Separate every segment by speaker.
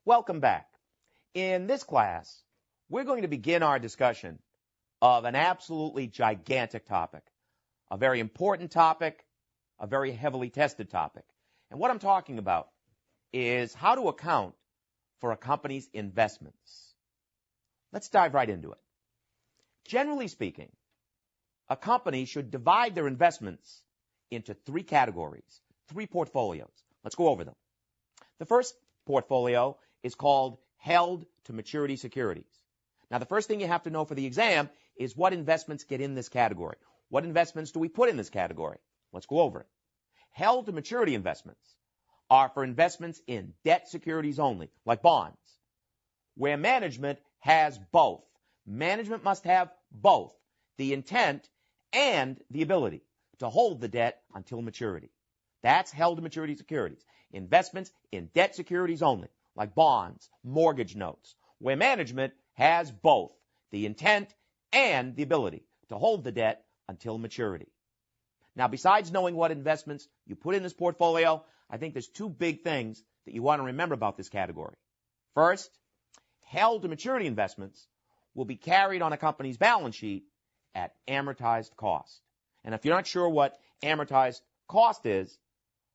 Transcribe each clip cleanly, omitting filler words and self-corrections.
Speaker 1: Welcome back. In this class, we're going to begin our discussion of an absolutely gigantic topic, a very important topic, a very heavily tested topic. And what I'm talking about is how to account for a company's investments. Let's dive right into it. Generally speaking, a company should divide their investments into three categories, three portfolios. Let's go over them. The first portfolio is called held to maturity securities. Now, the first thing you have to know for the exam is what investments get in this category. What investments do we put in this category? Let's go over it. Held to maturity investments are for investments in debt securities only, like bonds, where management has both. Management must have both the intent and the ability to hold the debt until maturity. That's held to maturity securities. Investments in debt securities only, like bonds, mortgage notes, where management has both the intent and the ability to hold the debt until maturity. Now, besides knowing what investments you put in this portfolio, I think there's two big things that you want to remember about this category. First, held to maturity investments will be carried on a company's balance sheet at amortized cost. And if you're not sure what amortized cost is,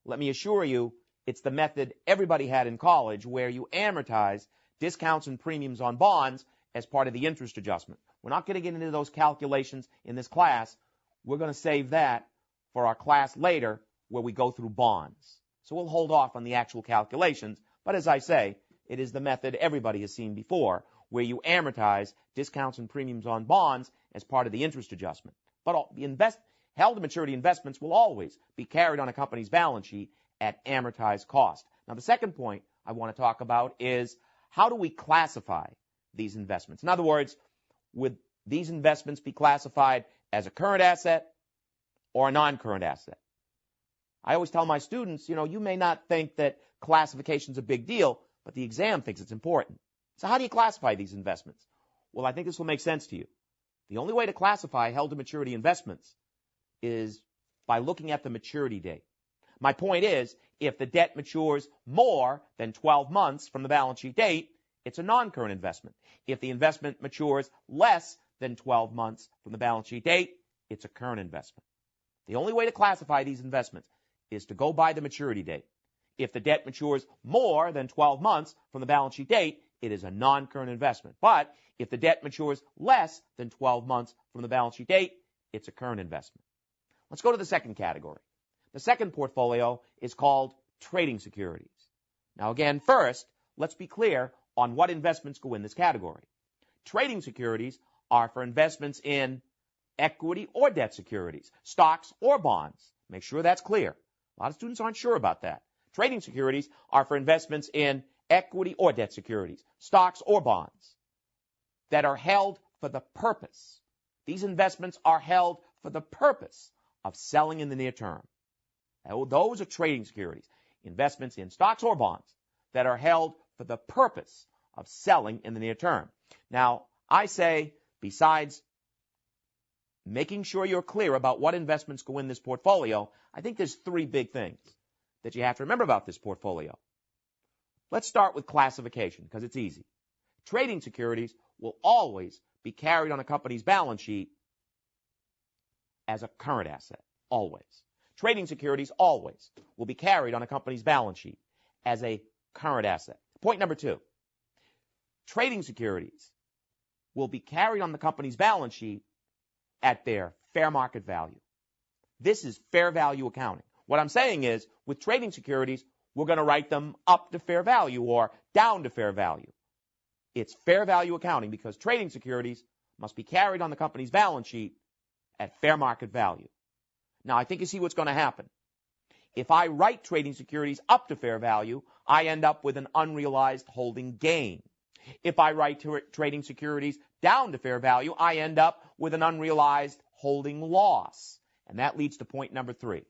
Speaker 1: let me assure you, it's the method everybody had in college where you amortize discounts and premiums on bonds as part of the interest adjustment. We're not going to get into those calculations in this class. We're going to save that for our class later where we go through bonds. So we'll hold off on the actual calculations. But as I say, it is the method everybody has seen before where you amortize discounts and premiums on bonds as part of the interest adjustment. But held to maturity investments will always be carried on a company's balance sheet at amortized cost. Now, the second point I want to talk about is how do we classify these investments? In other words, would these investments be classified as a current asset or a non-current asset? I always tell my students, you may not think that classification is a big deal, but the exam thinks it's important. So how do you classify these investments? Well, I think this will make sense to you. The only way to classify held to maturity investments is by looking at the maturity date. My point is, if the debt matures more than 12 months from the balance sheet date, it's a non-current investment. If the investment matures less than 12 months from the balance sheet date, it's a current investment. The only way to classify these investments is to go by the maturity date. If the debt matures more than 12 months from the balance sheet date, it is a non-current investment. But if the debt matures less than 12 months from the balance sheet date, it's a current investment. Let's go to the second category. The second portfolio is called trading securities. Now again, first, let's be clear on what investments go in this category. Trading securities are for investments in equity or debt securities, stocks or bonds. Make sure that's clear. A lot of students aren't sure about that. Trading securities are for investments in equity or debt securities, stocks or bonds that are held for the purpose. These investments are held for the purpose of selling in the near term. Those are trading securities, investments in stocks or bonds that are held for the purpose of selling in the near term. Now, I say, besides making sure you're clear about what investments go in this portfolio, I think there's three big things that you have to remember about this portfolio. Let's start with classification because it's easy. Trading securities will always be carried on a company's balance sheet as a current asset, always. Trading securities always will be carried on a company's balance sheet as a current asset. Point number two, trading securities will be carried on the company's balance sheet at their fair market value. This is fair value accounting. What I'm saying is, with trading securities, we're going to write them up to fair value or down to fair value. It's fair value accounting because trading securities must be carried on the company's balance sheet at fair market value. Now, I think you see what's going to happen. If I write trading securities up to fair value, I end up with an unrealized holding gain. If I write trading securities down to fair value, I end up with an unrealized holding loss. And that leads to point number three.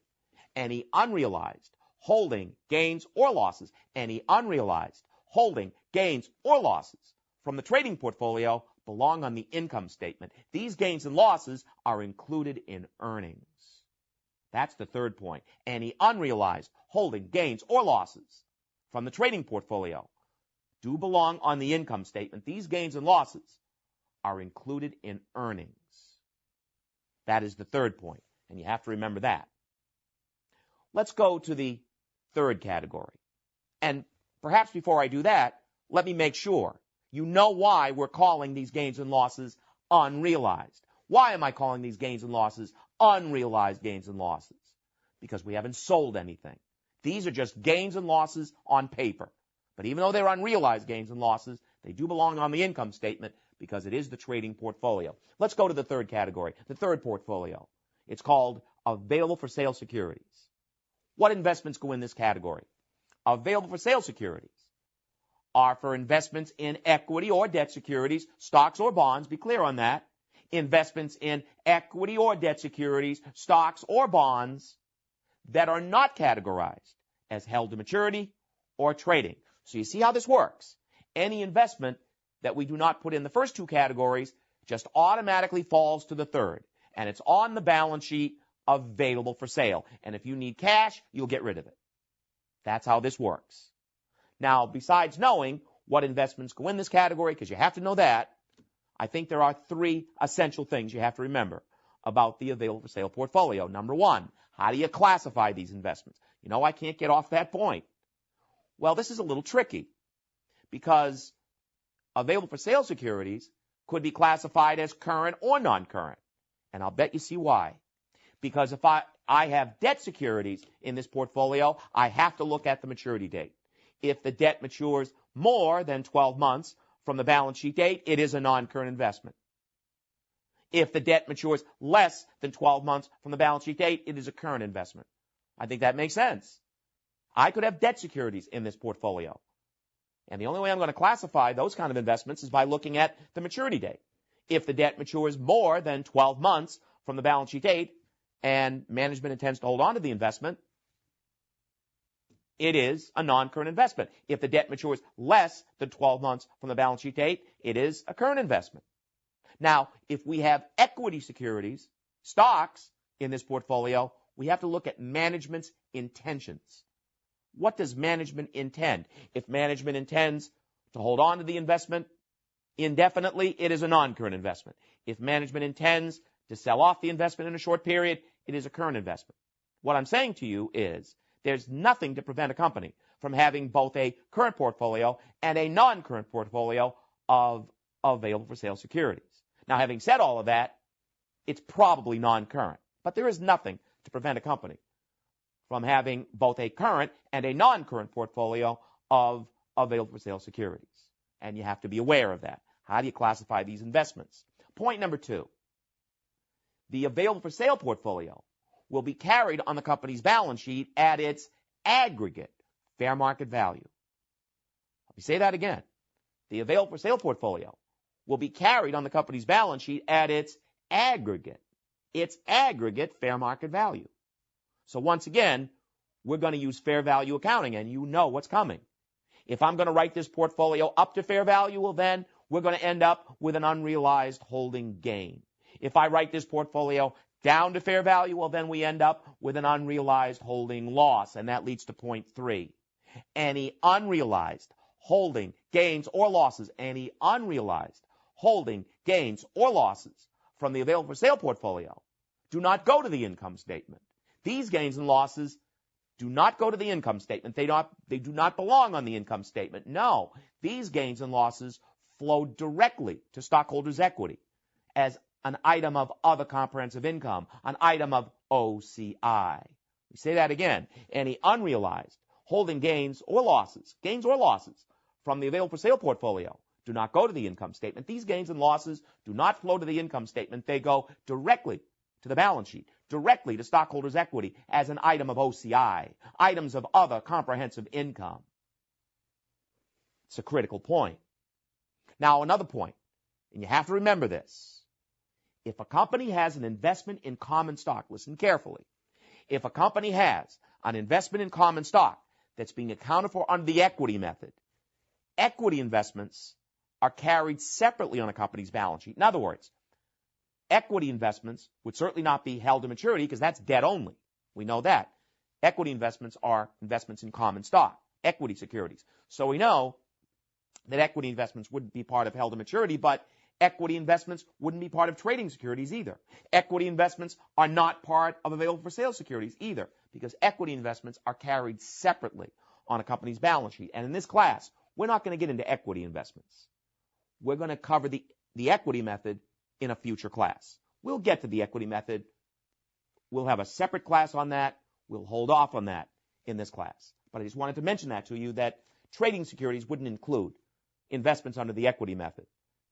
Speaker 1: Any unrealized holding gains or losses, any unrealized holding gains or losses from the trading portfolio belong on the income statement. These gains and losses are included in earnings. That's the third point. Any unrealized holding gains or losses from the trading portfolio do belong on the income statement. These gains and losses are included in earnings. That is the third point, and you have to remember that. Let's go to the third category. And perhaps before I do that, let me make sure you know why we're calling these gains and losses unrealized. Why am I calling these gains and losses unrealized gains and losses? Because we haven't sold anything. These are just gains and losses on paper. But even though they're unrealized gains and losses, they do belong on the income statement because it is the trading portfolio. Let's go to the third category, the third portfolio. It's called available for sale securities. What investments go in this category? Available for sale securities are for investments in equity or debt securities, stocks or bonds, be clear on that. Investments in equity or debt securities, stocks or bonds that are not categorized as held to maturity or trading. So you see how this works. Any investment that we do not put in the first two categories just automatically falls to the third. And it's on the balance sheet available for sale. And if you need cash, you'll get rid of it. That's how this works. Now, besides knowing what investments go in this category, because you have to know that, I think there are three essential things you have to remember about the available for sale portfolio. Number one, how do you classify these investments? You know, I can't get off that point. Well, this is a little tricky because available for sale securities could be classified as current or non-current. And I'll bet you see why. Because if I have debt securities in this portfolio, I have to look at the maturity date. If the debt matures more than 12 months from the balance sheet date, it is a non-current investment. If the debt matures less than 12 months from the balance sheet date, it is a current investment. I think that makes sense. I could have debt securities in this portfolio. And the only way I'm going to classify those kind of investments is by looking at the maturity date. If the debt matures more than 12 months from the balance sheet date and management intends to hold on to the investment, it is a non-current investment. If the debt matures less than 12 months from the balance sheet date, it is a current investment. Now, if we have equity securities, stocks in this portfolio, we have to look at management's intentions. What does management intend? If management intends to hold on to the investment indefinitely, it is a non-current investment. If management intends to sell off the investment in a short period, it is a current investment. What I'm saying to you is there's nothing to prevent a company from having both a current portfolio and a non-current portfolio of available for sale securities. Now, having said all of that, it's probably non-current, but there is nothing to prevent a company from having both a current and a non-current portfolio of available for sale securities. And you have to be aware of that. How do you classify these investments? Point number two, the available for sale portfolio will be carried on the company's balance sheet at its aggregate fair market value. Let me say that again. The available for sale portfolio will be carried on the company's balance sheet at its aggregate fair market value. So once again, we're going to use fair value accounting, and you know what's coming. If I'm going to write this portfolio up to fair value, well then we're going to end up with an unrealized holding gain. If I write this portfolio down to fair value, well then we end up with an unrealized holding loss, and that leads to point three. Any unrealized holding gains or losses, any unrealized holding gains or losses from the available for sale portfolio do not go to the income statement. These gains and losses do not go to the income statement. They do not belong on the income statement. No, these gains and losses flow directly to stockholders' equity as an item of other comprehensive income, an item of OCI. We say that again. Any unrealized holding gains or losses from the available for sale portfolio do not go to the income statement. These gains and losses do not flow to the income statement. They go directly to the balance sheet, directly to stockholders' equity as an item of OCI, items of other comprehensive income. It's a critical point. Now, another point, and you have to remember this. If a company has an investment in common stock, listen carefully. If a company has an investment in common stock that's being accounted for under the equity method, equity investments are carried separately on a company's balance sheet. In other words, equity investments would certainly not be held to maturity because that's debt only. We know that. Equity investments are investments in common stock, equity securities. So we know that equity investments wouldn't be part of held to maturity, but equity investments wouldn't be part of trading securities either. Equity investments are not part of available for sale securities either, because equity investments are carried separately on a company's balance sheet. And in this class, we're not going to get into equity investments. We're going to cover the equity method in a future class. We'll get to the equity method. We'll have a separate class on that. We'll hold off on that in this class. But I just wanted to mention that to you, that trading securities wouldn't include investments under the equity method.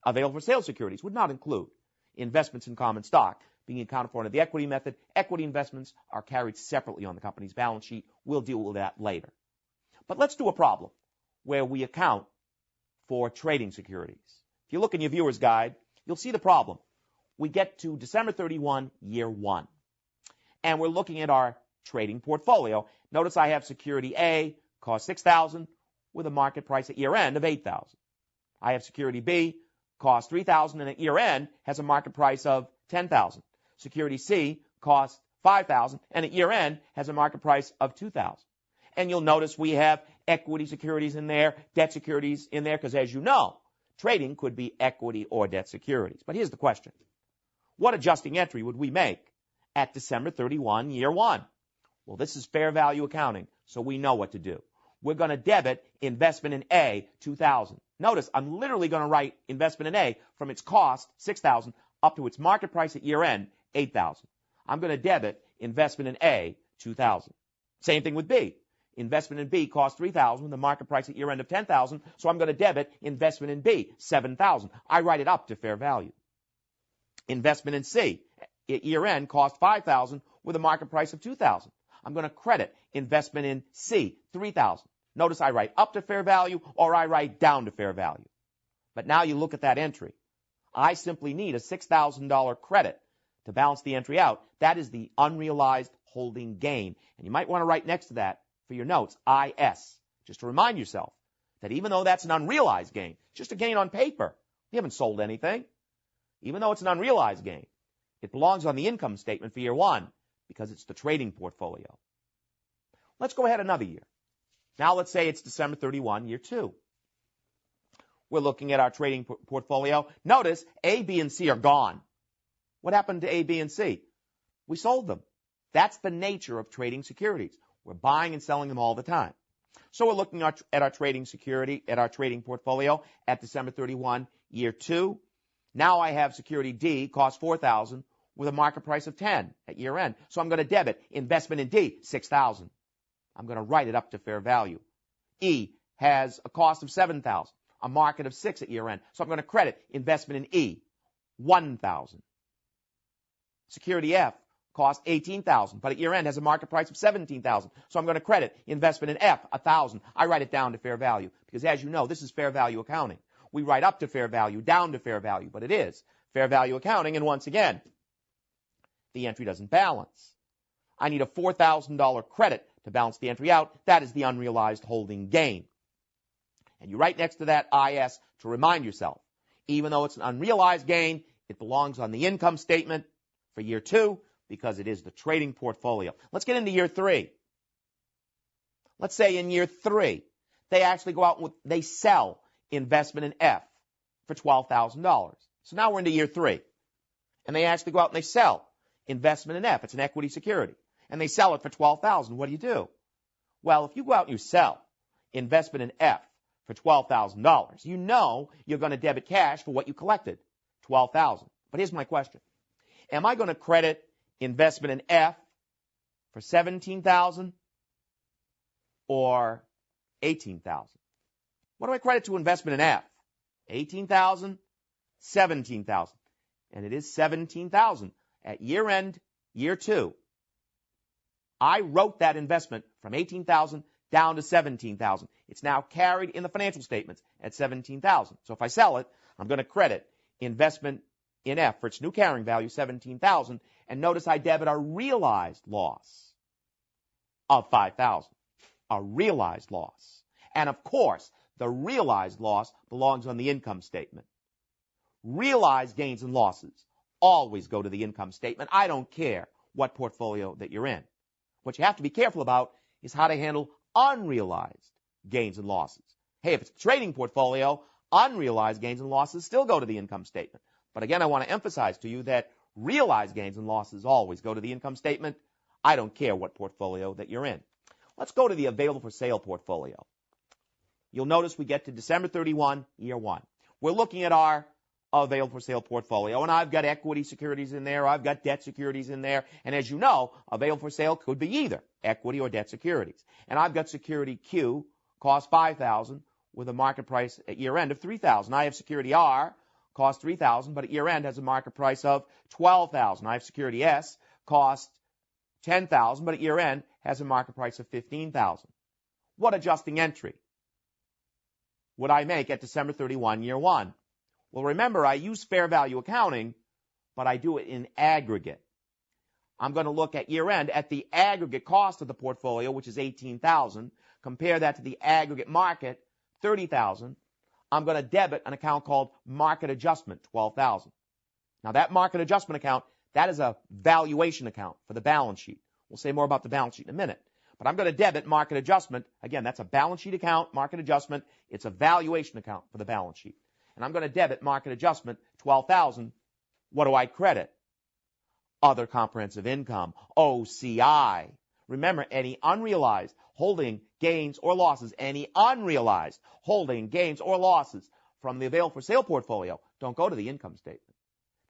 Speaker 1: Available for sale securities would not include investments in common stock being accounted for under the equity method. Equity investments are carried separately on the company's balance sheet. We'll deal with that later. But let's do a problem where we account for trading securities. If you look in your viewer's guide, you'll see the problem. We get to December 31, year 1. And we're looking at our trading portfolio. Notice I have security A, cost $6,000, with a market price at year end of $8,000. I have security B, cost $3,000, and at year end has a market price of $10,000. Security C costs $5,000, and at year end has a market price of $2,000. And you'll notice we have equity securities in there, debt securities in there, because as you know, trading could be equity or debt securities. But here's the question. What adjusting entry would we make at December 31, year 1? Well, this is fair value accounting, so we know what to do. We're going to debit investment in A, $2,000. Notice I'm literally going to write investment in A from its cost, $6,000, up to its market price at year end, $8,000. I'm going to debit investment in A, $2,000. Same thing with B. Investment in B cost $3,000 with a market price at year end of $10,000, so I'm going to debit investment in B, $7,000. I write it up to fair value. Investment in C at year end cost $5,000 with a market price of $2,000. I'm going to credit investment in C, $3,000. Notice I write up to fair value or I write down to fair value. But now you look at that entry. I simply need a $6,000 credit to balance the entry out. That is the unrealized holding gain. And you might want to write next to that for your notes, IS, just to remind yourself that even though that's an unrealized gain, just a gain on paper, you haven't sold anything. Even though it's an unrealized gain, it belongs on the income statement for year 1 because it's the trading portfolio. Let's go ahead another year. Now let's say it's December 31, year 2. We're looking at our trading portfolio. Notice A, B, and C are gone. What happened to A, B, and C? We sold them. That's the nature of trading securities. We're buying and selling them all the time. So we're looking at our trading security, at our trading portfolio at December 31, year 2. Now I have security D, cost $4,000, with a market price of $10 at year end. So I'm going to debit investment in D, $6,000. I'm going to write it up to fair value. E has a cost of $7,000, a market of $6 at year end. So I'm going to credit investment in E, $1,000. Security F cost $18,000, but at year end has a market price of $17,000. So I'm going to credit investment in F, $1,000. I write it down to fair value because, as you know, this is fair value accounting. We write up to fair value, down to fair value, but it is fair value accounting. And once again, the entry doesn't balance. I need a $4,000 credit to balance the entry out. That is the unrealized holding gain. And you write next to that IS to remind yourself, even though it's an unrealized gain, it belongs on the income statement for year 2 because it is the trading portfolio. Let's get into year 3. Let's say in year 3, they actually go out and they sell investment in F for $12,000. So now we're into year 3. And they actually go out and they sell investment in F. It's an equity security. And they sell it for $12,000. What do? Well, if you go out and you sell investment in F for $12,000, you know you're going to debit cash for what you collected, $12,000. But here's my question. Am I going to credit investment in F for $17,000 or $18,000? What do I credit to investment in F? $18,000, $17,000. And it is $17,000 at year end, year 2. I wrote that investment from $18,000 down to $17,000. It's now carried in the financial statements at $17,000. So if I sell it, I'm going to credit investment in F for its new carrying value, $17,000. And notice I debit a realized loss of $5,000. A realized loss. And of course, the realized loss belongs on the income statement. Realized gains and losses always go to the income statement. I don't care what portfolio that you're in. What you have to be careful about is how to handle unrealized gains and losses. Hey, if it's a trading portfolio, unrealized gains and losses still go to the income statement. But again, I want to emphasize to you that realized gains and losses always go to the income statement. I don't care what portfolio that you're in. Let's go to the available for sale portfolio. You'll notice we get to December 31, year one. We're looking at our available for sale portfolio, and I've got equity securities in there, I've got debt securities in there, and as you know, available for sale could be either equity or debt securities. And I've got security Q, cost $5,000, with a market price at year end of $3,000. I have security R, cost $3,000, but at year end has a market price of $12,000. I have security S, cost $10,000, but at year end has a market price of $15,000. What adjusting entry would I make at December 31, year one? Well, remember, I use fair value accounting, but I do it in aggregate. I'm going to look at year end at the aggregate cost of the portfolio, which is $18,000. Compare that to the aggregate market, $30,000. I'm going to debit an account called market adjustment, $12,000. Now, that market adjustment account, that is a valuation account for the balance sheet. We'll say more about the balance sheet in a minute. But I'm going to debit market adjustment. Again, that's a balance sheet account, market adjustment. It's a valuation account for the balance sheet. And I'm going to debit market adjustment, $12,000. What do I credit? Other comprehensive income, OCI. Remember, any unrealized holding gains or losses, any unrealized holding gains or losses from the available for sale portfolio don't go to the income statement.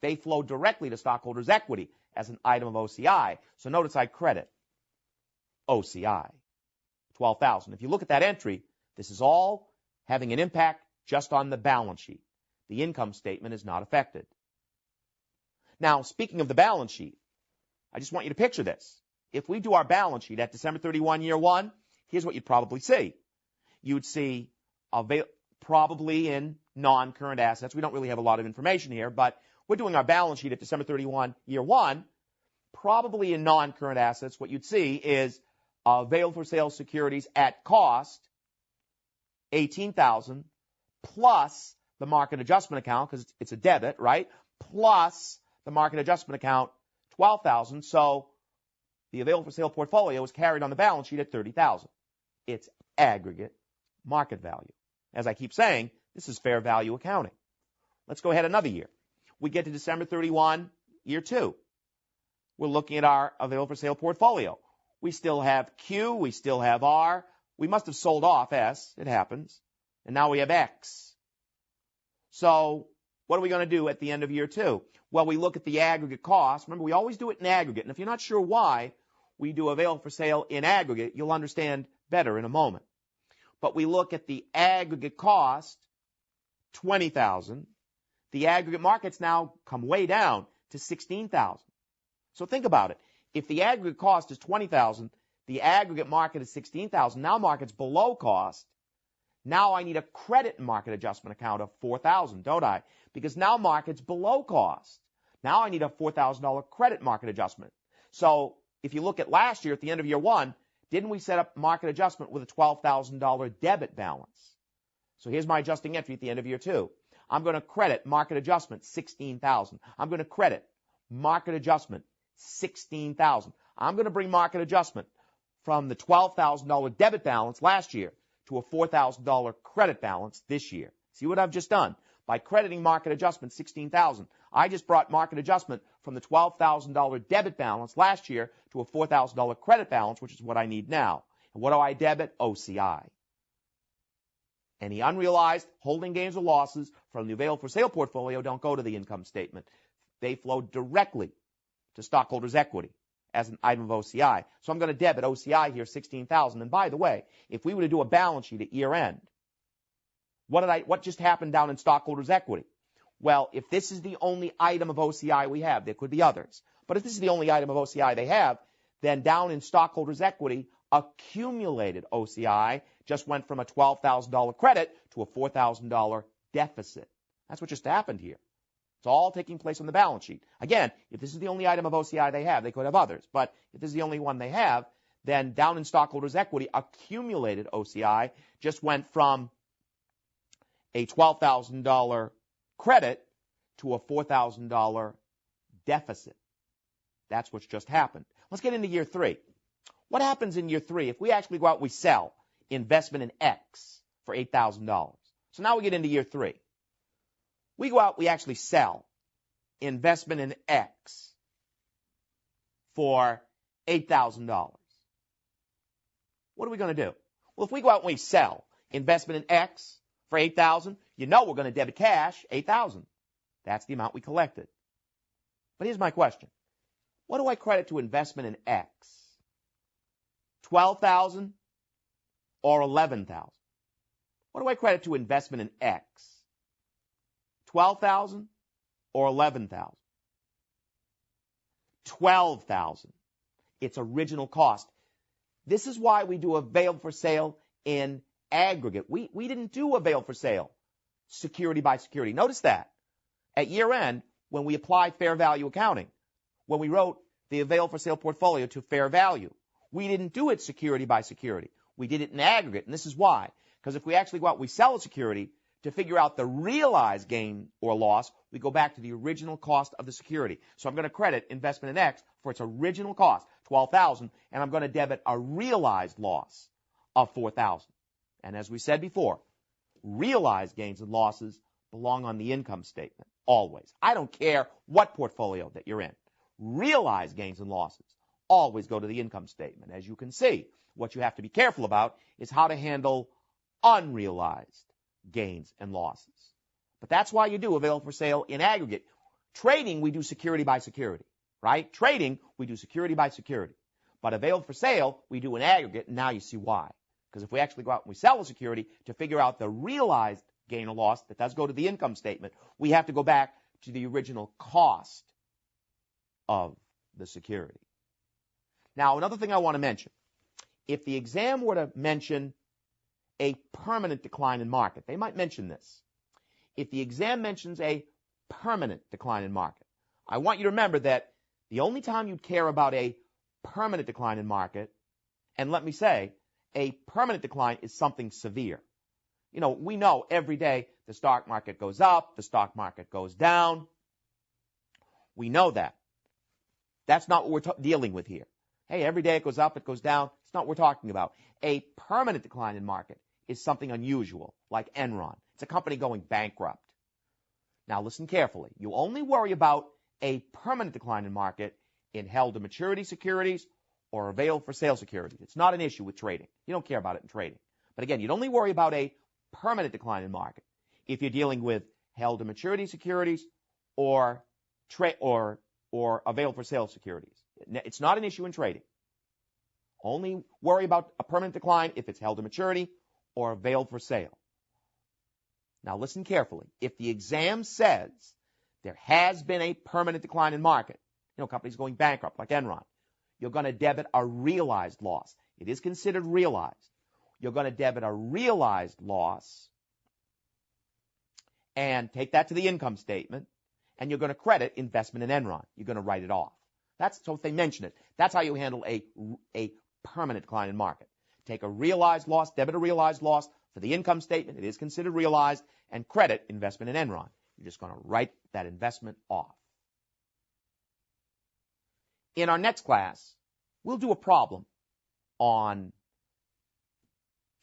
Speaker 1: They flow directly to stockholders' equity as an item of OCI. So notice I credit OCI, $12,000. If you look at that entry, this is all having an impact just on the balance sheet. The income statement is not affected. Now, speaking of the balance sheet, I just want you to picture this. If we do our balance sheet at December 31, year one, here's what you'd probably see. You'd see probably in non-current assets. We don't really have a lot of information here, but we're doing our balance sheet at December 31, year one. Probably in non-current assets, what you'd see is available for sale securities at cost, $18,000, plus the market adjustment account, because it's a debit, right? Plus the market adjustment account, $12,000. So the available for sale portfolio is carried on the balance sheet at $30,000. It's aggregate market value. As I keep saying, this is fair value accounting. Let's go ahead another year. We get to December 31, year two. We're looking at our available for sale portfolio. We still have Q, we still have R. We must have sold off S, it happens. And now we have X. So what are we going to do at the end of year two? Well, we look at the aggregate cost. Remember, we always do it in aggregate. And if you're not sure why we do available for sale in aggregate, you'll understand better in a moment. But we look at the aggregate cost, $20,000. The aggregate markets now come way down to $16,000. So think about it. If the aggregate cost is $20,000, the aggregate market is $16,000. Now market's below cost. Now I need a credit market adjustment account of $4,000, don't I? Because now market's below cost. Now I need a $4,000 credit market adjustment. So if you look at last year at the end of year one, didn't we set up market adjustment with a $12,000 debit balance? So here's my adjusting entry at the end of year two. I'm going to credit market adjustment, $16,000. I'm going to credit market adjustment, $16,000. I'm going to bring market adjustment from the $12,000 debit balance last year to a $4,000 credit balance this year. See what I've just done? By crediting market adjustment, $16,000, I just brought market adjustment from the $12,000 debit balance last year to a $4,000 credit balance, which is what I need now. And what do I debit? OCI. Any unrealized holding gains or losses from the available for sale portfolio don't go to the income statement. They flow directly to stockholders' equity as an item of OCI. So I'm going to debit OCI here, $16,000. And by the way, if we were to do a balance sheet at year end, what just happened down in stockholders' equity? Well, if this is the only item of OCI we have, there could be others. But if this is the only item of OCI they have, then down in stockholders' equity, accumulated OCI just went from a $12,000 credit to a $4,000 deficit. That's what just happened here. It's all taking place on the balance sheet. Again, if this is the only item of OCI they have, they could have others. But if this is the only one they have, then down in stockholders' equity, accumulated OCI just went from a $12,000 credit to a $4,000 deficit. That's what's just happened. Let's get into year three. What happens in year three if we actually go out and we sell investment in X? for $8,000. So now we get into year 3. We go out, we actually sell investment in X for $8,000. What are we going to do? Well, if we go out and we sell investment in X for $8,000, you know we're going to debit cash $8,000. That's the amount we collected. But here's my question. What do I credit to investment in X? $12,000 or $11,000? What do I credit to investment in X? $12,000 or $11,000? $12,000. It's original cost. This is why we do available for sale in aggregate. We didn't do available for sale security by security. Notice that. At year end, when we applied fair value accounting, when we wrote the available for sale portfolio to fair value, we didn't do it security by security. We did it in aggregate, and this is why. Because if we actually go out and we sell a security, to figure out the realized gain or loss, we go back to the original cost of the security. So I'm going to credit investment in X for its original cost, $12,000, and I'm going to debit a realized loss of $4,000. And as we said before, realized gains and losses belong on the income statement, always. I don't care what portfolio that you're in. Realized gains and losses always go to the income statement. As you can see, what you have to be careful about is how to handle unrealized gains and losses. But that's why you do available for sale in aggregate. Trading, we do security by security, right? Trading, we do security by security. But available for sale, we do in aggregate, and now you see why. Because if we actually go out and we sell a security to figure out the realized gain or loss that does go to the income statement, we have to go back to the original cost of the security. Now, another thing I want to mention, if the exam were to mention a permanent decline in market, they might mention this. If the exam mentions a permanent decline in market, I want you to remember that the only time you'd care about a permanent decline in market, and let me say, a permanent decline is something severe. You know, we know every day the stock market goes up, the stock market goes down. We know that. That's not what we're dealing with here. Hey, every day it goes up, it goes down. It's not what we're talking about. A permanent decline in market is something unusual, like Enron. It's a company going bankrupt. Now listen carefully. You only worry about a permanent decline in market in held-to-maturity securities or available for sale securities. It's not an issue with trading. You don't care about it in trading. But again, you'd only worry about a permanent decline in market if you're dealing with held-to-maturity securities or available for sale securities. It's not an issue in trading. Only worry about a permanent decline if it's held to maturity or available for sale. Now listen carefully. If the exam says there has been a permanent decline in market, you know, companies going bankrupt like Enron, you're going to debit a realized loss. It is considered realized. You're going to debit a realized loss and take that to the income statement, and you're going to credit investment in Enron. You're going to write it off. That's so if they mention it. That's how you handle a permanent decline in market. Take a realized loss, debit a realized loss for the income statement. It is considered realized, and credit investment in Enron. You're just going to write that investment off. In our next class, we'll do a problem on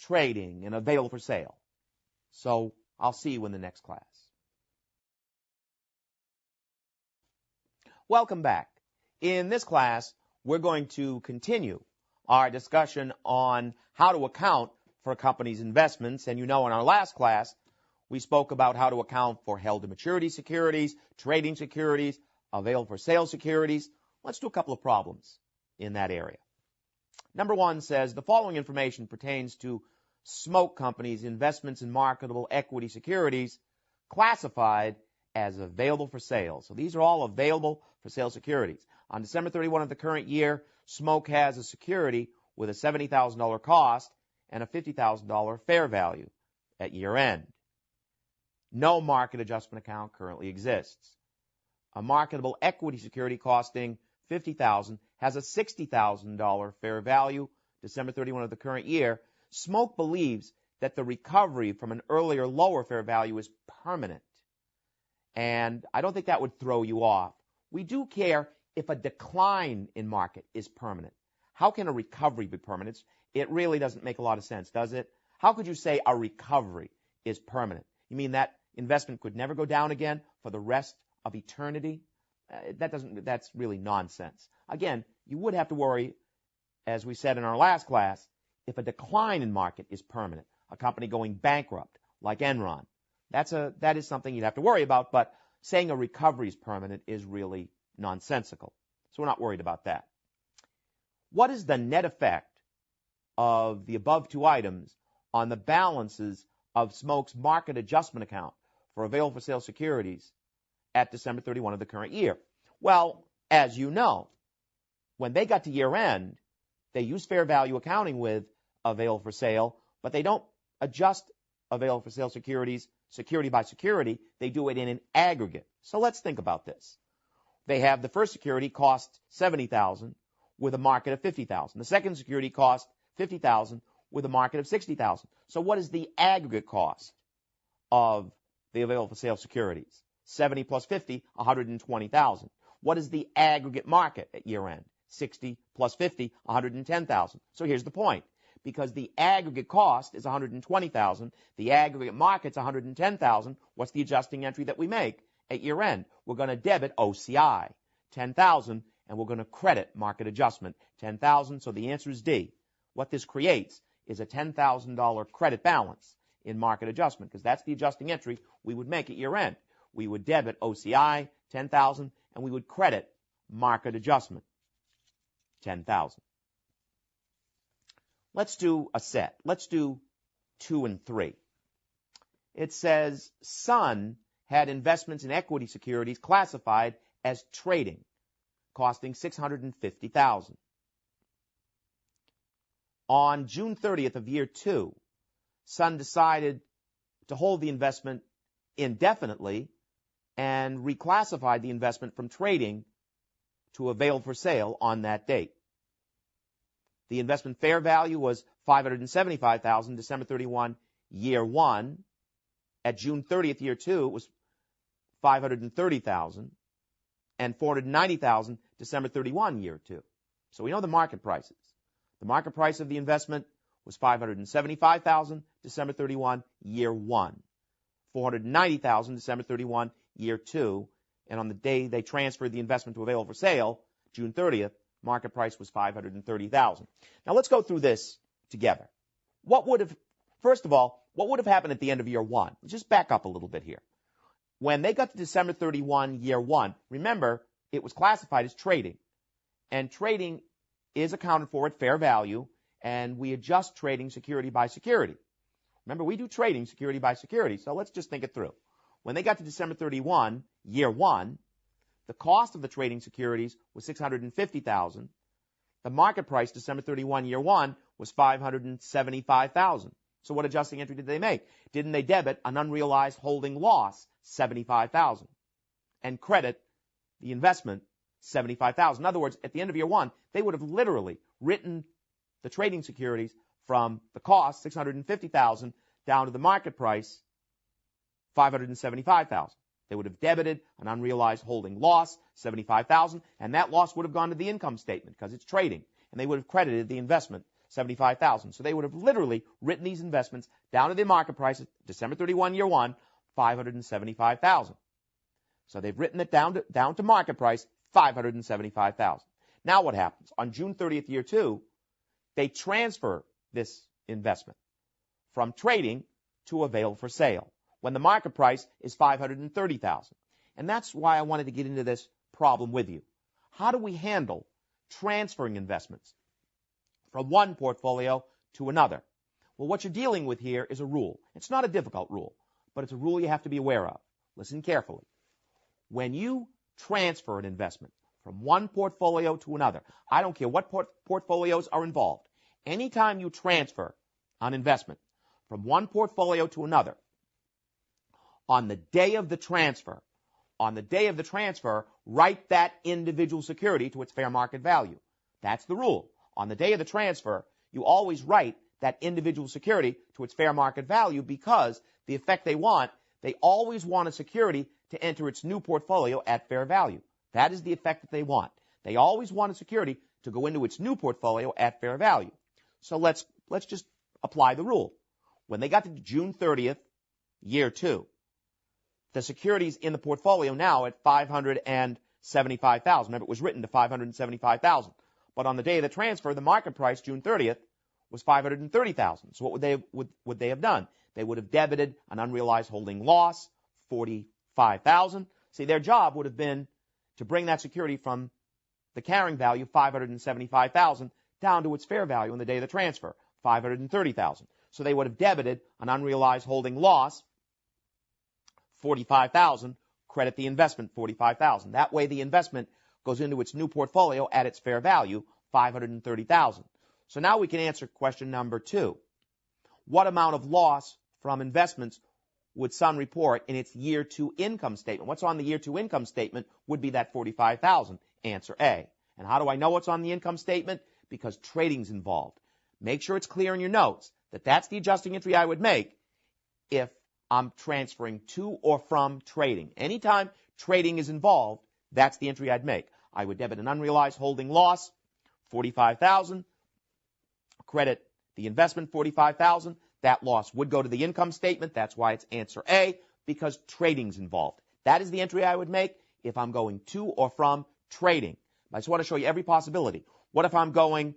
Speaker 1: trading and available for sale. So I'll see you in the next class. Welcome back. In this class, we're going to continue our discussion on how to account for a company's investments. And you know, in our last class, we spoke about how to account for held-to-maturity securities, trading securities, available for sale securities. Let's do a couple of problems in that area. Number one says, the following information pertains to smoke companies' investments in marketable equity securities classified as available for sale. So these are all available for sale securities. On December 31 of the current year, Smoke has a security with a $70,000 cost and a $50,000 fair value at year end. No market adjustment account currently exists. A marketable equity security costing $50,000 has a $60,000 fair value December 31 of the current year. Smoke believes that the recovery from an earlier lower fair value is permanent. And I don't think that would throw you off. We do care if a decline in market is permanent. How can a recovery be permanent? It really doesn't make a lot of sense, does it? How could you say a recovery is permanent? You mean that investment could never go down again for the rest of eternity? That's really nonsense. Again, you would have to worry, as we said in our last class, if a decline in market is permanent, a company going bankrupt like Enron. That is something you'd have to worry about, but saying a recovery is permanent is really nonsensical. So we're not worried about that. What is the net effect of the above two items on the balances of Smoke's market adjustment account for available for sale securities at December 31 of the current year? Well, as you know, when they got to year end, they use fair value accounting with available for sale, but they don't adjust available for sale securities security by security. They do it in an aggregate. So let's think about this. They have the first security cost $70,000 with a market of $50,000. The second security cost $50,000 with a market of $60,000. So what is the aggregate cost of the available for sale securities? 70 plus 50, $120,000. What is the aggregate market at year end? 60 plus 50, $110,000. So here's the point. Because the aggregate cost is $120,000, the aggregate market's $110,000, what's the adjusting entry that we make at year end? We're going to debit OCI, $10,000, and we're going to credit market adjustment, $10,000. So the answer is D. What this creates is a $10,000 credit balance in market adjustment, because that's the adjusting entry we would make at year end. We would debit OCI, $10,000, and we would credit market adjustment, $10,000. Let's do a set. Let's do 2 and 3. It says Sun had investments in equity securities classified as trading, costing $650,000. On June 30th of year 2, Sun decided to hold the investment indefinitely and reclassified the investment from trading to available for sale on that date. The investment fair value was $575,000, December 31, year 1. At June 30th, year 2, it was $530,000, and $490,000, December 31, year 2. So we know the market prices. The market price of the investment was $575,000, December 31, year 1. $490,000, December 31, year 2. And on the day they transferred the investment to available for sale, June 30th, market price was $530,000. Now let's go through this together. First of all, what would have happened at the end of year 1? Let's just back up a little bit here. When they got to December 31, year 1, remember, it was classified as trading. And trading is accounted for at fair value, and we adjust trading security by security. Remember, we do trading security by security, so let's just think it through. When they got to December 31, year 1, the cost of the trading securities was $650,000. The market price, December 31, year 1, was $575,000. So what adjusting entry did they make? Didn't they debit an unrealized holding loss, $75,000, and credit the investment, $75,000? In other words, at the end of year 1, they would have literally written the trading securities from the cost, $650,000, down to the market price, $575,000. They would have debited an unrealized holding loss, $75,000, and that loss would have gone to the income statement because it's trading, and they would have credited the investment, $75,000. So they would have literally written these investments down to the market price, December 31, year 1, $575,000. So they've written it down to market price, $575,000. Now what happens? On June 30th, year 2, they transfer this investment from trading to available for sale, when the market price is $530,000. And that's why I wanted to get into this problem with you. How do we handle transferring investments from one portfolio to another? Well, what you're dealing with here is a rule. It's not a difficult rule, but it's a rule you have to be aware of. Listen carefully. When you transfer an investment from one portfolio to another, I don't care what portfolios are involved, anytime you transfer an investment from one portfolio to another, on the day of the transfer, write that individual security to its fair market value. That's the rule. On the day of the transfer, you always write that individual security to its fair market value, because the effect they always want a security to enter its new portfolio at fair value. That is the effect that they want. They always want a security to go into its new portfolio at fair value. So let's just apply the rule. when they got to June 30th, year 2, the securities in the portfolio now at $575,000. Remember, it was written to $575,000. But on the day of the transfer, the market price, June 30th, was $530,000. So what would they have done? They would have debited an unrealized holding loss, $45,000. See, their job would have been to bring that security from the carrying value, $575,000, down to its fair value on the day of the transfer, $530,000. So they would have debited an unrealized holding loss, $45,000, credit the investment, $45,000. That way the investment goes into its new portfolio at its fair value, $530,000. So now we can answer question number 2. What amount of loss from investments would Sun report in its year 2 income statement? What's on the year 2 income statement would be that $45,000. Answer A. And how do I know what's on the income statement? Because trading's involved. Make sure it's clear in your notes that that's the adjusting entry I would make if I'm transferring to or from trading. Anytime trading is involved, that's the entry I'd make. I would debit an unrealized holding loss, $45,000, credit the investment, $45,000. That loss would go to the income statement. That's why it's answer A, because trading's involved. That is the entry I would make if I'm going to or from trading. I just want to show you every possibility. What if I'm going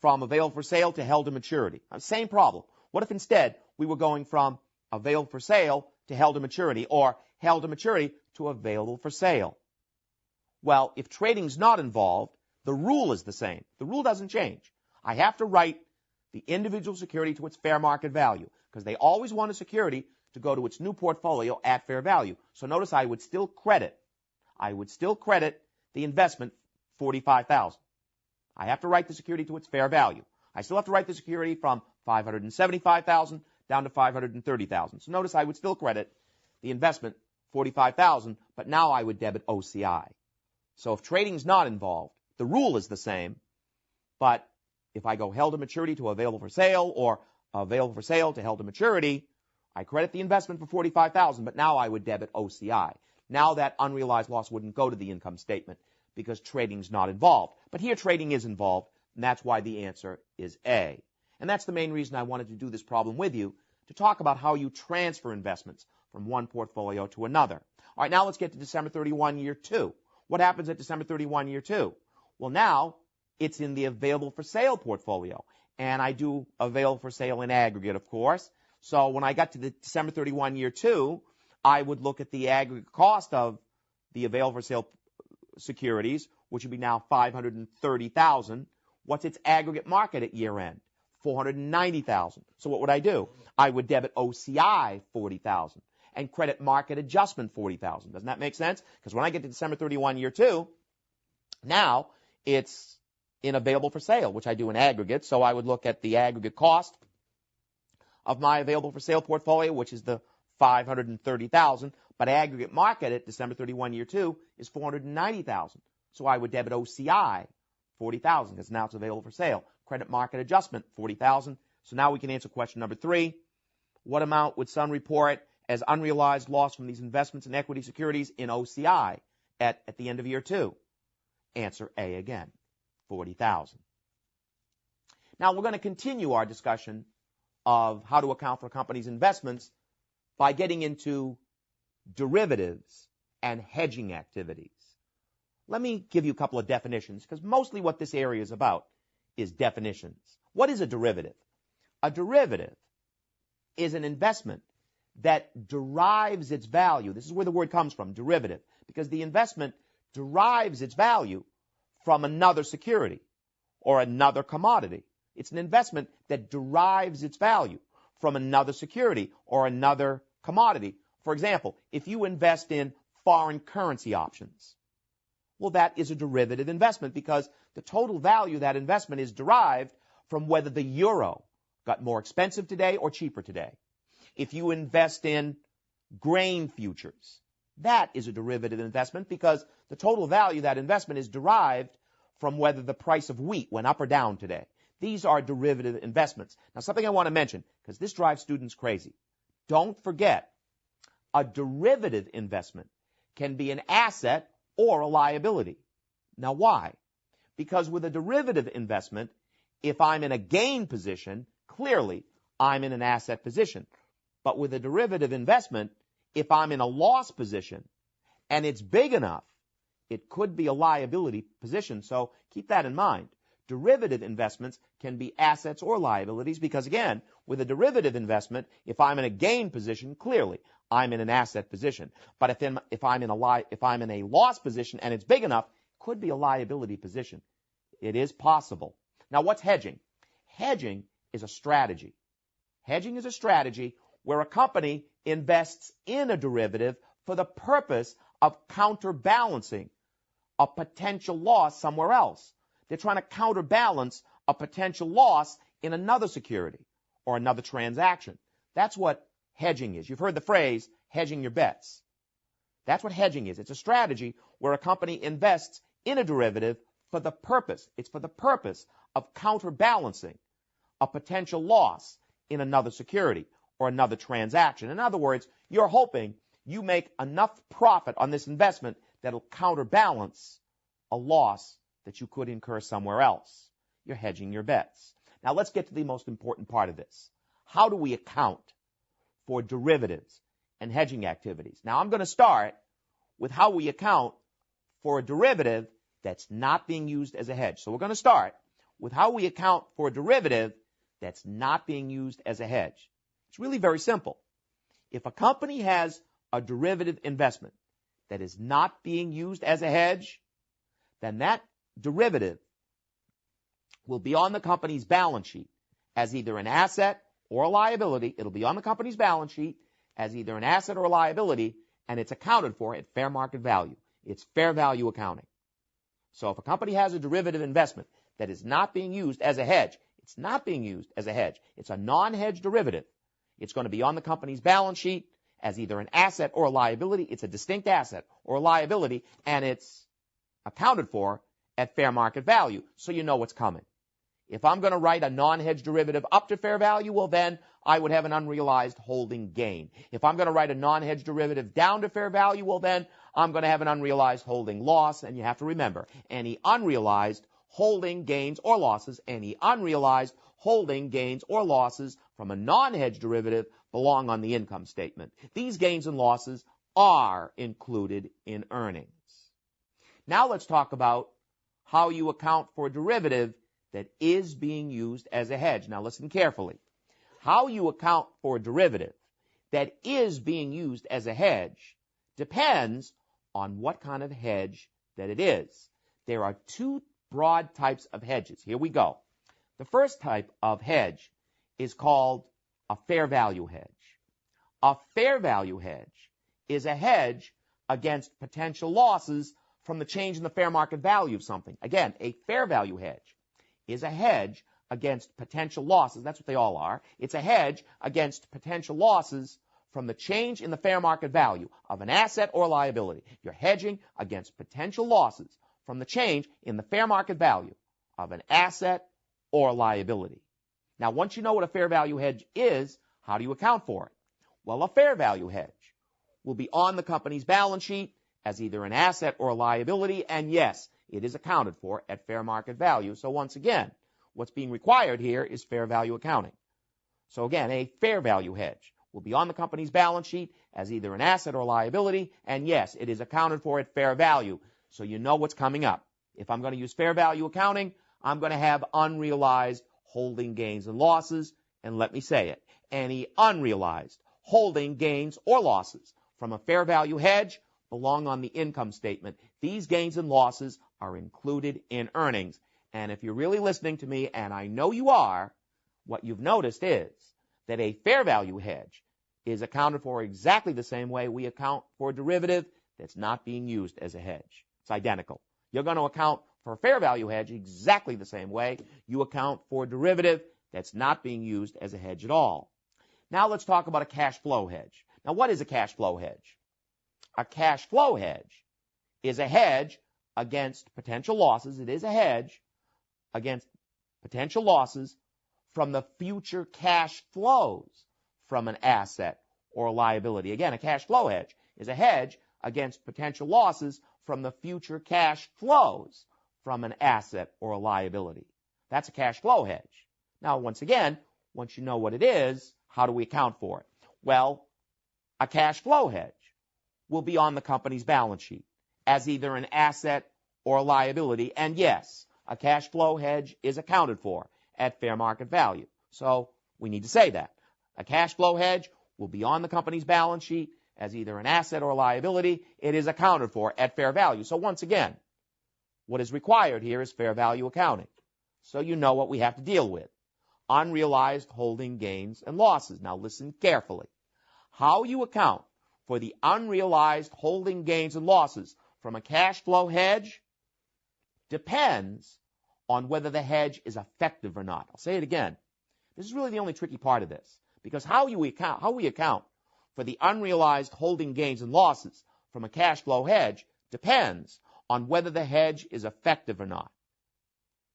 Speaker 1: from available for sale to held to maturity? Same problem. What if instead we were going from available for sale to held to maturity, or held to maturity to available for sale? Well, if trading's not involved, the rule is the same. The rule doesn't change. I have to write the individual security to its fair market value, because they always want a security to go to its new portfolio at fair value. So notice I would still credit the investment, $45,000. I have to write the security to its fair value. I still have to write the security from $575,000 down to $530,000. So notice I would still credit the investment, $45,000, but now I would debit OCI. So if trading's not involved, the rule is the same, but if I go held to maturity to available for sale, or available for sale to held to maturity, I credit the investment for $45,000, but now I would debit OCI. Now that unrealized loss wouldn't go to the income statement because trading's not involved. But here trading is involved, and that's why the answer is A. And that's the main reason I wanted to do this problem with you, to talk about how you transfer investments from one portfolio to another. All right, now let's get to December 31, year 2. What happens at December 31, year 2? Well, now it's in the available for sale portfolio. And I do available for sale in aggregate, of course. So when I got to the December 31, year 2, I would look at the aggregate cost of the available for sale securities, which would be now $530,000. What's its aggregate market at year end? $490,000. So what would I do? I would debit OCI $40,000 and credit market adjustment $40,000. Doesn't that make sense? Because when I get to December 31, year 2, now it's in available for sale, which I do in aggregate. So I would look at the aggregate cost of my available for sale portfolio, which is the $530,000, but aggregate market at December 31, year 2 is $490,000. So I would debit OCI $40,000 because now it's available for sale. Credit market adjustment $40,000. So now we can answer question number 3. What amount would Sun report as unrealized loss from these investments in equity securities in OCI at the end of year 2? Answer A again, $40,000. Now we're going to continue our discussion of how to account for a company's investments by getting into derivatives and hedging activities. Let me give you a couple of definitions, because mostly what this area is about is definitions. What is a derivative? A derivative is an investment that derives its value. This is where the word comes from, derivative, because the investment derives its value from another security or another commodity. It's an investment that derives its value from another security or another commodity. For example, if you invest in foreign currency options, well, that is a derivative investment because the total value of that investment is derived from whether the euro got more expensive today or cheaper today. If you invest in grain futures, that is a derivative investment because the total value of that investment is derived from whether the price of wheat went up or down today. These are derivative investments. Now, something I want to mention, because this drives students crazy. Don't forget, a derivative investment can be an asset or a liability. Now, why? Because with a derivative investment, if I'm in a gain position, clearly I'm in an asset position. But with a derivative investment, if I'm in a loss position and it's big enough, it could be a liability position. So keep that in mind. Derivative investments can be assets or liabilities because, again, with a derivative investment, if I'm in a gain position, clearly I'm in an asset position. But if I'm in a loss position and it's big enough, it could be a liability position. It is possible. Now, what's hedging? Hedging is a strategy. Hedging is a strategy where a company invests in a derivative for the purpose of counterbalancing a potential loss somewhere else. They're trying to counterbalance a potential loss in another security or another transaction. That's what hedging is. You've heard the phrase, hedging your bets. That's what hedging is. It's a strategy where a company invests in a derivative for the purpose. It's for the purpose of counterbalancing a potential loss in another security or another transaction. In other words, you're hoping you make enough profit on this investment that'll counterbalance a loss that you could incur somewhere else. You're hedging your bets. Now let's get to the most important part of this. How do we account for derivatives and hedging activities? Now I'm going to start with how we account for a derivative that's not being used as a hedge. So we're going to start with how we account for a derivative that's not being used as a hedge. It's really very simple. If a company has a derivative investment that is not being used as a hedge, then that derivative will be on the company's balance sheet as either an asset or a liability. It'll be on the company's balance sheet as either an asset or a liability, and it's accounted for at fair market value. It's fair value accounting. So if a company has a derivative investment that is not being used as a hedge, it's not being used as a hedge. It's a non-hedge derivative. It's going to be on the company's balance sheet as either an asset or a liability. It's a distinct asset or a liability, and it's accounted for at fair market value, so you know what's coming. If I'm going to write a non-hedge derivative up to fair value, well, then I would have an unrealized holding gain. If I'm going to write a non-hedge derivative down to fair value, well, then I'm going to have an unrealized holding loss. And you have to remember, any unrealized holding gains or losses, any unrealized holding gains or losses from a non-hedge derivative belong on the income statement. These gains and losses are included in earnings. Now let's talk about how you account for a derivative that is being used as a hedge. Now listen carefully. How you account for a derivative that is being used as a hedge depends on what kind of hedge that it is. There are two broad types of hedges. Here we go. The first type of hedge is called a fair value hedge. A fair value hedge is a hedge against potential losses from the change in the fair market value of something. Again, a fair value hedge is a hedge against potential losses. That's what they all are. It's a hedge against potential losses from the change in the fair market value of an asset or liability. You're hedging against potential losses from the change in the fair market value of an asset or liability. Now, once you know what a fair value hedge is, how do you account for it? Well, a fair value hedge will be on the company's balance sheet as either an asset or a liability, and yes, it is accounted for at fair market value. So once again, what's being required here is fair value accounting. So again, a fair value hedge will be on the company's balance sheet as either an asset or liability, and yes, it is accounted for at fair value. So you know what's coming up. If I'm going to use fair value accounting, I'm going to have unrealized holding gains and losses, and let me say it, any unrealized holding gains or losses from a fair value hedge belong on the income statement. These gains and losses are included in earnings. And if you're really listening to me, and I know you are, what you've noticed is that a fair value hedge is accounted for exactly the same way we account for a derivative that's not being used as a hedge. It's identical. You're going to account for a fair value hedge exactly the same way you account for a derivative that's not being used as a hedge at all. Now let's talk about a cash flow hedge. Now, what is a cash flow hedge? A cash flow hedge is a hedge against potential losses. It is a hedge against potential losses from the future cash flows from an asset or a liability. Again, a cash flow hedge is a hedge against potential losses from the future cash flows from an asset or a liability. That's a cash flow hedge. Now, once again, Once you know what it is, how do we account for it? Well, a cash flow hedge will be on the company's balance sheet as either an asset or a liability. And yes, a cash flow hedge is accounted for at fair market value. So we need to say that. A cash flow hedge will be on the company's balance sheet as either an asset or a liability. It is accounted for at fair value. So once again, what is required here is fair value accounting. So you know what we have to deal with. Unrealized holding gains and losses. Now listen carefully. How you account for the unrealized holding gains and losses from a cash flow hedge depends on whether the hedge is effective or not. I'll say it again. This is really the only tricky part of this, because how we account for the unrealized holding gains and losses from a cash flow hedge depends on whether the hedge is effective or not.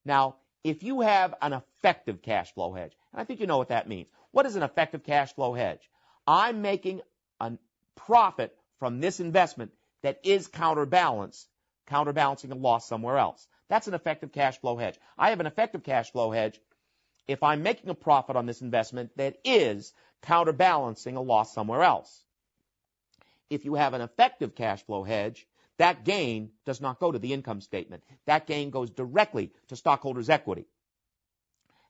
Speaker 1: Now, if you have an effective cash flow hedge, and I think you know what that means. What is an effective cash flow hedge? I'm making a profit from this investment that is counterbalancing a loss somewhere else. That's an effective cash flow hedge. I have an effective cash flow hedge if I'm making a profit on this investment that is counterbalancing a loss somewhere else. If you have an effective cash flow hedge, that gain does not go to the income statement. That gain goes directly to stockholders' equity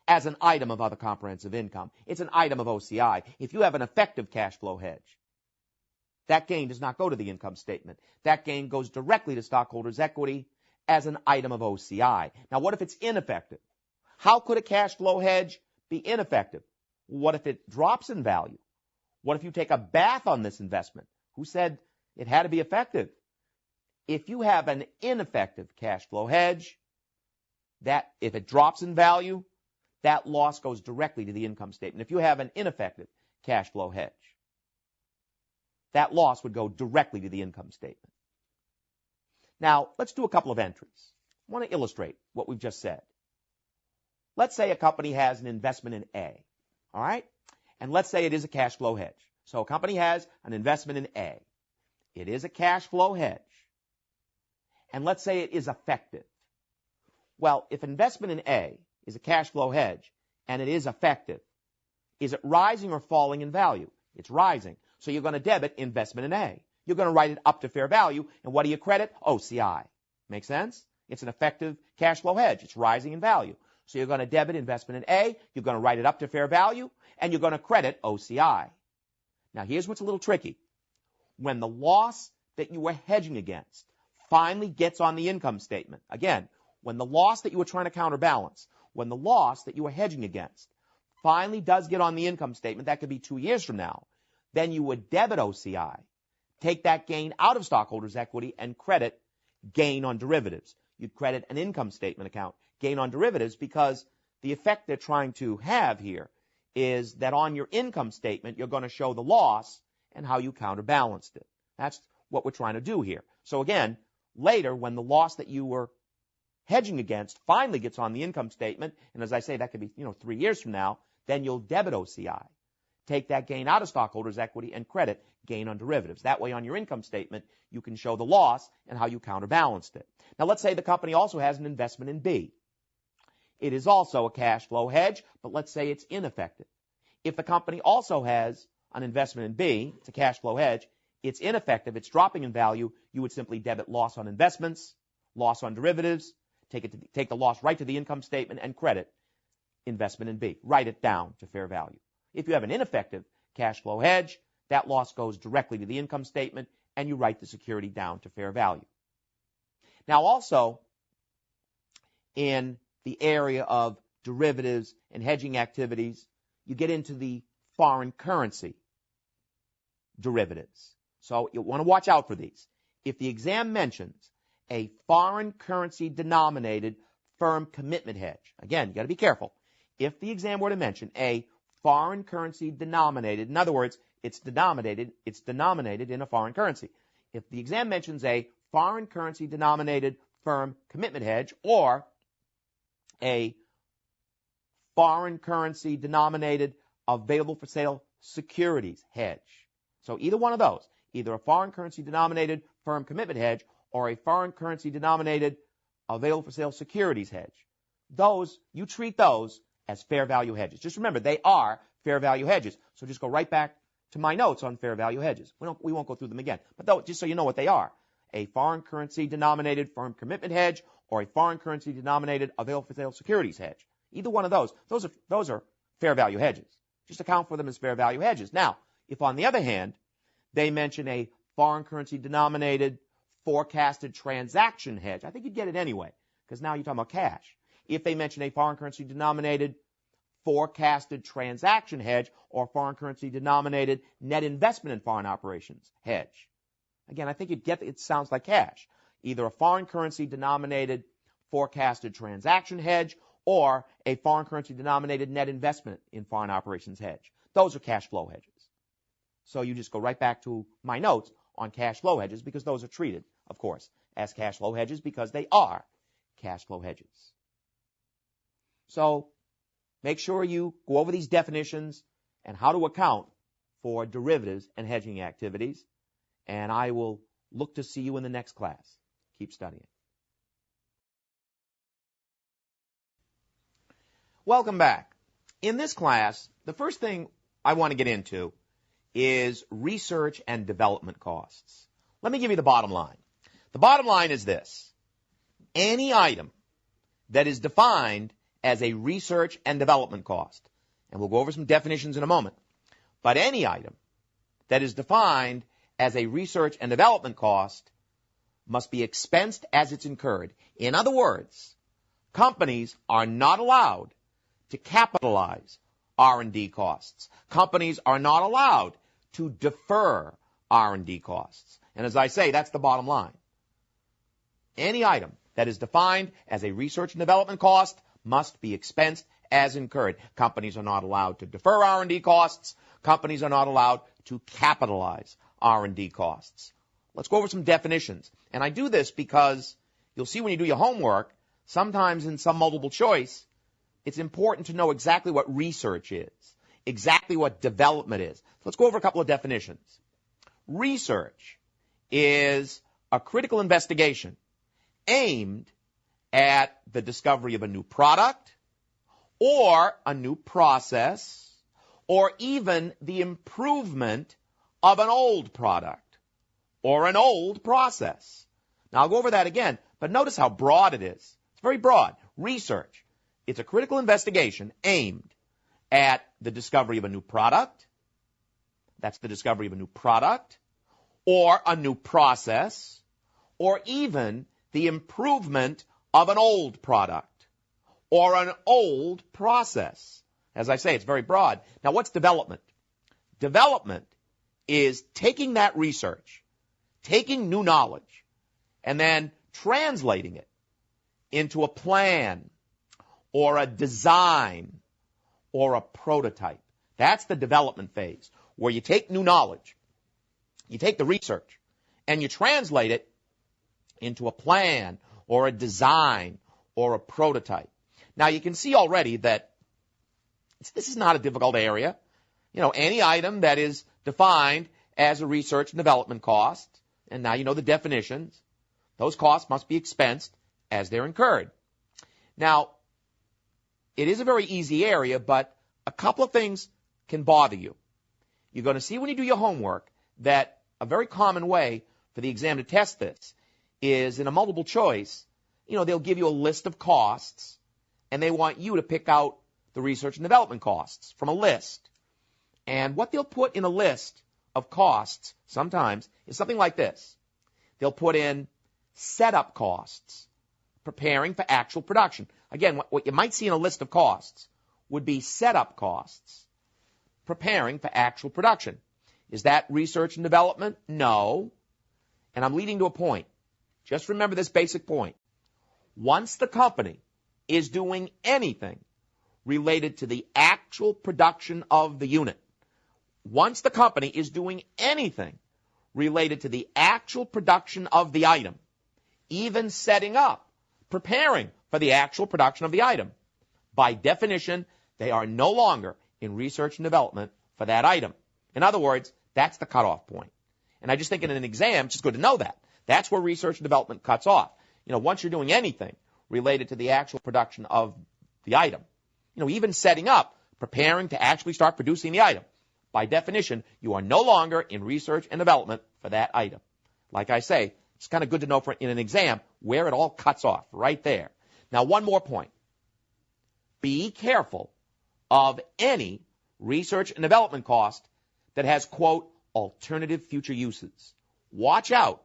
Speaker 1: as an item of other comprehensive income. It's an item of OCI. If you have an effective cash flow hedge, that gain does not go to the income statement. That gain goes directly to stockholders' equity as an item of OCI. Now, what if it's ineffective? How could a cash flow hedge be ineffective? What if it drops in value? What if you take a bath on this investment? Who said it had to be effective? If you have an ineffective cash flow hedge, that if it drops in value, that loss goes directly to the income statement. If you have an ineffective cash flow hedge, that loss would go directly to the income statement. Now, let's do a couple of entries. I want to illustrate what we've just said. Let's say a company has an investment in A, all right? And let's say it is a cash flow hedge. So a company has an investment in A. It is a cash flow hedge. And let's say it is effective. Well, if investment in A is a cash flow hedge and it is effective, is it rising or falling in value? It's rising. So you're going to debit investment in A. You're going to write it up to fair value. And what do you credit? OCI. Make sense? It's an effective cash flow hedge. It's rising in value. So you're going to debit investment in A. You're going to write it up to fair value. And you're going to credit OCI. Now, here's what's a little tricky. When the loss that you were hedging against finally gets on the income statement, again, when the loss that you were trying to counterbalance, when the loss that you were hedging against finally does get on the income statement, that could be 2 years from now, then you would debit OCI, take that gain out of stockholders' equity, and credit gain on derivatives. You'd credit an income statement account, gain on derivatives, because the effect they're trying to have here is that on your income statement, you're going to show the loss and how you counterbalanced it. That's what we're trying to do here. So again, later, when the loss that you were hedging against finally gets on the income statement, and as I say, that could be 3 years from now, then you'll debit OCI. Take that gain out of stockholders' equity and credit gain on derivatives. That way on your income statement, you can show the loss and how you counterbalanced it. Now let's say the company also has an investment in B. It is also a cash flow hedge, but let's say it's ineffective. If the company also has an investment in B, it's a cash flow hedge, it's ineffective, it's dropping in value, you would simply debit loss on investments, loss on derivatives, take the loss right to the income statement and credit investment in B. Write it down to fair value. If you have an ineffective cash flow hedge, that loss goes directly to the income statement and you write the security down to fair value. Now also, in the area of derivatives and hedging activities, you get into the foreign currency derivatives. So you want to watch out for these. If the exam mentions a foreign currency denominated firm commitment hedge, again, you got to be careful. If the exam were to mention a foreign currency denominated, in other words, it's denominated in a foreign currency. If the exam mentions a foreign currency denominated firm commitment hedge or a foreign currency denominated available for sale securities hedge. So either one of those, either a foreign currency denominated firm commitment hedge or a foreign currency denominated available for sale securities hedge. Those, you treat those as fair value hedges. Just remember, they are fair value hedges. So just go right back to my notes on fair value hedges. We won't go through them again. But though, just so you know what they are, a foreign currency denominated firm commitment hedge or a foreign currency denominated available-for-sale securities hedge. Either one of those are fair value hedges. Just account for them as fair value hedges. Now, if on the other hand, they mention a foreign currency denominated forecasted transaction hedge, I think you'd get it anyway, because now you're talking about cash. If they mention a foreign currency denominated forecasted transaction hedge or foreign currency denominated net investment in foreign operations hedge, again, I think you'd get it sounds like cash. Either a foreign currency denominated forecasted transaction hedge or a foreign currency denominated net investment in foreign operations hedge. Those are cash flow hedges. So you just go right back to my notes on cash flow hedges because those are treated, of course, as cash flow hedges because they are cash flow hedges. So make sure you go over these definitions and how to account for derivatives and hedging activities. And I will look to see you in the next class. Keep studying. Welcome back. In this class, the first thing I want to get into is research and development costs. Let me give you the bottom line. The bottom line is this. Any item that is defined as a research and development cost, and we'll go over some definitions in a moment, but any item that is defined as a research and development cost must be expensed as it's incurred. In other words, companies are not allowed to capitalize R&D costs. Companies are not allowed to defer R&D costs. And as I say, that's the bottom line. Any item that is defined as a research and development cost must be expensed as incurred. Companies are not allowed to defer R&D costs. Companies are not allowed to capitalize R&D costs. Let's go over some definitions. And I do this because you'll see when you do your homework, sometimes in some multiple choice, it's important to know exactly what research is, exactly what development is. Let's go over a couple of definitions. Research is a critical investigation aimed at the discovery of a new product or a new process or even the improvement of an old product or an old process. Now, I'll go over that again, but notice how broad it is. It's very broad. Research. It's a critical investigation aimed at the discovery of a new product. That's the discovery of a new product or a new process or even the improvement of an old product or an old process. As I say, it's very broad. Now, what's development? Development is taking that research, taking new knowledge, and then translating it into a plan or a design or a prototype. That's the development phase, where you take new knowledge, you take the research, and you translate it into a plan or a design or a prototype. Now, you can see already that this is not a difficult area. You know, any item that is defined as a research and development cost, and now you know the definitions, those costs must be expensed as they're incurred. Now, it is a very easy area, but a couple of things can bother you. You're going to see when you do your homework that a very common way for the exam to test this is in a multiple choice, they'll give you a list of costs, and they want you to pick out the research and development costs from a list. And what they'll put in a list of costs sometimes is something like this. They'll put in setup costs, preparing for actual production. Again, what you might see in a list of costs would be setup costs, preparing for actual production. Is that research and development? No. And I'm leading to a point. Just remember this basic point. Once the company is doing anything related to the actual production of the unit, once the company is doing anything related to the actual production of the item, even setting up, preparing for the actual production of the item, by definition, they are no longer in research and development for that item. In other words, that's the cutoff point. And I just think in an exam, it's just good to know that. That's where research and development cuts off. Once you're doing anything related to the actual production of the item, even setting up, preparing to actually start producing the item. By definition, you are no longer in research and development for that item. Like I say, it's kind of good to know in an exam where it all cuts off, right there. Now, one more point. Be careful of any research and development cost that has, quote, alternative future uses. Watch out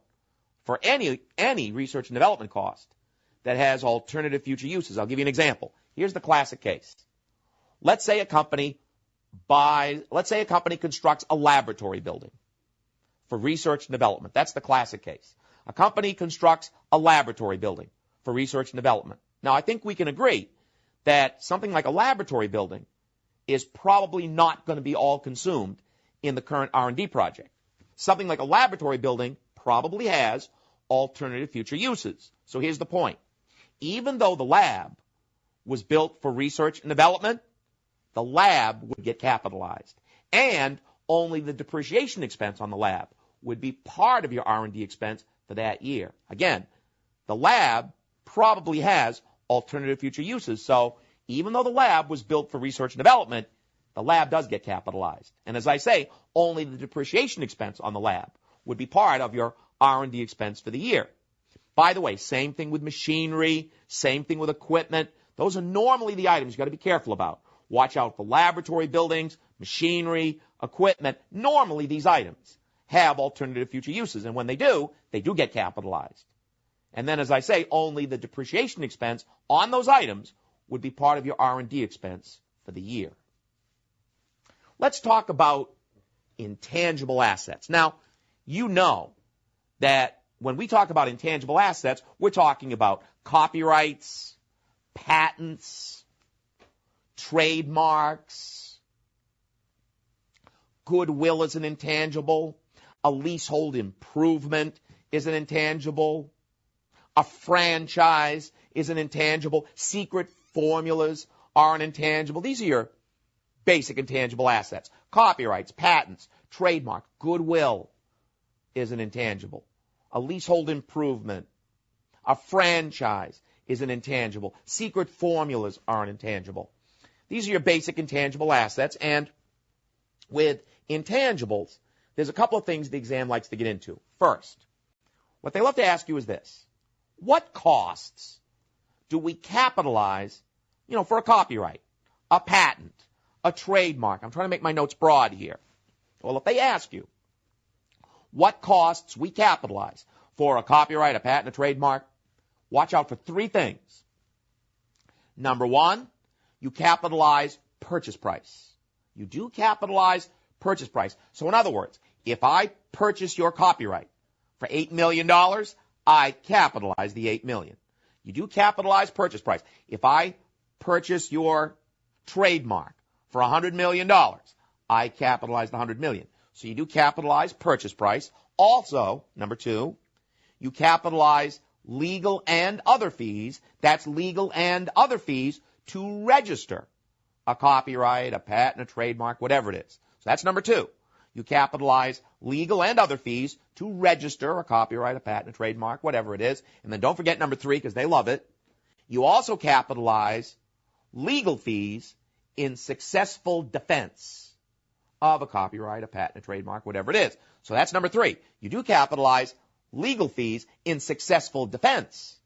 Speaker 1: for any research and development cost that has alternative future uses. I'll give you an example. Here's the classic case. Let's say a company constructs a laboratory building for research and development. That's the classic case. A company constructs a laboratory building for research and development. Now, I think we can agree that something like a laboratory building is probably not going to be all consumed in the current R&D project. Something like a laboratory building probably has alternative future uses. So here's the point. Even though the lab was built for research and development, the lab would get capitalized. And only the depreciation expense on the lab would be part of your R&D expense for that year. Again, the lab probably has alternative future uses. So even though the lab was built for research and development, the lab does get capitalized. And as I say, only the depreciation expense on the lab would be part of your R&D expense for the year. By the way, same thing with machinery, same thing with equipment. Those are normally the items you've got to be careful about. Watch out for laboratory buildings, machinery, equipment. Normally these items have alternative future uses, and when they do get capitalized. And then, as I say, only the depreciation expense on those items would be part of your R&D expense for the year. Let's talk about intangible assets. Now, you know that when we talk about intangible assets, we're talking about copyrights, patents, trademarks, goodwill is an intangible, a leasehold improvement is an intangible, a franchise is an intangible, secret formulas are an intangible. These are your basic intangible assets. Copyrights, patents, trademark, goodwill is an intangible. A leasehold improvement, a franchise is an intangible. Secret formulas are an intangible. These are your basic intangible assets, and with intangibles, there's a couple of things the exam likes to get into. First, what they love to ask you is this. What costs do we capitalize, for a copyright, a patent, a trademark? I'm trying to make my notes broad here. Well, if they ask you what costs we capitalize for a copyright, a patent, a trademark, watch out for three things. Number one, you capitalize purchase price. You do capitalize purchase price. So in other words, if I purchase your copyright for $8 million, I capitalize the $8 million. You do capitalize purchase price. If I purchase your trademark for $100 million, I capitalize the $100 million. So you do capitalize purchase price. Also, number two, you capitalize legal and other fees. That's legal and other fees to register a copyright, a patent, a trademark, whatever it is. So that's number two. You capitalize legal and other fees to register a copyright, a patent, a trademark, whatever it is. And then don't forget number three, because they love it. You also capitalize legal fees in successful defense of a copyright, a patent, a trademark, whatever it is. So that's number three. You do capitalize legal fees in successful defense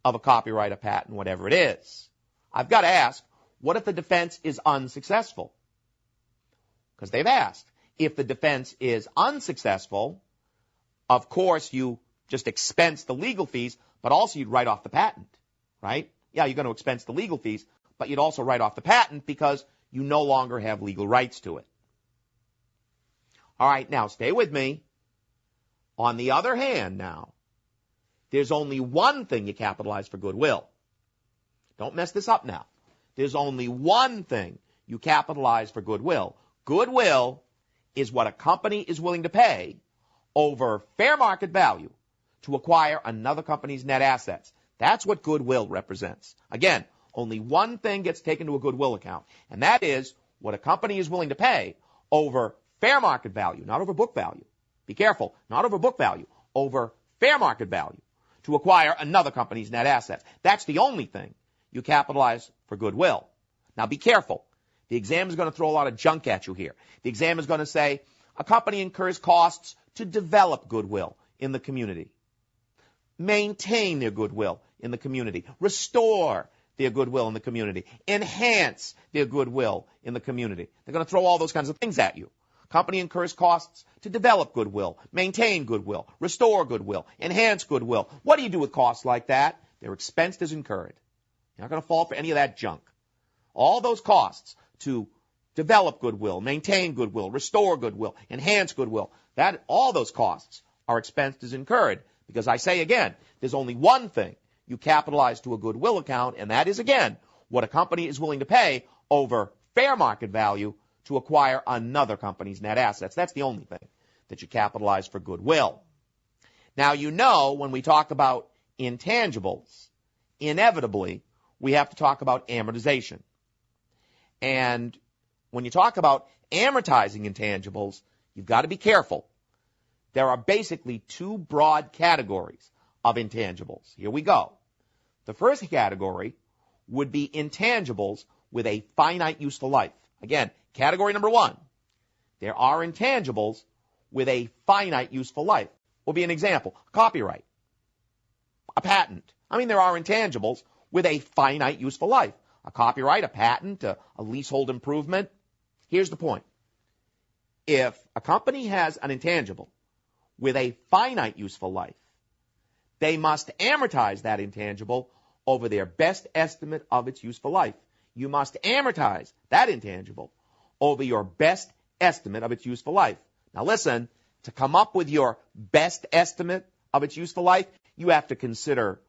Speaker 1: of a copyright, a patent, whatever it is. I've got to ask, what if the defense is unsuccessful? Because they've asked. If the defense is unsuccessful, of course you just expense the legal fees, but also you'd write off the patent, right? Yeah, you're going to expense the legal fees, but you'd also write off the patent because you no longer have legal rights to it. All right, now stay with me. On the other hand now, there's only one thing you capitalize for goodwill. Don't mess this up now. There's only one thing you capitalize for goodwill. Goodwill is what a company is willing to pay over fair market value to acquire another company's net assets. That's what goodwill represents. Again, only one thing gets taken to a goodwill account, and that is what a company is willing to pay over fair market value, not over book value. Be careful, not over book value, over fair market value to acquire another company's net assets. That's the only thing you capitalize for goodwill. Now be careful. The exam is going to throw a lot of junk at you here. The exam is going to say a company incurs costs to develop goodwill in the community, maintain their goodwill in the community, restore their goodwill in the community, enhance their goodwill in the community. They're going to throw all those kinds of things at you. Company incurs costs to develop goodwill, maintain goodwill, restore goodwill, enhance goodwill. What do you do with costs like that? They're expensed as incurred. You're not going to fall for any of that junk. All those costs to develop goodwill, maintain goodwill, restore goodwill, enhance goodwill, all those costs are expensed as incurred. Because I say again, there's only one thing you capitalize to a goodwill account, and that is, again, what a company is willing to pay over fair market value to acquire another company's net assets. That's the only thing that you capitalize for goodwill. Now, you know, when we talk about intangibles, inevitably, we have to talk about amortization. And when you talk about amortizing intangibles, you've got to be careful. There are basically two broad categories of intangibles. Here we go. The first category would be intangibles with a finite useful life. Again, category number one, there are intangibles with a finite useful life. Will be an example, a copyright, a patent. There are intangibles with a finite useful life. A copyright, a patent, a leasehold improvement. Here's the point. If a company has an intangible with a finite useful life, they must amortize that intangible over their best estimate of its useful life. You must amortize that intangible over your best estimate of its useful life. Now listen, to come up with your best estimate of its useful life, you have to consider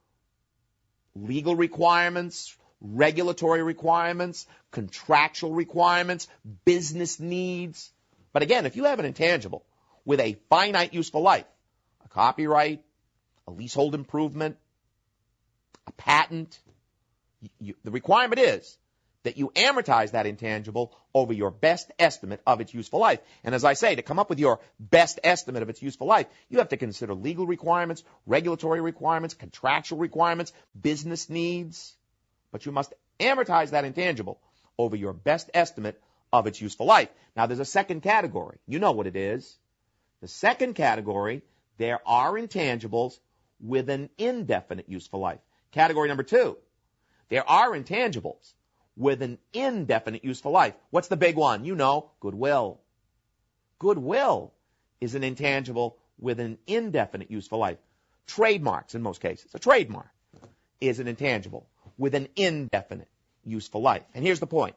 Speaker 1: legal requirements, regulatory requirements, contractual requirements, business needs. But again, if you have an intangible with a finite useful life, a copyright, a leasehold improvement, a patent, the requirement is that you amortize that intangible over your best estimate of its useful life. And as I say, to come up with your best estimate of its useful life, you have to consider legal requirements, regulatory requirements, contractual requirements, business needs. But you must amortize that intangible over your best estimate of its useful life. Now, there's a second category. You know what it is. The second category, there are intangibles with an indefinite useful life. Category number two, there are intangibles with an indefinite useful life. What's the big one? You know, goodwill. Goodwill is an intangible with an indefinite useful life. Trademarks, in most cases. A trademark is an intangible with an indefinite useful life. And here's the point.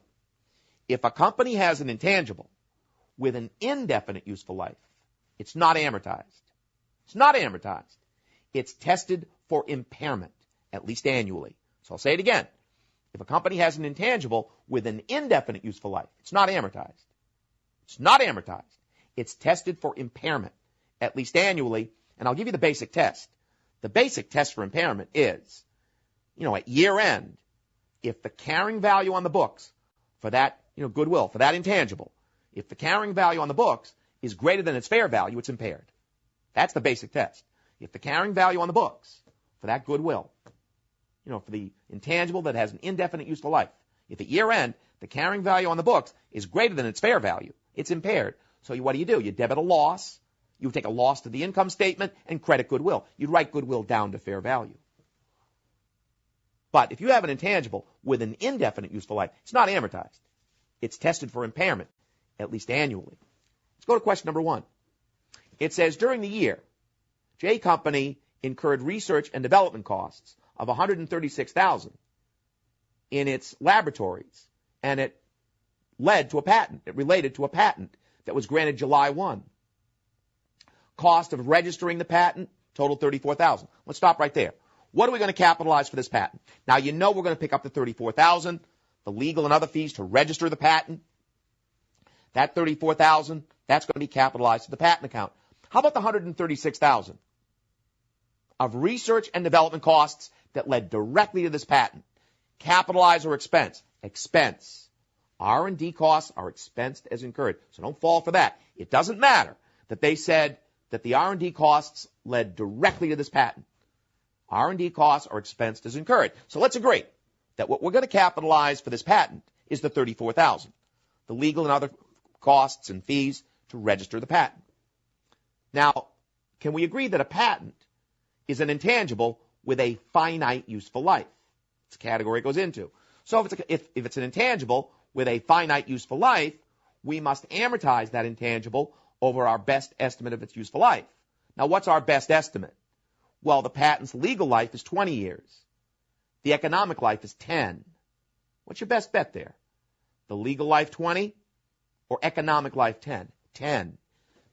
Speaker 1: If a company has an intangible with an indefinite useful life, it's not amortized. It's not amortized. It's tested for impairment, at least annually. So I'll say it again. If a company has an intangible with an indefinite useful life, it's not amortized. It's not amortized. It's tested for impairment, at least annually. And I'll give you the basic test. The basic test for impairment is, at year end, if the carrying value on the books for that, goodwill, for that intangible, if the carrying value on the books is greater than its fair value, it's impaired. That's the basic test. If the carrying value on the books for that goodwill, for the intangible that has an indefinite useful life, if at year end the carrying value on the books is greater than its fair value, it's impaired. So what do? You debit a loss. You take a loss to the income statement and credit goodwill. You'd write goodwill down to fair value. But if you have an intangible with an indefinite useful life, it's not amortized. It's tested for impairment, at least annually. Let's go to question number one. It says, during the year, J Company incurred research and development costs of $136,000 in its laboratories, and it led to a patent. It related to a patent that was granted July 1. Cost of registering the patent totaled $34,000. Let's stop right there. What are we going to capitalize for this patent? Now, we're going to pick up the $34,000, the legal and other fees to register the patent. That $34,000, that's going to be capitalized to the patent account. How about the $136,000 of research and development costs that led directly to this patent? Capitalize or expense? Expense. R&D costs are expensed as incurred. So don't fall for that. It doesn't matter that they said that the R&D costs led directly to this patent. R&D costs are expensed as incurred. So let's agree that what we're going to capitalize for this patent is the $34,000, the legal and other costs and fees to register the patent. Now, can we agree that a patent is an intangible with a finite useful life? It's a category it goes into. So if it's an intangible with a finite useful life, we must amortize that intangible over our best estimate of its useful life. Now, what's our best estimate? Well, the patent's legal life is 20 years. The economic life is 10. What's your best bet there? The legal life 20 or economic life 10? 10.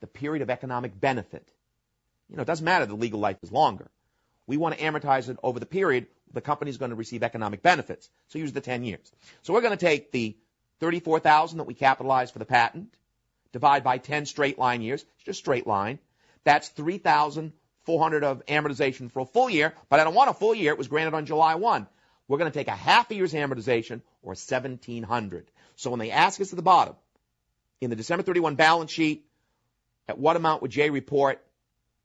Speaker 1: The period of economic benefit. It doesn't matter the legal life is longer. We want to amortize it over the period the company's going to receive economic benefits. So use the 10 years. So we're going to take the $34,000 that we capitalized for the patent, divide by 10 straight line years. It's just straight line. That's $3,400 of amortization for a full year, but I don't want a full year. It was granted on July 1. We're going to take a half a year's amortization, or $1,700. So when they ask us at the bottom, in the December 31 balance sheet, at what amount would Jay report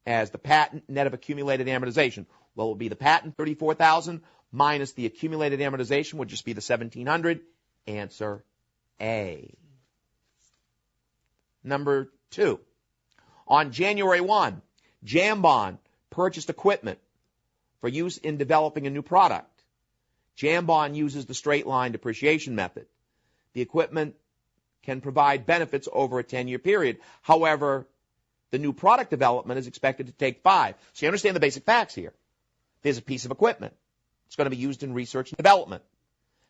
Speaker 1: as the patent net of accumulated amortization? Well, it will be the patent, $34,000, minus the accumulated amortization would just be the $1,700. Answer A. Number 2. On January 1, Jambon purchased equipment for use in developing a new product. Jambon uses the straight line depreciation method. The equipment can provide benefits over a 10-year period. However, the new product development is expected to take 5. So you understand the basic facts here. There's a piece of equipment. It's going to be used in research and development.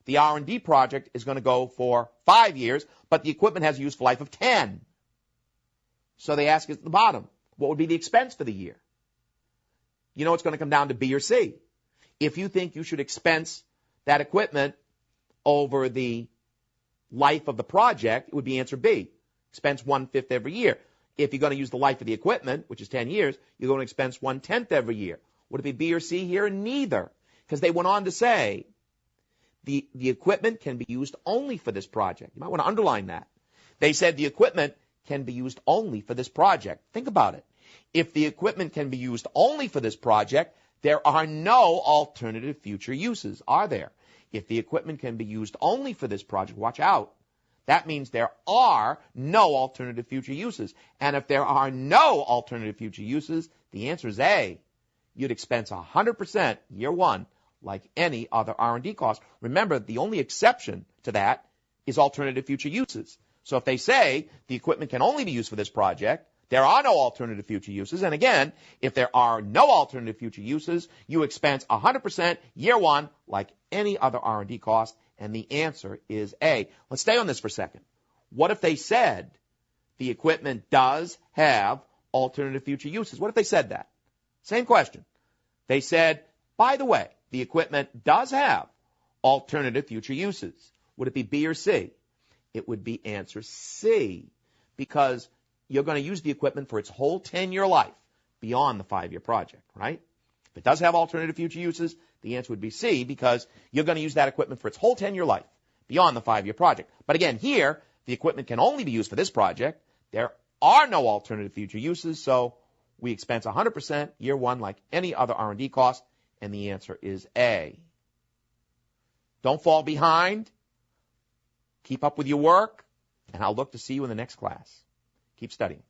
Speaker 1: The R&D project is going to go for 5 years, but the equipment has a useful life of 10. So they ask us at the bottom, what would be the expense for the year? It's going to come down to B or C. If you think you should expense that equipment over the life of the project, it would be answer B. Expense 1/5 every year. If you're going to use the life of the equipment, which is 10 years, you're going to expense 1/10 every year. Would it be B or C here? Neither. Because they went on to say the equipment can be used only for this project. You might want to underline that. They said the equipment can be used only for this project. Think about it. If the equipment can be used only for this project, there are no alternative future uses, are there? If the equipment can be used only for this project, watch out. That means there are no alternative future uses. And if there are no alternative future uses, the answer is A. You'd expense 100% year 1 like any other R&D cost. Remember, the only exception to that is alternative future uses. So if they say the equipment can only be used for this project, there are no alternative future uses. And again, if there are no alternative future uses, you expense 100% year 1 like any other R&D cost. And the answer is A. Let's stay on this for a second. What if they said the equipment does have alternative future uses? What if they said that? Same question. They said, by the way, the equipment does have alternative future uses. Would it be B or C? It would be answer C, because you're going to use the equipment for its whole 10-year life beyond the 5-year project, right? If it does have alternative future uses, the answer would be C, because you're going to use that equipment for its whole 10-year life beyond the 5-year project. But again, here, the equipment can only be used for this project. There are no alternative future uses, so we expense 100% year 1 like any other R&D cost, and the answer is A. Don't fall behind. Keep up with your work, and I'll look to see you in the next class. Keep studying.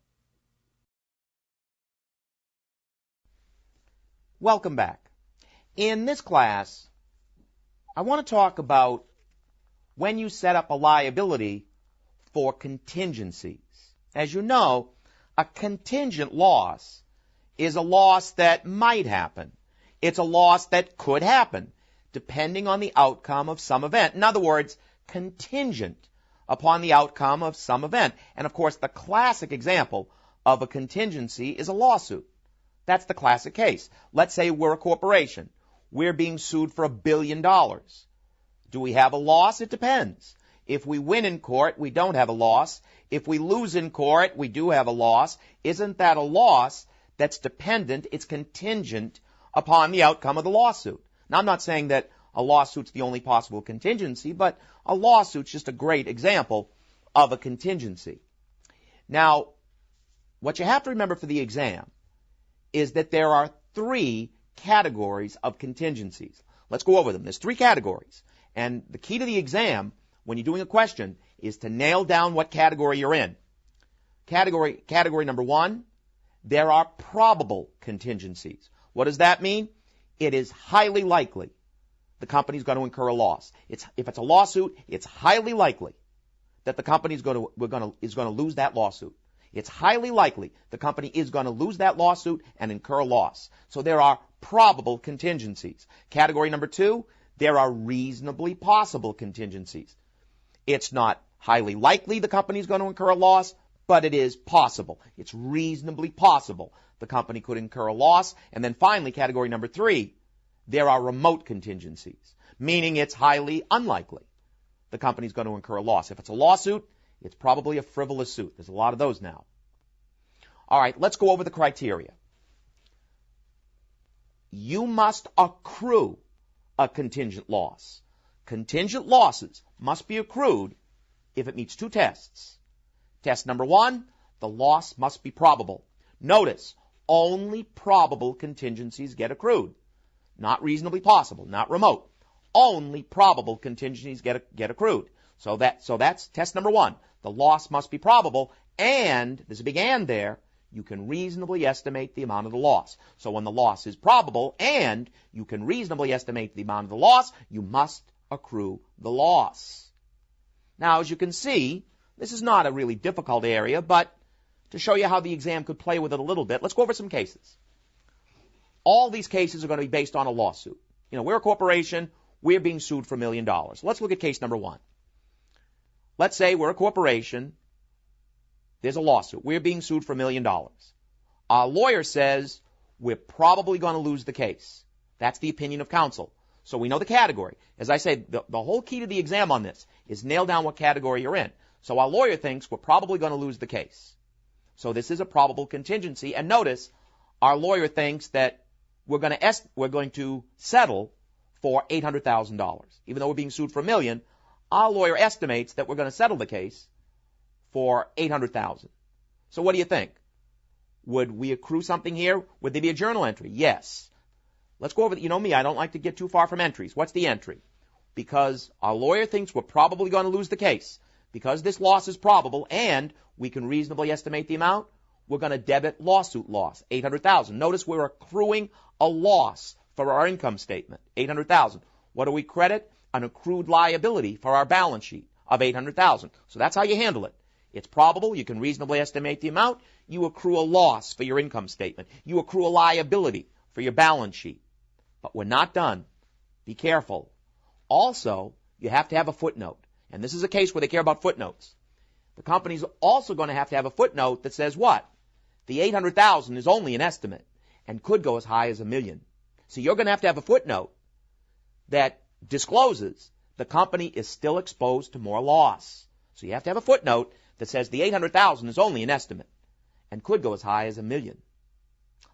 Speaker 1: Welcome back. In this class, I want to talk about when you set up a liability for contingencies. As you know, a contingent loss is a loss that might happen. It's a loss that could happen, depending on the outcome of some event. In other words, contingent upon the outcome of some event. And of course, the classic example of a contingency is a lawsuit. That's the classic case. Let's say we're a corporation. We're being sued for $1 billion. Do we have a loss? It depends. If we win in court, we don't have a loss. If we lose in court, we do have a loss. Isn't that a loss that's dependent? It's contingent upon the outcome of the lawsuit. Now, I'm not saying that a lawsuit's the only possible contingency, but a lawsuit's just a great example of a contingency. Now, what you have to remember for the exam is that there are 3 categories of contingencies. Let's go over them. There's 3 categories. And the key to the exam when you're doing a question is to nail down what category you're in. Category number 1, there are probable contingencies. What does that mean? It is highly likely the company's going to incur a loss. If it's a lawsuit, it's highly likely that the company is going to lose that lawsuit. It's highly likely the company is going to lose that lawsuit and incur a loss. So there are probable contingencies. Category number 2, there are reasonably possible contingencies. It's not highly likely the company is going to incur a loss, but it is possible. It's reasonably possible the company could incur a loss. And then finally, category number 3, there are remote contingencies, meaning it's highly unlikely the company is going to incur a loss. If it's a lawsuit, it's probably a frivolous suit. There's a lot of those now. All right, let's go over the criteria. You must accrue a contingent loss. Contingent losses must be accrued if it meets 2 tests. Test number 1, the loss must be probable. Notice, only probable contingencies get accrued. Not reasonably possible, not remote. Only probable contingencies get accrued. So that's test number 1. The loss must be probable, and there's a big and there. You can reasonably estimate the amount of the loss. So when the loss is probable and you can reasonably estimate the amount of the loss, you must accrue the loss. Now, as you can see, this is not a really difficult area, but to show you how the exam could play with it a little bit, let's go over some cases. All these cases are going to be based on a lawsuit. We're a corporation. We're being sued for $1 million. Let's look at case number 1. Let's say we're a corporation. There's a lawsuit. We're being sued for $1 million. Our lawyer says we're probably going to lose the case. That's the opinion of counsel. So we know the category. As I said, the whole key to the exam on this is nail down what category you're in. So our lawyer thinks we're probably going to lose the case. So this is a probable contingency. And notice, our lawyer thinks that we're going to settle for $800,000. Even though we're being sued for $1 million, our lawyer estimates that we're going to settle the case for $800,000. So what do you think? Would we accrue something here? Would there be a journal entry? Yes. Let's go over the, me, I don't like to get too far from entries. What's the entry? Because our lawyer thinks we're probably going to lose the case. Because this loss is probable and we can reasonably estimate the amount, we're going to debit lawsuit loss, $800,000. Notice we're accruing a loss for our income statement, $800,000. What do we credit? An accrued liability for our balance sheet of $800,000. So that's how you handle it. It's probable. You can reasonably estimate the amount. You accrue a loss for your income statement. You accrue a liability for your balance sheet. But we're not done. Be careful. Also, you have to have a footnote. And this is a case where they care about footnotes. The company's also going to have a footnote that says what? The $800,000 is only an estimate and could go as high as $1 million. So you're going to have a footnote that discloses the company is still exposed to more loss. So you have to have a footnote that says the $800,000 is only an estimate and could go as high as $1 million.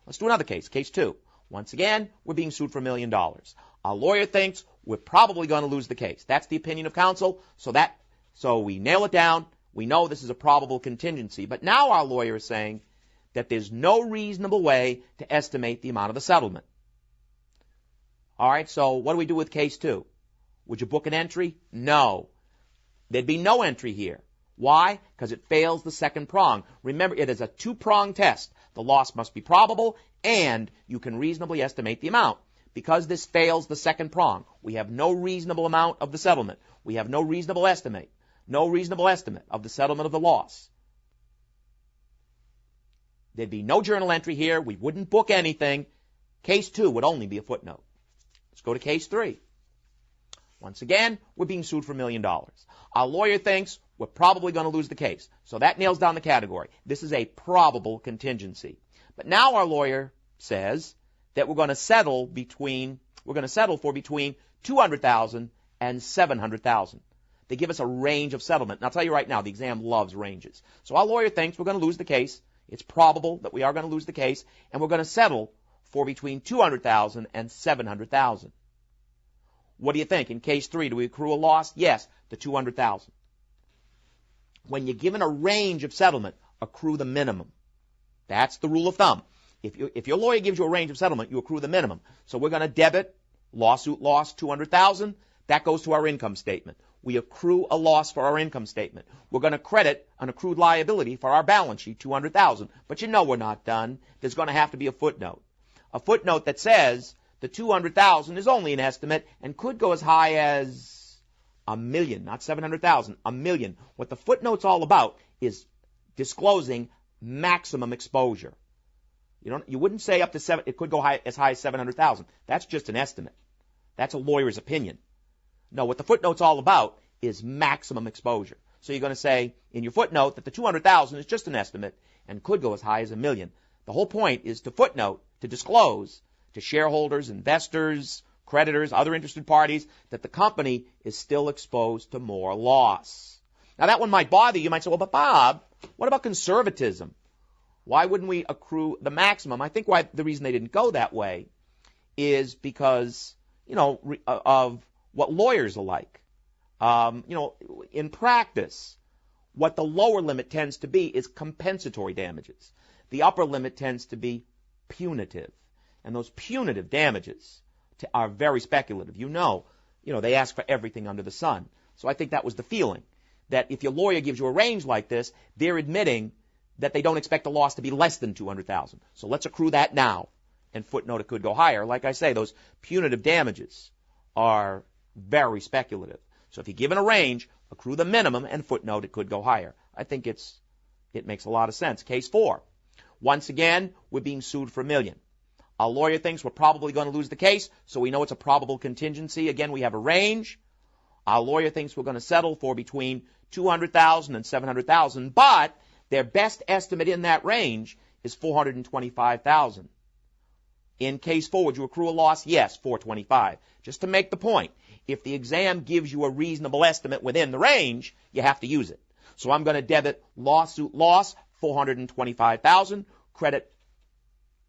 Speaker 1: Let's do another case, case 2. Once again, we're being sued for $1 million. Our lawyer thinks we're probably going to lose the case. That's the opinion of counsel. So we nail it down. We know this is a probable contingency. But now our lawyer is saying that there's no reasonable way to estimate the amount of the settlement. All right, so what do we do with case 2? Would you book an entry? No. There'd be no entry here. Why? Because it fails the second prong. Remember, it is a 2-prong test. The loss must be probable, and you can reasonably estimate the amount. Because this fails the second prong, we have no reasonable amount of the settlement. We have no reasonable estimate. No reasonable estimate of the settlement of the loss. There'd be no journal entry here. We wouldn't book anything. Case 2 would only be a footnote. Let's go to case 3. Once again, we're being sued for $1 million. Our lawyer thinks we're probably going to lose the case. So that nails down the category. This is a probable contingency. But now our lawyer says that we're going to settle for between $200,000 and $700,000. They give us a range of settlement. And I'll tell you right now, the exam loves ranges. So our lawyer thinks we're going to lose the case. It's probable that we are going to lose the case, and we're going to settle for between $200,000 and $700,000. What do you think? In case 3, do we accrue a loss? Yes, the $200,000. When you're given a range of settlement, accrue the minimum. That's the rule of thumb. If your lawyer gives you a range of settlement, you accrue the minimum. So we're going to debit lawsuit loss $200,000. That goes to our income statement. we accrue a loss for our income statement. We're going to credit an accrued liability for our balance sheet, $200,000. But you know we're not done. There's going to have to be a footnote. A footnote that says the $200,000 is only an estimate and could go as high as $1 million, not $700,000, $1 million. What the footnote's all about is disclosing maximum exposure. You wouldn't say up to seven. It could go as high as $700,000. That's just an estimate. That's a lawyer's opinion. No, what the footnote's all about is maximum exposure. So you're going to say in your footnote that the $200,000 is just an estimate and could go as high as $1 million. The whole point is to footnote, to disclose to shareholders, investors, creditors, other interested parties that the company is still exposed to more loss. Now that one might bother you. You might say, well, but Bob, what about conservatism? Why wouldn't we accrue the maximum? I think the reason they didn't go that way is because, of what lawyers are like. In practice, what the lower limit tends to be is compensatory damages. The upper limit tends to be punitive. And those punitive damages are very speculative. They ask for everything under the sun. So I think that was the feeling, that if your lawyer gives you a range like this, they're admitting that they don't expect the loss to be less than $200,000. So let's accrue that now. And footnote, it could go higher. Like I say, those punitive damages are very speculative. So if you're given a range, accrue the minimum and footnote, it could go higher. I think it makes a lot of sense. Case 4. Once again, we're being sued for $1 million. Our lawyer thinks we're probably going to lose the case, so we know it's a probable contingency. Again, we have a range. Our lawyer thinks we're going to settle for between $200,000 and $700,000, but their best estimate in that range is $425,000. In case 4, would you accrue a loss? Yes, $425,000. Just to make the point, if the exam gives you a reasonable estimate within the range, you have to use it. So I'm going to debit lawsuit loss, $425,000, credit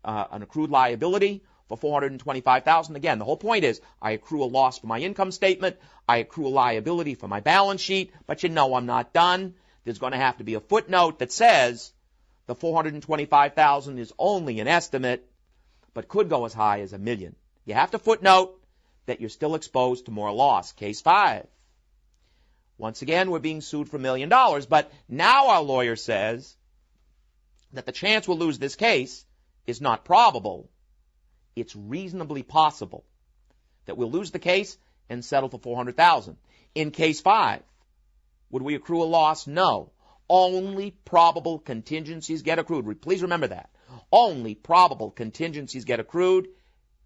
Speaker 1: an accrued liability for $425,000. Again, the whole point is I accrue a loss for my income statement, I accrue a liability for my balance sheet, but I'm not done. There's going to have to be a footnote that says the $425,000 is only an estimate, but could go as high as $1 million. You have to footnote that you're still exposed to more loss. Case 5. Once again, we're being sued for $1 million, but now our lawyer says that the chance we'll lose this case is not probable. It's reasonably possible that we'll lose the case and settle for $400,000. In case 5, would we accrue a loss? No. Only probable contingencies get accrued. Please remember that. Only probable contingencies get accrued.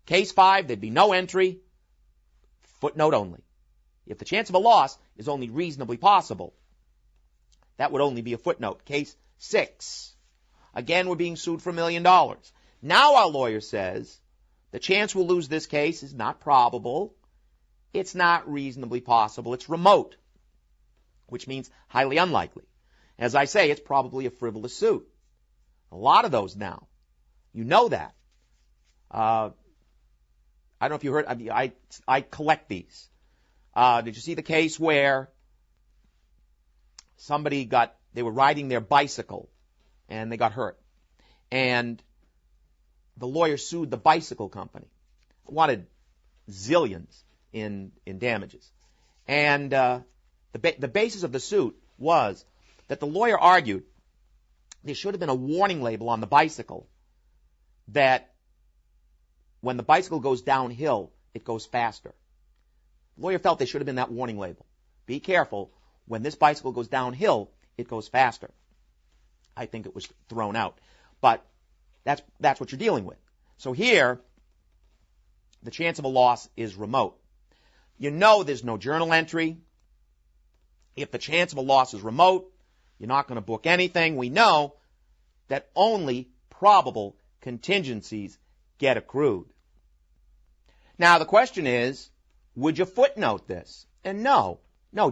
Speaker 1: Case 5, there'd be no entry. Footnote only. If the chance of a loss is only reasonably possible, that would only be a footnote. Case 6. Again, we're being sued for $1 million. Now our lawyer says the chance we'll lose this case is not probable. It's not reasonably possible. It's remote, which means highly unlikely. As I say, it's probably a frivolous suit. A lot of those now. You know that. I don't know if you heard. I collect these. Did you see the case where they were riding their bicycle and they got hurt? And the lawyer sued the bicycle company, wanted zillions in damages. And the basis of the suit was that the lawyer argued there should have been a warning label on the bicycle that when the bicycle goes downhill, it goes faster. The lawyer felt there should have been that warning label. Be careful, when this bicycle goes downhill, it goes faster. I think it was thrown out. But that's what you're dealing with. So here, the chance of a loss is remote. There's no journal entry. If the chance of a loss is remote, you're not going to book anything. We know that only probable contingencies get accrued. Now the question is, would you footnote this? And no,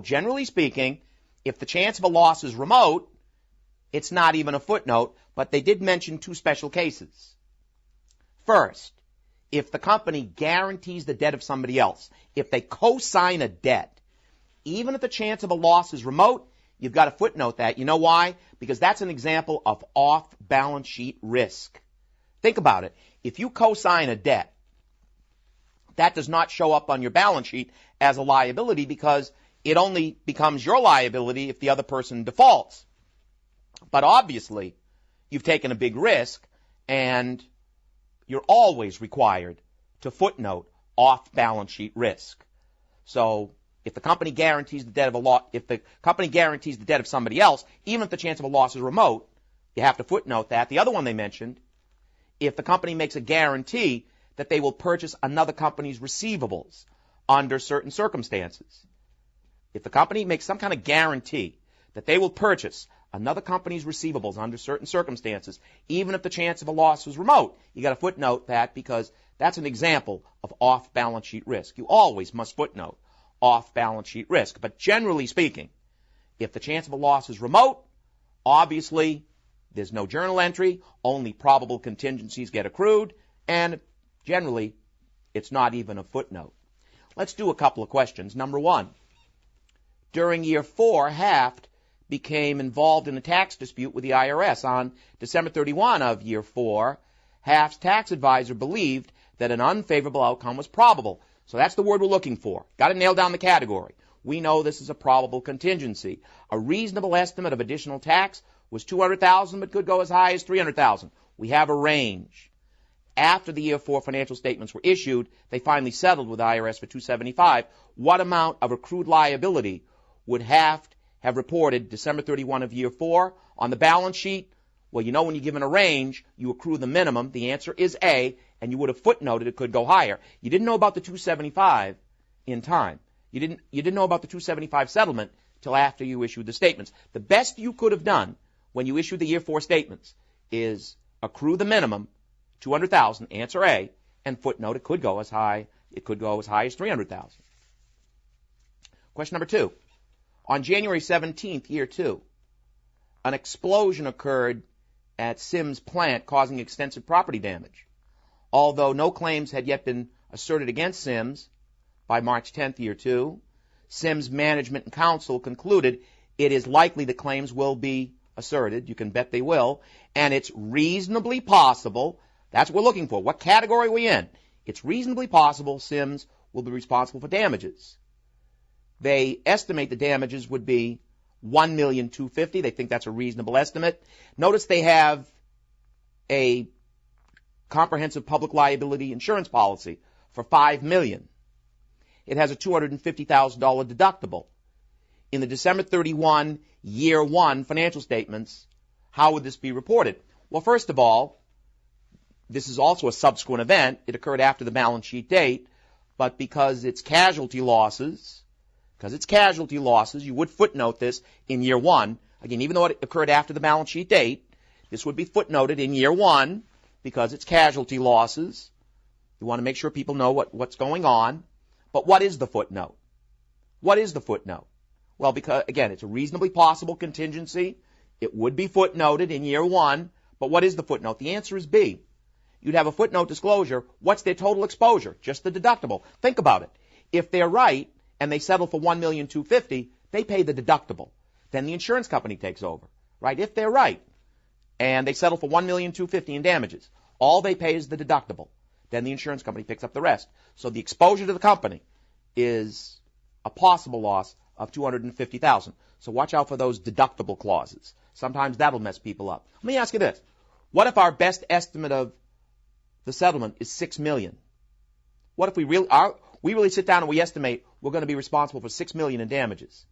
Speaker 1: generally speaking, if the chance of a loss is remote, it's not even a footnote, but they did mention 2 special cases. First, if the company guarantees the debt of somebody else, if they co-sign a debt, even if the chance of a loss is remote, you've got to footnote that. You know why? Because that's an example of off-balance sheet risk. Think about it. If you co-sign a debt, that does not show up on your balance sheet as a liability because It only becomes your liability if the other person defaults. But obviously, you've taken a big risk, and you're always required to footnote off-balance sheet risk. So if the company guarantees the debt of somebody else, even if the chance of a loss is remote, you have to footnote that. The other one they mentioned, if the company makes a guarantee that they will purchase another company's receivables under certain circumstances. If the company makes some kind of guarantee that they will purchase another company's receivables under certain circumstances, even if the chance of a loss is remote, you got to footnote that, because that's an example of off-balance sheet risk. You always must footnote off-balance sheet risk. But generally speaking, if the chance of a loss is remote, obviously there's no journal entry, only probable contingencies get accrued, and generally it's not even a footnote. Let's do a couple of questions. Number one, during year 4, Haft became involved in a tax dispute with the IRS. On December 31 of year 4, Haft's tax advisor believed that an unfavorable outcome was probable. So that's the word we're looking for. Got to nail down the category. We know this is a probable contingency. A reasonable estimate of additional tax was $200,000, but could go as high as $300,000. We have a range. After the year 4 financial statements were issued, they finally settled with IRS for $275,000. What amount of accrued liability would Haft have reported December 31 of year 4 on the balance sheet? Well, you know when you're given a range, you accrue the minimum. The answer is A, and you would have footnoted it could go higher. You didn't know about the $275,000 in time. You didn't know about the $275,000 settlement till after you issued the statements. The best you could have done when you issued the year 4 statements is accrue the minimum, $200,000, answer A, and footnote it could go as high as $300,000. Question number 2. On January 17th, year 2, an explosion occurred at Sims plant causing extensive property damage. Although no claims had yet been asserted against Sims by March 10th, year 2, Sims management and counsel concluded it is likely the claims will be asserted. You can bet they will. And it's reasonably possible, that's what we're looking for. What category are we in? It's reasonably possible Sims will be responsible for damages. They estimate the damages would be $1,250,000. They think that's a reasonable estimate. Notice they have a comprehensive public liability insurance policy for $5 million. It has a $250,000 deductible. In the December 31 year 1 financial statements, how would this be reported? Well, first of all, this is also a subsequent event. It occurred after the balance sheet date, but because it's casualty losses, you would footnote this in year 1. Again, even though it occurred after the balance sheet date, this would be footnoted in year 1 because it's casualty losses. You want to make sure people know what's going on. But what is the footnote? What is the footnote? Well, because, again, it's a reasonably possible contingency. It would be footnoted in year 1. But what is the footnote? The answer is B. You'd have a footnote disclosure. What's their total exposure? Just the deductible. Think about it. If they're right, and they settle for $1,250,000, they pay the deductible. Then the insurance company takes over, right? If they're right, and they settle for $1,250,000 in damages, all they pay is the deductible. Then the insurance company picks up the rest. So the exposure to the company is a possible loss of $250,000. So watch out for those deductible clauses. Sometimes that'll mess people up. Let me ask you this. What if our best estimate of the settlement is $6 million? What if we really sit down and we estimate we're going to be responsible for $6 million in damages?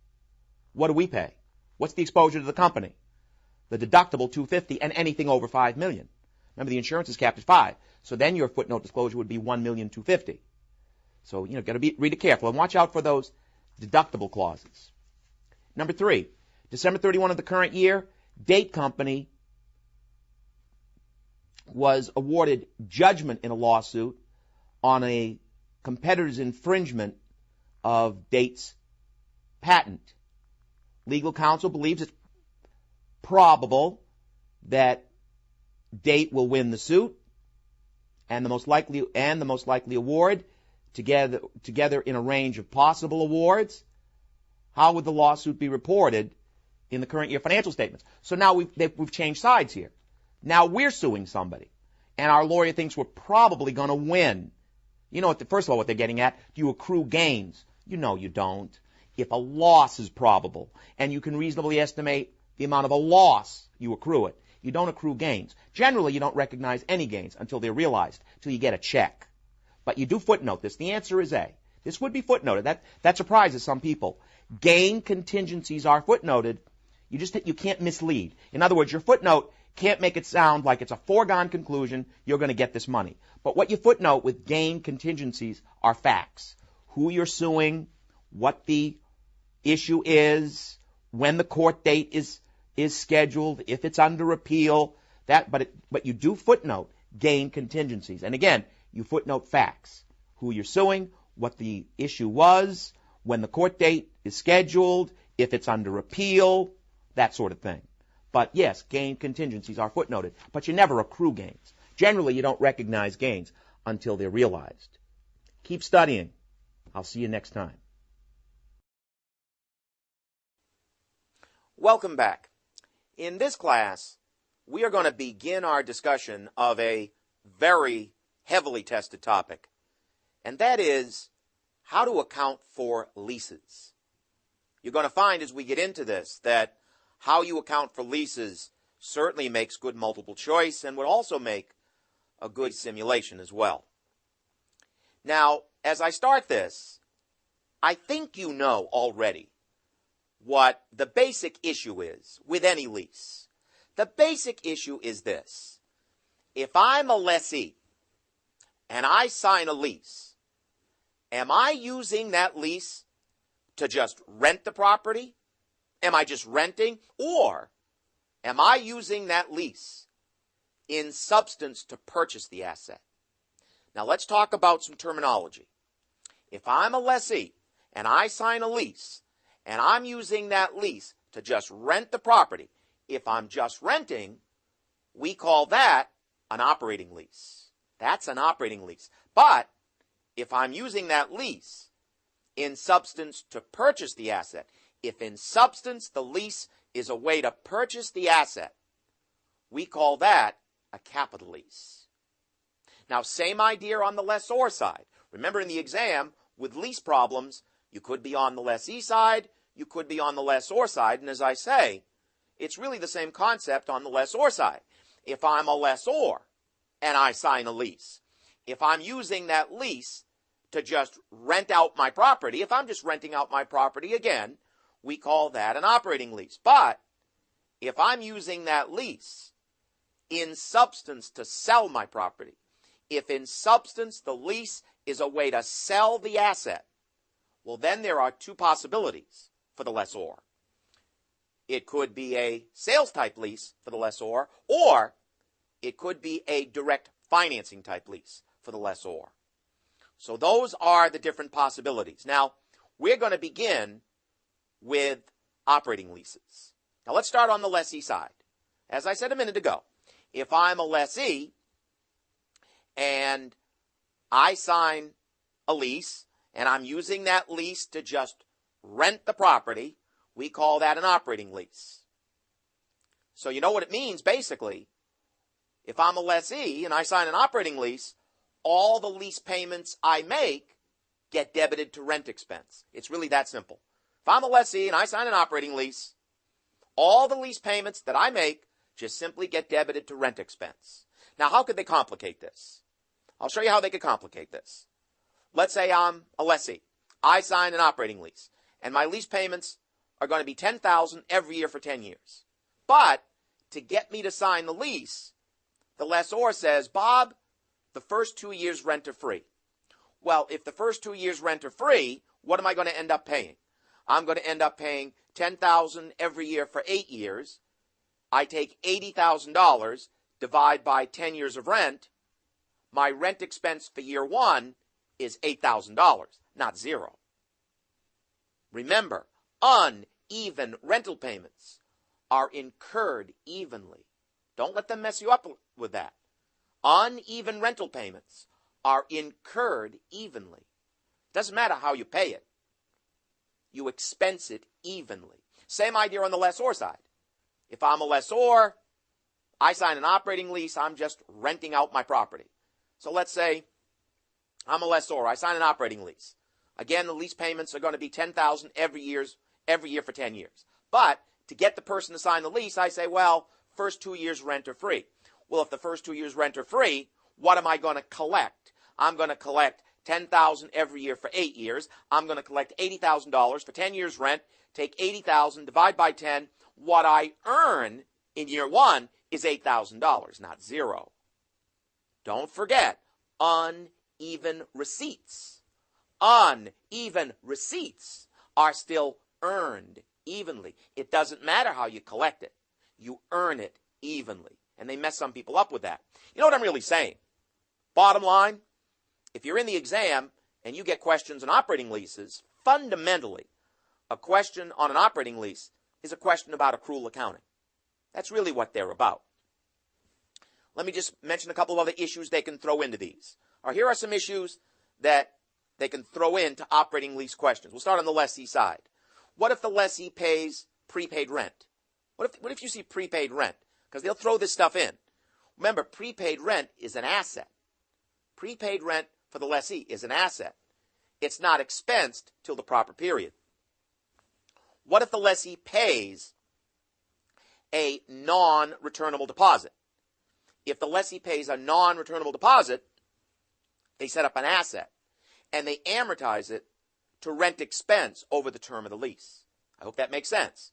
Speaker 1: What do we pay? What's the exposure to the company? The deductible, $250,000, and anything over $5 million. Remember, the insurance is capped at $5 million. So then your footnote disclosure would be $1,250,000. So, got to read it careful and watch out for those deductible clauses. Number 3, December 31 of the current year, Date Company was awarded judgment in a lawsuit on a competitor's infringement of Date's patent. Legal counsel believes it's probable that Date will win the suit, and the most likely award together in a range of possible awards. How would the lawsuit be reported in the current year financial statements? So now we've changed sides here. Now we're suing somebody, and our lawyer thinks we're probably going to win. You know, first of all, what they're getting at, do you accrue gains? You know you don't. if a loss is probable and you can reasonably estimate the amount of a loss, you accrue it. You don't accrue gains. Generally, you don't recognize any gains until they're realized, till you get a check. But you do footnote this. The answer is A. This would be footnoted. That surprises some people. Gain contingencies are footnoted. You can't mislead. In other words, your footnote can't make it sound like it's a foregone conclusion you're going to get this money. But what you footnote with gain contingencies are facts. Who you're suing, what the issue is, when the court date is scheduled, if it's under appeal, but you do footnote gain contingencies. And again, you footnote facts. Who you're suing, what the issue was, when the court date is scheduled, if it's under appeal, that sort of thing. But yes, gain contingencies are footnoted, but you never accrue gains. Generally, you don't recognize gains until they're realized. Keep studying. I'll see you next time. Welcome back. In this class, we are going to begin our discussion of a very heavily tested topic, and that is how to account for leases. You're going to find as we get into this that how you account for leases certainly makes good multiple choice and would also make a good simulation as well. Now, as I start this, I think you know already what the basic issue is with any lease. The basic issue is this. If I'm a lessee and I sign a lease, am I using that lease to just rent the property? Am I just renting? Or am I using that lease in substance to purchase the asset? Now let's talk about some terminology. If I'm a lessee and I sign a lease and I'm using that lease to just rent the property, if I'm just renting, we call that an operating lease. That's an operating lease. But if I'm using that lease in substance to purchase the asset, if in substance the lease is a way to purchase the asset, we call that a capital lease. Now, same idea on the lessor side. Remember in the exam, with lease problems, you could be on the lessee side, you could be on the lessor side, and as I say, it's really the same concept on the lessor side. If I'm a lessor and I sign a lease, if I'm using that lease to just rent out my property, if I'm just renting out my property again, we call that an operating lease. But if I'm using that lease in substance to sell my property, if in substance the lease is a way to sell the asset, well, then there are two possibilities for the lessor. It could be a sales type lease for the lessor, or it could be a direct financing type lease for the lessor. So those are the different possibilities. Now, we're going to begin with operating leases. Now, let's start on the lessee side. As I said a minute ago, if I'm a lessee and I sign a lease and I'm using that lease to just rent the property, we call that an operating lease. So you know what it means, basically. If I'm a lessee and I sign an operating lease, all the lease payments I make get debited to rent expense. It's really that simple. If I'm a lessee and I sign an operating lease, all the lease payments that I make just simply get debited to rent expense. Now, how could they complicate this? I'll show you how they could complicate this. Let's say I'm a lessee. I sign an operating lease, and my lease payments are going to be $10,000 every year for 10 years. But to get me to sign the lease, the lessor says, Bob, the first 2 years rent are free. Well, if the first 2 years rent are free, what am I going to end up paying? I'm going to end up paying $10,000 every year for 8 years. I take $80,000, divide by 10 years of rent. My rent expense for year one is $8,000, not zero. Remember, uneven rental payments are incurred evenly. Don't let them mess you up with that. Uneven rental payments are incurred evenly. Doesn't matter how you pay it. You expense it evenly. Same idea on the lessor side. If I'm a lessor, I sign an operating lease, I'm just renting out my property. So let's say I'm a lessor, I sign an operating lease. Again, the lease payments are going to be $10,000 every year for 10 years. But to get the person to sign the lease, I say, well, first 2 years rent are free. Well, if the first 2 years rent are free, what am I going to collect? I'm going to collect $10,000 every year for 8 years. I'm going to collect $80,000 for 10 years rent. Take $80,000, divide by 10. What I earn in year 1 is $8,000, not zero. Don't forget, uneven receipts. Uneven receipts are still earned evenly. It doesn't matter how you collect it. You earn it evenly. And they mess some people up with that. You know what I'm really saying? Bottom line, if you're in the exam and you get questions on operating leases, fundamentally, a question on an operating lease is a question about accrual accounting. That's really what they're about. Let me just mention a couple of other issues they can throw into these. Here are some issues that they can throw into operating lease questions. We'll start on the lessee side. What if the lessee pays prepaid rent? What if you see prepaid rent? Because they'll throw this stuff in. Remember, prepaid rent is an asset. Prepaid rent for the lessee is an asset. It's not expensed till the proper period. What if the lessee pays a non-returnable deposit? If the lessee pays a non-returnable deposit, they set up an asset and they amortize it to rent expense over the term of the lease. I hope that makes sense.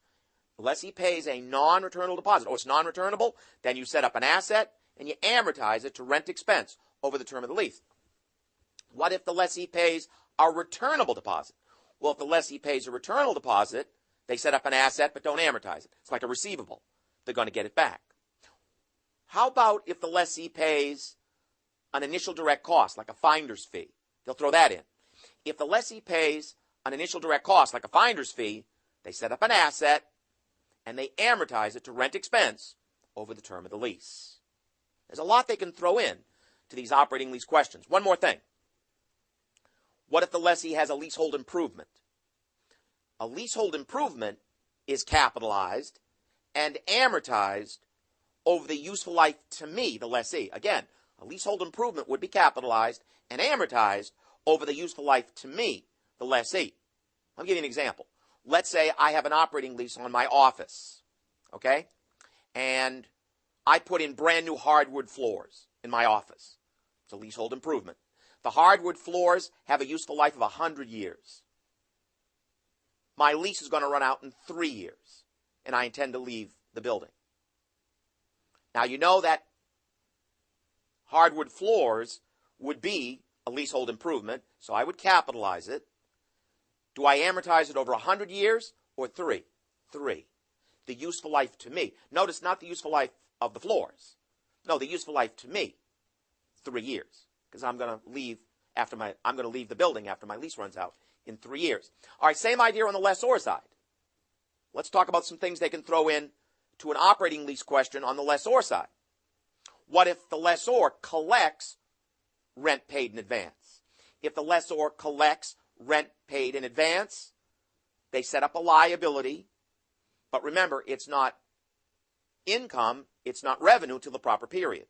Speaker 1: The lessee pays a non-returnable deposit, or it's non-returnable, then you set up an asset and you amortize it to rent expense over the term of the lease. What if the lessee pays a returnable deposit? Well, if the lessee pays a returnable deposit, they set up an asset but don't amortize it. It's like a receivable. They're going to get it back. How about if the lessee pays an initial direct cost, like a finder's fee? They'll throw that in. If the lessee pays an initial direct cost, like a finder's fee, they set up an asset and they amortize it to rent expense over the term of the lease. There's a lot they can throw in to these operating lease questions. One more thing. What if the lessee has a leasehold improvement? A leasehold improvement is capitalized and amortized over the useful life to me, the lessee. Again, a leasehold improvement would be capitalized and amortized over the useful life to me, the lessee. I'll give you an example. Let's say I have an operating lease on my office, okay? And I put in brand new hardwood floors in my office. It's a leasehold improvement. The hardwood floors have a useful life of 100 years. My lease is going to run out in 3 years, and I intend to leave the building. Now, you know that hardwood floors would be a leasehold improvement, so I would capitalize it. Do I amortize it over 100 years or 3? 3. The useful life to me. Notice not the useful life of the floors. No, the useful life to me, 3 years, because I'm going to leave the building after my lease runs out in 3 years. All right, same idea on the lessor side. Let's talk about some things they can throw in to an operating lease question on the lessor side. What if the lessor collects rent paid in advance? If the lessor collects rent paid in advance, they set up a liability, but remember, it's not income, it's not revenue till the proper period.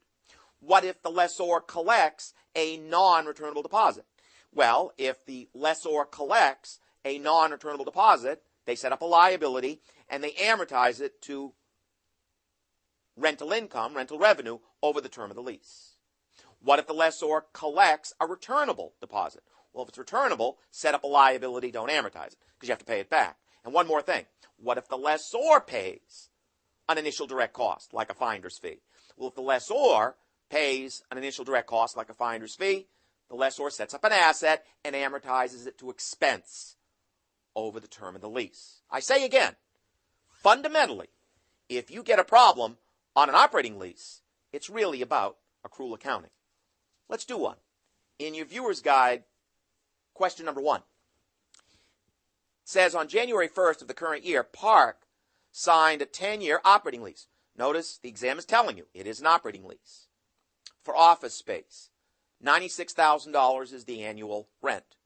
Speaker 1: What if the lessor collects a non-returnable deposit? Well, if the lessor collects a non-returnable deposit, they set up a liability and they amortize it to rental income, rental revenue, over the term of the lease. What if the lessor collects a returnable deposit? Well, if it's returnable, set up a liability, don't amortize it, because you have to pay it back. And one more thing. What if the lessor pays an initial direct cost, like a finder's fee? Well, if the lessor pays an initial direct cost, like a finder's fee, the lessor sets up an asset and amortizes it to expense over the term of the lease. I say again, fundamentally, if you get a problem on an operating lease, it's really about accrual accounting. Let's do one. In your viewer's guide, question number 1. It says on January 1st of the current year, Park signed a 10-year operating lease. Notice the exam is telling you it is an operating lease. For office space, $96,000 is the annual rent.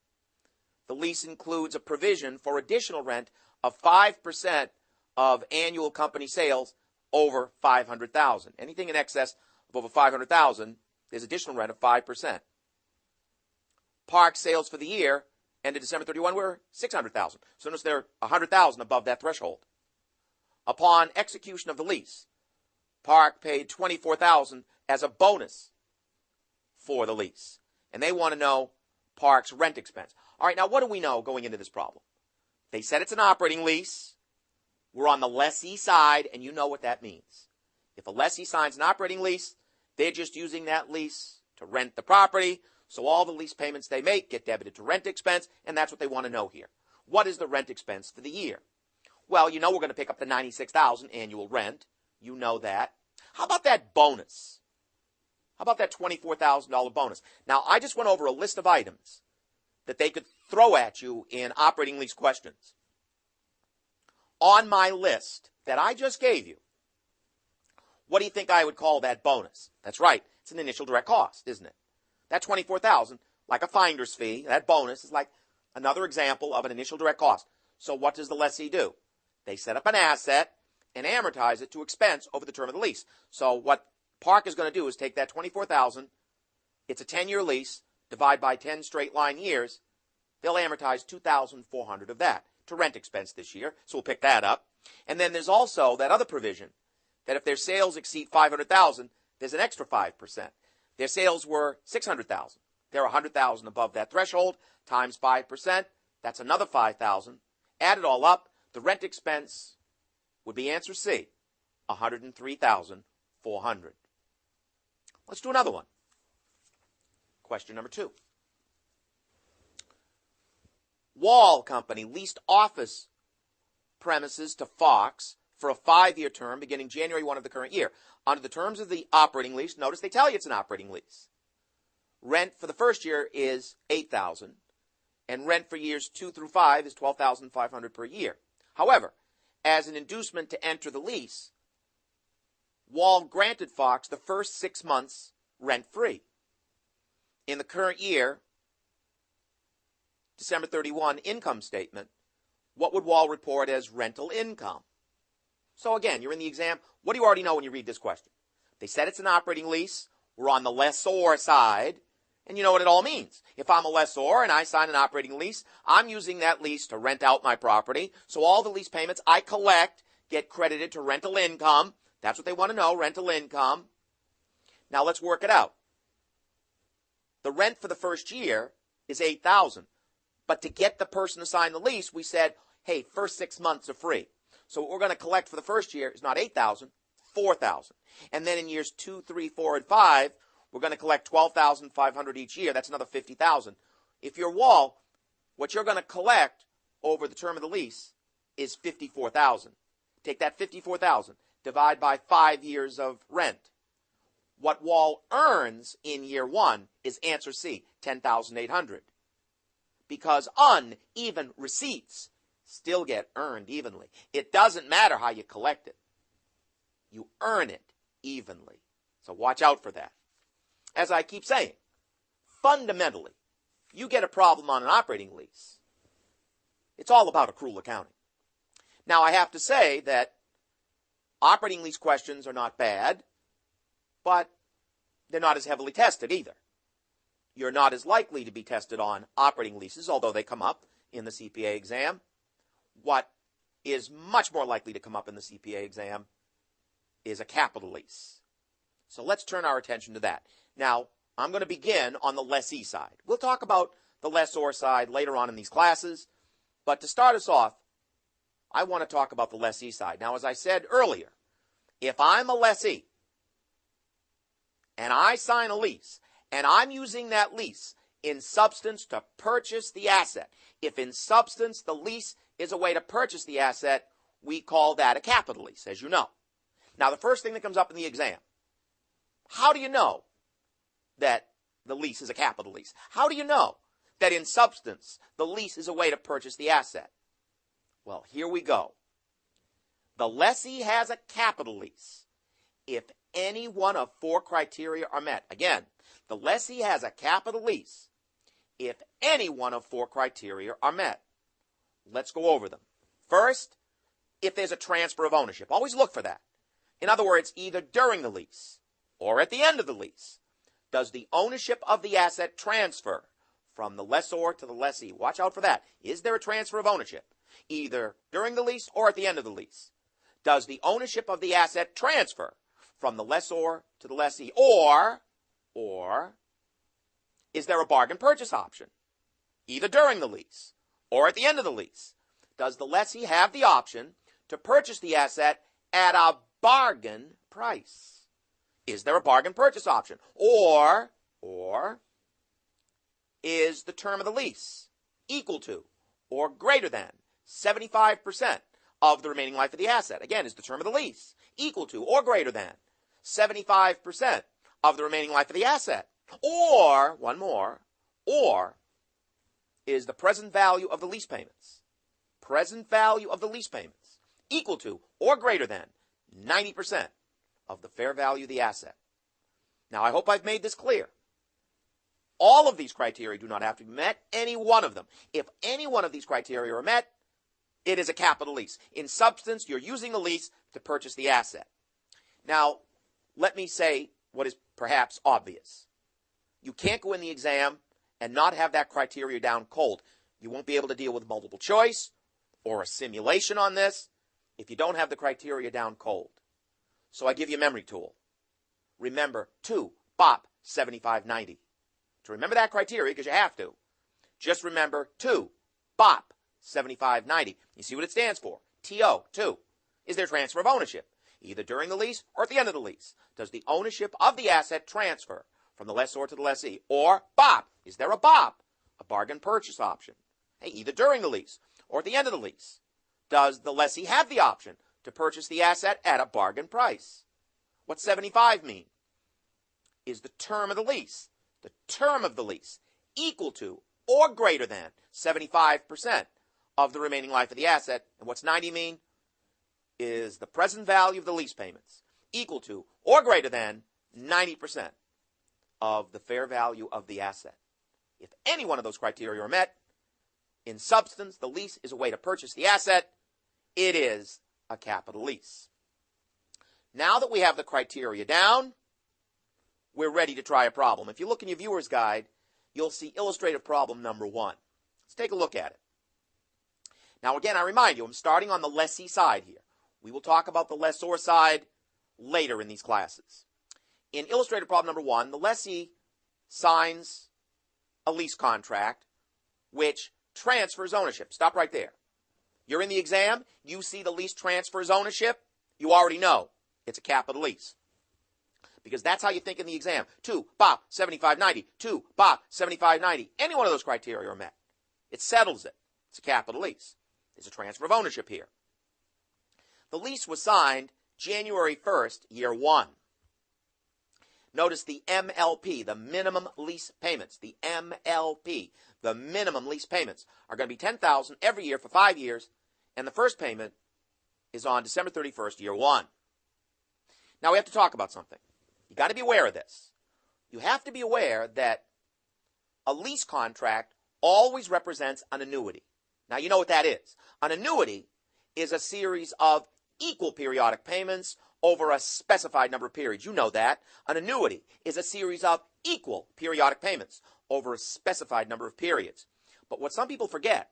Speaker 1: The lease includes a provision for additional rent of 5% of annual company sales over $500,000. Anything in excess of over $500,000, there's additional rent of 5%. Park sales for the year Ended December 31, we're $600,000. So notice they're $100,000 above that threshold. Upon execution of the lease, Park paid $24,000 as a bonus for the lease. And they want to know Park's rent expense. All right, now what do we know going into this problem? They said it's an operating lease. We're on the lessee side, and you know what that means. If a lessee signs an operating lease, they're just using that lease to rent the property, so all the lease payments they make get debited to rent expense, and that's what they want to know here. What is the rent expense for the year? Well, you know we're going to pick up the $96,000 annual rent. You know that. How about that bonus? How about that $24,000 bonus? Now, I just went over a list of items that they could throw at you in operating lease questions. On my list that I just gave you, what do you think I would call that bonus? That's right. It's an initial direct cost, isn't it? That $24,000, like a finder's fee, that bonus is like another example of an initial direct cost. So what does the lessee do? They set up an asset and amortize it to expense over the term of the lease. So what Park is going to do is take that $24,000, it's a 10-year lease, divide by 10 straight line years, they'll amortize $2,400 of that to rent expense this year, so we'll pick that up. And then there's also that other provision that if their sales exceed $500,000, there's an extra 5%. Their sales were $600,000. They're $100,000 above that threshold, times 5%, that's another $5,000. Add it all up, the rent expense would be answer C, $103,400. Let's do another one. Question number 2. Wall Company leased office premises to Fox for a 5-year term beginning January 1 of the current year. Under the terms of the operating lease, notice they tell you it's an operating lease. Rent for the first year is $8,000, and rent for years 2 through 5 is $12,500 per year. However, as an inducement to enter the lease, Wall granted Fox the first 6 months rent-free. In the current year, December 31 income statement, what would Wall report as rental income? So again, you're in the exam. What do you already know when you read this question? They said it's an operating lease. We're on the lessor side, and you know what it all means. If I'm a lessor and I sign an operating lease, I'm using that lease to rent out my property, so all the lease payments I collect get credited to rental income. That's what they want to know, rental income. Now let's work it out. The rent for the first year is $8,000. But to get the person to sign the lease, we said, hey, first 6 months are free. So what we're going to collect for the first year is not $8,000, $4,000. And then in years 2, 3, 4, and 5, we're going to collect $12,500 each year. That's another $50,000. If you're Wall, what you're going to collect over the term of the lease is $54,000. Take that $54,000, divide by 5 years of rent. What Wall earns in year 1 is answer C, $10,800. Because uneven receipts still get earned evenly. It doesn't matter how you collect it. You earn it evenly. So watch out for that. As I keep saying, fundamentally, you get a problem on an operating lease, it's all about accrual accounting. Now, I have to say that operating lease questions are not bad, but they're not as heavily tested either. You're not as likely to be tested on operating leases, although they come up in the CPA exam. What is much more likely to come up in the CPA exam is a capital lease. So let's turn our attention to that. Now, I'm going to begin on the lessee side. We'll talk about the lessor side later on in these classes, but to start us off, I want to talk about the lessee side. Now, as I said earlier, if I'm a lessee and I sign a lease, and I'm using that lease in substance to purchase the asset. If in substance the lease is a way to purchase the asset, we call that a capital lease, as you know. Now, the first thing that comes up in the exam, how do you know that the lease is a capital lease? How do you know that in substance the lease is a way to purchase the asset? Well, here we go. The lessee has a capital lease if any one of 4 criteria are met. Again, the lessee has a capital lease if any one of 4 criteria are met. Let's go over them. First, if there's a transfer of ownership. Always look for that. In other words, either during the lease or at the end of the lease, does the ownership of the asset transfer from the lessor to the lessee. Watch out for that. Is there a transfer of ownership, either during the lease or at the end of the lease? Does the ownership of the asset transfer from the lessor to the lessee? Or is there a bargain purchase option, either during the lease or at the end of the lease? Does the lessee have the option to purchase the asset at a bargain price? Is there a bargain purchase option? Or is the term of the lease equal to or greater than 75% of the remaining life of the asset? Again, is the term of the lease equal to or greater than 75% of the remaining life of the asset? Or, one more, or is the present value of the lease payments equal to or greater than 90% of the fair value of the asset? Now, I hope I've made this clear. All of these criteria do not have to be met, any one of them. If any one of these criteria are met, it is a capital lease. In substance, you're using the lease to purchase the asset. Now, let me say what is perhaps obvious. You can't go in the exam and not have that criteria down cold. You won't be able to deal with multiple choice or a simulation on this if you don't have the criteria down cold. So I give you a memory tool. Remember 2 BOP 7590. To remember that criteria, because you have to, just remember 2 BOP 7590. You see what it stands for? TO, 2. Is there transfer of ownership, either during the lease or at the end of the lease? Does the ownership of the asset transfer from the lessor to the lessee? Or BOP, is there a BOP, a bargain purchase option, either during the lease or at the end of the lease? Does the lessee have the option to purchase the asset at a bargain price? What's 75 mean? Is the term of the lease equal to or greater than 75% of the remaining life of the asset? And what's 90 mean? Is the present value of the lease payments equal to or greater than 90% of the fair value of the asset? If any one of those criteria are met, in substance, the lease is a way to purchase the asset. It is a capital lease. Now that we have the criteria down, we're ready to try a problem. If you look in your viewer's guide, you'll see illustrative problem number 1. Let's take a look at it. Now again, I remind you, I'm starting on the lessee side here. We will talk about the lessor side later in these classes. In illustrative problem number 1, the lessee signs a lease contract which transfers ownership. Stop right there. You're in the exam, you see the lease transfers ownership, you already know it's a capital lease. Because that's how you think in the exam. 2 BOP 7590, 2 BOP 7590. Any one of those criteria are met. It settles it. It's a capital lease. There's a transfer of ownership here. The lease was signed January 1st, year 1. Notice the MLP, the minimum lease payments. The MLP, the minimum lease payments, are going to be $10,000 every year for 5 years, and the first payment is on December 31st, year 1. Now we have to talk about something. You got to be aware of this. You have to be aware that a lease contract always represents an annuity. Now you know what that is. An annuity is a series of equal periodic payments over a specified number of periods. You know that. An annuity is a series of equal periodic payments over a specified number of periods. But what some people forget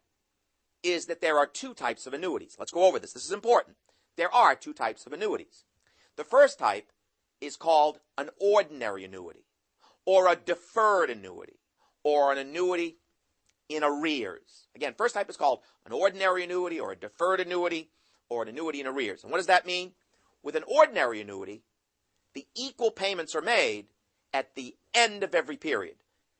Speaker 1: is that there are 2 types of annuities. Let's go over this. This is important. There are 2 types of annuities. The first type is called an ordinary annuity, or a deferred annuity, or an annuity in arrears. Again, first type is called an ordinary annuity, or a deferred annuity, or an annuity in arrears. And what does that mean? With an ordinary annuity, the equal payments are made at the end of every period,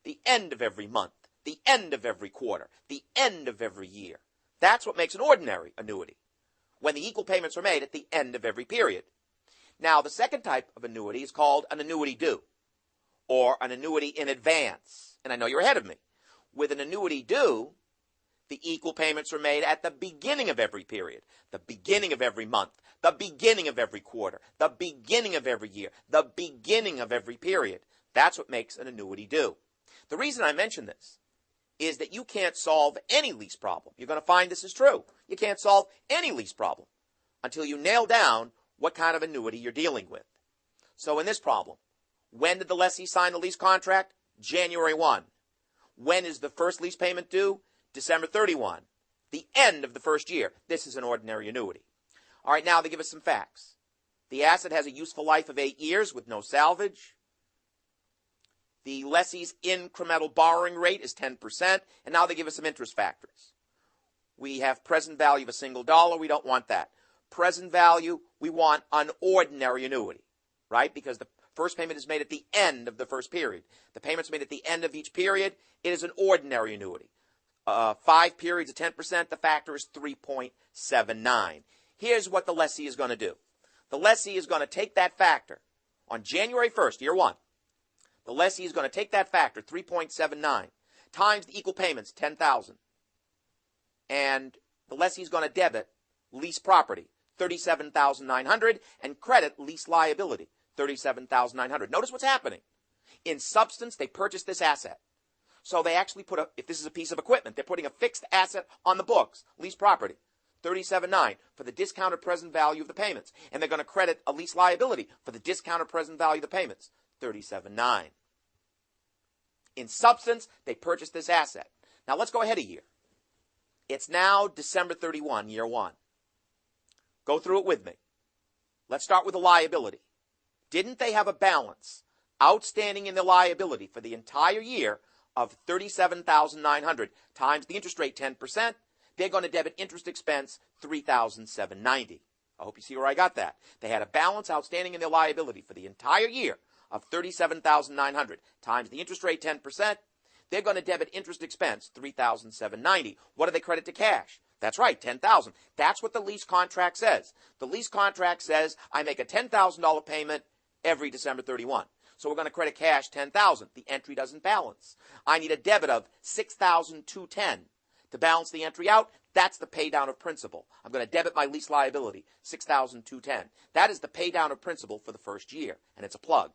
Speaker 1: the end of every month, the end of every quarter, the end of every year. That's what makes an ordinary annuity, when the equal payments are made at the end of every period. Now, the second type of annuity is called an annuity due, or an annuity in advance. And I know you're ahead of me. With an annuity due, the equal payments are made at the beginning of every period, the beginning of every month, the beginning of every quarter, the beginning of every year, the beginning of every period. That's what makes an annuity due. The reason I mention this is that you can't solve any lease problem. You're going to find this is true. You can't solve any lease problem until you nail down what kind of annuity you're dealing with. So in this problem, when did the lessee sign the lease contract? January 1. When is the first lease payment due? December 31, the end of the first year. This is an ordinary annuity. All right, now they give us some facts. The asset has a useful life of 8 years with no salvage. The lessee's incremental borrowing rate is 10%, and now they give us some interest factors. We have present value of a single dollar. We don't want that. Present value, we want an ordinary annuity, right? Because the first payment is made at the end of the first period. The payment's made at the end of each period. It is an ordinary annuity. 5 periods of 10%, the factor is 3.79. Here's what the lessee is going to do. The lessee is going to take that factor on January 1st, year 1. The lessee is going to take that factor, 3.79, times the equal payments, 10,000. And the lessee is going to debit lease property, 37,900, and credit lease liability, 37,900. Notice what's happening. In substance, they purchased this asset. So they actually if this is a piece of equipment, they're putting a fixed asset on the books, lease property, 37,900 for the discounted present value of the payments. And they're going to credit a lease liability for the discounted present value of the payments, 37,900. In substance, they purchased this asset. Now let's go ahead a year. It's now December 31, year 1. Go through it with me. Let's start with the liability. Didn't they have a balance outstanding in the liability for the entire year of 37,900 times the interest rate 10%? They're going to debit interest expense 3,790. I hope you see where I got that. They had a balance outstanding in their liability for the entire year of 37,900 times the interest rate 10%. They're going to debit interest expense 3,790. What do they credit to cash? That's right, 10,000. That's what the lease contract says. The lease contract says I make a $10,000 payment every December 31. So we're going to credit cash 10,000. The entry doesn't balance. I need a debit of 6,210 to balance the entry out. That's the pay down of principal. I'm going to debit my lease liability, 6,210. That is the pay down of principal for the first year, and it's a plug.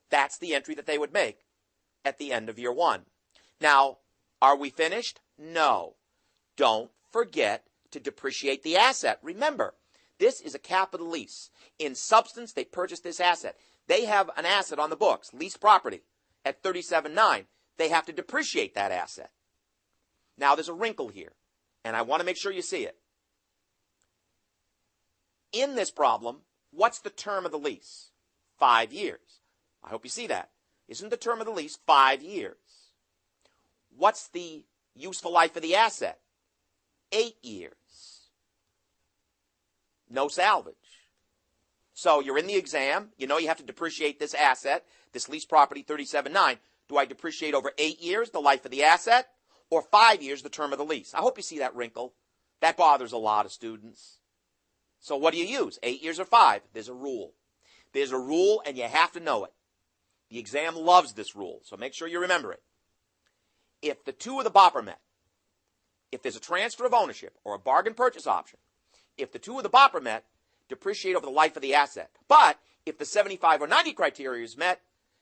Speaker 1: That's the entry that they would make at the end of year 1. Now, are we finished? No. Don't forget to depreciate the asset. Remember, this is a capital lease. In substance, they purchased this asset. They have an asset on the books, lease property, at 37,900. They have to depreciate that asset. Now, there's a wrinkle here, and I want to make sure you see it. In this problem, what's the term of the lease? 5 years. I hope you see that. Isn't the term of the lease 5 years? What's the useful life of the asset? 8 years. No salvage. So you're in the exam. You know you have to depreciate this asset, this lease property, 37,900. Do I depreciate over 8 years, the life of the asset, or 5 years, the term of the lease? I hope you see that wrinkle. That bothers a lot of students. So what do you use, 8 years or 5? There's a rule. There's a rule, and you have to know it. The exam loves this rule, so make sure you remember it. If the two of the BOP are met, if there's a transfer of ownership or a bargain purchase option, if the two of the BOP are met, depreciate over the life of the asset. But if the 75 or 90 criteria is met,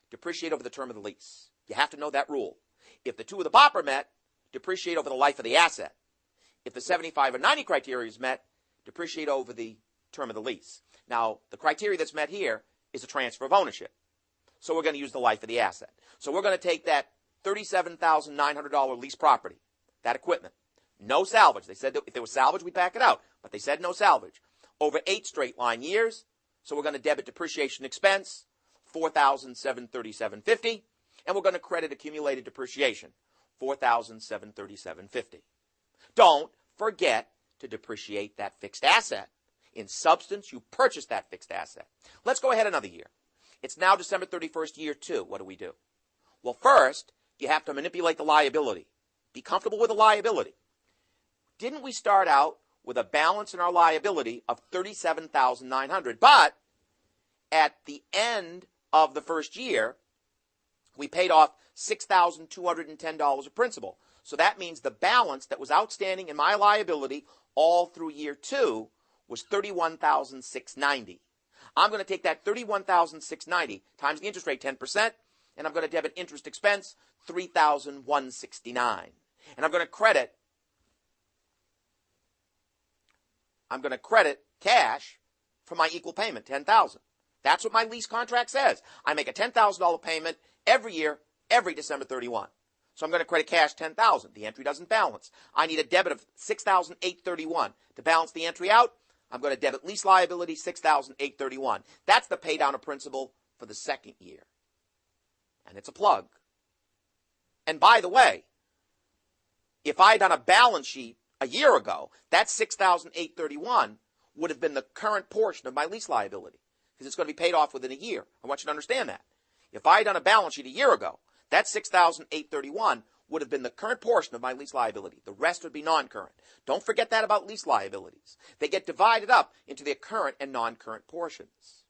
Speaker 1: depreciate over the term of the lease. You have to know that rule. If the two of the BOP are met, depreciate over the life of the asset. If the 75 or 90 criteria is met, depreciate over the term of the lease. Now, the criteria that's met here is a transfer of ownership. So we're going to use the life of the asset. So we're going to take that $37,900 lease property, that equipment, no salvage. They said that if there was salvage, we'd back it out. But they said no salvage. Over 8 straight line years. So we're going to debit depreciation expense, $4,737.50. And we're going to credit accumulated depreciation, $4,737.50. Don't forget to depreciate that fixed asset. In substance, you purchased that fixed asset. Let's go ahead another year. It's now December 31st, year 2. What do? Well, first, you have to manipulate the liability. Be comfortable with the liability. Didn't we start out with a balance in our liability of $37,900? But at the end of the first year, we paid off $6,210 of principal. So that means the balance that was outstanding in my liability all through year 2 was $31,690. I'm going to take that $31,690 times the interest rate, 10%, and I'm going to debit interest expense, $3,169. And I'm going to credit cash for my equal payment, $10,000. That's what my lease contract says. I make a $10,000 payment every year every December 31. So I'm going to credit cash $10,000. The entry doesn't balance. I need a debit of $6,831 to balance the entry out. I'm going to debit lease liability $6,831. That's the pay down of principal for the second year. And it's a plug. And by the way, if I had done a balance sheet a year ago, that $6,831 would have been the current portion of my lease liability because it's going to be paid off within a year. I want you to understand that. If I had done a balance sheet a year ago, that $6,831 would have been the current portion of my lease liability. The rest would be non-current. Don't forget that about lease liabilities. They get divided up into their current and non-current portions.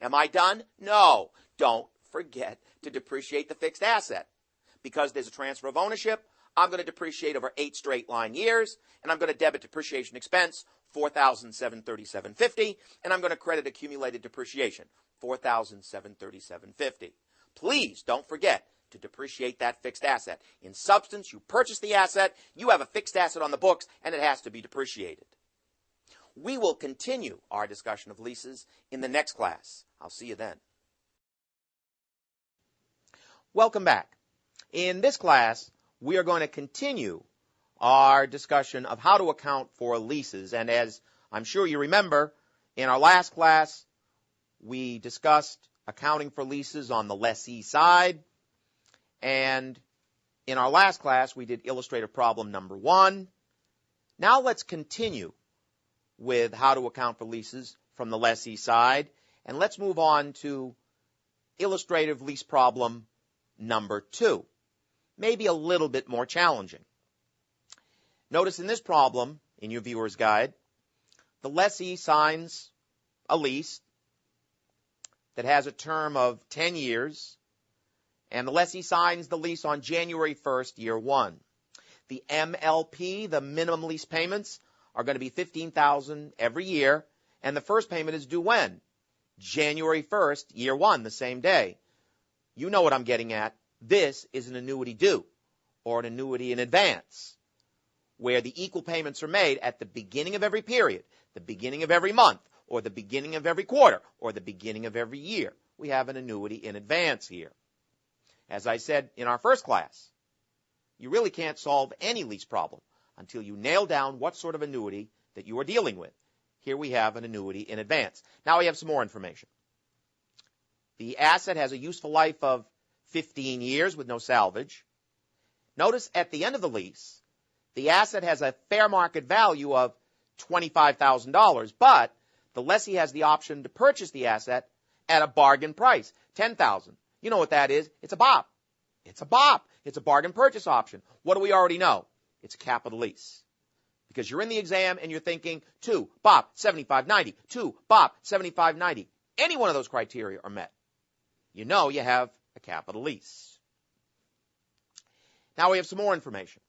Speaker 1: Am I done? No. Don't forget to depreciate the fixed asset. Because there's a transfer of ownership, I'm going to depreciate over 8 straight line years, and I'm going to debit depreciation expense, $4,737.50, and I'm going to credit accumulated depreciation, $4,737.50. Please don't forget to depreciate that fixed asset. In substance, you purchase the asset, you have a fixed asset on the books, and it has to be depreciated. We will continue our discussion of leases in the next class. I'll see you then. Welcome back. In this class, we are going to continue our discussion of how to account for leases. And as I'm sure you remember, in our last class, we discussed accounting for leases on the lessee side. And in our last class, we did illustrative problem number 1. Now let's continue with how to account for leases from the lessee side. And let's move on to illustrative lease problem number 2. Maybe a little bit more challenging. Notice in this problem, in your viewer's guide, the lessee signs a lease that has a term of 10 years, and the lessee signs the lease on January 1st, year 1. The MLP, the minimum lease payments, are going to be $15,000 every year, and the first payment is due when? January 1st, year 1, the same day. You know what I'm getting at. This is an annuity due, or an annuity in advance, where the equal payments are made at the beginning of every period, the beginning of every month, or the beginning of every quarter, or the beginning of every year. We have an annuity in advance here. As I said in our first class, you really can't solve any lease problem until you nail down what sort of annuity that you are dealing with. Here we have an annuity in advance. Now we have some more information. The asset has a useful life of 15 years with no salvage. Notice at the end of the lease, the asset has a fair market value of $25,000, but the lessee has the option to purchase the asset at a bargain price, $10,000. You know what that is? It's a BOP. It's a BOP. It's a bargain purchase option. What do we already know? It's a capital lease. Because you're in the exam and you're thinking, 2, BOP, 75.90, 2, BOP, 75.90. Any one of those criteria are met. You know you have a capital lease. Now we have some more information.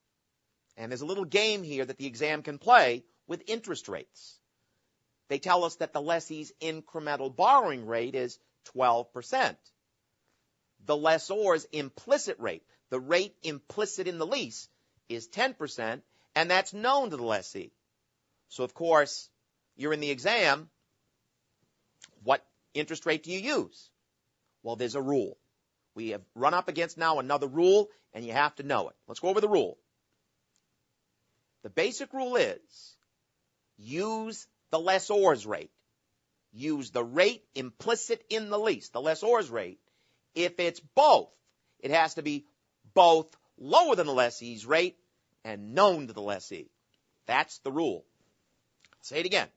Speaker 1: And there's a little game here that the exam can play with interest rates. They tell us that the lessee's incremental borrowing rate is 12%. The lessor's implicit rate, the rate implicit in the lease, is 10%, and that's known to the lessee. So, of course, you're in the exam. What interest rate do you use? Well, there's a rule. We have run up against now another rule, and you have to know it. Let's go over the rule. The basic rule is use the lessor's rate. Use the rate implicit in the lease, the lessor's rate. If it's both, it has to be both lower than the lessee's rate and known to the lessee. That's the rule. I'll say it again.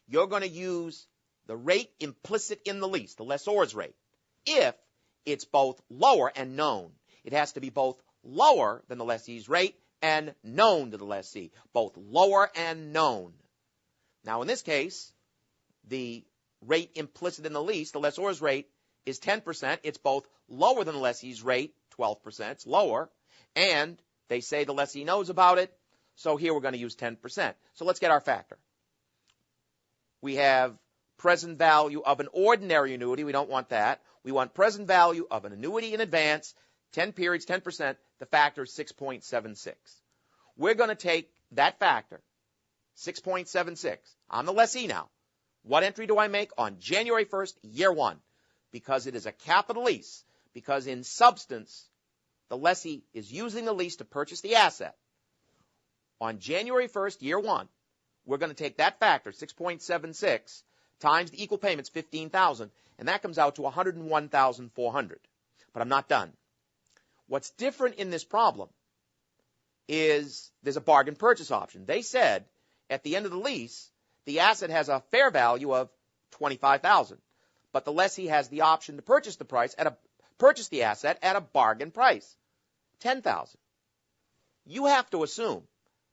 Speaker 1: You're going to use the rate implicit in the lease, the lessor's rate, if it's both lower and known. It has to be both lower than the lessee's rate and known to the lessee. Both lower and known. Now, in this case, the rate implicit in the lease, the lessor's rate, is 10%. It's both lower than the lessee's rate, 12%. It's lower. And they say the lessee knows about it. So here we're going to use 10%. So let's get our factor. We have present value of an ordinary annuity. We don't want that. We want present value of an annuity in advance, 10 periods, 10%. The factor is 6.76. We're going to take that factor, 6.76. I'm the lessee now. What entry do I make on January 1st, year 1? Because it is a capital lease, because in substance, the lessee is using the lease to purchase the asset. On January 1st, year one, we're going to take that factor, 6.76, times the equal payments, 15,000, and that comes out to 101,400. But I'm not done. What's different in this problem is there's a bargain purchase option. They said at the end of the lease, the asset has a fair value of 25,000, but the lessee has the option to purchase the asset at a bargain price, 10,000. You have to assume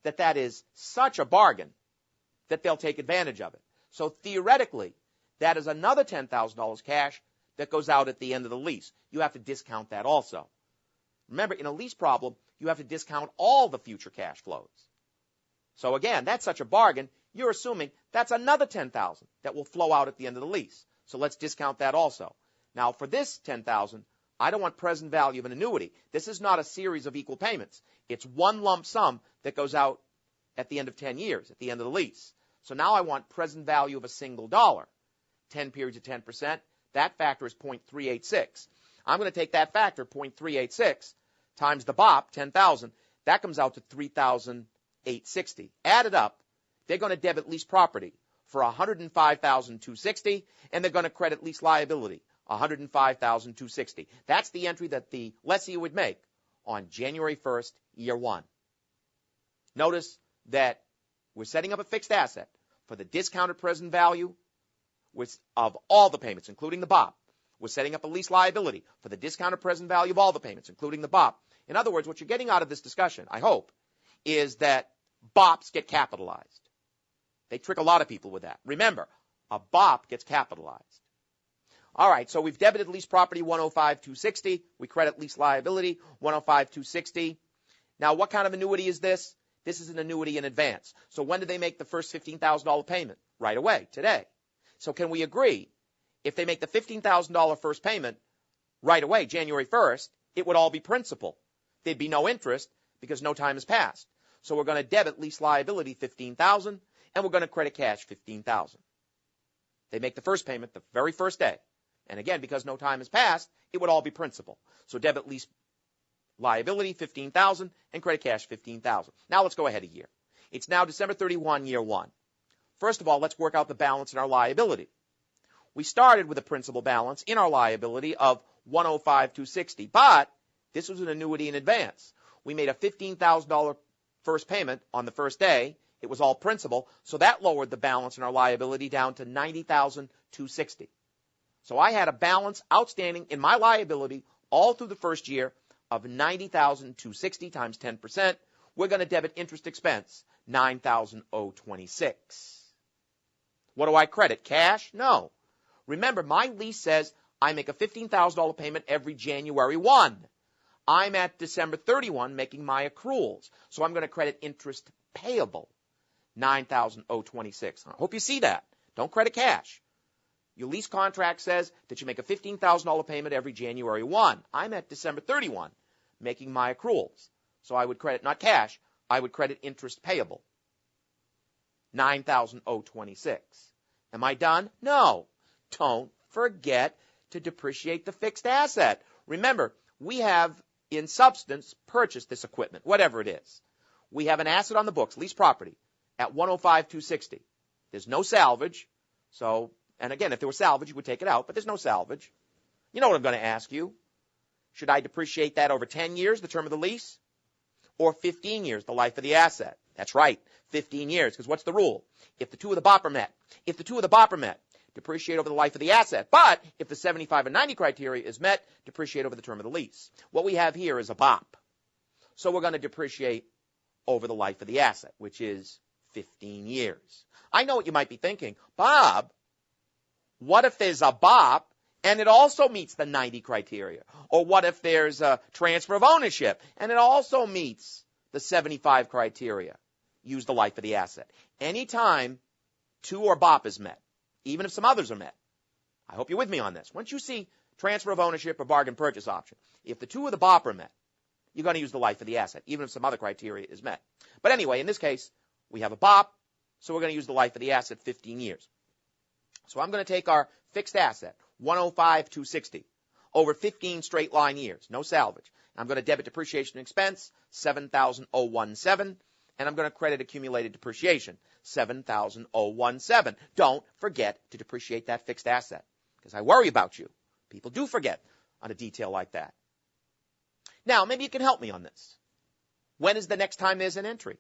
Speaker 1: that that is such a bargain that they'll take advantage of it. So theoretically, that is another $10,000 cash that goes out at the end of the lease. You have to discount that also. Remember, in a lease problem, you have to discount all the future cash flows. So again, that's such a bargain, you're assuming that's another $10,000 that will flow out at the end of the lease. So let's discount that also. Now for this $10,000, I don't want present value of an annuity. This is not a series of equal payments. It's one lump sum that goes out at the end of 10 years, at the end of the lease. So now I want present value of a single dollar. 10 periods of 10%. That factor is 0.386. I'm going to take that factor, 0.386, times the BOP, 10,000. That comes out to 3,860. Add it up. They're going to debit lease property for 105,260, and they're going to credit lease liability, 105,260. That's the entry that the lessee would make on January 1st, year one. Notice that we're setting up a fixed asset for the discounted present value of all the payments, including the BOP. We're setting up a lease liability for the discounted present value of all the payments, including the BOP. In other words, what you're getting out of this discussion, I hope, is that BOPs get capitalized. They trick a lot of people with that. Remember, a BOP gets capitalized. All right, so we've debited lease property 105,260. We credit lease liability 105,260. Now, what kind of annuity is this? This is an annuity in advance. So when did they make the first $15,000 payment? Right away, today. So can we agree, if they make the $15,000 first payment right away, January 1st, it would all be principal. There'd be no interest because no time has passed. So we're going to debit lease liability $15,000, and we're going to credit cash $15,000. They make the first payment the very first day. And again, because no time has passed, it would all be principal. So debit lease liability $15,000 and credit cash $15,000. Now let's go ahead a year. It's now December 31, year one. First of all, let's work out the balance in our liability. We started with a principal balance in our liability of $105,260, but this was an annuity in advance. We made a $15,000 first payment on the first day. It was all principal, so that lowered the balance in our liability down to $90,260. So I had a balance outstanding in my liability all through the first year of $90,260 times 10%. We're going to debit interest expense, $9,026. What do I credit? Cash? No. Remember, my lease says I make a $15,000 payment every January 1. I'm at December 31 making my accruals, so I'm going to credit interest payable, $9,026. I hope you see that. Don't credit cash. Your lease contract says that you make a $15,000 payment every January 1. I'm at December 31 making my accruals, so I would credit not cash, I would credit interest payable, $9,026. Am I done? No. Don't forget to depreciate the fixed asset. Remember, we have, in substance, purchased this equipment, whatever it is. We have an asset on the books, lease property, at $105,260. There's no salvage. So, and again, if there was salvage, you would take it out, but there's no salvage. You know what I'm going to ask you. Should I depreciate that over 10 years, the term of the lease, or 15 years, the life of the asset? That's right, 15 years, because what's the rule? If the two of the BOP are met, depreciate over the life of the asset. But if the 75 and 90 criteria is met, depreciate over the term of the lease. What we have here is a BOP. So we're going to depreciate over the life of the asset, which is 15 years. I know what you might be thinking. Bob, what if there's a BOP and it also meets the 90 criteria? Or what if there's a transfer of ownership and it also meets the 75 criteria? Use the life of the asset. Anytime two or BOP is met, even if some others are met. I hope you're with me on this. Once you see transfer of ownership or bargain purchase option, if the two of the BOP are met, you're going to use the life of the asset, even if some other criteria is met. But anyway, in this case, we have a BOP, so we're going to use the life of the asset 15 years. So I'm going to take our fixed asset, $105,260, over 15 straight line years, no salvage. I'm going to debit depreciation expense, $7,017, and I'm going to credit accumulated depreciation, $7,017. Don't forget to depreciate that fixed asset, because I worry about you. People do forget on a detail like that. Now, maybe you can help me on this. When is the next time there's an entry?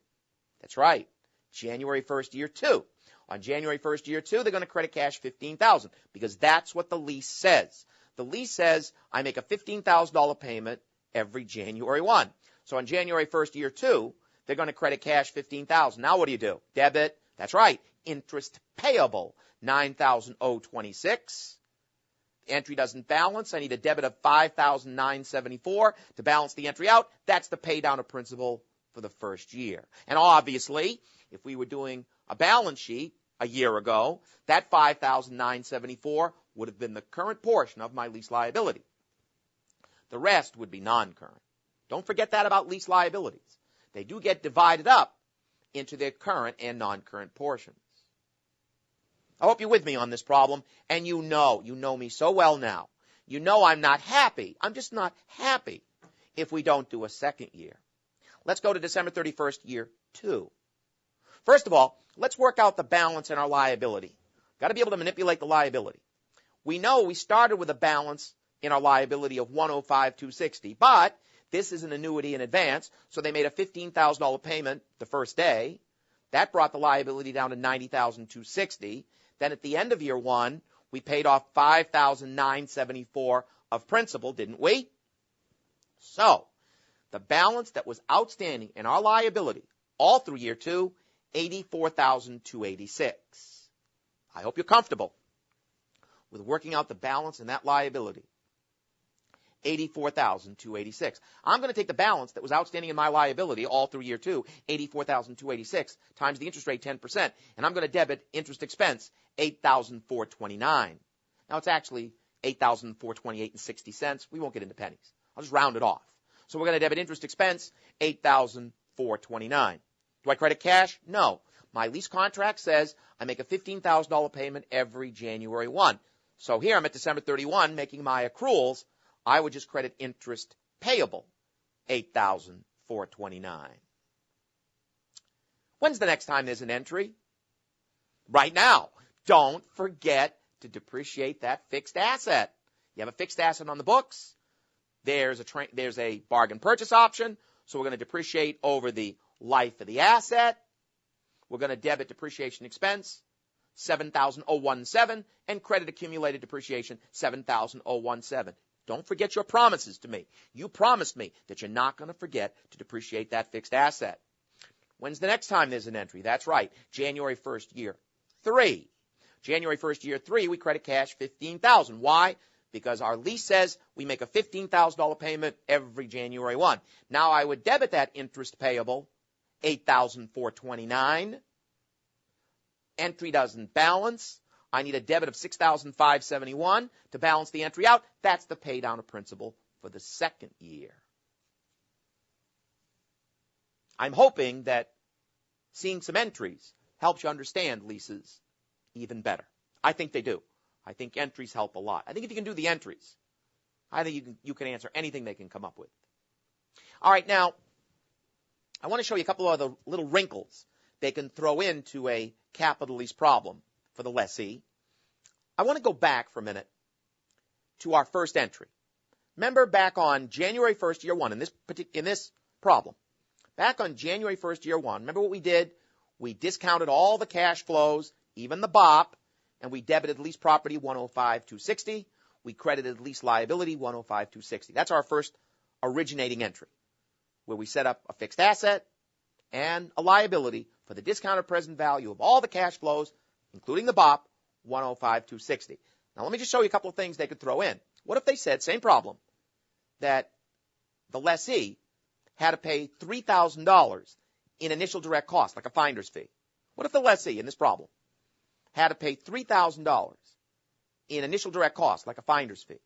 Speaker 1: That's right, January 1st, year 2. On January 1st, year 2, they're going to credit cash $15,000 because that's what the lease says. The lease says I make a $15,000 payment every January 1. So on January 1st, year 2, they're going to credit cash $15,000. Now what do? Debit, that's right, interest payable, $9,026. The entry doesn't balance. I need a debit of $5,974 to balance the entry out. That's the pay down of principal for the first year. And obviously, if we were doing a balance sheet a year ago, that $5,974 would have been the current portion of my lease liability. The rest would be non-current. Don't forget that about lease liabilities. They do get divided up into their current and non-current portions. I hope you're with me on this problem, and you know me so well now. You know I'm not happy. I'm just not happy if we don't do a second year. Let's go to December 31st, year 2. First of all, let's work out the balance in our liability. Got to be able to manipulate the liability. We know we started with a balance in our liability of $105,260, but this is an annuity in advance, so they made a $15,000 payment the first day. That brought the liability down to $90,260. Then at the end of year 1, we paid off $5,974 of principal, didn't we? So the balance that was outstanding in our liability all through year 2, $84,286. I hope you're comfortable with working out the balance in that liability. $84,286. I'm going to take the balance that was outstanding in my liability all through year 2, $84,286, times the interest rate 10%, and I'm going to debit interest expense, $8,429. Now it's actually $8,428.60. We won't get into pennies. I'll just round it off. So we're going to debit interest expense, $8,429. Do I credit cash? No. My lease contract says I make a $15,000 payment every January 1. So here I'm at December 31 making my accruals. I would just credit interest payable, $8,429. When's the next time there's an entry? Right now. Don't forget to depreciate that fixed asset. You have a fixed asset on the books. There's a bargain purchase option, so we're going to depreciate over the life of the asset. We're going to debit depreciation expense, $7,017, and credit accumulated depreciation, $7,017. Don't forget your promises to me. You promised me that you're not going to forget to depreciate that fixed asset. When's the next time there's an entry? That's right, January 1st, year 3. January 1st, year 3, we credit cash $15,000. Why? Because our lease says we make a $15,000 payment every January 1. Now I would debit that interest payable, $8,429. Entry doesn't balance. I need a debit of $6,571 to balance the entry out. That's the pay down of principal for the second year. I'm hoping that seeing some entries helps you understand leases even better. I think they do. I think entries help a lot. I think if you can do the entries, I think you can answer anything they can come up with. All right, now, I want to show you a couple of other little wrinkles they can throw into a capital lease problem for the lessee. I want to go back for a minute to our first entry. Remember back on January 1st, year 1, in this problem. Back on January 1st, year 1, remember what we did? We discounted all the cash flows, even the BOP, and we debited lease property $105,260. We credited lease liability $105,260. That's our first originating entry, where we set up a fixed asset and a liability for the discounted present value of all the cash flows, including the BOP, $105,260. Now, let me just show you a couple of things they could throw in. What if they said, same problem, that the lessee had to pay $3,000 in initial direct cost, like a finder's fee? What if the lessee in this problem had to pay $3,000 in initial direct cost, like a finder's fee?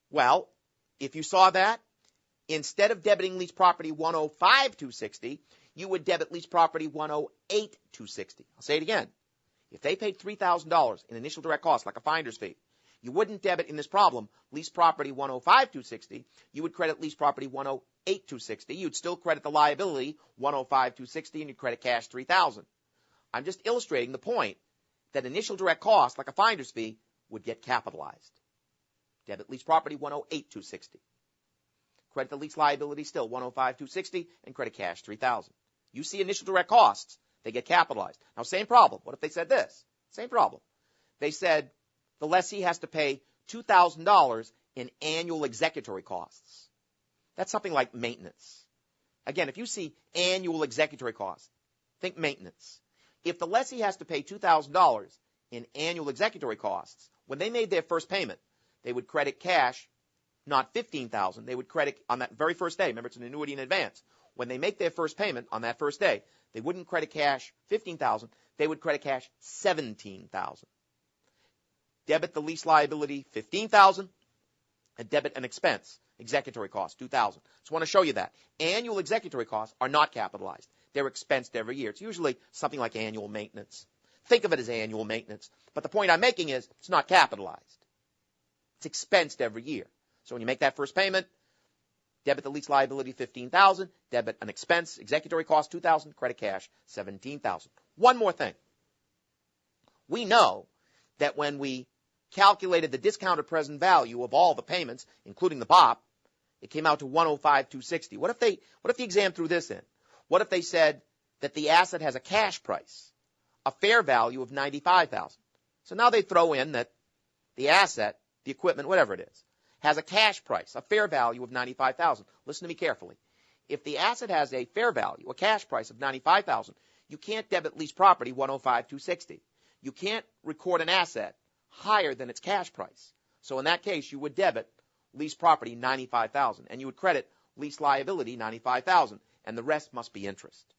Speaker 1: Well, if you saw that, instead of debiting lease property $105,260, you would debit lease property $108,260. I'll say it again. If they paid $3,000 in initial direct cost, like a finder's fee, You wouldn't debit in this problem lease property 105,260. You would credit lease property 108,260. You'd still credit the liability 105,260, and you'd credit cash 3,000. I'm just illustrating the point that initial direct cost, like a finder's fee, would get capitalized. Debit lease property 108,260. Credit the lease liability still 105,260, and credit cash 3,000. You see initial direct costs, they get capitalized. Now, same problem. What if they said this? Same problem. They said the lessee has to pay $2,000 in annual executory costs. That's something like maintenance. Again, if you see annual executory costs, think maintenance. If the lessee has to pay $2,000 in annual executory costs, when they made their first payment, they would credit cash, not $15,000. They would credit on that very first day. Remember, it's an annuity in advance. When they make their first payment on that first day, they wouldn't credit cash $15,000. They would credit cash $17,000. Debit the lease liability $15,000, and debit an expense, executory cost, $2,000. Just want to show you that. Annual executory costs are not capitalized. They're expensed every year. It's usually something like annual maintenance. Think of it as annual maintenance. But the point I'm making is it's not capitalized. It's expensed every year. So when you make that first payment, debit the lease liability $15,000, debit an expense, executory cost $2,000, credit cash $17,000. One more thing. We know that when we calculated the discounted present value of all the payments, including the BOP, it came out to 105,260. What if the exam threw this in? What if they said that the asset has a cash price, a fair value of 95,000? So now they throw in that the asset, the equipment, whatever it is, has a cash price, a fair value of 95,000. Listen to me carefully. If the asset has a fair value, a cash price of 95,000, you can't debit lease property 105,260. You can't record an asset higher than its cash price. So in that case, you would debit lease property 95,000, and you would credit lease liability 95,000, and the rest must be interest.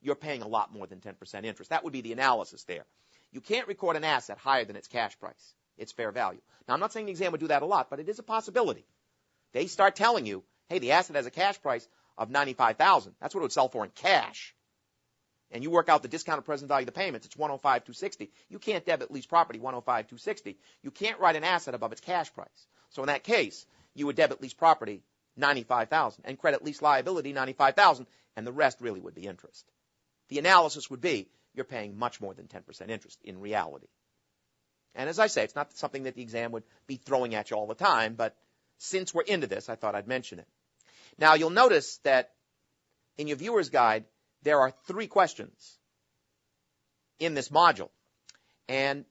Speaker 1: You're paying a lot more than 10% interest. That would be the analysis there. You can't record an asset higher than its cash price, its fair value. Now, I'm not saying the exam would do that a lot, but it is a possibility. They start telling you, hey, the asset has a cash price of 95,000. That's what it would sell for in cash. And you work out the discounted present value of the payments, it's 105,260. You can't debit lease property 105,260. You can't write an asset above its cash price. So in that case, you would debit lease property 95,000 and credit lease liability 95,000, and the rest really would be interest. The analysis would be you're paying much more than 10% interest in reality. And as I say, it's not something that the exam would be throwing at you all the time, but since we're into this, I thought I'd mention it. Now, you'll notice that in your viewer's guide, there are 3 questions in this module. And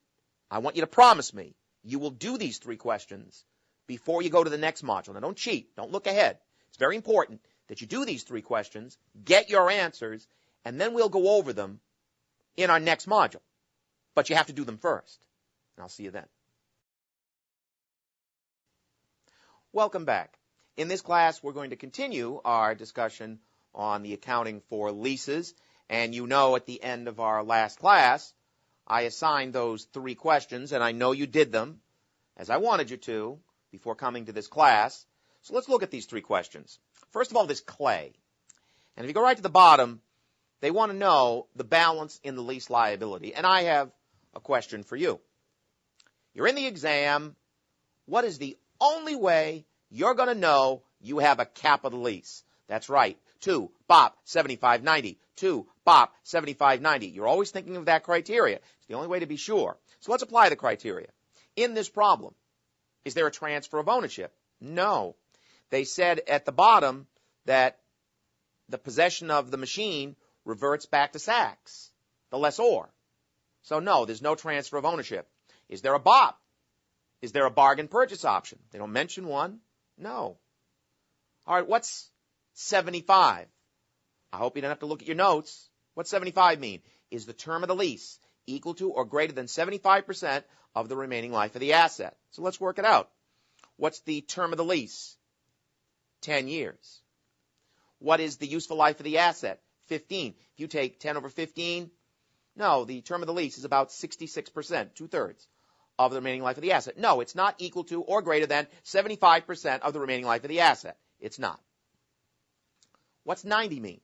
Speaker 1: I want you to promise me you will do these 3 questions before you go to the next module. Now, don't cheat. Don't look ahead. It's very important that you do these 3 questions, get your answers, and then we'll go over them in our next module. But you have to do them first. And I'll see you then. Welcome back. In this class, we're going to continue our discussion on the accounting for leases. And you know at the end of our last class, I assigned those 3 questions, and I know you did them as I wanted you to before coming to this class. So let's look at these 3 questions. First of all, this clay. And if you go right to the bottom, they want to know the balance in the lease liability. And I have a question for you. You're in the exam. What is the only way you're going to know you have a capital lease? That's right. 2, BOP 7590. 2, BOP 7590. You're always thinking of that criteria. It's the only way to be sure. So let's apply the criteria. In this problem, is there a transfer of ownership? No. They said at the bottom that the possession of the machine reverts back to Sachs, the lessor. So no, there's no transfer of ownership. Is there a BOP? Is there a bargain purchase option? They don't mention one. No. All right, what's 75? I hope you don't have to look at your notes. What's 75 mean? Is the term of the lease equal to or greater than 75% of the remaining life of the asset? So let's work it out. What's the term of the lease? 10 years. What is the useful life of the asset? 15. If you take 10 over 15, no, the term of the lease is about 66%, 2/3 of the remaining life of the asset. No, it's not equal to or greater than 75% of the remaining life of the asset. It's not. What's 90 mean?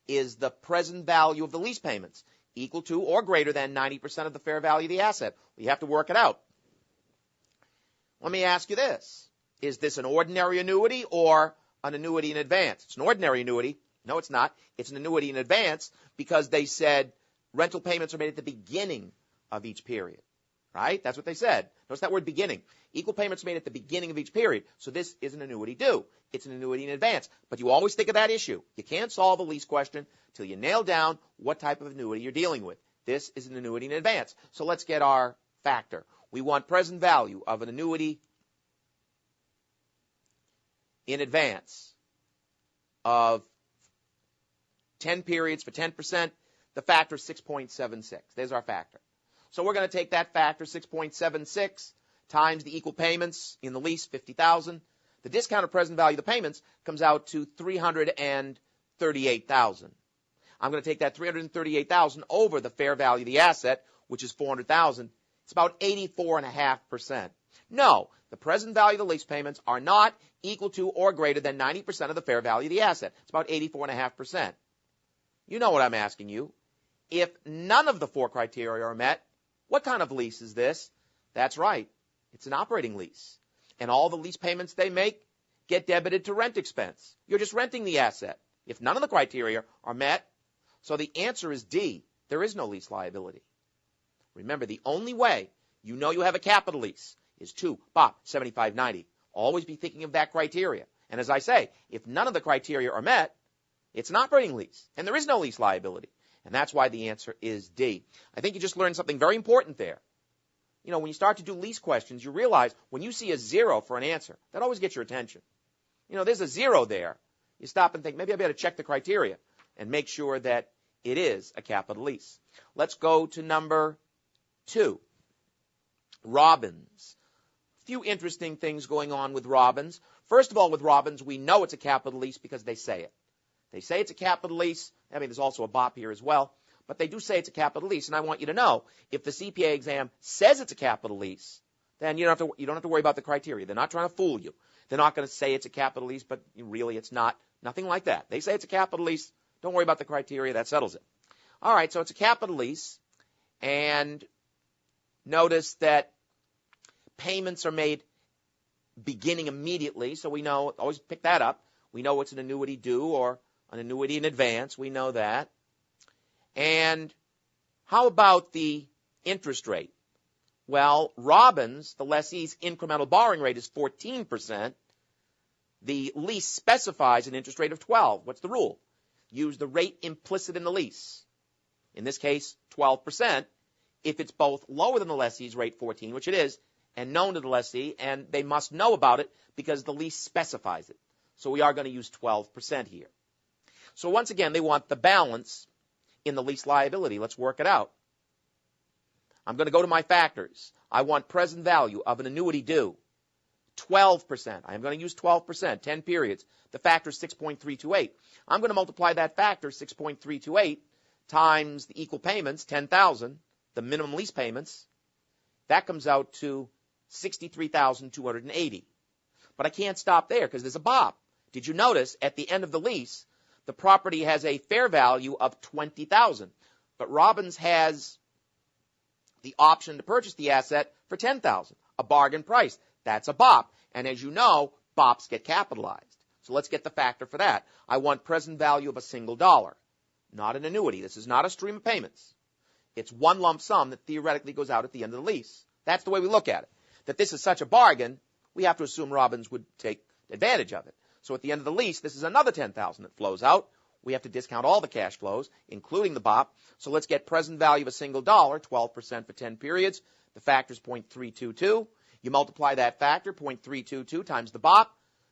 Speaker 1: Is the present value of the lease payments equal to or greater than 90% of the fair value of the asset? Well, you have to work it out. Let me ask you this. Is this an ordinary annuity or an annuity in advance? It's an ordinary annuity. No, it's not. It's an annuity in advance because they said rental payments are made at the beginning of each period, right? That's what they said. Notice that word beginning. Equal payments are made at the beginning of each period. So this is an annuity due. It's an annuity in advance. But you always think of that issue. You can't solve a lease question till you nail down what type of annuity you're dealing with. This is an annuity in advance. So let's get our factor. We want present value of an annuity in advance of 10 periods for 10%. The factor is 6.76. There's our factor. So we're going to take that factor, 6.76, times the equal payments in the lease, $50,000. The discounted present value of the payments comes out to $338,000. I'm going to take that $338,000 over the fair value of the asset, which is $400,000. It's about 84.5%. No, the present value of the lease payments are not equal to or greater than 90% of the fair value of the asset. It's about 84.5%. You know what I'm asking you. If none of the four criteria are met, what kind of lease is this? That's right. It's an operating lease. And all the lease payments they make get debited to rent expense. You're just renting the asset. If none of the criteria are met, so the answer is D. There is no lease liability. Remember, the only way you know you have a capital lease is 2, BOP, 7590. Always be thinking of that criteria. And as I say, if none of the criteria are met, it's an operating lease, and there is no lease liability. And that's why the answer is D. I think you just learned something very important there. You know, when you start to do lease questions, you realize when you see a 0 for an answer, that always gets your attention. You know, there's a 0 there. You stop and think, maybe I better check the criteria and make sure that it is a capital lease. Let's go to number 2. Robins. A few interesting things going on with Robins. First of all, with Robins, we know it's a capital lease because they say it. They say it's a capital lease. I mean, there's also a BOP here as well. But they do say it's a capital lease. And I want you to know, if the CPA exam says it's a capital lease, then you don't have to worry about the criteria. They're not trying to fool you. They're not going to say it's a capital lease, but really it's not. Nothing like that. They say it's a capital lease. Don't worry about the criteria. That settles it. All right, so it's a capital lease. And notice that payments are made beginning immediately. So we know, always pick that up. We know it's an annuity due or an annuity in advance. We know that. And how about the interest rate? Well, Robins, the lessee's incremental borrowing rate is 14%. The lease specifies an interest rate of 12. What's the rule? Use the rate implicit in the lease. In this case, 12%. If it's both lower than the lessee's rate, 14, which it is, and known to the lessee, and they must know about it because the lease specifies it. So we are going to use 12% here. So once again, they want the balance in the lease liability. Let's work it out. I'm going to go to my factors. I want present value of an annuity due. 12%. I'm going to use 12%, 10 periods. The factor is 6.328. I'm going to multiply that factor, 6.328, times the equal payments, 10,000, the minimum lease payments. That comes out to 63,280. But I can't stop there because there's a BOP. Did you notice at the end of the lease, the property has a fair value of $20,000, but Robins has the option to purchase the asset for $10,000, a bargain price. That's a BOP. And as you know, BOPs get capitalized. So let's get the factor for that. I want present value of a single dollar, not an annuity. This is not a stream of payments. It's one lump sum that theoretically goes out at the end of the lease. That's the way we look at it. That this is such a bargain, we have to assume Robins would take advantage of it. So at the end of the lease, this is another $10,000 that flows out. We have to discount all the cash flows, including the BOP. So let's get present value of a single dollar, 12% for 10 periods. The factor is 0.322. You multiply that factor, 0.322 times the BOP.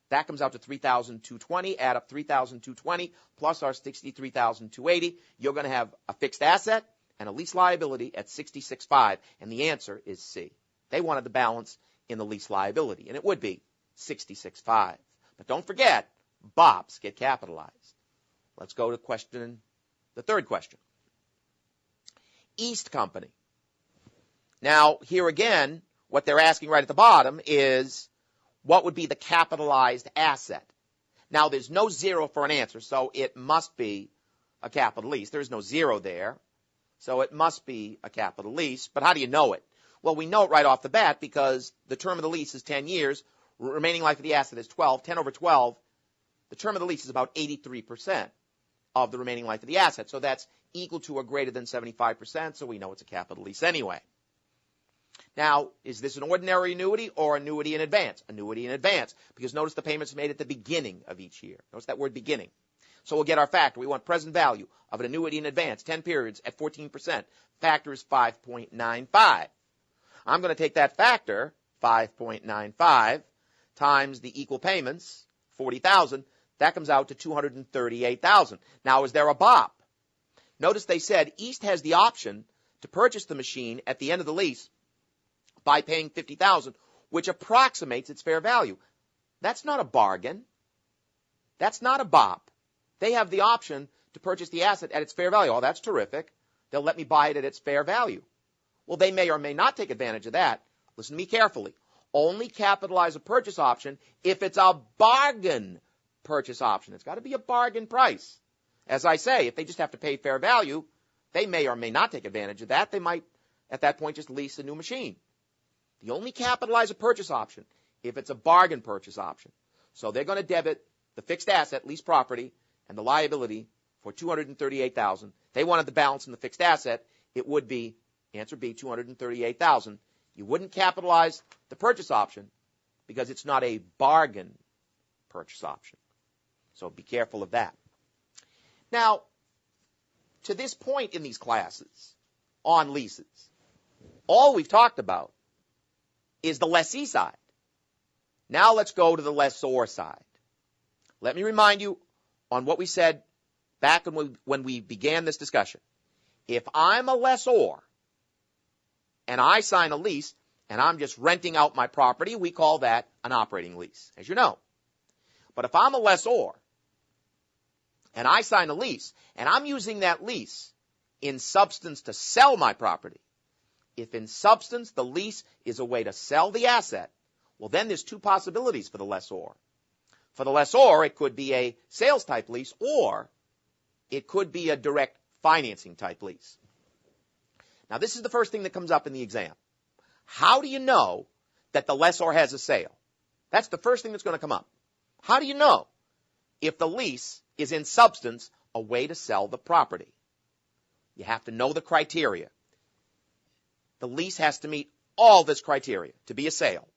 Speaker 1: That comes out to 3,220. Add up 3,220 plus our 63,280. You're going to have a fixed asset and a lease liability at 66.5. And the answer is C. They wanted the balance in the lease liability, and it would be 66.5. But don't forget, BOPs get capitalized. Let's go to the third question. East Company. Now, here again, what they're asking right at the bottom is, what would be the capitalized asset? Now, there's no 0 for an answer, so it must be a capital lease. There's no 0 there, so it must be a capital lease. But how do you know it? Well, we know it right off the bat because the term of the lease is 10 years. Remaining life of the asset is 12. 10 over 12, the term of the lease is about 83% of the remaining life of the asset. So that's equal to or greater than 75%, so we know it's a capital lease anyway. Now, is this an ordinary annuity or annuity in advance? Annuity in advance, because notice the payments made at the beginning of each year. Notice that word beginning. So we'll get our factor. We want present value of an annuity in advance, 10 periods at 14%. Factor is 5.95. I'm going to take that factor, 5.95, times the equal payments, 40,000. That comes out to 238,000. Now, is there a BOP? Notice they said East has the option to purchase the machine at the end of the lease by paying 50,000, which approximates its fair value. That's not a bargain. That's not a BOP. They have the option to purchase the asset at its fair value. Oh, that's terrific. They'll let me buy it at its fair value. Well, they may or may not take advantage of that. Listen to me carefully. Only capitalize a purchase option if it's a bargain purchase option. It's got to be a bargain price. As I say, if they just have to pay fair value, they may or may not take advantage of that. They might, at that point, just lease a new machine. The only capitalize a purchase option if it's a bargain purchase option. So they're going to debit the fixed asset, lease property, and the liability for $238,000. They wanted the balance in the fixed asset. It would be, answer B, $238,000. You wouldn't capitalize the purchase option because it's not a bargain purchase option. So be careful of that. Now, to this point in these classes on leases, all we've talked about is the lessee side. Now let's go to the lessor side. Let me remind you on what we said back when we began this discussion. If I'm a lessor and I sign a lease and I'm just renting out my property, we call that an operating lease, as you know. But if I'm a lessor and I sign a lease and I'm using that lease in substance to sell my property, if in substance the lease is a way to sell the asset, well, then there's two possibilities for the lessor. For the lessor, it could be a sales type lease or it could be a direct financing type lease. Now, this is the first thing that comes up in the exam. How do you know that the lessor has a sale? That's the first thing that's going to come up. How do you know if the lease is in substance a way to sell the property? You have to know the criteria. The lease has to meet all this criteria to be a sale.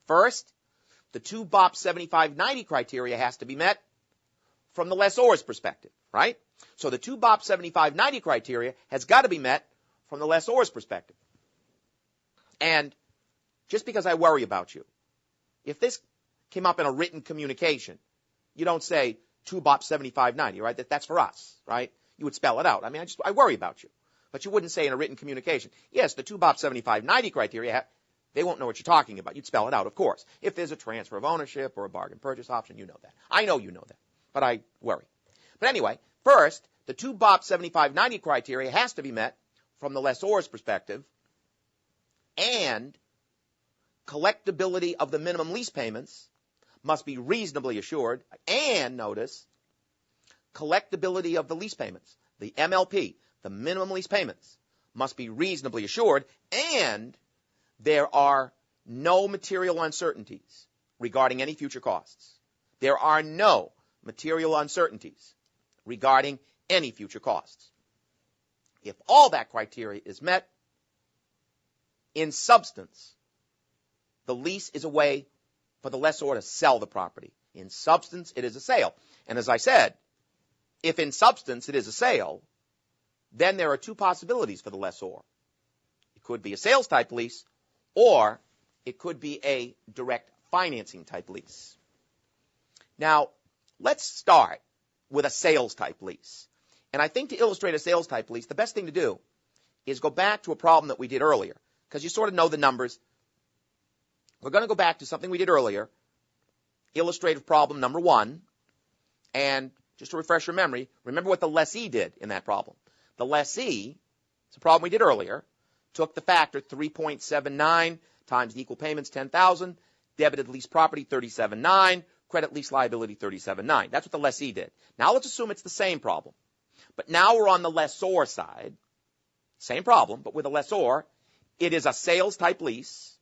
Speaker 1: First, the 2 BOP 7590 criteria has to be met from the lessor's perspective, right? So the 2 BOP 7590 criteria has got to be met from the lessor's perspective. And just because I worry about you, if this came up in a written communication, you don't say 2 BOP 7590, right? That's for us, right? You would spell it out. I mean, I worry about you. But you wouldn't say in a written communication, yes, the 2 BOP 7590 criteria, they won't know what you're talking about. You'd spell it out, of course. If there's a transfer of ownership or a bargain purchase option, you know that. I know you know that, but I worry. But anyway, first, the 2 BOP 7590 criteria has to be met from the lessor's perspective, and collectability of the minimum lease payments must be reasonably assured, and notice, collectability of the lease payments, the MLP, the minimum lease payments, must be reasonably assured, and there are no material uncertainties regarding any future costs. There are no material uncertainties regarding any future costs. If all that criteria is met, in substance, the lease is a way for the lessor to sell the property. In substance, it is a sale. And as I said, if in substance it is a sale, then there are two possibilities for the lessor. It could be a sales type lease, or it could be a direct financing type lease. Now, let's start with a sales type lease. And I think to illustrate a sales type lease, the best thing to do is go back to a problem that we did earlier, because you sort of know the numbers. We're going to go back to something we did earlier, illustrative problem number 1. And just to refresh your memory, remember what the lessee did in that problem. The lessee, it's a problem we did earlier, took the factor 3.79 times the equal payments, 10,000, debited lease property 37.9, credit lease liability 37.9. That's what the lessee did. Now let's assume it's the same problem. But now we're on the lessor side. Same problem, but with a lessor. it is a sales type lease.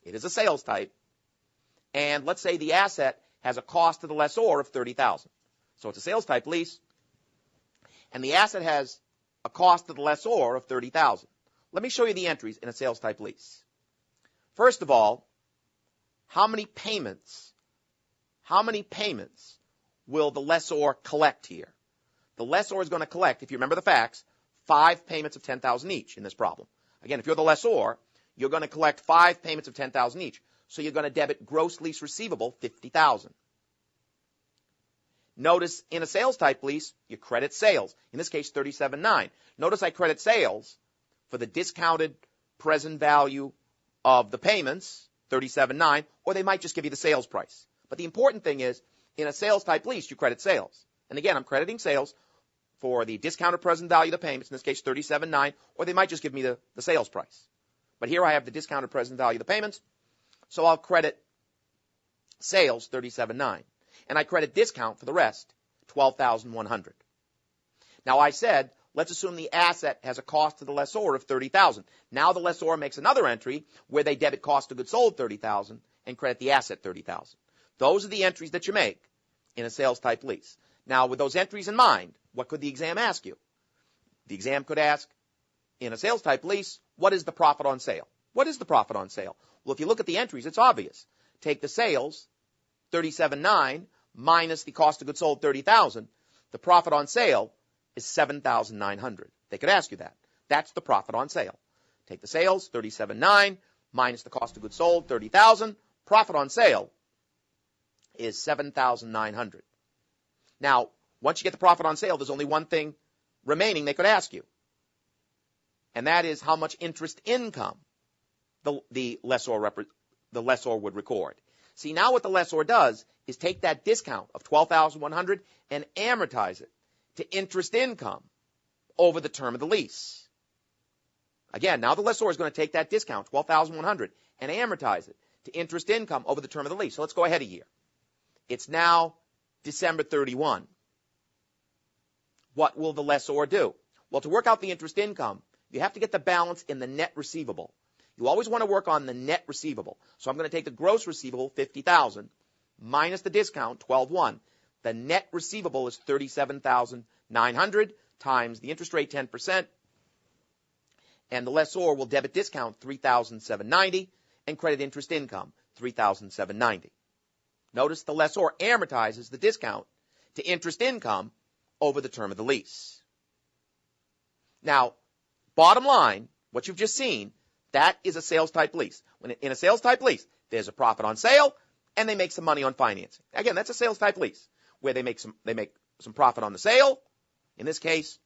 Speaker 1: It is a sales type. And let's say the asset has a cost to the lessor of $30,000. So it's a sales type lease. And the asset has a cost to the lessor of $30,000. Let me show you the entries in a sales type lease. First of all, how many payments will the lessor collect here? The lessor is going to collect, if you remember the facts, 5 payments of $10,000 each in this problem. Again, if you're the lessor, you're going to collect 5 payments of $10,000 each. So you're going to debit gross lease receivable $50,000. Notice in a sales type lease, you credit sales. In this case, $37,900. Notice I credit sales for the discounted present value of the payments, $37,900, or they might just give you the sales price. But the important thing is, in a sales type lease, you credit sales. And again, I'm crediting sales for the discounted present value of the payments, in this case, $37,900, or they might just give me the sales price. But here I have the discounted present value of the payments, so I'll credit sales, $37,900. And I credit discount for the rest, $12,100. Now I said, let's assume the asset has a cost to the lessor of $30,000. Now the lessor makes another entry where they debit cost of goods sold $30,000 and credit the asset $30,000. Those are the entries that you make in a sales type lease. Now with those entries in mind, what could the exam ask you? The exam could ask, in a sales type lease, what is the profit on sale? What is the profit on sale? Well, if you look at the entries, it's obvious. Take the sales, $37,900, minus the cost of goods sold, $30,000. The profit on sale is $7,900. They could ask you that. That's the profit on sale. Take the sales, $37,900, minus the cost of goods sold, $30,000. Profit on sale is $7,900. Now, once you get the profit on sale, there's only one thing remaining they could ask you. And that is how much interest income the lessor would record. See, now what the lessor does is take that discount of $12,100 and amortize it to interest income over the term of the lease. Again, now the lessor is going to take that discount, $12,100, and amortize it to interest income over the term of the lease. So let's go ahead a year. It's now December 31. What will the lessor do? Well, to work out the interest income, you have to get the balance in the net receivable. You always want to work on the net receivable. So I'm going to take the gross receivable, $50,000, minus the discount, $12,100. The net receivable is $37,900 times the interest rate, 10%. And the lessor will debit discount, $3,790, and credit interest income, $3,790. Notice the lessor amortizes the discount to interest income over the term of the lease. Now, bottom line, what you've just seen, that is a sales type lease. In a sales type lease, there's a profit on sale and they make some money on financing. Again, that's a sales type lease where they make some profit on the sale. In this case,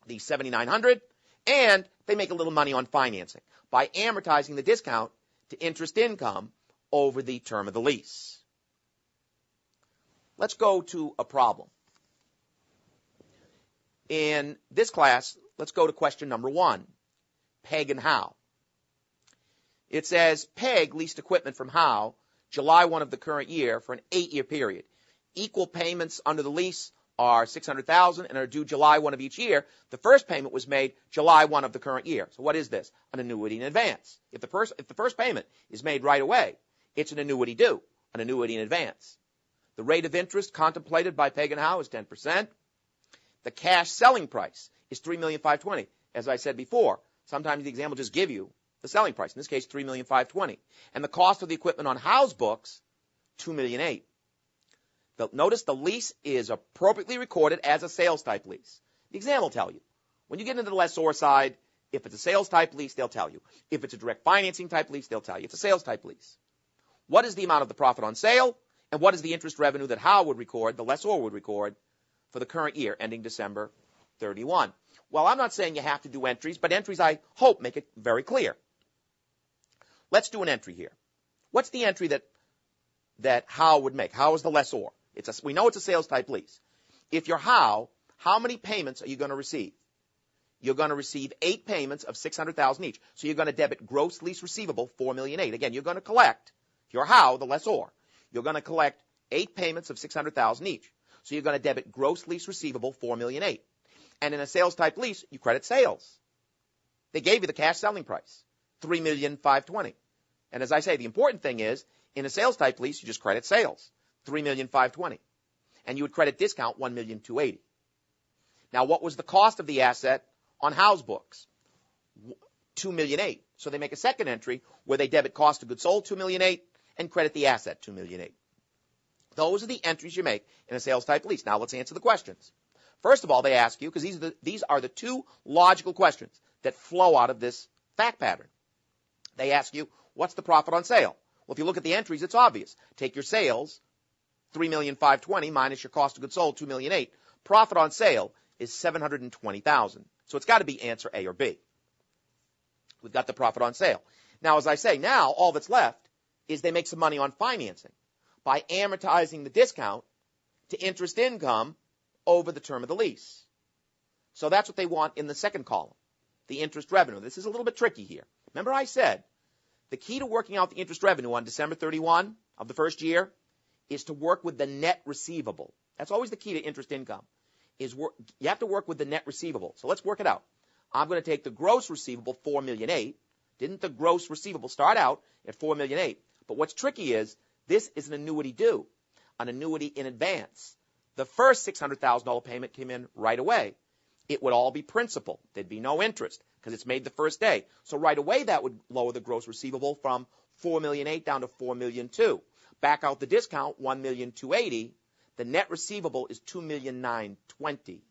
Speaker 1: the $7,900, and they make a little money on financing by amortizing the discount to interest income over the term of the lease. Let's go to a problem. In this class, let's go to question number 1, Peg and Howe. It says, Peg leased equipment from Howe July 1 of the current year for an 8-year period. Equal payments under the lease are $600,000 and are due July 1 of each year. The first payment was made July 1 of the current year. So what is this? An annuity in advance. If the first payment is made right away, it's an annuity due, an annuity in advance. The rate of interest contemplated by Peg and Howe is 10%. The cash selling price is $3,520,000. As I said before, sometimes the exam will just give you the selling price. In this case, $3,520,000. And the cost of the equipment on Howe's books, $2,008,000. Notice the lease is appropriately recorded as a sales type lease. The exam will tell you. When you get into the lessor side, if it's a sales type lease, they'll tell you. If it's a direct financing type lease, they'll tell you. It's a sales type lease. What is the amount of the profit on sale? And what is the interest revenue that Howe would record, the lessor would record, for the current year ending December 31? Well, I'm not saying you have to do entries, but entries, I hope, make it very clear. Let's do an entry here. What's the entry that Howe would make? Howe is the lessor. We know it's a sales type lease. If you're Howe, how many payments are you going to receive? You're going to receive 8 payments of $600,000 each. So you're going to debit gross lease receivable $4,008,000. Again, you're going to collect, if you're Howe, the lessor, you're going to collect 8 payments of $600,000 each. So you're going to debit gross lease receivable $4,008,000. And in a sales type lease, you credit sales. They gave you the cash selling price, $3,520,000. And as I say, the important thing is, in a sales type lease, you just credit sales, $3,520,000. And you would credit discount, $1,280,000. Now, what was the cost of the asset on house books? $2,008,000. So they make a second entry where they debit cost of goods sold, $2,008,000, and credit the asset, $2,008,000. Those are the entries you make in a sales type lease. Now let's answer the questions. First of all, they ask you, because these are the two logical questions that flow out of this fact pattern. They ask you, what's the profit on sale? Well, if you look at the entries, it's obvious. Take your sales, $3,520,000 minus your cost of goods sold, $2,008,000. Profit on sale is $720,000. So it's got to be answer A or B. We've got the profit on sale. Now, as I say, now all that's left is they make some money on financing by amortizing the discount to interest income over the term of the lease. So that's what they want in the second column, the interest revenue. This is a little bit tricky here. Remember I said the key to working out the interest revenue on December 31 of the first year is to work with the net receivable. That's always the key to interest income. You have to work with the net receivable. So let's work it out. I'm going to take the gross receivable, $4,008,000. Didn't the gross receivable start out at $4,008,000? But what's tricky is this is an annuity due, an annuity in advance. The first $600,000 payment came in right away. It would all be principal. There'd be no interest because it's made the first day. So right away that would lower the gross receivable from $4,008,000 down to $4,002,000. Back out the discount, $1,280,000. The net receivable is $2,920,000.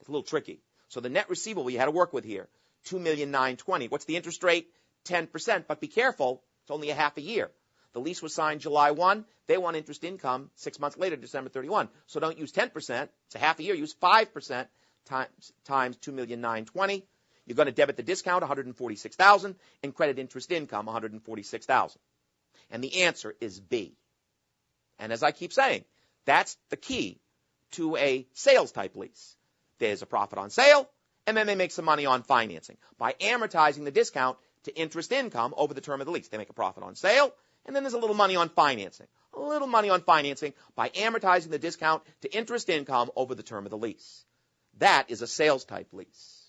Speaker 1: It's a little tricky. So the net receivable you had to work with here, $2,920,000. What's the interest rate? 10%. But be careful, it's only a half a year. The lease was signed July 1. They want interest income 6 months later, December 31. So don't use 10%. It's a half a year. Use 5% times $2,920,000. You're going to debit the discount, $146,000, and credit interest income, $146,000. And the answer is B. And as I keep saying, that's the key to a sales type lease. There's a profit on sale, and then they make some money on financing by amortizing the discount to interest income over the term of the lease. They make a profit on sale, and then there's a little money on financing. A little money on financing by amortizing the discount to interest income over the term of the lease. That is a sales type lease.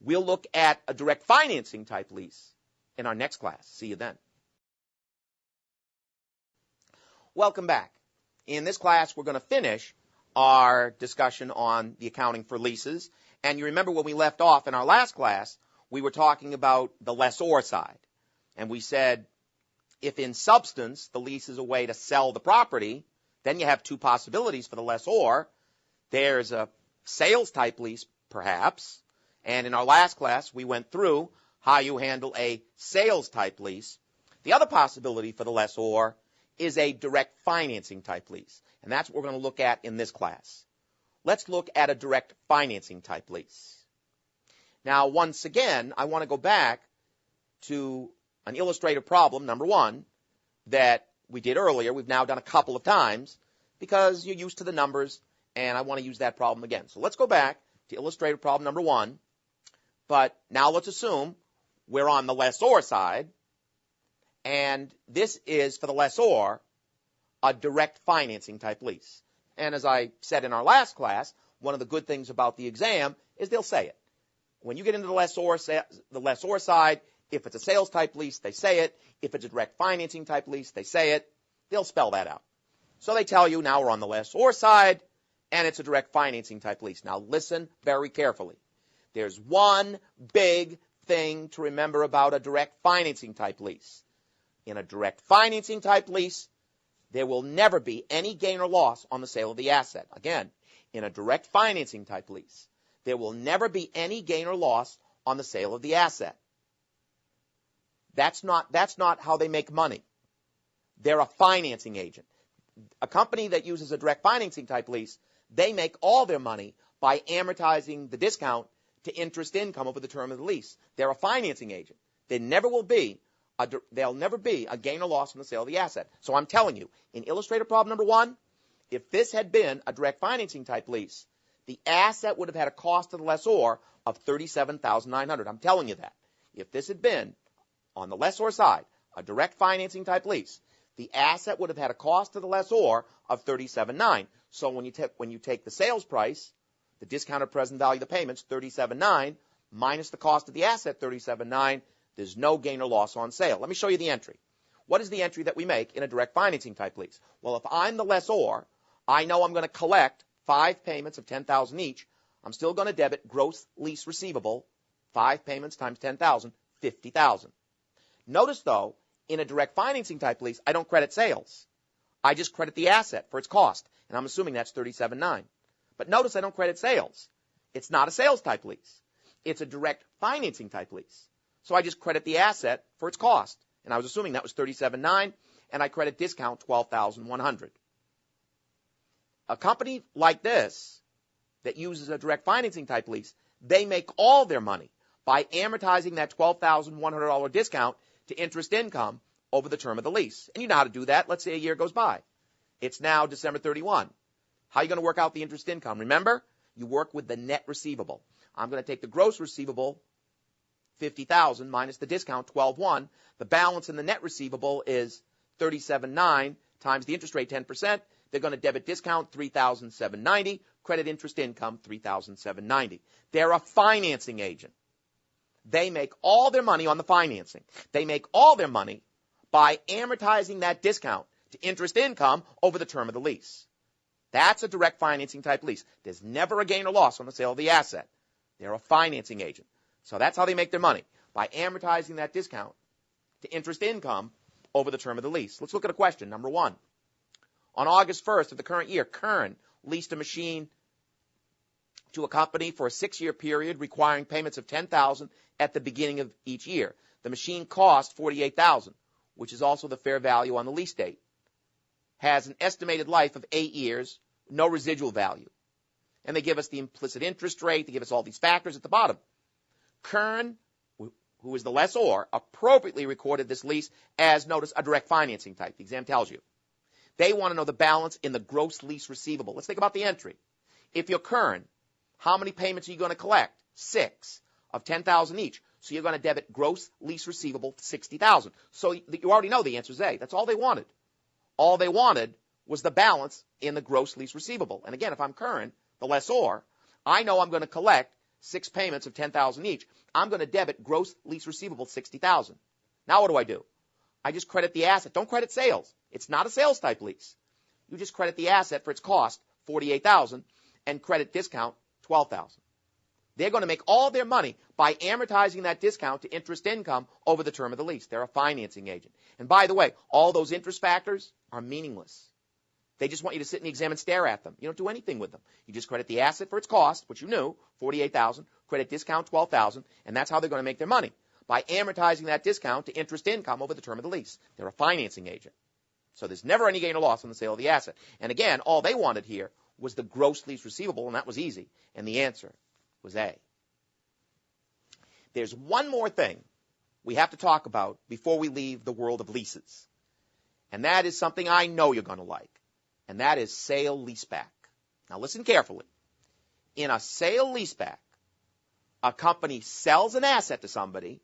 Speaker 1: We'll look at a direct financing type lease in our next class. See you then. Welcome back. In this class, we're going to finish our discussion on the accounting for leases. And you remember when we left off in our last class, we were talking about the lessor side. And we said, if in substance the lease is a way to sell the property, then you have two possibilities for the lessor. There's a sales type lease, perhaps. And in our last class, we went through how you handle a sales type lease. The other possibility for the lessor is a direct financing type lease. And that's what we're going to look at in this class. Let's look at a direct financing type lease. Now, once again, I want to go back to an illustrative problem, number one, that we did earlier. We've now done a couple of times because you're used to the numbers, and I want to use that problem again. So let's go back to illustrative problem number one. But now let's assume we're on the lessor side, and this is, for the lessor, a direct financing type lease. And as I said in our last class, one of the good things about the exam is they'll say it. When you get into the lessor side, if it's a sales type lease, they say it. If it's a direct financing type lease, they say it. They'll spell that out. So they tell you now we're on the lessor side, and it's a direct financing type lease. Now listen very carefully. There's one big thing to remember about a direct financing type lease. In a direct financing type lease, there will never be any gain or loss on the sale of the asset. Again, in a direct financing type lease, there will never be any gain or loss on the sale of the asset. That's not how they make money. They're a financing agent. A company that uses a direct financing type lease, they make all their money by amortizing the discount to interest income over the term of the lease. They're a financing agent. There'll never be a gain or loss on the sale of the asset. So I'm telling you, in illustrative problem number one, if this had been a direct financing type lease, the asset would have had a cost to the lessor of $37,900. I'm telling you that. If this had been, on the lessor side, a direct financing type lease, the asset would have had a cost to the lessor of $37,900. So when you take the sales price, the discounted present value of the payments, $37,900, minus the cost of the asset, $37,900. There's no gain or loss on sale. Let me show you the entry. What is the entry that we make in a direct financing type lease? Well, if I'm the lessor, I know I'm going to collect 5 payments of $10,000 each. I'm still going to debit gross lease receivable, 5 payments times $10,000, $50,000. Notice, though, in a direct financing type lease, I don't credit sales. I just credit the asset for its cost, and I'm assuming that's $37,900. But notice I don't credit sales. It's not a sales type lease. It's a direct financing type lease. So I just credit the asset for its cost, and I was assuming that was $37,900, and I credit discount $12,100. A company like this that uses a direct financing type lease, they make all their money by amortizing that $12,100 discount to interest income over the term of the lease. And you know how to do that. Let's say a year goes by. It's now December 31. How are you going to work out the interest income? Remember, you work with the net receivable. I'm going to take the gross receivable, $50,000, minus the discount, $12,100. The balance in the net receivable is $37,900 times the interest rate, 10%. They're going to debit discount, $3,790. Credit interest income, $3,790. They're a financing agent. They make all their money on the financing. They make all their money by amortizing that discount to interest income over the term of the lease. That's a direct financing type lease. There's never a gain or loss on the sale of the asset. They're a financing agent. So that's how they make their money, by amortizing that discount to interest income over the term of the lease. Let's look at a question. Number 1. On August 1st of the current year, Kern leased a machine to a company for a 6-year period requiring payments of $10,000 at the beginning of each year. The machine cost $48,000, which is also the fair value on the lease date. Has an estimated life of 8 years, no residual value. And they give us the implicit interest rate. They give us all these factors at the bottom. Kern, who is the lessor, appropriately recorded this lease as, notice, a direct financing type. The exam tells you. They want to know the balance in the gross lease receivable. Let's think about the entry. If you're Kern, how many payments are you going to collect? 6 of $10,000 each. So you're going to debit gross lease receivable $60,000. So you already know the answer is A. That's all they wanted. All they wanted was the balance in the gross lease receivable. And again, if I'm Kern, the lessor, I know I'm going to collect 6 payments of $10,000 each. I'm going to debit gross lease receivable $60,000. Now what do? I just credit the asset. Don't credit sales. It's not a sales type lease. You just credit the asset for its cost, $48,000, and credit discount, $12,000. They're going to make all their money by amortizing that discount to interest income over the term of the lease. They're a financing agent. And by the way, all those interest factors are meaningless. They just want you to sit in the exam and stare at them. You don't do anything with them. You just credit the asset for its cost, which you knew, $48,000, credit discount, $12,000, and that's how they're going to make their money, by amortizing that discount to interest income over the term of the lease. They're a financing agent. So there's never any gain or loss on the sale of the asset. And again, all they wanted here was the gross lease receivable, and that was easy. And the answer was A. There's one more thing we have to talk about before we leave the world of leases. And that is something I know you're going to like. And that is sale leaseback. Now listen carefully. In a sale leaseback, a company sells an asset to somebody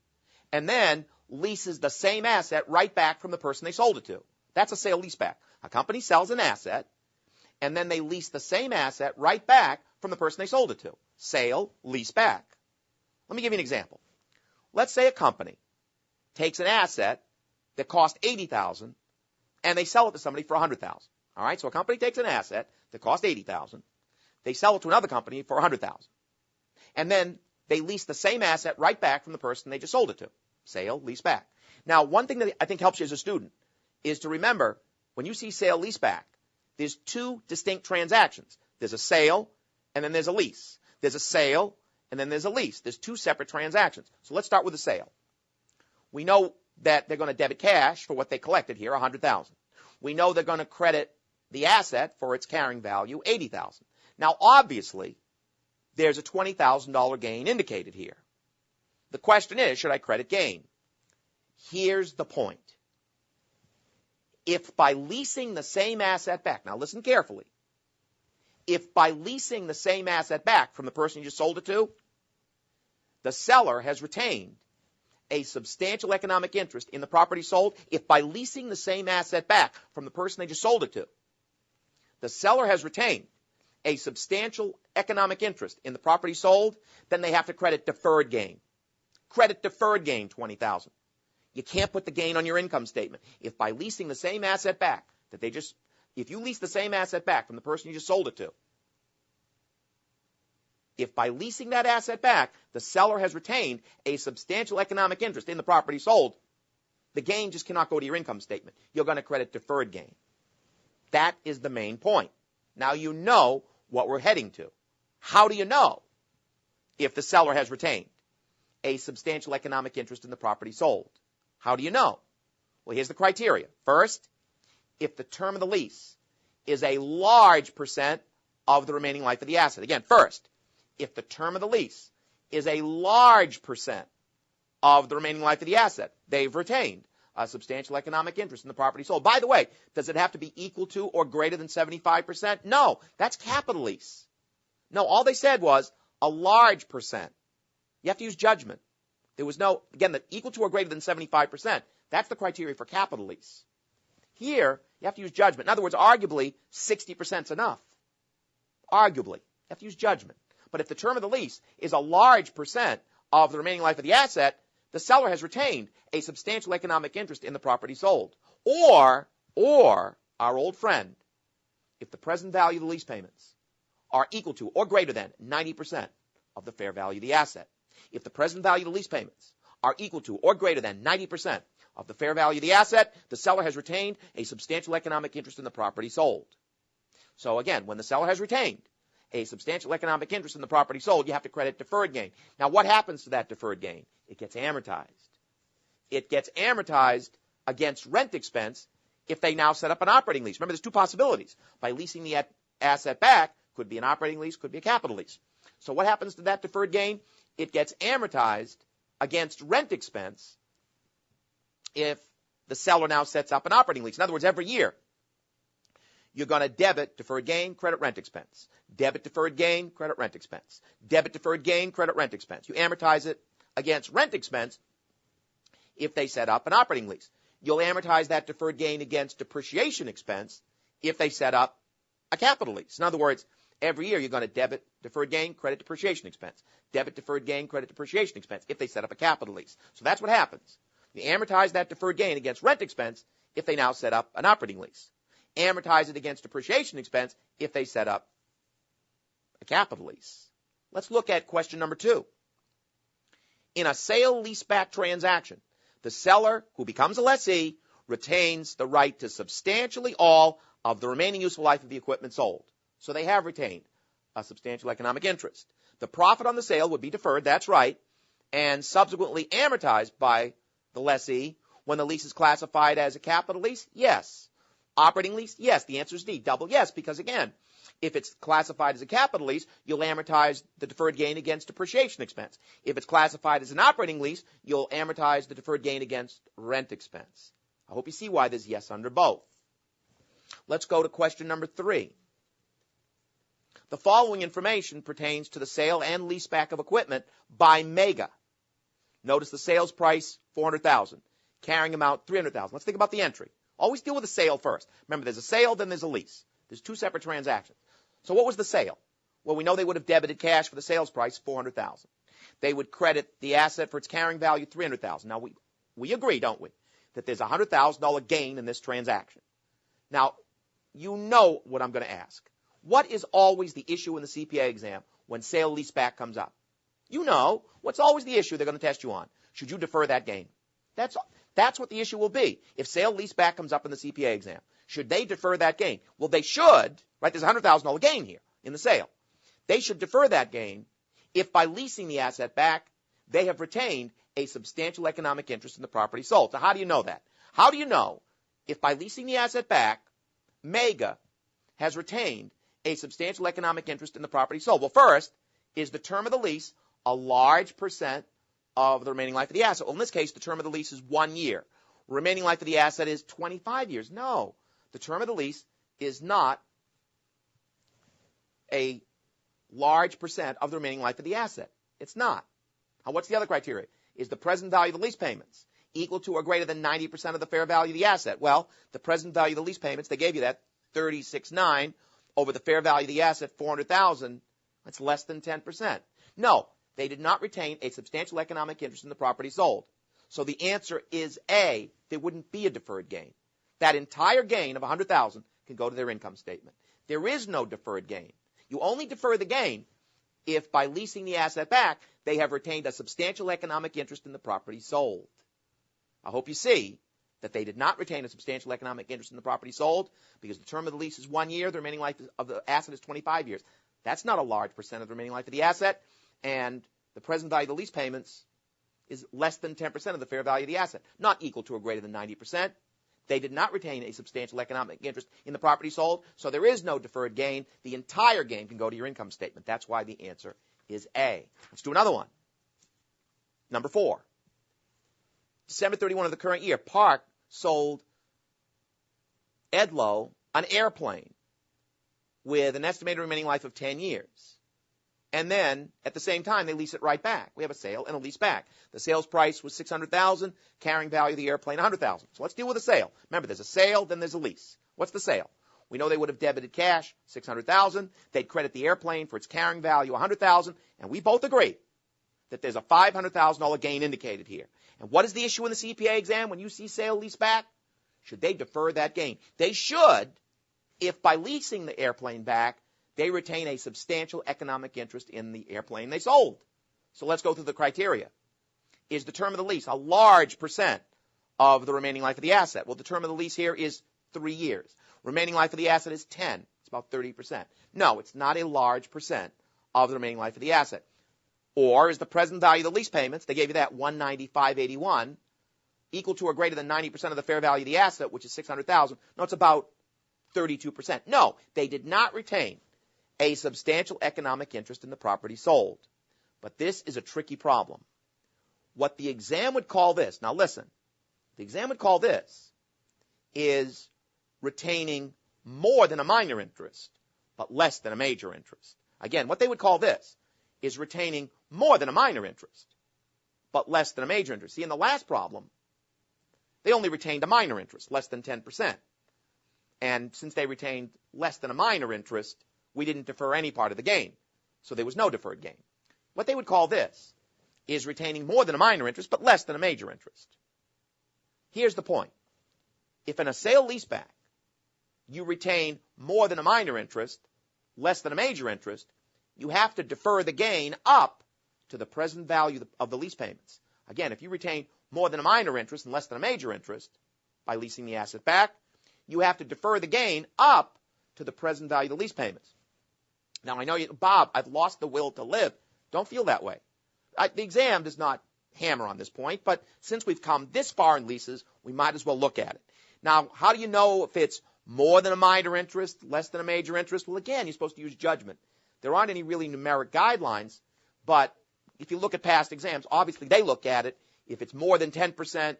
Speaker 1: and then leases the same asset right back from the person they sold it to. That's a sale leaseback. A company sells an asset and then they lease the same asset right back from the person they sold it to. Sale leaseback. Let me give you an example. Let's say a company takes an asset that cost $80,000 and they sell it to somebody for $100,000. All right, so a company takes an asset that cost $80,000. They sell it to another company for $100,000. And then they lease the same asset right back from the person they just sold it to. Sale, lease back. Now, one thing that I think helps you as a student is to remember, when you see sale, lease back, there's 2 distinct transactions. There's a sale, and then there's a lease. There's a sale, and then there's a lease. There's 2 separate transactions. So let's start with the sale. We know that they're going to debit cash for what they collected here, $100,000. We know they're going to credit the asset for its carrying value, $80,000. Now, obviously, there's a $20,000 gain indicated here. The question is, should I credit gain? Here's the point. If by leasing the same asset back, now listen carefully, if by leasing the same asset back from the person you just sold it to, the seller has retained a substantial economic interest in the property sold, if by leasing the same asset back from the person they just sold it to, the seller has retained a substantial economic interest in the property sold, then they have to credit deferred gain. Credit deferred gain, $20,000. You can't put the gain on your income statement. If by leasing the same asset back if you lease the same asset back from the person you just sold it to, if by leasing that asset back, the seller has retained a substantial economic interest in the property sold, the gain just cannot go to your income statement. You're going to credit deferred gain. That is the main point. Now you know what we're heading to. How do you know if the seller has retained a substantial economic interest in the property sold? How do you know? Well, here's the criteria. First, if the term of the lease is a large percent of the remaining life of the asset. Again, first, if the term of the lease is a large percent of the remaining life of the asset, they've retained a substantial economic interest in the property sold. By the way, does it have to be equal to or greater than 75%? No, that's capital lease. No, all they said was a large percent. You have to use judgment. There was no, again, the equal to or greater than 75%. That's the criteria for capital lease. Here, you have to use judgment. In other words, arguably, 60% is enough. Arguably. You have to use judgment. But if the term of the lease is a large percent of the remaining life of the asset, the seller has retained a substantial economic interest in the property sold. Or our old friend, if the present value of the lease payments are equal to or greater than 90% of the fair value of the asset. If the present value of the lease payments are equal to or greater than 90% of the fair value of the asset, the seller has retained a substantial economic interest in the property sold. So again, when the seller has retained a substantial economic interest in the property sold, you have to credit deferred gain. Now, what happens to that deferred gain? It gets amortized. It gets amortized against rent expense if they now set up an operating lease. Remember, there's two possibilities. By leasing the asset back, could be an operating lease, could be a capital lease. So what happens to that deferred gain? It gets amortized against rent expense if the seller now sets up an operating lease. In other words, every year, you're going to debit deferred gain, credit rent expense. Debit deferred gain, credit rent expense. Debit deferred gain, credit rent expense. You amortize it against rent expense if they set up an operating lease. You'll amortize that deferred gain against depreciation expense if they set up a capital lease. In other words, every year you're going to debit deferred gain, credit depreciation expense. Debit deferred gain, credit depreciation expense if they set up a capital lease. So that's what happens. You amortize that deferred gain against rent expense if they now set up an operating lease. Amortize it against depreciation expense if they set up a capital lease. Let's look at question number 2. In a sale-leaseback transaction, the seller, who becomes a lessee, retains the right to substantially all of the remaining useful life of the equipment sold. So they have retained a substantial economic interest. The profit on the sale would be deferred, that's right, and subsequently amortized by the lessee when the lease is classified as a capital lease? Yes. Operating lease? Yes. The answer is D, double yes, because again, if it's classified as a capital lease, you'll amortize the deferred gain against depreciation expense. If it's classified as an operating lease, you'll amortize the deferred gain against rent expense. I hope you see why there's yes under both. Let's go to question number 3. The following information pertains to the sale and leaseback of equipment by Mega. Notice the sales price, $400,000. Carrying amount, $300,000. Let's think about the entry. Always deal with the sale first. Remember, there's a sale, then there's a lease. There's two separate transactions. So what was the sale? Well, we know they would have debited cash for the sales price, $400,000. They would credit the asset for its carrying value, $300,000. Now, we agree, don't we, that there's a $100,000 gain in this transaction. Now, you know what I'm going to ask. What is always the issue in the CPA exam when sale leaseback comes up? You know what's always the issue they're going to test you on. Should you defer that gain? That's what the issue will be. If sale leaseback comes up in the CPA exam, should they defer that gain? Well, they should, right? There's a $100,000 gain here in the sale. They should defer that gain if by leasing the asset back, they have retained a substantial economic interest in the property sold. So how do you know that? How do you know if by leasing the asset back, Mega has retained a substantial economic interest in the property sold? Well, first, is the term of the lease a large percent of the remaining life of the asset? Well, in this case, the term of the lease is 1 year. Remaining life of the asset is 25 years. No, the term of the lease is not a large percent of the remaining life of the asset. It's not. Now, what's the other criteria? Is the present value of the lease payments equal to or greater than 90% of the fair value of the asset? Well, the present value of the lease payments, they gave you that, $36,900, over the fair value of the asset, $400,000, that's less than 10%. No, they did not retain a substantial economic interest in the property sold. So the answer is A, there wouldn't be a deferred gain. That entire gain of $100,000 can go to their income statement. There is no deferred gain. You only defer the gain if by leasing the asset back, they have retained a substantial economic interest in the property sold. I hope you see that they did not retain a substantial economic interest in the property sold because the term of the lease is 1 year, the remaining life of the asset is 25 years. That's not a large percent of the remaining life of the asset, and the present value of the lease payments is less than 10% of the fair value of the asset, not equal to or greater than 90%. They did not retain a substantial economic interest in the property sold, so there is no deferred gain. The entire gain can go to your income statement. That's why the answer is A. Let's do another one. Number 4. December 31 of the current year, Park sold Edlow an airplane with an estimated remaining life of 10 years. And then, at the same time, they lease it right back. We have a sale and a lease back. The sales price was $600,000, carrying value of the airplane $100,000. So let's deal with a sale. Remember, there's a sale, then there's a lease. What's the sale? We know they would have debited cash, $600,000. They'd credit the airplane for its carrying value, $100,000. And we both agree that there's a $500,000 gain indicated here. And what is the issue in the CPA exam when you see sale, lease back? Should they defer that gain? They should, if by leasing the airplane back, they retain a substantial economic interest in the airplane they sold. So let's go through the criteria. Is the term of the lease a large percent of the remaining life of the asset? Well, the term of the lease here is 3 years. Remaining life of the asset is 10. It's about 30%. No, it's not a large percent of the remaining life of the asset. Or is the present value of the lease payments, they gave you that $195.81, equal to or greater than 90% of the fair value of the asset, which is $600,000. No, it's about 32%. No, they did not retain a substantial economic interest in the property sold. But this is a tricky problem. What the exam would call this, now listen, the exam would call this is retaining more than a minor interest, but less than a major interest. Again, what they would call this is retaining more than a minor interest, but less than a major interest. See, in the last problem, they only retained a minor interest, less than 10%. And since they retained less than a minor interest, we didn't defer any part of the gain. So there was no deferred gain. What they would call this is retaining more than a minor interest, but less than a major interest. Here's the point. If in a sale leaseback, you retain more than a minor interest, less than a major interest, you have to defer the gain up to the present value of the lease payments. Again, if you retain more than a minor interest and less than a major interest by leasing the asset back, you have to defer the gain up to the present value of the lease payments. Now, I know you, Bob, I've lost the will to live. Don't feel that way. The exam does not hammer on this point, but since we've come this far in leases, we might as well look at it. Now, how do you know if it's more than a minor interest, less than a major interest? Well, again, you're supposed to use judgment. There aren't any really numeric guidelines, but if you look at past exams, obviously they look at it. If it's more than 10%,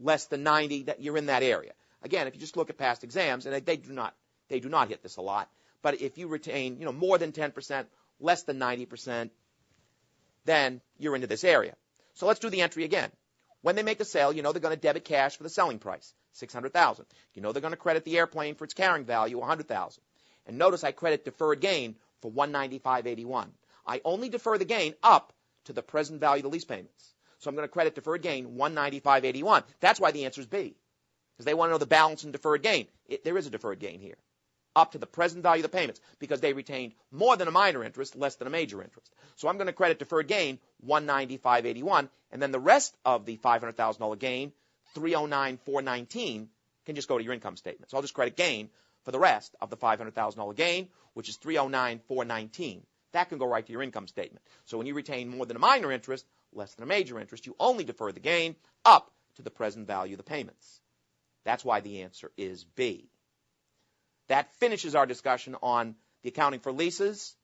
Speaker 1: less than 90, that you're in that area. Again, if you just look at past exams, and they do not hit this a lot, but if you retain, more than 10%, less than 90%, then you're into this area. So let's do the entry again. When they make a sale, they're going to debit cash for the selling price, $600,000. They're going to credit the airplane for its carrying value, $100,000. And notice I credit deferred gain for $195.81. I only defer the gain up to the present value of the lease payments. So I'm going to credit deferred gain $195.81. That's why the answer is B, because they want to know the balance in deferred gain. There is a deferred gain here, up to the present value of the payments, because they retained more than a minor interest, less than a major interest. So I'm going to credit deferred gain $195.81, and then the rest of the $500,000 gain, $309,419, can just go to your income statement. So I'll just credit gain for the rest of the $500,000 gain, which is $309,419. That can go right to your income statement. So when you retain more than a minor interest, less than a major interest, you only defer the gain up to the present value of the payments. That's why the answer is B. That finishes our discussion on the accounting for leases.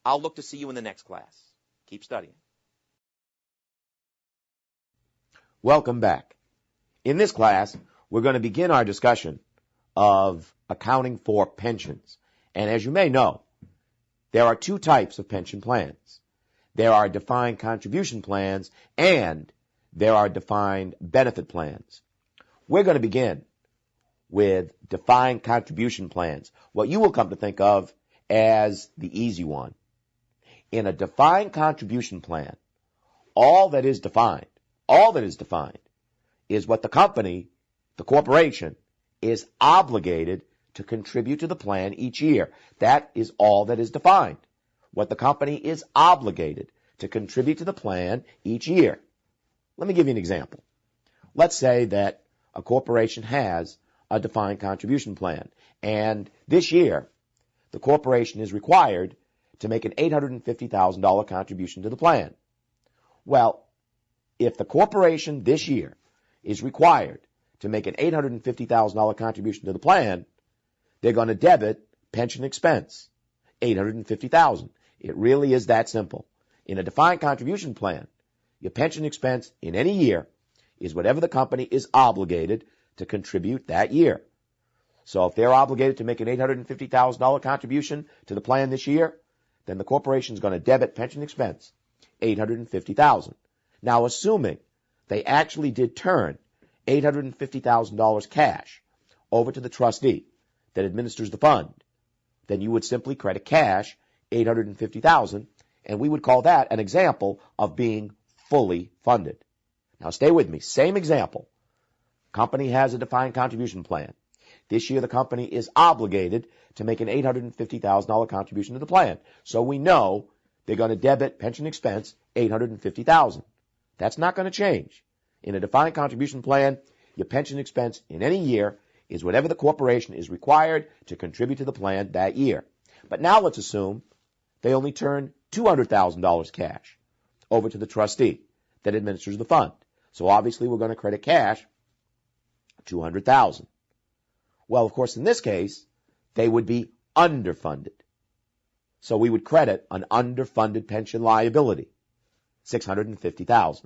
Speaker 1: I'll look to see you in the next class. Keep studying.
Speaker 2: Welcome back. In this class, we're going to begin our discussion of accounting for pensions. And as you may know, there are two types of pension plans. There are defined contribution plans and there are defined benefit plans. We're going to begin with defined contribution plans, what you will come to think of as the easy one. In a defined contribution plan, all that is defined is what the company, the corporation, is obligated to contribute to the plan each year. That is all that is defined. What the company is obligated to contribute to the plan each year. Let me give you an example. Let's say that a corporation has a defined contribution plan, and this year the corporation is required to make an $850,000 contribution to the plan. Well, if the corporation this year is required to make an $850,000 contribution to the plan, they're going to debit pension expense, $850,000. It really is that simple. In a defined contribution plan, your pension expense in any year is whatever the company is obligated to contribute that year. So if they're obligated to make an $850,000 contribution to the plan this year, then the corporation is going to debit pension expense, $850,000. Now, assuming they actually did turn $850,000 cash over to the trustee that administers the fund, then you would simply credit cash $850,000, and we would call that an example of being fully funded. Now, stay with me. Same example. Company has a defined contribution plan. This year, the company is obligated to make an $850,000 contribution to the plan. So we know they're going to debit pension expense $850,000. That's not going to change. In a defined contribution plan, your pension expense in any year is whatever the corporation is required to contribute to the plan that year. But now let's assume they only turn $200,000 cash over to the trustee that administers the fund. So obviously we're going to credit cash $200,000. Well, of course, in this case, they would be underfunded. So we would credit an underfunded pension liability, $650,000.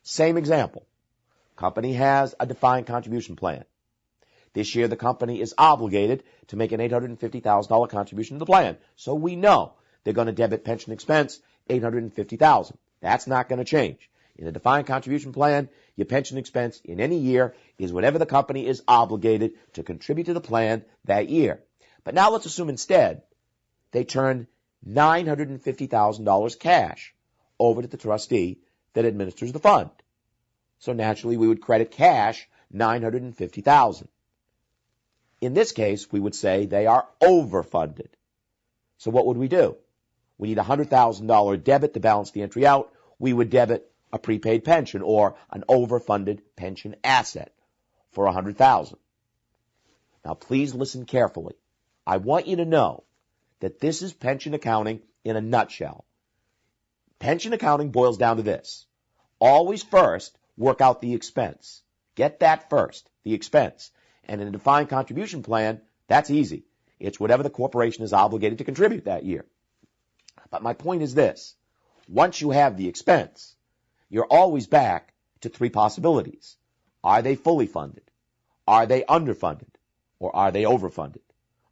Speaker 2: Same example. Company has a defined contribution plan. This year, the company is obligated to make an $850,000 contribution to the plan. So we know they're going to debit pension expense $850,000. That's not going to change. In a defined contribution plan, your pension expense in any year is whatever the company is obligated to contribute to the plan that year. But now let's assume instead they turn $950,000 cash over to the trustee that administers the fund. So naturally we would credit cash $950,000. In this case, we would say they are overfunded. So what would we do? We need a $100,000 debit to balance the entry out. We would debit a prepaid pension or an overfunded pension asset for $100,000. Now please listen carefully. I want you to know that this is pension accounting in a nutshell. Pension accounting boils down to this. Always first work out the expense. Get that first, the expense. And in a defined contribution plan, that's easy. It's whatever the corporation is obligated to contribute that year. But my point is this. Once you have the expense, you're always back to three possibilities. Are they fully funded? Are they underfunded? Or are they overfunded?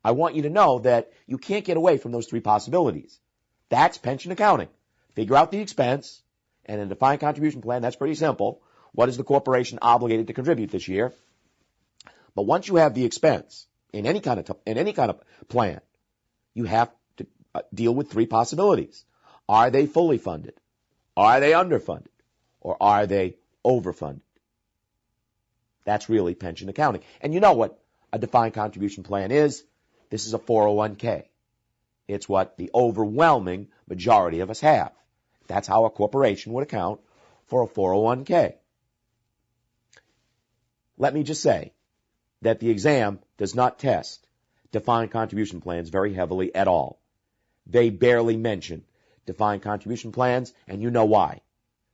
Speaker 2: I want you to know that you can't get away from those three possibilities. That's pension accounting. Figure out the expense, and in a defined contribution plan, that's pretty simple. What is the corporation obligated to contribute this year? But once you have the expense in any kind of plan, you have to deal with three possibilities. Are they fully funded? Are they underfunded? Or are they overfunded? That's really pension accounting. And you know what a defined contribution plan is? This is a 401k. It's what the overwhelming majority of us have. That's how a corporation would account for a 401k. Let me just say that the exam does not test defined contribution plans very heavily at all. They barely mention defined contribution plans, and you know why.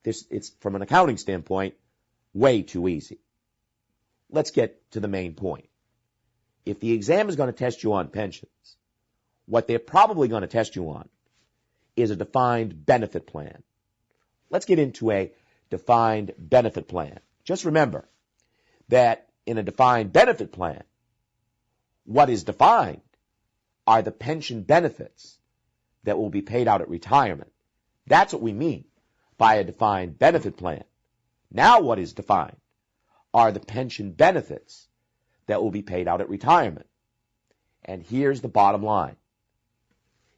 Speaker 2: It's, from an accounting standpoint, way too easy. Let's get to the main point. If the exam is going to test you on pensions, what they're probably going to test you on is a defined benefit plan. Let's get into a defined benefit plan. Just remember that in a defined benefit plan, what is defined are the pension benefits that will be paid out at retirement. That's what we mean by a defined benefit plan. Now what is defined are the pension benefits that will be paid out at retirement. And here's the bottom line.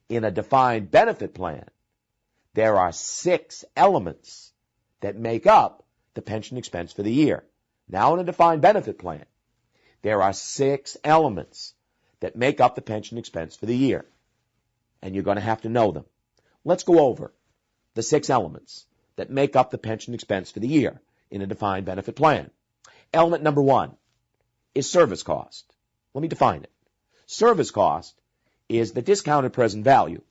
Speaker 2: in a defined benefit plan, there are 6 elements that make up the pension expense for the year. Now in a defined benefit plan, there are 6 elements that make up the pension expense for the year. And you're going to have to know them. Let's go over the 6 elements that make up the pension expense for the year in a defined benefit plan. Element number 1 is service cost. Let me define it. Service cost is the discounted present value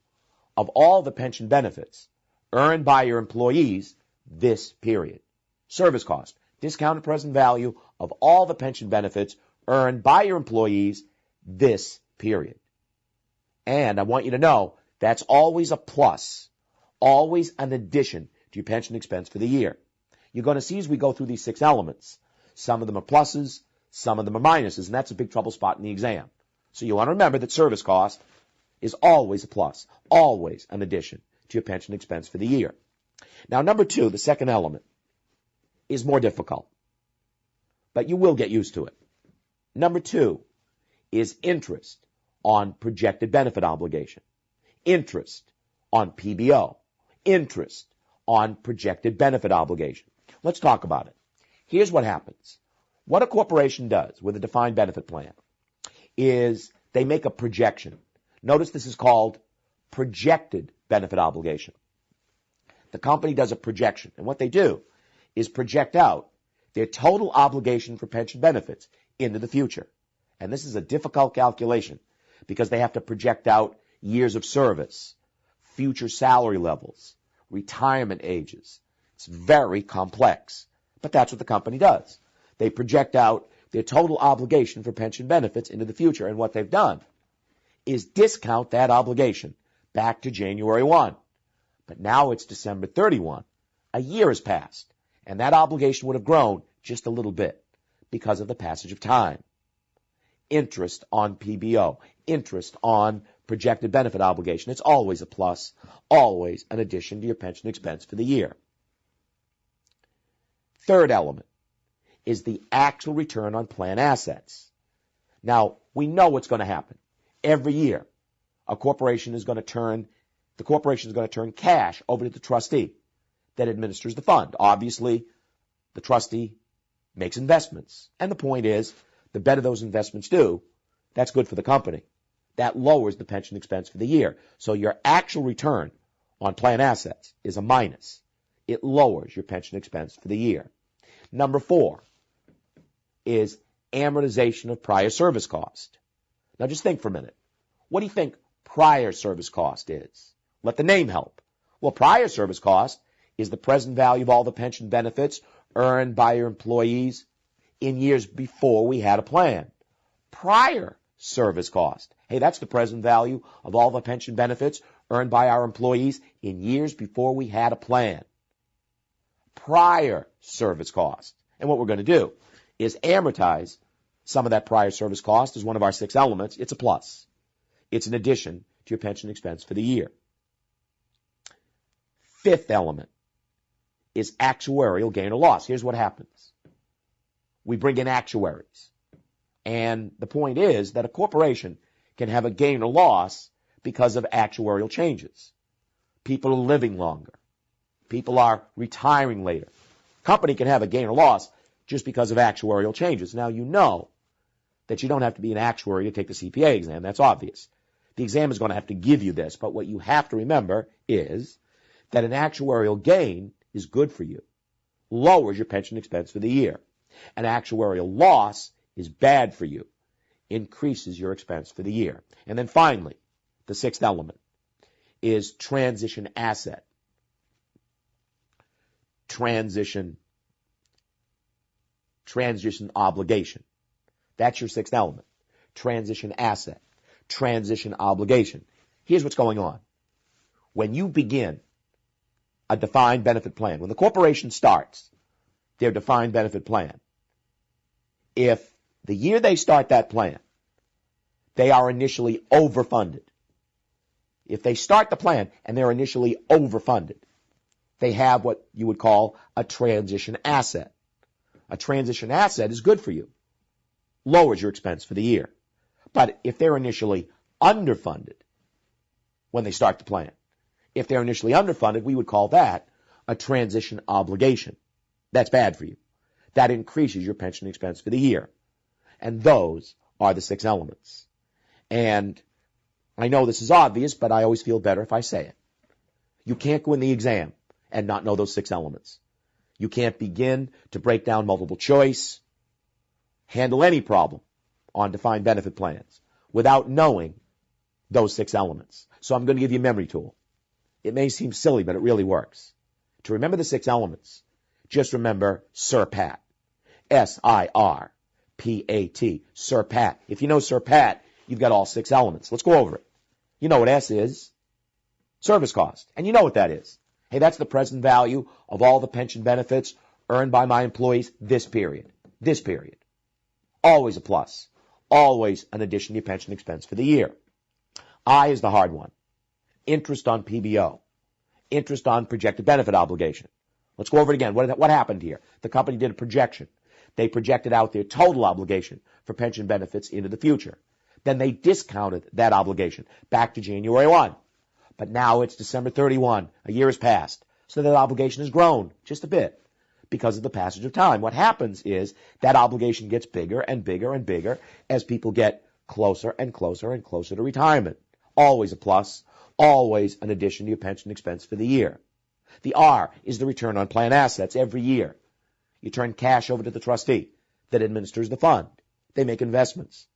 Speaker 2: of all the pension benefits earned by your employees this period. Service cost, discounted present value of all the pension benefits earned by your employees this period. And I want you to know that's always a plus, always an addition to your pension expense for the year. You're going to see as we go through these 6 elements, some of them are pluses, some of them are minuses, and that's a big trouble spot in the exam. So you want to remember that service cost is always a plus, always an addition to your pension expense for the year. Now, number 2, the second element, is more difficult, but you will get used to it. Number 2 is interest on projected benefit obligation, interest on PBO, interest on projected benefit obligation. Let's talk about it. Here's what happens. What a corporation does with a defined benefit plan is they make a projection. Notice this is called projected benefit obligation. The company does a projection, and what they do is project out their total obligation for pension benefits into the future. And this is a difficult calculation because they have to project out years of service, future salary levels, retirement ages. It's very complex, but that's what the company does. They project out their total obligation for pension benefits into the future, and what they've done is discount that obligation back to January 1. But now it's December 31. A year has passed, and that obligation would have grown just a little bit because of the passage of time. Interest on PBO, interest on projected benefit obligation. It's always a plus, always an addition to your pension expense for the year. Third element is the actual return on plan assets. Now, we know what's going to happen. Every year, the corporation is going to turn cash over to the trustee that administers the fund. Obviously, the trustee makes investments. And the point is, the better those investments do, that's good for the company. That lowers the pension expense for the year. So your actual return on plan assets is a minus. It lowers your pension expense for the year. Number 4 is amortization of prior service cost. Now just think for a minute. What do you think prior service cost is? Let the name help. Well, prior service cost is the present value of all the pension benefits earned by your employees in years before we had a plan. Prior service cost. Hey, that's the present value of all the pension benefits earned by our employees in years before we had a plan. Prior service cost. And what we're going to do is amortize some of that prior service cost as one of our 6 elements. It's a plus. It's an addition to your pension expense for the year. Fifth element is actuarial gain or loss. Here's what happens. We bring in actuaries. And the point is that a corporation can have a gain or loss because of actuarial changes. People are living longer. People are retiring later. Company can have a gain or loss just because of actuarial changes. Now, you know that you don't have to be an actuary to take the CPA exam. That's obvious. The exam is going to have to give you this, but what you have to remember is that an actuarial gain is good for you, lowers your pension expense for the year. An actuarial loss is bad for you, increases your expense for the year. And then finally, the 6th element is transition asset. Transition obligation. That's your 6th element. Transition asset. Transition obligation. Here's what's going on. When you begin a defined benefit plan, when the corporation starts their defined benefit plan, if the year they start that plan, they are initially overfunded. If they start the plan and they're initially overfunded, they have what you would call a transition asset. A transition asset is good for you, lowers your expense for the year. But if they're initially underfunded, when they start the plan. If they're initially underfunded, we would call that a transition obligation. That's bad for you. That increases your pension expense for the year. And those are the 6 elements. And I know this is obvious, but I always feel better if I say it. You can't go in the exam and not know those 6 elements. You can't begin to break down multiple choice, handle any problem on defined benefit plans without knowing those 6 elements. So I'm going to give you a memory tool. It may seem silly, but it really works. To remember the 6 elements, just remember Sir Pat. S-I-R-P-A-T. Sir Pat. If you know Sir Pat, you've got all 6 elements. Let's go over it. You know what S is? Service cost. And you know what that is. Hey, that's the present value of all the pension benefits earned by my employees this period. This period. Always a plus. Always an addition to your pension expense for the year. I is the hard one. Interest on PBO. Interest on projected benefit obligation. Let's go over it again. What happened here? The company did a projection. They projected out their total obligation for pension benefits into the future. Then they discounted that obligation back to January 1. But now it's December 31. A year has passed. So that obligation has grown just a bit because of the passage of time. What happens is that obligation gets bigger and bigger and bigger as people get closer and closer and closer to retirement. Always a plus. Always an addition to your pension expense for the year. The R is the return on plan assets every year. You turn cash over to the trustee that administers the fund. They make investments.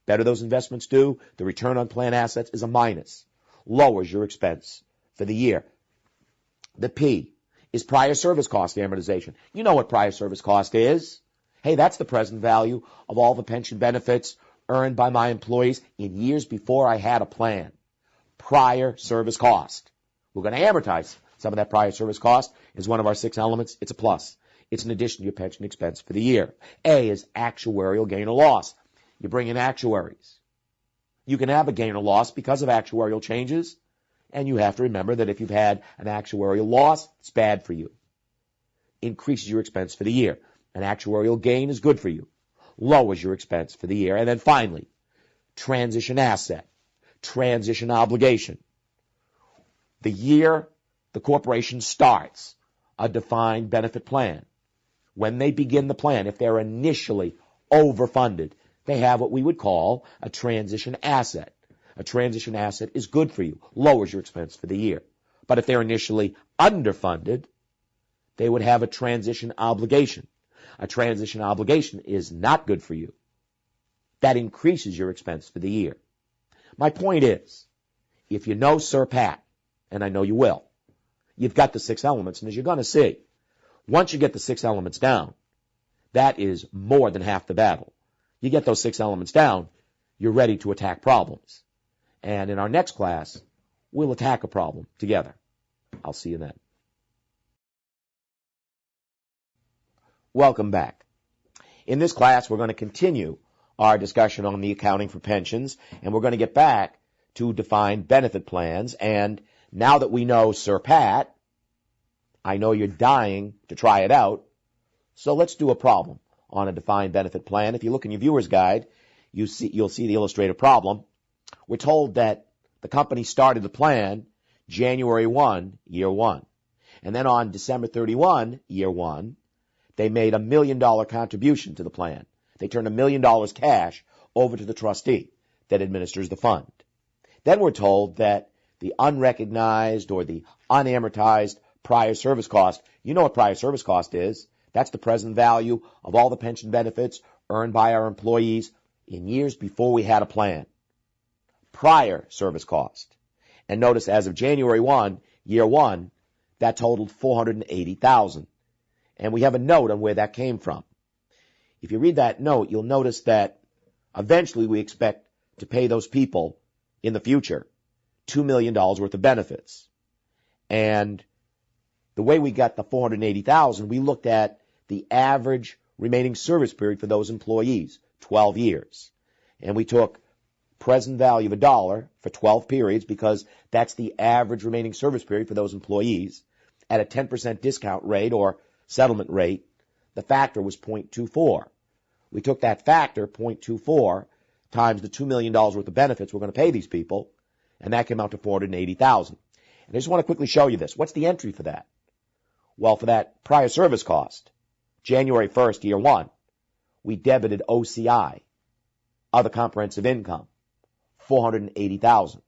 Speaker 2: Better those investments do, the return on plan assets is a minus. Lowers your expense for the year. The P is prior service cost amortization. You know what prior service cost is. Hey, that's the present value of all the pension benefits earned by my employees in years before I had a plan. Prior service cost. We're going to amortize some of that prior service cost. Is one of our 6 elements. It's a plus. It's an addition to your pension expense for the year. A is actuarial gain or loss. You bring in actuaries. You can have a gain or loss because of actuarial changes, and you have to remember that if you've had an actuarial loss, it's bad for you. Increases your expense for the year. An actuarial gain is good for you. Lowers your expense for the year. And then finally, transition asset, transition obligation. The year the corporation starts a defined benefit plan, when they begin the plan, if they're initially overfunded, they have what we would call a transition asset. A transition asset is good for you, lowers your expense for the year. But if they're initially underfunded, they would have a transition obligation. A transition obligation is not good for you. That increases your expense for the year. My point is, if you know Sir Pat, and I know you will, you've got the 6 elements, and as you're going to see, once you get the 6 elements down, that is more than half the battle. You get those 6 elements down, you're ready to attack problems. And in our next class, we'll attack a problem together. I'll see you then. Welcome back. In this class, we're going to continue our discussion on the accounting for pensions, and we're going to get back to defined benefit plans. And now that we know Sir Pat, I know you're dying to try it out, so let's do a problem on a defined benefit plan. If you look in your viewer's guide, you'll see the illustrated problem. We're told that the company started the plan January 1, year 1. And then on December 31, year 1, they made $1 million contribution to the plan. They turned $1 million cash over to the trustee that administers the fund. Then we're told that the unrecognized or the unamortized prior service cost, you know what prior service cost is. That's the present value of all the pension benefits earned by our employees in years before we had a plan. Prior service cost. And notice as of January 1, year 1, that totaled $480,000. And we have a note on where that came from. If you read that note, you'll notice that eventually we expect to pay those people in the future $2 million worth of benefits. And the way we got the $480,000, we looked at the average remaining service period for those employees, 12 years. And we took present value of $1 for 12 periods because that's the average remaining service period for those employees at a 10% discount rate or settlement rate. The factor was 0.24. We took that factor, 0.24, times the $2 million worth of benefits we're going to pay these people, and that came out to $480,000. And I just want to quickly show you this. What's the entry for that? Well, for that prior service cost, January 1st, year one, we debited OCI, other comprehensive income, $480,000.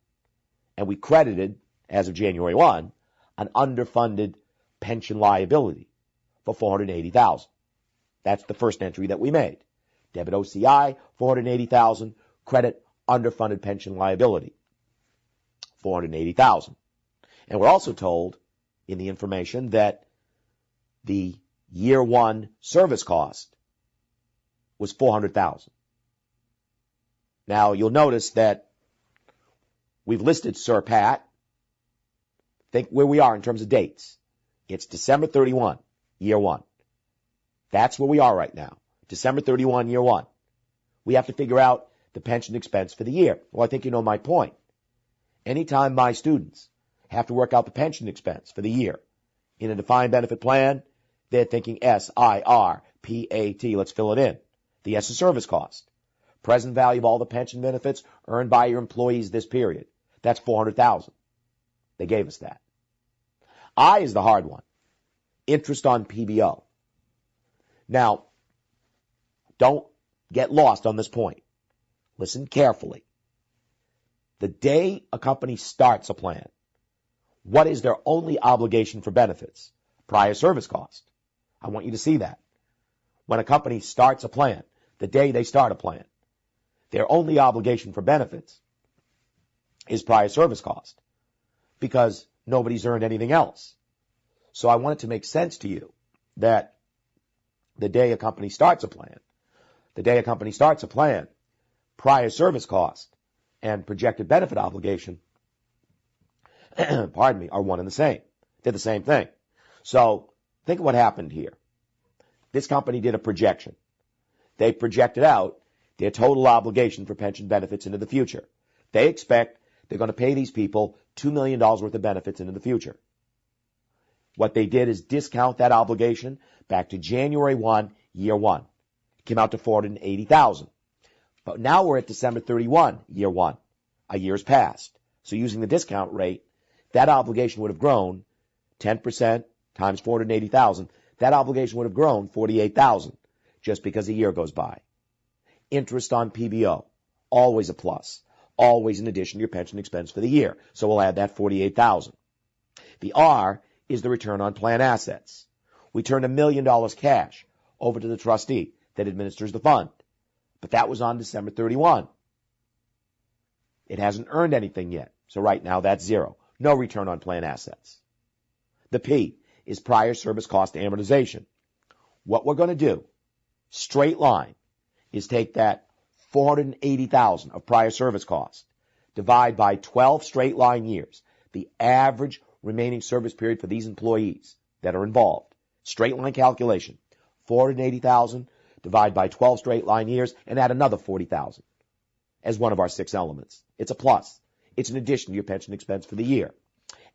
Speaker 2: And we credited, as of January 1, an underfunded pension liability for $480,000. That's the first entry that we made. Debit OCI, $480,000. Credit underfunded pension liability, $480,000. And we're also told in the information that the year one service cost was $400,000. Now, you'll notice that we've listed Sir Pat. Think where we are in terms of dates. It's December 31, year one. That's where we are right now. December 31, year one. We have to figure out the pension expense for the year. Well, I think you know my point. Anytime my students have to work out the pension expense for the year in a defined benefit plan, they're thinking SIRPAT. Let's fill it in. The S is service cost. Present value of all the pension benefits earned by your employees this period. That's $400,000. They gave us that. I is the hard one. Interest on PBO. Now, don't get lost on this point. Listen carefully. The day a company starts a plan, what is their only obligation for benefits? Prior service cost. I want you to see that. When a company starts a plan, the day they start a plan, their only obligation for benefits is prior service cost because nobody's earned anything else. So I want it to make sense to you that the day a company starts a plan, prior service cost and projected benefit obligation, pardon me, are one and the same. They're the same thing. So think of what happened here. This company did a projection. They projected out their total obligation for pension benefits into the future. They expect they're going to pay these people $2 million worth of benefits into the future. What they did is discount that obligation back to January 1, year one. It came out to $480,000. But now we're at December 31, year one. A year's passed. So using the discount rate, that obligation would have grown 10% times $480,000. That obligation would have grown $48,000 just because a year goes by. Interest on PBO, always a plus, always in addition to your pension expense for the year. So we'll add that $48,000. The R is the return on plan assets. We turned $1 million cash over to the trustee that administers the fund. But that was on December 31. It hasn't earned anything yet. So right now that's zero. No return on plan assets. The P is prior service cost amortization. What we're going to do, straight line, is take that $480,000 of prior service cost, divide by 12 straight line years, the average remaining service period for these employees that are involved. Straight line calculation, $480,000, divide by 12 straight line years, and add another $40,000 as one of our 6 elements. It's a plus. It's an addition to your pension expense for the year.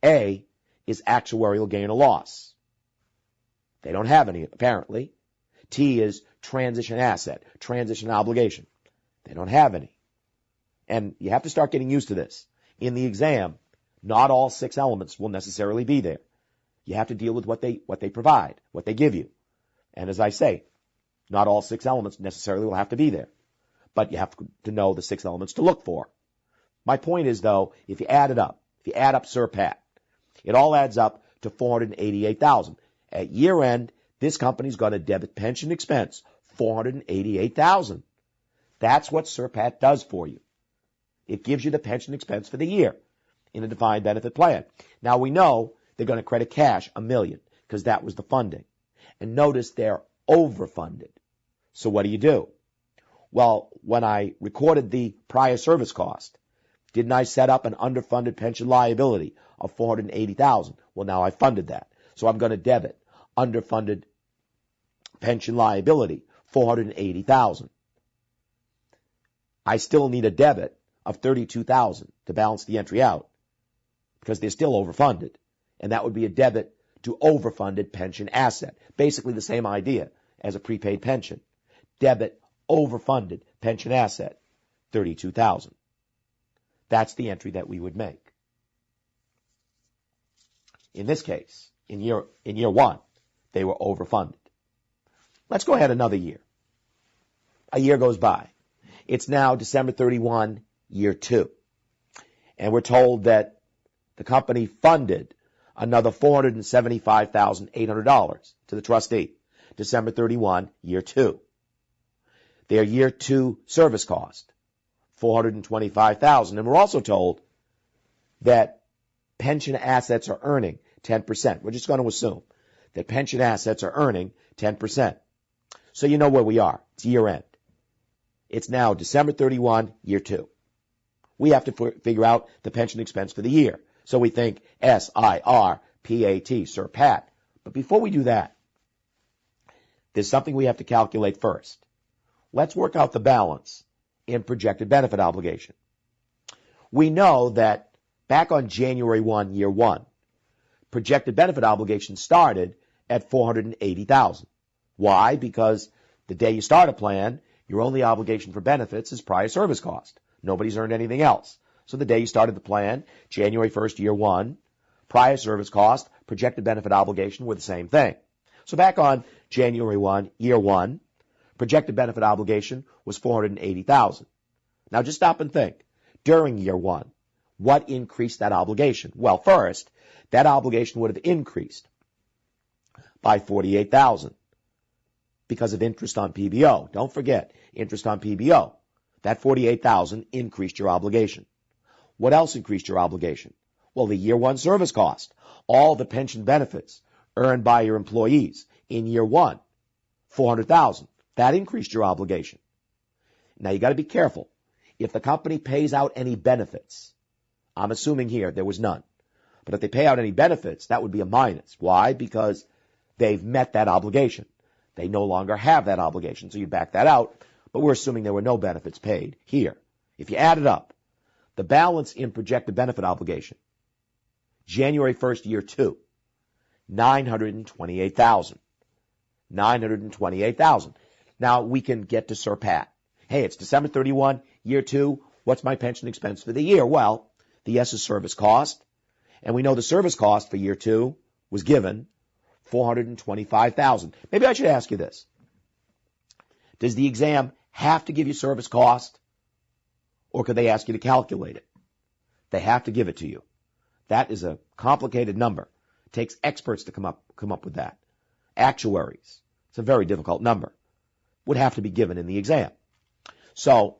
Speaker 2: A is actuarial gain or loss. They don't have any, apparently. T is transition asset, transition obligation. They don't have any. And you have to start getting used to this. In the exam, not all 6 elements will necessarily be there. You have to deal with what they provide, what they give you. And as I say, not all 6 elements necessarily will have to be there. But you have to know the 6 elements to look for. My point is, though, if you add it up, if you add up Sir Pat, it all adds up to $488,000. At year end, this company's going to debit pension expense, $488,000. That's what Sir Pat does for you. It gives you the pension expense for the year in a defined benefit plan. Now we know they're going to credit cash $1 million because that was the funding. And notice they're overfunded. So what do? Well, when I recorded the prior service cost, didn't I set up an underfunded pension liability of $480,000? Well, now I funded that. So I'm going to debit underfunded pension liability, $480,000. I still need a debit of $32,000 to balance the entry out because they're still overfunded. And that would be a debit to overfunded pension asset. Basically the same idea as a prepaid pension. Debit overfunded pension asset, $32,000. That's the entry that we would make. In this case, in year one, they were overfunded. Let's go ahead another year. A year goes by. It's now December 31, year two. And we're told that the company funded another $475,800 to the trustee. December 31, year two. Their year two service cost, $425,000. And we're also told that pension assets are earning 10%. We're just going to assume that pension assets are earning 10%. So you know where we are. It's year end. It's now December 31, year two. We have to figure out the pension expense for the year. So we think SIRPAT, SIRPAT. But before we do that, there's something we have to calculate first. Let's work out the balance in projected benefit obligation. We know that back on January 1, year one, projected benefit obligation started at $480,000. Why? Because the day you start a plan, your only obligation for benefits is prior service cost. Nobody's earned anything else. So the day you started the plan, January 1st, year one, prior service cost, projected benefit obligation were the same thing. So back on January 1, year one, projected benefit obligation was $480,000. Now just stop and think. During year one, what increased that obligation? Well, first, that obligation would have increased by $48,000 because of interest on PBO. Don't forget, interest on PBO. That $48,000 increased your obligation. What else increased your obligation? Well, the year one service cost. All the pension benefits earned by your employees in year one, $400,000. That increased your obligation. Now you got to be careful. If the company pays out any benefits, I'm assuming here there was none, but if they pay out any benefits, that would be a minus. Why? Because they've met that obligation. They no longer have that obligation, so you back that out, but we're assuming there were no benefits paid here. If you add it up, the balance in projected benefit obligation, January 1st, year two, $928,000. $928,000. Now we can get to SIRPAT. Hey, it's December 31, year two. What's my pension expense for the year? Well, the S is service cost. And we know the service cost for year two was given $425,000. Maybe I should ask you this. Does the exam have to give you service cost? Or could they ask you to calculate it? They have to give it to you. That is a complicated number. It takes experts to come up with that. Actuaries. It's a very difficult number. Would have to be given in the exam. So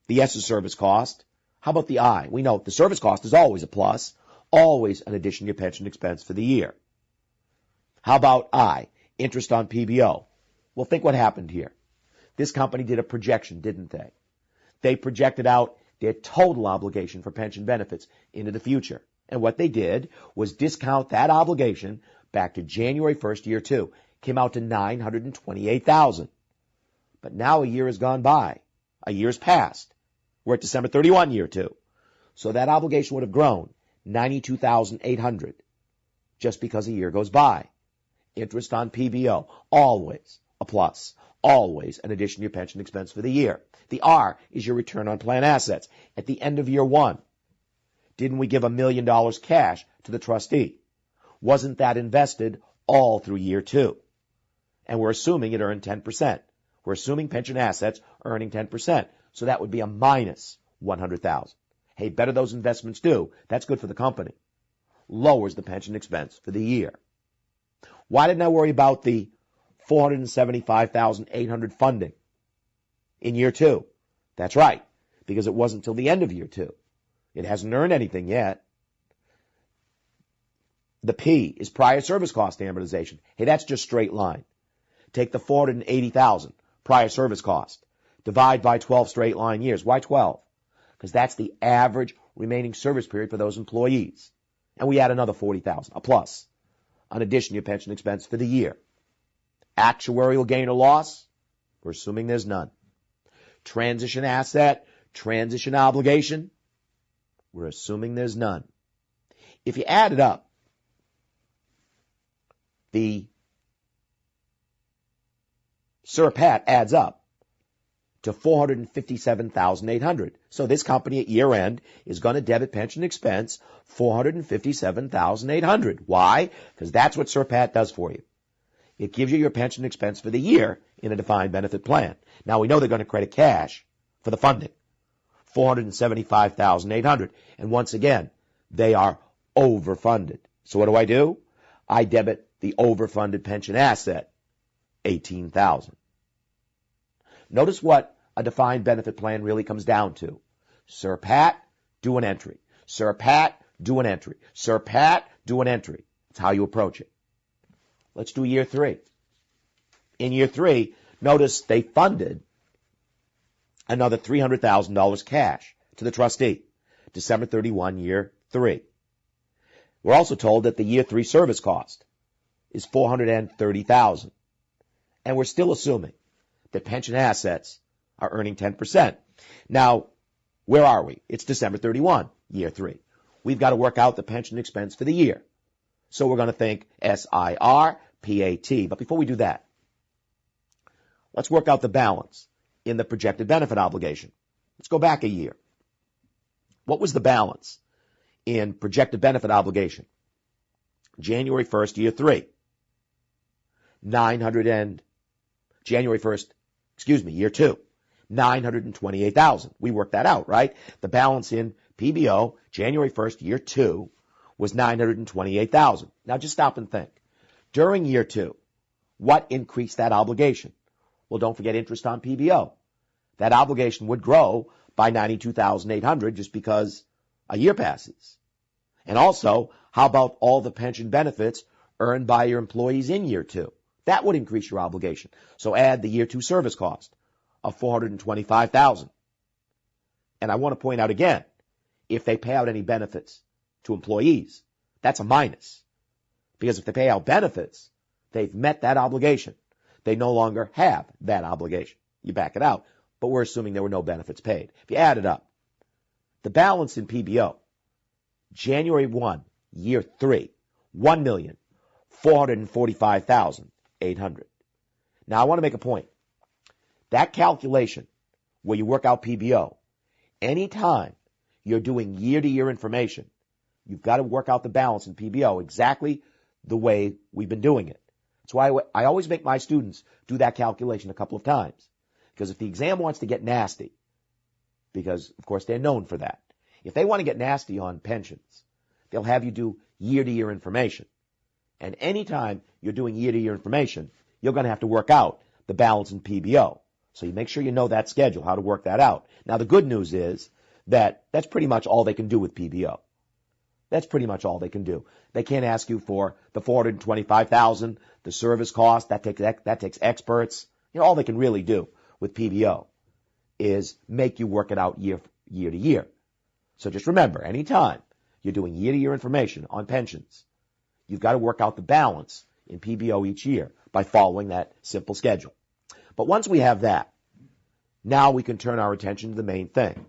Speaker 2: the S is service cost. How about the I? We know the service cost is always a plus, always an addition to your pension expense for the year. How about I? Interest on PBO. Well, think what happened here. This company did a projection, didn't they? They projected out their total obligation for pension benefits into the future. And what they did was discount that obligation back to January 1st, year two. Came out to $928,000. But now a year has gone by. A year's passed. We're at December 31, year two. So that obligation would have grown $92,800 just because a year goes by. Interest on PBO, always a plus. Always an addition to your pension expense for the year. The R is your return on plan assets. At the end of year one, didn't we give $1 million cash to the trustee? Wasn't that invested all through year two? And we're assuming it earned 10%. We're assuming pension assets earning 10%. So that would be a minus $100,000. Hey, better those investments do. That's good for the company. Lowers the pension expense for the year. Why didn't I worry about the $475,800 funding in year two? That's right, because it wasn't until the end of year two. It hasn't earned anything yet. The P is prior service cost amortization. Hey, that's just straight line. Take the $480,000 prior service cost. Divide by 12 straight line years. Why 12? Because that's the average remaining service period for those employees. And we add another $40,000, a plus, an addition to your pension expense for the year. Actuarial gain or loss, we're assuming there's none. Transition asset, transition obligation, we're assuming there's none. If you add it up, the SIRPAT adds up to $457,800. So this company at year end is going to debit pension expense $457,800. Why? Because that's what SURPAT does for you. It gives you your pension expense for the year in a defined benefit plan. Now we know they're going to credit cash for the funding, $475,800. And once again, they are overfunded. So what do? I debit the overfunded pension asset, $18,000. Notice what a defined benefit plan really comes down to. SURPAT, do an entry. SURPAT, do an entry. SURPAT, do an entry. That's how you approach it. Let's do year 3. In year 3, notice they funded another $300,000 cash to the trustee, December 31, year 3. We're also told that the year 3 service cost is $430,000. And we're still assuming that pension assets are earning 10%. Now, where are we? It's December 31, year 3. We've got to work out the pension expense for the year. So we're going to think SIRPAT. But before we do that, let's work out the balance in the projected benefit obligation. Let's go back a year. What was the balance in projected benefit obligation? January 1st, year 3. Year 2. $928,000. We worked that out, right? The balance in PBO, January 1st, year 2, was $928,000. Now just stop and think. During year 2, what increased that obligation? Well, don't forget interest on PBO. That obligation would grow by $92,800 just because a year passes. And also, how about all the pension benefits earned by your employees in year 2? That would increase your obligation. So add the year 2 service cost of $425,000. And I want to point out again, if they pay out any benefits to employees, that's a minus. Because if they pay out benefits, they've met that obligation. They no longer have that obligation. You back it out. But we're assuming there were no benefits paid. If you add it up, the balance in PBO, January 1, year 3, $1,445,800. Now I want to make a point. That calculation, where you work out PBO, anytime you're doing year-to-year information, you've got to work out the balance in PBO exactly the way we've been doing it. That's why I always make my students do that calculation a couple of times. Because if the exam wants to get nasty, because, of course, they're known for that, if they want to get nasty on pensions, they'll have you do year-to-year information. And anytime you're doing year-to-year information, you're going to have to work out the balance in PBO. So you make sure you know that schedule, how to work that out. Now, the good news is that that's pretty much all they can do with PBO. That's pretty much all they can do. They can't ask you for the $425,000, the service cost. That takes experts. You know, all they can really do with PBO is make you work it out year to year. So just remember, anytime you're doing year-to-year information on pensions, you've got to work out the balance in PBO each year by following that simple schedule. But once we have that, now we can turn our attention to the main thing.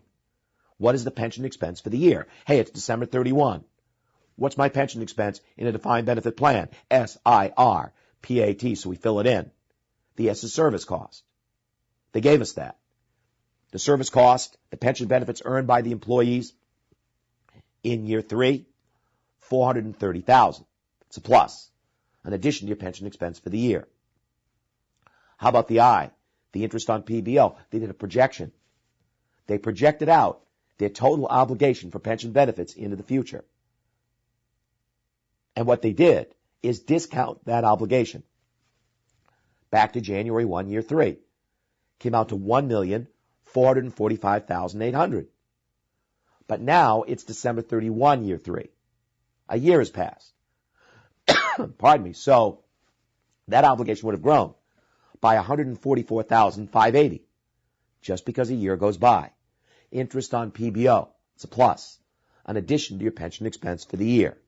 Speaker 2: What is the pension expense for the year? Hey, it's December 31. What's my pension expense in a defined benefit plan? SIRPAT, so we fill it in. The S is service cost. They gave us that. The service cost, the pension benefits earned by the employees in year 3, $430,000. It's a plus, in addition to your pension expense for the year. How about the I, the interest on PBO? They did a projection. They projected out their total obligation for pension benefits into the future. And what they did is discount that obligation back to January 1, year 3. Came out to $1,445,800. But now it's December 31, year 3. A year has passed. Pardon me. So that obligation would have grown by $144,580 just because a year goes by. Interest on PBO, it's a plus, in addition to your pension expense for the year.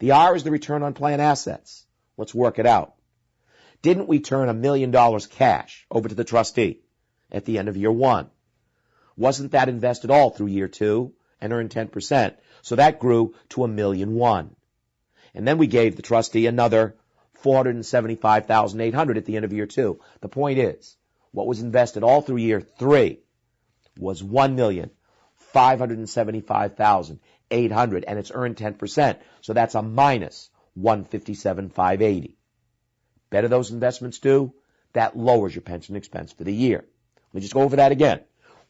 Speaker 2: The R is the return on plan assets. Let's work it out. Didn't we turn $1 million cash over to the trustee at the end of year 1? Wasn't that invested all through year 2 and earned 10%? So that grew to $1.1 million. And then we gave the trustee another $475,800 at the end of year 2. The point is, what was invested all through year 3 was $1,575,800, and it's earned 10%. So that's a minus $157,580. Better those investments do, that lowers your pension expense for the year. Let me just go over that again.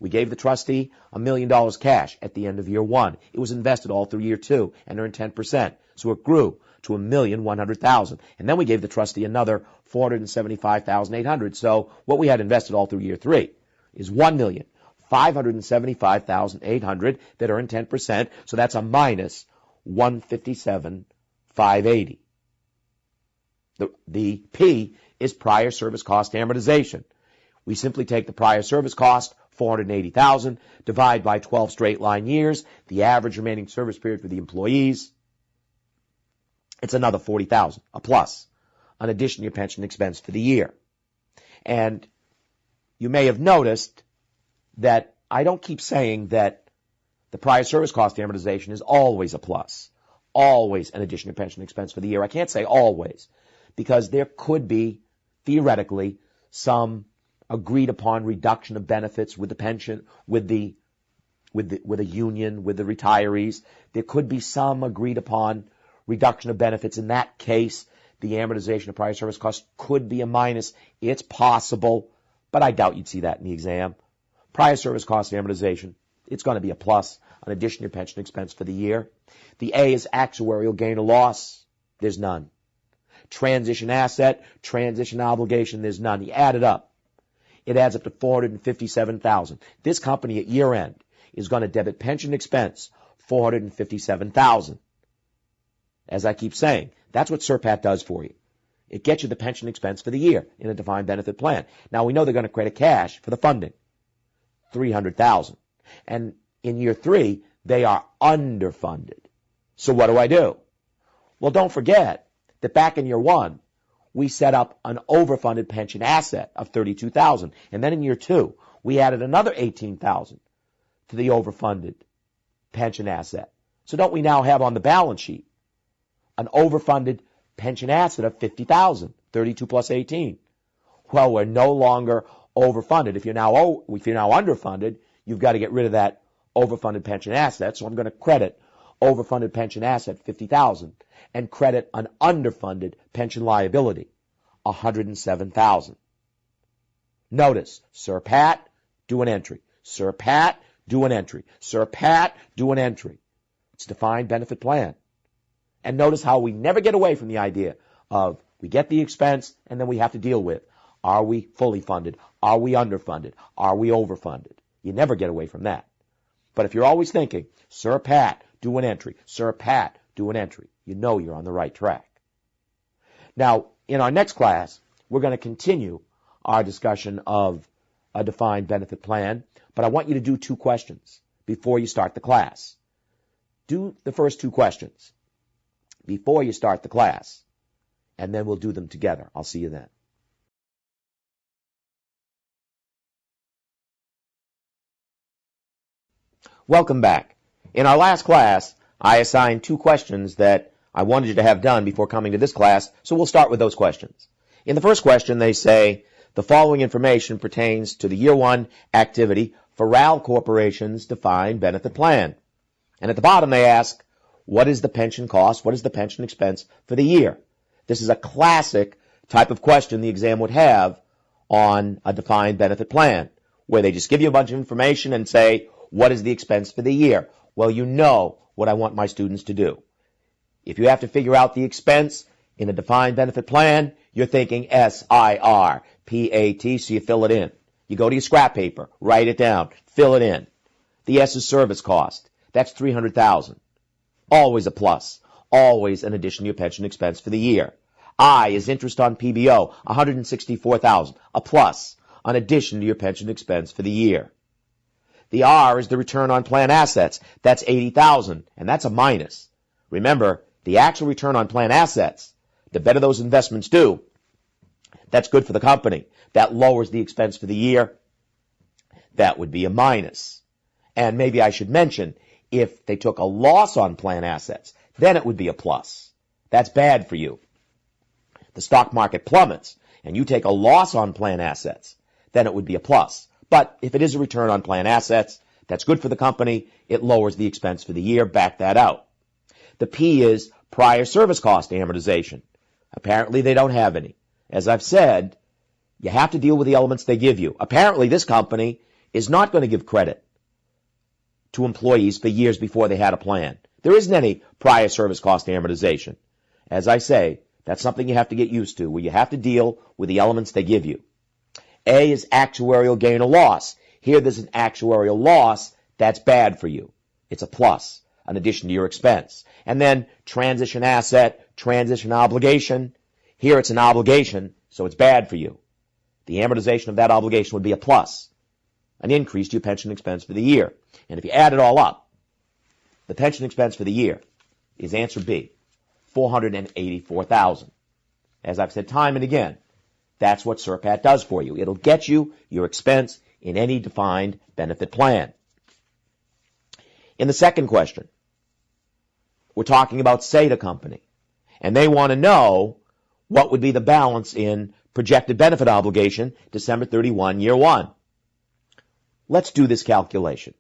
Speaker 2: We gave the trustee $1 million cash at the end of year 1. It was invested all through year 2 and earned 10%. So it grew to $1,100,000. And then we gave the trustee another $475,800. So what we had invested all through year 3 is $1,575,800 that earned 10%. So that's a minus $157,580. The P is prior service cost amortization. We simply take the prior service cost, $480,000, divide by 12 straight line years, the average remaining service period for the employees. It's another $40,000, a plus, an addition to your pension expense for the year. And you may have noticed that I don't keep saying that the prior service cost amortization is always a plus, always an addition to pension expense for the year. I can't say always, because there could be, theoretically, some agreed upon reduction of benefits with the pension, with a union, with the retirees. There could be some agreed upon reduction of benefits. In that case, the amortization of prior service costs could be a minus. It's possible, but I doubt you'd see that in the exam. Prior service cost amortization, it's going to be a plus, an addition to your pension expense for the year. The A is actuarial gain or loss. There's none. Transition asset, transition obligation, there's none. You add it up. It adds up to $457,000. This company at year end is going to debit pension expense $457,000. As I keep saying, that's what SURPAT does for you. It gets you the pension expense for the year in a defined benefit plan. Now we know they're going to credit cash for the funding, $300,000. And in year 3, they are underfunded. So what do? Well, don't forget that back in year 1, we set up an overfunded pension asset of $32,000. And then in year 2, we added another $18,000 to the overfunded pension asset. So don't we now have on the balance sheet an overfunded pension asset of $50,000, 32 plus 18? Well, we're no longer overfunded. If you're now underfunded, you've got to get rid of that overfunded pension asset. So I'm going to credit overfunded pension asset $50,000 and credit an underfunded pension liability $107,000. Notice, SURPAT, do an entry. SURPAT, do an entry. SURPAT, do an entry. It's a defined benefit plan. And notice how we never get away from the idea of we get the expense and then we have to deal with, are we fully funded? Are we underfunded? Are we overfunded? You never get away from that. But if you're always thinking, SURPAT, do an entry. SURPAT, do an entry. You know you're on the right track. Now, in our next class, we're going to continue our discussion of a defined benefit plan, but I want you to do 2 questions before you start the class. Do the first 2 questions before you start the class, and then we'll do them together. I'll see you then. Welcome back. In our last class, I assigned 2 questions that I wanted you to have done before coming to this class, so we'll start with those questions. In the first question, they say, the following information pertains to the year 1 activity for RAL Corporation's defined benefit plan. And at the bottom, they ask, what is the pension cost? What is the pension expense for the year? This is a classic type of question the exam would have on a defined benefit plan, where they just give you a bunch of information and say, what is the expense for the year? Well, you know what I want my students to do. If you have to figure out the expense in a defined benefit plan, you're thinking SIRPAT, so you fill it in. You go to your scrap paper, write it down, fill it in. The S is service cost. That's $300,000. Always a plus. Always an addition to your pension expense for the year. I is interest on PBO, $164,000. A plus, an addition to your pension expense for the year. The R is the return on plan assets. That's $80,000, and that's a minus. Remember, the actual return on plan assets, the better those investments do, that's good for the company. That lowers the expense for the year. That would be a minus. And maybe I should mention, if they took a loss on plan assets, then it would be a plus. That's bad for you. The stock market plummets, and you take a loss on plan assets. then it would be a plus. But if it is a return on plan assets, that's good for the company. It lowers the expense for the year. Back that out. The P is prior service cost amortization. Apparently they don't have any. As I've said, you have to deal with the elements they give you. Apparently this company is not going to give credit to employees for years before they had a plan. There isn't any prior service cost amortization. As I say, that's something you have to get used to, where you have to deal with the elements they give you. A is actuarial gain or loss. Here there's an actuarial loss. That's bad for you. It's a plus, an addition to your expense. And then transition asset, transition obligation. Here it's an obligation, so it's bad for you. The amortization of that obligation would be a plus, an increase to your pension expense for the year. And if you add it all up, the pension expense for the year is answer B, $484,000. As I've said time and again, that's what SURPAT does for you. It'll get you your expense in any defined benefit plan. In the second question, we're talking about SETA company, and they want to know what would be the balance in projected benefit obligation December 31, year one. Let's do this calculation.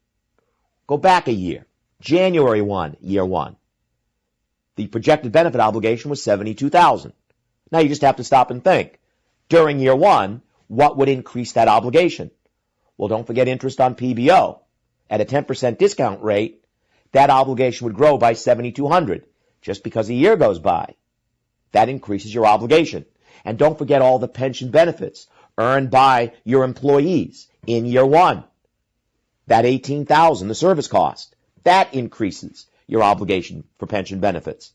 Speaker 2: Go back a year. January 1, year one. The projected benefit obligation was $72,000. Now you just have to stop and think. During year one, what would increase that obligation? Well, don't forget interest on PBO. At a 10% discount rate, that obligation would grow by $7,200 just because a year goes by. That increases your obligation. And don't forget all the pension benefits earned by your employees in year one. That $18,000, the service cost, that increases your obligation for pension benefits.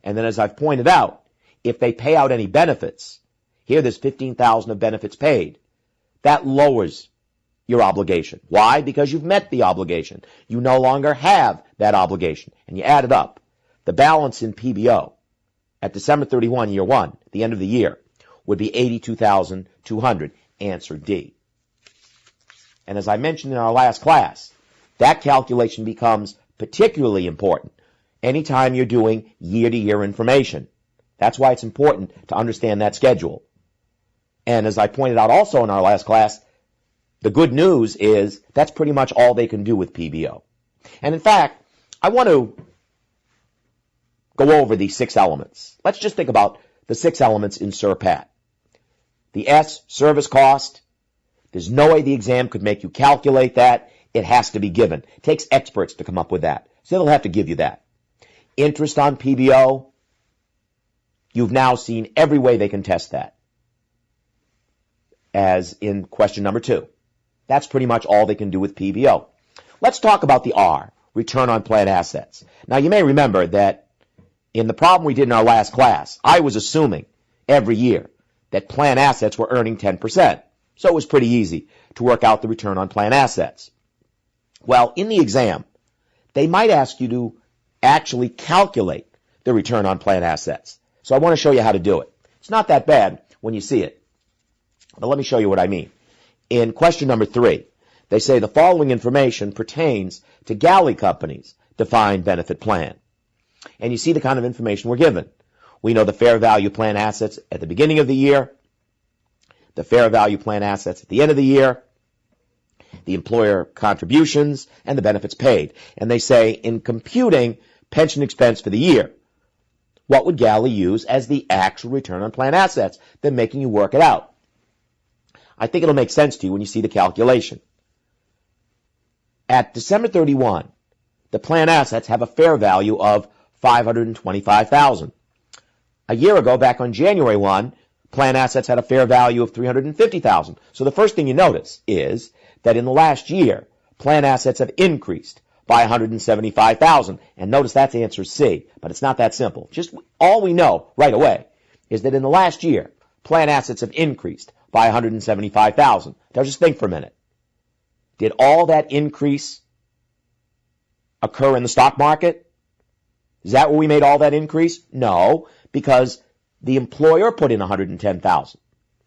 Speaker 2: And then as I've pointed out, if they pay out any benefits, here there's $15,000 of benefits paid, that lowers your obligation. Why? Because you've met the obligation. You no longer have that obligation. And you add it up. The balance in PBO at December 31, year one, the end of the year, would be $82,200. Answer D. And as I mentioned in our last class, that calculation becomes particularly important anytime you're doing year-to-year information. That's why it's important to understand that schedule. And as I pointed out also in our last class, the good news is that's pretty much all they can do with PBO. And in fact, I want to go over these 6 elements. Let's just think about the 6 elements in SURPAT. The S, service cost. There's no way the exam could make you calculate that. It has to be given. It takes experts to come up with that. So they'll have to give you that. Interest on PBO. You've now seen every way they can test that, as in question number 2. That's pretty much all they can do with PBO. Let's talk about the R, return on plan assets. Now you may remember that in the problem we did in our last class, I was assuming every year that plan assets were earning 10%. So it was pretty easy to work out the return on plan assets. Well, in the exam, they might ask you to actually calculate the return on plan assets. So I want to show you how to do it. It's not that bad when you see it. But let me show you what I mean. In question number 3, they say the following information pertains to galley companies' defined benefit plan. And you see the kind of information we're given. We know the fair value plan assets at the beginning of the year, the fair value plan assets at the end of the year, the employer contributions, and the benefits paid. And they say in computing pension expense for the year, what would galley use as the actual return on plan assets? They're making you work it out. I think it'll make sense to you when you see the calculation. At December 31, the plan assets have a fair value of $525,000. A year ago, back on January 1, plan assets had a fair value of $350,000. So the first thing you notice is that in the last year, plan assets have increased by $175,000. And notice that's answer C, but it's not that simple. Just all we know right away is that in the last year, plan assets have increased by $175,000. Now just think for a minute. Did all that increase occur in the stock market? Is that where we made all that increase? No, because the employer put in $110,000.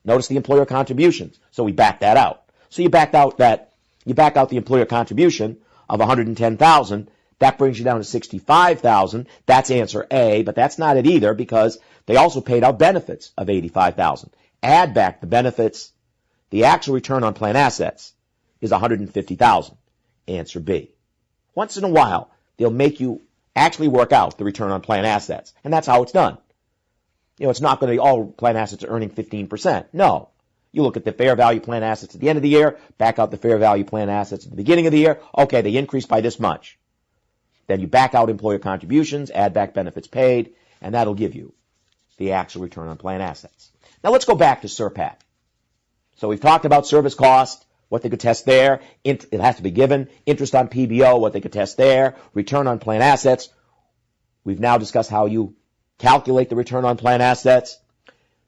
Speaker 2: Notice the employer contributions. So we back that out. So you back out the employer contribution of $110,000. That brings you down to $65,000. That's answer A, but that's not it either because they also paid out benefits of $85,000. Add back the benefits, The actual return on plan assets is $150,000. Answer B. Once in a while, they'll make you actually work out the return on plan assets, and that's how it's done. It's not going to be all plan assets are earning 15%. No. You look at the fair value plan assets at the end of the year, back out the fair value plan assets at the beginning of the year. Okay, they increased by this much. Then you back out employer contributions, add back benefits paid, and that'll give you the actual return on plan assets. Now let's go back to SURPAT. So we've talked about service cost, what they could test there. It has to be given. Interest on PBO, what they could test there. Return on plan assets. We've now discussed how you calculate the return on plan assets.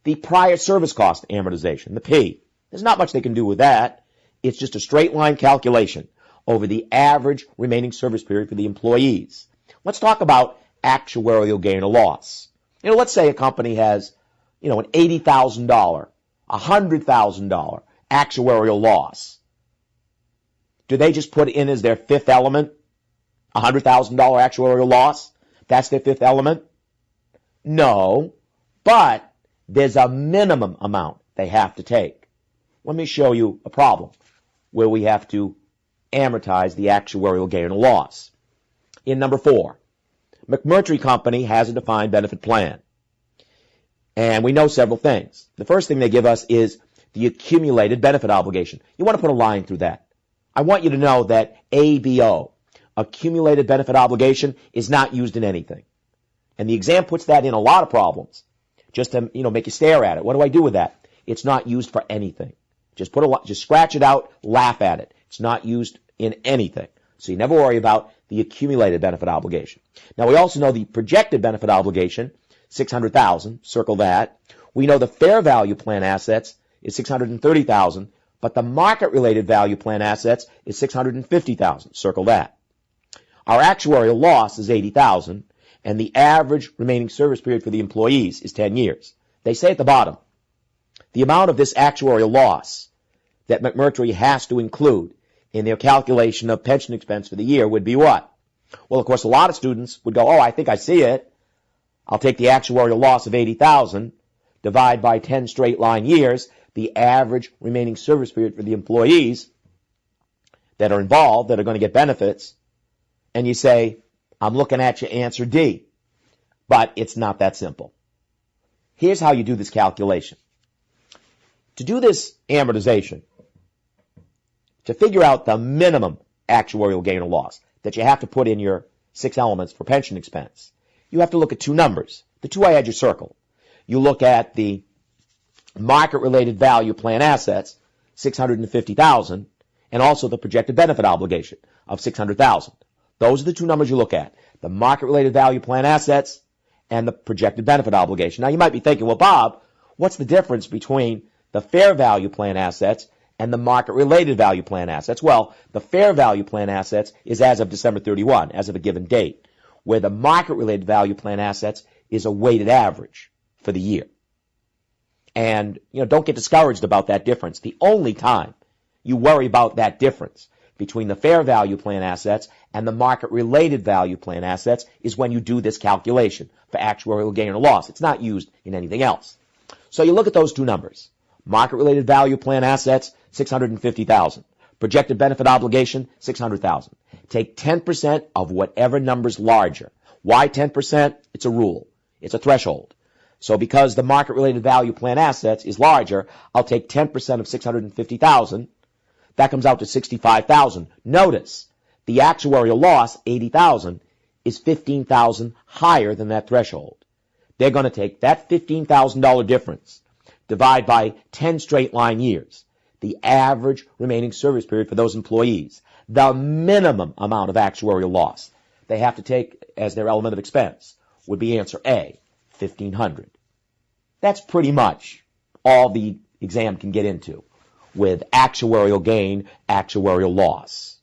Speaker 2: The prior service cost amortization, the P. There's not much they can do with that. It's just a straight line calculation over the average remaining service period for the employees. Let's talk about actuarial gain or loss. Let's say a company has, an $80,000, $100,000 actuarial loss. Do they just put in as their fifth element $100,000 actuarial loss? That's their fifth element? No, but there's a minimum amount they have to take. Let me show you a problem where we have to amortize the actuarial gain or loss. In number 4, McMurtry Company has a defined benefit plan. And we know several things. The first thing they give us is the accumulated benefit obligation. You want to put a line through that. I want you to know that ABO, accumulated benefit obligation, is not used in anything. And the exam puts that in a lot of problems just to, make you stare at it. What do I do with that? It's not used for anything. Just scratch it out, laugh at it. It's not used in anything. So you never worry about the accumulated benefit obligation. Now we also know the projected benefit obligation, $600,000, circle that. We know the fair value plan assets is $630,000, but the market-related value plan assets is $650,000, circle that. Our actuarial loss is $80,000, and the average remaining service period for the employees is 10 years. They say at the bottom, the amount of this actuarial loss that McMurtry has to include in their calculation of pension expense for the year would be what? Well, of course, a lot of students would go, I think I see it. I'll take the actuarial loss of $80,000, divide by 10 straight line years, the average remaining service period for the employees that are involved, that are going to get benefits, and you say, I'm looking at your answer D. But it's not that simple. Here's how you do this calculation. To do this amortization, to figure out the minimum actuarial gain or loss that you have to put in your 6 elements for pension expense, you have to look at 2 numbers. The 2 I had you circle. You look at the market-related value plan assets, $650,000, and also the projected benefit obligation of $600,000. Those are the 2 numbers you look at, the market-related value plan assets and the projected benefit obligation. Now, you might be thinking, well, Bob, what's the difference between the fair value plan assets and the market-related value plan assets? Well, the fair value plan assets is as of December 31, as of a given date, where the market-related value plan assets is a weighted average for the year. And, don't get discouraged about that difference. The only time you worry about that difference between the fair value plan assets and the market-related value plan assets is when you do this calculation for actuarial gain or loss. It's not used in anything else. So you look at those 2 numbers. Market-related value plan assets, $650,000. Projected benefit obligation, $600,000. Take 10% of whatever number's larger. Why 10%? It's a rule. It's a threshold. So because the market-related value plan assets is larger, I'll take 10% of $650,000. That comes out to $65,000. Notice, the actuarial loss, $80,000, is $15,000 higher than that threshold. They're going to take that $15,000 difference, divide by 10 straight line years, the average remaining service period for those employees, the minimum amount of actuarial loss they have to take as their element of expense would be answer A, $1,500. That's pretty much all the exam can get into with actuarial gain, actuarial loss.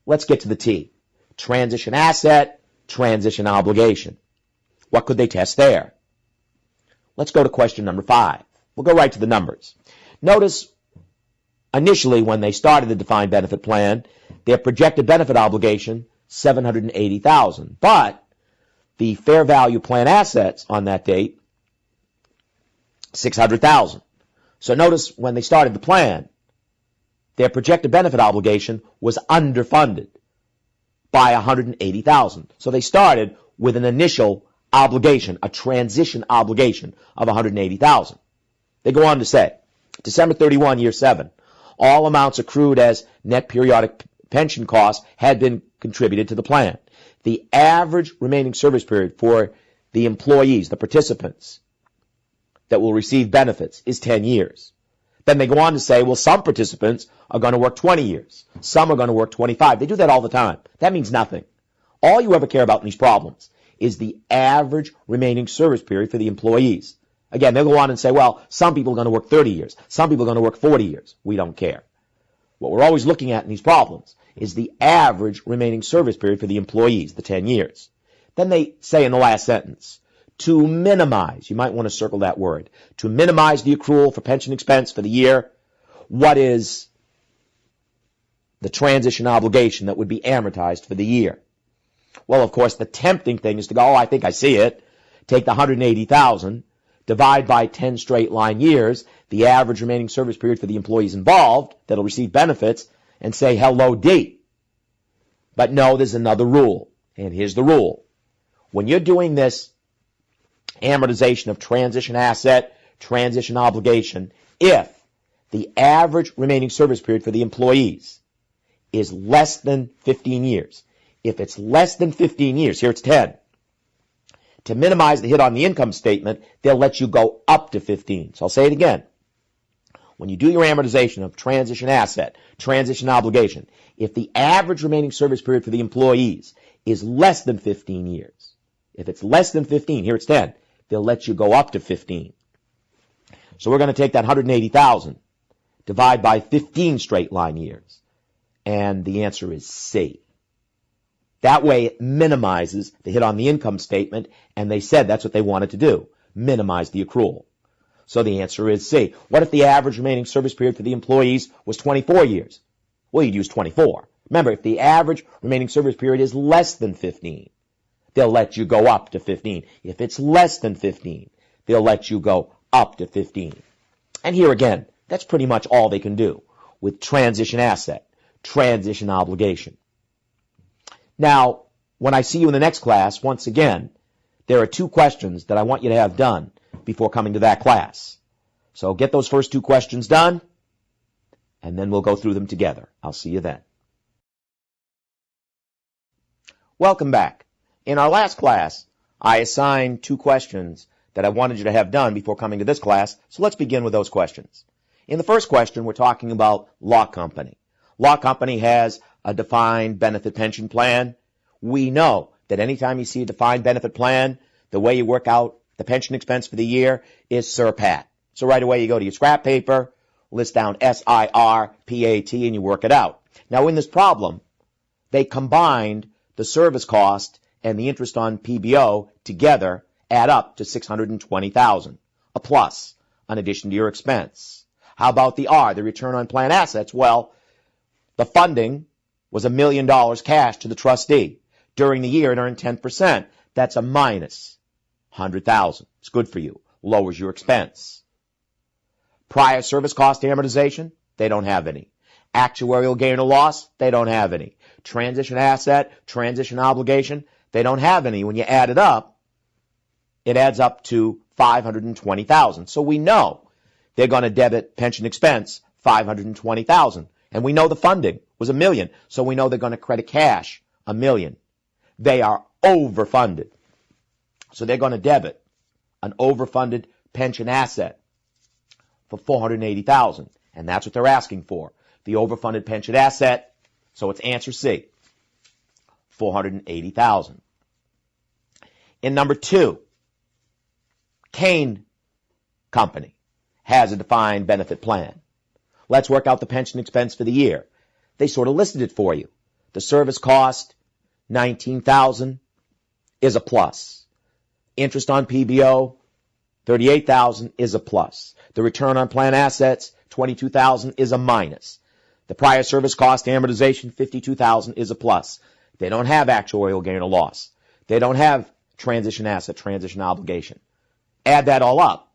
Speaker 2: Let's get to the T. Transition asset, transition obligation. What could they test there? Let's go to question number 5. We'll go right to the numbers. Notice, initially when they started the defined benefit plan, their projected benefit obligation, $780,000. But the fair value plan assets on that date, $600,000. So notice when they started the plan, their projected benefit obligation was underfunded by $180,000. So they started with an initial obligation, a transition obligation of $180,000. They go on to say, December 31, year 7, all amounts accrued as net periodic pension costs had been contributed to the plan. The average remaining service period for the employees, the participants that will receive benefits, is 10 years. Then they go on to say, well, some participants are going to work 20 years. Some are going to work 25. They do that all the time. That means nothing. All you ever care about in these problems is the average remaining service period for the employees. Again, they'll go on and say, well, some people are going to work 30 years. Some people are going to work 40 years. We don't care. What we're always looking at in these problems is the average remaining service period for the employees, the 10 years. Then they say in the last sentence, to minimize, you might want to circle that word, to minimize the accrual for pension expense for the year, what is the transition obligation that would be amortized for the year? Well, of course, the tempting thing is to go, oh, I think I see it. Take the $180,000, divide by 10 straight line years, the average remaining service period for the employees involved that'll receive benefits, and say, hello, D. But no, there's another rule. And here's the rule. When you're doing this amortization of transition asset, transition obligation, if the average remaining service period for the employees is less than 15 years, if it's less than 15 years, here it's 10, to minimize the hit on the income statement, they'll let you go up to 15. So I'll say it again. When you do your amortization of transition asset, transition obligation, if the average remaining service period for the employees is less than 15 years, if it's less than 15, here it's 10, they'll let you go up to 15. So we're going to take that $180,000, divide by 15 straight line years, and the answer is C. That way it minimizes the hit on the income statement, and they said that's what they wanted to do, minimize the accrual. So the answer is C. What if the average remaining service period for the employees was 24 years? Well, you'd use 24. Remember, if the average remaining service period is less than 15, they'll let you go up to 15. If it's less than 15, they'll let you go up to 15. And here again, that's pretty much all they can do with transition asset, transition obligation. Now, when I see you in the next class, once again, there are 2 questions that I want you to have done before coming to that class. So get those first 2 questions done, and then we'll go through them together. I'll see you then. Welcome back. In our last class, I assigned 2 questions that I wanted you to have done before coming to this class, so let's begin with those questions. In the first question, we're talking about law company. Law company has a defined benefit pension plan. We know that anytime you see a defined benefit plan, the way you work out the pension expense for the year is SIRPAT. So right away you go to your scrap paper, list down SIRPAT, and you work it out. Now in this problem, they combined the service cost and the interest on PBO together add up to $620,000, a plus, in addition to your expense. How about the R, the return on plan assets? Well, the funding was $1 million cash to the trustee. During the year, it earned 10%. That's a minus $100,000. It's good for you. Lowers your expense. Prior service cost amortization, they don't have any. Actuarial gain or loss, they don't have any. Transition asset, transition obligation, they don't have any. When you add it up, it adds up to $520,000. So we know they're going to debit pension expense $520,000. And we know the funding was $1 million. So we know they're going to credit cash $1 million. They are overfunded. So they're going to debit an overfunded pension asset for $480,000. And that's what they're asking for. The overfunded pension asset. So it's answer C, $480,000. In number 2, Kane Company has a defined benefit plan. Let's work out the pension expense for the year. They sort of listed it for you. The service cost, $19,000, is a plus. Interest on PBO, $38,000, is a plus. The return on plan assets, $22,000, is a minus. The prior service cost amortization, $52,000, is a plus. They don't have actuarial gain or loss. They don't have transition asset, transition obligation. Add that all up.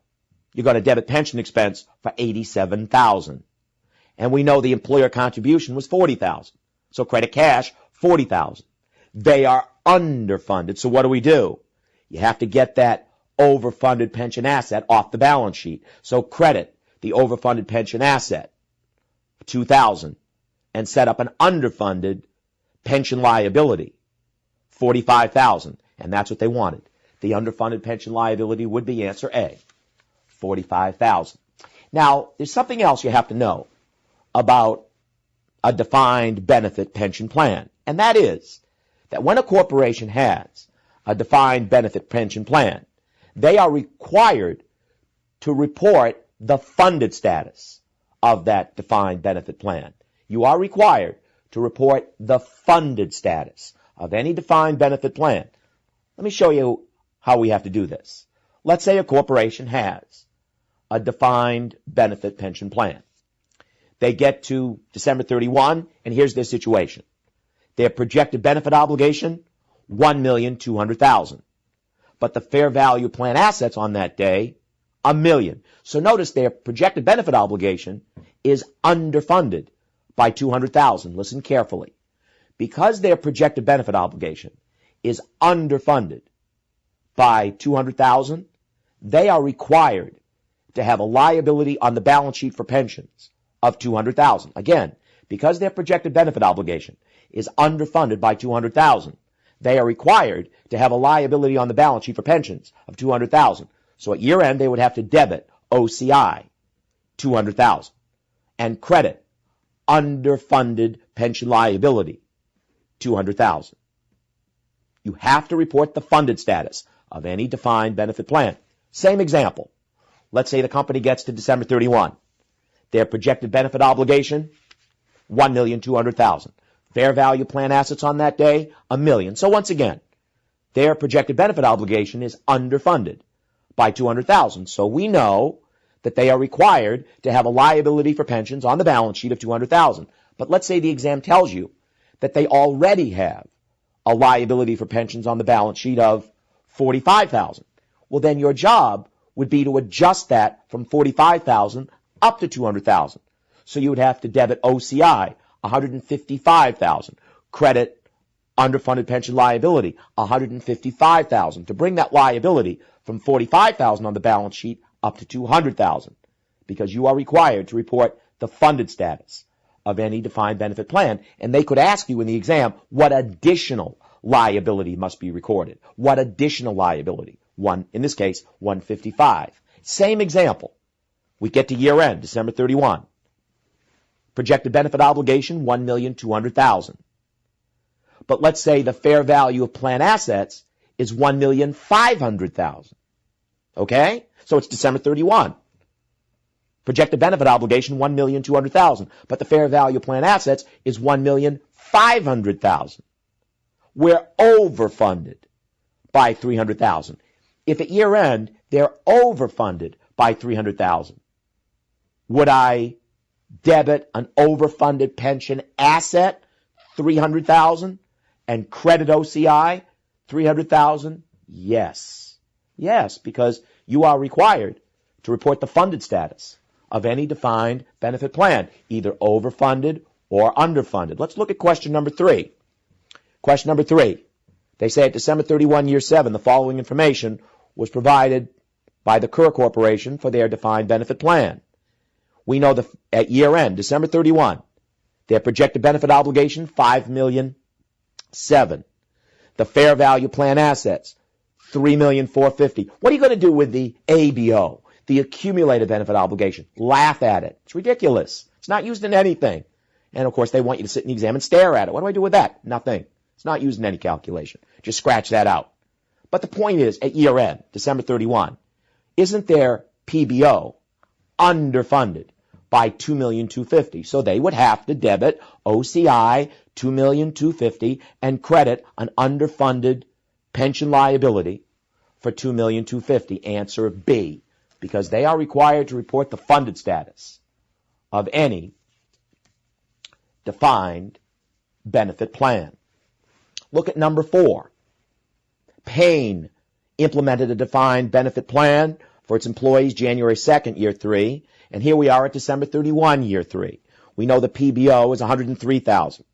Speaker 2: you're going to debit pension expense for $87,000. And we know the employer contribution was $40,000. So credit cash, $40,000. They are underfunded. So what do? You have to get that overfunded pension asset off the balance sheet. So credit the overfunded pension asset, $2,000, and set up an underfunded pension liability, $45,000. And that's what they wanted. The underfunded pension liability would be answer A, $45,000. Now, there's something else you have to know about a defined benefit pension plan, and that is that when a corporation has a defined benefit pension plan, they are required to report the funded status of that defined benefit plan. You are required to report the funded status of any defined benefit plan. Let me show you how we have to do this. Let's say a corporation has a defined benefit pension plan. They get to December 31, and here's their situation. Their projected benefit obligation, $1,200,000. But the fair value plan assets on that day, $1 million. So notice their projected benefit obligation is underfunded by $200,000. Listen carefully. Because their projected benefit obligation is underfunded by $200,000, they are required to have a liability on the balance sheet for pensions of $200,000. Again, because their projected benefit obligation is underfunded by $200,000, they are required to have a liability on the balance sheet for pensions of $200,000. So at year end, they would have to debit OCI, $200,000, and credit underfunded pension liability, $200,000. You have to report the funded status of any defined benefit plan. Same example. Let's say the company gets to December 31. Their projected benefit obligation, $1,200,000. Fair value plan assets on that day, $1 million. So once again, their projected benefit obligation is underfunded by $200,000. So we know that they are required to have a liability for pensions on the balance sheet of $200,000. But let's say the exam tells you that they already have a liability for pensions on the balance sheet of $45,000. Well, then your job would be to adjust that from $45,000 up to $200,000. So you would have to debit OCI, $155,000. Credit underfunded pension liability, $155,000. To bring that liability from $45,000 on the balance sheet up to $200,000. Because you are required to report the funded status of any defined benefit plan. And they could ask you in the exam what additional liability must be recorded. What additional liability? In this case, $155,000. Same example. We get to year end, December 31. Projected benefit obligation, $1,200,000. But let's say the fair value of plan assets is $1,500,000. Okay? So it's December 31. Projected benefit obligation, $1,200,000. But the fair value of plan assets is $1,500,000. We're overfunded by $300,000. If at year end they're overfunded by $300,000, would I debit an overfunded pension asset, $300,000, and credit OCI, $300,000? Yes. Yes, because you are required to report the funded status of any defined benefit plan, either overfunded or underfunded. Let's look at question number 3. Question number 3. They say at December 31, year 7, the following information was provided by the Kerr Corporation for their defined benefit plan. We know at year end, December 31, their projected benefit obligation, $5,007,000. The fair value plan assets, $3,450,000. What are you going to do with the ABO, the accumulated benefit obligation? Laugh at it. It's ridiculous. It's not used in anything. And of course, they want you to sit in the exam and stare at it. What do I do with that? Nothing. It's not used in any calculation. Just scratch that out. But the point is, at year end, December 31, isn't their PBO underfunded by $2,250,000? So they would have to debit OCI, $2,250,000, and credit an underfunded pension liability for $2,250,000. Answer B, because they are required to report the funded status of any defined benefit plan. Look at number 4. Payne implemented a defined benefit plan for its employees January 2nd, year 3, and here we are at December 31, year 3. We know the PBO is $103,000.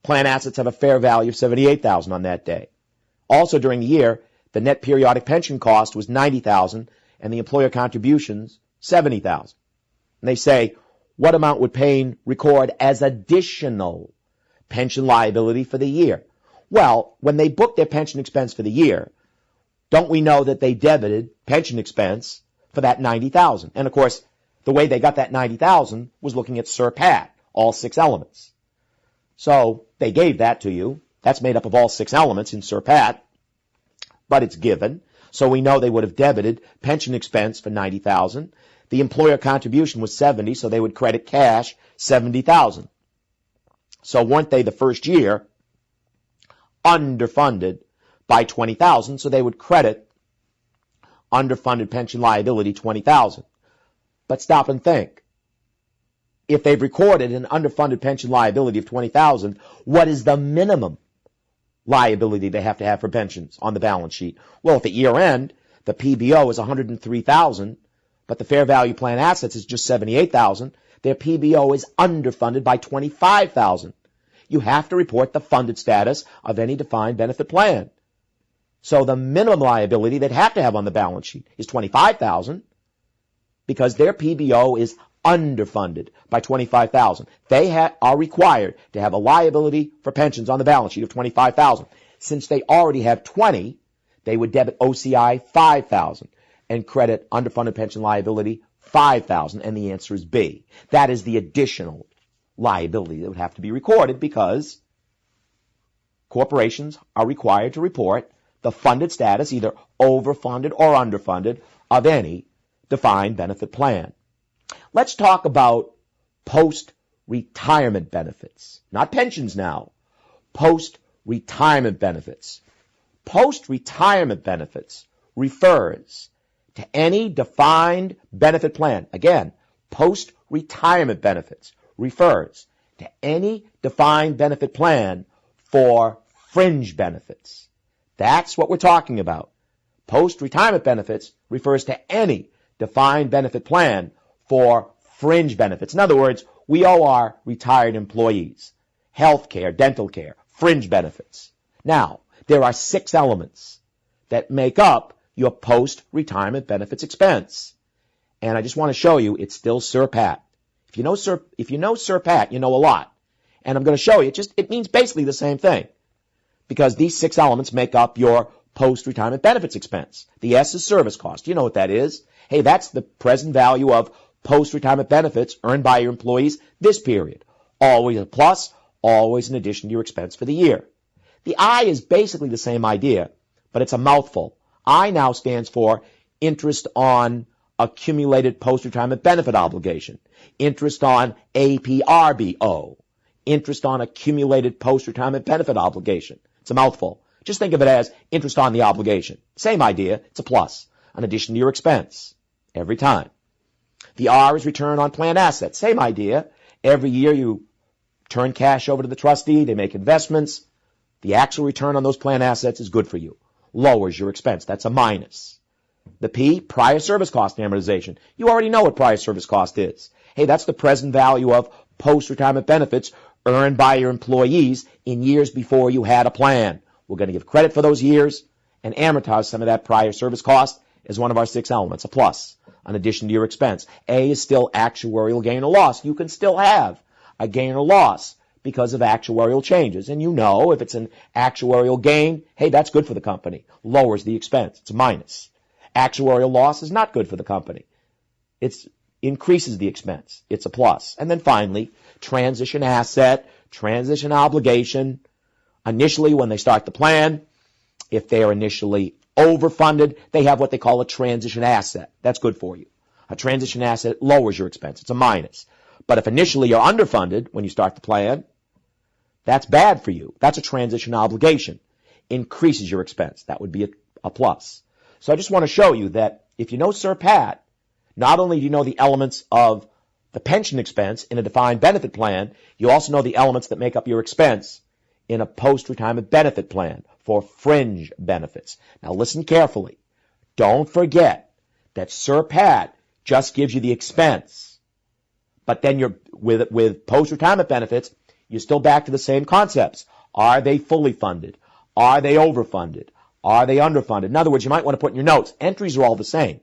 Speaker 2: Plan assets have a fair value of $78,000 on that day. Also during the year, the net periodic pension cost was $90,000 and the employer contributions $70,000. And they say, what amount would Payne record as additional pension liability for the year? Well, when they booked their pension expense for the year, don't we know that they debited pension expense for that $90,000? And of course, the way they got that $90,000 was looking at Sir Pat, all 6 elements. So they gave that to you. That's made up of all 6 elements in Sir Pat, but it's given. So we know they would have debited pension expense for $90,000. The employer contribution was $70,000, so they would credit cash $70,000. So weren't they the first year underfunded by $20,000? So they would credit underfunded pension liability $20,000. But stop and think. If they've recorded an underfunded pension liability of $20,000, what is the minimum liability they have to have for pensions on the balance sheet? Well, if at year end the PBO is $103,000, but the fair value plan assets is just $78,000, their PBO is underfunded by $25,000. You have to report the funded status of any defined benefit plan. So the minimum liability they'd have to have on the balance sheet is $25,000 because their PBO is underfunded by $25,000. They are required to have a liability for pensions on the balance sheet of $25,000. Since they already have $20,000, they would debit OCI $5,000 and credit underfunded pension liability $5,000, and the answer is B. That is the additional liability that would have to be recorded because corporations are required to report the funded status, either overfunded or underfunded, of any defined benefit plan. Let's talk about post-retirement benefits. Not pensions now. Post-retirement benefits. Post-retirement benefits refers to any defined benefit plan. Again, post-retirement benefits refers to any defined benefit plan for fringe benefits. That's what we're talking about. Post-retirement benefits refers to any defined benefit plan for fringe benefits. In other words, we owe our retired employees health care, dental care, fringe benefits. Now, there are 6 elements that make up your post-retirement benefits expense. And I just want to show you it's still Sir Pat. If you know Sir Pat, you know a lot. And I'm going to show you, it means basically the same thing. Because these 6 elements make up your post-retirement benefits expense. The S is service cost. You know what that is. Hey, that's the present value of post-retirement benefits earned by your employees this period. Always a plus, always in addition to your expense for the year. The I is basically the same idea, but it's a mouthful. I now stands for interest on accumulated post-retirement benefit obligation, interest on APRBO, interest on accumulated post-retirement benefit obligation. It's a mouthful. Just think of it as interest on the obligation. Same idea. It's a plus, in addition to your expense, every time. The R is return on plan assets. Same idea. Every year you turn cash over to the trustee. They make investments. The actual return on those plan assets is good for you. Lowers your expense. That's a minus. The P, prior service cost amortization. You already know what prior service cost is. Hey, that's the present value of post-retirement benefits earned by your employees in years before you had a plan. We're going to give credit for those years and amortize some of that prior service cost as one of our 6 elements, a plus, in addition to your expense. A is still actuarial gain or loss. You can still have a gain or loss because of actuarial changes. And you know if it's an actuarial gain, hey, that's good for the company. Lowers the expense. It's a minus. Actuarial loss is not good for the company. It increases the expense. It's a plus. And then finally, transition asset, transition obligation. Initially, when they start the plan, if they are initially overfunded, they have what they call a transition asset. That's good for you. A transition asset lowers your expense. It's a minus. But if initially you're underfunded when you start the plan, that's bad for you. That's a transition obligation. Increases your expense. That would be a plus. So I just want to show you that if you know Sir Pat, not only do you know the elements of the pension expense in a defined benefit plan, you also know the elements that make up your expense in a post-retirement benefit plan for fringe benefits. Now listen carefully. Don't forget that SURPAT just gives you the expense. But then you're with post-retirement benefits, you're still back to the same concepts. Are they fully funded? Are they overfunded? Are they underfunded? In other words, you might want to put in your notes, entries are all the same.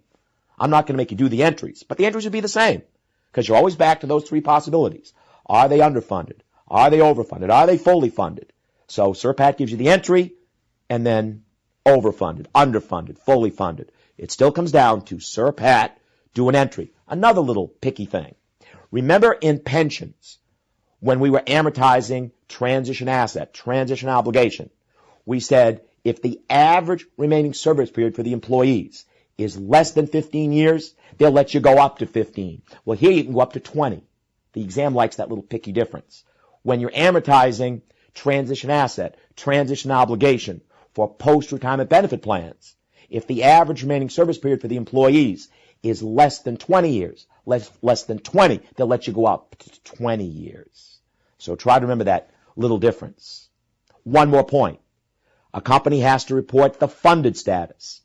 Speaker 2: I'm not going to make you do the entries, but the entries would be the same because you're always back to those three possibilities. Are they underfunded? Are they overfunded? Are they fully funded? So SURPAT gives you the entry and then overfunded, underfunded, fully funded. It still comes down to SURPAT, do an entry. Another little picky thing. Remember in pensions, when we were amortizing transition asset, transition obligation, we said if the average remaining service period for the employees is less than 15 years, they'll let you go up to 15. Well, here you can go up to 20. The exam likes that little picky difference. When you're amortizing transition asset, transition obligation for post-retirement benefit plans, if the average remaining service period for the employees is less than 20 years, less than 20, they'll let you go up to 20 years. So try to remember that little difference. One more point. A company has to report the funded status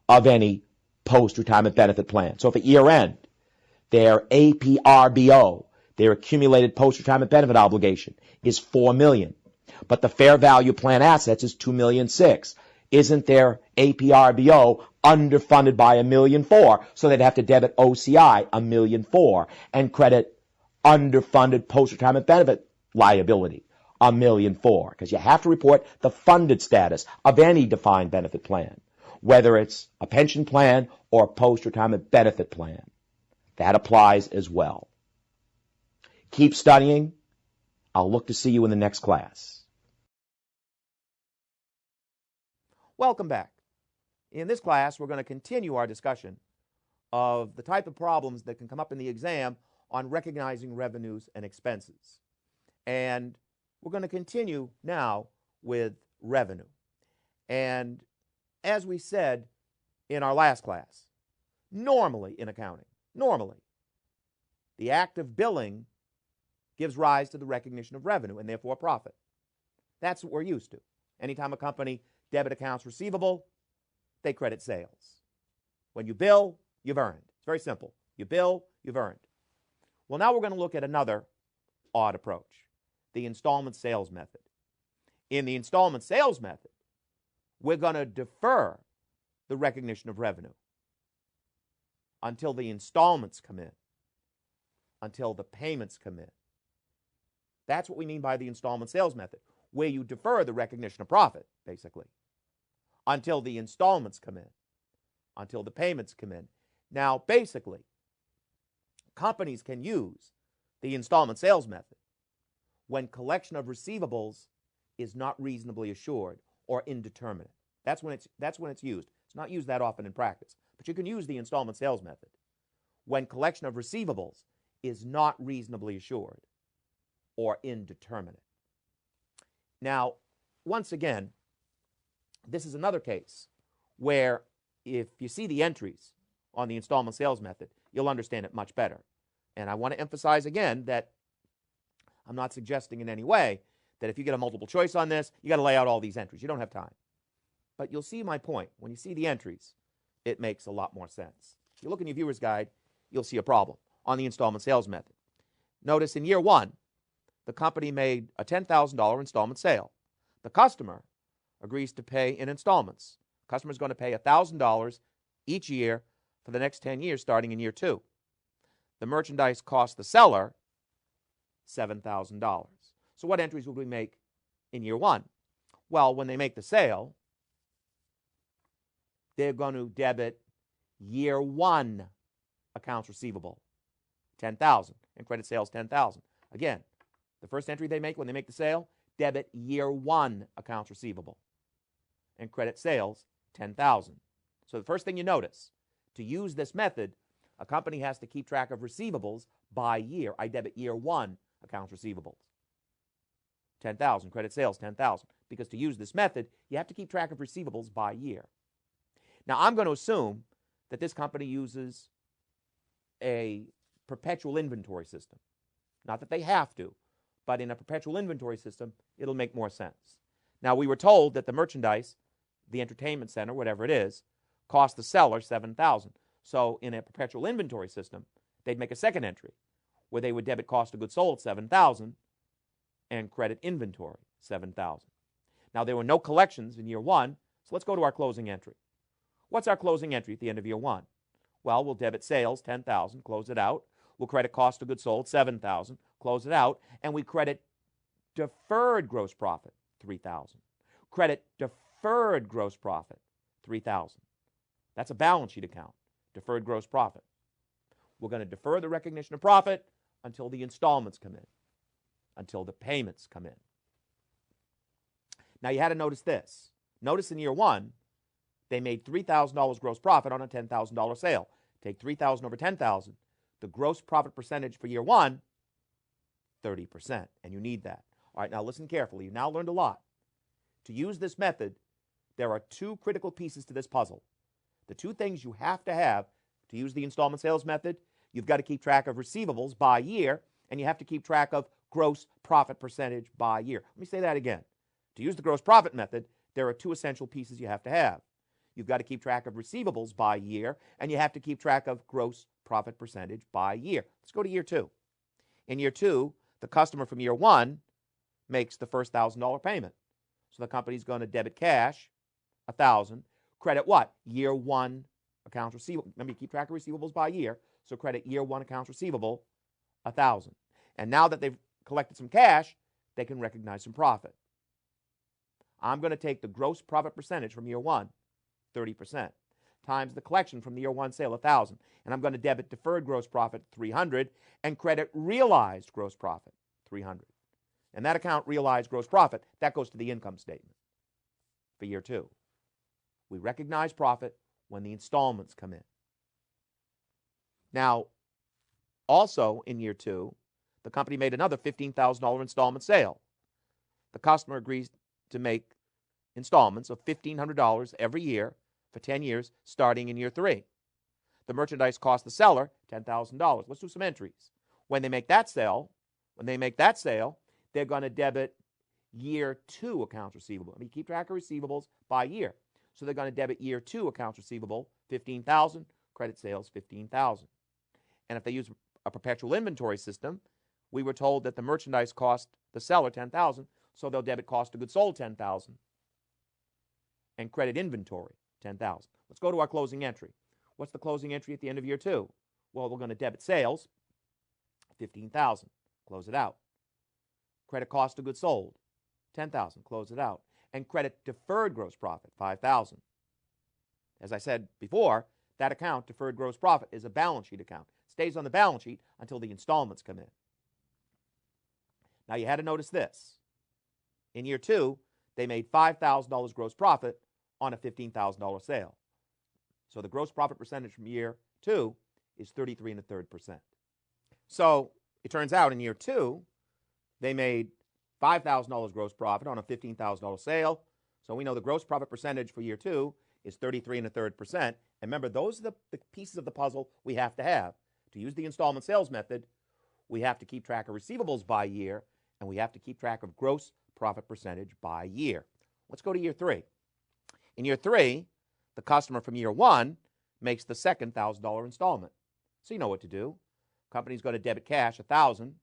Speaker 2: of any post-retirement benefit plan. So if at year end, their APRBO, their accumulated post-retirement benefit obligation, is $4 million, but the fair value plan assets is $2.6 million. Isn't their APRBO underfunded by $1.4 million? So they'd have to debit OCI $1.4 million and credit underfunded post-retirement benefit liability $1.4 million, because you have to report the funded status of any defined benefit plan, whether it's a pension plan or a post-retirement benefit plan. That applies as well. Keep studying. I'll look to see you in the next class.
Speaker 1: Welcome back. In this class, we're going to continue our discussion of the type of problems that can come up in the exam on recognizing revenues and expenses. And we're going to continue now with revenue. And as we said in our last class, normally in accounting, the act of billing gives rise to the recognition of revenue and therefore profit. That's what we're used to. Anytime a company debit accounts receivable, they credit sales. When you bill, you've earned. It's very simple. You bill, you've earned. Well, now we're going to look at another odd approach, the installment sales method. In the installment sales method, we're going to defer the recognition of revenue until the installments come in, until the payments come in. That's what we mean by the installment sales method, where you defer the recognition of profit, basically, until the installments come in, until the payments come in. Now, basically, companies can use the installment sales method when collection of receivables is not reasonably assured or indeterminate. That's when it's used. It's not used that often in practice, but you can use the installment sales method when collection of receivables is not reasonably assured or indeterminate. Now, once again, this is another case where if you see the entries on the installment sales method, you'll understand it much better. And I want to emphasize again that I'm not suggesting in any way that if you get a multiple choice on this, you got to lay out all these entries. You don't have time. But you'll see my point. When you see the entries, it makes a lot more sense. If you look in your viewer's guide, you'll see a problem on the installment sales method. Notice in year one, the company made a $10,000 installment sale. The customer agrees to pay in installments. The customer is going to pay $1,000 each year for the next 10 years, starting in year two. The merchandise cost the seller $7,000. So what entries would we make in year one? Well, when they make the sale, they're going to debit year one accounts receivable, $10,000, and credit sales $10,000. Again, the first entry they make when they make the sale, debit year one accounts receivable, and credit sales $10,000. So the first thing you notice, to use this method, a company has to keep track of receivables by year. I debit year one accounts receivables, $10,000, credit sales $10,000. Because to use this method, you have to keep track of receivables by year. Now, I'm going to assume that this company uses a perpetual inventory system. Not that they have to, but in a perpetual inventory system, it'll make more sense. Now, we were told that the merchandise, the entertainment center, whatever it is, cost the seller $7,000. So in a perpetual inventory system, they'd make a second entry where they would debit cost of goods sold, $7,000, and credit inventory, $7,000. Now, there were no collections in year one, so let's go to our closing entry. What's our closing entry at the end of year one? Well, we'll debit sales, $10,000, close it out. We'll credit cost of goods sold, $7,000, close it out. And we credit deferred gross profit, $3,000. Credit deferred gross profit, $3,000. That's a balance sheet account, deferred gross profit. We're going to defer the recognition of profit until the installments come in, until the payments come in. Now, you had to notice this. Notice in year one, they made $3,000 gross profit on a $10,000 sale. Take $3,000 over $10,000. The gross profit percentage for year one, 30%, and you need that. All right, now listen carefully. You've now learned a lot. To use this method, there are two critical pieces to this puzzle. The two things you have to use the installment sales method, you've got to keep track of receivables by year, and you have to keep track of gross profit percentage by year. Let me say that again. To use the gross profit method, there are two essential pieces you have to have. You've got to keep track of receivables by year, and you have to keep track of gross profit percentage by year. Let's go to year two. In year two, the customer from year one makes the first $1,000 payment. So the company's going to debit cash, $1,000. Credit what? Year one accounts receivable. Remember, you keep track of receivables by year. So credit year one accounts receivable, $1,000. And now that they've collected some cash, they can recognize some profit. I'm going to take the gross profit percentage from year one, 30%, times the collection from the year one sale, $1,000. And I'm going to debit deferred gross profit, $300, and credit realized gross profit, $300. And that account, realized gross profit, that goes to the income statement for year two. We recognize profit when the installments come in. Now, also in year two, the company made another $15,000 installment sale. The customer agrees to make installments of $1,500 every year for 10 years, starting in year three. The merchandise cost the seller $10,000. Let's do some entries. When they make that sale, they're going to debit year two accounts receivable. I mean, keep track of receivables by year. So they're going to debit year two accounts receivable, $15,000, credit sales, $15,000. And if they use a perpetual inventory system, we were told that the merchandise cost the seller $10,000, so they'll debit cost of goods sold $10,000 and credit inventory $10,000. Let's go to our closing entry. What's the closing entry at the end of year two? Well, we're going to debit sales, $15,000, close it out. Credit cost of goods sold, $10,000, close it out. And credit deferred gross profit, $5,000. As I said before, that account, deferred gross profit, is a balance sheet account. It stays on the balance sheet until the installments come in. Now, you had to notice this. In year two, they made $5,000 gross profit on a $15,000 sale. So the gross profit percentage from year two is 33 1/3%. So it turns out in year two, they made $5,000 gross profit on a $15,000 sale. So we know the gross profit percentage for year two is 33 1/3%. And remember, those are the pieces of the puzzle we have to have. To use the installment sales method, we have to keep track of receivables by year, and we have to keep track of gross profit percentage by year. Let's go to year three. In year three, the customer from year one makes the second $1,000 installment. So you know what to do. Company's going to debit cash, $1,000,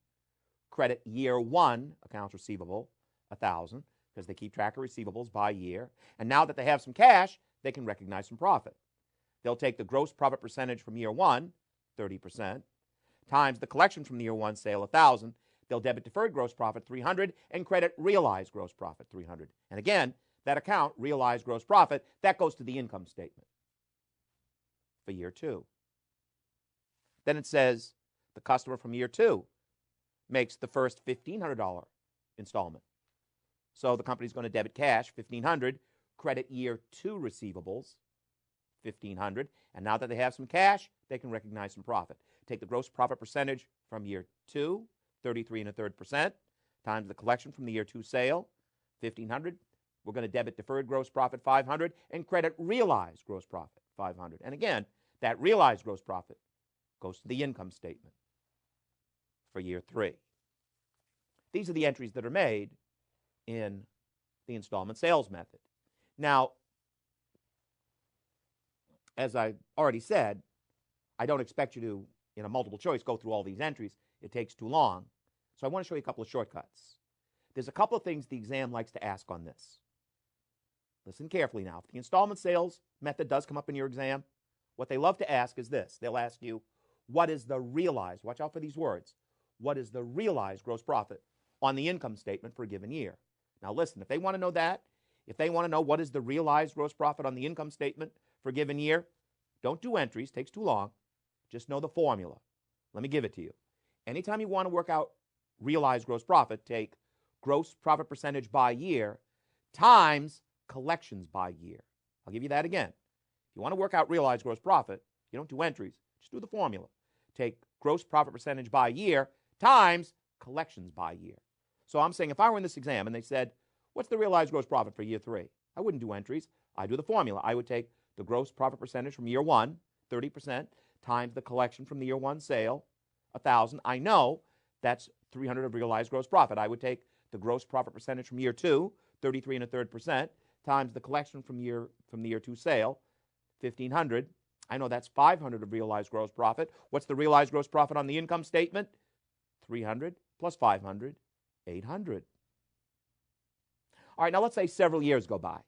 Speaker 1: credit year one accounts receivable, $1,000, because they keep track of receivables by year. And now that they have some cash, they can recognize some profit. They'll take the gross profit percentage from year one, 30%, times the collection from the year one sale, $1,000. They'll debit deferred gross profit, $300, and credit realized gross profit, $300. And again, that account, realized gross profit, that goes to the income statement for year two. Then it says the customer from year two makes the first $1,500 installment. So the company's going to debit cash, $1,500, credit year two receivables, $1,500. And now that they have some cash, they can recognize some profit. Take the gross profit percentage from year two, 33 1/3%, times the collection from the year two sale, $1,500. We're going to debit deferred gross profit, $500, and credit realized gross profit, $500. And again, that realized gross profit goes to the income statement for year three. These are the entries that are made in the installment sales method. Now, as I already said, I don't expect you to, in a multiple choice, go through all these entries. It takes too long. So I want to show you a couple of shortcuts. There's a couple of things the exam likes to ask on this. Listen carefully now. If the installment sales method does come up in your exam, what they love to ask is this. They'll ask you, what is the realized, watch out for these words, what is the realized gross profit on the income statement for a given year? Now listen, if they want to know that, if they want to know what is the realized gross profit on the income statement for a given year, don't do entries, takes too long. Just know the formula. Let me give it to you. Anytime you want to work out realized gross profit, take gross profit percentage by year times collections by year. I'll give you that again. If you want to work out realized gross profit, you don't do entries, just do the formula. Take gross profit percentage by year times collections by year. So I'm saying if I were in this exam and they said, what's the realized gross profit for year 3? I wouldn't do entries. I do the formula. I would take the gross profit percentage from year 1, 30%, times the collection from the year 1 sale, 1,000. I know that's 300 of realized gross profit. I would take the gross profit percentage from year 2, 33 1/3%, times the collection from the year 2 sale, 1,500. I know that's 500 of realized gross profit. What's the realized gross profit on the income statement? 300 plus 500, 800. All right, now let's say several years go by.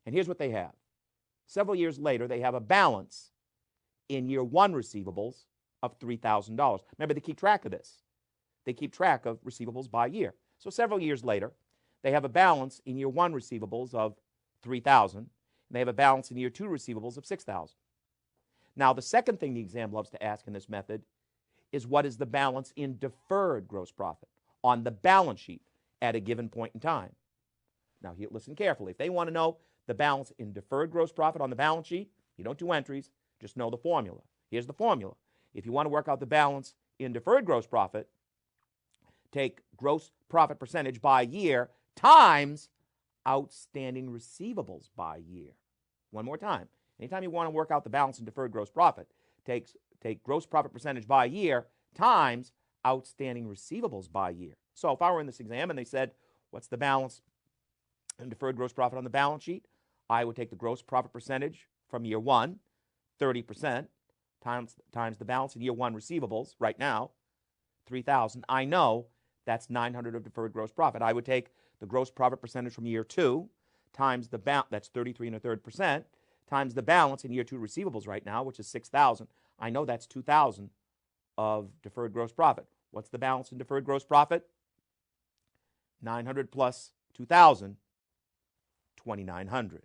Speaker 1: And here's what they have. Several years later, they have a balance in year 1 receivables of $3,000. Remember, they keep track of this. They keep track of receivables by year. So several years later, they have a balance in year 1 receivables of $3,000. And they have a balance in year 2 receivables of $6,000. Now, the second thing the exam loves to ask in this method is what is the balance in deferred gross profit on the balance sheet at a given point in time. Now, here, listen carefully. If they want to know the balance in deferred gross profit on the balance sheet, you don't do entries, just know the formula. Here's the formula. If you want to work out the balance in deferred gross profit, take gross profit percentage by year times outstanding receivables by year. One more time. Anytime you want to work out the balance in deferred gross profit, take gross profit percentage by year times outstanding receivables by year. So if I were in this exam and they said, what's the balance in deferred gross profit on the balance sheet? I would take the gross profit percentage from year 1, 30%, times the balance in year 1 receivables right now, 3,000. I know that's 900 of deferred gross profit. I would take the gross profit percentage from year 2 times the balance, that's 33 1/3%, times the balance in year 2 receivables right now, which is 6,000. I know that's 2,000 of deferred gross profit. What's the balance in deferred gross profit? 900 plus 2,000, 2,900.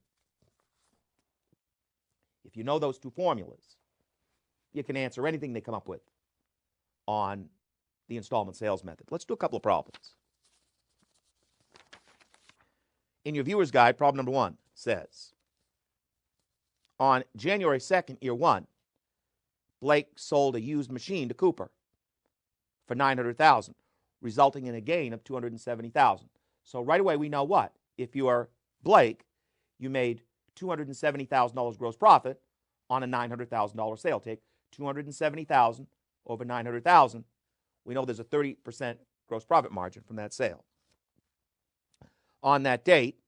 Speaker 1: If you know those two formulas, you can answer anything they come up with on the installment sales method. Let's do a couple of problems. In your viewer's guide, problem number 1 says, on January 2nd, year 1, Blake sold a used machine to Cooper for $900,000, resulting in a gain of $270,000. So right away we know what? If you are Blake, you made $270,000 gross profit on a $900,000 sale. Take $270,000 over $900,000. We know there's a 30% gross profit margin from that sale. On that date,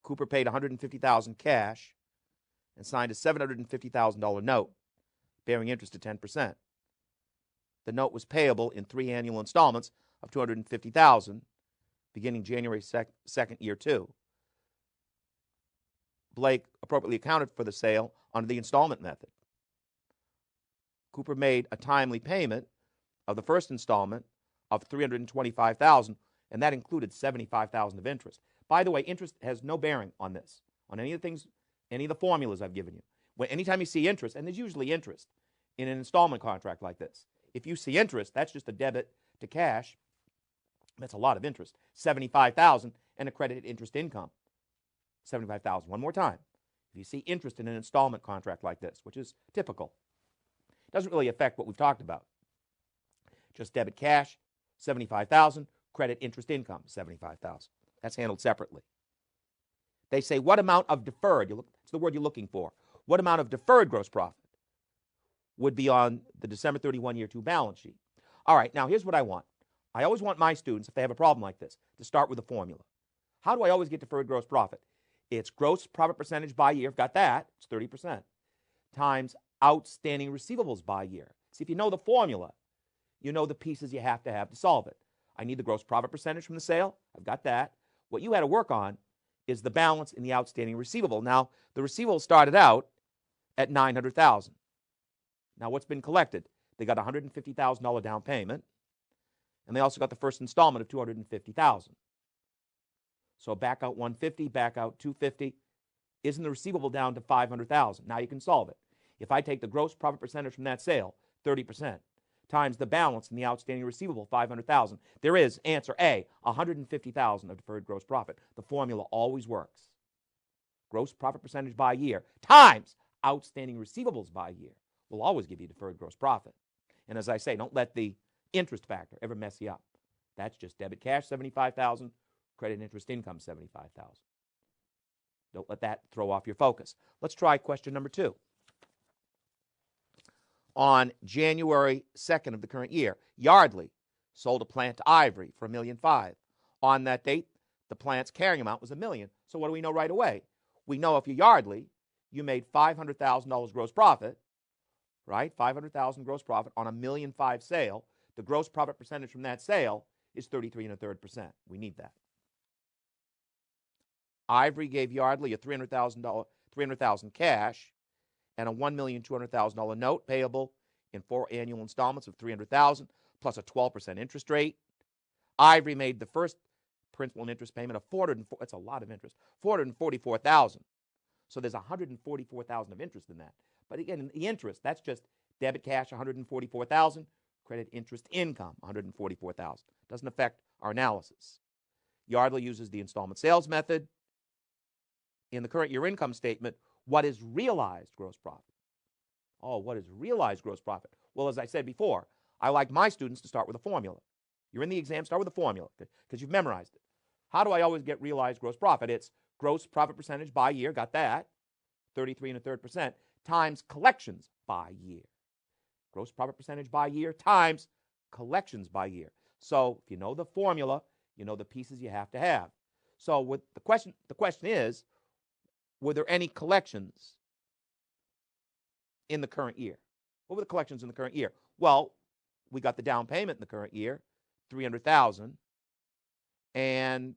Speaker 1: Cooper paid $150,000 cash and signed a $750,000 note bearing interest at 10%. The note was payable in 3 annual installments of $250,000 beginning January 2nd, year 2. Blake appropriately accounted for the sale under the installment method. Cooper made a timely payment of the first installment of $325,000, and that included $75,000 of interest. By the way, interest has no bearing on this, on any of the things, any of the formulas I've given you. Anytime you see interest, and there's usually interest in an installment contract like this, if you see interest, that's just a debit to cash. That's a lot of interest. $75,000 and accredited interest income. $75,000. One more time. If you see interest in an installment contract like this, which is typical, it doesn't really affect what we've talked about. Just debit cash, $75,000, credit interest income, $75,000. That's handled separately. They say, what amount of deferred, it's the word you're looking for, what amount of deferred gross profit would be on the December 31, year 2 balance sheet? All right, now here's what I want. I always want my students, if they have a problem like this, to start with a formula. How do I always get deferred gross profit? It's gross profit percentage by year, got that, it's 30%, times outstanding receivables by year. See, if you know the formula, you know the pieces you have to solve it. I need the gross profit percentage from the sale. I've got that. What you had to work on is the balance in the outstanding receivable. Now, the receivable started out at $900,000. Now, what's been collected? They got a $150,000 down payment, and they also got the first installment of $250,000. So back out $150, back out $250. Isn't the receivable down to $500,000? Now you can solve it. If I take the gross profit percentage from that sale, 30%, times the balance in the outstanding receivable, $500,000, there is, answer A, $150,000 of deferred gross profit. The formula always works. Gross profit percentage by year times outstanding receivables by year will always give you deferred gross profit. And as I say, don't let the interest factor ever mess you up. That's just debit cash, $75,000, credit interest income, $75,000. Don't let that throw off your focus. Let's try question number 2. On January 2nd of the current year, Yardley sold a plant to Ivory for $1.5 million. On that date, the plant's carrying amount was $1 million. So what do we know right away? We know if you're Yardley, you made $500,000 gross profit, right? $500,000 gross profit on a $1.5 million sale. The gross profit percentage from that sale is 33 1/3%. We need that. Ivory gave Yardley a $300,000 cash and a $1,200,000 note payable in 4 annual installments of $300,000 plus a 12% interest rate. Ivory made the first principal and interest payment of that's a lot of interest, $444,000. So there's $144,000 of interest in that. But again, the interest, that's just debit cash, $144,000, credit interest income, $144,000. Doesn't affect our analysis. Yardley uses the installment sales method. In the current year income statement, what is realized gross profit? Oh, what is realized gross profit? Well, as I said before, I like my students to start with a formula. You're in the exam, start with a formula because you've memorized it. How do I always get realized gross profit? It's gross profit percentage by year, got that, 33 1/3%, times collections by year. Gross profit percentage by year times collections by year. So if you know the formula, you know the pieces you have to have. So with the question is, were there any collections in the current year? What were the collections in the current year? Well, we got the down payment in the current year, $300,000, and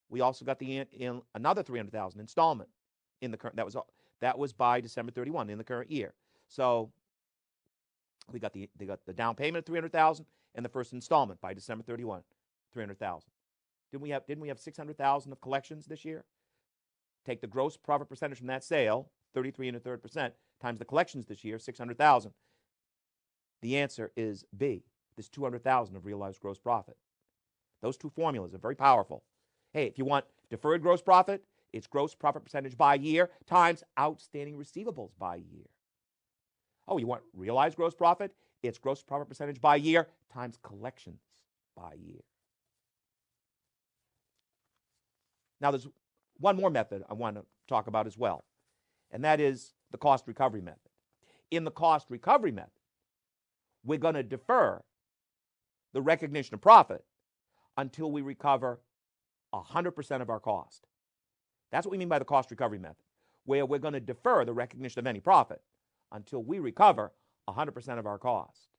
Speaker 1: we also got in another $300,000 installment in the current. That was by December 31 in the current year. So they got the down payment of $300,000 and the first installment by December 31, $300,000. Didn't we have $600,000 of collections this year? Take the gross profit percentage from that sale, 33 1/3%, times the collections this year, $600,000. The answer is B. This $200,000 of realized gross profit. Those two formulas are very powerful. Hey, if you want deferred gross profit, it's gross profit percentage by year times outstanding receivables by year. Oh, you want realized gross profit? It's gross profit percentage by year times collections by year. Now, there's one more method I want to talk about as well, and that is the cost recovery method. In the cost recovery method, we're going to defer the recognition of profit until we recover 100% of our cost. That's what we mean by the cost recovery method, where we're going to defer the recognition of any profit until we recover 100% of our cost.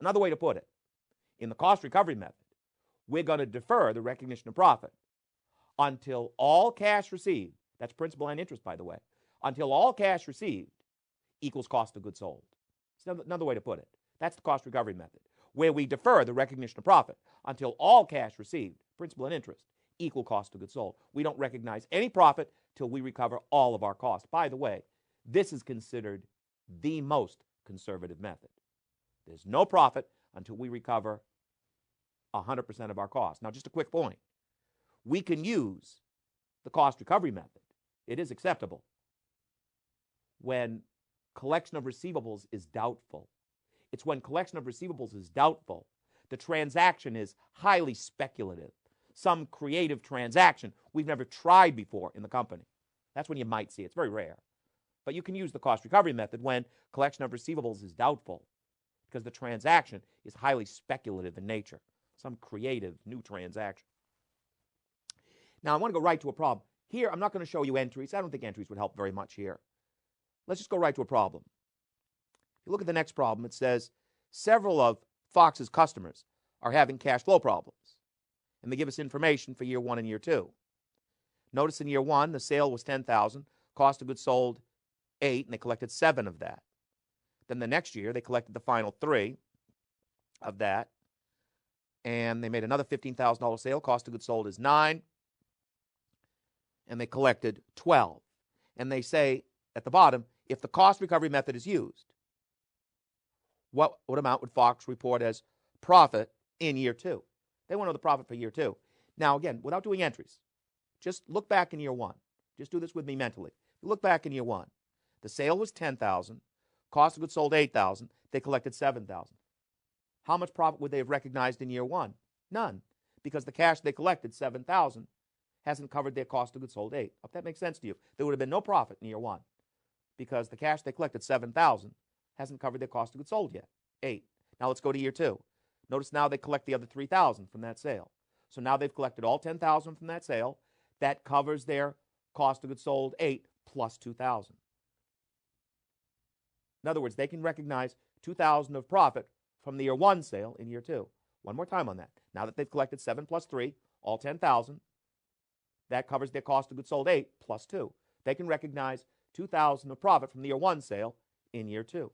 Speaker 1: Another way to put it, in the cost recovery method, we're going to defer the recognition of profit until all cash received, that's principal and interest, by the way, until all cash received equals cost of goods sold. It's another way to put it. That's the cost recovery method, where we defer the recognition of profit until all cash received, principal and interest, equal cost of goods sold. We don't recognize any profit till we recover all of our costs. By the way, this is considered the most conservative method. There's no profit until we recover 100% of our costs. Now, just a quick point. We can use the cost recovery method. It is acceptable when collection of receivables is doubtful. It's when collection of receivables is doubtful, the transaction is highly speculative, some creative transaction we've never tried before in the company. That's when you might see it. It's very rare. But you can use the cost recovery method when collection of receivables is doubtful because the transaction is highly speculative in nature, some creative new transaction. Now, I want to go right to a problem. Here, I'm not going to show you entries. I don't think entries would help very much here. Let's just go right to a problem. If you look at the next problem, it says several of Fox's customers are having cash flow problems. And they give us information for year 1 and year 2. Notice in year 1, the sale was $10,000, cost of goods sold $8, and they collected 7 of that. Then the next year, they collected the final 3 of that, and they made another $15,000 sale, cost of goods sold is 9, and they collected 12. And they say at the bottom, if the cost recovery method is used, what amount would Fox report as profit in year 2? They want to know the profit for year 2. Now, again, without doing entries, just look back in year 1. Just do this with me mentally. Look back in year 1. The sale was $10,000, cost of goods sold $8,000, they collected $7,000. How much profit would they have recognized in year 1? None, because the cash they collected, $7,000, hasn't covered their cost of goods sold $8,000. If that makes sense to you, there would have been no profit in year 1, because the cash they collected, $7,000, hasn't covered their cost of goods sold yet, $8,000. Now let's go to year 2. Notice now they collect the other $3,000 from that sale. So now they've collected all $10,000 from that sale. That covers their cost of goods sold $8,000 plus $2,000. In other words, they can recognize $2,000 of profit from the year 1 sale in year 2. One more time on that. Now that they've collected 7 plus 3, all $10,000, that covers their cost of goods sold $8,000 plus 2. They can recognize $2,000 of profit from the year 1 sale in year 2.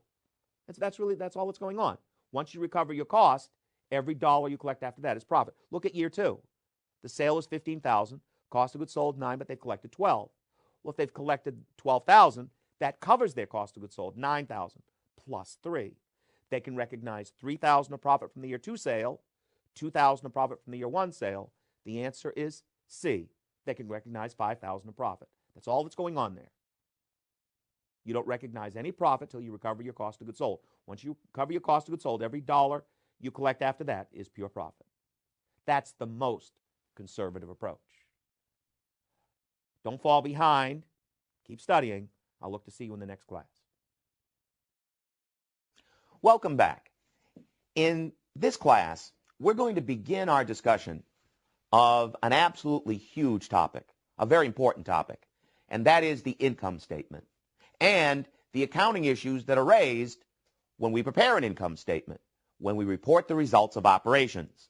Speaker 1: That's all that's going on. Once you recover your cost, every dollar you collect after that is profit. Look at year 2. The sale is $15,000, cost of goods sold $9,000, but they collected $12,000. Well, if they've collected $12,000, that covers their cost of goods sold, $9,000 plus 3. They can recognize $3,000 of profit from the year 2 sale, $2,000 of profit from the year 1 sale. The answer is C. They can recognize $5,000 of profit. That's all that's going on there. You don't recognize any profit till you recover your cost of goods sold. Once you cover your cost of goods sold, every dollar you collect after that is pure profit. That's the most conservative approach. Don't fall behind. Keep studying. I'll look to see you in the next class.
Speaker 2: Welcome back. In this class, we're going to begin our discussion of an absolutely huge topic, a very important topic, and that is the income statement and the accounting issues that are raised when we prepare an income statement, when we report the results of operations.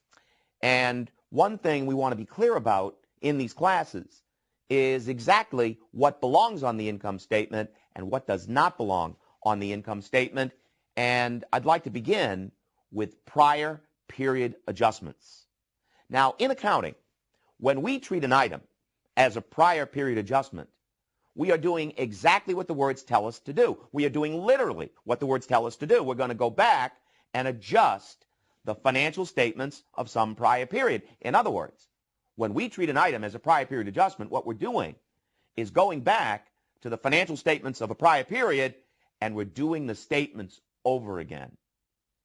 Speaker 2: And one thing we want to be clear about in these classes is exactly what belongs on the income statement and what does not belong on the income statement. And I'd like to begin with prior period adjustments. Now, in accounting, when we treat an item as a prior period adjustment, we are doing exactly what the words tell us to do. We are doing literally what the words tell us to do. We're going to go back and adjust the financial statements of some prior period. In other words, when we treat an item as a prior period adjustment, what we're doing is going back to the financial statements of a prior period, and we're doing the statements over again.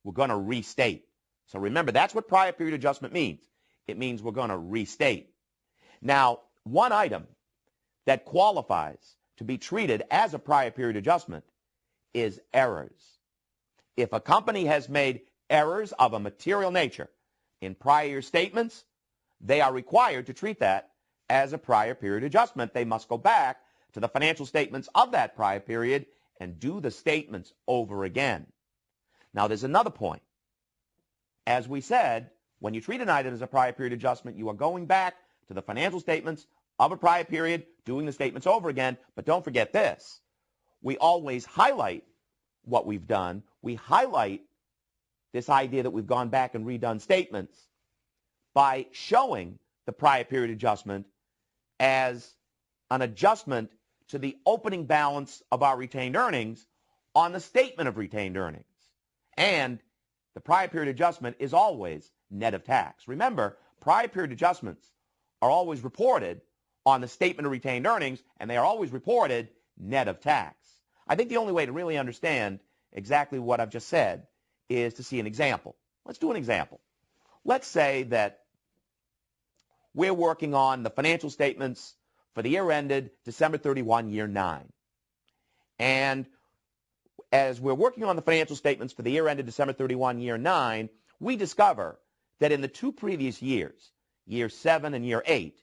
Speaker 2: We're going to restate. So remember, that's what prior period adjustment means. It means we're going to restate. Now, one item that qualifies to be treated as a prior period adjustment is errors. If a company has made errors of a material nature in prior year statements, they are required to treat that as a prior period adjustment. They must go back to the financial statements of that prior period and do the statements over again. Now, there's another point. As we said, when you treat an item as a prior period adjustment, you are going back to the financial statements of a prior period, doing the statements over again. But don't forget this. We always highlight what we've done. We highlight this idea that we've gone back and redone statements by showing the prior period adjustment as an adjustment to the opening balance of our retained earnings on the statement of retained earnings. And the prior period adjustment is always net of tax. Remember, prior period adjustments are always reported on the statement of retained earnings, and they are always reported net of tax. I think the only way to really understand exactly what I've just said is to see an example. Let's do an example. Let's say that we're working on the financial statements for the year ended December 31, year 9. And as we're working on the financial statements for the year ended December 31, year 9, we discover that in the 2 previous years, year 7 and year 8,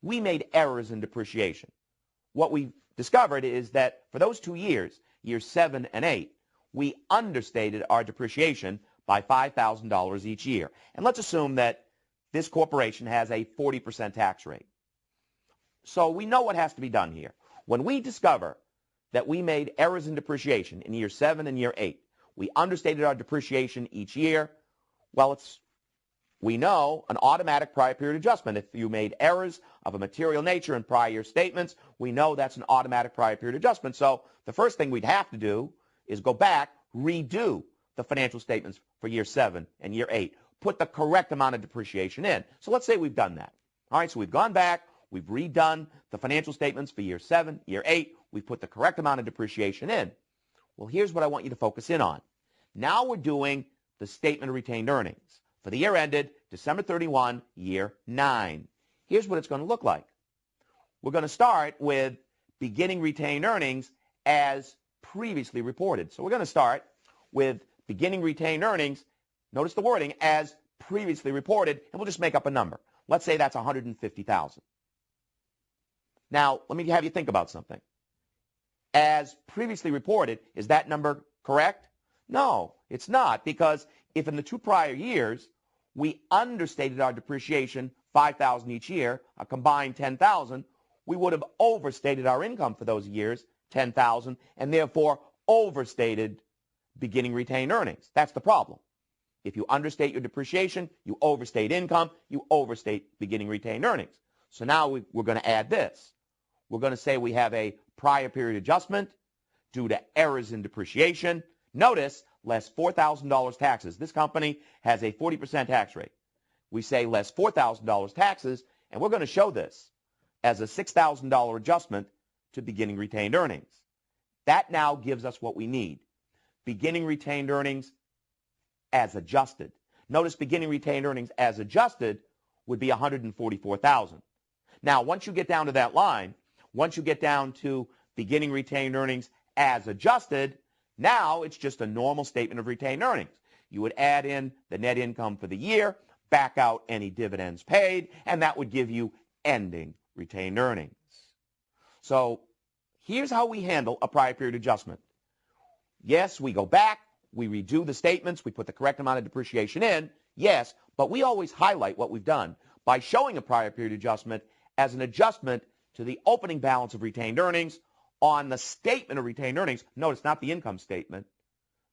Speaker 2: we made errors in depreciation. What we discovered is that for those 2 years, years 7 and 8,
Speaker 1: we understated our depreciation by $5,000 each year. And let's assume that this corporation has a 40% tax rate. So we know what has to be done here. When we discover that we made errors in depreciation in year 7 and year 8, we understated our depreciation each year, well, we know an automatic prior period adjustment. If you made errors of a material nature in prior year statements, we know that's an automatic prior period adjustment. So the first thing we'd have to do is go back, redo the financial statements for year 7 and year 8, put the correct amount of depreciation in. So let's say we've done that. All right, so we've gone back, we've redone the financial statements for year 7, year 8, we've put the correct amount of depreciation in. Well, here's what I want you to focus in on. Now we're doing the statement of retained earnings for the year ended December 31, year 9. Here's what it's going to look like. We're going to start with beginning retained earnings as previously reported. So we're going to start with beginning retained earnings, notice the wording, as previously reported, and we'll just make up a number. Let's say that's $150,000. Now, let me have you think about something. As previously reported, is that number correct? No, it's not, because if in the 2 prior years we understated our depreciation $5,000 each year, a combined $10,000, we would have overstated our income for those years, $10,000, and therefore overstated beginning retained earnings. That's the problem. If you understate your depreciation, you overstate income, you overstate beginning retained earnings. So now we're going to add this. We're going to say we have a prior period adjustment due to errors in depreciation. Notice, less $4,000 taxes. This company has a 40% tax rate. We say less $4,000 taxes, and we're going to show this as a $6,000 adjustment to beginning retained earnings. That now gives us what we need. Beginning retained earnings as adjusted. Notice beginning retained earnings as adjusted would be $144,000. Now, once you get down to that line, once you get down to beginning retained earnings as adjusted, now it's just a normal statement of retained earnings. You would add in the net income for the year, back out any dividends paid, and that would give you ending retained earnings. So here's how we handle a prior period adjustment. Yes, we go back, we redo the statements, we put the correct amount of depreciation in, yes, but we always highlight what we've done by showing a prior period adjustment as an adjustment to the opening balance of retained earnings on the statement of retained earnings. Notice not the income statement.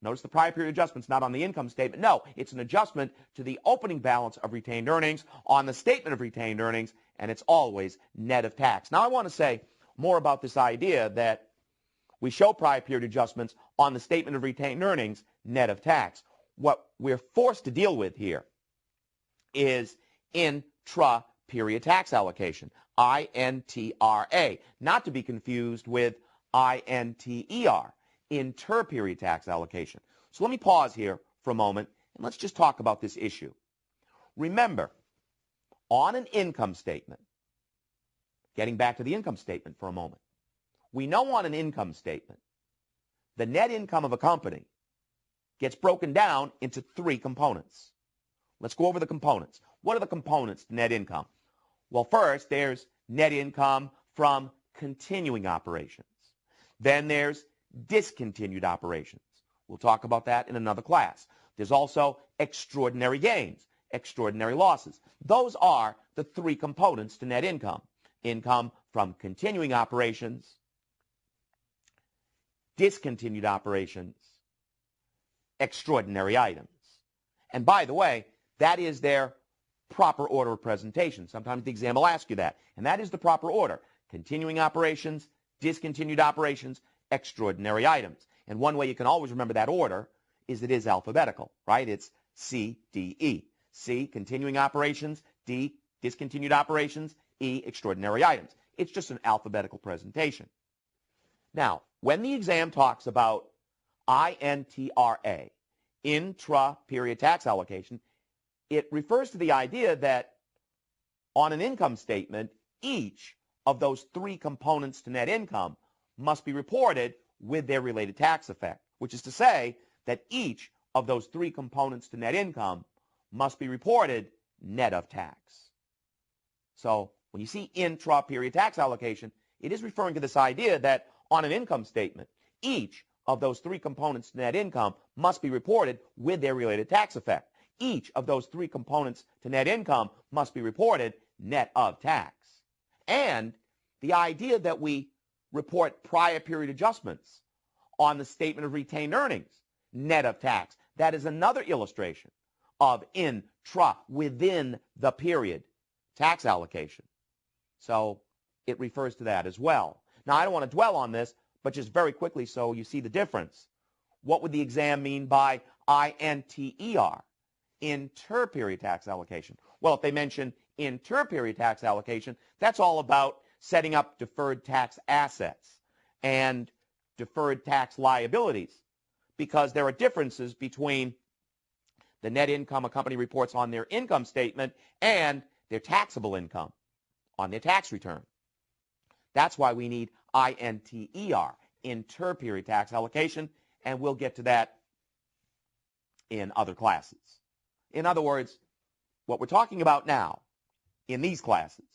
Speaker 1: Notice the prior period adjustment's not on the income statement. No, it's an adjustment to the opening balance of retained earnings on the statement of retained earnings, and it's always net of tax. Now, I want to say more about this idea that we show prior period adjustments on the statement of retained earnings net of tax. What we're forced to deal with here is intra-period tax allocation, INTRA, not to be confused with INTER, inter-period tax allocation. So let me pause here for a moment and let's just talk about this issue. Remember, on an income statement, getting back to the income statement for a moment, we know on an income statement, the net income of a company gets broken down into 3 components. Let's go over the components. What are the components to net income? Well, first, there's net income from continuing operations. Then there's discontinued operations. We'll talk about that in another class. There's also extraordinary gains, extraordinary losses. Those are the 3 components to net income. Income from continuing operations, discontinued operations, extraordinary items. And by the way, that is their proper order of presentation. Sometimes the exam will ask you that. And that is the proper order. Continuing operations, discontinued operations, extraordinary items. And one way you can always remember that order is it is alphabetical, right? It's C, D, E. C, continuing operations, D, discontinued operations, E, extraordinary items. It's just an alphabetical presentation. Now, when the exam talks about INTRA, intra-period tax allocation, it refers to the idea that on an income statement, each of those 3 components to net income must be reported with their related tax effect, which is to say that each of those 3 components to net income must be reported net of tax. So when you see intra-period tax allocation, it is referring to this idea that on an income statement, each of those three components to net income must be reported with their related tax effect. Each of those three components to net income must be reported net of tax. And the idea that we report prior period adjustments on the statement of retained earnings net of tax, that is another illustration of within the period tax allocation. So it refers to that as well. Now, I don't want to dwell on this, but just very quickly so you see the difference. What would the exam mean by INTER, inter-period tax allocation? Well, if they mention inter-period tax allocation, that's all about setting up deferred tax assets and deferred tax liabilities, because there are differences between the net income a company reports on their income statement and their taxable income on their tax return. That's why we need INTER, inter-period tax allocation, and we'll get to that in other classes. In other words, what we're talking about now in these classes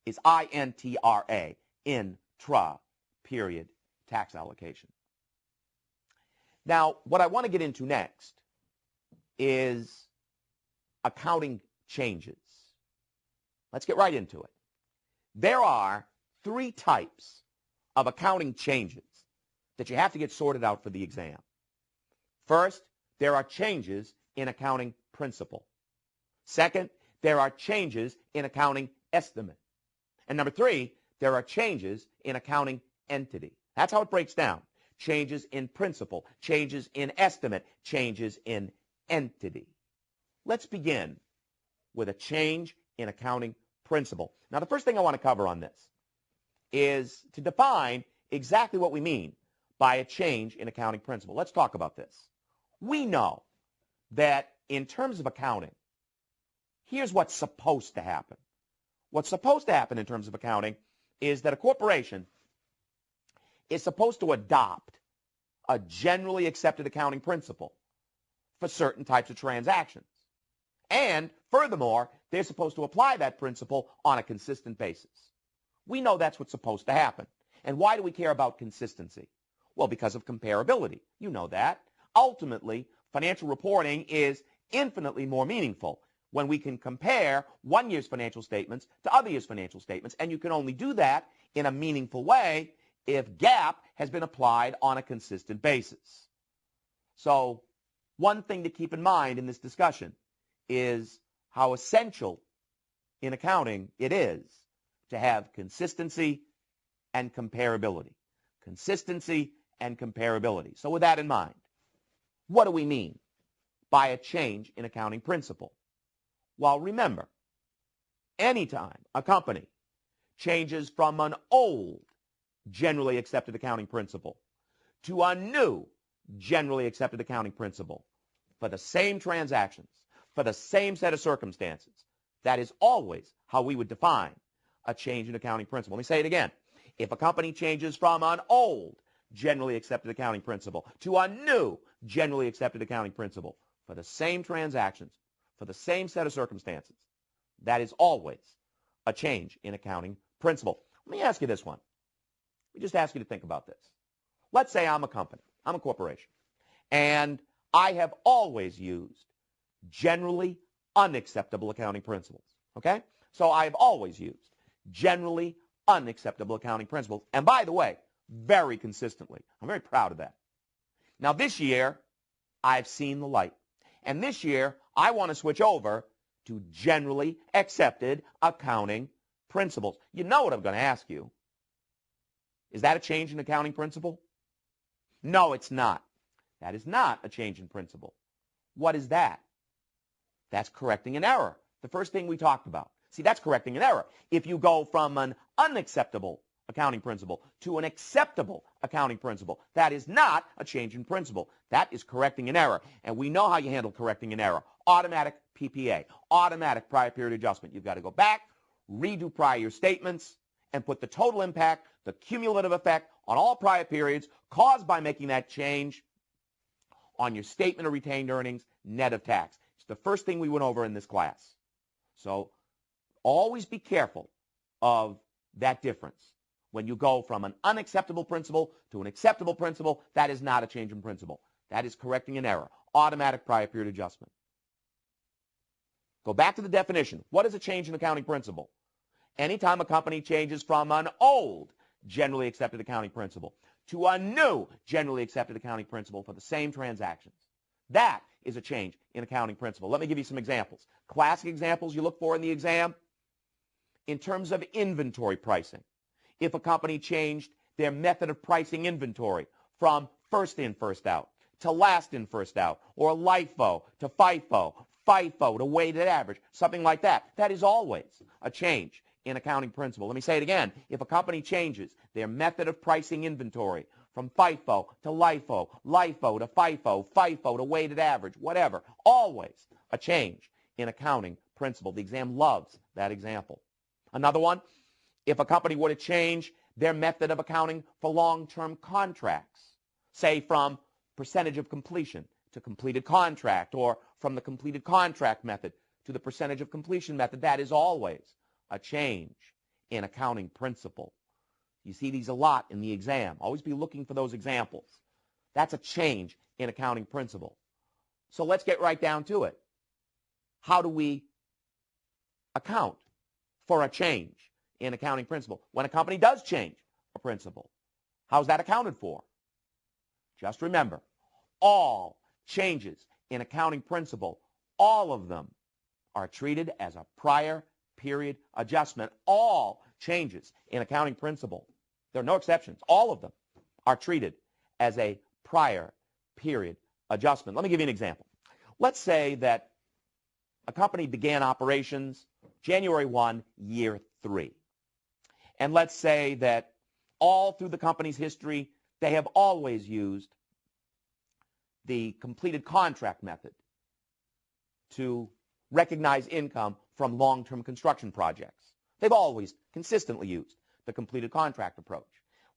Speaker 1: is INTRA, intra-period tax allocation. Now, what I want to get into next is accounting changes. Let's get right into it. There are three types of accounting changes that you have to get sorted out for the exam. First, there are changes in accounting principle. Second, there are changes in accounting estimate. And number three, there are changes in accounting entity. That's how it breaks down. Changes in principle, changes in estimate, changes in entity. Let's begin with a change in accounting principle. Now, the first thing I want to cover on this is to define exactly what we mean by a change in accounting principle. Let's talk about this. We know that in terms of accounting, here's what's supposed to happen. What's supposed to happen in terms of accounting is that a corporation is supposed to adopt a generally accepted accounting principle for certain types of transactions. And furthermore, they're supposed to apply that principle on a consistent basis. We know that's what's supposed to happen. And why do we care about consistency? Well, because of comparability. You know that. Ultimately, financial reporting is infinitely more meaningful when we can compare one year's financial statements to other year's financial statements. And you can only do that in a meaningful way if GAAP has been applied on a consistent basis. So one thing to keep in mind in this discussion is how essential in accounting it is to have consistency and comparability. Consistency and comparability. So with that in mind, what do we mean by a change in accounting principle? Well, remember, anytime a company changes from an old generally accepted accounting principle to a new generally accepted accounting principle for the same transactions, for the same set of circumstances, that is always how we would define a change in accounting principle. Let me say it again. If a company changes from an old generally accepted accounting principle to a new generally accepted accounting principle for the same transactions, for the same set of circumstances, that is always a change in accounting principle. Let me ask you this one. Let me just ask you to think about this. Let's say I'm a company, I'm a corporation, and I have always used generally unacceptable accounting principles, okay? So I've always used generally unacceptable accounting principles, and by the way, very consistently. I'm very proud of that. Now this year, I've seen the light, and this year, I want to switch over to generally accepted accounting principles. You know what I'm going to ask you. Is that a change in accounting principle? No, it's not. That is not a change in principle. What is that? That's correcting an error. The first thing we talked about. See, that's correcting an error. If you go from an unacceptable accounting principle to an acceptable accounting principle, that is not a change in principle. That is correcting an error. And we know how you handle correcting an error. Automatic PPA, automatic prior period adjustment. You've got to go back, redo prior year statements, and put the total impact, the cumulative effect on all prior periods caused by making that change on your statement of retained earnings net of tax. It's the first thing we went over in this class. So always be careful of that difference. When you go from an unacceptable principle to an acceptable principle, that is not a change in principle. That is correcting an error. Automatic prior period adjustment. Go back to the definition. What is a change in accounting principle? Anytime a company changes from an old generally accepted accounting principle to a new generally accepted accounting principle for the same transactions. That is a change in accounting principle. Let me give you some examples. Classic examples you look for in the exam. In terms of inventory pricing, if a company changed their method of pricing inventory from first in, first out to last in, first out, or LIFO to FIFO, FIFO to weighted average, something like that, that is always a change in accounting principle. Let me say it again. If a company changes their method of pricing inventory from FIFO to LIFO, LIFO to FIFO, FIFO to weighted average, whatever, always a change in accounting principle. The exam loves that example. Another one, if a company were to change their method of accounting for long-term contracts, say from percentage of completion to completed contract, or from the completed contract method to the percentage of completion method, that is always a change in accounting principle. You see these a lot in the exam. Always be looking for those examples. That's a change in accounting principle. So let's get right down to it. How do we account for a change in accounting principle? When a company does change a principle, how's that accounted for? Just remember, all changes in accounting principle, all of them are treated as a prior period adjustment. All changes in accounting principle, there are no exceptions, all of them are treated as a prior period adjustment. Let me give you an example. Let's say that a company began operations January 1, year 3. And let's say that all through the company's history, they have always used the completed contract method to recognize income from long-term construction projects. They've always consistently used the completed contract approach.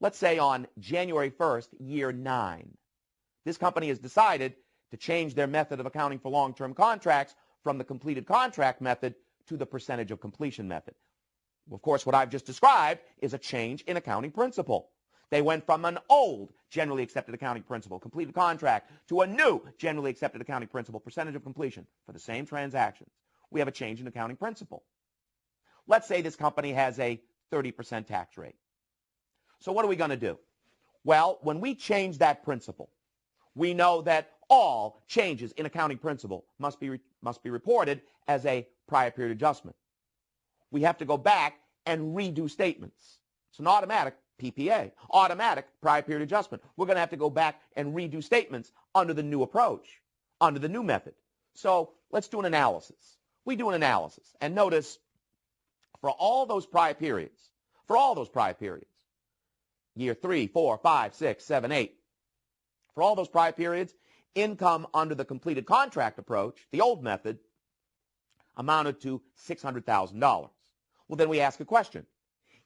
Speaker 1: Let's say on January 1st, year 9, this company has decided to change their method of accounting for long-term contracts from the completed contract method to the percentage of completion method. Of course, what I've just described is a change in accounting principle. They went from an old generally accepted accounting principle, completed contract, to a new generally accepted accounting principle, percentage of completion, for the same transactions. We have a change in accounting principle. Let's say this company has a 30% tax rate. So what are we going to do? Well, when we change that principle, we know that all changes in accounting principle must be reported as a prior period adjustment. We have to go back and redo statements. It's an automatic PPA, automatic prior period adjustment. We're going to have to go back and redo statements under the new approach, under the new method. So let's do an analysis. We do an analysis, and notice for all those prior periods, year 3, 4, 5, 6, 7, 8, for all those prior periods, income under the completed contract approach, the old method, amounted to $600,000. Well, then we ask a question.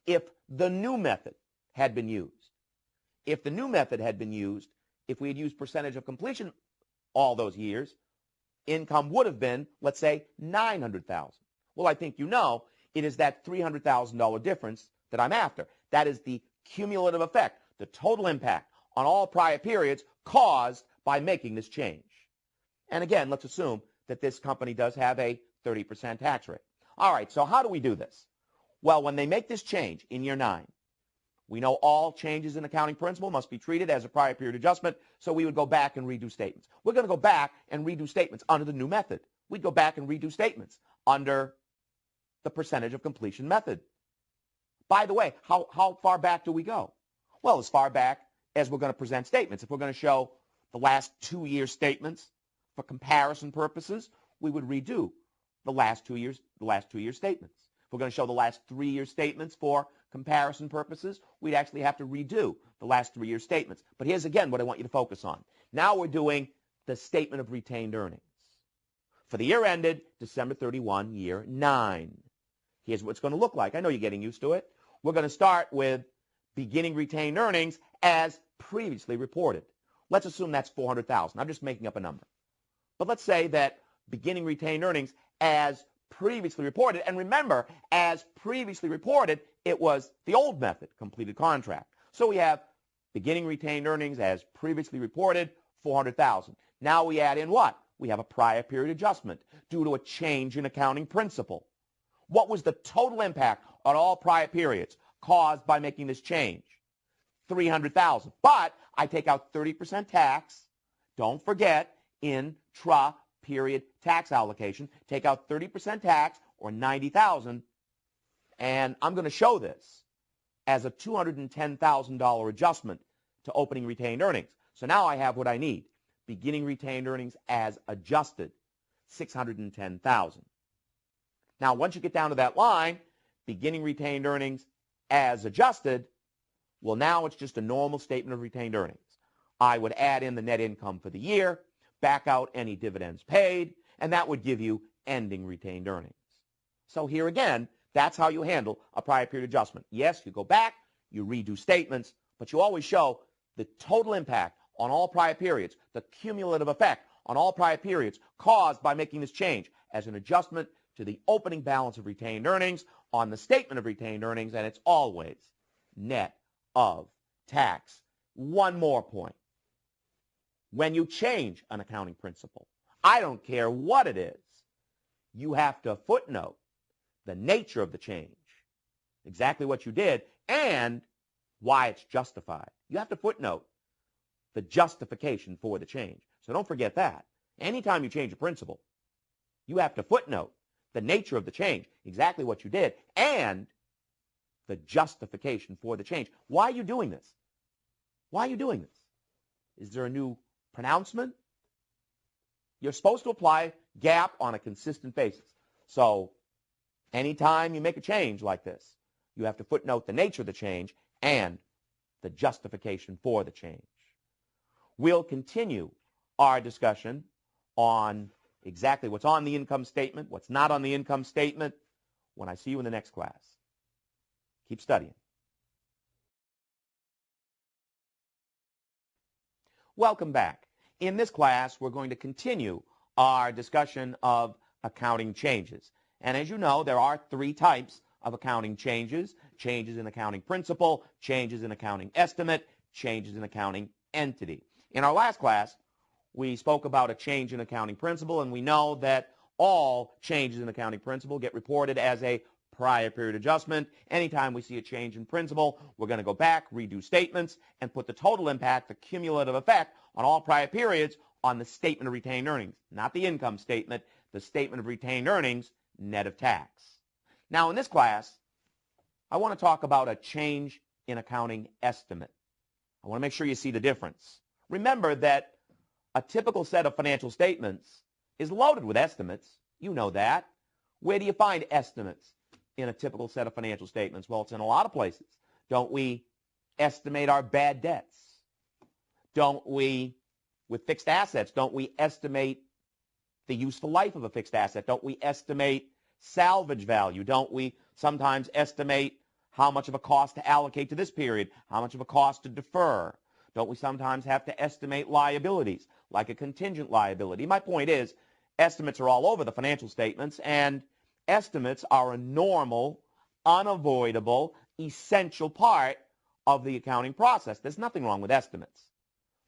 Speaker 1: If the new method had been used, if we had used percentage of completion all those years, income would have been, let's say, $900,000. Well, I think you know it is that $300,000 difference that I'm after. That is the cumulative effect, the total impact on all prior periods caused by making this change. And again, let's assume that this company does have a 30% tax rate. All right, so how do we do this? Well, when they make this change in year 9, we know all changes in accounting principle must be treated as a prior period adjustment, so we would go back and redo statements. We're going to go back and redo statements under the new method. We'd go back and redo statements under the percentage of completion method. By the way, how far back do we go? Well, as far back as we're going to present statements. If we're going to show the last 2 year statements for comparison purposes, we would redo the last 2 years statements. If we're going to show the last 3 year statements for comparison purposes, we'd actually have to redo the last 3 year statements. But here's again what I want you to focus on. Now we're doing the statement of retained earnings for the year ended December 31, year 9. Here's what it's going to look like. I know you're getting used to it. We're going to start with beginning retained earnings as previously reported. Let's assume that's $400,000. I'm just making up a number. But let's say that beginning retained earnings as previously reported. And remember, as previously reported, it was the old method, completed contract. So we have beginning retained earnings as previously reported, $400,000. Now we add in what? We have a prior period adjustment due to a change in accounting principle. What was the total impact on all prior periods caused by making this change? $300,000. But I take out 30% tax. Don't forget, intra-period tax allocation, take out 30% tax, or $90,000, and I'm going to show this as a $210,000 adjustment to opening retained earnings. So now I have what I need. Beginning retained earnings as adjusted, $610,000. Now, once you get down to that line, beginning retained earnings as adjusted, well, now it's just a normal statement of retained earnings. I would add in the net income for the year, back out any dividends paid, and that would give you ending retained earnings. So here again, that's how you handle a prior period adjustment. Yes, you go back, you redo statements, but you always show the total impact on all prior periods, the cumulative effect on all prior periods caused by making this change as an adjustment to the opening balance of retained earnings on the statement of retained earnings, and it's always net of tax. One more point. When you change an accounting principle, I don't care what it is, you have to footnote the nature of the change, exactly what you did, and why it's justified. You have to footnote the justification for the change. So don't forget that. Anytime you change a principle, you have to footnote the nature of the change, exactly what you did, and the justification for the change. Why are you doing this? Why are you doing this? Is there a new pronouncement? You're supposed to apply GAAP on a consistent basis. So anytime you make a change like this, you have to footnote the nature of the change and the justification for the change. We'll continue our discussion on exactly what's on the income statement, what's not on the income statement, when I see you in the next class. Keep studying. Welcome back. In this class, we're going to continue our discussion of accounting changes. And as you know, there are three types of accounting changes: changes in accounting principle, changes in accounting estimate, changes in accounting entity. In our last class, we spoke about a change in accounting principle, and we know that all changes in accounting principle get reported as a prior period adjustment. Anytime we see a change in principle, we're going to go back, redo statements, and put the total impact, the cumulative effect on all prior periods on the statement of retained earnings, not the income statement, the statement of retained earnings net of tax. Now, in this class, I want to talk about a change in accounting estimate. I want to make sure you see the difference. Remember that a typical set of financial statements is loaded with estimates. You know that. Where do you find estimates in a typical set of financial statements? Well, it's in a lot of places. Don't we estimate our bad debts? Don't we, with fixed assets, don't we estimate the useful life of a fixed asset? Don't we estimate salvage value? Don't we sometimes estimate how much of a cost to allocate to this period, how much of a cost to defer? Don't we sometimes have to estimate liabilities, like a contingent liability? My point is, estimates are all over the financial statements, and estimates are a normal, unavoidable, essential part of the accounting process. There's nothing wrong with estimates.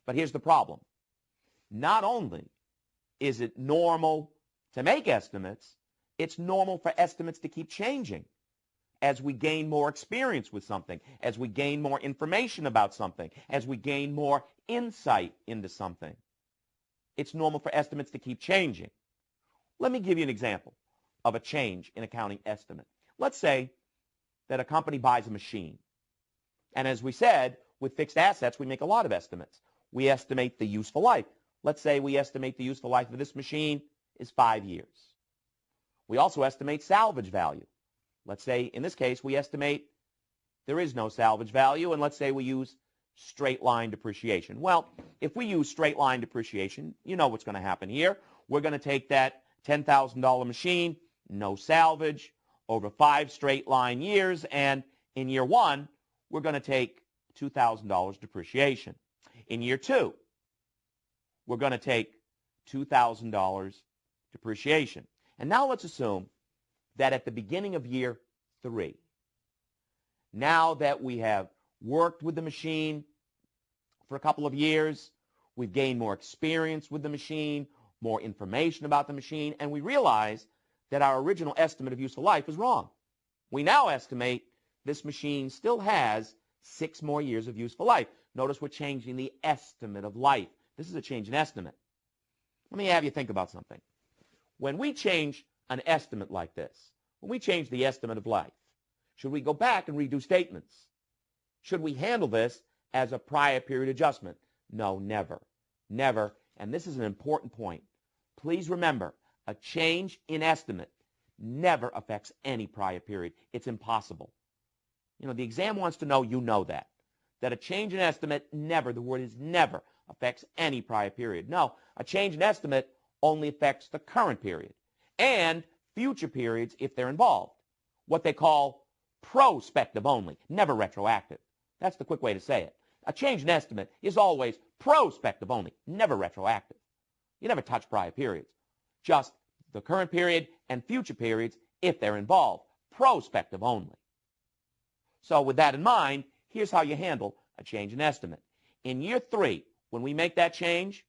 Speaker 1: But here's the problem. Not only is it normal to make estimates, it's normal for estimates to keep changing as we gain more experience with something, as we gain more information about something, as we gain more insight into something. It's normal for estimates to keep changing. Let me give you an example of a change in accounting estimate. Let's say that a company buys a machine. And as we said, with fixed assets, we make a lot of estimates. We estimate the useful life. Let's say we estimate the useful life of this machine is 5 years. We also estimate salvage value. Let's say, in this case, we estimate there is no salvage value, and let's say we use straight line depreciation. Well, if we use straight line depreciation, you know what's going to happen here. We're going to take that $10,000 machine, no salvage, over 5 straight line years, and in year 1, we're going to take $2,000 depreciation. In year 2, we're going to take $2,000 depreciation. And now let's assume that at the beginning of year 3, now that we have worked with the machine for a couple of years, we've gained more experience with the machine, more information about the machine, and we realize that our original estimate of useful life was wrong. We now estimate this machine still has 6 more years of useful life. Notice we're changing the estimate of life. This is a change in estimate. Let me have you think about something. When we change an estimate like this, when we change the estimate of life, should we go back and redo statements? Should we handle this as a prior period adjustment? No, never. Never. And this is an important point. Please remember, a change in estimate never affects any prior period. It's impossible. You know, the exam wants to know you know that a change in estimate never, the word is never, affects any prior period. No, a change in estimate only affects the current period and future periods if they're involved. What they call prospective only, never retroactive. That's the quick way to say it. A change in estimate is always prospective only, never retroactive. You never touch prior periods. Just the current period and future periods if they're involved, prospective only. So with that in mind, here's how you handle a change in estimate. In year 3, when we make that change,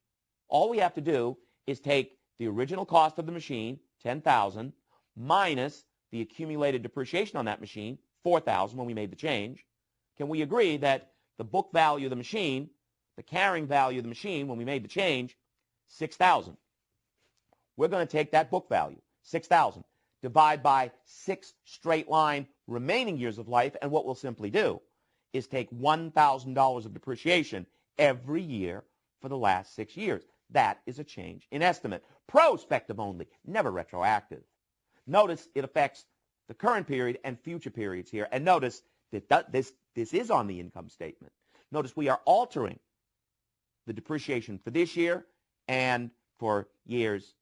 Speaker 1: all we have to do is take the original cost of the machine, $10,000, minus the accumulated depreciation on that machine, $4,000 when we made the change. Can we agree that the book value of the machine, the carrying value of the machine when we made the change, $6,000? We're going to take that book value, $6,000, divide by 6 straight line remaining years of life, and what we'll simply do is take $1,000 of depreciation every year for the last 6 years. That is a change in estimate. Prospective only, never retroactive. Notice it affects the current period and future periods here. And notice that this is on the income statement. Notice we are altering the depreciation for this year and for years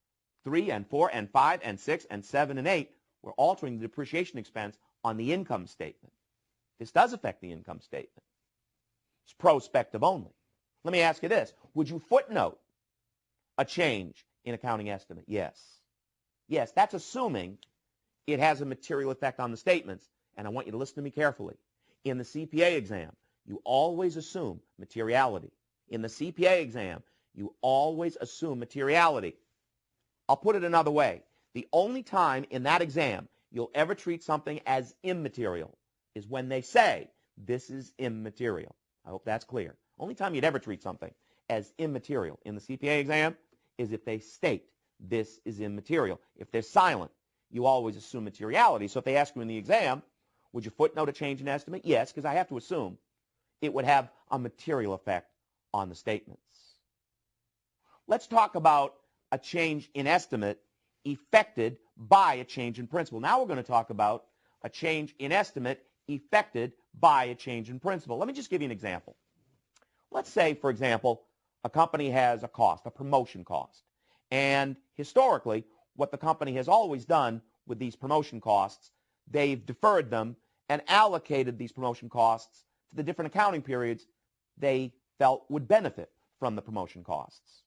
Speaker 1: 3 and 4 and 5 and 6 and 7 and 8. We're altering the depreciation expense on the income statement. This does affect the income statement. It's prospective only. Let me ask you this. Would you footnote a change in accounting estimate? Yes. Yes, that's assuming it has a material effect on the statements. And I want you to listen to me carefully. In the CPA exam, you always assume materiality. In the CPA exam, you always assume materiality. I'll put it another way. The only time in that exam you'll ever treat something as immaterial is when they say this is immaterial. I hope that's clear. Only time you'd ever treat something as immaterial in the CPA exam is if they state this is immaterial. If they're silent, you always assume materiality. So if they ask you in the exam, would you footnote a change in estimate? Yes, because I have to assume it would have a material effect on the statements. Let's talk about a change in estimate effected by a change in principle. Now we're going to talk about a change in estimate effected by a change in principle. Let me just give you an example. Let's say, for example, a company has a cost, a promotion cost. And historically, what the company has always done with these promotion costs, they've deferred them and allocated these promotion costs to the different accounting periods they felt would benefit from the promotion costs.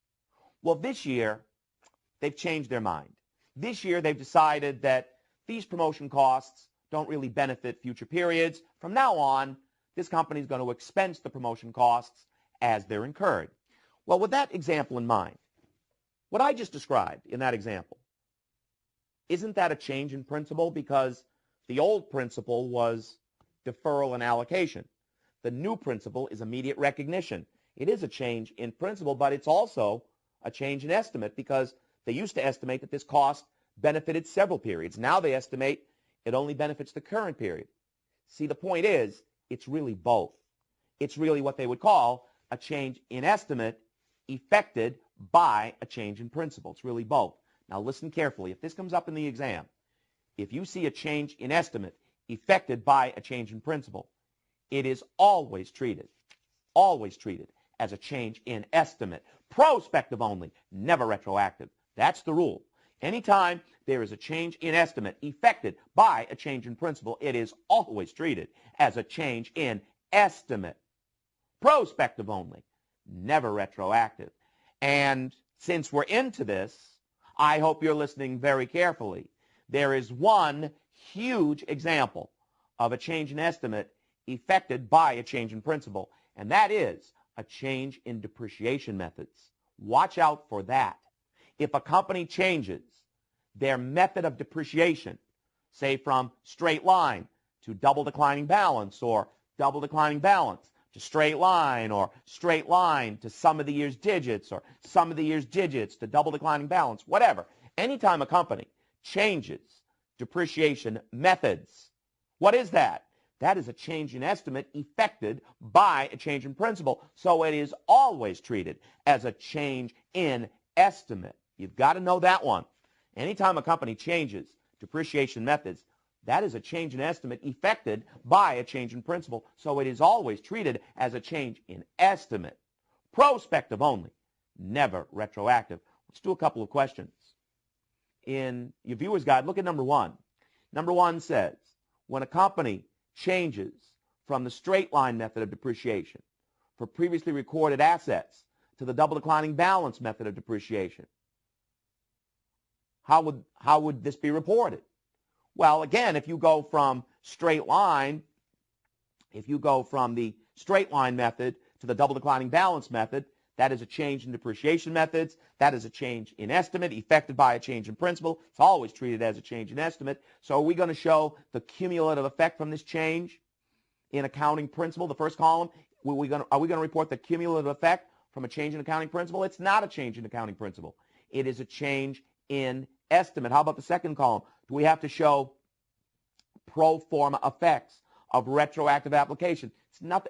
Speaker 1: Well, this year, they've changed their mind. This year, they've decided that these promotion costs don't really benefit future periods. From now on, this company is going to expense the promotion costs as they're incurred. Well, with that example in mind, what I just described in that example, isn't that a change in principle? Because the old principle was deferral and allocation. The new principle is immediate recognition. It is a change in principle, but it's also a change in estimate because they used to estimate that this cost benefited several periods. Now they estimate it only benefits the current period. See, the point is, it's really both. It's really what they would call a change in estimate effected by a change in principle. It's really both. Now listen carefully. If this comes up in the exam, if you see a change in estimate effected by a change in principle, it is always treated as a change in estimate. Prospective only, never retroactive. That's the rule. Anytime there is a change in estimate effected by a change in principle, it is always treated as a change in estimate. Prospective only, never retroactive. And since we're into this, I hope you're listening very carefully there is one huge example of a change in estimate effected by a change in principle, and that is a change in depreciation methods. Watch out for that. If a company changes their method of depreciation, say from straight line to double declining balance, or double declining balance to straight line, or straight line to sum of the year's digits, or sum of the year's digits to double declining balance, whatever. Anytime a company changes depreciation methods, what is that? That is a change in estimate effected by a change in principle. So it is always treated as a change in estimate. You've got to know that one. Anytime a company changes depreciation methods, that is a change in estimate effected by a change in principle. So it is always treated as a change in estimate. Prospective only, never retroactive. Let's do a couple of questions. In your viewer's guide, look at number one. Number one says, when a company changes from the straight line method of depreciation for previously recorded assets to the double declining balance method of depreciation, how would this be reported? Well, again, if you go from straight line, if you go from the straight line method to the double declining balance method, that is a change in depreciation methods. That is a change in estimate effected by a change in principle. It's always treated as a change in estimate. So are we going to show the cumulative effect from this change in accounting principle, the first column? Are we going to report the cumulative effect from a change in accounting principle? It's not a change in accounting principle. It is a change in estimate. How about the second column? Do we have to show pro forma effects of retroactive application?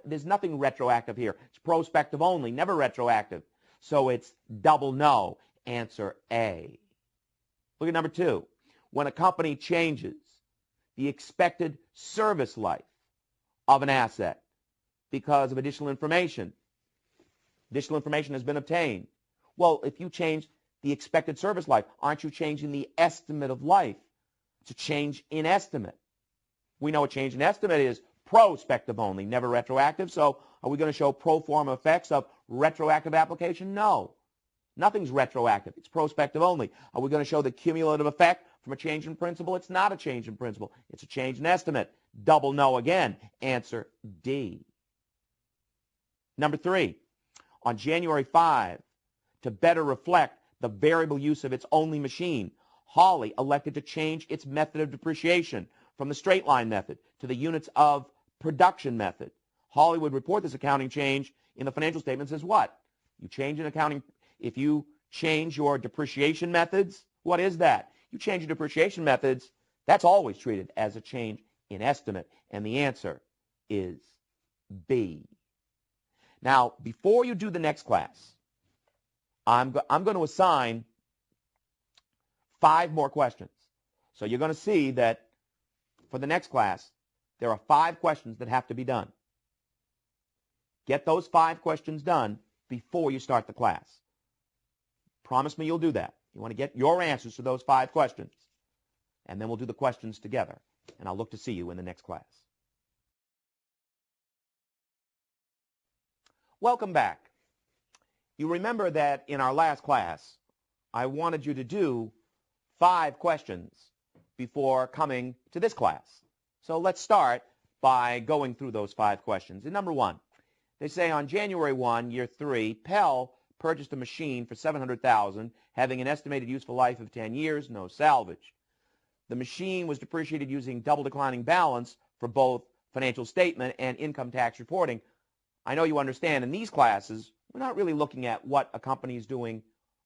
Speaker 1: There's nothing retroactive here. It's prospective only, never retroactive. So it's double no. Answer A. Look at number two. When a company changes the expected service life of an asset because of additional information has been obtained. Well, if you change the expected service life, aren't you changing the estimate of life? It's a change in estimate. We know a change in estimate is prospective only, never retroactive. So are we going to show pro forma effects of retroactive application? No. Nothing's retroactive. It's prospective only. Are we going to show the cumulative effect from a change in principle? It's not a change in principle. It's a change in estimate. Double no again. Answer D. Number three, on January 5, to better reflect the variable use of its only machine, Hawley elected to change its method of depreciation from the straight line method to the units of production method. Hawley would report this accounting change in the financial statements as what? You change an accounting, if you change your depreciation methods, what is that? You change your depreciation methods, that's always treated as a change in estimate. And the answer is B. Now, before you do the next class, I'm going to assign 5 more questions. So you're going to see that for the next class, there are 5 questions that have to be done. Get those 5 questions done before you start the class. Promise me you'll do that. You want to get your answers to those 5 questions. And then we'll do the questions together. And I'll look to see you in the next class. Welcome back. You remember that in our last class, I wanted you to do 5 questions before coming to this class. So let's start by going through those 5 questions. In number 1, they say on January 1, year 3, Pell purchased a machine for $700,000, having an estimated useful life of 10 years, no salvage. The machine was depreciated using double declining balance for both financial statement and income tax reporting. I know you understand in these classes, we're not really looking at what a company is doing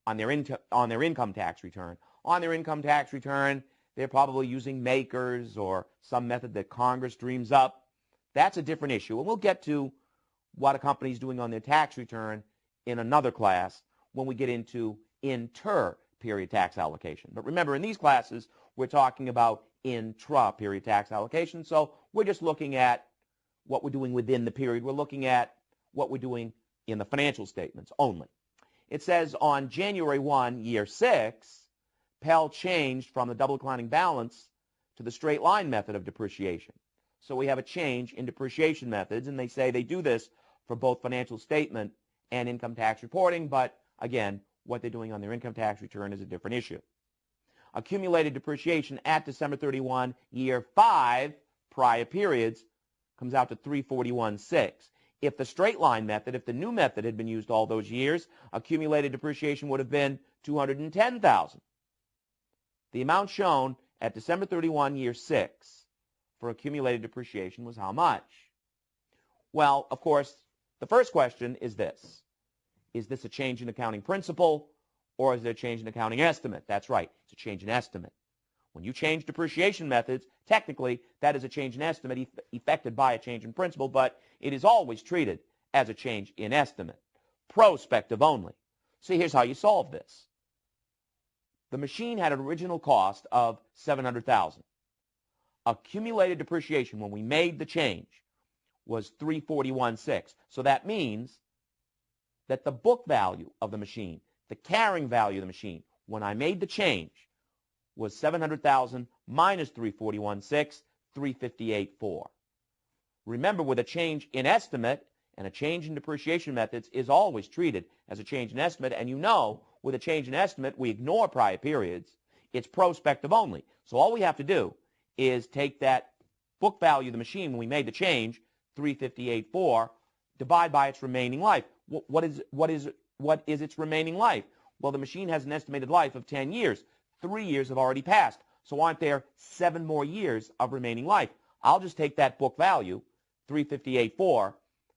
Speaker 1: on their income tax return. On their income tax return, they're probably using makers or some method that Congress dreams up. That's a different issue. And we'll get to what a company is doing on their tax return in another class when we get into inter-period tax allocation. But remember, in these classes, we're talking about intra-period tax allocation. So we're just looking at what we're doing within the period. We're looking at what we're doing in the financial statements only. It says on January 1, year 6, Pell changed from the double declining balance to the straight line method of depreciation. So we have a change in depreciation methods, and they say they do this for both financial statement and income tax reporting, but again, what they're doing on their income tax return is a different issue. accumulated depreciation at December 31, year 5, prior periods, comes out to 341.6. If the straight line method, if the new method had been used all those years, accumulated depreciation would have been $210,000. The amount shown at December 31, year 6 for accumulated depreciation was how much? Well, of course, the first question is this. Is this a change in accounting principle, or is it a change in accounting estimate? That's right, it's a change in estimate. When you change depreciation methods, technically, that is a change in estimate effected by a change in principle, but it is always treated as a change in estimate, prospective only. See, here's how you solve this. The machine had an original cost of $700,000. Accumulated depreciation when we made the change was $341.6. So that means that the book value of the machine, the carrying value of the machine, when I made the change, was $700,000 minus $341.6, $358.4. Remember, with a change in estimate and a change in depreciation methods is always treated as a change in estimate, and you know, with a change in estimate, we ignore prior periods. It's prospective only. So all we have to do is take that book value of the machine when we made the change, $358.4, divide by its remaining life. What is its remaining life? Well, the machine has an estimated life of 10 years. 3 years have already passed. So aren't there 7 more years of remaining life? I'll just take that book value, $358.4,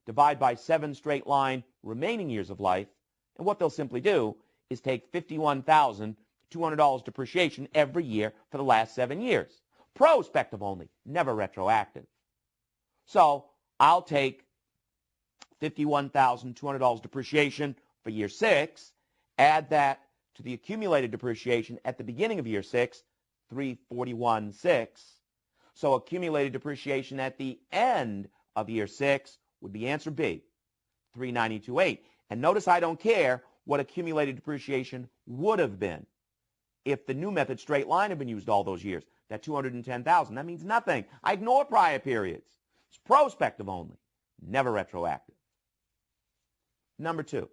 Speaker 1: divide by 7 straight line remaining years of life, and what they'll simply do is take $51,200 depreciation every year for the last 7 years. Prospective only, never retroactive. So I'll take $51,200 depreciation for year 6, add that to the accumulated depreciation at the beginning of year 6, $341.6. So accumulated depreciation at the end of year 6 would be answer B, $392.8. And notice I don't care what accumulated depreciation would have been if the new method straight line had been used all those years, that $210,000. That means nothing. I ignore prior periods. It's prospective only, never retroactive. Number 2,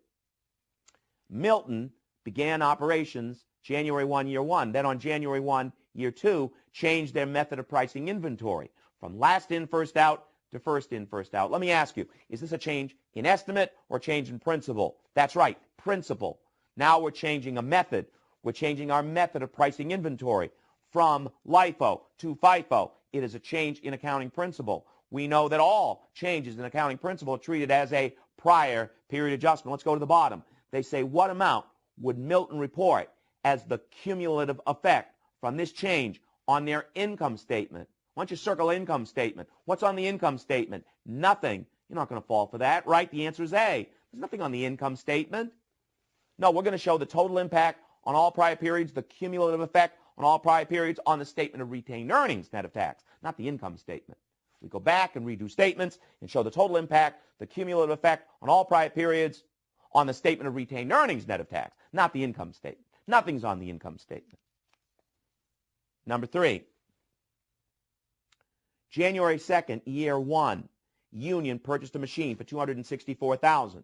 Speaker 1: Milton began operations January 1, year 1. Then on January 1, year 2, changed their method of pricing inventory from last in, first out to first in, first out. Let me ask you, is this a change in estimate or change in principle? That's right, principle. Now we're changing a method. We're changing our method of pricing inventory from LIFO to FIFO. It is a change in accounting principle. We know that all changes in accounting principle are treated as a prior period adjustment. Let's go to the bottom. They say, what amount would Milton report as the cumulative effect from this change on their income statement? Why don't you circle income statement? What's on the income statement? Nothing. You're not going to fall for that, right? The answer is A. There's nothing on the income statement. No, we're going to show the total impact on all prior periods, the cumulative effect on all prior periods on the statement of retained earnings net of tax, not the income statement. We go back and redo statements and show the total impact, the cumulative effect on all prior periods on the statement of retained earnings net of tax, not the income statement. Nothing's on the income statement. Number 3, January 2nd, year 1, Union purchased a machine for $264,000,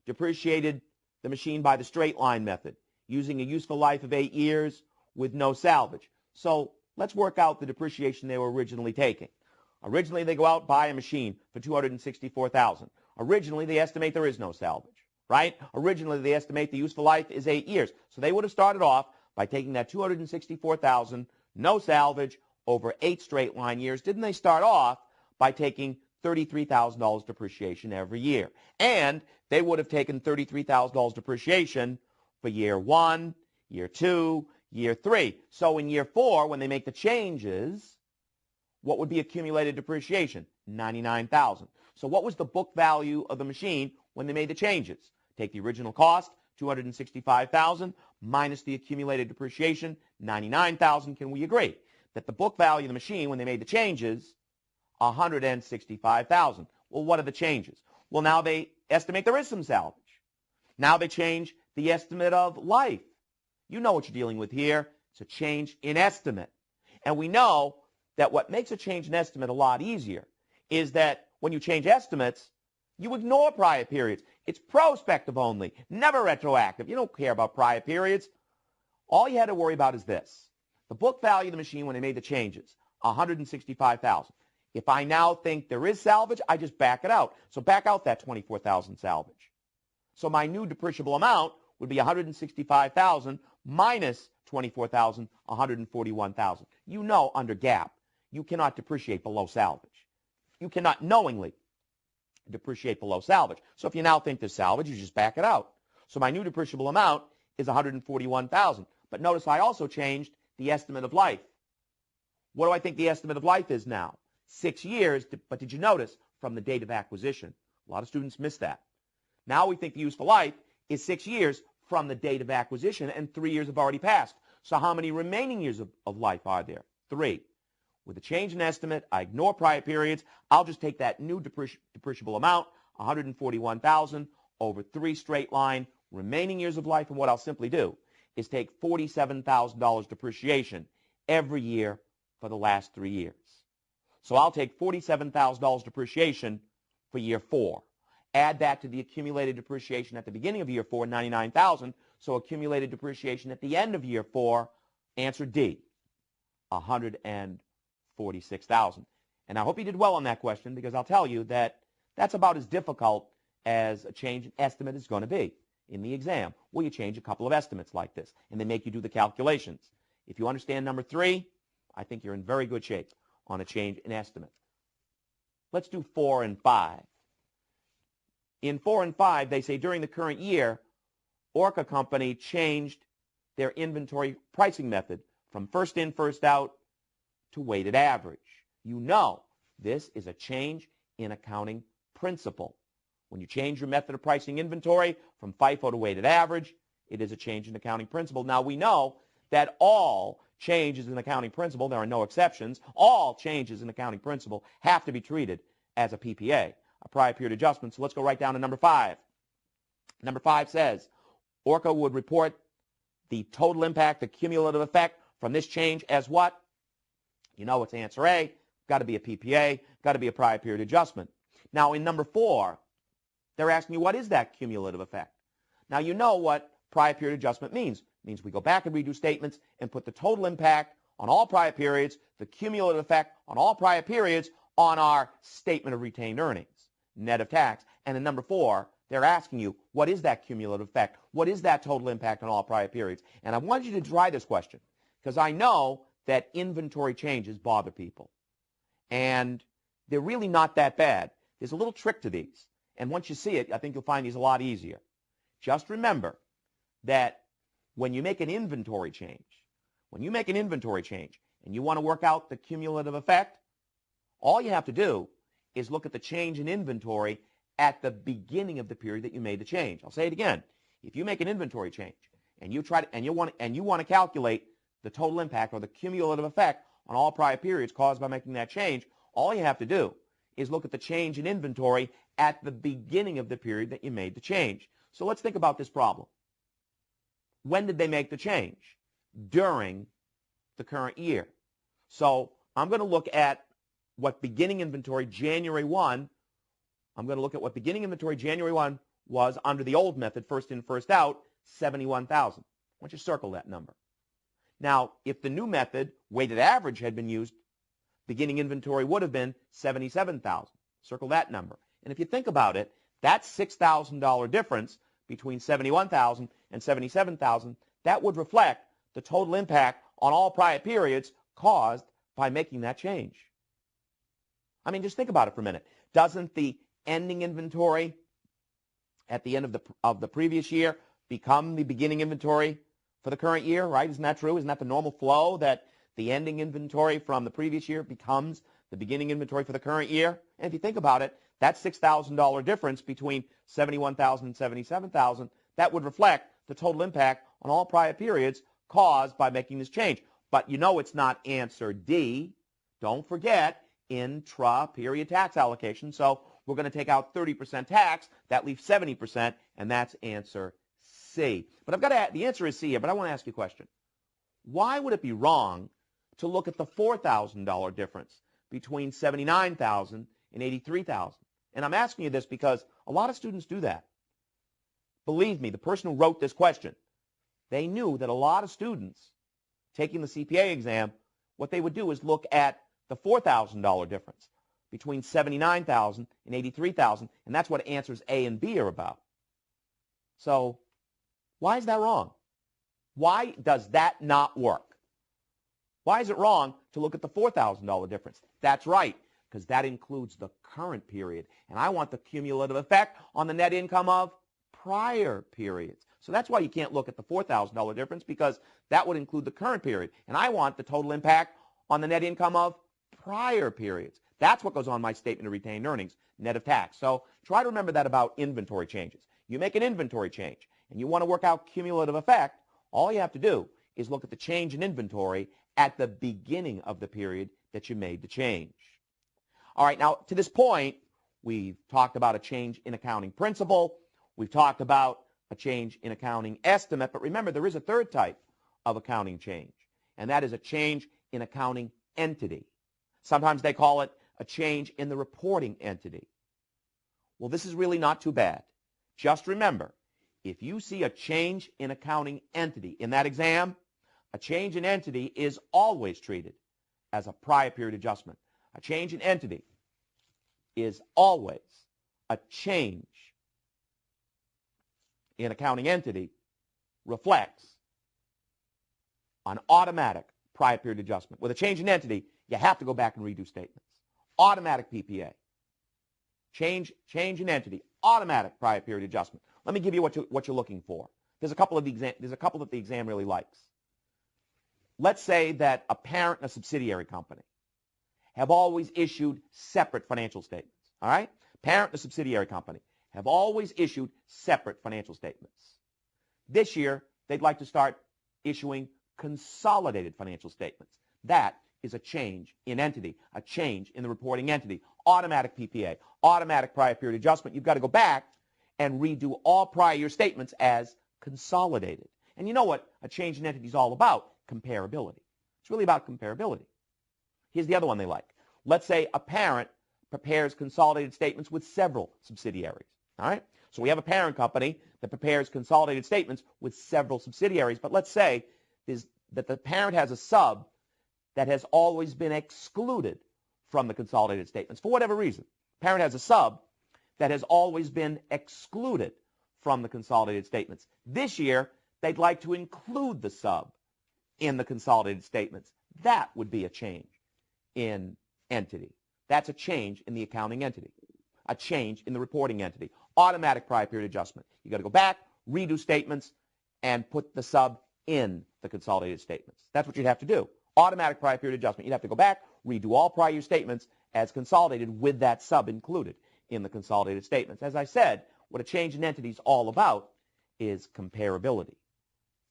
Speaker 1: depreciated the machine by the straight line method, using a useful life of 8 years with no salvage. So let's work out the depreciation they were originally taking. Originally, they go out and buy a machine for $264,000. Originally, they estimate there is no salvage, right? Originally, they estimate the useful life is 8 years. So they would have started off by taking that $264,000, no salvage, over 8 straight line years. Didn't they start off by taking $33,000 depreciation every year? And they would have taken $33,000 depreciation for year 1, year 2, year 3. So in year 4, when they make the changes, what would be accumulated depreciation? $99,000. So what was the book value of the machine when they made the changes? Take the original cost, $265,000, minus the accumulated depreciation, $99,000. Can we agree that the book value of the machine when they made the changes, $165,000? Well, what are the changes? Well, now they estimate there is some salvage. Now they change the estimate of life. You know what you're dealing with here. It's a change in estimate. And we know that what makes a change in estimate a lot easier is that when you change estimates, you ignore prior periods. It's prospective only, never retroactive. You don't care about prior periods. All you had to worry about is this. The book value of the machine when they made the changes, $165,000. If I now think there is salvage, I just back it out. So back out that $24,000 salvage. So my new depreciable amount would be $165,000 minus $24,000, $141,000. You know under GAAP, you cannot depreciate below salvage. You cannot knowingly depreciate below salvage. So if you now think there's salvage, you just back it out. So my new depreciable amount is $141,000. But notice I also changed the estimate of life. What do I think the estimate of life is now? 6 years, but did you notice from the date of acquisition? A lot of students miss that. Now we think the useful life is 6 years from the date of acquisition, and 3 years have already passed. So how many remaining years of life are there? 3. With a change in estimate, I ignore prior periods. I'll just take that new depreciable amount, $141,000, over 3 straight line remaining years of life, and what I'll simply do is take $47,000 depreciation every year for the last 3 years. So I'll take $47,000 depreciation for year 4. Add that to the accumulated depreciation at the beginning of year 4, $99,000. So accumulated depreciation at the end of year 4, answer D, $146,000. And I hope you did well on that question, because I'll tell you that that's about as difficult as a change in estimate is going to be in the exam, where you change a couple of estimates like this, and they make you do the calculations. If you understand number 3, I think you're in very good shape on a change in estimate. Let's do 4 and 5. In 4 and 5, they say during the current year, Orca Company changed their inventory pricing method from first in, first out to weighted average. You know this is a change in accounting principle. When you change your method of pricing inventory from FIFO to weighted average, it is a change in accounting principle. Now we know that all changes in accounting principle, there are no exceptions, all changes in accounting principle have to be treated as a PPA, a prior period adjustment. So let's go right down to number 5. Number 5 says, Orca would report the total impact, the cumulative effect from this change as what? You know it's answer A, got to be a PPA, got to be a prior period adjustment. Now in number 4, they're asking you, what is that cumulative effect? Now you know what prior period adjustment means. It means we go back and redo statements and put the total impact on all prior periods, the cumulative effect on all prior periods on our statement of retained earnings, net of tax. And in number 4, they're asking you, what is that cumulative effect? What is that total impact on all prior periods? And I want you to try this question, because I know that inventory changes bother people. And they're really not that bad. There's a little trick to these. And once you see it, I think you'll find these a lot easier. Just remember that when you make an inventory change, and you want to work out the cumulative effect, all you have to do is look at the change in inventory at the beginning of the period that you made the change. I'll say it again. If you make an inventory change and you want to calculate the total impact or the cumulative effect on all prior periods caused by making that change, all you have to do is look at the change in inventory at the beginning of the period that you made the change. So let's think about this problem. When did they make the change? During the current year. So I'm going to look at what beginning inventory January 1, was under the old method, first in, first out, 71,000. I want you to circle that number. Now, if the new method, weighted average, had been used, beginning inventory would have been 77,000. Circle that number. And if you think about it, that $6,000 difference between 71,000 and 77,000, that would reflect the total impact on all prior periods caused by making that change. I mean, just think about it for a minute. Doesn't the ending inventory at the end of the previous year become the beginning inventory for the current year, right? Isn't that true? Isn't that the normal flow, that the ending inventory from the previous year becomes the beginning inventory for the current year? And if you think about it, that $6,000 difference between 71,000 and 77,000, that would reflect the total impact on all prior periods caused by making this change. But you know it's not answer D. Don't forget, intra-period tax allocation. So we're going to take out 30% tax. That leaves 70%, and that's answer C. But I've got to, the answer is C here, but I want to ask you a question. Why would it be wrong to look at the $4,000 difference between 79,000 and 83,000? And I'm asking you this because a lot of students do that. Believe me, the person who wrote this question, they knew that a lot of students taking the CPA exam, what they would do is look at the $4,000 difference between $79,000 and $83,000, and that's what answers A and B are about. So why is that wrong? Why does that not work? Why is it wrong to look at the $4,000 difference? That's right, because that includes the current period, and I want the cumulative effect on the net income of prior periods. So that's why you can't look at the $4,000 difference, because that would include the current period, and I want the total impact on the net income of prior periods. That's what goes on my statement of retained earnings, net of tax. So try to remember that about inventory changes. You make an inventory change, and you want to work out cumulative effect, all you have to do is look at the change in inventory at the beginning of the period that you made the change. All right, now to this point, we've talked about a change in accounting principle. We've talked about a change in accounting estimate. But remember, there is a third type of accounting change, and that is a change in accounting entity. Sometimes they call it a change in the reporting entity. Well, this is really not too bad. Just remember, if you see a change in accounting entity in that exam, a change in entity is always treated as a prior period adjustment. A change in entity is always a change in accounting entity reflects an automatic prior period adjustment. With a change in entity, you have to go back and redo statements. Automatic PPA. Change in entity, automatic prior period adjustment. Let me give you what you're looking for. There's a couple that the exam really likes. Let's say that a parent and a subsidiary company have always issued separate financial statements. All right? Parent and a subsidiary company have always issued separate financial statements. This year, they'd like to start issuing consolidated financial statements. That is a change in entity, a change in the reporting entity. Automatic PPA, automatic prior period adjustment. You've got to go back and redo all prior year statements as consolidated. And you know what a change in entity is all about? Comparability. It's really about comparability. Here's the other one they like. Let's say a parent prepares consolidated statements with several subsidiaries. All right? So we have a parent company that prepares consolidated statements with several subsidiaries. But let's say that the parent has a sub that has always been excluded from the consolidated statements for whatever reason. Parent has a sub that has always been excluded from the consolidated statements. This year, they'd like to include the sub in the consolidated statements. That would be a change in entity. That's a change in the accounting entity, a change in the reporting entity. Automatic prior period adjustment. You got to go back, redo statements, and put the sub in the consolidated statements. That's what you'd have to do. Automatic prior period adjustment. You'd have to go back, redo all prior year statements as consolidated with that sub included in the consolidated statements. As I said, what a change in entity is all about is comparability.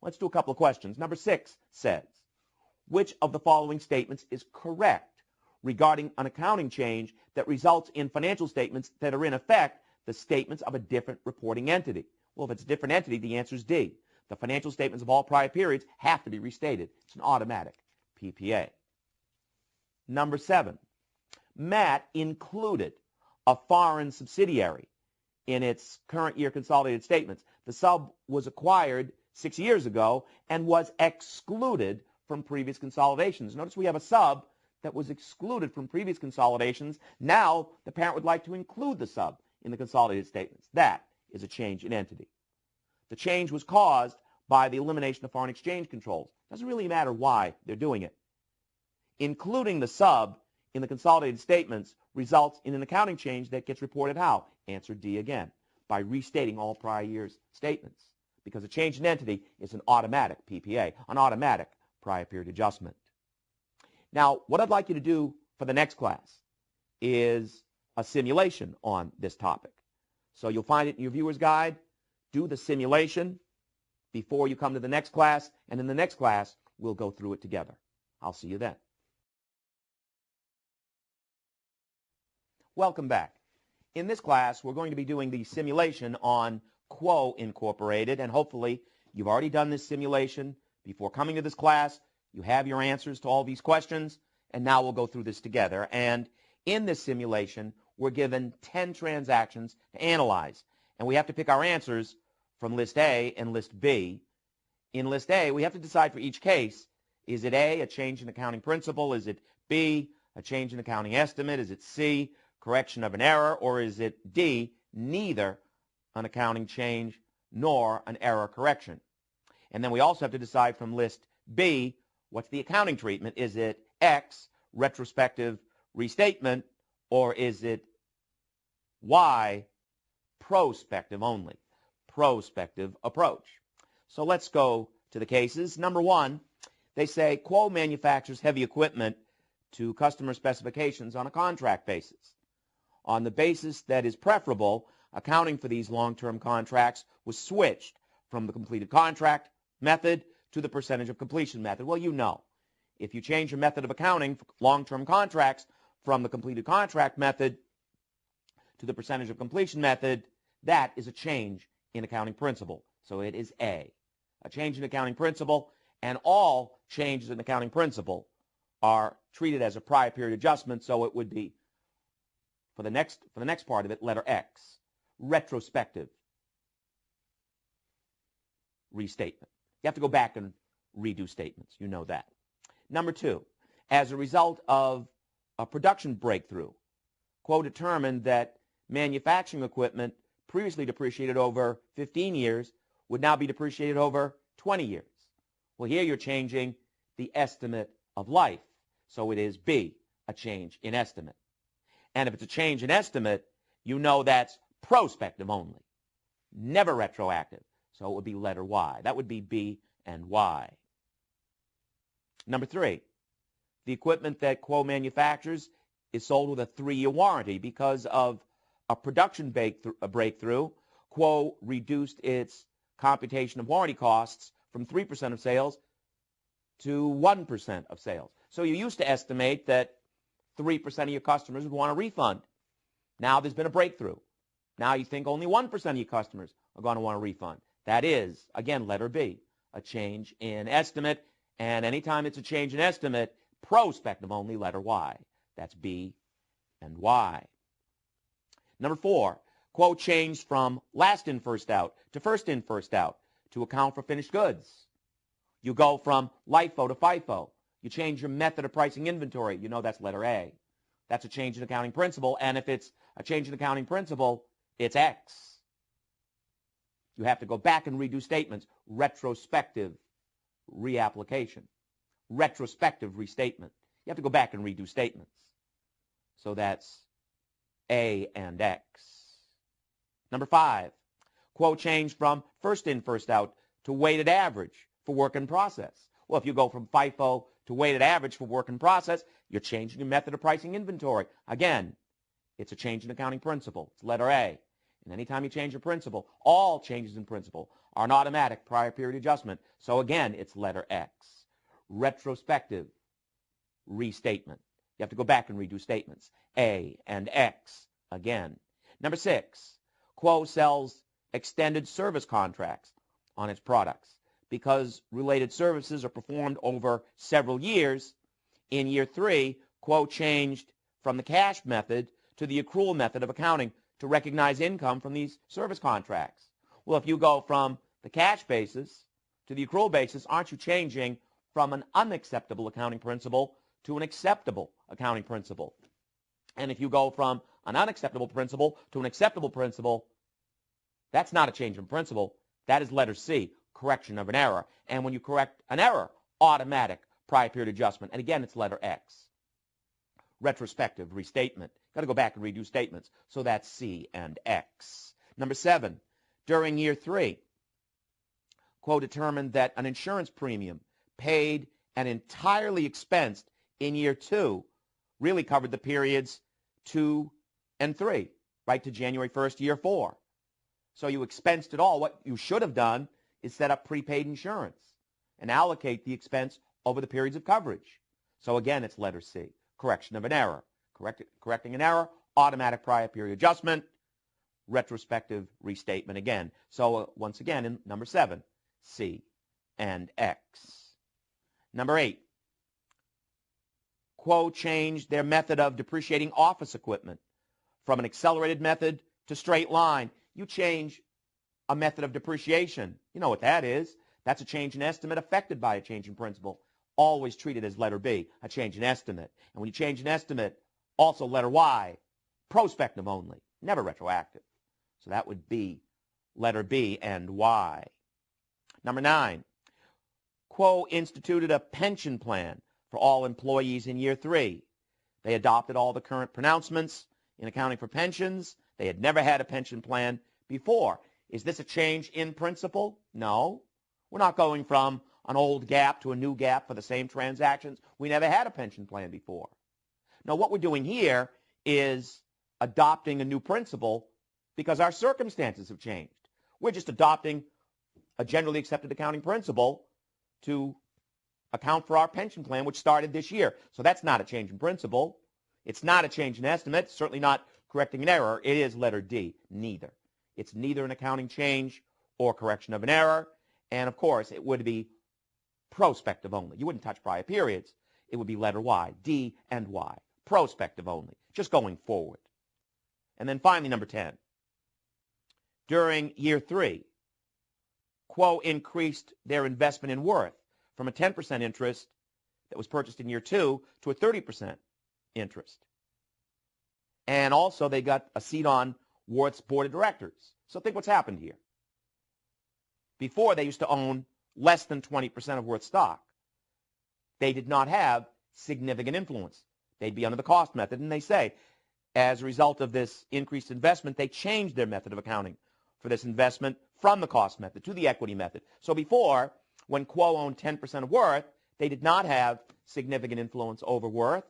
Speaker 1: Let's do a couple of questions. Number 6 says, which of the following statements is correct regarding an accounting change that results in financial statements that are in effect the statements of a different reporting entity? Well, if it's a different entity, the answer is D. The financial statements of all prior periods have to be restated. It's an automatic PPA. Number 7, Matt included a foreign subsidiary in its current year consolidated statements. The sub was acquired 6 years ago and was excluded from previous consolidations. Notice we have a sub that was excluded from previous consolidations. Now the parent would like to include the sub in the consolidated statements. That is a change in entity. The change was caused by the elimination of foreign exchange controls. Doesn't really matter why they're doing it. Including the sub in the consolidated statements results in an accounting change that gets reported how? Answer D again, by restating all prior year's statements. Because a change in entity is an automatic PPA, an automatic prior period adjustment. Now, what I'd like you to do for the next class is a simulation on this topic. So you'll find it in your viewer's guide. Do the simulation before you come to the next class, and in the next class, we'll go through it together. I'll see you then. Welcome back. In this class, we're going to be doing the simulation on Quo Incorporated, and hopefully you've already done this simulation before coming to this class. You have your answers to all these questions, and now we'll go through this together. And in this simulation, we're given 10 transactions to analyze, and we have to pick our answers from List A and List B. In List A, we have to decide for each case Is it A, a change in accounting principle? Is it B, a change in accounting estimate? Is it C, correction of an error? Or is it D, neither an accounting change nor an error correction? And then we also have to decide from list B, what's the accounting treatment? Is it X, retrospective restatement, or is it Y, prospective only? Prospective approach. So let's go to the cases. Number one, they say Quo manufactures heavy equipment to customer specifications on a contract basis. On the basis that is preferable, accounting for these long-term contracts was switched from the completed contract method to the percentage of completion method. Well, you know, if you change your method of accounting for long-term contracts from the completed contract method to the percentage of completion method, that is a change in accounting principle. So it is A, a change in accounting principle, and all changes in accounting principle are treated as a prior period adjustment, so it would be, for the next part of it, letter X, retrospective restatement. You have to go back and redo statements. You know that. Number two, as a result of a production breakthrough, Quo determined that manufacturing equipment previously depreciated over 15 years would now be depreciated over 20 years. Well, here you're changing the estimate of life. So it is B, a change in estimate. And if it's a change in estimate, you know that's prospective only, never retroactive. So it would be letter Y. That would be B and Y. Number three, the equipment that Quo manufactures is sold with a 3-year warranty. Because of a production breakthrough, Quo reduced its computation of warranty costs from 3% of sales to 1% of sales. So you used to estimate that 3% of your customers would want a refund. Now there's been a breakthrough. Now you think only 1% of your customers are going to want a refund. That is, again, letter B, a change in estimate. And anytime it's a change in estimate, prospective only, letter Y. That's B and Y. Number four, Quo changed from last in, first out to first in, first out to account for finished goods. You go from LIFO to FIFO. You change your method of pricing inventory. You know that's letter A. That's a change in accounting principle. And if it's a change in accounting principle, it's X. You have to go back and redo statements. Retrospective reapplication. Retrospective restatement. You have to go back and redo statements. So that's A and X. Number five, Quo changed from first in, first out to weighted average for work in process. Well, if you go from FIFO to weighted average for work in process, you're changing your method of pricing inventory. Again, it's a change in accounting principle. It's letter A. And anytime you change your principle, all changes in principle are an automatic prior period adjustment. So again, it's letter X. Retrospective restatement. You have to go back and redo statements. A and X again. Number six, Quo sells extended service contracts on its products. Because related services are performed over several years, in year 3, Quo changed from the cash method to the accrual method of accounting to recognize income from these service contracts. Well, if you go from the cash basis to the accrual basis, aren't you changing from an unacceptable accounting principle to an acceptable accounting principle? And if you go from an unacceptable principle to an acceptable principle, that's not a change in principle. That is letter C, correction of an error. And when you correct an error, automatic prior period adjustment. And again, it's letter X. Retrospective restatement. Got to go back and redo statements. So that's C and X. Number 7, during year 3, Quo determined that an insurance premium paid and entirely expensed in year 2 really covered the periods 2 and 3, right to January 1st, year 4. So you expensed it all. What you should have done is set up prepaid insurance and allocate the expense over the periods of coverage. So again, it's letter C, correction of an error. Correcting an error, automatic prior period adjustment, retrospective restatement again. So once again, in number 7, C and X. Number 8, Quo changed their method of depreciating office equipment from an accelerated method to straight line. You change a method of depreciation. You know what that is. That's a change in estimate affected by a change in principle. always treated as letter B, a change in estimate. And when you change an estimate, also letter Y, prospective only, never retroactive. So that would be letter B and Y. Number 9, Quo instituted a pension plan for all employees in year 3. They adopted all the current pronouncements in accounting for pensions. They had never had a pension plan before. Is this a change in principle? No. We're not going from an old GAAP to a new GAAP for the same transactions. We never had a pension plan before. No, what we're doing here is adopting a new principle because our circumstances have changed. We're just adopting a generally accepted accounting principle to account for our pension plan, which started this year. So that's not a change in principle. It's not a change in estimate. It's certainly not correcting an error. It is letter D, neither. It's neither an accounting change or correction of an error. And, of course, it would be prospective only. You wouldn't touch prior periods. It would be letter Y, D and Y, prospective only, just going forward. And then finally, number 10. During year 3, Quo increased their investment in Worth from a 10% interest that was purchased in year 2 to a 30% interest. And also they got a seat on Worth's board of directors. So think what's happened here. Before, they used to own less than 20% of Worth stock. They did not have significant influence. They'd be under the cost method. And they say, as a result of this increased investment, they changed their method of accounting for this investment from the cost method to the equity method. So before, when Quo owned 10% of Worth, they did not have significant influence over Worth.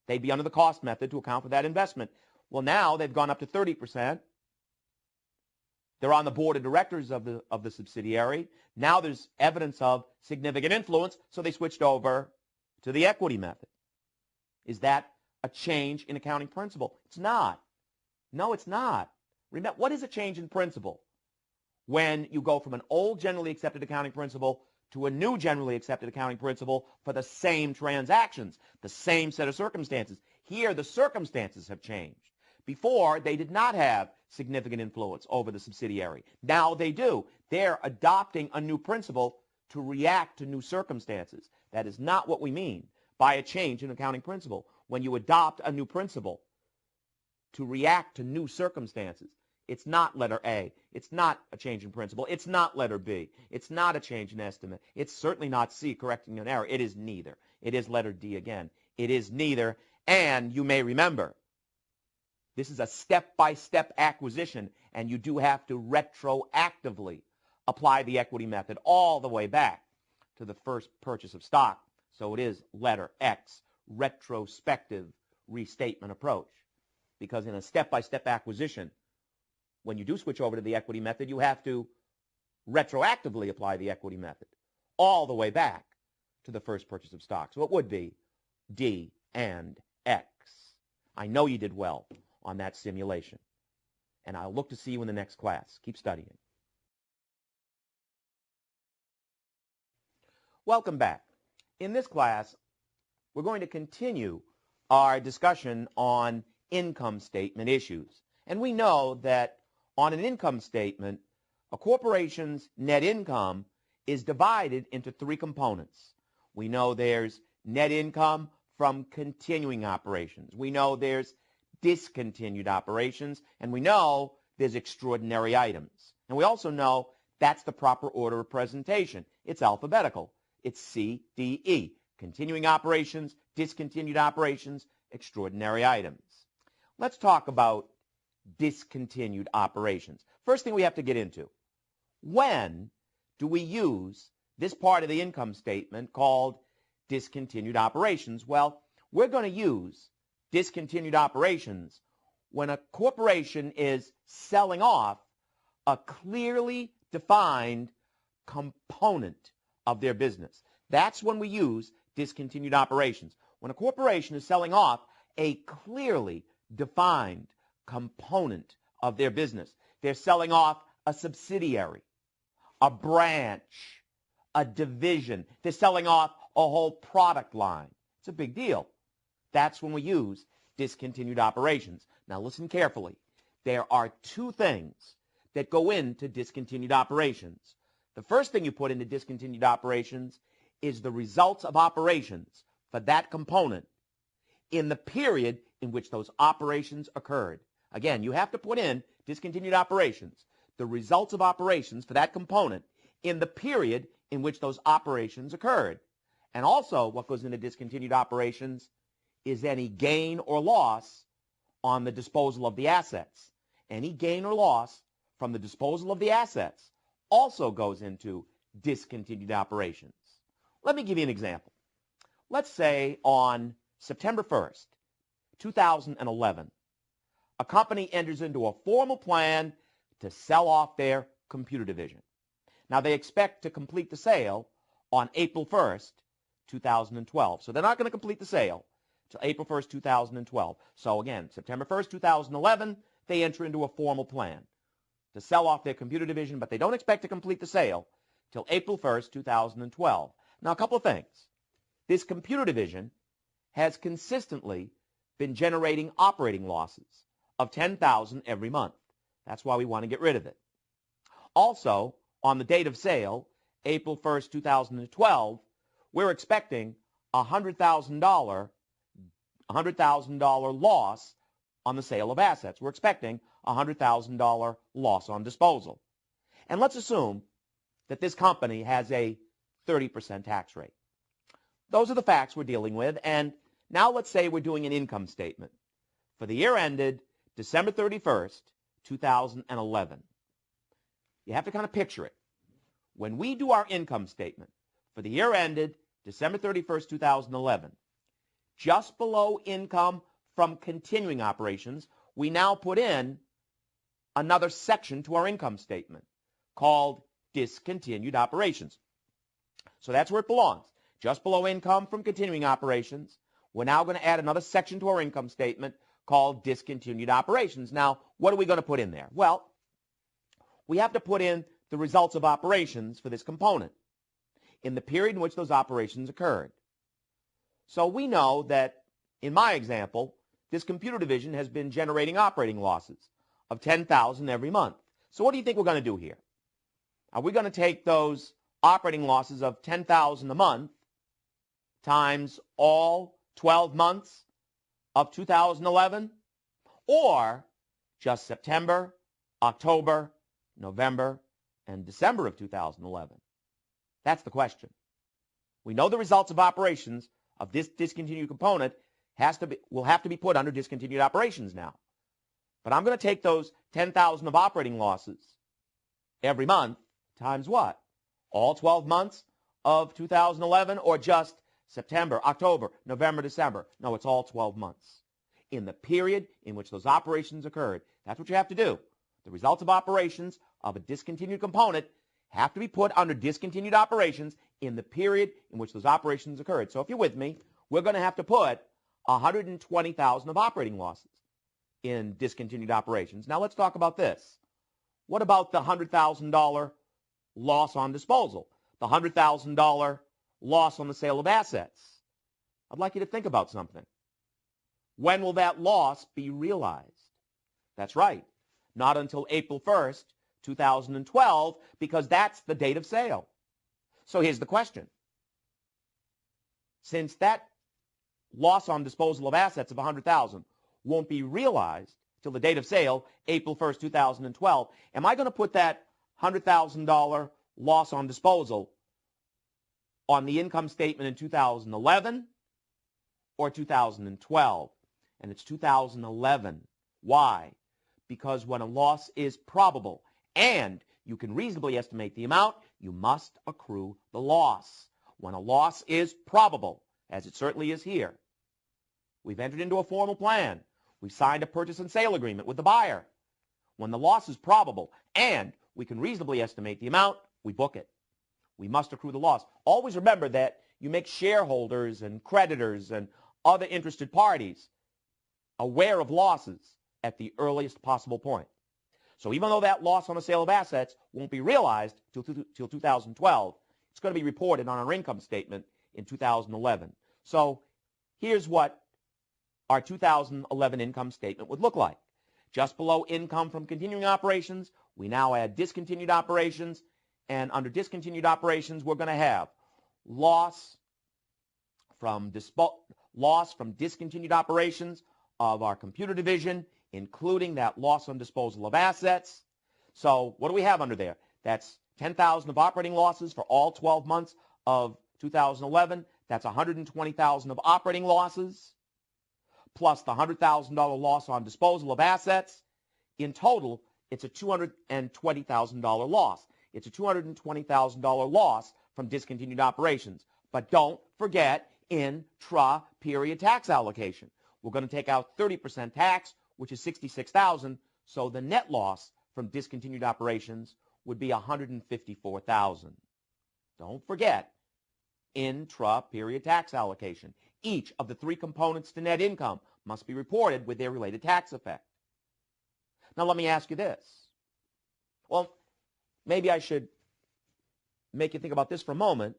Speaker 1: They'd be under the cost method to account for that investment. Well, now they've gone up to 30%. They're on the board of directors of the subsidiary. Now there's evidence of significant influence, so they switched over to the equity method. Is that a change in accounting principle? It's not. No, it's not. Remember, what is a change in principle? When you go from an old generally accepted accounting principle to a new generally accepted accounting principle for the same transactions, the same set of circumstances. Here, the circumstances have changed. Before, they did not have significant influence over the subsidiary. Now they do. They're adopting a new principle to react to new circumstances. That is not what we mean by a change in accounting principle. When you adopt a new principle to react to new circumstances, it's not letter A. It's not a change in principle. It's not letter B. It's not a change in estimate. It's certainly not C, correcting an error. It is neither. It is letter D again. It is neither. And you may remember, this is a step-by-step acquisition, and you do have to retroactively apply the equity method all the way back to the first purchase of stock. So it is letter X, retrospective restatement approach. Because in a step-by-step acquisition, when you do switch over to the equity method, you have to retroactively apply the equity method all the way back to the first purchase of stock. So it would be D and X. I know you did well on that simulation. And I'll look to see you in the next class. Keep studying. Welcome back. In this class, we're going to continue our discussion on income statement issues. And we know that on an income statement, a corporation's net income is divided into 3 components. We know there's net income from continuing operations. We know there's discontinued operations, and we know there's extraordinary items. And we also know that's the proper order of presentation. It's alphabetical. It's C, D, E. Continuing operations, discontinued operations, extraordinary items. Let's talk about discontinued operations. First thing we have to get into, when do we use this part of the income statement called discontinued operations? Well, we're going to use discontinued operations when a corporation is selling off a clearly defined component of their business. That's when we use discontinued operations. When a corporation is selling off a clearly defined component of their business. They're selling off a subsidiary, a branch, a division. They're selling off a whole product line. It's a big deal. That's when we use discontinued operations. Now listen carefully. There are 2 things that go into discontinued operations. The first thing you put into discontinued operations is the results of operations for that component in the period in which those operations occurred. Again, you have to put in discontinued operations, the results of operations for that component in the period in which those operations occurred. And also what goes into discontinued operations is any gain or loss on the disposal of the assets. Any gain or loss from the disposal of the assets also goes into discontinued operations. Let me give you an example. Let's say on September 1st, 2011, a company enters into a formal plan to sell off their computer division. Now, they expect to complete the sale on April 1st, 2012. So they're not going to complete the sale till April 1st, 2012. So again, September 1st, 2011, they enter into a formal plan to sell off their computer division, but they don't expect to complete the sale till April 1st, 2012. Now, a couple of things. This computer division has consistently been generating operating losses of $10,000 every month. That's why we want to get rid of it. Also, on the date of sale, April 1st, 2012, we're expecting a $100,000 loss on the sale of assets. We're expecting a $100,000 loss on disposal. And let's assume that this company has a 30% tax rate. Those are the facts we're dealing with. And now let's say we're doing an income statement for the year ended December 31st, 2011. You have to kind of picture it. When we do our income statement for the year ended December 31st, 2011, just below income from continuing operations, we now put in another section to our income statement called discontinued operations. So that's where it belongs. Just below income from continuing operations, we're now going to add another section to our income statement called discontinued operations. Now, what are we going to put in there? Well, we have to put in the results of operations for this component in the period in which those operations occurred. So we know that, in my example, this computer division has been generating operating losses of $10,000 every month. So what do you think we're going to do here? Are we going to take those operating losses of $10,000 a month times all 12 months of 2011, or just September, October, November, and December of 2011? That's the question. We know the results of operations of this discontinued component will have to be put under discontinued operations now. But I'm going to take those $10,000 of operating losses every month times what? All 12 months of 2011, or just September, October, November, December? No, it's all 12 months. In the period in which those operations occurred. That's what you have to do. The results of operations of a discontinued component have to be put under discontinued operations in the period in which those operations occurred. So if you're with me, we're going to have to put $120,000 of operating losses in discontinued operations. Now let's talk about this. What about the $100,000 loss on disposal? The $100,000 loss on the sale of assets? I'd like you to think about something. When will that loss be realized? That's right. Not until April 1st, 2012, because that's the date of sale. So here's the question. Since that loss on disposal of assets of $100,000 won't be realized till the date of sale, April 1st, 2012, am I going to put that $100,000 loss on disposal on the income statement in 2011 or 2012? And it's 2011. Why? Because when a loss is probable and you can reasonably estimate the amount, you must accrue the loss. When a loss is probable, as it certainly is here, we've entered into a formal plan. We've signed a purchase and sale agreement with the buyer. When the loss is probable and we can reasonably estimate the amount, we book it. We must accrue the loss. Always remember that you make shareholders and creditors and other interested parties aware of losses at the earliest possible point. So even though that loss on the sale of assets won't be realized till 2012, it's going to be reported on our income statement in 2011. So here's what our 2011 income statement would look like. Just below income from continuing operations, we now add discontinued operations, and under discontinued operations, we're going to have loss from discontinued operations of our computer division, including that loss on disposal of assets. So what do we have under there? That's $10,000 of operating losses for all 12 months of 2011. That's $120,000 of operating losses, plus the $100,000 loss on disposal of assets. In total, it's a $220,000 loss. It's a $220,000 loss from discontinued operations. But don't forget intra-period tax allocation. We're going to take out 30% tax, which is $66,000, so the net loss from discontinued operations would be $154,000. Don't forget intra-period tax allocation. Each of the three components to net income must be reported with their related tax effect. Now let me ask you this. Well, maybe I should make you think about this for a moment.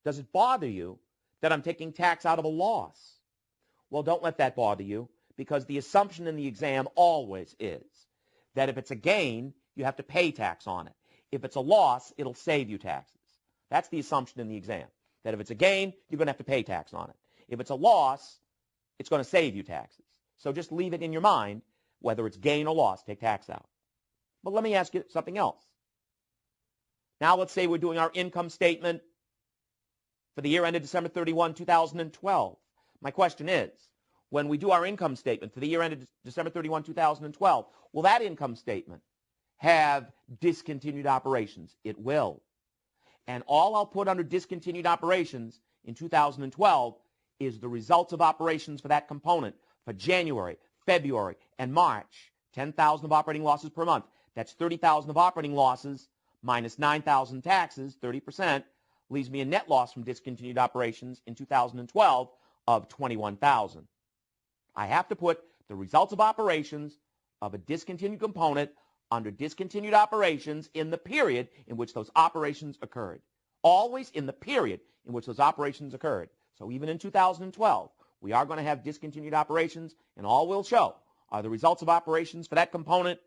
Speaker 1: Does it bother you that I'm taking tax out of a loss? Well, don't let that bother you, because the assumption in the exam always is that if it's a gain, you have to pay tax on it. If it's a loss, it'll save you taxes. That's the assumption in the exam, that if it's a gain, you're going to have to pay tax on it. If it's a loss, it's going to save you taxes. So just leave it in your mind, whether it's gain or loss, take tax out. But let me ask you something else. Now let's say we're doing our income statement for the year ended December 31, 2012. My question is, when we do our income statement for the year ended December 31, 2012, will that income statement have discontinued operations? It will. And all I'll put under discontinued operations in 2012 is the results of operations for that component for January, February, and March. 10,000 of operating losses per month. That's 30,000 of operating losses minus 9,000 taxes, 30%, leaves me a net loss from discontinued operations in 2012 of 21,000. I have to put the results of operations of a discontinued component under discontinued operations in the period in which those operations occurred. Always in the period in which those operations occurred. So even in 2012, we are going to have discontinued operations, and all we'll show are the results of operations for that component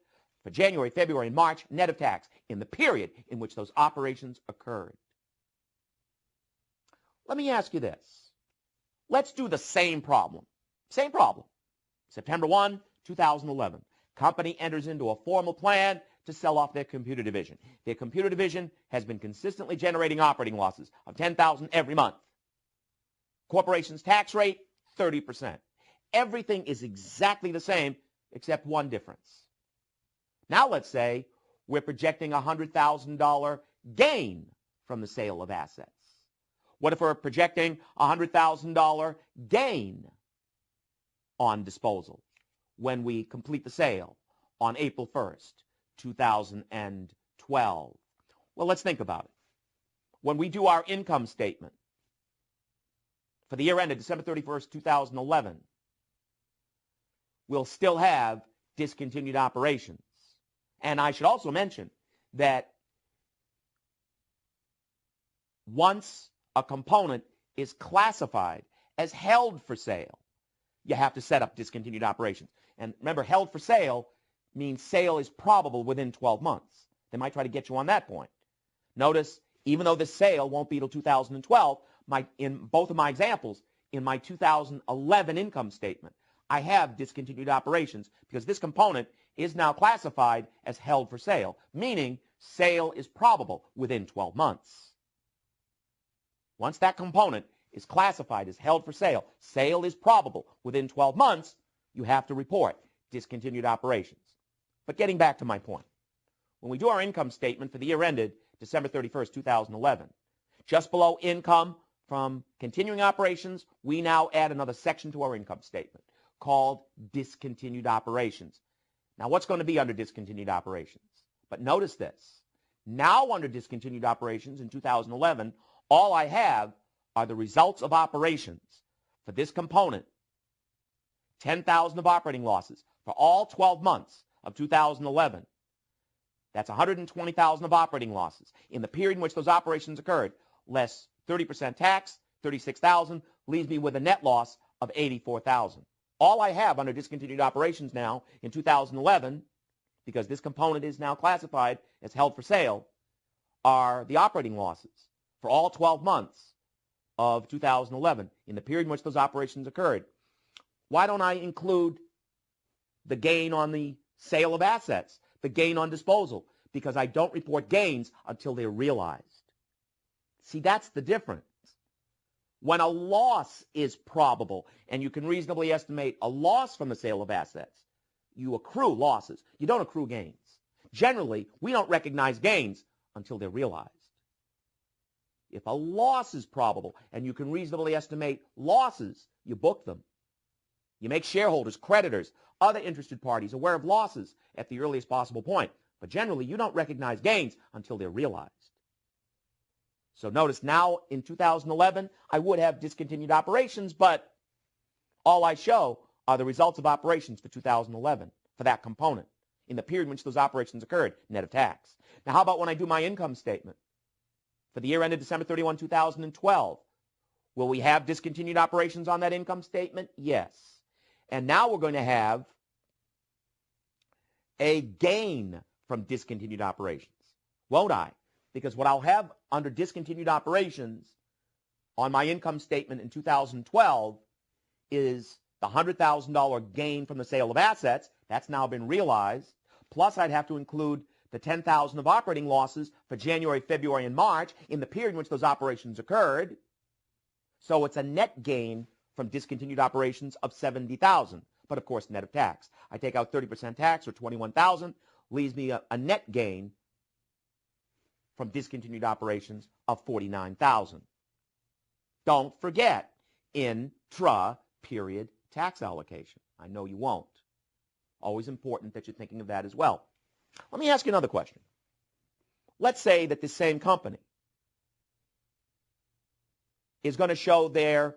Speaker 1: for January, February, and March, net of tax, in the period in which those operations occurred. Let me ask you this. Let's do the same problem. Same problem. September 1, 2011. Company enters into a formal plan to sell off their computer division. Their computer division has been consistently generating operating losses of $10,000 every month. Corporation's tax rate, 30%. Everything is exactly the same except one difference. Now let's say we're projecting a $100,000 gain from the sale of assets. What if we're projecting a $100,000 gain on disposal when we complete the sale on April 1st, 2012? Well, let's think about it. When we do our income statement for the year ended December 31st, 2011, we'll still have discontinued operations. And I should also mention that once a component is classified as held for sale, you have to set up discontinued operations. And remember, held for sale means sale is probable within 12 months. They might try to get you on that point. Notice, even though the sale won't be till 2012, in both of my examples, in my 2011 income statement, I have discontinued operations because this component is now classified as held for sale, meaning sale is probable within 12 months. Once that component is classified as held for sale, sale is probable within 12 months, you have to report discontinued operations. But getting back to my point, when we do our income statement for the year ended December 31st, 2011, just below income from continuing operations, we now add another section to our income statement called discontinued operations. Now, what's going to be under discontinued operations? But notice this. Now under discontinued operations in 2011, all I have are the results of operations for this component. 10,000 of operating losses for all 12 months of 2011. That's 120,000 of operating losses in the period in which those operations occurred, less 30% tax, 36,000, leaves me with a net loss of 84,000. All I have under discontinued operations now in 2011, because this component is now classified as held for sale, are the operating losses for all 12 months of 2011 in the period in which those operations occurred. Why don't I include the gain on the sale of assets, the gain on disposal? Because I don't report gains until they're realized. See, that's the difference. When a loss is probable and you can reasonably estimate a loss from the sale of assets, you accrue losses. You don't accrue gains. Generally, we don't recognize gains until they're realized. If a loss is probable and you can reasonably estimate losses, you book them. You make shareholders, creditors, other interested parties aware of losses at the earliest possible point. But generally, you don't recognize gains until they're realized. So notice now in 2011, I would have discontinued operations, but all I show are the results of operations for 2011 for that component in the period in which those operations occurred, net of tax. Now, how about when I do my income statement for the year ended December 31, 2012? Will we have discontinued operations on that income statement? Yes. And now we're going to have a gain from discontinued operations, won't I? Because what I'll have under discontinued operations on my income statement in 2012 is the $100,000 gain from the sale of assets. That's now been realized. Plus, I'd have to include the $10,000 of operating losses for January, February, and March in the period in which those operations occurred. So it's a net gain from discontinued operations of $70,000, but of course net of tax. I take out 30% tax, or $21,000, leaves me a net gain from discontinued operations of $49,000. Don't forget intra-period tax allocation. I know you won't. Always important that you're thinking of that as well. Let me ask you another question. Let's say that this same company is going to show their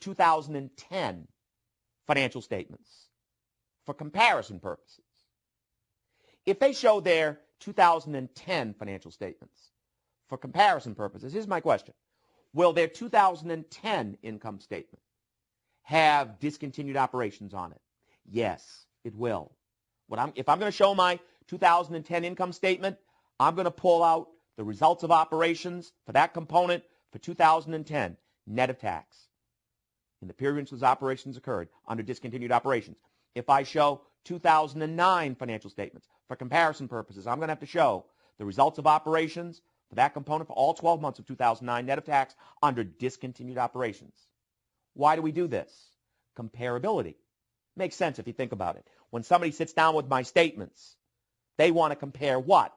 Speaker 1: 2010 financial statements for comparison purposes. If they show their 2010 financial statements for comparison purposes, here's my question. Will their 2010 income statement have discontinued operations on it? Yes, it will. If I'm going to show my 2010 income statement, I'm going to pull out the results of operations for that component for 2010, net of tax, in the period in which those operations occurred under discontinued operations. If I show 2009 financial statements for comparison purposes, I'm going to have to show the results of operations for that component for all 12 months of 2009, net of tax, under discontinued operations. Why do we do this? Comparability. Makes sense if you think about it. When somebody sits down with my statements, they want to compare what?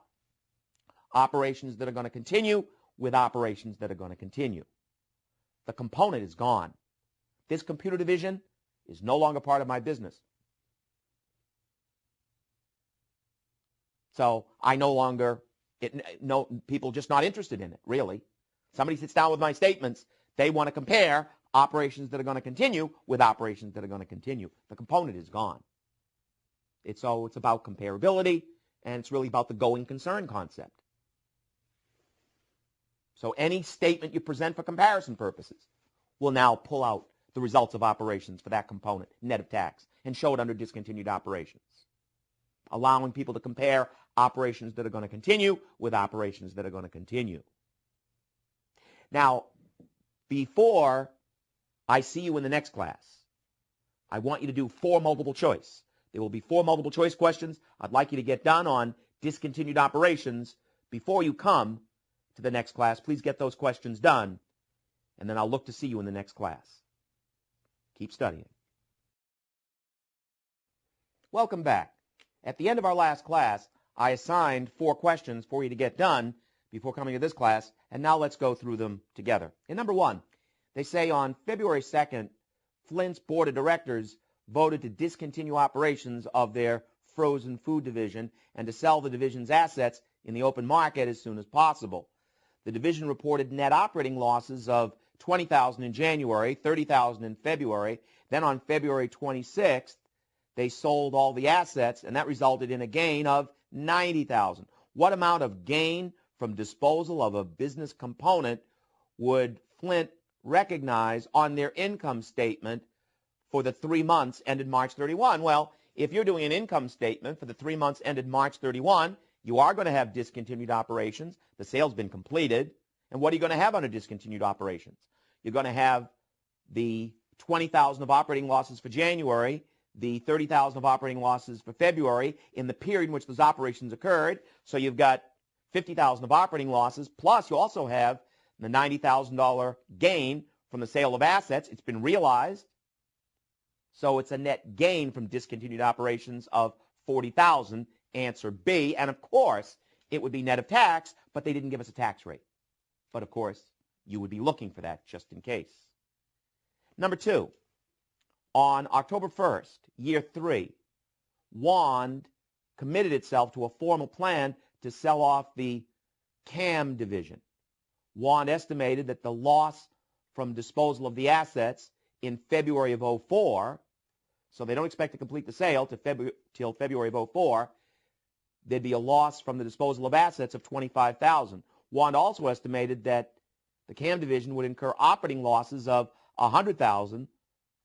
Speaker 1: Operations that are going to continue with operations that are going to continue. The component is gone. This computer division is no longer part of my business. So I no longer, people just not interested in it, really. Somebody sits down with my statements, they want to compare operations that are going to continue with operations that are going to continue. The component is gone. It's about comparability, and it's really about the going concern concept. So any statement you present for comparison purposes will now pull out the results of operations for that component, net of tax, and show it under discontinued operations, allowing people to compare operations that are going to continue with operations that are going to continue. Now, before I see you in the next class, I want you to do 4 multiple choice. There will be 4 multiple choice questions I'd like you to get done on discontinued operations before you come to the next class. Please get those questions done, and then I'll look to see you in the next class. Keep studying. Welcome back. At the end of our last class, I assigned 4 questions for you to get done before coming to this class, and now let's go through them together. In number 1, they say on February 2nd, Flint's Board of Directors voted to discontinue operations of their frozen food division and to sell the division's assets in the open market as soon as possible. The division reported net operating losses of $20,000 in January, $30,000 in February. Then on February 26th, they sold all the assets, and that resulted in a gain of $90,000. What amount of gain from disposal of a business component would Flint recognize on their income statement for the 3 months ended March 31? Well, if you're doing an income statement for the 3 months ended March 31, you are going to have discontinued operations. The sale's been completed. And what are you going to have under discontinued operations? You're going to have the $20,000 of operating losses for January, the $30,000 of operating losses for February in the period in which those operations occurred. So you've got $50,000 of operating losses, plus you also have the $90,000 gain from the sale of assets. It's been realized. So it's a net gain from discontinued operations of $40,000, answer B. And of course, it would be net of tax, but they didn't give us a tax rate. But of course, you would be looking for that just in case. Number 2, on October 1st, year 3, WAND committed itself to a formal plan to sell off the CAM division. WAND estimated that the loss from disposal of the assets in February of 04, so they don't expect to complete the sale till February of 04, there'd be a loss from the disposal of assets of $25,000. WAND also estimated that the CAM division would incur operating losses of $100,000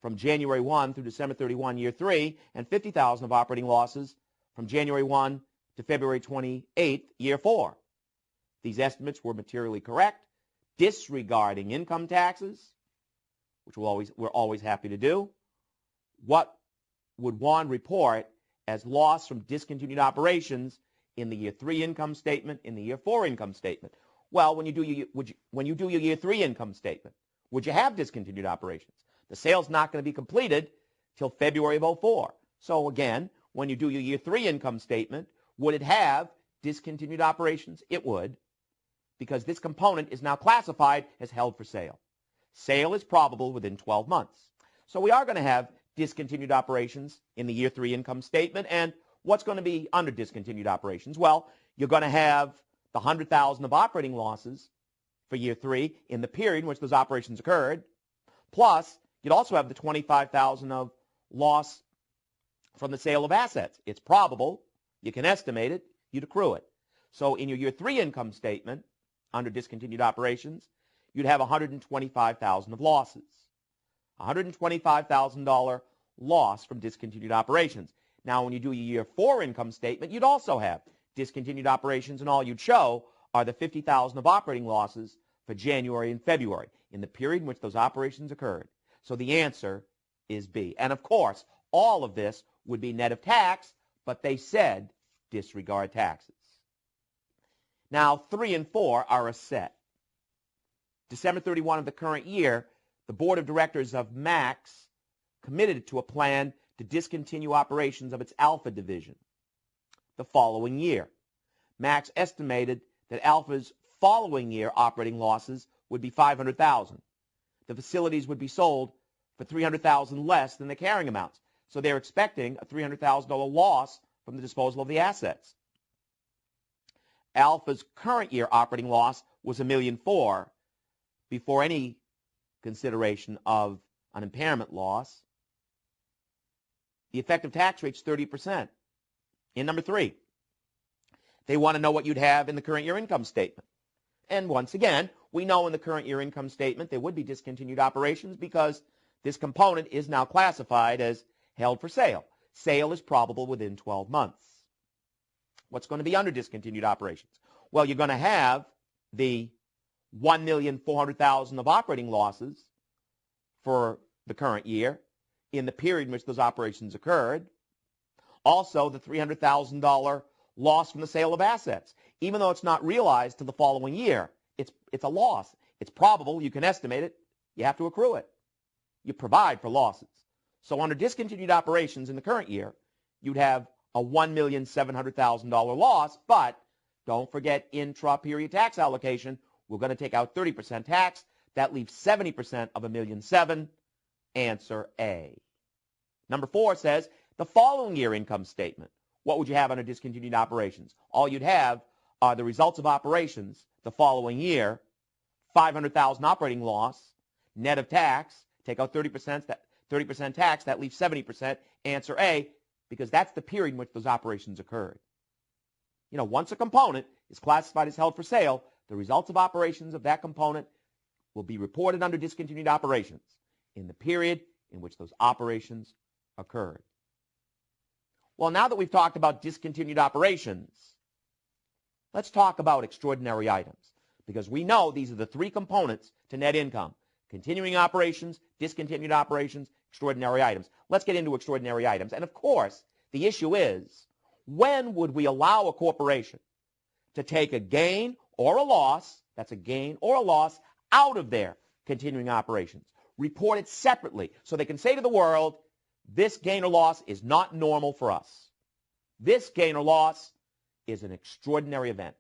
Speaker 1: from January 1 through December 31, year 3, and $50,000 of operating losses from January 1 to February 28, year 4. These estimates were materially correct, disregarding income taxes, which we're always happy to do. What would WAND report as loss from discontinued operations in the year 3 income statement, in the year 4 income statement? Well, when you do your year 3 income statement, would you have discontinued operations? The sale's not going to be completed till February of 04. So again, when you do your year 3 income statement, would it have discontinued operations? It would, because this component is now classified as held for sale. Sale is probable within 12 months. So we are going to have discontinued operations in the year 3 income statement. And what's going to be under discontinued operations? Well, you're going to have the $100,000 of operating losses for year 3 in the period in which those operations occurred. Plus, you'd also have the $25,000 of loss from the sale of assets. It's probable. You can estimate it. You'd accrue it. So in your year 3 income statement, under discontinued operations, you'd have $125,000 of losses. $125,000 loss from discontinued operations. Now, when you do your year 4 income statement, you'd also have discontinued operations, and all you'd show are the $50,000 of operating losses for January and February in the period in which those operations occurred. So the answer is B. And of course, all of this would be net of tax, but they said disregard taxes. Now, 3 and 4 are a set. December 31 of the current year, the board of directors of Max committed to a plan to discontinue operations of its Alpha division the following year. Max estimated that Alpha's following year operating losses would be $500,000. The facilities would be sold for $300,000 less than the carrying amounts. So they're expecting a $300,000 loss from the disposal of the assets. Alpha's current year operating loss was $1.4 million before any consideration of an impairment loss. The effective tax rate's 30%. In number 3, they want to know what you'd have in the current year income statement. And once again, we know in the current year income statement there would be discontinued operations because this component is now classified as held for sale. Sale is probable within 12 months. What's going to be under discontinued operations? Well, you're going to have the $1,400,000 of operating losses for the current year in the period in which those operations occurred. Also, the $300,000 loss from the sale of assets. Even though it's not realized till the following year, it's a loss. It's probable. You can estimate it. You have to accrue it. You provide for losses. So under discontinued operations in the current year, you'd have a $1,700,000 loss, but don't forget intra-period tax allocation. We're going to take out 30% tax. That leaves 70% of $1.7 million. Answer A. Number 4 says the following year income statement. What would you have under discontinued operations? All you'd have are the results of operations the following year, $500,000 operating loss, net of tax, take out 30% tax, that leaves 70%. Answer A, because that's the period in which those operations occurred. You know, once a component is classified as held for sale, the results of operations of that component will be reported under discontinued operations in the period in which those operations occurred. Well, now that we've talked about discontinued operations, let's talk about extraordinary items. because we know these are the three components to net income: continuing operations, discontinued operations, extraordinary items. Let's get into extraordinary items. And of course, the issue is, when would we allow a corporation to take a gain or a loss, that's a gain or a loss, out of their continuing operations, report it separately, so they can say to the world, this gain or loss is not normal for us. This gain or loss is an extraordinary event.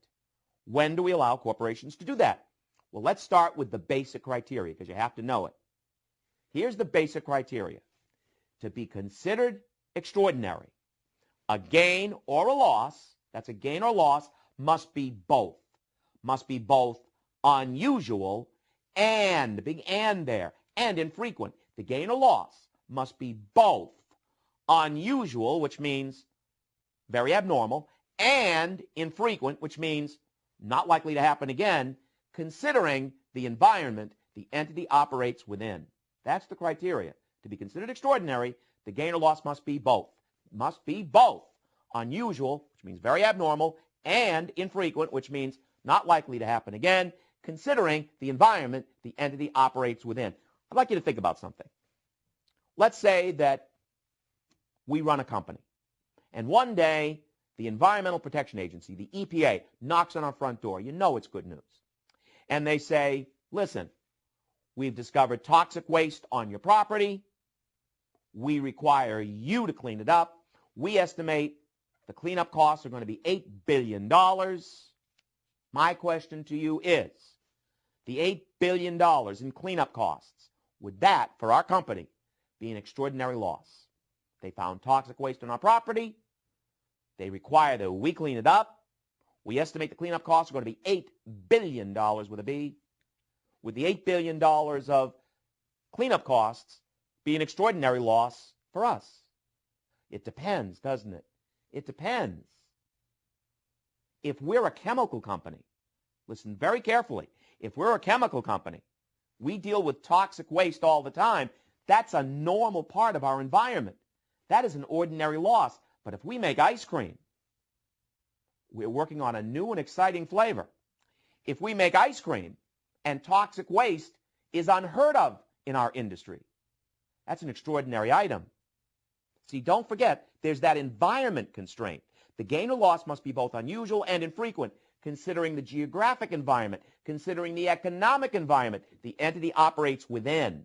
Speaker 1: When do we allow corporations to do that? Well, let's start with the basic criteria, because you have to know it. Here's the basic criteria. To be considered extraordinary, a gain or a loss, that's a gain or loss, must be both. Must be both unusual and, the big and there, and infrequent. The gain or loss must be both unusual, which means very abnormal, and infrequent, which means not likely to happen again, considering the environment the entity operates within. That's the criteria. To be considered extraordinary, the gain or loss must be both. Must be both unusual, which means very abnormal, and infrequent, which means not likely to happen again, considering the environment the entity operates within. I'd like you to think about something. Let's say that we run a company, and one day the Environmental Protection Agency, the EPA, knocks on our front door. You know it's good news. And they say, listen, we've discovered toxic waste on your property. We require you to clean it up. We estimate the cleanup costs are going to be $8 billion. My question to you is, the $8 billion in cleanup costs, would that, for our company, be an extraordinary loss? They found toxic waste on our property. They require that we clean it up. We estimate the cleanup costs are going to be $8 billion with a B. Would the $8 billion of cleanup costs be an extraordinary loss for us? It depends, doesn't it? It depends. If we're a chemical company, listen very carefully, if we're a chemical company, we deal with toxic waste all the time. That's a normal part of our environment. That is an ordinary loss. But if we make ice cream, we're working on a new and exciting flavor. If we make ice cream and toxic waste is unheard of in our industry, that's an extraordinary item. See, don't forget, there's that environment constraint. The gain or loss must be both unusual and infrequent, considering the geographic environment, considering the economic environment the entity operates within.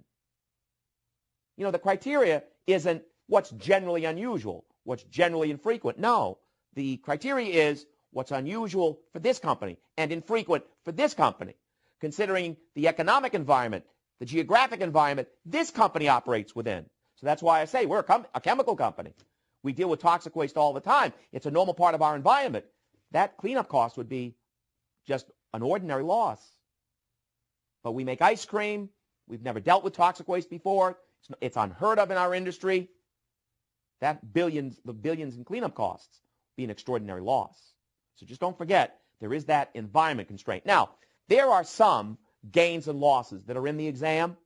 Speaker 1: You know, the criteria isn't what's generally unusual, what's generally infrequent. No, the criteria is what's unusual for this company and infrequent for this company, considering the economic environment, the geographic environment this company operates within. So that's why I say we're a chemical company. We deal with toxic waste all the time. It's a normal part of our environment. That cleanup cost would be just an ordinary loss. But we make ice cream. We've never dealt with toxic waste before. It's unheard of in our industry. The billions in cleanup costs be an extraordinary loss. So just don't forget, there is that environment constraint. Now, there are some gains and losses that are in the exam.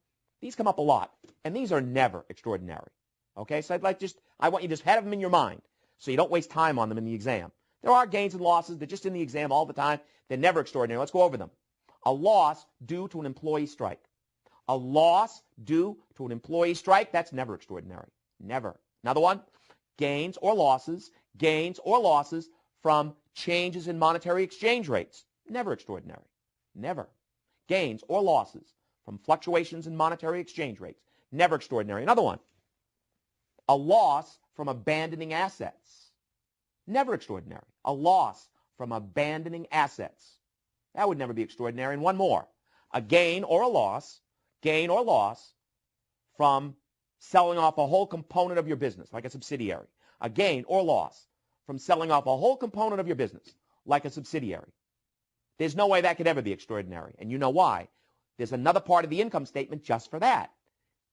Speaker 1: These come up a lot, and these are never extraordinary. Okay, so I want you to just have them in your mind so you don't waste time on them in the exam. There are gains and losses that are just in the exam all the time. They're never extraordinary. Let's go over them. A loss due to an employee strike. A loss due to an employee strike, that's never extraordinary. Never. Another one, gains or losses from changes in monetary exchange rates. Never extraordinary. Never. Gains or losses from fluctuations in monetary exchange rates. Never extraordinary. Another one, a loss from abandoning assets. Never extraordinary. A loss from abandoning assets. That would never be extraordinary. And one more, a gain or loss from selling off a whole component of your business, like a subsidiary. A gain or loss from selling off a whole component of your business, like a subsidiary. There's no way that could ever be extraordinary. And you know why. There's another part of the income statement just for that.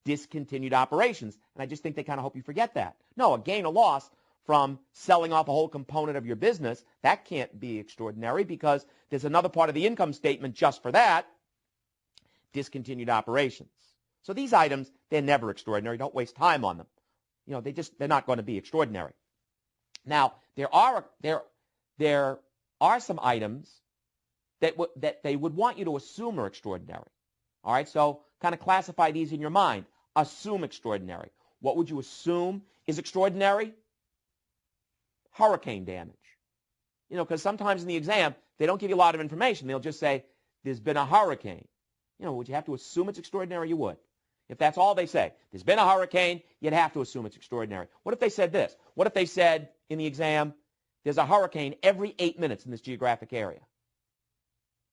Speaker 1: Discontinued operations. And I just think they kind of hope you forget that. No, a gain or loss from selling off a whole component of your business, that can't be extraordinary because there's another part of the income statement just for that. Discontinued operations. So these items, they're never extraordinary. Don't waste time on them. You know, they're not going to be extraordinary. Now, there are some items that they would want you to assume are extraordinary. All right, so kind of classify these in your mind. Assume extraordinary. What would you assume is extraordinary? Hurricane damage. You know, because sometimes in the exam, they don't give you a lot of information. They'll just say, there's been a hurricane. You know, would you have to assume it's extraordinary? You would. If that's all they say, there's been a hurricane, you'd have to assume it's extraordinary. What if they said this? What if they said in the exam, there's a hurricane every 8 minutes in this geographic area?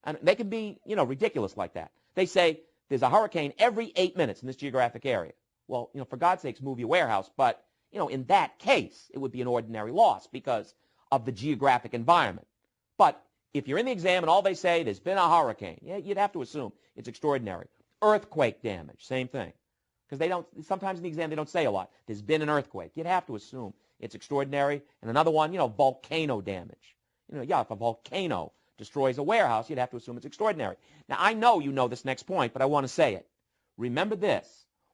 Speaker 1: And they can be, you know, ridiculous like that. They say, there's a hurricane every 8 minutes in this geographic area. Well, you know, for God's sakes, move your warehouse. But, you know, in that case, it would be an ordinary loss because of the geographic environment. But if you're in the exam and all they say, there's been a hurricane, yeah, you'd have to assume it's extraordinary. Earthquake damage, same thing. Because they don't, sometimes in the exam they don't say a lot. There's been an earthquake. You'd have to assume it's extraordinary. And another one, you know, volcano damage. You know, yeah, if a volcano destroys a warehouse, you'd have to assume it's extraordinary. Now, I know you know this next point, but I want to say it. Remember this.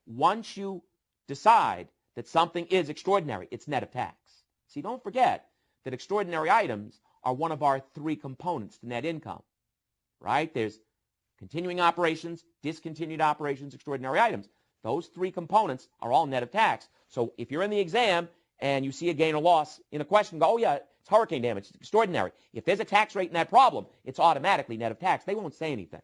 Speaker 1: Once you decide that something is extraordinary, it's net of tax. See, don't forget that extraordinary items are one of our three components to net income, right? There's continuing operations, discontinued operations, extraordinary items. Those three components are all net of tax. So if you're in the exam and you see a gain or loss in a question, go, oh yeah, it's hurricane damage, it's extraordinary. If there's a tax rate in that problem, it's automatically net of tax. They won't say anything.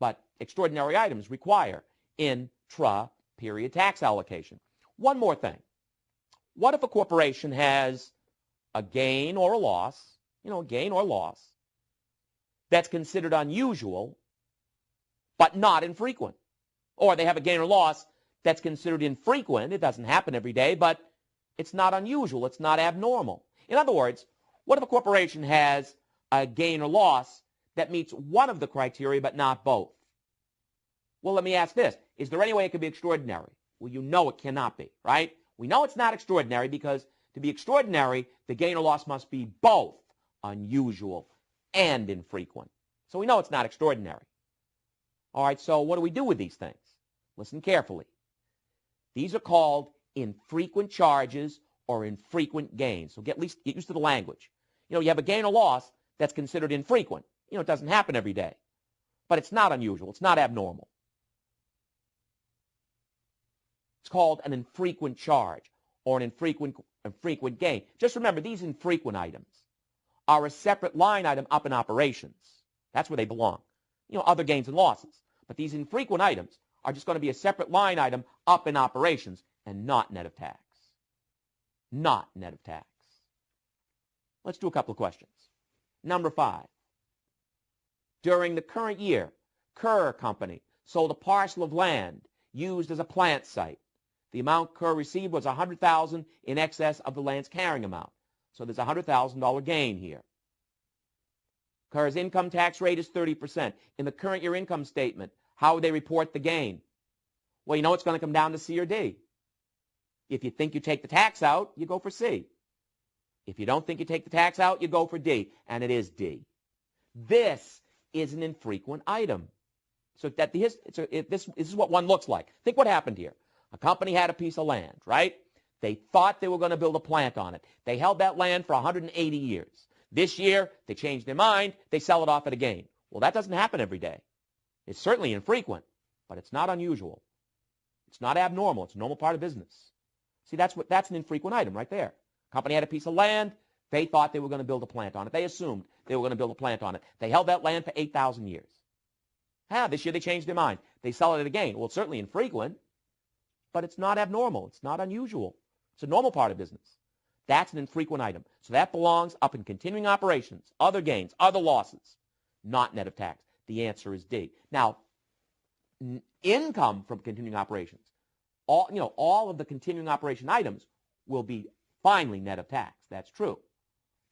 Speaker 1: But extraordinary items require intra-period tax allocation. One more thing. What if a corporation has a gain or a loss, you know, a gain or loss, that's considered unusual, but not infrequent? Or they have a gain or loss that's considered infrequent. It doesn't happen every day, but it's not unusual. It's not abnormal. In other words, what if a corporation has a gain or loss that meets one of the criteria, but not both? Well, let me ask this. Is there any way it could be extraordinary? Well, you know it cannot be, right? We know it's not extraordinary because to be extraordinary, the gain or loss must be both unusual and infrequent. So we know it's not extraordinary. All right, so what do we do with these things? Listen carefully. These are called infrequent charges or infrequent gains. So get used to the language. You know, you have a gain or loss that's considered infrequent. You know, it doesn't happen every day. But it's not unusual. It's not abnormal. It's called an infrequent charge or an infrequent gain. Just remember, these infrequent items are a separate line item up in operations. That's where they belong. You know, other gains and losses. But these infrequent items are just going to be a separate line item up in operations and not net of tax. Not net of tax. Let's do a couple of questions. Number 5. During the current year, Kerr Company sold a parcel of land used as a plant site. The amount Kerr received was $100,000 in excess of the land's carrying amount. So there's a $100,000 gain here. Kerr's income tax rate is 30%. In the current year income statement, how would they report the gain? Well, you know it's going to come down to C or D. If you think you take the tax out, you go for C. If you don't think you take the tax out, you go for D, and it is D. This is an infrequent item. So this is what one looks like. Think what happened here. A company had a piece of land, right? They thought they were going to build a plant on it. They held that land for 180 years. This year, they changed their mind. They sell it off at a gain. Well, that doesn't happen every day. It's certainly infrequent, but it's not unusual. It's not abnormal. It's a normal part of business. See, that's an infrequent item right there. Company had a piece of land. They thought they were going to build a plant on it. They assumed they were going to build a plant on it. They held that land for 8,000 years. This year they changed their mind. They sell it at a gain. Well, it's certainly infrequent, but it's not abnormal. It's not unusual. It's a normal part of business. That's an infrequent item. So that belongs up in continuing operations, other gains, other losses, not net of tax. The answer is D. Now, income from continuing operations, all of the continuing operation items will be finally net of tax. That's true.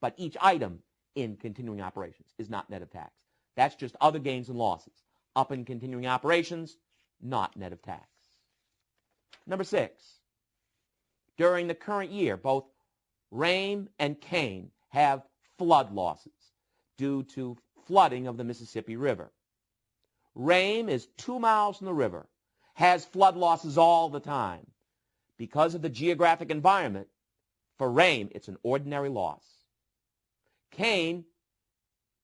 Speaker 1: But each item in continuing operations is not net of tax. That's just other gains and losses. Up in continuing operations, not net of tax. Number 6. During the current year, both Rame and Kane have flood losses due to flooding of the Mississippi River. Rame is 2 miles from the river, has flood losses all the time. Because of the geographic environment, for Rame, it's an ordinary loss. Kane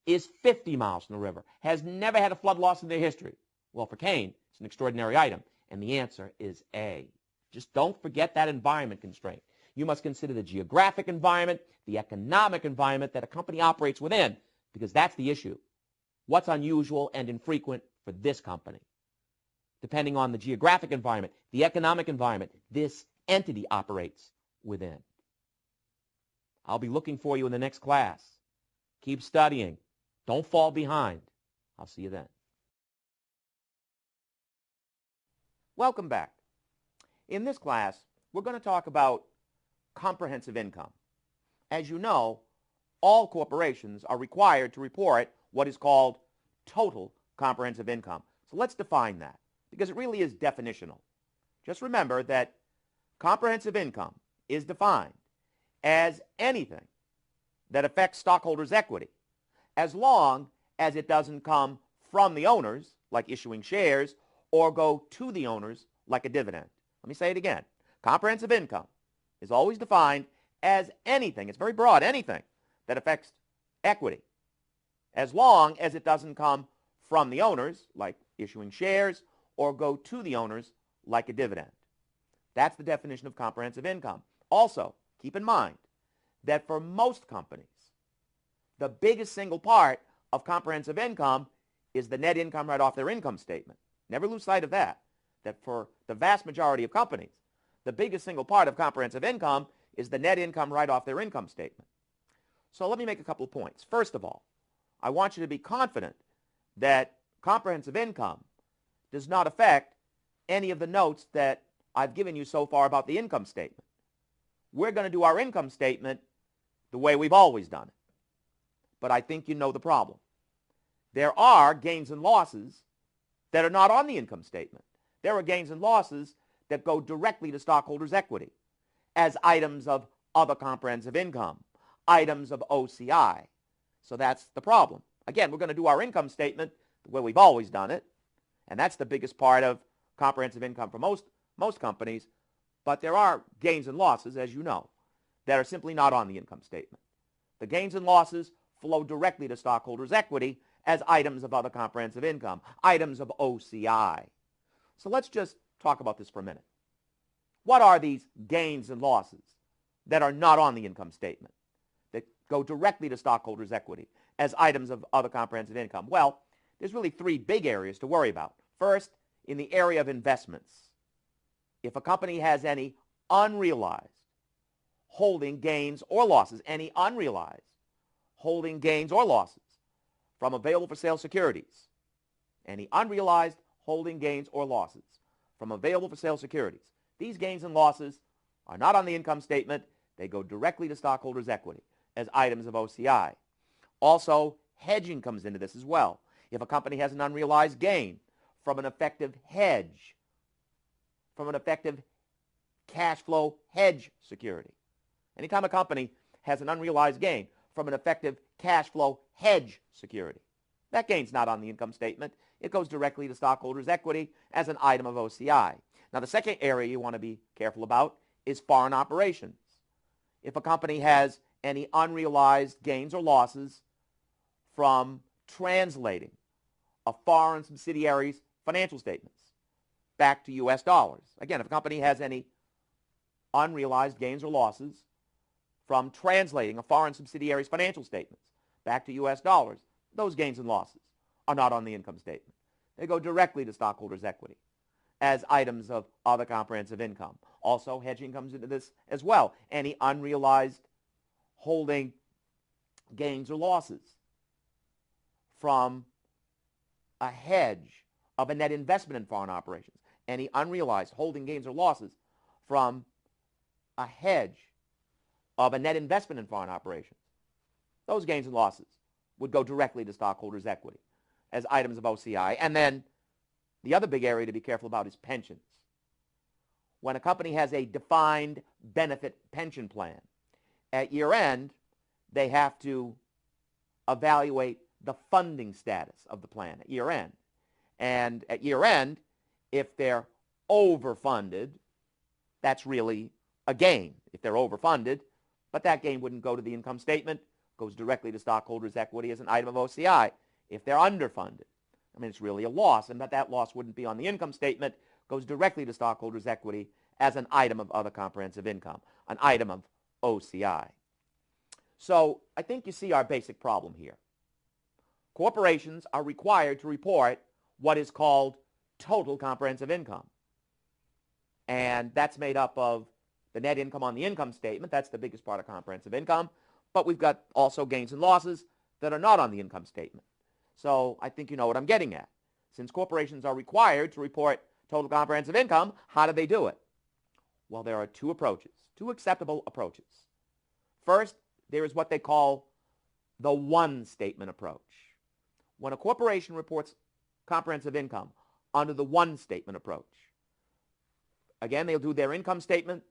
Speaker 1: is 50 miles from the river, has never had a flood loss in their history? Well, for Kane, it's an extraordinary item. And the answer is A. Just don't forget that environment constraint. You must consider the geographic environment, the economic environment that a company operates within, because that's the issue. What's unusual and infrequent for this company? Depending on the geographic environment, the economic environment, this entity operates within. I'll be looking for you in the next class. Keep studying. Don't fall behind. I'll see you then. Welcome back. In this class, we're going to talk about comprehensive income. As you know, all corporations are required to report what is called total comprehensive income. So let's define that, because it really is definitional. Just remember that comprehensive income is defined as anything that affects stockholders' equity, as long as it doesn't come from the owners, like issuing shares, or go to the owners, like a dividend. Let me say it again. Comprehensive income is always defined as anything, it's very broad, anything that affects equity, as long as it doesn't come from the owners, like issuing shares, or go to the owners, like a dividend. That's the definition of comprehensive income. Also, keep in mind that for most companies, the biggest single part of comprehensive income is the net income right off their income statement. Never lose sight of that for the vast majority of companies, the biggest single part of comprehensive income is the net income right off their income statement. So let me make a couple of points. First of all, I want you to be confident that comprehensive income does not affect any of the notes that I've given you so far about the income statement. We're going to do our income statement the way we've always done it. But I think you know the problem. There are gains and losses that are not on the income statement. There are gains and losses that go directly to stockholders' equity as items of other comprehensive income, items of OCI. So that's the problem. Again, we're going to do our income statement the way we've always done it, and that's the biggest part of comprehensive income for most companies. But there are gains and losses, as you know, that are simply not on the income statement. The gains and losses flow directly to stockholders' equity as items of other comprehensive income, items of OCI. So let's just talk about this for a minute. What are these gains and losses that are not on the income statement, that go directly to stockholders' equity as items of other comprehensive income? Well, there's really three big areas to worry about. First, in the area of investments. If a company has any unrealized holding gains or losses, any unrealized holding gains or losses from available for sale securities, any unrealized holding gains or losses from available for sale securities, these gains and losses are not on the income statement. They go directly to stockholders' equity as items of OCI. Also, hedging comes into this as well. If a company has an unrealized gain from an effective hedge, from an effective cash flow hedge security. Anytime a company has an unrealized gain from an effective cash flow hedge security, that gain's not on the income statement. It goes directly to stockholders' equity as an item of OCI. Now, the second area you want to be careful about is foreign operations. If a company has any unrealized gains or losses from translating a foreign subsidiary's financial statements back to U.S. dollars. Again, if a company has any unrealized gains or losses from translating a foreign subsidiary's financial statements back to U.S. dollars, those gains and losses are not on the income statement. They go directly to stockholders' equity as items of other comprehensive income. Also, hedging comes into this as well. Any unrealized holding gains or losses from a hedge of a net investment in foreign operations. Any unrealized holding gains or losses from a hedge of a net investment in foreign operations. Those gains and losses would go directly to stockholders' equity as items of OCI. And then the other big area to be careful about is pensions. When a company has a defined benefit pension plan, at year end, they have to evaluate the funding status of the plan at year end. And at year end, if they're overfunded, that's really a gain if they're overfunded, but that gain wouldn't go to the income statement, goes directly to stockholders' equity as an item of OCI. If they're underfunded, I mean, it's really a loss, and that loss wouldn't be on the income statement, goes directly to stockholders' equity as an item of other comprehensive income, an item of OCI. So I think you see our basic problem here. Corporations are required to report what is called total comprehensive income. And that's made up of the net income on the income statement. That's the biggest part of comprehensive income. But we've got also gains and losses that are not on the income statement. So I think you know what I'm getting at. Since corporations are required to report total comprehensive income, how do they do it? Well, there are two approaches, two acceptable approaches. First, there is what they call the one statement approach. When a corporation reports comprehensive income under the one statement approach, again, they'll do their income statement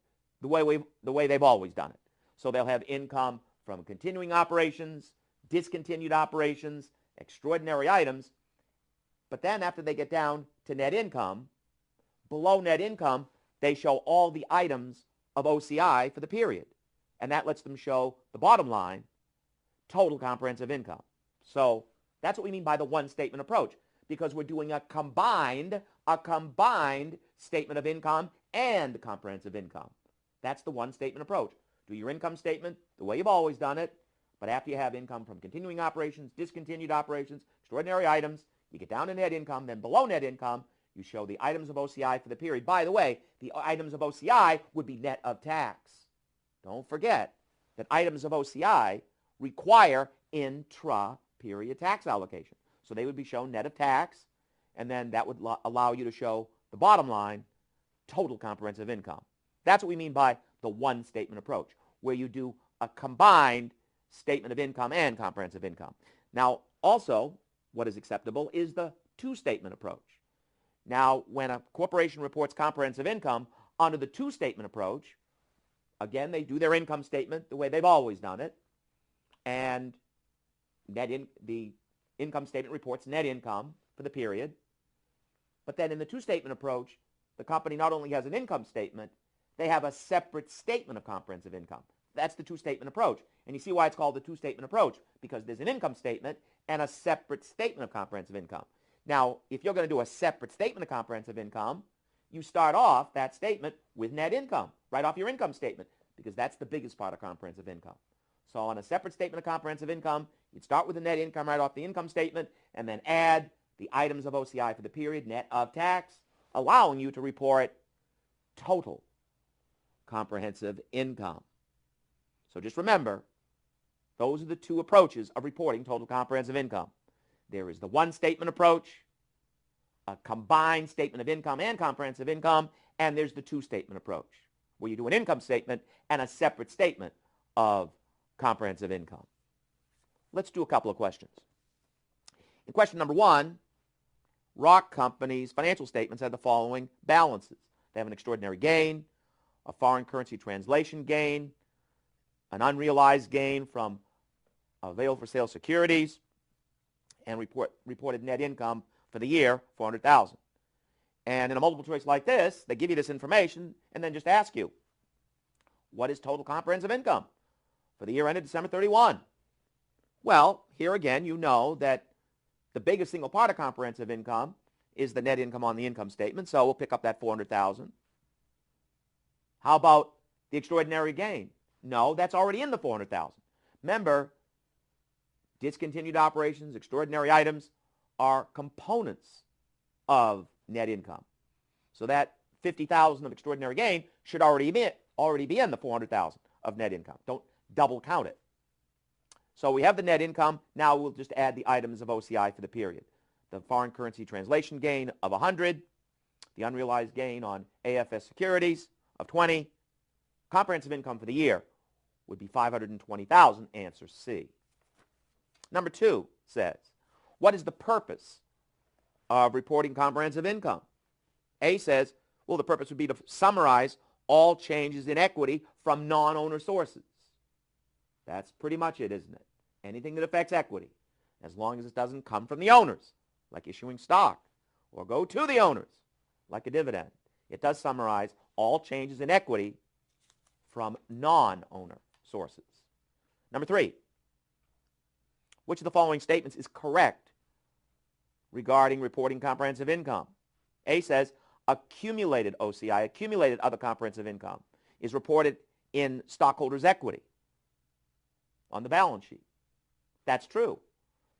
Speaker 1: the way they've always done it. So they'll have income from continuing operations, discontinued operations, extraordinary items. But then after they get down to net income, below net income, they show all the items of OCI for the period. And that lets them show the bottom line, total comprehensive income. So that's what we mean by the one statement approach, because we're doing a combined statement of income and comprehensive income. That's the one statement approach. Do your income statement the way you've always done it, but after you have income from continuing operations, discontinued operations, extraordinary items, you get down to net income, then below net income, you show the items of OCI for the period. By the way, the items of OCI would be net of tax. Don't forget that items of OCI require intra-period tax allocation. So they would be shown net of tax, and then that would allow you to show the bottom line, total comprehensive income. That's what we mean by the one statement approach, where you do a combined statement of income and comprehensive income. Now, also, what is acceptable is the two statement approach. Now, when a corporation reports comprehensive income under the two statement approach, again, they do their income statement the way they've always done it, and the income statement reports net income for the period. But then in the two statement approach, the company not only has an income statement, they have a separate statement of comprehensive income. That's the two statement approach. And you see why it's called the two statement approach, because there's an income statement and a separate statement of comprehensive income. Now, if you're going to do a separate statement of comprehensive income, you start off that statement with net income, right off your income statement, because that's the biggest part of comprehensive income. So on a separate statement of comprehensive income, you'd start with the net income right off the income statement, and then add the items of OCI for the period, net of tax, allowing you to report total comprehensive income. So just remember, those are the two approaches of reporting total comprehensive income. There is the one statement approach, a combined statement of income and comprehensive income, and there's the two statement approach, where you do an income statement and a separate statement of comprehensive income. Let's do a couple of questions. In question number 1, Rock Company's financial statements have the following balances. They have an extraordinary gain, a foreign currency translation gain, an unrealized gain from available for sale securities, and reported net income for the year, $400,000. And in a multiple choice like this, they give you this information and then just ask you, what is total comprehensive income for the year ended December 31? Well, here again, you know that the biggest single part of comprehensive income is the net income on the income statement, so we'll pick up that $400,000. How about the extraordinary gain? No, that's already in the $400,000. Remember, discontinued operations, extraordinary items are components of net income. So that $50,000 of extraordinary gain should already be in the $400,000 of net income. Don't double count it. So we have the net income. Now we'll just add the items of OCI for the period. The foreign currency translation gain of 100, the unrealized gain on AFS securities of 20. Comprehensive income for the year would be $520,000, answer C. Number 2 says, what is the purpose of reporting comprehensive income? A says, well, the purpose would be to summarize all changes in equity from non-owner sources. That's pretty much it, isn't it? Anything that affects equity, as long as it doesn't come from the owners, like issuing stock, or go to the owners, like a dividend. It does summarize all changes in equity from non-owner sources. Number 3,
Speaker 2: Which of the following statements is correct regarding reporting comprehensive income? A says accumulated OCI, accumulated other comprehensive income, is reported in stockholders' equity on the balance sheet. That's true.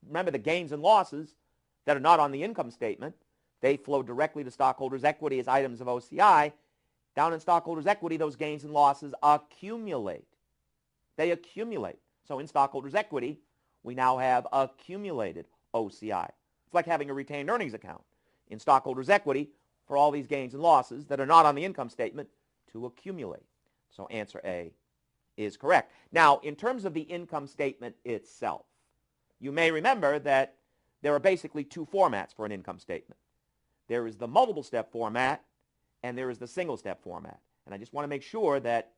Speaker 2: Remember, the gains and losses that are not on the income statement, they flow directly to stockholders' equity as items of OCI. Down in stockholders' equity, those gains and losses accumulate. They accumulate. So in stockholders' equity, we now have accumulated OCI. It's like having a retained earnings account in stockholders' equity for all these gains and losses that are not on the income statement to accumulate. So answer A is correct. Now, in terms of the income statement itself, you may remember that there are basically two formats for an income statement. There is the multiple step format and there is the single step format. And I just want to make sure that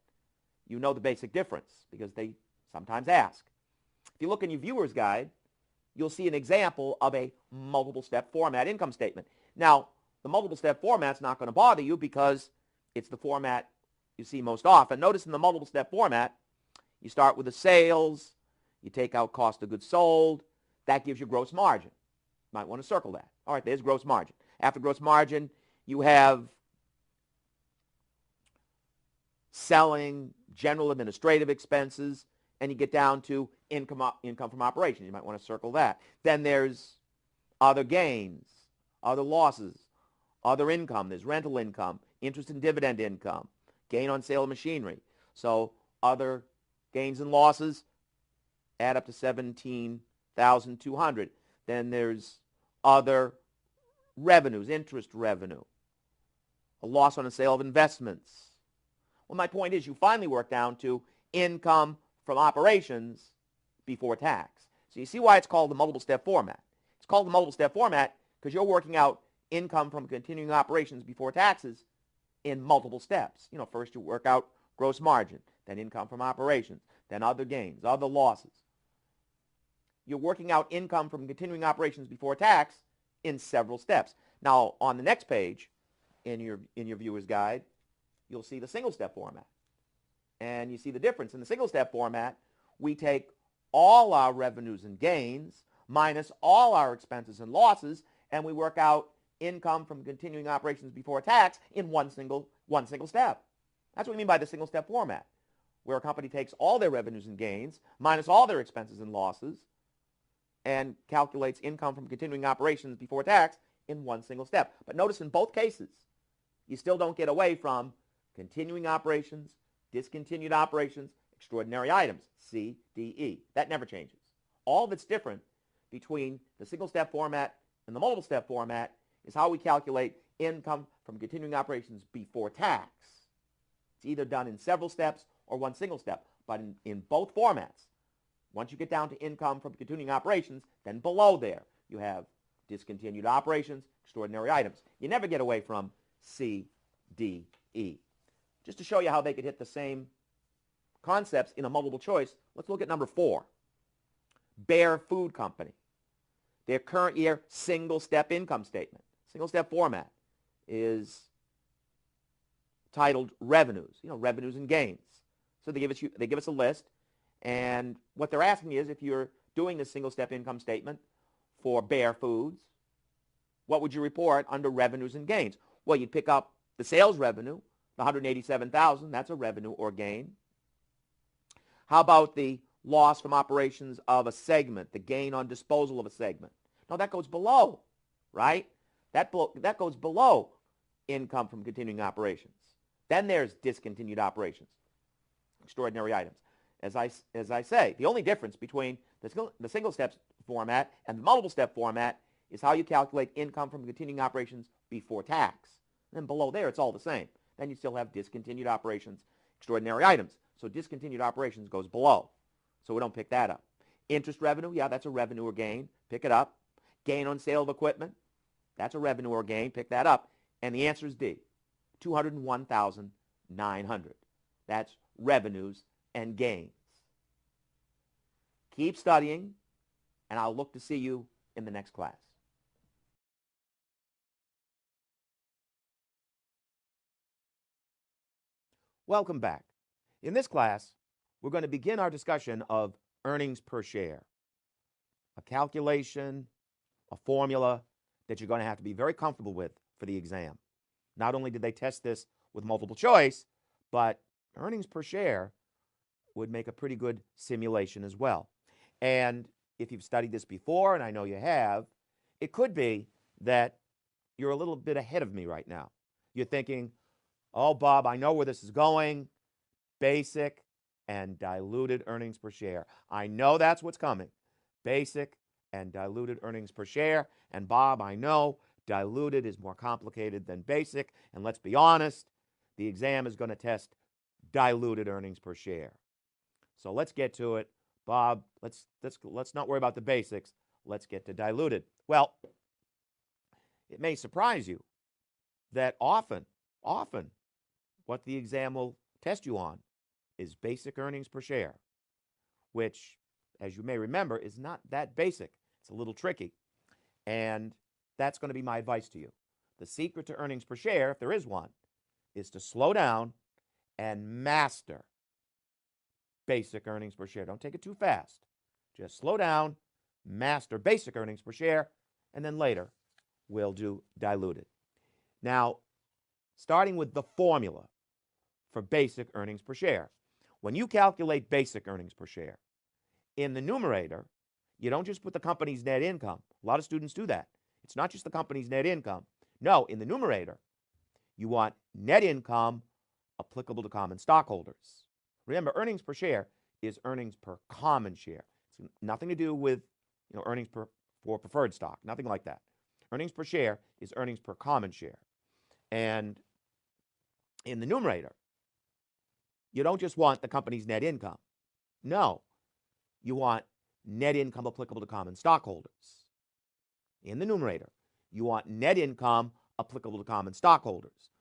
Speaker 2: you know the basic difference because they sometimes ask. If you look in your viewer's guide, you'll see an example of a multiple step format income statement. Now, the multiple step format's not going to bother you because it's the format you see most often. Notice in the multiple step format, you start with the sales, you take out cost of goods sold, that gives you gross margin. Might want to circle that. All right, there's gross margin. After gross margin, you have selling, general administrative expenses, and you get down to income from operations. You might want to circle that. Then there's other gains, other losses, other income. There's rental income, interest and dividend income, gain on sale of machinery. So other gains and losses add up to $17,200. Then there's other revenues, interest revenue, a loss on the sale of investments. Well, my point is you finally work down to income from operations before tax. So you see why it's called the multiple step format. It's called the multiple step format because you're working out income from continuing operations before taxes in multiple steps. You know, first you work out gross margin, then income from operations, then other gains, other losses. You're working out income from continuing operations before tax in several steps. Now, on the next page in your viewer's guide, you'll see the single step format. And you see the difference. In the single step format, we take all our revenues and gains minus all our expenses and losses, and we work out income from continuing operations before tax in one single step. That's what we mean by the single step format, where a company takes all their revenues and gains minus all their expenses and losses and calculates income from continuing operations before tax in one single step. But notice in both cases, you still don't get away from continuing operations, discontinued operations, extraordinary items, C, D, E. That never changes. All that's different between the single step format and the multiple step format is how we calculate income from continuing operations before tax. It's either done in several steps or one single step. But in both formats, once you get down to income from continuing operations, then below there you have discontinued operations, extraordinary items. You never get away from C, D, E. Just to show you how they could hit the same concepts in a multiple choice, let's look at number 4. Bear Food Company. Their current year single-step income statement, single-step format, is titled revenues, revenues and gains. So they give us a list, and what they're asking is if you're doing this single-step income statement for Bear Foods, what would you report under revenues and gains? Well, you'd pick up the sales revenue, the $187,000, that's a revenue or gain. How about the loss from operations of a segment, the gain on disposal of a segment? No, that goes below, right? That goes below income from continuing operations. Then there's discontinued operations, extraordinary items. As I say, the only difference between the single step format and the multiple step format is how you calculate income from continuing operations before tax. And then below there, it's all the same. Then you still have discontinued operations, extraordinary items. So discontinued operations goes below. So we don't pick that up. Interest revenue, yeah, that's a revenue or gain. Pick it up. Gain on sale of equipment, that's a revenue or gain. Pick that up. And the answer is D, $201,900. That's revenues and gains. Keep studying, and I'll look to see you in the next class. Welcome back. In this class, we're going to begin our discussion of earnings per share.
Speaker 1: a calculation, a formula that you're going to have to be very comfortable with for the exam. Not only did they test this with multiple choice, but earnings per share would make a pretty good simulation as well. And if you've studied this before, and I know you have, it could be that you're a little bit ahead of me right now. You're thinking, oh, Bob, I know where this is going. Basic and diluted earnings per share. I know that's what's coming. Basic and diluted earnings per share. And Bob, I know diluted is more complicated than basic. And let's be honest, the exam is going to test diluted earnings per share. So let's get to it. Bob, let's not worry about the basics. Let's get to diluted. Well, it may surprise you that often what the exam will test you on is basic earnings per share, which, as you may remember, is not that basic. It's a little tricky. And that's going to be my advice to you. The secret to earnings per share, if there is one, is to slow down and master basic earnings per share. Don't take it too fast. Just slow down, master basic earnings per share, and then later we'll do diluted. Now, starting with the formula for basic earnings per share. When you calculate basic earnings per share, in the numerator, you don't just put the company's net income. A lot of students do that. It's not just the company's net income. No, in the numerator, you want net income applicable to common stockholders. Remember, earnings per share is earnings per common share. It's nothing to do with earnings for preferred stock, nothing like that. Earnings per share is earnings per common share. And in the numerator, you don't just want the company's net income. No, you want net income applicable to common stockholders. In the numerator, you want net income applicable to common stockholders.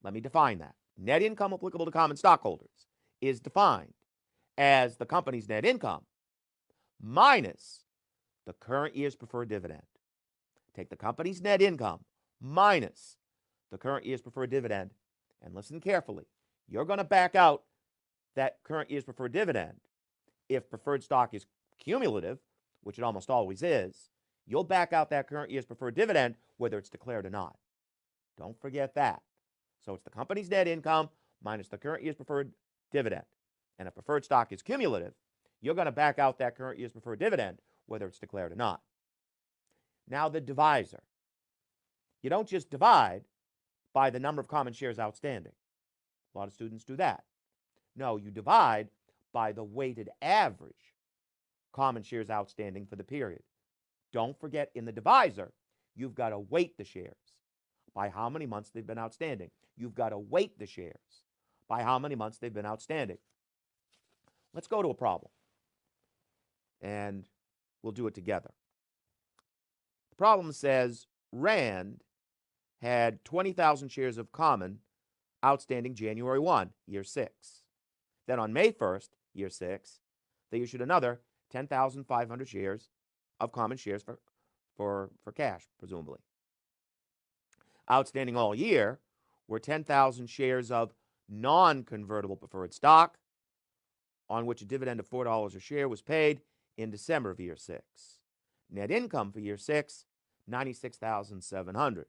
Speaker 1: Let me define that. Net income applicable to common stockholders is defined as the company's net income minus the current year's preferred dividend. Take the company's net income minus the current year's preferred dividend, and listen carefully. You're going to back out that current year's preferred dividend. If preferred stock is cumulative, which it almost always is, you'll back out that current year's preferred dividend whether it's declared or not. Don't forget that. So it's the company's net income minus the current year's preferred dividend. And if preferred stock is cumulative, you're going to back out that current year's preferred dividend whether it's declared or not. Now the divisor. You don't just divide by the number of common shares outstanding. A lot of students do that. No, you divide by the weighted average common shares outstanding for the period. Don't forget, in the divisor, you've got to weight the shares by how many months they've been outstanding. You've got to weight the shares by how many months they've been outstanding. Let's go to a problem, and we'll do it together. The problem says Rand had 20,000 shares of common outstanding January 1, year 6. Then on May 1st, year 6, they issued another 10,500 shares of common shares for cash, presumably. Outstanding all year were 10,000 shares of non-convertible preferred stock, on which a dividend of $4 a share was paid in December of year 6. Net income for year 6, $96,700.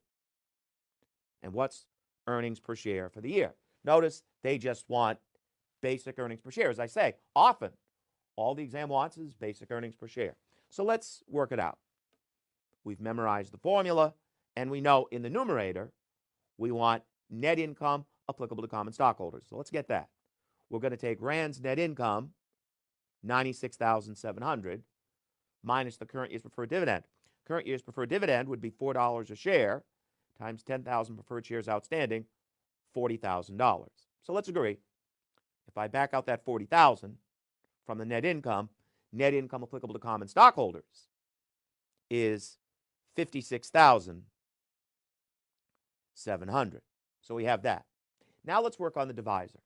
Speaker 1: And what's earnings per share for the year? Notice they just want basic earnings per share. As I say, often all the exam wants is basic earnings per share. So let's work it out. We've memorized the formula, and we know in the numerator we want net income applicable to common stockholders. So let's get that. We're going to take Rand's net income, $96,700, minus the current year's preferred dividend. Current year's preferred dividend would be $4 a share times 10,000 preferred shares outstanding, $40,000. So let's agree. If I back out that $40,000 from the net income applicable to common stockholders is $56,700. So we have that. Now let's work on the divisor.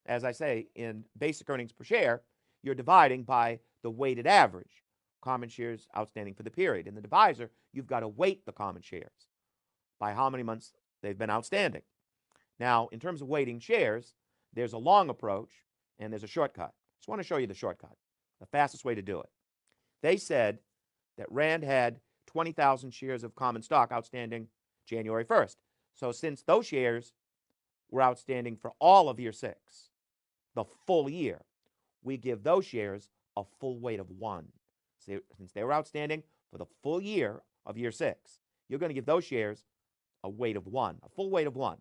Speaker 1: As I say, in basic earnings per share, you're dividing by the weighted average common shares outstanding for the period. In the divisor, you've got to weight the common shares by how many months they've been outstanding. Now, in terms of weighting shares, there's a long approach and there's a shortcut. I just want to show you the shortcut, the fastest way to do it. They said that Rand had 20,000 shares of common stock outstanding January 1st. So since those shares were outstanding for all of year 6, the full year, we give those shares a full weight of 1. Since they were outstanding for the full year of year 6, you're going to give those shares a weight of 1, a full weight of 1.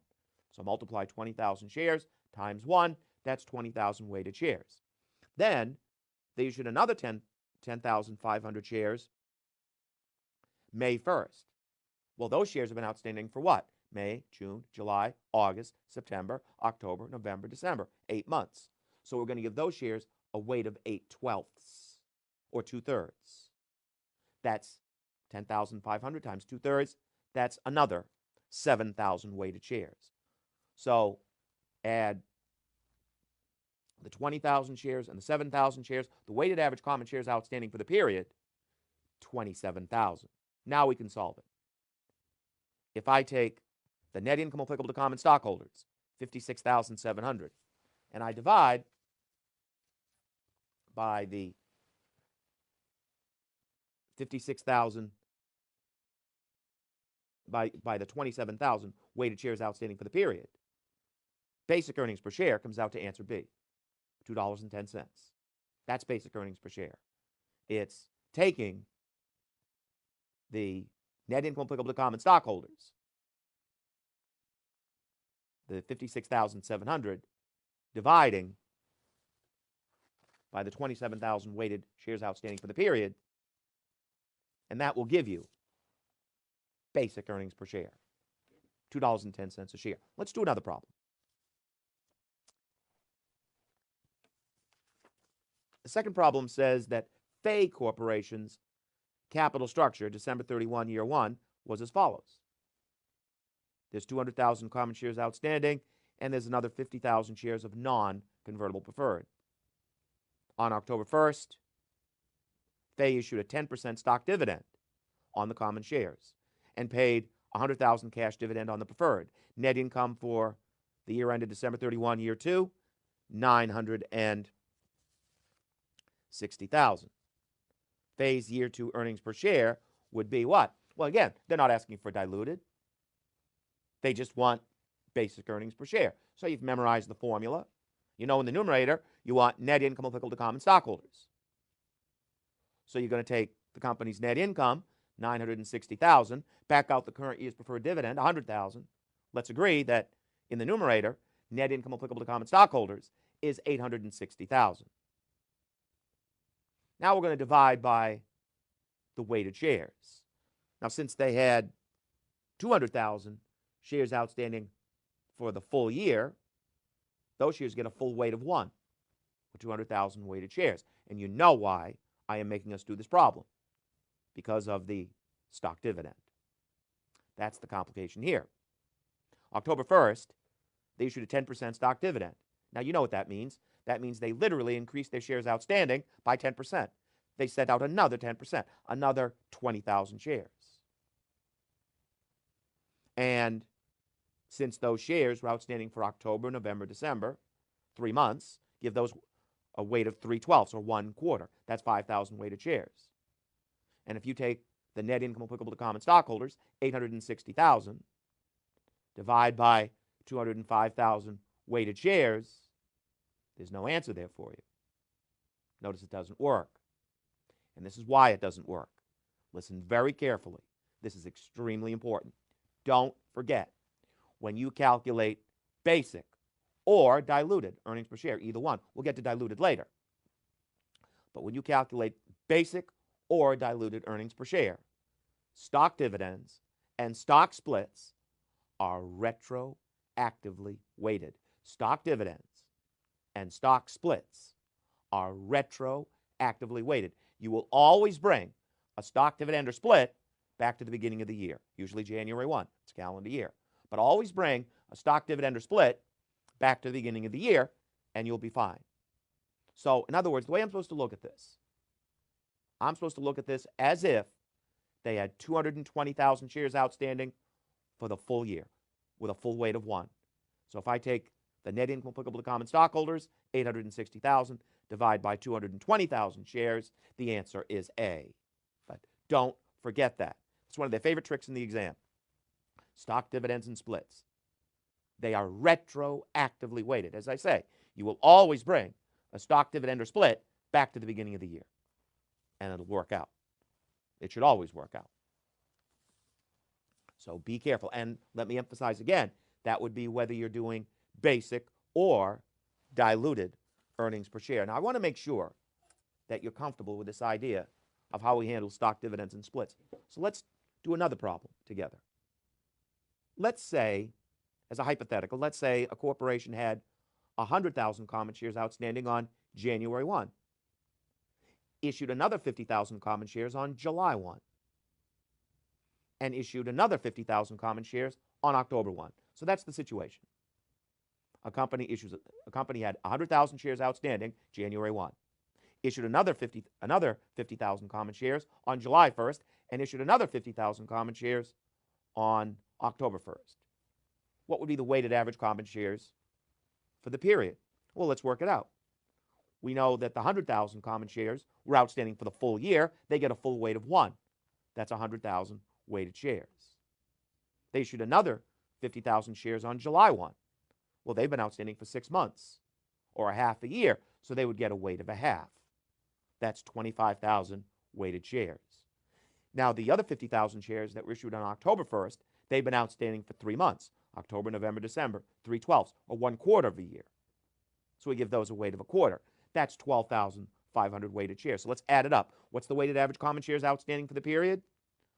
Speaker 1: So multiply 20,000 shares times 1, that's 20,000 weighted shares. Then they issued another 10,500 shares May 1st. Well, those shares have been outstanding for what? May, June, July, August, September, October, November, December, 8 months. So we're going to give those shares a weight of 8/12, or 2/3. That's 10,500 times 2/3. That's another 7,000 weighted shares. So add the 20,000 shares and the 7,000 shares, the weighted average common shares outstanding for the period, 27,000. Now we can solve it. If I take the net income applicable to common stockholders, 56,700, and I divide by the 56,000 by the 27,000 weighted shares outstanding for the period, basic earnings per share comes out to answer B, $2.10. That's basic earnings per share. It's taking the net income applicable to common stockholders, the 56,700, dividing by the 27,000 weighted shares outstanding for the period, and that will give you basic earnings per share, $2.10 a share. Let's do another problem. The second problem says that Fay Corporation's capital structure, December 31, year 1, was as follows. There's 200,000 common shares outstanding, and there's another 50,000 shares of non-convertible preferred. On October 1st, Fay issued a 10% stock dividend on the common shares and paid 100,000 cash dividend on the preferred. Net income for the year ended December 31, year 2, 960,000. Fay's year 2 earnings per share would be what? Well, again, they're not asking for diluted. They just want basic earnings per share. So you've memorized the formula. You know in the numerator, you want net income applicable to common stockholders. So you're going to take the company's net income, 960,000, back out the current year's preferred dividend, 100,000. Let's agree that in the numerator, net income applicable to common stockholders is 860,000. Now we're going to divide by the weighted shares. Now, since they had 200,000 shares outstanding for the full year, those shares get a full weight of 1 for 200,000 weighted shares. And you know why I am making us do this problem, because of the stock dividend. That's the complication here. October 1st, they issued a 10% stock dividend. Now, you know what that means. That means they literally increased their shares outstanding by 10%. They sent out another 10%, another 20,000 shares. And since those shares were outstanding for October, November, December, 3 months, give those a weight of 3/12, or 1/4. That's 5,000 weighted shares. And if you take the net income applicable to common stockholders, 860,000, divide by 205,000 weighted shares, there's no answer there for you. Notice it doesn't work. And this is why it doesn't work. Listen very carefully. This is extremely important. Don't forget, when you calculate basic or diluted earnings per share, either one. We'll get to diluted later. But when you calculate basic or diluted earnings per share, stock dividends and stock splits are retroactively weighted. Stock dividends and stock splits are retroactively weighted. You will always bring a stock dividend or split back to the beginning of the year, usually January 1. It's a calendar year. But always bring a stock dividend or split back to the beginning of the year, and you'll be fine. So, in other words, the way I'm supposed to look at this, I'm supposed to look at this as if they had 220,000 shares outstanding for the full year with a full weight of 1. So if I take the net income applicable to common stockholders, 860,000, divide by 220,000 shares, the answer is A. But Don't forget that. It's one of their favorite tricks in the exam. Stock dividends and splits. They are retroactively weighted. As I say, you will always bring a stock dividend or split back to the beginning of the year, and it'll work out. It should always work out. So be careful. And let me emphasize again, that would be whether you're doing basic or diluted earnings per share. Now, I want to make sure that you're comfortable with this idea of how we handle stock dividends and splits. So let's do another problem together. Let's say, as a hypothetical, let's say a corporation had 100,000 common shares outstanding on January 1, issued another 50,000 common shares on July 1, and issued another 50,000 common shares on October 1. So that's the situation. A company had 100,000 shares outstanding January 1, issued another 50,000 common shares on July 1st, and issued another 50,000 common shares on October 1st. What would be the weighted average common shares for the period? Well, let's work it out. We know that the 100,000 common shares were outstanding for the full year. They get a full weight of 1. That's 100,000 weighted shares. They issued another 50,000 shares on July 1. Well, they've been outstanding for 6 months or a half a year, so they would get a weight of a half. That's 25,000 weighted shares. Now, the other 50,000 shares that were issued on October 1st, they've been outstanding for 3 months, October, November, December, 3/12, or 1/4 of a year. So we give those a weight of a quarter. That's 12,500 weighted shares. So let's add it up. What's the weighted average common shares outstanding for the period?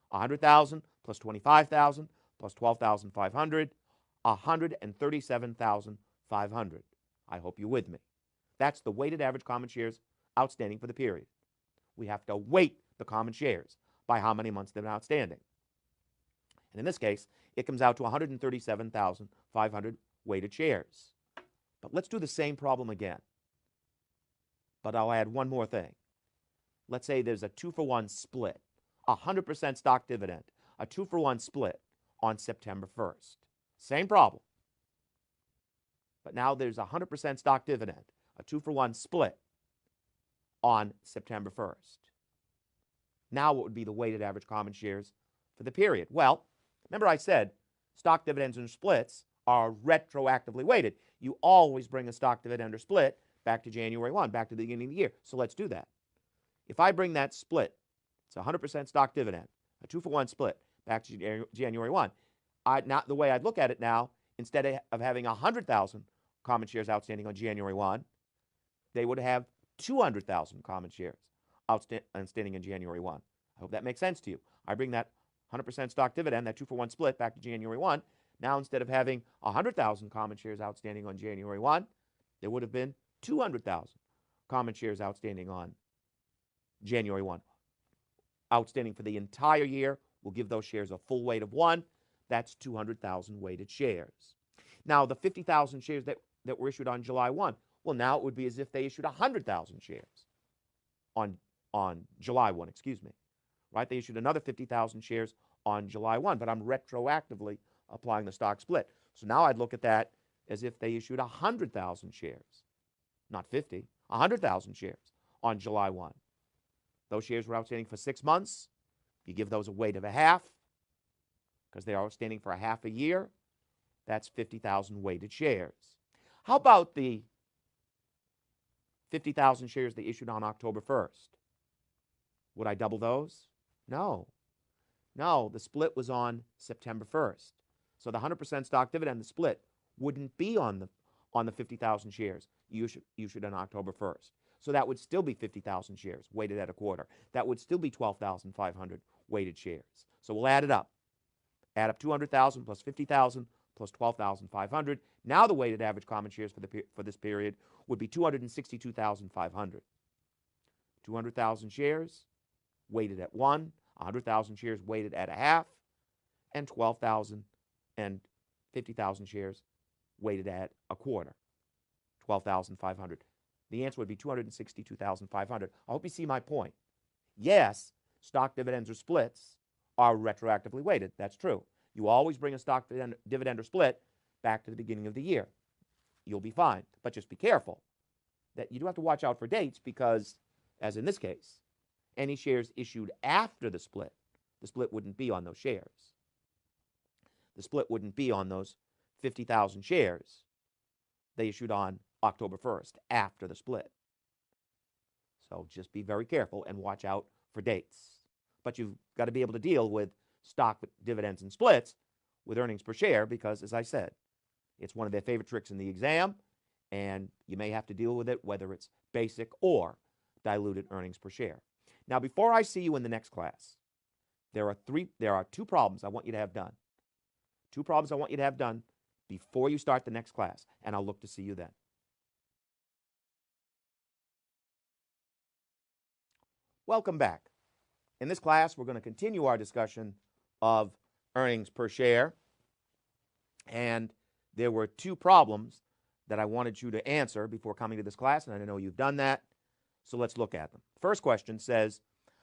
Speaker 1: 100,000 plus 25,000 plus 12,500, 137,500. I hope you're with me. That's the weighted average common shares outstanding for the period. We have to weight the common shares by how many months they've been outstanding. And in this case, it comes out to 137,500 weighted shares. But let's do the same problem again. But I'll add one more thing. Let's say there's a 2-for-1 split, 100% stock dividend, a 2-for-1 split on September 1st. Same problem. But now there's a 100% stock dividend, a 2-for-1 split on September 1st. Now what would be the weighted average common shares for the period? Well, remember I said stock dividends and splits are retroactively weighted. You always bring a stock dividend or split back to January 1, back to the beginning of the year. So let's do that. If I bring that split, it's 100% stock dividend, a 2-for-1 split back to January 1, not the way I'd look at it now, instead of having 100,000 common shares outstanding on January 1, they would have 200,000 common shares outstanding in January 1. I hope that makes sense to you. I bring that 100% stock dividend, that 2-for-1 split back to January 1. Now, instead of having 100,000 common shares outstanding on January 1, there would have been 200,000 common shares outstanding on January 1. Outstanding for the entire year, we'll give those shares a full weight of 1. That's 200,000 weighted shares. Now, the 50,000 shares that were issued on July 1, well, now it would be as if they issued 100,000 shares on July 1, right? They issued another 50,000 shares on July 1, but I'm retroactively applying the stock split. So now I'd look at that as if they issued 100,000 shares, not 50, 100,000 shares on July 1. Those shares were outstanding for 6 months. You give those a weight of a half because they are outstanding for a half a year. That's 50,000 weighted shares. How about the 50,000 shares they issued on October 1st? Would I double those? No. No, the split was on September 1st. So the 100% stock dividend, the split, wouldn't be on the 50,000 shares you issued on October 1st. So that would still be 50,000 shares weighted at a quarter. That would still be 12,500 weighted shares. So we'll add it up. Add up 200,000 plus 50,000 plus 12,500. Now the weighted average common shares for this period would be 262,500. 200,000 shares weighted at 1, 100,000 shares weighted at a half, and 12,000 and 50,000 shares weighted at a quarter, 12,500. The answer would be 262,500. I hope you see my point. Yes, stock dividends or splits are retroactively weighted. That's true. You always bring a stock dividend or split back to the beginning of the year. You'll be fine. But just be careful that you do have to watch out for dates because, as in this case, Any shares issued after the split wouldn't be on those shares. The split wouldn't be on those 50,000 shares they issued on October 1st, after the split. So just be very careful and watch out for dates. But you've got to be able to deal with stock dividends and splits with earnings per share because, as I said, it's one of their favorite tricks in the exam, and you may have to deal with it whether it's basic or diluted earnings per share. Now, before I see you in the next class, there are two problems I want you to have done. Two problems I want you to have done before you start the next class, and I'll look to see you then. Welcome back. In this class, we're going to continue our discussion of earnings per share, and there were two problems that I wanted you to answer before coming to this class, and I know you've done that, so let's look at them. First question says,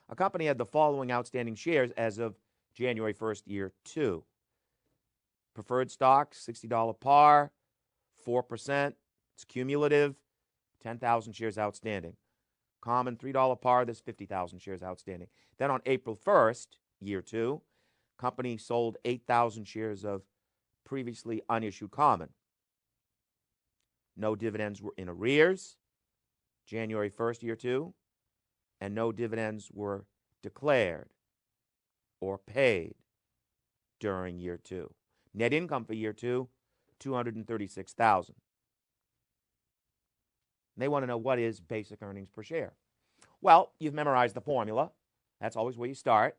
Speaker 1: a company had the following outstanding shares as of January 1st, year 2. Preferred stock, $60 par, 4%, it's cumulative, 10,000 shares outstanding. Common, $3 par, there's 50,000 shares outstanding. Then on April 1st, year 2, company sold 8,000 shares of previously unissued common. No dividends were in arrears, January 1st, year 2, and no dividends were declared or paid during year 2. Net income for year 2, $236,000. They want to know what is basic earnings per share. Well, you've memorized the formula. That's always where you start.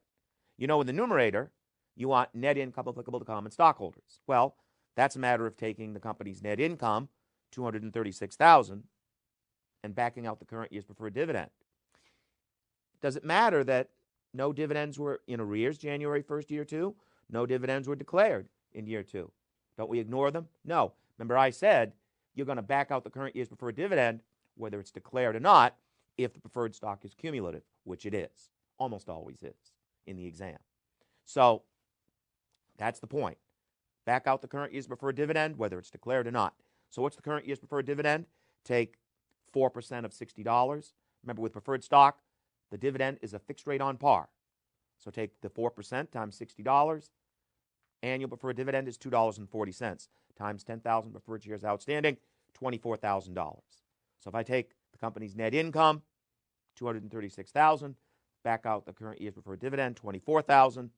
Speaker 1: You know in the numerator, you want net income applicable to common stockholders. Well, that's a matter of taking the company's net income, $236,000, and backing out the current year's preferred dividend. Does it matter that no dividends were in arrears January 1st, year 2? No dividends were declared in year 2. Don't we ignore them? No. Remember I said you're going to back out the current year's preferred dividend, whether it's declared or not, if the preferred stock is cumulative, which it is. Almost always is in the exam. So that's the point. Back out the current year's preferred dividend, whether it's declared or not. So what's the current year's preferred dividend? Take 4% of $60. Remember, with preferred stock, the dividend is a fixed rate on par. So take the 4% times $60. Annual preferred dividend is $2.40 times 10,000 preferred shares outstanding, $24,000. So if I take the company's net income, $236,000, back out the current year's preferred dividend, $24,000,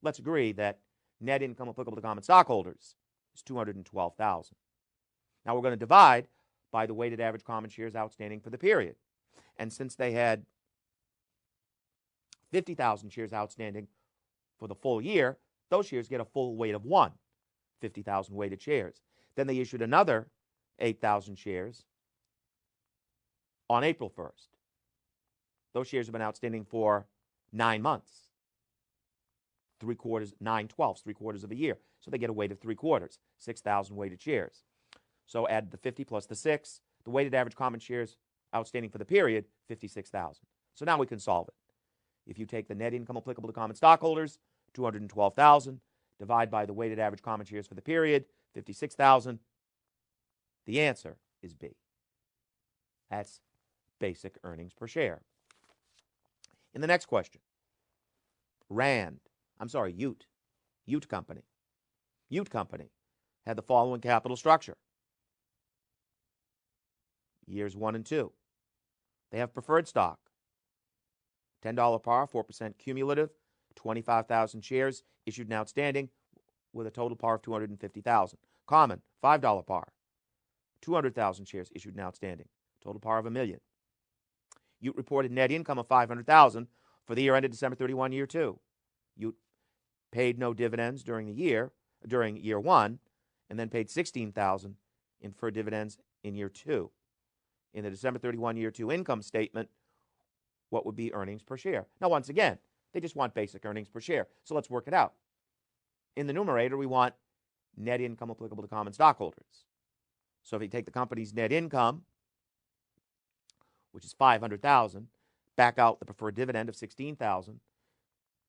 Speaker 1: let's agree that net income applicable to common stockholders is $212,000. Now we're going to divide by the weighted average common shares outstanding for the period. And since they had 50,000 shares outstanding for the full year, those shares get a full weight of 1, 50,000 weighted shares. Then they issued another 8,000 shares on April 1st. Those shares have been outstanding for 9 months. 9/12, 3/4 of a year. So they get a weight of 3/4, 6,000 weighted shares. So add the 50 plus the 6, the weighted average common shares outstanding for the period, 56,000. So now we can solve it. If you take the net income applicable to common stockholders, 212,000, divide by the weighted average common shares for the period, 56,000, the answer is B. That's basic earnings per share. In the next question, Ute Company. Ute Company had the following capital structure. Years 1 and 2. They have preferred stock. $10 par, 4% cumulative, 25,000 shares issued and outstanding with a total par of 250,000. Common, $5 par, 200,000 shares issued and outstanding, total par of $1 million. Ute reported net income of $500,000 for the year ended December 31, year 2. Ute paid no dividends during year 1, and then paid $16,000 in preferred dividends in year 2. In the December 31, year 2 income statement, what would be earnings per share? Now, once again, they just want basic earnings per share. So let's work it out. In the numerator, we want net income applicable to common stockholders. So if you take the company's net income, which is $500,000, back out the preferred dividend of $16,000,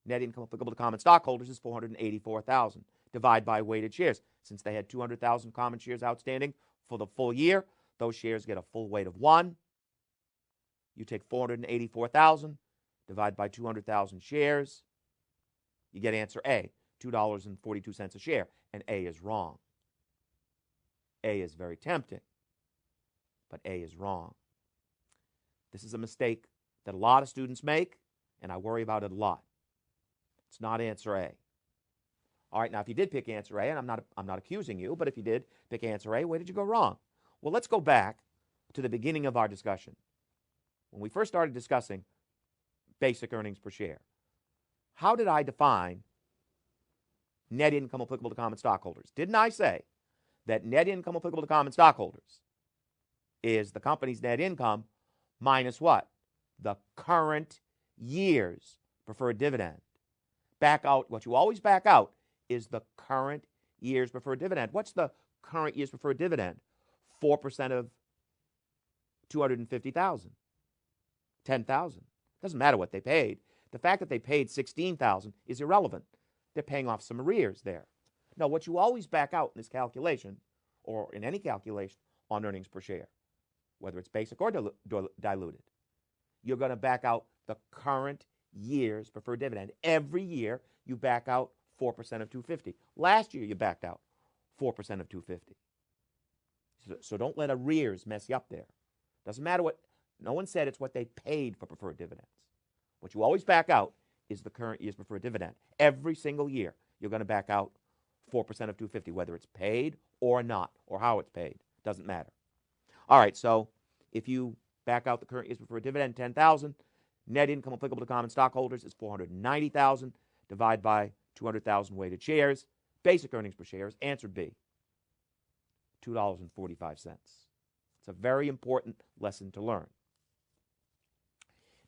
Speaker 1: net income applicable to common stockholders is $484,000. Divide by weighted shares. Since they had 200,000 common shares outstanding for the full year, those shares get a full weight of 1. You take $484,000, Divide by 200,000 shares. You get answer A, $2.42 a share. And A is wrong. A is very tempting, but A is wrong. This is a mistake that a lot of students make, and I worry about it a lot. It's not answer A. All right, now if you did pick answer A, and I'm not accusing you, but if you did pick answer A, where did you go wrong? Well, let's go back to the beginning of our discussion. When we first started discussing basic earnings per share, how did I define net income applicable to common stockholders? Didn't I say that net income applicable to common stockholders is the company's net income minus what? The current year's preferred dividend. Back out, what you always back out is the current year's preferred dividend. What's the current year's preferred dividend? 4% of 250,000, 10,000. Doesn't matter what they paid. The fact that they paid 16,000 is irrelevant. They're paying off some arrears there. No, what you always back out in this calculation, or in any calculation on earnings per share, whether it's basic or diluted, you're going to back out the current year's preferred dividend. Every year you back out 4% of 250. Last year you backed out 4% of 250. So don't let arrears mess you up there. Doesn't matter what, no one said it's what they paid for preferred dividends. What you always back out is the current year's preferred dividend. Every single year you're going to back out 4% of 250, whether it's paid or not, or how it's paid. Doesn't matter. All right, so if you back out the current year's preferred dividend, 10,000, net income applicable to common stockholders is 490,000. Divide by 200,000 weighted shares. Basic earnings per share is answer B, $2.45. It's a very important lesson to learn.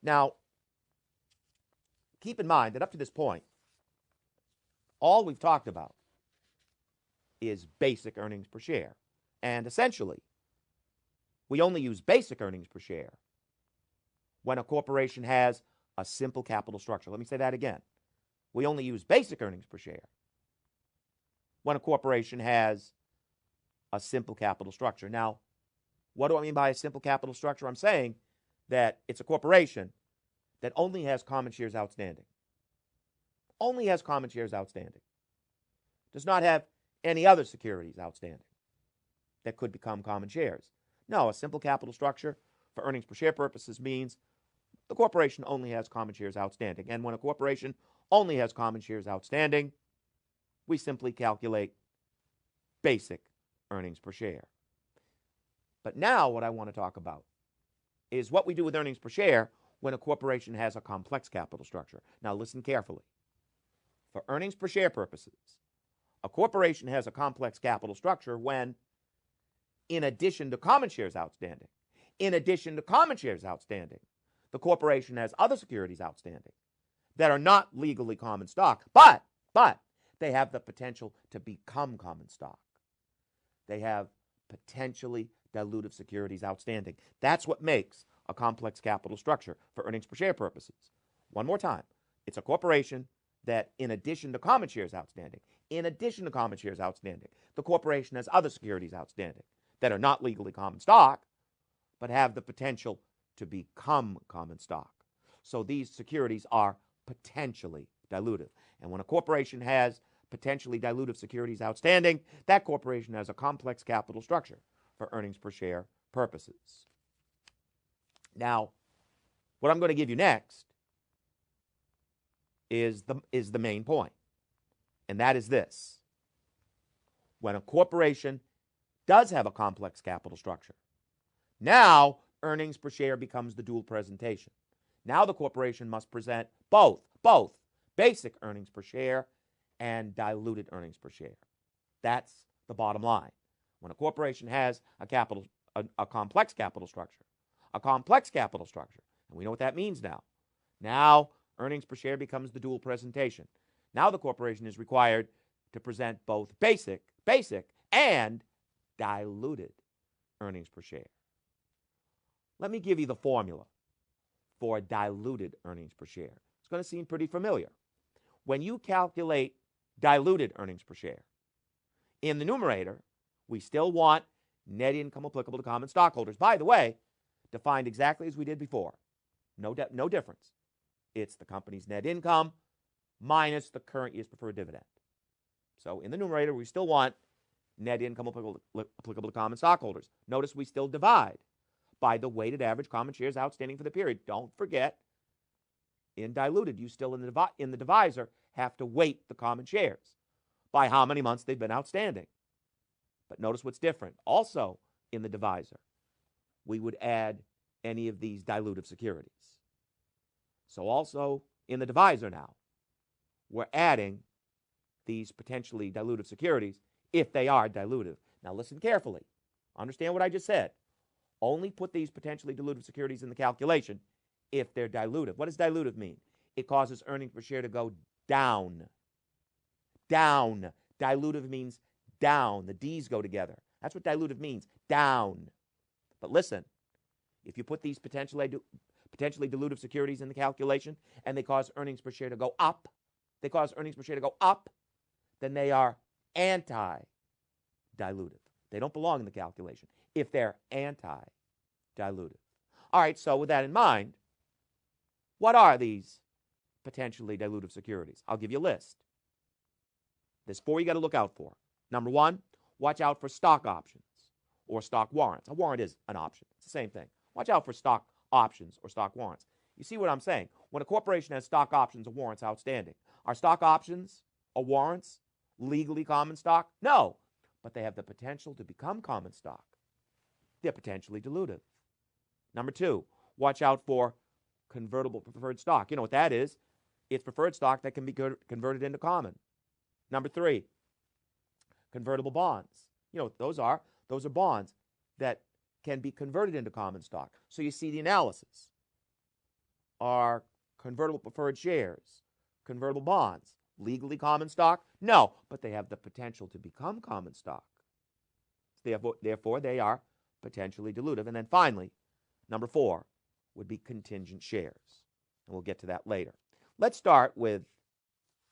Speaker 1: Now, keep in mind that up to this point, all we've talked about is basic earnings per share. And essentially, we only use basic earnings per share when a corporation has a simple capital structure. Let me say that again. We only use basic earnings per share when a corporation has a simple capital structure. Now, what do I mean by a simple capital structure? I'm saying that it's a corporation that only has common shares outstanding. Only has common shares outstanding. Does not have any other securities outstanding that could become common shares. No, a simple capital structure for earnings per share purposes means the corporation only has common shares outstanding. And when a corporation only has common shares outstanding, we simply calculate basic earnings per share. But now what I want to talk about is what we do with earnings per share when a corporation has a complex capital structure. Now listen carefully. For earnings per share purposes, a corporation has a complex capital structure when, in addition to common shares outstanding, the corporation has other securities outstanding that are not legally common stock, but they have the potential to become common stock. They have potentially dilutive securities outstanding. That's what makes a complex capital structure for earnings per share purposes. One more time. It's a corporation that, in addition to common shares outstanding, the corporation has other securities outstanding that are not legally common stock, but have the potential to become common stock. So these securities are potentially dilutive. And when a corporation has potentially dilutive securities outstanding, that corporation has a complex capital structure for earnings per share purposes. Now, what I'm going to give you next is the main point, and that is this. When a corporation does have a complex capital structure, now earnings per share becomes the dual presentation. Now the corporation must present both basic earnings per share and diluted earnings per share. That's the bottom line. When a corporation has a complex capital structure, and we know what that means now. Now earnings per share becomes the dual presentation. Now the corporation is required to present both basic and diluted earnings per share. Let me give you the formula for diluted earnings per share. It's going to seem pretty familiar. When you calculate diluted earnings per share, in the numerator, we still want net income applicable to common stockholders. By the way, defined exactly as we did before. No difference. It's the company's net income minus the current year's preferred dividend. So in the numerator, we still want net income applicable to common stockholders. Notice we still divide by the weighted average common shares outstanding for the period. Don't forget, in diluted, you still in the divisor have to weight the common shares by how many months they've been outstanding. But notice what's different. Also in the divisor, we would add any of these dilutive securities. So also in the divisor now, we're adding these potentially dilutive securities if they are dilutive. Now listen carefully. Understand what I just said. Only put these potentially dilutive securities in the calculation if they're dilutive. What does dilutive mean? It causes earnings per share to go down. Down. Dilutive means down. The D's go together. That's what dilutive means, down. But listen, if you put these potentially dilutive securities in the calculation and they cause earnings per share to go up, then they are anti-dilutive. They don't belong in the calculation if they're anti-dilutive. All right, so with that in mind, what are these potentially dilutive securities? I'll give you a list. There's 4 you got to look out for. Number 1, watch out for stock options or stock warrants. A warrant is an option. It's the same thing. Watch out for stock options or stock warrants. You see what I'm saying? When a corporation has stock options or warrants outstanding, are stock options or warrants legally common stock? No, but they have the potential to become common stock. They're potentially dilutive. Number 2, watch out for convertible preferred stock. You know what that is? It's preferred stock that can be converted into common. Number 3, convertible bonds. You know what those are? Those are bonds that can be converted into common stock. So you see the analysis. Are convertible preferred shares, convertible bonds, legally common stock? No, but they have the potential to become common stock. Therefore, they are potentially dilutive. And then finally, number 4 would be contingent shares. And we'll get to that later. Let's start with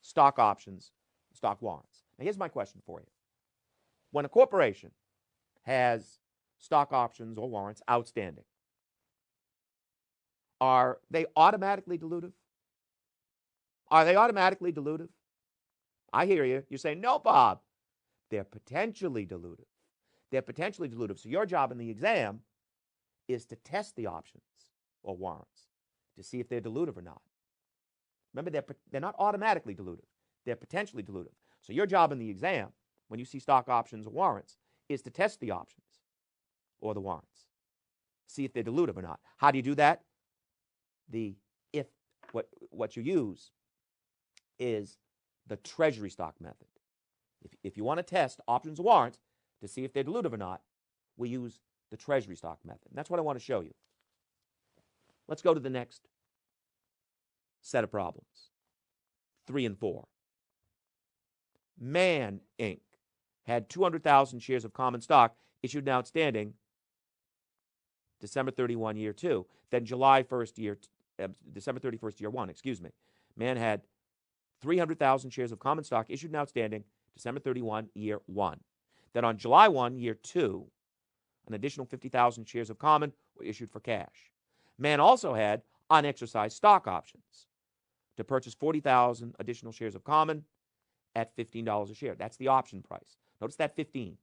Speaker 1: stock options, stock warrants. Now, here's my question for you. When a corporation has stock options or warrants outstanding, are they automatically dilutive? Are they automatically dilutive? I hear you. You're saying, no, Bob. They're potentially dilutive. They're potentially dilutive. So your job in the exam is to test the options or warrants to see if they're dilutive or not. Remember, they're not automatically dilutive. They're potentially dilutive. So your job in the exam, when you see stock options or warrants, is to test the options or the warrants. See if they're dilutive or not. How do you do that? What you use is the treasury stock method. If you want to test options or warrants to see if they're dilutive or not, we use the treasury stock method. And that's what I want to show you. Let's go to the next set of problems. 3 and 4. Man, Inc. had 200,000 shares of common stock issued and outstanding December 31, year 2. Then December 31st, year 1, Man had 300,000 shares of common stock issued and outstanding December 31, year 1. Then on July 1, year 2, an additional 50,000 shares of common were issued for cash. Man also had unexercised stock options to purchase 40,000 additional shares of common at $15 a share. That's the option price. Notice that 15.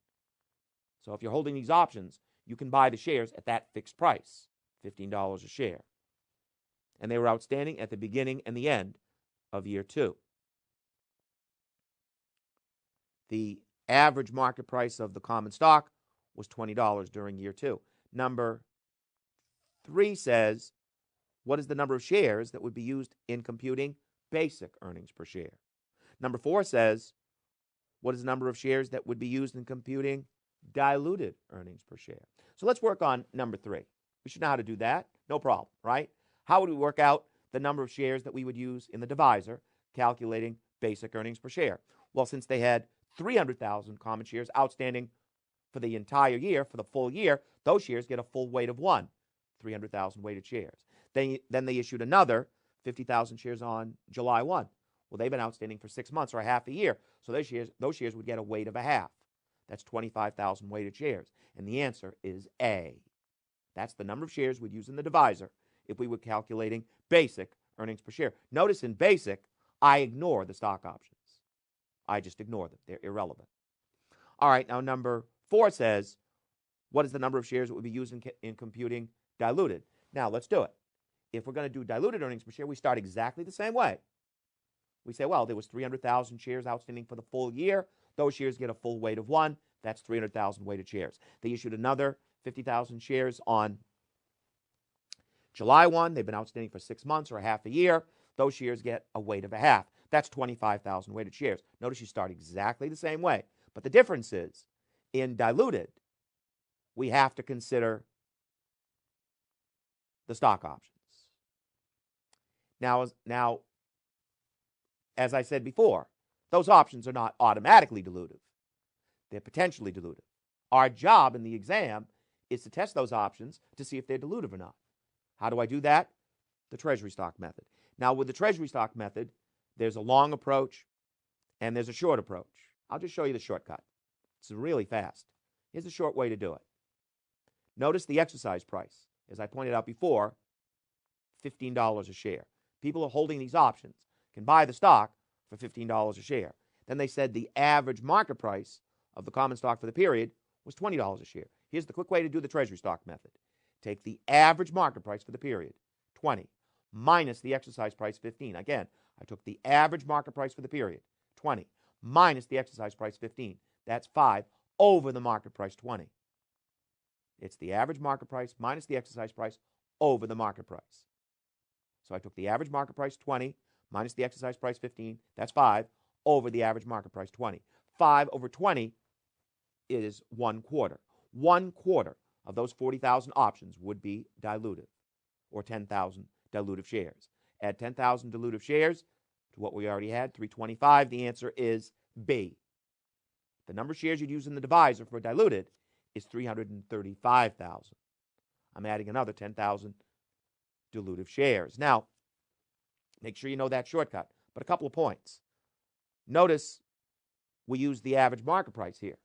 Speaker 1: So if you're holding these options, you can buy the shares at that fixed price, $15 a share. And they were outstanding at the beginning and the end of year 2. The average market price of the common stock was $20 during year 2. Number 3 says, what is the number of shares that would be used in computing basic earnings per share? Number 4 says, what is the number of shares that would be used in computing diluted earnings per share? So let's work on number 3. We should know how to do that. No problem, right? How would we work out the number of shares that we would use in the divisor calculating basic earnings per share? Well, since they had 300,000 common shares outstanding for the entire year, for the full year, those shares get a full weight of 1, 300,000 weighted shares. Then they issued another 50,000 shares on July 1. Well, they've been outstanding for 6 months or a half a year, so those shares would get a weight of a half. That's 25,000 weighted shares. And the answer is A. That's the number of shares we'd use in the divisor if we were calculating basic earnings per share. Notice in basic, I ignore the stock options. I just ignore them. They're irrelevant. All right, now number 4 says, what is the number of shares that would be used in computing diluted? Now, let's do it. If we're going to do diluted earnings per share, we start exactly the same way. We say, well, there was 300,000 shares outstanding for the full year. Those shares get a full weight of 1. That's 300,000 weighted shares. They issued another 50,000 shares on July 1. They've been outstanding for 6 months or half a year. Those shares get a weight of a half. That's 25,000 weighted shares. Notice you start exactly the same way. But the difference is, in diluted, we have to consider the stock options. Now, as I said before, those options are not automatically dilutive. They're potentially dilutive. Our job in the exam is to test those options to see if they're dilutive or not. How do I do that? The treasury stock method. Now, with the treasury stock method, there's a long approach and there's a short approach. I'll just show you the shortcut. It's really fast. Here's a short way to do it. Notice the exercise price. As I pointed out before, $15 a share. People are holding these options can buy the stock for $15 a share. Then they said the average market price of the common stock for the period was $20 a share. Here's the quick way to do the treasury stock method. Take the average market price for the period, 20, minus the exercise price, 15. Again, I took the average market price for the period, 20, minus the exercise price, 15. That's 5 over the market price, 20. It's the average market price minus the exercise price over the market price. So I took the average market price, 20, minus the exercise price, 15. That's 5 over the average market price, 20. 5 over 20 is 1/4. 1/4 of those 40,000 options would be dilutive, or 10,000 dilutive shares. Add 10,000 dilutive shares to what we already had, 325. The answer is B. The number of shares you'd use in the divisor for diluted is 335,000. I'm adding another 10,000 dilutive shares. Now, make sure you know that shortcut. But a couple of points. Notice we use the average market price here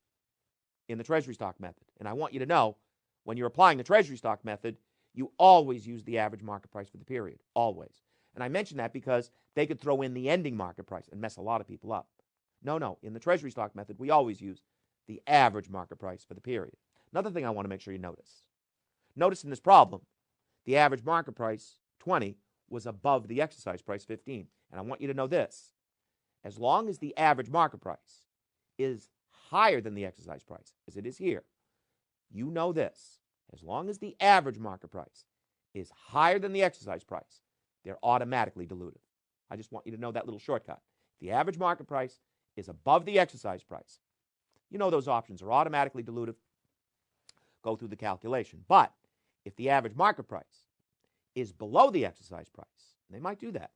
Speaker 1: in the treasury stock method. And I want you to know, when you're applying the treasury stock method, you always use the average market price for the period. Always. And I mention that because they could throw in the ending market price and mess a lot of people up. No. In the treasury stock method, we always use the average market price for the period. Another thing I want to make sure you notice. Notice in this problem, the average market price, 20, was above the exercise price, 15. And I want you to know this. As long as the average market price is higher than the exercise price, as it is here, you know this. As long as the average market price is higher than the exercise price, they're automatically dilutive. I just want you to know that little shortcut. If the average market price is above the exercise price, you know those options are automatically dilutive. Go through the calculation. But if the average market price is below the exercise price, and they might do that.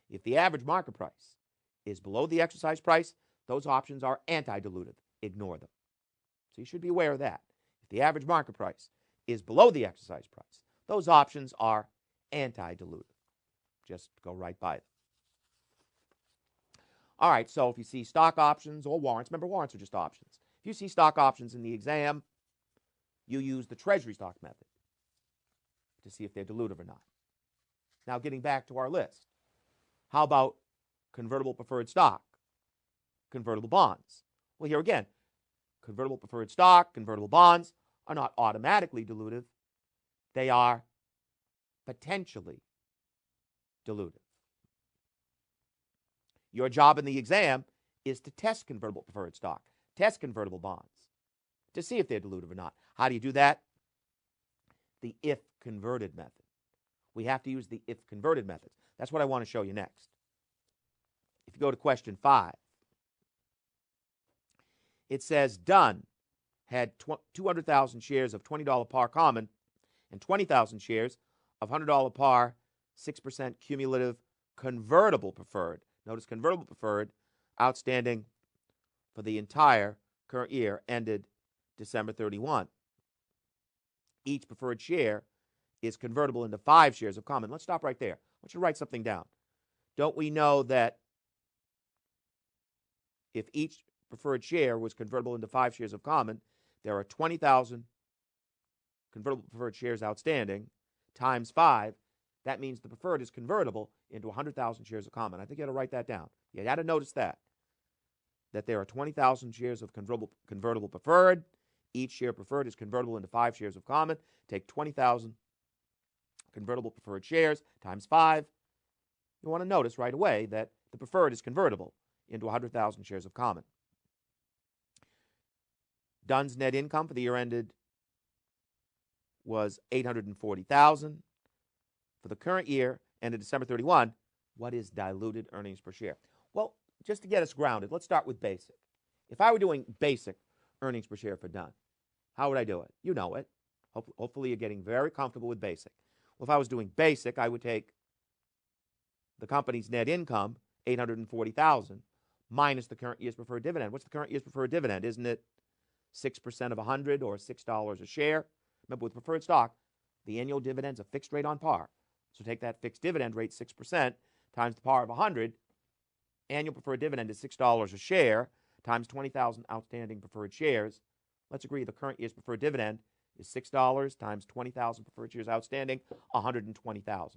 Speaker 1: If the average market price is below the exercise price, those options are anti-dilutive. Ignore them. So you should be aware of that. If the average market price is below the exercise price, those options are anti-dilutive. Just go right by them. All right, so if you see stock options or warrants, remember warrants are just options. If you see stock options in the exam, you use the treasury stock method to see if they're dilutive or not. Now, getting back to our list, how about convertible preferred stock, convertible bonds? Well, here again, convertible preferred stock, convertible bonds are not automatically dilutive. They are potentially dilutive. Your job in the exam is to test convertible preferred stock, test convertible bonds to see if they're dilutive or not. How do you do that? The if converted method. We have to use the if converted methods. That's what I want to show you next. If you go to question 5, it says Dunn had 200,000 shares of $20 par common and 20,000 shares of $100 par 6% cumulative convertible preferred. Notice convertible preferred outstanding for the entire current year ended December 31. Each preferred share is convertible into 5 shares of common. Let's stop right there. I want you to write something down. Don't we know that if each preferred share was convertible into 5 shares of common, there are 20,000 convertible preferred shares outstanding times 5. That means the preferred is convertible
Speaker 2: into 100,000 shares of common. I think you had to write that down. You had to notice that there are 20,000 shares of convertible preferred. Each share preferred is convertible into 5 shares of common. Take 20,000 convertible preferred shares times 5. You want to notice right away that the preferred is convertible into 100,000 shares of common. Dunn's net income for the year ended was $840,000. For the current year, ended December 31, what is diluted earnings per share? Well, just to get us grounded, let's start with basic. If I were doing basic earnings per share for Dunn, how would I do it? You know it. Hopefully you're getting very comfortable with basic. Well, if I was doing basic, I would take the company's net income, $840,000, minus the current year's preferred dividend. What's the current year's preferred dividend? Isn't it 6% of 100 or $6 a share? Remember, with preferred stock, the annual dividend's a fixed rate on par. So take that fixed dividend rate, 6%, times the par of 100. Annual preferred dividend is $6 a share, times 20,000 outstanding preferred shares. Let's agree the current year's preferred dividend is $6 times 20,000 preferred shares outstanding, $120,000.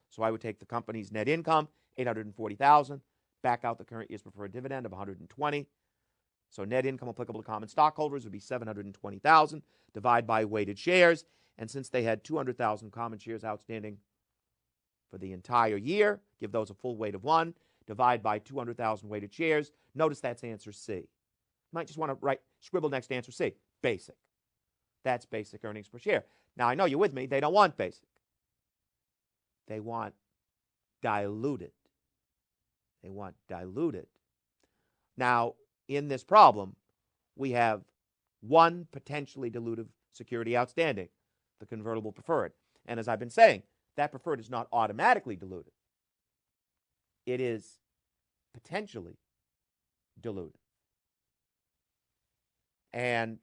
Speaker 2: So I would take the company's net income, $840,000, back out the current year's preferred dividend of $120,000. So net income applicable to common stockholders would be $720,000, divide by weighted shares. And since they had 200,000 common shares outstanding for the entire year, give those a full weight of 1, divide by 200,000 weighted shares. Notice that's answer C. You might just want to scribble next to answer C, basic. That's basic earnings per share. Now, I know you're with me. They don't want basic. They want diluted. They want diluted. Now, in this problem, we have one potentially dilutive security outstanding, the convertible preferred. And as I've been saying, that preferred is not automatically diluted. It is potentially diluted. And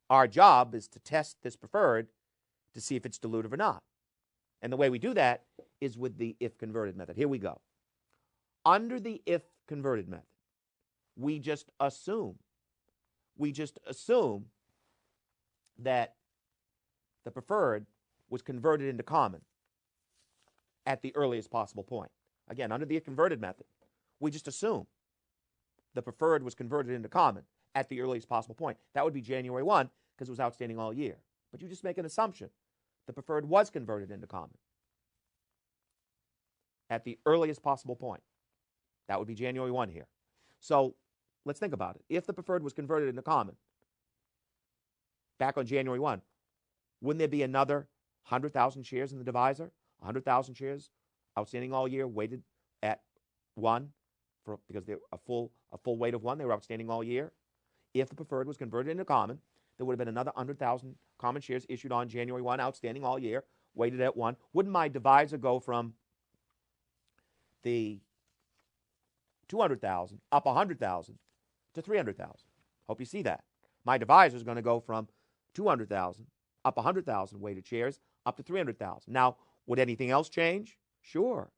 Speaker 2: our job is to test this preferred to see if it's dilutive or not. And the way we do that is with the if converted method. Here we go. Under the if converted method, we just assume that the preferred was converted into common at the earliest possible point. Again, under the if converted method, we just assume the preferred was converted into common at the earliest possible point. That would be January 1 because it was outstanding all year. But you just make an assumption. The preferred was converted into common at the earliest possible point. That would be January 1 here. So let's think about it. If the preferred was converted into common back on January 1, wouldn't there be another 100,000 shares in the divisor? 100,000 shares outstanding all year, weighted at 1 because they're a full weight of 1. They were outstanding all year. If the preferred was converted into common, there would have been another 100,000 common shares issued on January 1, outstanding all year, weighted at 1. Wouldn't my divisor go from the 200,000 up 100,000 to 300,000? Hope you see that. My divisor is going to go from 200,000 up 100,000 weighted shares up to 300,000. Now, would anything else change? Sure.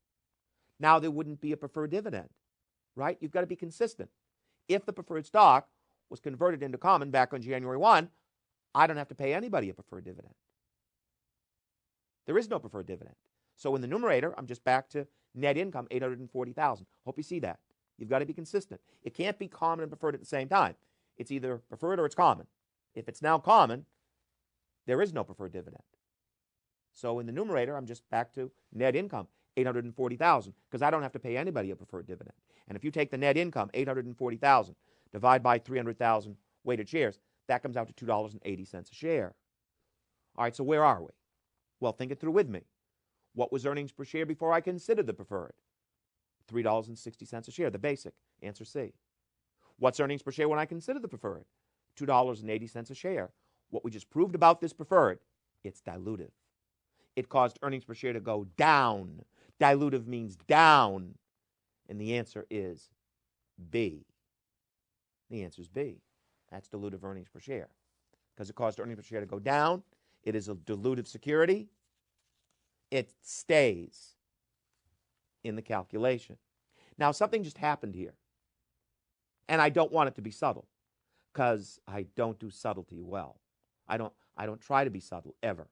Speaker 2: Now there wouldn't be a preferred dividend, right? You've got to be consistent. If the preferred stock was converted into common back on January 1, I don't have to pay anybody a preferred dividend. There is no preferred dividend. So in the numerator, I'm just back to net income, $840,000. Hope you see that. You've got to be consistent. It can't be common and preferred at the same time. It's either preferred or it's common. If it's now common, there is no preferred dividend. So in the numerator, I'm just back to net income, $840,000, because I don't have to pay anybody a preferred dividend. And if you take the net income, $840,000, divide by 300,000 weighted shares, that comes out to $2.80 a share. All right, so where are we? Well, think it through with me. What was earnings per share before I considered the preferred? $3.60 a share, the basic, answer C. What's earnings per share when I consider the preferred? $2.80 a share. What we just proved about this preferred, it's dilutive. It caused earnings per share to go down. Dilutive means down. And the answer is B. The answer is B. That's dilutive earnings per share. Because it caused earnings per share to go down. It is a dilutive security. It stays in the calculation. Now, something just happened here. And I don't want it to be subtle, because I don't do subtlety well. I don't try to be subtle ever.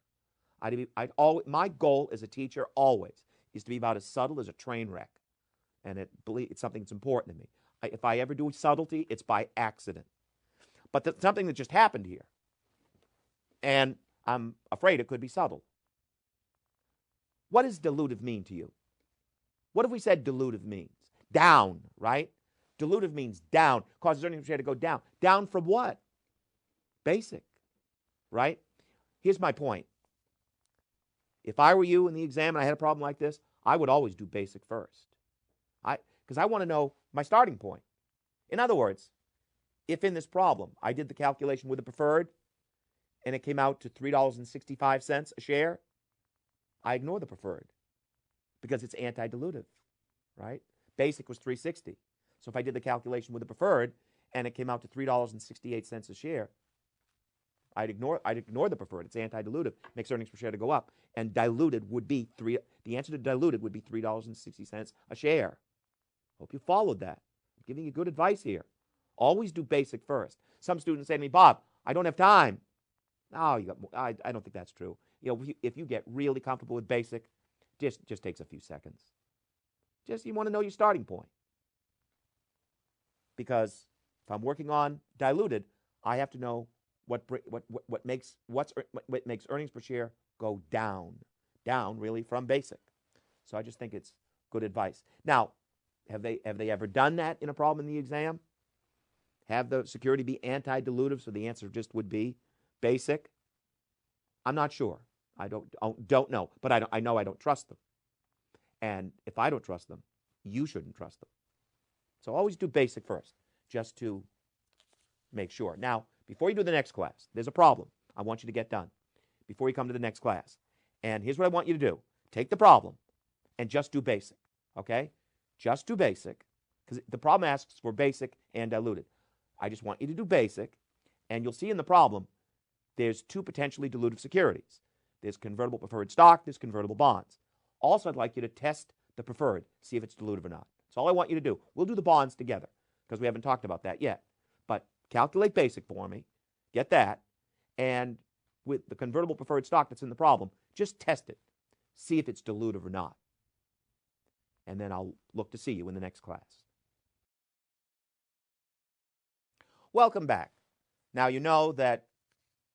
Speaker 2: My goal as a teacher always
Speaker 1: is to be about as subtle as a train wreck. And it's something that's important to me. If I ever do subtlety, it's by accident. But something that just happened here, and I'm afraid it could be subtle. What does dilutive mean to you? What have we said dilutive means? Down, right? Dilutive means down, causes earnings per share to go down. Down from what? Basic, right? Here's my point. If I were you in the exam and I had a problem like this, I would always do basic first. Because I want to know my starting point. In other words, if in this problem I did the calculation with the preferred and it came out to $3.65 a share, I ignore the preferred because it's anti-dilutive, right? Basic was $3.60. So if I did the calculation with the preferred and it came out to $3.68 a share, I'd ignore the preferred. It's anti-dilutive, makes earnings per share to go up, and diluted would be the answer to diluted would be $3.60 a share. Hope you followed that. I'm giving you good advice here. Always do basic first. Some students say to me, Bob, I don't have time. No, I don't think that's true. If you get really comfortable with basic, just takes a few seconds. Just you want to know your starting point. Because if I'm working on diluted, I have to know what makes earnings per share go down really from basic. So I just think it's good advice. Now, have they ever done that in a problem in the exam? Have the security be anti-dilutive, so the answer just would be basic? I'm not sure. I don't know, but I know I don't trust them. And if I don't trust them, you shouldn't trust them. So always do basic first, just to make sure. Now, before you do the next class, there's a problem I want you to get done before you come to the next class. And here's what I want you to do. Take the problem and just do basic, okay? Just do basic, because the problem asks for basic and diluted. I just want you to do basic, and you'll see in the problem there's two potentially dilutive securities. There's convertible preferred stock, there's convertible bonds. Also, I'd like you to test the preferred, see if it's dilutive or not. That's all I want you to do. We'll do the bonds together, because we haven't talked about that yet. But calculate basic for me, get that, and with the convertible preferred stock that's in the problem, just test it. See if it's dilutive or not. And then I'll look to see you in the next class. Welcome back. Now you know that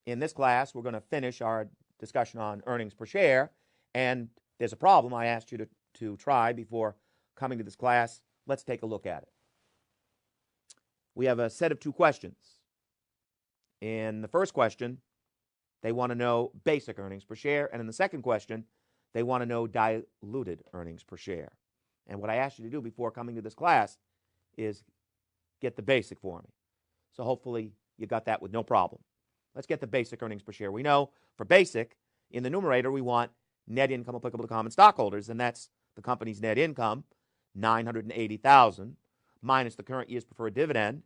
Speaker 1: in this class we're going to finish our discussion on earnings per share, and there's a problem I asked you to try before coming to this class. Let's take a look at it. We have a set of two questions. In the first question, they want to know basic earnings per share, and in the second question, they want to know diluted earnings per share. And what I asked you to do before coming to this class is get the basic for me. So hopefully you got that with no problem. Let's get the basic earnings per share. We know for basic, in the numerator, we want net income applicable to common stockholders, and that's the company's net income, $980,000, minus the current year's preferred dividend,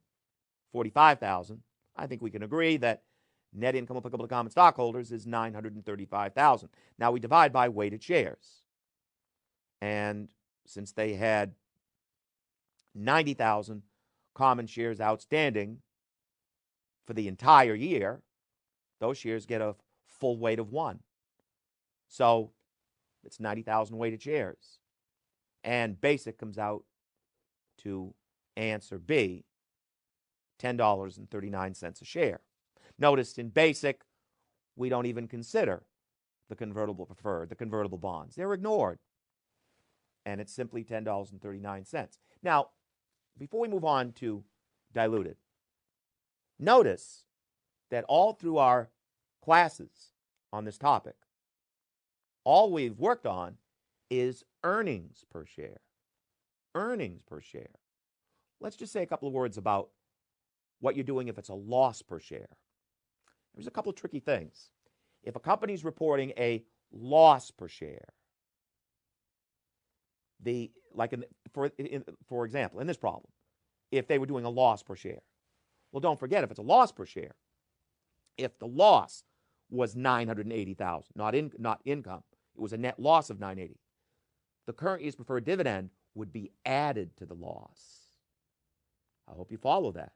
Speaker 1: $45,000. I think we can agree that net income applicable to common stockholders is $935,000. Now we divide by weighted shares. And since they had 90,000 common shares outstanding for the entire year, those shares get a full weight of 1. So it's 90,000 weighted shares. And basic comes out to answer B, $10.39 a share. Notice in basic, we don't even consider the convertible preferred, the convertible bonds. They're ignored. And it's simply $10.39. Now, before we move on to diluted, notice that all through our classes on this topic, all we've worked on is earnings per share. Earnings per share. Let's just say a couple of words about what you're doing if it's a loss per share. There's a couple of tricky things. If a company's reporting a loss per share, for example, in this problem, if they were doing a loss per share, well, don't forget, if it's a loss per share, if the loss was $980,000, not income, it was a net loss of $980,000, the current year's preferred dividend would be added to the loss. I hope you follow that.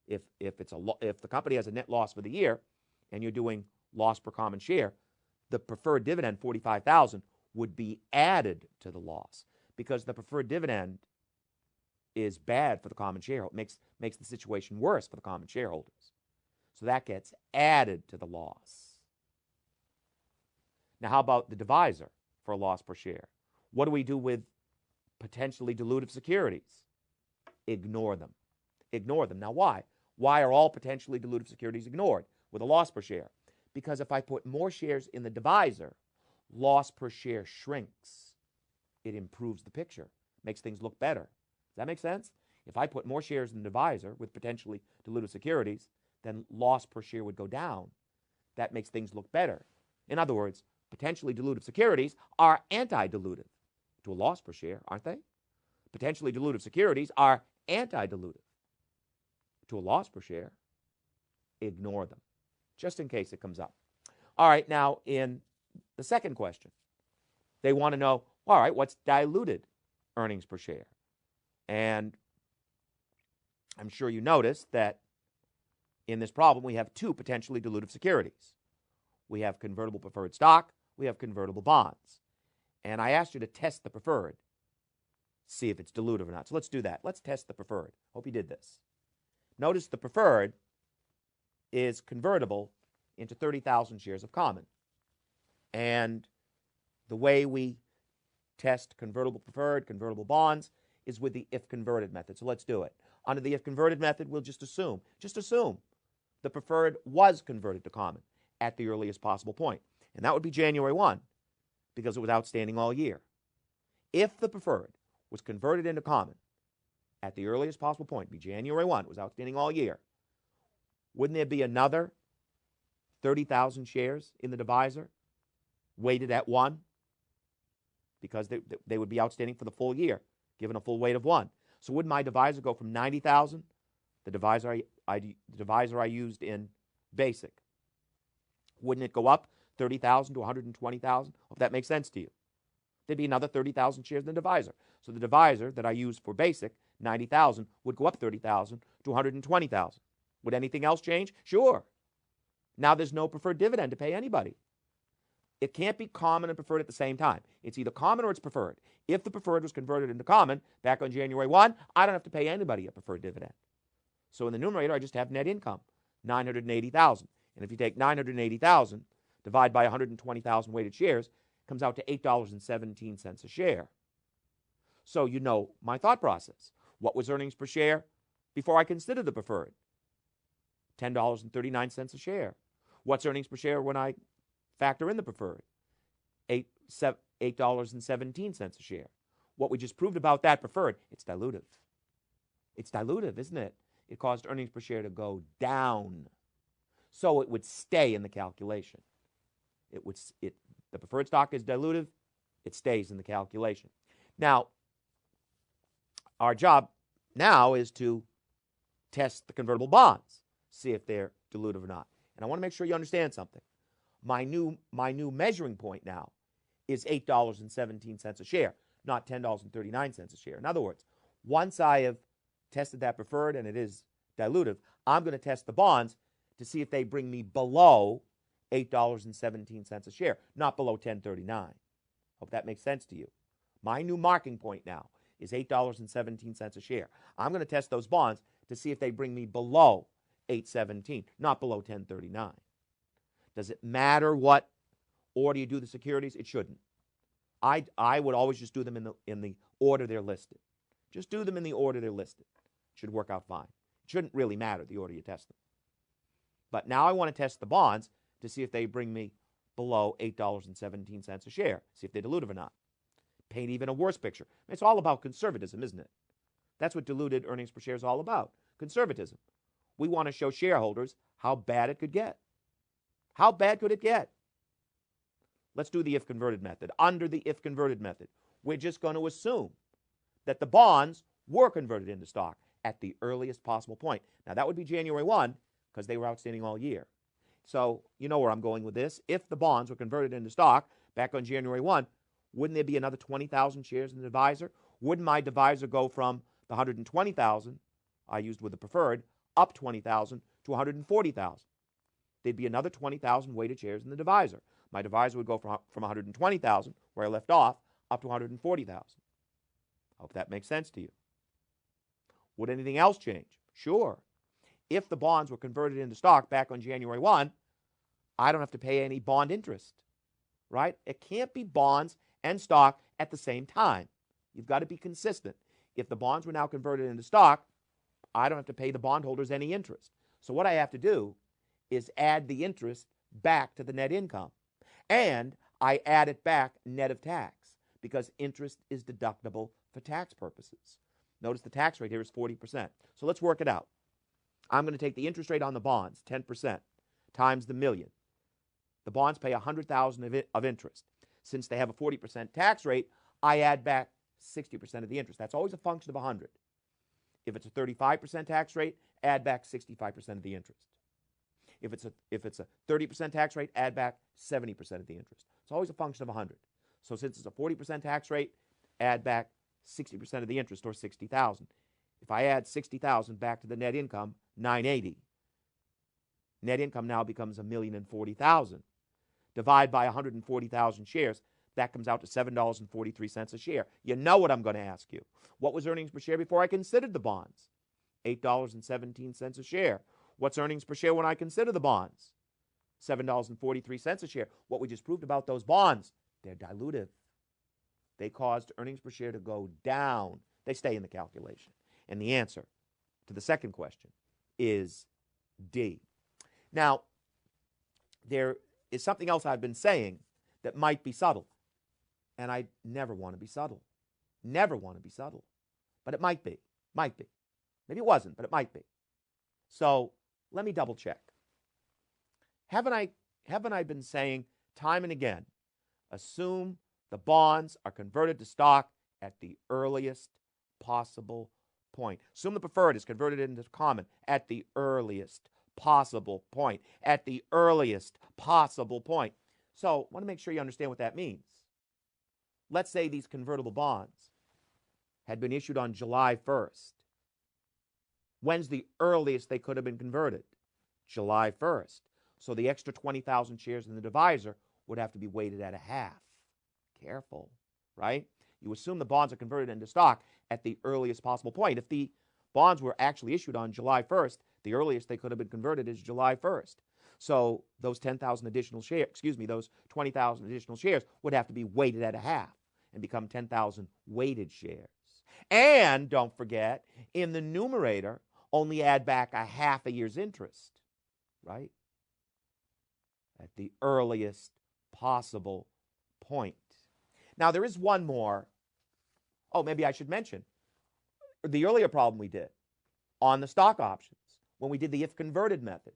Speaker 1: If the company has a net loss for the year and you're doing loss per common share, the preferred dividend, $45,000, would be added to the loss because the preferred dividend is bad for the common shareholder. Makes the situation worse for the common shareholders. So that gets added to the loss. Now, how about the divisor for a loss per share? What do we do with potentially dilutive securities? Ignore them. Ignore them. Now, why? Why are all potentially dilutive securities ignored with a loss per share? Because if I put more shares in the divisor, loss per share shrinks. It improves the picture, makes things look better. Does that make sense? If I put more shares in the divisor with potentially dilutive securities, then loss per share would go down. That makes things look better. In other words, potentially dilutive securities are anti-dilutive to a loss per share, aren't they? Potentially dilutive securities are anti-dilutive to a loss per share. Ignore them, just in case it comes up. All right, now in the second question, they want to know, all right, what's diluted earnings per share? And I'm sure you noticed that in this problem, we have two potentially dilutive securities. We have convertible preferred stock, we have convertible bonds. And I asked you to test the preferred, see if it's dilutive or not. So let's do that. Let's test the preferred. Hope you did this. Notice the preferred is convertible into 30,000 shares of common. And the way we test convertible preferred, convertible bonds, is with the if converted method. So let's do it. Under the if converted method, we'll just assume the preferred was converted to common at the earliest possible point. And that would be January 1 because it was outstanding all year. If the preferred was converted into common at the earliest possible point, be January 1, it was outstanding all year, wouldn't there be another 30,000 shares in the divisor weighted at 1? Because they would be outstanding for the full year, given a full weight of 1. So would my divisor go from 90,000, the divisor I used in basic, wouldn't it go up 30,000 to 120,000? Hope that makes sense to you. There'd be another 30,000 shares in the divisor. So the divisor that I used for basic, 90,000, would go up 30,000 to 120,000. Would anything else change? Sure. Now there's no preferred dividend to pay anybody. It can't be common and preferred at the same time. It's either common or it's preferred. If the preferred was converted into common back on January 1, I don't have to pay anybody a preferred dividend. So in the numerator, I just have net income, 980,000. And if you take 980,000, divide by 120,000 weighted shares, it comes out to $8.17 a share. So you know my thought process. What was earnings per share before I considered the preferred? $10.39 a share. What's earnings per share when I factor in the preferred? $8.17 a share. What we just proved about that preferred, it's dilutive. It's dilutive, isn't it? It caused earnings per share to go down. So it would stay in the calculation. The preferred stock is dilutive, it stays in the calculation. Now, our job now is to test the convertible bonds, see if they're dilutive or not. And I want to make sure you understand something. My new measuring point now is $8.17 a share, not $10.39 a share. In other words, once I have tested that preferred and it is dilutive, I'm going to test the bonds to see if they bring me below $8.17 a share, not below $10.39. Hope that makes sense to you. My new marking point now is $8.17 a share. I'm going to test those bonds to see if they bring me below $8.17, not below $10.39. Does it matter what order you do the securities? It shouldn't. I would always just do them in the order they're listed. Just do them in the order they're listed. It should work out fine. It shouldn't really matter the order you test them. But now I want to test the bonds to see if they bring me below $8.17 a share, see if they're dilutive or not. Paint even a worse picture. It's all about conservatism, isn't it? That's what diluted earnings per share is all about, conservatism. We want to show shareholders how bad it could get. How bad could it get? Let's do the if converted method. Under the if converted method, we're just going to assume that the bonds were converted into stock at the earliest possible point. Now, that would be January 1 because they were outstanding all year. So you know where I'm going with this. If the bonds were converted into stock back on January 1, wouldn't there be another 20,000 shares in the divisor? Wouldn't my divisor go from the 120,000 I used with the preferred up 20,000 to 140,000? There'd be another 20,000 weighted shares in the divisor. My divisor would go from 120,000, where I left off, up to 140,000. I hope that makes sense to you. Would anything else change? Sure. If the bonds were converted into stock back on January 1, I don't have to pay any bond interest, right? It can't be bonds and stock at the same time. You've got to be consistent. If the bonds were now converted into stock, I don't have to pay the bondholders any interest. So what I have to do is add the interest back to the net income. And I add it back net of tax because interest is deductible for tax purposes. Notice the tax rate here is 40%. So let's work it out. I'm going to take the interest rate on the bonds, 10%, times the million. The bonds pay $100,000 of interest. Since they have a 40% tax rate, I add back 60% of the interest. That's always a function of 100. If it's a 35% tax rate, add back 65% of the interest. If it's a 30% tax rate, add back 70% of the interest. It's always a function of 100. So since it's a 40% tax rate, add back 60% of the interest, or 60,000. If I add 60,000 back to the net income, 980. Net income now becomes 1,040,000. Divide by 140,000 shares, that comes out to $7.43 a share. You know what I'm going to ask you. What was earnings per share before I considered the bonds? $8.17 a share. What's earnings per share when I consider the bonds? $7.43 a share. What we just proved about those bonds, they're dilutive. They caused earnings per share to go down. They stay in the calculation. And the answer to the second question is D. Now, there is something else I've been saying that might be subtle. And I never want to be subtle. Never want to be subtle. But it might be. Might be. Maybe it wasn't, but it might be. So let me double check. Haven't I been saying time and again, assume the bonds are converted to stock at the earliest possible point. Assume the preferred is converted into common at the earliest possible point. At the earliest possible point. So I want to make sure you understand what that means. Let's say these convertible bonds had been issued on July 1st. When's the earliest they could have been converted? July 1st. So the extra 20,000 shares in the divisor would have to be weighted at a half. Careful, right? You assume the bonds are converted into stock at the earliest possible point. If the bonds were actually issued on July 1st, the earliest they could have been converted is July 1st. So those 10,000 additional shares, those 20,000 additional shares would have to be weighted at a half and become 10,000 weighted shares. And don't forget, in the numerator, only add back a half a year's interest, right? At the earliest possible point. Now, there is one more. Oh, maybe I should mention the earlier problem we did on the stock options when we did the if converted method.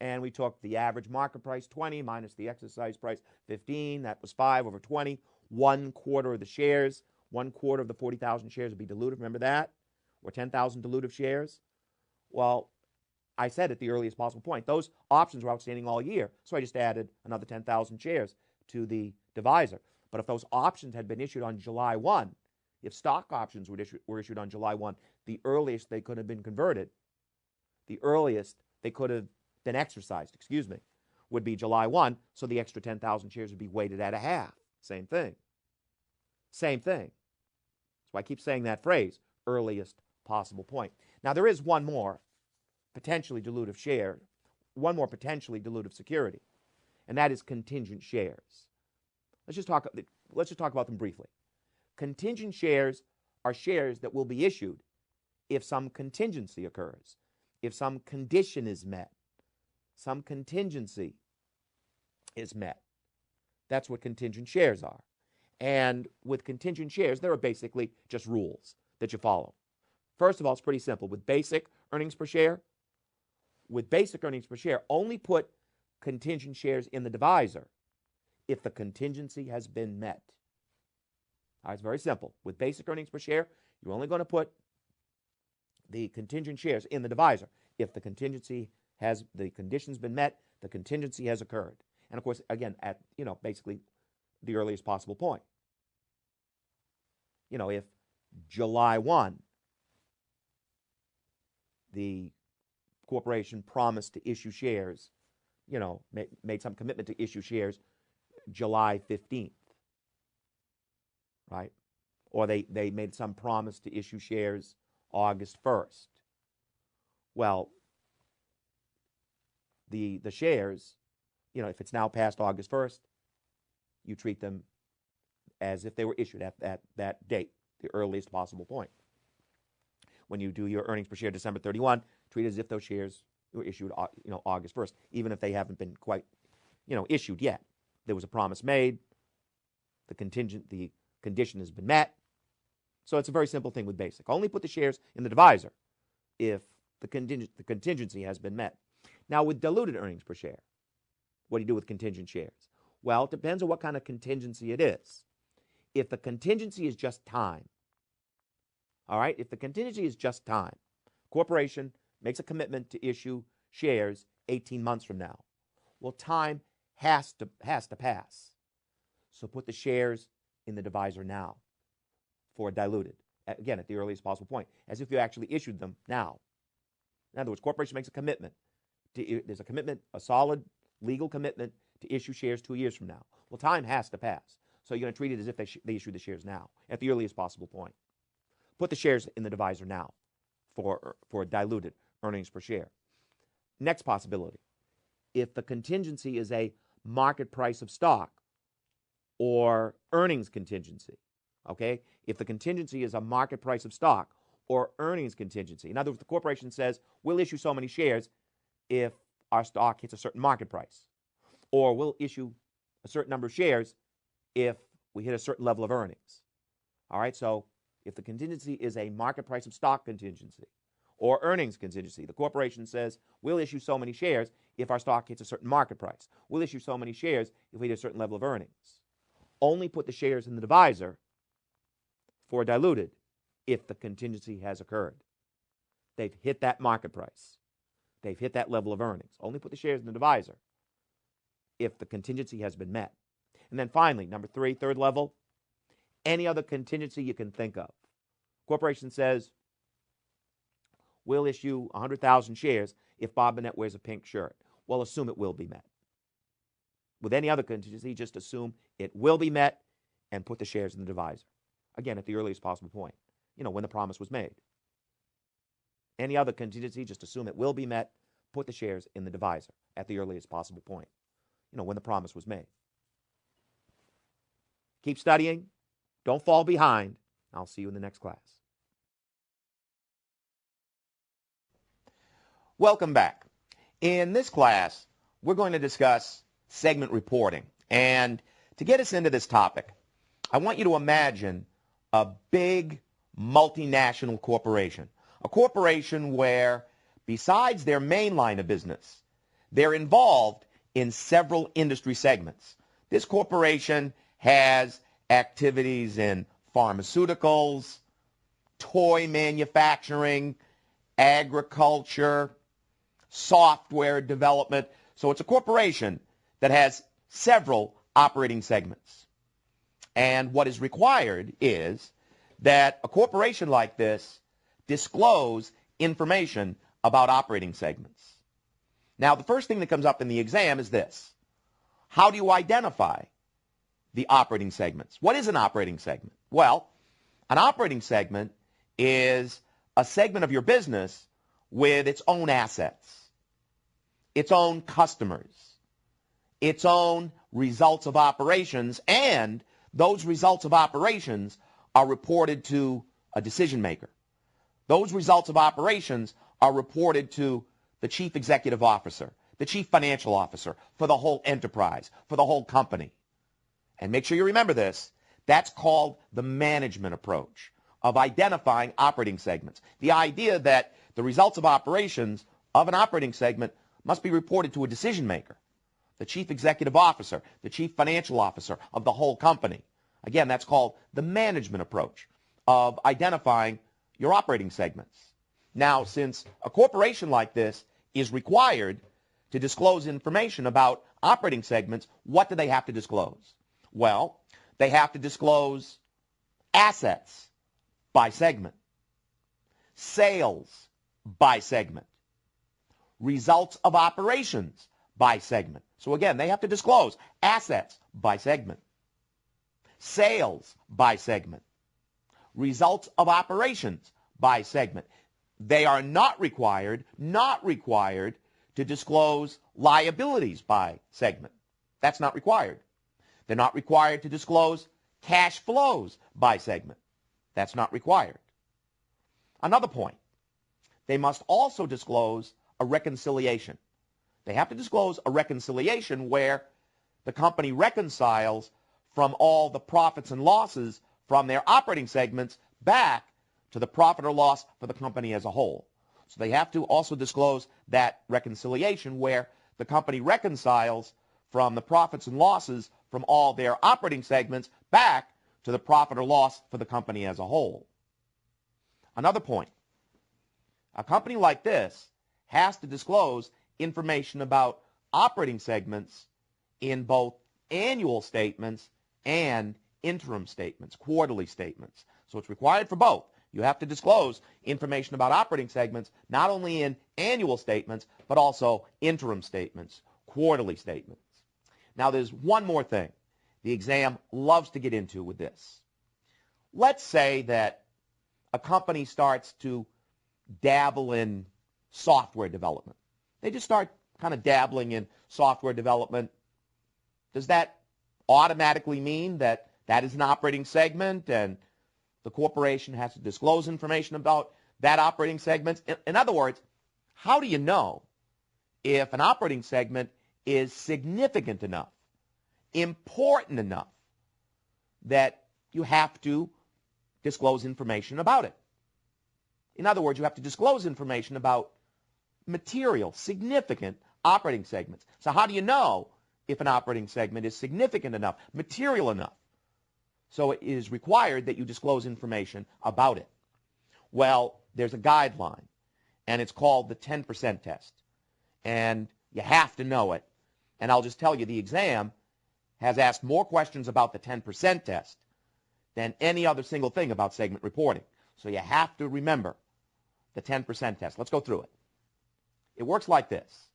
Speaker 1: And we took the average market price, 20, minus the exercise price, 15. That was 5 over 20. 1/4 of the shares, 1/4 of the 40,000 shares would be dilutive. Remember that? Or 10,000 dilutive shares. Well, I said at the earliest possible point. Those options were outstanding all year. So I just added another 10,000 shares to the divisor. But if those options had been issued on July 1, if stock options were issued on July 1, the earliest they could have been converted, the earliest they could have been exercised, would be July 1. So the extra 10,000 shares would be weighted at a half. Same thing. Same thing. That's why I keep saying that phrase, earliest possible point. Now, there is one more potentially dilutive share, one more potentially dilutive security, and that is contingent shares. Let's just talk about them briefly. Contingent shares are shares that will be issued if some contingency occurs, if some condition is met, some contingency is met. That's what contingent shares are. And with contingent shares, there are basically just rules that you follow. First of all, it's pretty simple. With basic earnings per share, only put contingent shares in the divisor if the contingency has been met. All right, it's very simple. With basic earnings per share, you're only going to put the contingent shares in the divisor if the condition's been met, the contingency has occurred. And of course, again, at basically the earliest possible point. If July 1, the corporation promised to issue shares, made some commitment to issue shares July 15th, right? Or they made some promise to issue shares August 1st. Well, the shares, if it's now past August 1st, you treat them as if they were issued at that date, the earliest possible point. When you do your earnings per share December 31, treat it as if those shares were issued, August 1st, even if they haven't been quite, issued yet. There was a promise made. The condition has been met. So it's a very simple thing with basic. Only put the shares in the divisor if the contingency has been met. Now, with diluted earnings per share, what do you do with contingent shares? Well, it depends on what kind of contingency it is. If the contingency is just time, all right, if the contingency is just time, corporation makes a commitment to issue shares 18 months from now. Well, time has to pass. So put the shares in the divisor now for diluted, again, at the earliest possible point, as if you actually issued them now. In other words, corporation makes a commitment. There's a commitment, a solid legal commitment to issue shares 2 years from now. Well, time has to pass. So you're going to treat it as if they issue the shares now, at the earliest possible point. Put the shares in the divisor now for diluted earnings per share. Next possibility, if the contingency is a market price of stock or earnings contingency, okay? If the contingency is a market price of stock or earnings contingency, in other words, the corporation says, we'll issue so many shares if our stock hits a certain market price, or we'll issue a certain number of shares if we hit a certain level of earnings. All right, so if the contingency is a market price of stock contingency or earnings contingency, the corporation says, we'll issue so many shares if our stock hits a certain market price. We'll issue so many shares if we hit a certain level of earnings. Only put the shares in the divisor for diluted if the contingency has occurred. They've hit that market price. They've hit that level of earnings. Only put the shares in the divisor if the contingency has been met. And then finally, number 3, third level, any other contingency you can think of. Corporation says, we'll issue 100,000 shares if Bob Burnett wears a pink shirt. Well, assume it will be met. With any other contingency, just assume it will be met and put the shares in the divisor. Again, at the earliest possible point, when the promise was made. Any other contingency, just assume it will be met, put the shares in the divisor at the earliest possible point, when the promise was made. Keep studying. Don't fall behind. I'll see you in the next class. Welcome back. In this class, we're going to discuss segment reporting. And to get us into this topic, I want you to imagine a big multinational corporation. A corporation where, besides their main line of business, they're involved in several industry segments. This corporation has activities in pharmaceuticals, toy manufacturing, agriculture, software development. So it's a corporation that has several operating segments. And what is required is that a corporation like this disclose information about operating segments. Now, the first thing that comes up in the exam is this. How do you identify the operating segments? What is an operating segment? Well, an operating segment is a segment of your business with its own assets, its own customers, its own results of operations, and those results of operations are reported to a decision maker. Those results of operations are reported to the chief executive officer, the chief financial officer for the whole enterprise, for the whole company. And make sure you remember this. That's called the management approach of identifying operating segments. The idea that the results of operations of an operating segment must be reported to a decision maker, the chief executive officer, the chief financial officer of the whole company. Again, that's called the management approach of identifying your operating segments. Now, since a corporation like this is required to disclose information about operating segments, what do they have to disclose? Well, they have to disclose assets by segment, sales by segment, results of operations
Speaker 2: by segment. So again, they have to disclose assets by segment, sales by segment, results of operations by segment. They are not required to disclose liabilities by segment. That's not required. They're not required to disclose cash flows by segment. That's not required. Another point, they must also disclose a reconciliation. They have to disclose a reconciliation where the company reconciles from all the profits and losses from their operating segments back to the profit or loss for the company as a whole. So they have to also disclose that reconciliation where the company reconciles from the profits and losses from all their operating segments back to the profit or loss for the company as a whole. Another point, a company like this has to disclose information about operating segments in both annual statements and interim statements, quarterly statements. So it's required for both. You have to disclose information about operating segments, not only in annual statements, but also interim statements, quarterly statements. Now, there's one more thing the exam loves to get into with this. Let's say that a company starts to dabble in software development. They just start kind of dabbling in software development. Does that automatically mean that that is an operating segment and the corporation has to disclose information about that operating segment? In other words, how do you know if an operating segment is significant enough, important enough, that you have to disclose information about it? In other words, you have to disclose information about material, significant operating segments. So how do you know if an operating segment is significant enough, material enough? So it is required that you disclose information about it. Well, there's a guideline, and it's called the 10% test. And you have to know it. And I'll just tell you, the exam has asked more questions about the 10% test than any other single thing about segment reporting. So you have to remember the 10% test. Let's go through it. It works like this.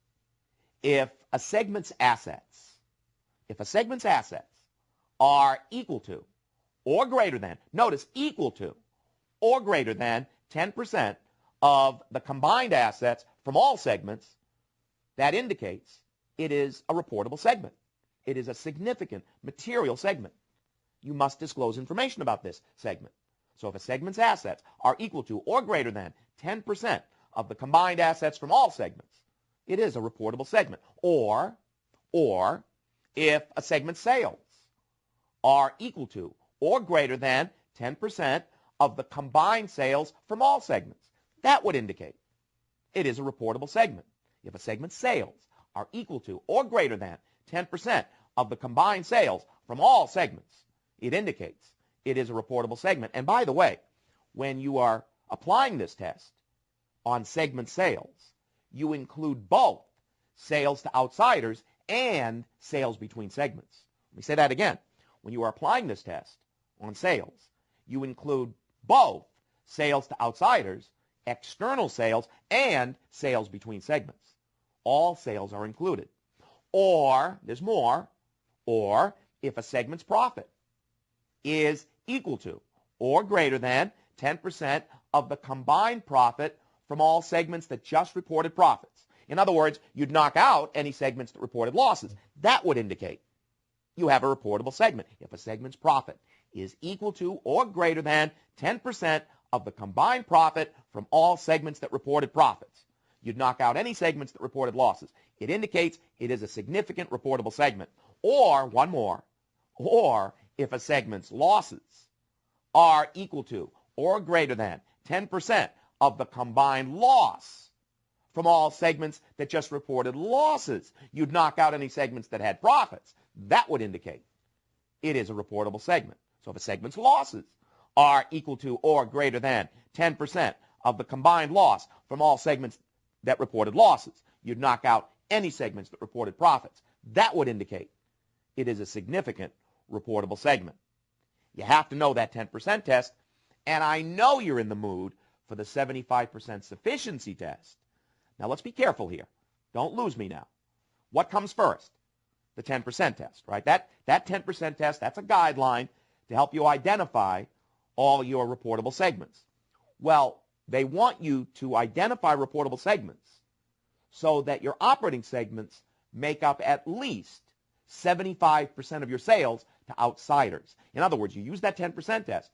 Speaker 2: If a segment's assets are equal to or greater than, notice equal to or greater than 10% of the combined assets from all segments, that indicates it is a reportable segment. It is a significant material segment. You must disclose information about this segment. So if a segment's assets are equal to or greater than 10% of the combined assets from all segments, it is a reportable segment. Or if a segment's sales are equal to or greater than 10% of the combined sales from all segments, that would indicate it is a reportable segment. If a segment's sales are equal to or greater than 10% of the combined sales from all segments, it indicates it is a reportable segment. And by the way, when you are applying this test on segment sales, you include both sales to outsiders and sales between segments. Let me say that again. When you are applying this test on sales, you include both sales to outsiders, external sales, and sales between segments. All sales are included. Or, there's more, or if a segment's profit is equal to or greater than 10% of the combined profit from all segments that just reported profits. In other words, you'd knock out any segments that reported losses. That would indicate you have a reportable segment. If a segment's profit is equal to or greater than 10% of the combined profit from all segments that reported profits, you'd knock out any segments that reported losses. It indicates it is a significant reportable segment. Or, one more, or if a segment's losses are equal to or greater than 10% of the combined loss from all segments that just reported losses, you'd knock out any segments that had profits. That would indicate it is a reportable segment. So if a segment's losses are equal to or greater than 10% of the combined loss from all segments that reported losses, you'd knock out any segments that reported profits. That would indicate it is a significant reportable segment. You have to know that 10% test, and I know you're in the mood for the 75% sufficiency test. Now let's be careful here. Don't lose me now.
Speaker 1: What comes first? The 10% test, right? That 10% test, that's a guideline to help you identify all your reportable segments. Well, they want you to identify reportable segments so that your operating segments make up at least 75% of your sales to outsiders. In other words, you use that 10% test,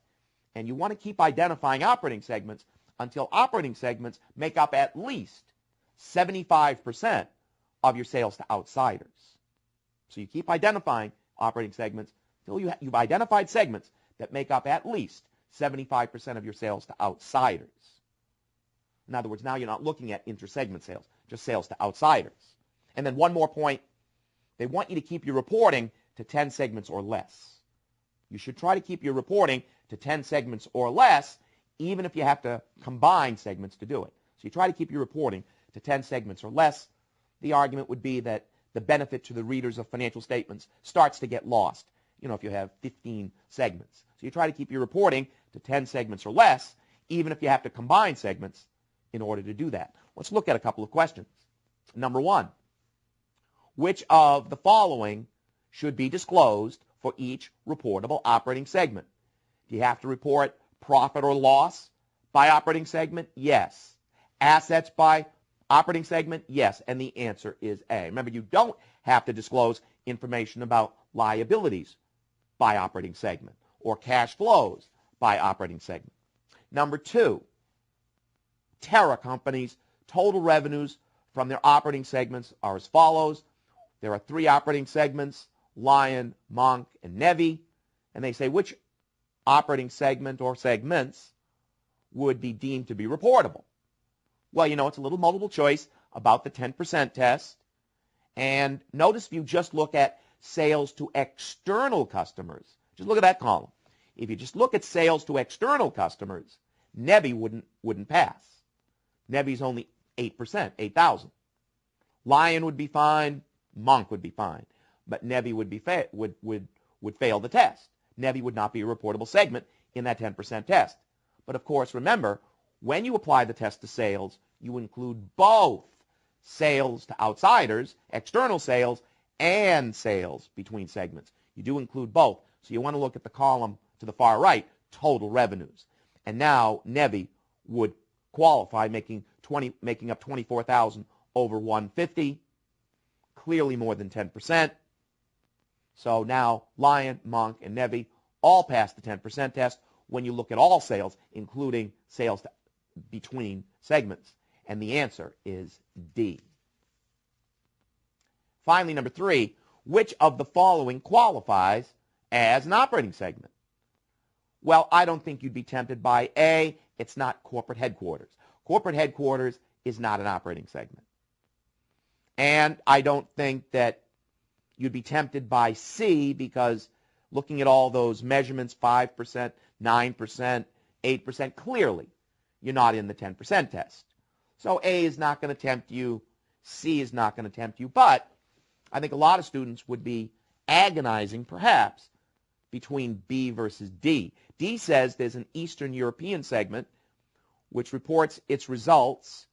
Speaker 1: and you want to keep identifying operating segments until operating segments make up at least 75% of your sales to outsiders. So you keep identifying operating segments until you've identified segments that make up at least 75% of your sales to outsiders. In other words, now you're not looking at inter-segment sales, just sales to outsiders. And then one more point, they want you to keep your reporting to 10 segments or less. You should try to keep your reporting to 10 segments or less, even if you have to combine segments to do it. So you try to keep your reporting to 10 segments or less. The argument would be that the benefit to the readers of financial statements starts to get lost, if you have 15 segments. So you try to keep your reporting to 10 segments or less, even if you have to combine segments in order to do that. Let's look at a couple of questions. Number one, which of the following should be disclosed for each reportable operating segment? Do you have to report profit or loss by operating segment? Yes. Assets by operating segment? Yes. And the answer is A. Remember, you don't have to disclose information about liabilities by operating segment or cash flows by operating segment. Number two, Terra Company's total revenues from their operating segments are as follows. There are 3 operating segments, Lion, Monk, and Nevi, and they say which operating segment or segments would be deemed to be reportable. Well, it's a little multiple choice about the 10% test, and notice if you just look at sales to external customers, just look at that column. If you just look at sales to external customers, Nevi wouldn't pass. Nevi's only 8%, 8,000. Lion would be fine, Monk would be fine, but Nevi would fail the test. Nevi would not be a reportable segment in that 10% test. But of course, remember, when you apply the test to sales, you include both sales to outsiders, external sales, and sales between segments. You do include both. So you want to look at the column to the far right, total revenues. And now Nevi would qualify, making up 24,000 over 150, clearly more than 10%. So now Lion, Monk, and Nevi all pass the 10% test when you look at all sales, including sales between segments. And the answer is D. Finally, number 3, which of the following qualifies as an operating segment? Well, I don't think you'd be tempted by A. It's not corporate headquarters. Corporate headquarters is not an operating segment. And I don't think that you'd be tempted by C, because looking at all those measurements, 5%, 9%, 8%, clearly you're not in the 10% test. So A is not going to tempt you. C is not going to tempt you. But I think a lot of students would be agonizing, perhaps, between B versus D. D says there's an Eastern European segment which reports its results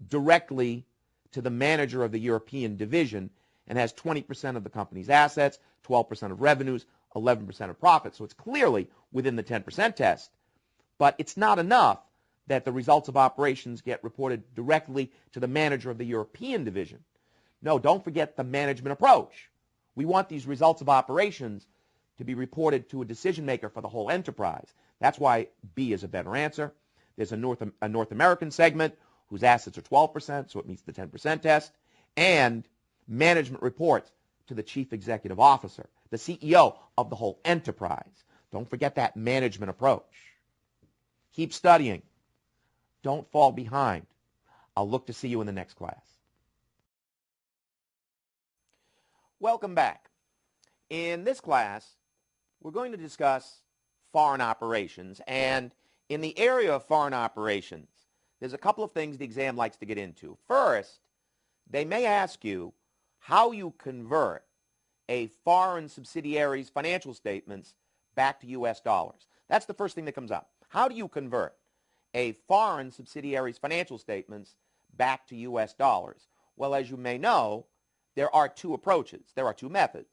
Speaker 1: directly to the manager of the European division and has 20% of the company's assets, 12% of revenues, 11% of profits. So it's clearly within the 10% test. But it's not enough that the results of operations get reported directly to the manager of the European division. No, don't forget the management approach. We want these results of operations to be reported to a decision maker for the whole enterprise. That's why B is a better answer. There's a North American segment whose assets are 12%, so it meets the 10% test, and management reports to the chief executive officer, the CEO of the whole enterprise. Don't forget that management approach. Keep studying. Don't fall behind. I'll look to see you in the next class. Welcome back. In this class, we're going to discuss foreign operations. And in the area of foreign operations, there's a couple of things the exam likes to get into. First, they may ask you how you convert a foreign subsidiary's financial statements back to U.S. dollars. That's the first thing that comes up. How do you convert a foreign subsidiary's financial statements back to U.S. dollars? Well, as you may know, there are two approaches. There are two methods.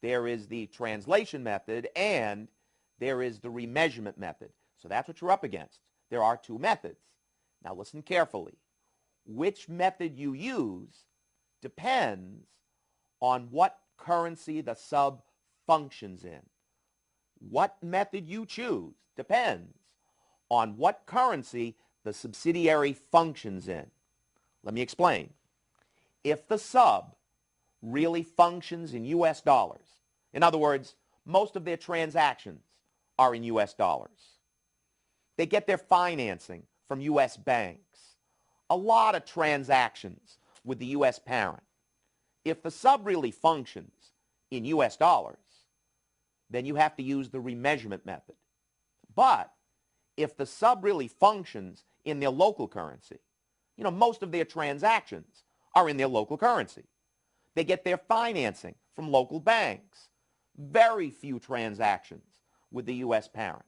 Speaker 1: There is the translation method and there is the remeasurement method. So that's what you're up against. There are two methods. Now listen carefully. Which method you use depends on what currency the sub functions in. What method you choose depends on what currency the subsidiary functions in. Let me explain. If the sub really functions in US dollars, in other words, most of their transactions are in US dollars. They get their financing from US banks. A lot of transactions with the US parent. If the sub really functions in US dollars, then you have to use the remeasurement method. But if the sub really functions in their local currency, most of their transactions are in their local currency. They get their financing from local banks. Very few transactions with the U.S. parent.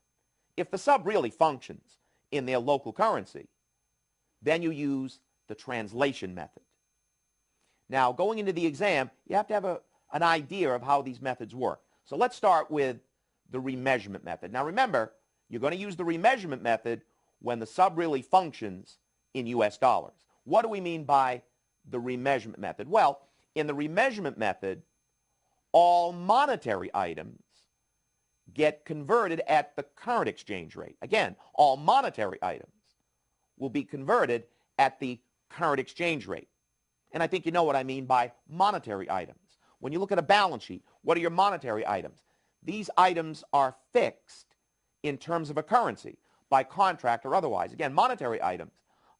Speaker 1: If the sub really functions in their local currency, then you use the translation method. Now, going into the exam, you have to have an idea of how these methods work. So let's start with the remeasurement method. Now remember, you're going to use the remeasurement method when the sub really functions in US dollars. What do we mean by the remeasurement method? Well, in the remeasurement method, all monetary items get converted at the current exchange rate. Again, all monetary items will be converted at the current exchange rate. And I think you know what I mean by monetary items. When you look at a balance sheet, what are your monetary items? These items are fixed in terms of a currency by contract or otherwise. Again, monetary items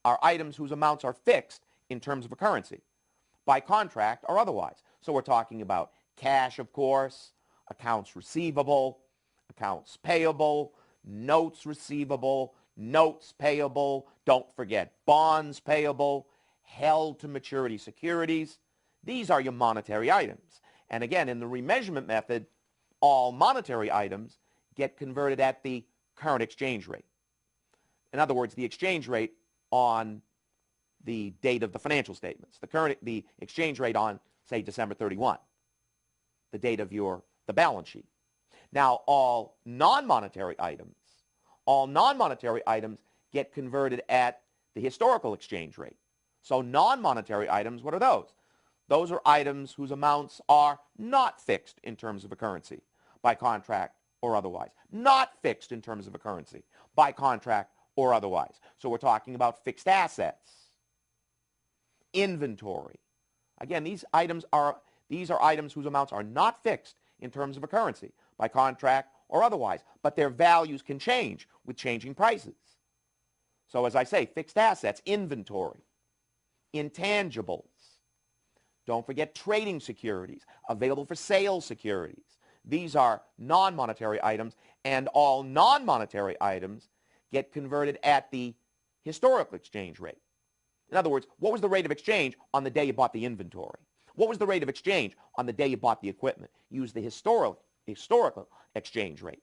Speaker 1: are items whose amounts are fixed in terms of a currency by contract or otherwise. So we're talking about cash, of course, accounts receivable, accounts payable, notes receivable, notes payable, don't forget bonds payable, held to maturity securities. These are your monetary items. And again, in the remeasurement method, all monetary items get converted at the current exchange rate. In other words, the exchange rate on the date of the financial statements, the exchange rate on, say, December 31, the date of the balance sheet. Now, all non-monetary items get converted at the historical exchange rate. So non-monetary items, what are those? Those are items whose amounts are not fixed in terms of a currency by contract or otherwise. Not fixed in terms of a currency by contract or otherwise. So we're talking about fixed assets, inventory. Again, these are items whose amounts are not fixed in terms of a currency by contract or otherwise, but their values can change with changing prices. So as I say, fixed assets, inventory, intangibles. Don't forget trading securities, available for sale securities. These are non-monetary items, and all non-monetary items get converted at the historical exchange rate. In other words, what was the rate of exchange on the day you bought the inventory? What was the rate of exchange on the day you bought the equipment? Use the historical exchange rate.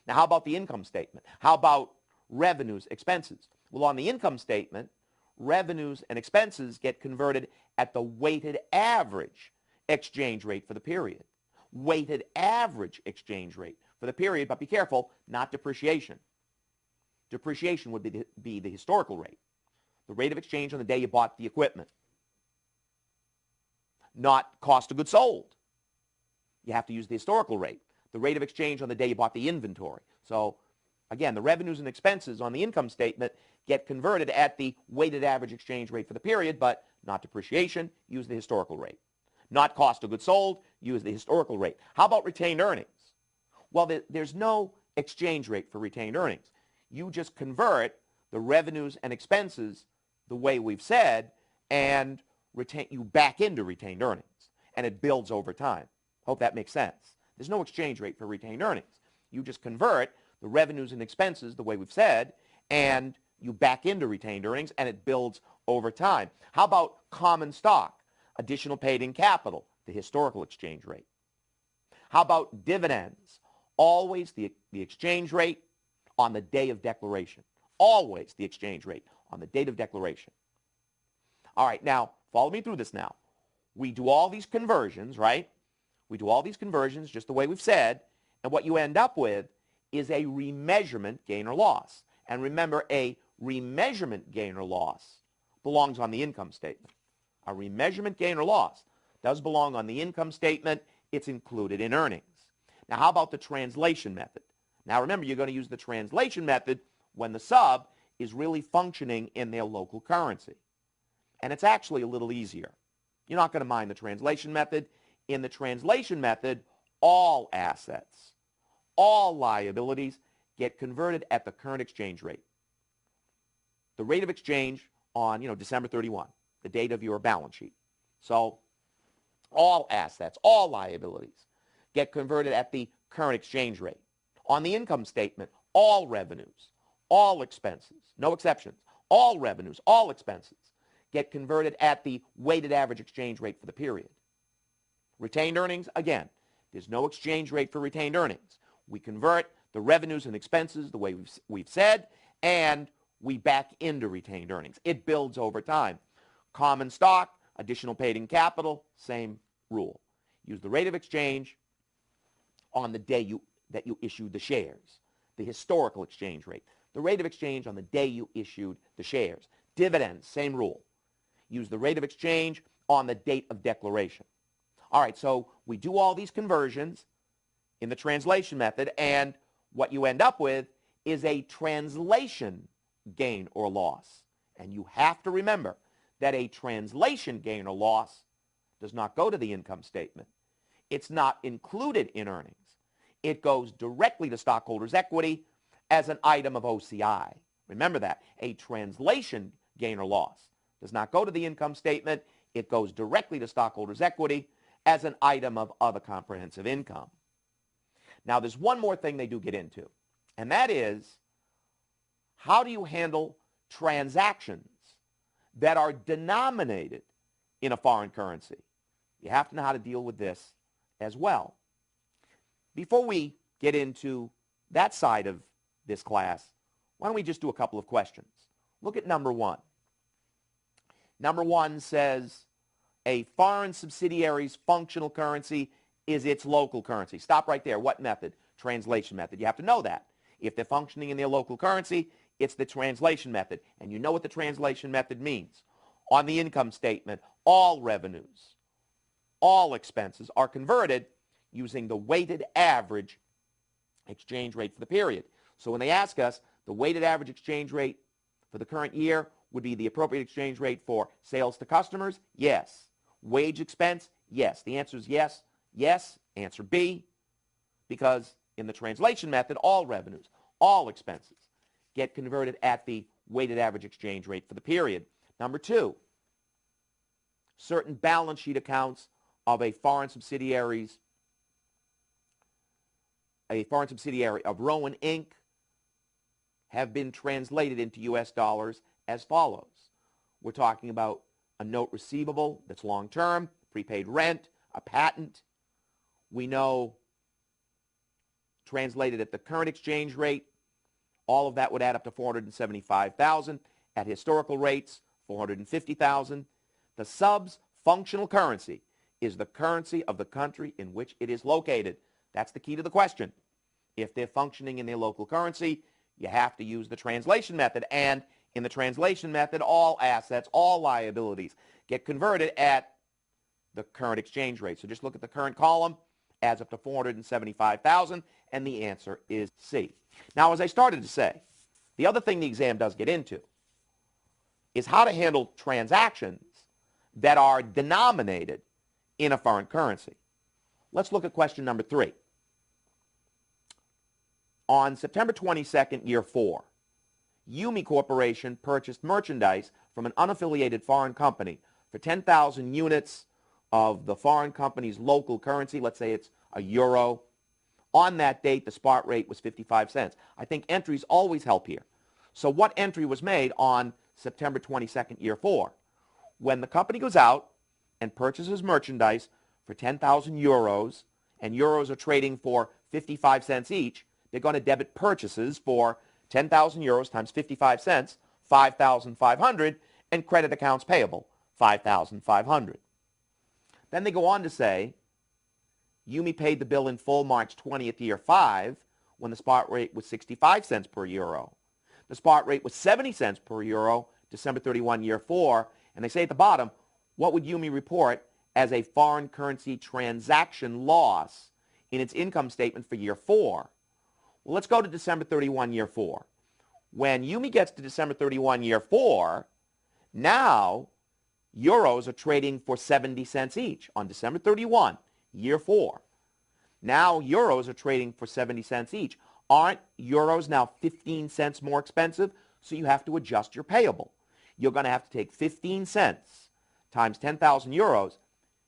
Speaker 1: Now, how about the income statement? How about revenues, expenses? Well, on the income statement, revenues and expenses get converted at the weighted average exchange rate for the period. Weighted average exchange rate for the period, but be careful, not depreciation. Depreciation would be the historical rate. The rate of exchange on the day you bought the equipment. Not cost of goods sold. You have to use the historical rate. The rate of exchange on the day you bought the inventory. So, again, the revenues and expenses on the income statement get converted at the weighted average exchange rate for the period, but not depreciation, use the historical rate. Not cost of goods sold, use the historical rate. How about retained earnings? Well, there's no exchange rate for retained earnings. You just convert the revenues and expenses the way we've said, and you back into retained earnings, and it builds over time. Hope that makes sense. There's no exchange rate for retained earnings. You just convert the revenues and expenses the way we've said, and you back into retained earnings, and it builds over time. How about common stock? Additional paid-in capital, the historical exchange rate. How about dividends? Always the exchange rate on the day of declaration. Always the exchange rate on the date of declaration. All right, now, follow me through this now. we do all these conversions, right? We do all these conversions just the way we've said, and what you end up with is a remeasurement gain or loss. And remember, a remeasurement gain or loss belongs on the income statement. A remeasurement gain or loss does belong on the income statement. It's included in earnings. Now, how about the translation method? Now, remember, you're going to use the translation method when the sub is really functioning in their local currency. And it's actually a little easier. You're not going to mind the translation method. In the translation method, all assets, all liabilities get converted at the current exchange rate. The rate of exchange on, December 31, the date of your balance sheet. So all assets, all liabilities get converted at the current exchange rate. On the income statement, all revenues, all expenses, no exceptions, all revenues, all expenses get converted at the weighted average exchange rate for the period. Retained earnings, again, there's no exchange rate for retained earnings. We convert the revenues and expenses the way we've said, and we back into retained earnings. It builds over time. Common stock, additional paid-in capital, same rule. Use the rate of exchange on the day that you issued the shares, the historical exchange rate. The rate of exchange on the day you issued the shares. Dividends, same rule. Use the rate of exchange on the date of declaration. All right, so we do all these conversions in the translation method, and what you end up with is a translation gain or loss. And you have to remember that a translation gain or loss does not go to the income statement. It's not included in earnings. It goes directly to stockholders' equity as an item of OCI. Remember that. A translation gain or loss does not go to the income statement. It goes directly to stockholders' equity as an item of other comprehensive income. Now, there's one more thing they do get into, and that is, how do you handle transactions that are denominated in a foreign currency? You have to know how to deal with this as well. Before we get into that side of this class, why don't we just do a couple of questions? Look at number one. Number one says, a foreign subsidiary's functional currency is its local currency. Stop right there. What method? Translation method. You have to know that. If they're functioning in their local currency, it's the translation method. And you know what the translation method means. On the income statement, all revenues, all expenses are converted using the weighted average exchange rate for the period. So when they ask us, the weighted average exchange rate for the current year would be the appropriate exchange rate for sales to customers? Yes. Wage expense? Yes. The answer is yes. Yes. Answer B. Because in the translation method, all revenues, all expenses get converted at the weighted average exchange rate for the period. Number two, certain balance sheet accounts of a foreign subsidiary of Rowan Inc. have been translated into U.S. dollars as follows. We're talking about a note receivable that's long-term, prepaid rent, a patent. We know translated at the current exchange rate, all of that would add up to $475,000. At historical rates, $450,000. The sub's functional currency is the currency of the country in which it is located. That's the key to the question. If they're functioning in their local currency, you have to use the translation method. And in the translation method, all assets, all liabilities get converted at the current exchange rate. So just look at the current column, adds up to $475,000, and the answer is C. Now, as I started to say, the other thing the exam does get into is how to handle transactions that are denominated in a foreign currency. Let's look at question number 3. On September 22nd, year 4, Yumi Corporation purchased merchandise from an unaffiliated foreign company for 10,000 units of the foreign company's local currency. Let's say it's a euro. On that date, the spot rate was 55 cents. I think entries always help here. So what entry was made on September 22nd, year 4? When the company goes out and purchases merchandise for 10,000 euros, and euros are trading for 55 cents each, they're going to debit purchases for 10,000 euros times 55 cents, 5,500, and credit accounts payable, 5,500. Then they go on to say, Yumi paid the bill in full March 20th, year 5, when the spot rate was 65 cents per euro. The spot rate was 70 cents per euro, December 31, year 4. And they say at the bottom, what would Yumi report as a foreign currency transaction loss in its income statement for year 4? Well, let's go to December 31, year 4. When Yumi gets to December 31, year 4, now euros are trading for 70 cents each on December 31, year 4. Now euros are trading for 70 cents each. Aren't euros now 15 cents more expensive? So you have to adjust your payable. You're going to have to take 15 cents times 10,000 euros.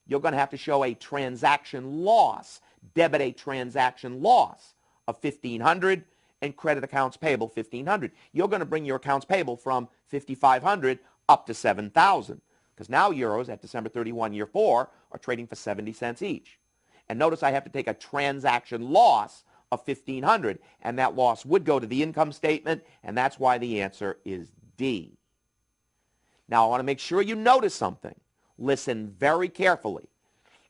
Speaker 1: You're going to have to show a transaction loss, debit a transaction loss of 1,500 and credit accounts payable 1,500. You're going to bring your accounts payable from 5,500 up to 7,000 because now euros at December 31, year 4 are trading for 70 cents each. And notice I have to take a transaction loss of 1,500, and that loss would go to the income statement, and that's why the answer is D. Now, I want to make sure you notice something. Listen very carefully.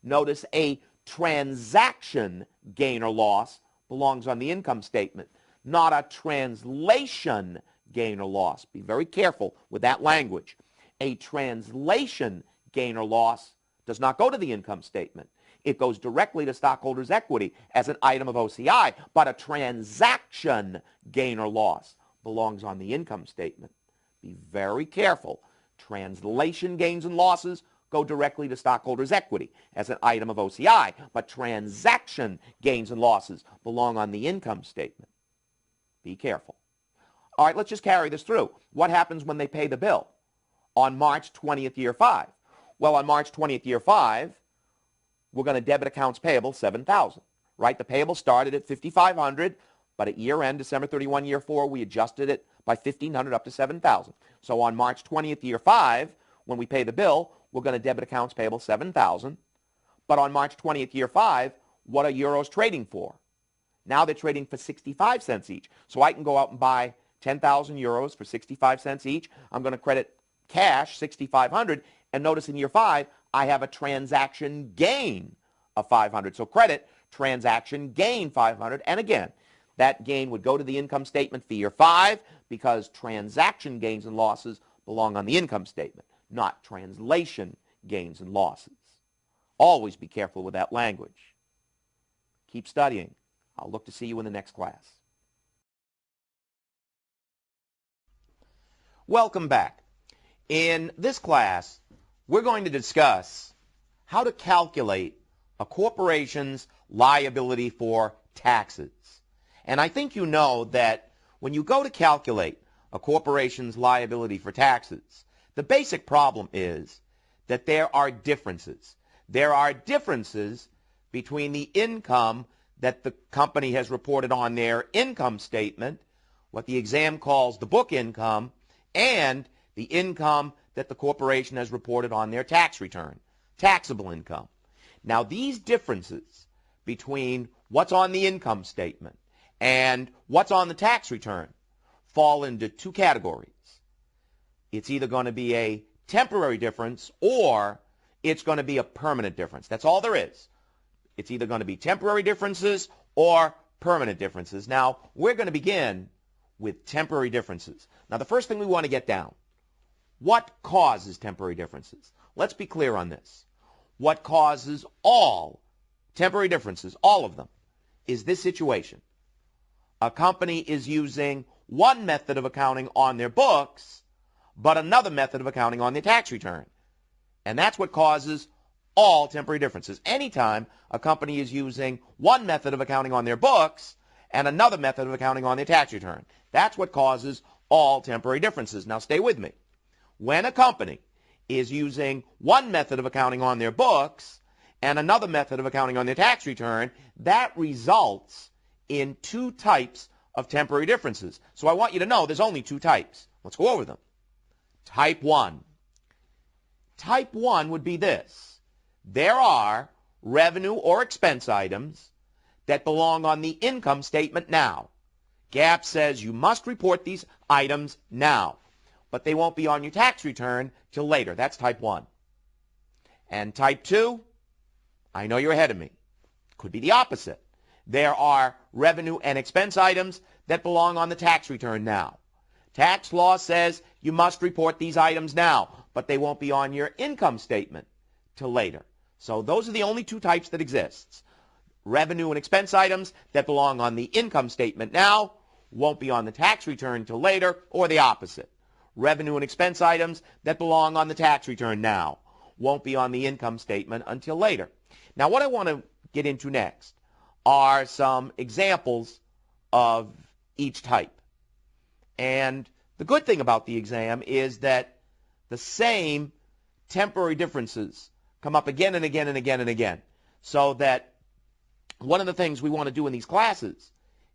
Speaker 1: Notice a transaction gain or loss belongs on the income statement, not a translation gain or loss. Be very careful with that language. A translation gain or loss does not go to the income statement. It goes directly to stockholders' equity as an item of OCI, but a transaction gain or loss belongs on the income statement. Be very careful. Translation gains and losses go directly to stockholders' equity as an item of OCI, but transaction gains and losses belong on the income statement. Be careful. All right, let's just carry this through. What happens when they pay the bill on March 20th, year 5? Well, on March 20th, year 5, we're going to debit accounts payable 7,000, right? The payable started at 5,500, but at year end, December 31, year 4, we adjusted it by 1,500 up to 7,000. So on March 20th, year 5, when we pay the bill, we're going to debit accounts payable 7,000. But on March 20th, year 5, what are euros trading for? Now they're trading for 65 cents each. So I can go out and buy 10,000 euros for 65 cents each. I'm going to credit cash 6,500. And notice in year 5, I have a transaction gain of 500. So credit transaction gain 500. And again, that gain would go to the income statement for year 5 because transaction gains and losses belong on the income statement, not translation gains and losses. Always be careful with that language. Keep studying. I'll look to see you in the next class. Welcome back. In this class, we're going to discuss how to calculate a corporation's liability for taxes. And I think you know that when you go to calculate a corporation's liability for taxes, the basic problem is that there are differences. There are differences between the income that the company has reported on their income statement, what the exam calls the book income, and the income that the corporation has reported on their tax return, taxable income. Now, these differences between what's on the income statement and what's on the tax return fall into two categories. It's either going to be a temporary difference or it's going to be a permanent difference. That's all there is. It's either going to be temporary differences or permanent differences. Now, we're going to begin with temporary differences. Now, the first thing we want to get down, what causes temporary differences? Let's be clear on this. What causes all temporary differences, all of them, is this situation. A company is using one method of accounting on their books, but another method of accounting on their tax return. And that's what causes all temporary differences. Anytime a company is using one method of accounting on their books and another method of accounting on their tax return, that's what causes all temporary differences. Now stay with me. When a company is using one method of accounting on their books and another method of accounting on their tax return, that results in two types of temporary differences. So I want you to know there's only two types. Let's go over them. Type 1. Type 1 would be this. There are revenue or expense items that belong on the income statement now. GAAP says you must report these items now, but they won't be on your tax return till later. That's type 1. And type 2,
Speaker 2: I know you're ahead of me. Could be the opposite. There are revenue and expense items that belong on the tax return now. Tax law says you must report these items now, but they won't be on your income statement till later. So those are the only two types that exist. Revenue and expense items that belong on the income statement now won't be on the tax return till later, or the opposite. Revenue and expense items that belong on the tax return now won't be on the income statement until later. Now, what I want to get into next are some examples of each type. And the good thing about the exam is that the same temporary differences come up again and again and again and again. So that one of the things we want to do in these classes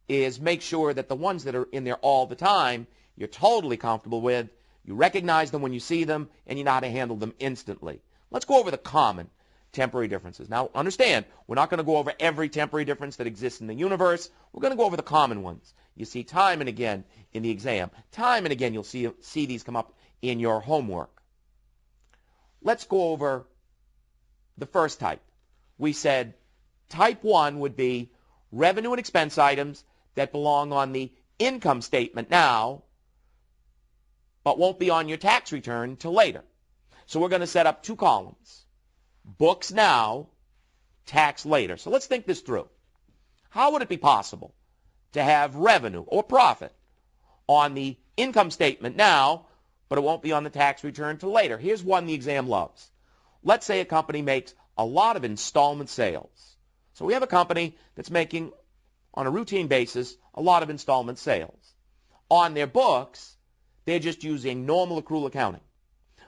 Speaker 2: is make sure that the ones that are in there all the time, you're totally comfortable with, you recognize them when you see them, and you know how to handle them instantly. Let's go over the common temporary differences. Now, understand, we're not going to go over every temporary difference that exists in the universe. We're going to go over the common ones. You see time and again in the exam. Time and again you'll see these come up in your homework. Let's go over the first type. We said type 1 would be revenue and expense items that belong on the income statement now, but won't be on your tax return till later. So we're going to set up two columns. Books now, tax later. So let's think this through. How would it be possible to have revenue or profit on the income statement now, but it won't be on the tax return till later? Here's one the exam loves. Let's say a company makes a lot of installment sales. So we have a company that's making, on a routine basis, a lot of installment sales. On their books, they're just using normal accrual accounting.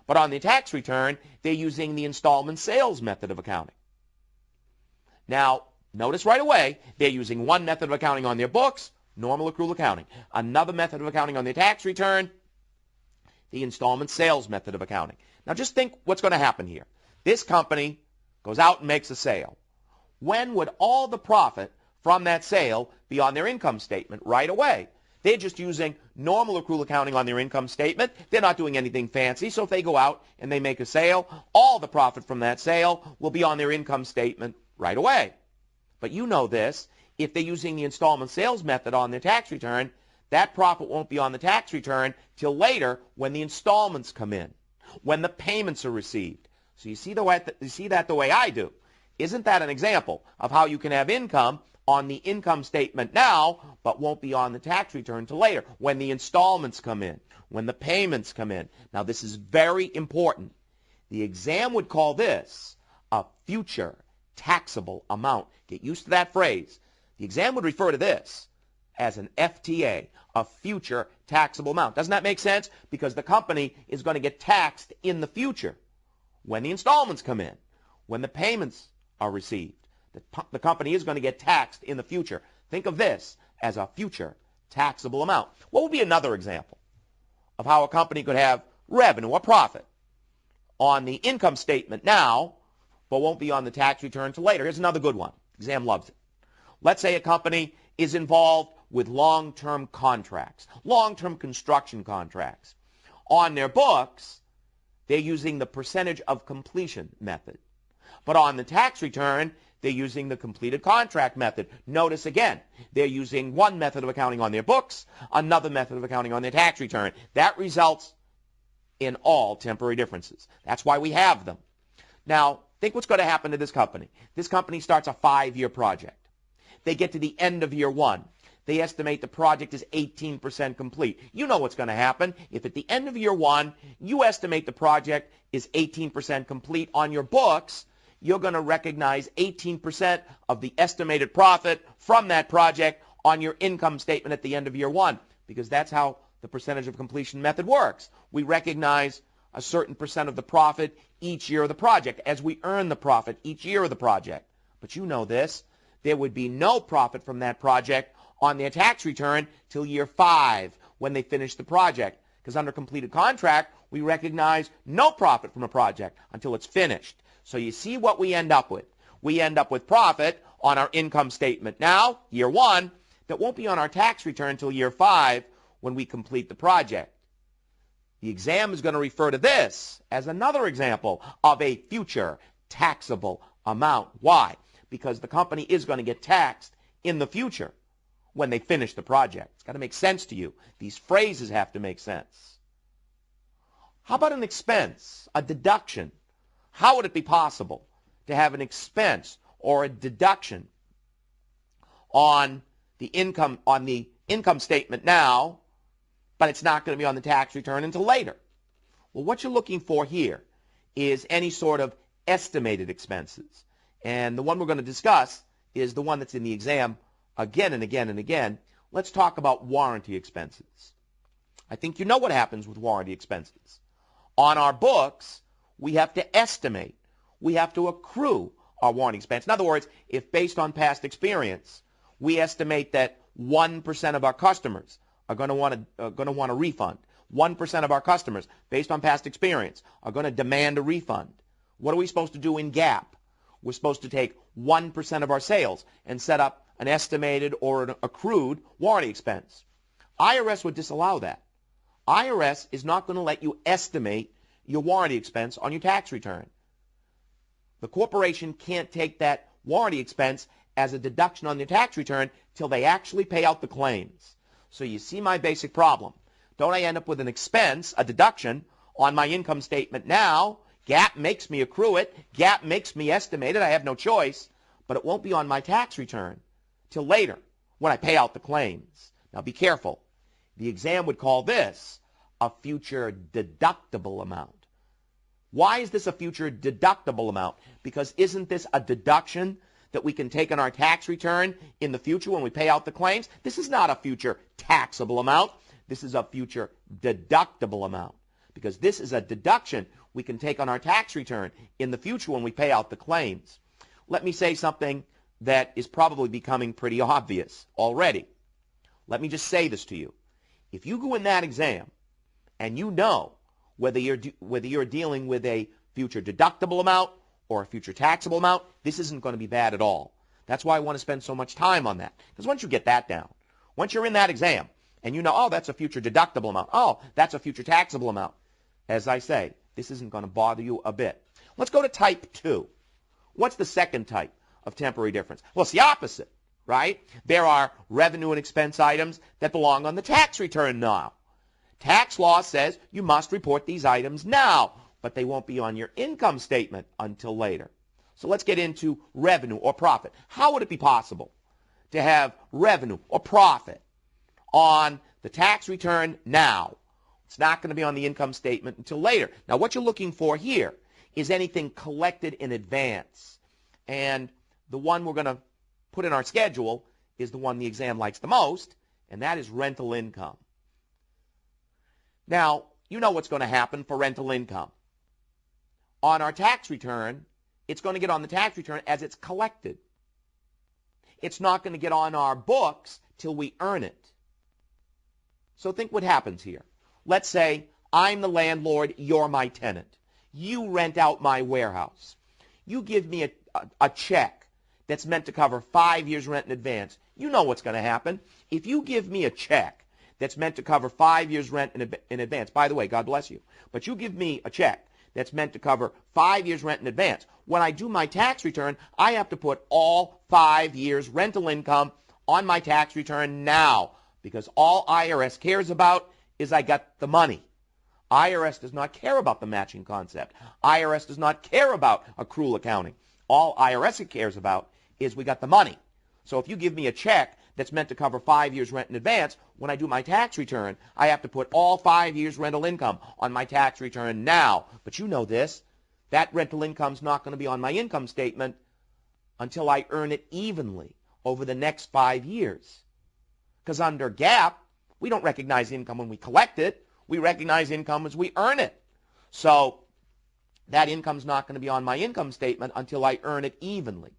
Speaker 2: But on the tax return, they're using the installment sales method of accounting. Now, notice right away, they're using one method of accounting on their books, normal accrual accounting. Another method of accounting on their tax return, the installment sales method of accounting. Now, just think what's going to happen here. This company goes out and makes a sale. When would all the profit from that sale be on their income statement? Right away. They're just using normal accrual accounting on their income statement. They're not doing anything fancy. So if they go out and they make a sale, all the profit from that sale will be on their income statement right away. But you know this. If they're using the installment sales method on their tax return, that profit won't be on the tax return till later when the installments come in, when the payments are received. So you see that the way I do. Isn't that an example of how you can have income on the income statement now, but won't be on the tax return till later, when the installments come in, when the payments come in? Now, this is very important. The exam would call this a future taxable amount. Get used to that phrase. The exam would refer to this as an FTA, a future taxable amount. Doesn't that make sense? Because the company is going to get taxed in the future when the installments come in, when the payments are received. The company is going to get taxed in the future. Think of this as a future taxable amount. What would be another example of how a company could have revenue or profit on the income statement now, but won't be on the tax return till later? Here's another good one. Exam loves it. Let's say a company is involved with long-term contracts, long-term construction contracts. On their books, they're using the percentage of completion method. But on the tax return, they're using the completed contract method. Notice again, they're using one method of accounting on their books, another method of accounting on their tax return. That results in all temporary differences. That's why we have them. Now, think what's going to happen to this company. This company starts a 5-year project. They get to the end of year 1. They estimate the project is 18% complete. You know what's going to happen. If at the end of year 1, you estimate the project is 18% complete on your books, you're going to recognize 18% of the estimated profit from that project on your income statement at the end of year 1, because that's how the percentage of completion method works. We recognize a certain percent of the profit each year of the project as we earn the profit each year of the project. But you know this. There would be no profit from that project on their tax return till year 5 when they finish the project, because under completed contract, we recognize no profit from a project until it's finished. So you see what we end up with. We end up with profit on our income statement now, year 1, that won't be on our tax return until year 5 when we complete the project. The exam is going to refer to this as another example of a future taxable amount. Why? Because the company is going to get taxed in the future when they finish the project. It's got to make sense to you. These phrases have to make sense. How about an expense, a deduction? How would it be possible to have an expense or a deduction on the income statement now, but it's not going to be on the tax return until later? Well, what you're looking for here is any sort of estimated expenses. And the one we're going to discuss is the one that's in the exam again and again and again. Let's talk about warranty expenses. I think you know what happens with warranty expenses. On our books, we have to estimate. We have to accrue our warranty expense. In other words, if based on past experience, we estimate that 1% of our customers are going to want a refund. 1% of our customers, based on past experience, are going to demand a refund. What are we supposed to do in GAAP? We're supposed to take 1% of our sales and set up an estimated or an accrued warranty expense. IRS would disallow that. IRS is not going to let you estimate your warranty expense on your tax return. The corporation can't take that warranty expense as a deduction on their tax return till they actually pay out the claims. So you see my basic problem. Don't I end up with an expense, a deduction, on my income statement now? GAAP makes me accrue it. GAAP makes me estimate it. I have no choice. But it won't be on my tax return till later when I pay out the claims. Now be careful. The exam would call this a future deductible amount. Why is this a future deductible amount? Because isn't this a deduction that we can take on our tax return in the future when we pay out the claims? This is not a future taxable amount. This is a future deductible amount, because this is a deduction we can take on our tax return in the future when we pay out the claims. Let me say something that is probably becoming pretty obvious already. Let me just say this to you. If you go in that exam and you know whether you're dealing with a future deductible amount or a future taxable amount, this isn't going to be bad at all. That's why I want to spend so much time on that. Because once you get that down, once you're in that exam and you know, oh, that's a future deductible amount, oh, that's a future taxable amount, as I say, this isn't going to bother you a bit. Let's go to type 2. What's the second type of temporary difference? Well, it's the opposite, right? There are revenue and expense items that belong on the tax return now. Tax law says you must report these items now, but they won't be on your income statement until later. So let's get into revenue or profit. How would it be possible to have revenue or profit on the tax return now? It's not going to be on the income statement until later. Now, what you're looking for here is anything collected in advance. And the one we're going to put in our schedule is the one the exam likes the most, and that is rental income. Now, you know what's going to happen for rental income. On our tax return, it's going to get on the tax return as it's collected. It's not going to get on our books till we earn it. So think what happens here. Let's say I'm the landlord, you're my tenant. You rent out my warehouse. You give me a check that's meant to cover 5 years rent in advance. You know what's going to happen. If you give me a check that's meant to cover 5 years rent in advance, by the way, God bless you, but you give me a check that's meant to cover 5 years rent in advance. When I do my tax return, I have to put all 5 years rental income on my tax return now, because all IRS cares about is I got the money. IRS does not care about the matching concept. IRS does not care about accrual accounting. All IRS cares about is we got the money. So if you give me a check that's meant to cover 5 years rent in advance, when I do my tax return, I have to put all 5 years rental income on my tax return now. But you know this, that rental income's not going to be on my income statement until I earn it evenly over the next 5 years. Because under GAAP, we don't recognize income when we collect it. We recognize income as we earn it. So that income's not going to be on my income statement until I earn it evenly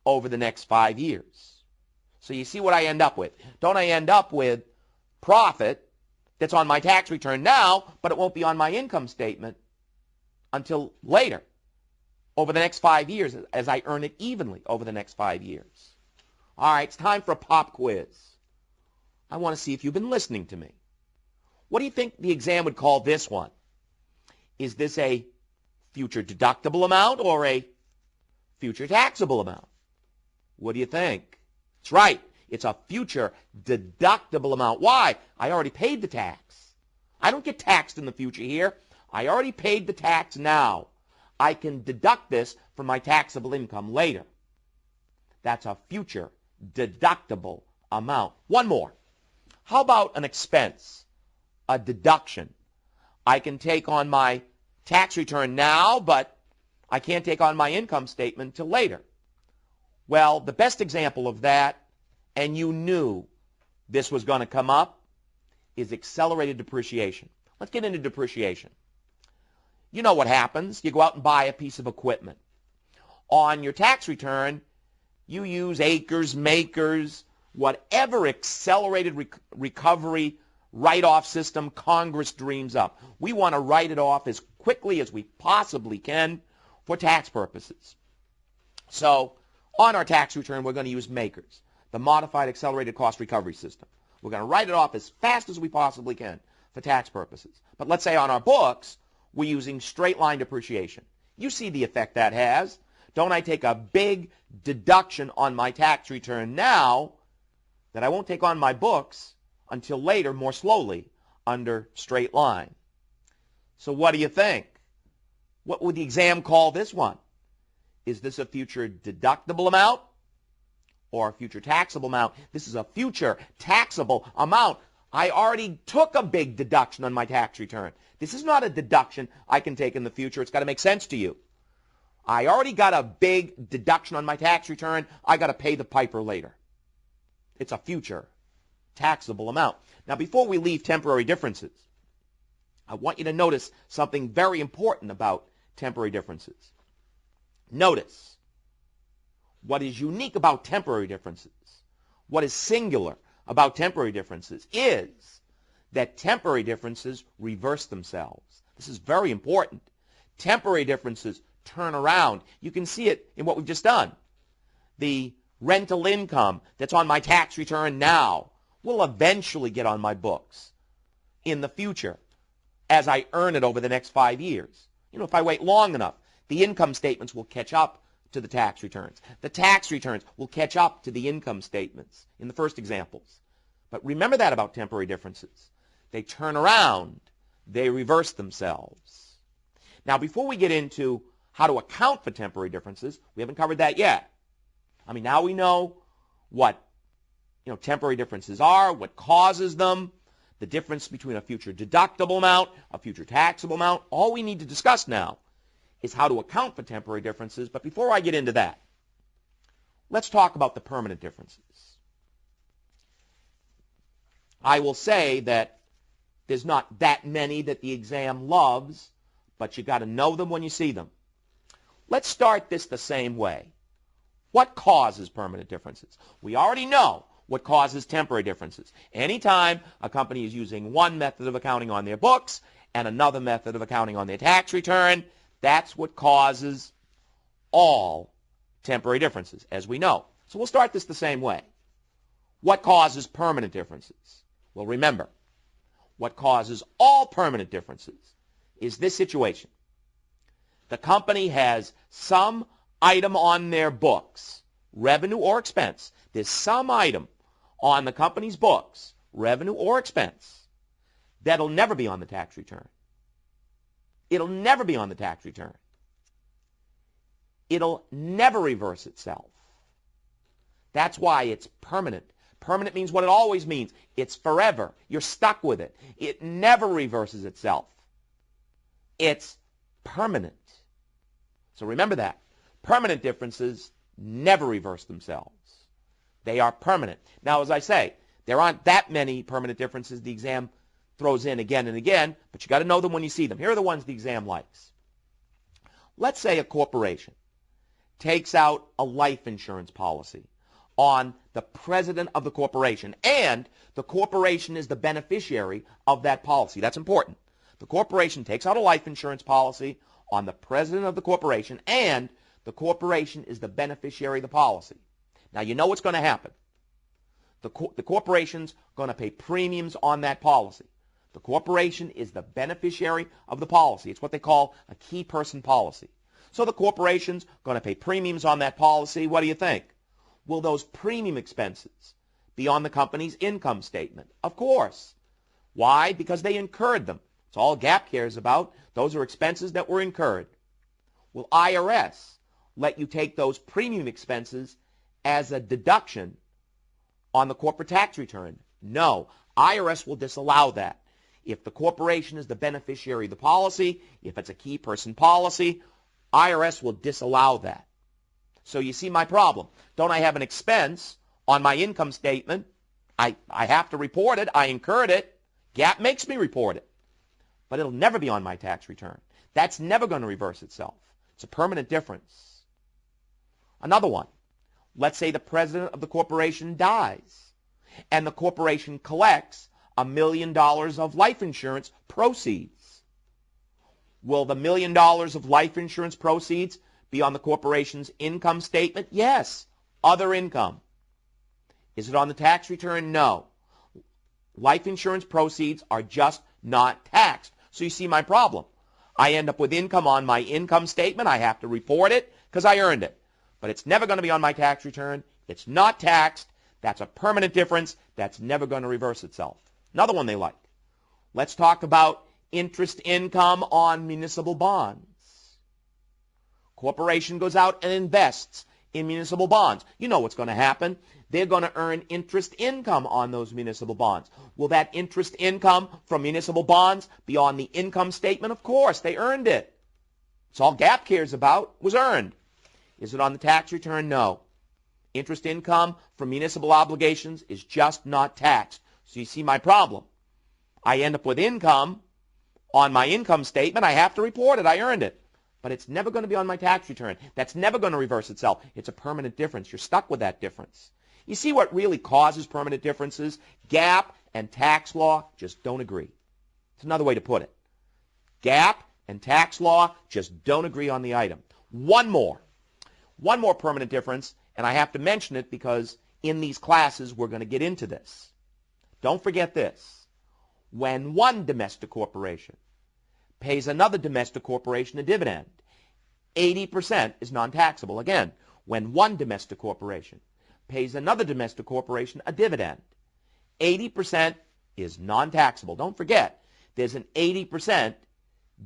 Speaker 2: over the next 5 years. So you see what I end up with. Don't I end up with profit that's on my tax return now, but it won't be on my income statement until later over the next 5 years as I earn it evenly over the next 5 years. All right, it's time for a pop quiz. I want to see if you've been listening to me. What do you think the exam would call this one? Is this a future deductible amount or a future taxable amount. What do you think? That's right. It's a future deductible amount. Why? I already paid the tax. I don't get taxed in the future here. I already paid the tax now. I can deduct this from my taxable income later. That's a future deductible amount. One more. How about an expense, a deduction? I can take on my tax return now, but I can't take on my income statement till later. Well, the best example of that, and you knew this was going to come up, is accelerated depreciation. Let's get into depreciation. You know what happens. You go out and buy a piece of equipment. On your tax return, you use acres, makers, whatever accelerated recovery write-off system Congress dreams up. We want to write it off as quickly as we possibly can for tax purposes. So on our tax return, we're going to use makers, the modified accelerated cost recovery system. We're going to write it off as fast as we possibly can for tax purposes. But let's say on our books, we're using straight line depreciation. You see the effect that has. Don't I take a big deduction on my tax return now that I won't take on my books until later, more slowly, under straight line? So what do you think? What would the exam call this one? Is this a future deductible amount or a future taxable amount? This is a future taxable amount. I already took a big deduction on my tax return. This is not a deduction I can take in the future. It's got to make sense to you. I already got a big deduction on my tax return. I got to pay the piper later. It's a future taxable amount. Now, before we leave temporary differences, I want you to notice something very important about temporary differences. Notice what is unique about temporary differences, what is singular about temporary differences is that temporary differences reverse themselves. This is very important. Temporary differences turn around. You can see it in what we've just done. The rental income that's on my tax return now will eventually get on my books in the future as I earn it over the next 5 years. You know, if I wait long enough, the income statements will catch up to the tax returns. The tax returns will catch up to the income statements in the first examples. But remember that about temporary differences. They turn around. They reverse themselves. Now, before we get into how to account for temporary differences, we haven't covered that yet. I mean, now we know what temporary differences are, what causes them, the difference between a future deductible amount, a future taxable amount. All we need to discuss now is how to account for temporary differences. But before I get into that, let's talk about the permanent differences. I will say that there's not that many that the exam loves, but you got to know them when you see them. Let's start this the same way. What causes permanent differences? We already know what causes temporary differences. Anytime a company is using one method of accounting on their books and another method of accounting on their tax return, that's what causes all temporary differences, as we know. So we'll start this the same way. What causes permanent differences? Well, remember, what causes all permanent differences is this situation. The company has some item on their books, revenue or expense. There's some item on the company's books, revenue or expense, that'll never be on the tax return. It'll never be on the tax return. It'll never reverse itself. That's why it's permanent. Permanent means what it always means. It's forever. You're stuck with it. It never reverses itself. It's permanent. So remember that. Permanent differences never reverse themselves. They are permanent. Now, as I say, there aren't that many permanent differences the exam throws in again and again, but you got to know them when you see them. Here are the ones the exam likes. Let's say a corporation takes out a life insurance policy on the president of the corporation, and the corporation is the beneficiary of that policy. That's important. The corporation takes out a life insurance policy on the president of the corporation, and the corporation is the beneficiary of the policy. Now, you know what's going to happen. The corporation's going to pay premiums on that policy. The corporation is the beneficiary of the policy. It's what they call a key person policy. So the corporation's going to pay premiums on that policy. What do you think? Will those premium expenses be on the company's income statement? Of course. Why? Because they incurred them. It's all GAAP cares about. Those are expenses that were incurred. Will IRS let you take those premium expenses as a deduction on the corporate tax return? No. IRS will disallow that. If the corporation is the beneficiary of the policy, if it's a key person policy, IRS will disallow that. So you see my problem. Don't I have an expense on my income statement? I have to report it. I incurred it. GAAP makes me report it. But it'll never be on my tax return. That's never going to reverse itself. It's a permanent difference. Another one. Let's say the president of the corporation dies and the corporation collects $1 million of life insurance proceeds. Will the $1 million of life insurance proceeds be on the corporation's income statement? Yes. Other income. Is it on the tax return? No. Life insurance proceeds are just not taxed. So you see my problem. I end up with income on my income statement. I have to report it because I earned it. But it's never going to be on my tax return. It's not taxed. That's a permanent difference. That's never going to reverse itself. Another one they like. Let's talk about interest income on municipal bonds. Corporation goes out and invests in municipal bonds. You know what's going to happen. They're going to earn interest income on those municipal bonds. Will that interest income from municipal bonds be on the income statement? Of course, they earned it. It's all GAAP cares about was earned. Is it on the tax return? No. Interest income from municipal obligations is just not taxed. So you see my problem. I end up with income on my income statement. I have to report it. I earned it. But it's never going to be on my tax return. That's never going to reverse itself. It's a permanent difference. You're stuck with that difference. You see what really causes permanent differences? GAAP and tax law just don't agree. It's another way to put it. GAAP and tax law just don't agree on the item. One more permanent difference, and I have to mention it because in these classes we're going to get into this. Don't forget this. When one domestic corporation pays another domestic corporation a dividend, 80% is non-taxable. Again, when one domestic corporation pays another domestic corporation a dividend, 80% is non-taxable. Don't forget, there's an 80%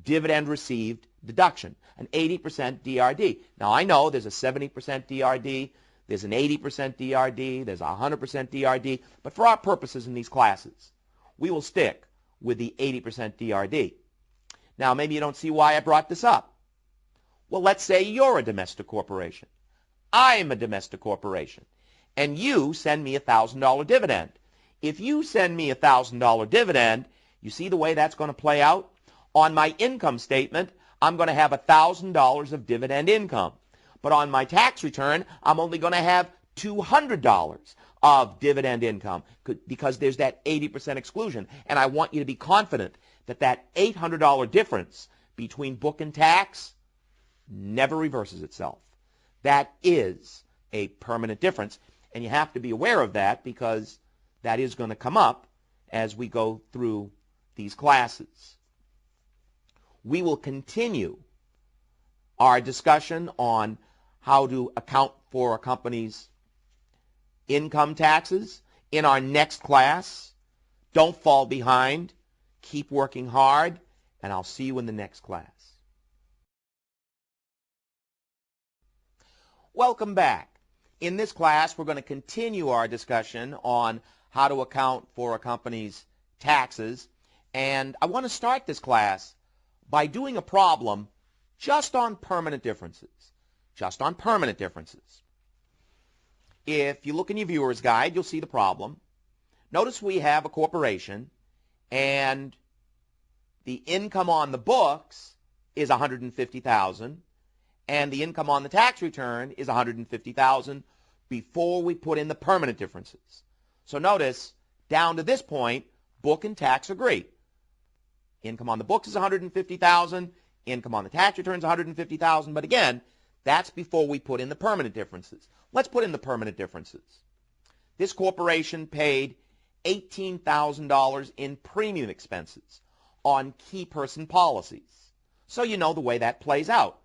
Speaker 2: dividend received deduction, an 80% DRD. Now, I know there's a 70% DRD, there's an 80% DRD, there's a 100% DRD, but for our purposes in these classes, we will stick with the 80% DRD. Now, maybe you don't see why I brought this up. Well, let's say you're a domestic corporation. I'm a domestic corporation. And you send me a $1,000 dividend. If you send me a $1,000 dividend, you see the way that's going to play out? On my income statement, I'm going to have $1,000 of dividend income. But on my tax return, I'm only going to have $200 of dividend income because there's that 80% exclusion. And I want you to be confident that that $800 difference between book and tax never reverses itself. That is a permanent difference. And you have to be aware of that because that is going to come up as we go through these classes. We will continue our discussion on how to account for a company's income taxes in our next class. Don't fall behind. Keep working hard, and I'll see you in the next class. Welcome back. In this class, we're going to continue our discussion on how to account for a company's taxes. And I want to start this class by doing a problem just on permanent differences. Just on permanent differences. If you look in your viewer's guide, you'll see the problem. Notice we have a corporation, and the income on the books is $150,000, and the income on the tax return is $150,000 before we put in the permanent differences. So notice, down to this point, book and tax agree. Income on the books is $150,000, income on the tax return is $150,000, but again, that's before we put in the permanent differences. Let's put in the permanent differences. This corporation paid $18,000 in premium expenses on key person policies. So you know the way that plays out.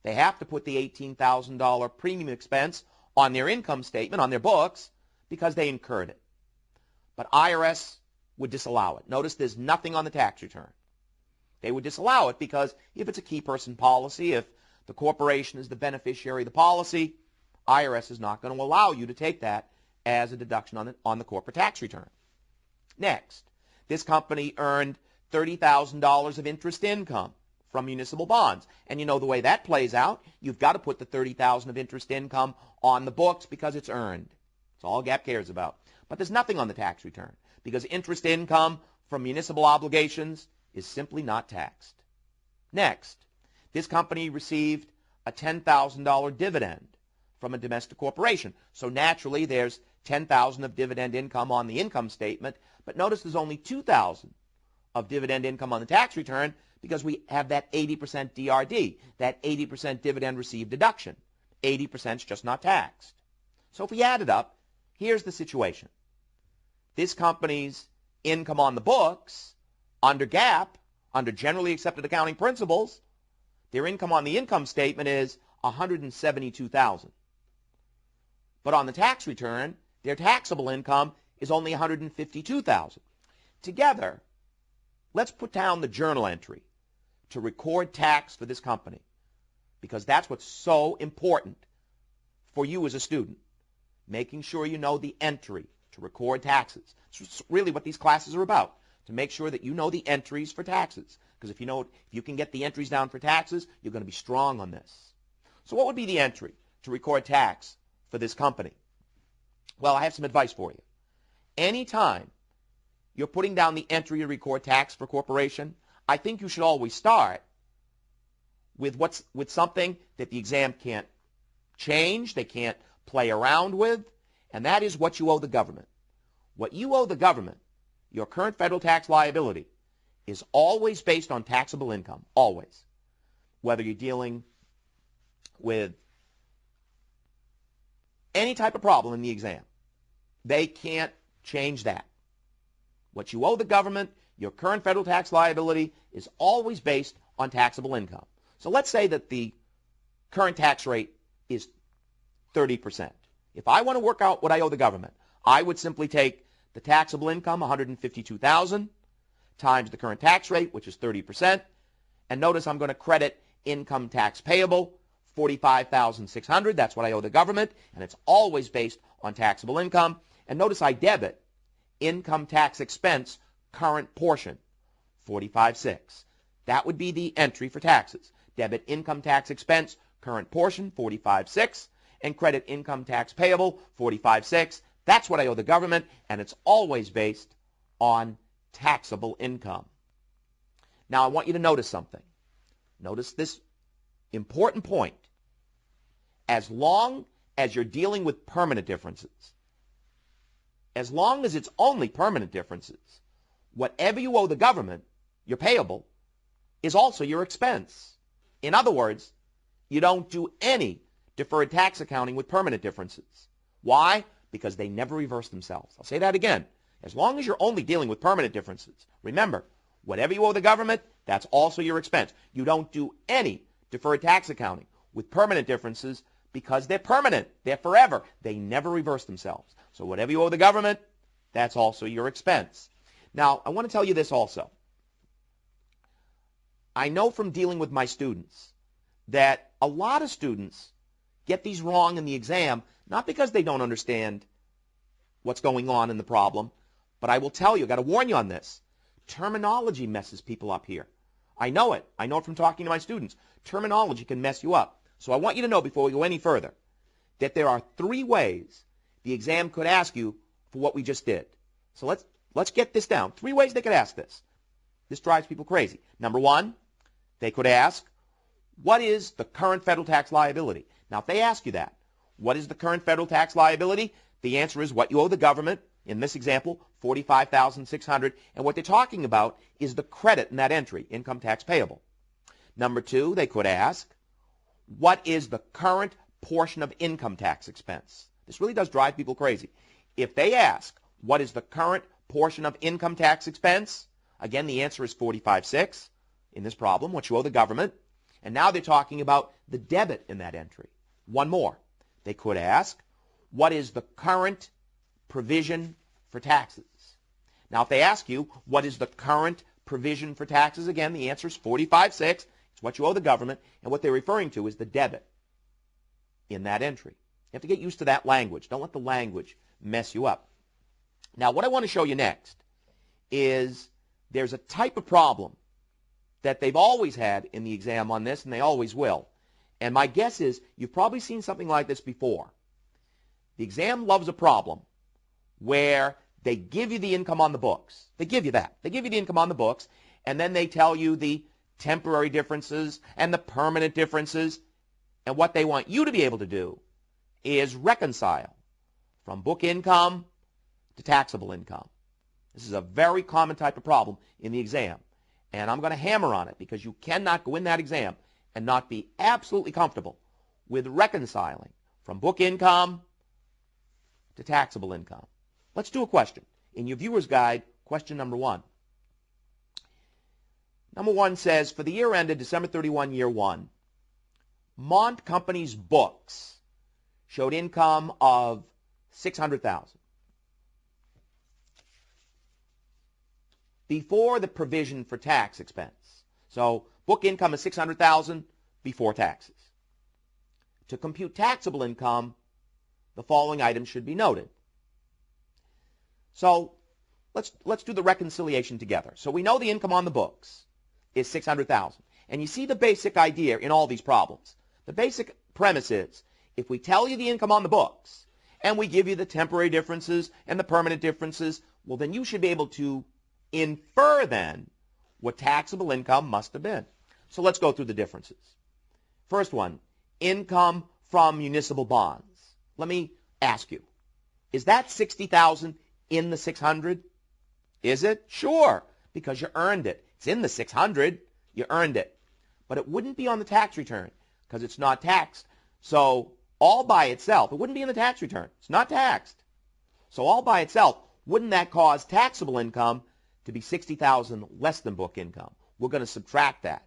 Speaker 1: They have to put the $18,000 premium expense on their income statement, on their books, because they incurred it. But IRS would disallow it. Notice there's nothing on the tax return. They would disallow it because if it's a key person policy, if the corporation is the beneficiary of the policy, IRS is not going to allow you to take that as a deduction on the corporate tax return. Next, this company earned $30,000 of interest income from municipal bonds. And you know the way that plays out, you've got to put the $30,000 of interest income on the books because it's earned. That's all GAAP cares about. But there's nothing on the tax return because interest income from municipal obligations is simply not taxed. Next, this company received a $10,000 dividend from a domestic corporation. So naturally, there's $10,000 of dividend income on the income statement, but notice there's only $2,000 of dividend income on the tax return because we have that 80% DRD, that 80% dividend received deduction. 80% is just not taxed. So if we add it up, here's the situation. This company's income on the books, under GAAP, under generally accepted accounting principles, their income on the income statement is $172,000. But on the tax return, their taxable income is only $152,000. Together, let's put down the journal entry to record tax for this company because that's what's so important for you as a student, making sure you know the entry to record taxes. It's really what these classes are about, to make sure that you know the entries for taxes. Because if you can get the entries down for taxes, you're going to be strong on this. So what would be the entry to record tax for this company? Well, I have some advice for you. Anytime you're putting down the entry to record tax for corporation, I think you should always start with something that the exam can't change, they can't play around with, and that is what you owe the government. What you owe the government, your current federal tax liability, is always based on taxable income, always. Whether you're dealing with any type of problem in the exam, they can't change that. What you owe the government, your current federal tax liability, is always based on taxable income. So let's say that the current tax rate is 30%. If I want to work out what I owe the government, I would simply take the taxable income, $152,000, times the current tax rate, which is 30%, and notice I'm going to credit income tax payable, $45,600. That's what I owe the government, and it's always based on taxable income. And notice I debit income tax expense, current portion, $45,600. That would be the entry for taxes. Debit income tax expense, current portion, $45,600, and credit income tax payable, $45,600. That's what I owe the government, and it's always based on taxable income. Now, I want you to notice something. Notice this important point. As long as you're dealing with permanent differences, as long as it's only permanent differences, whatever you owe the government, your payable, is also your expense. In other words, you don't do any deferred tax accounting with permanent differences. Why? Because they never reverse themselves. I'll say that again. As long as you're only dealing with permanent differences, remember, whatever you owe the government, that's also your expense. You don't do any deferred tax accounting with permanent differences because they're permanent. They're forever. They never reverse themselves. So whatever you owe the government, that's also your expense. Now, I want to tell you this also. I know from dealing with my students that a lot of students get these wrong in the exam, not because they don't understand what's going on in the problem, but I will tell you, I've got to warn you on this. Terminology messes people up here. I know it. I know it from talking to my students. Terminology can mess you up. So I want you to know before we go any further that there are 3 ways the exam could ask you for what we just did. So let's get this down. 3 ways they could ask this. This drives people crazy. Number 1, they could ask, what is the current federal tax liability? Now, if they ask you that, what is the current federal tax liability? The answer is what you owe the government. In this example, $45,600. And what they're talking about is the credit in that entry, income tax payable. Number 2, they could ask, what is the current portion of income tax expense? This really does drive people crazy. If they ask, what is the current portion of income tax expense? Again, the answer is $45,600 in this problem, what you owe the government. And now they're talking about the debit in that entry. One more. They could ask, what is the current provision for taxes? Now, if they ask you, what is the current provision for taxes? Again, the answer is 45.6. It's what you owe the government. And what they're referring to is the debit in that entry. You have to get used to that language. Don't let the language mess you up. Now, what I want to show you next is there's a type of problem that they've always had in the exam on this, and they always will. And my guess is you've probably seen something like this before. The exam loves a problem where they give you the income on the books. They give you that. They give you the income on the books, and then they tell you the temporary differences and the permanent differences. And what they want you to be able to do is reconcile from book income to taxable income. This is a very common type of problem in the exam. And I'm going to hammer on it because you cannot go in that exam and not be absolutely comfortable with reconciling from book income to taxable income. Let's do a question. In your viewer's guide, question number 1. Number 1 says, for the year ended December 31, year 1, Mont Company's books showed income of $600,000. Before the provision for tax expense. So book income is $600,000 before taxes. To compute taxable income, the following items should be noted. So let's do the reconciliation together. So we know the income on the books is $600,000. And you see the basic idea in all these problems. The basic premise is, if we tell you the income on the books and we give you the temporary differences and the permanent differences, well, then you should be able to infer then what taxable income must have been. So let's go through the differences. First one, income from municipal bonds. Let me ask you, is that $60,000 in the 600? Is it? Sure, because you earned it. It's in the 600. You earned it. But it wouldn't be on the tax return because it's not taxed. So all by itself, it wouldn't be in the tax return. It's not taxed. So all by itself, wouldn't that cause taxable income to be $60,000 less than book income? We're going to subtract that.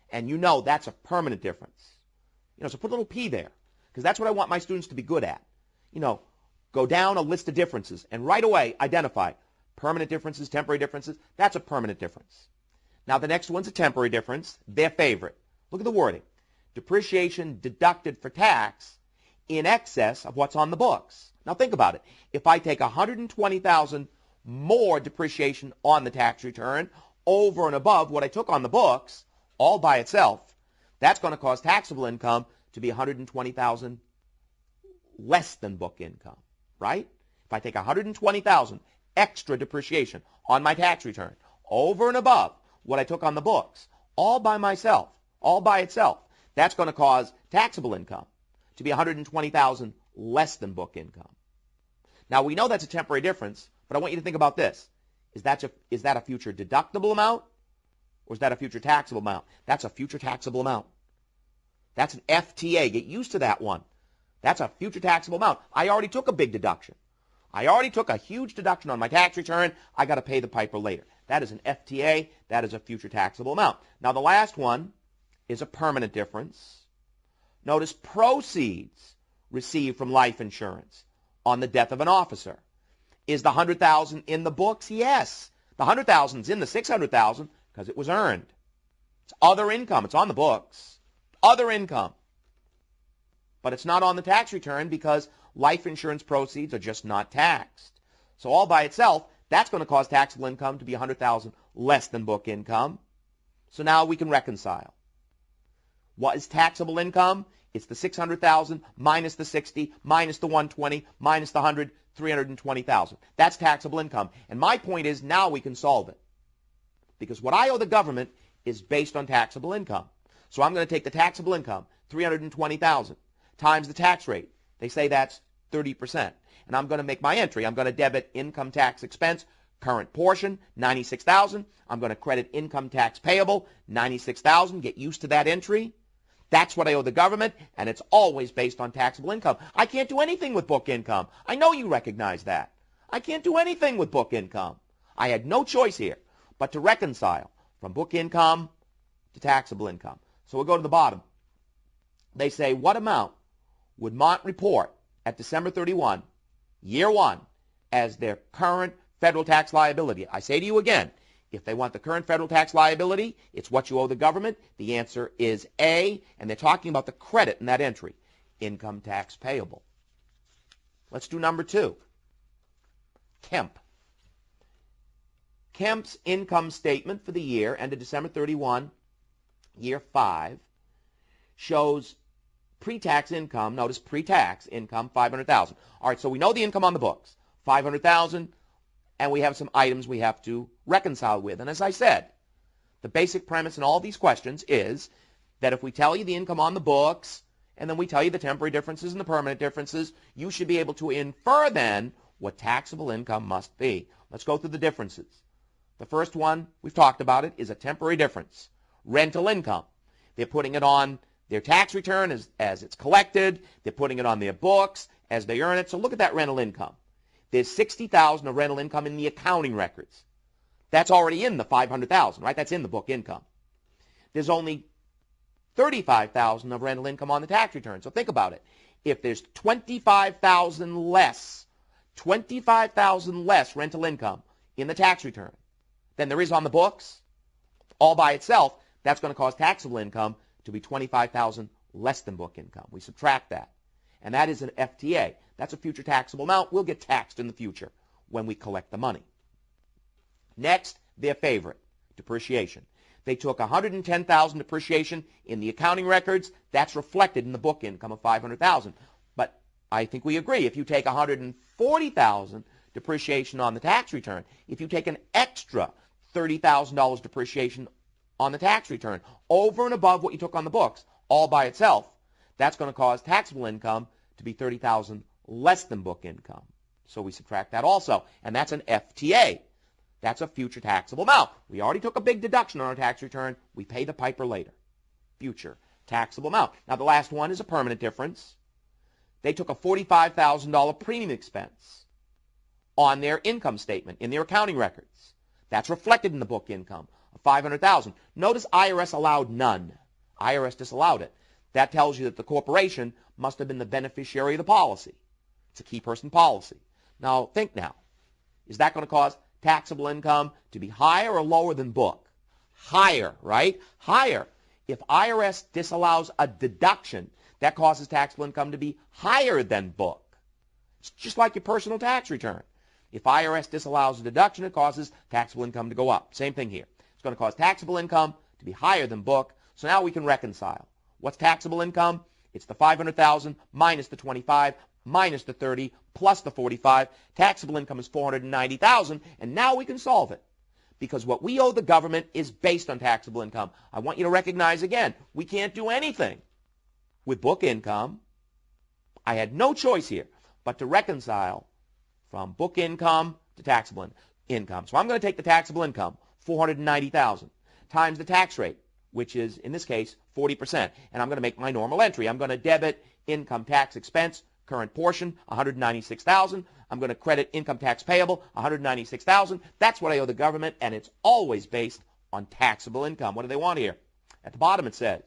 Speaker 1: And you know that's a permanent difference. So put a little P there, because that's what I want my students to be good at. Go down a list of differences and right away identify permanent differences, temporary differences. That's a permanent difference. Now the next one's a temporary difference, their favorite. Look at the wording. Depreciation deducted for tax in excess of what's on the books. Now think about it. If I take $120,000 more depreciation on the tax return over and above what I took on the books, all by itself, that's going to cause taxable income to be $120,000 less than book income, right? If I take $120,000 extra depreciation on my tax return over and above what I took on the books, all by myself, all by itself, that's going to cause taxable income to be $120,000 less than book income. Now we know that's a temporary difference, but I want you to think about this. Is that a future deductible amount or is that a future taxable amount? That's a future taxable amount. That's an FTA. Get used to that one. That's a future taxable amount. I already took a big deduction. I already took a huge deduction on my tax return. I got to pay the piper later. That is an FTA. That is a future taxable amount. Now the last one is a permanent difference. Notice proceeds received from life insurance on the death of an officer. Is the $100,000 in the books? Yes. The $100,000 is in the $600,000 because it was earned. It's other income. It's on the books. Other income. But it's not on the tax return because life insurance proceeds are just not taxed. So all by itself, that's going to cause taxable income to be $100,000 less than book income. So now we can reconcile. What is taxable income? It's the $600,000 minus the 60 minus the 120 minus the 100, $320,000. That's taxable income. And my point is now we can solve it. Because what I owe the government is based on taxable income. So I'm going to take the taxable income, $320,000, times the tax rate. They say that's 30%. And I'm going to make my entry. I'm going to debit income tax expense, current portion, $96,000. I'm going to credit income tax payable, $96,000. Get used to that entry. That's what I owe the government, and it's always based on taxable income. I can't do anything with book income. I know you recognize that. I can't do anything with book income. I had no choice here but to reconcile from book income to taxable income.
Speaker 2: So we'll go to the bottom. They say, what amount would Mont report at December 31, year one, as their current federal tax liability? I say to you again, if they want the current federal tax liability, it's what you owe the government. The answer is A, and they're talking about the credit in that entry, income tax payable. Let's do number 2. Kemp. Kemp's income statement for the year ended December 31, year 5, shows pre-tax income, notice pre-tax income, $500,000. All right, so we know the income on the books, $500,000, and we have some items we have to reconcile with. And as I said, the basic premise in all these questions is that if we tell you the income on the books, and then we tell you the temporary differences and the permanent differences, you should be able to infer then what taxable income must be. Let's go through the differences. The first one, we've talked about it, is a temporary difference. Rental income. They're putting it on their tax return as it's collected. They're putting it on their books as they earn it. So look at that rental income. There's $60,000 of rental income in the accounting records. That's already in the $500,000, right? That's in the book income. There's only $35,000 of rental income on the tax return. So think about it. If there's $25,000 less rental income in the tax return than there is on the books, all by itself, that's going to cause taxable income to be $25,000 less than book income. We subtract that. And that is an FTA. That's a future taxable amount. We'll get taxed in the future when we collect the money. Next, their favorite, depreciation. They took $110,000 depreciation in the accounting records. That's reflected in the book income of $500,000. But I think we agree, if you take $140,000 depreciation on the tax return, if you take an extra $30,000 depreciation on the tax return over and above what you took on the books, all by itself, that's going to cause taxable income to be $30,000 less than book income. So we subtract that also, and that's an FTA. That's a future taxable amount. We already took a big deduction on our tax return. We pay the piper later. Future taxable amount. Now the last one is a permanent difference. They took a $45,000 premium expense on their income statement in their accounting records. That's reflected in the book income of $500,000. Notice IRS allowed none. IRS disallowed it. That tells you that the corporation must have been the beneficiary of the policy. It's a key person policy. Now think now. Is that going to cause taxable income to be higher or lower than book? Higher, right? Higher. If IRS disallows a deduction, that causes taxable income to be higher than book. It's just like your personal tax return. If IRS disallows a deduction, it causes taxable income to go up. Same thing here. It's going to cause taxable income to be higher than book. So now we can reconcile. What's taxable income? It's the $500,000 minus the $25,000 minus the $30,000 plus the $45,000. Taxable income is $490,000, and now we can solve it. Because what we owe the government is based on taxable income. I want you to recognize again, we can't do anything with book income. I had no choice here but to reconcile from book income to taxable income. So I'm going to take the taxable income, $490,000, times the tax rate, which is, in this case, 40%. And I'm going to make my normal entry. I'm going to debit income tax expense, current portion, $196,000. I'm going to credit income tax payable, $196,000. That's what I owe the government, and it's always based on taxable income. What do they want here? At the bottom it says,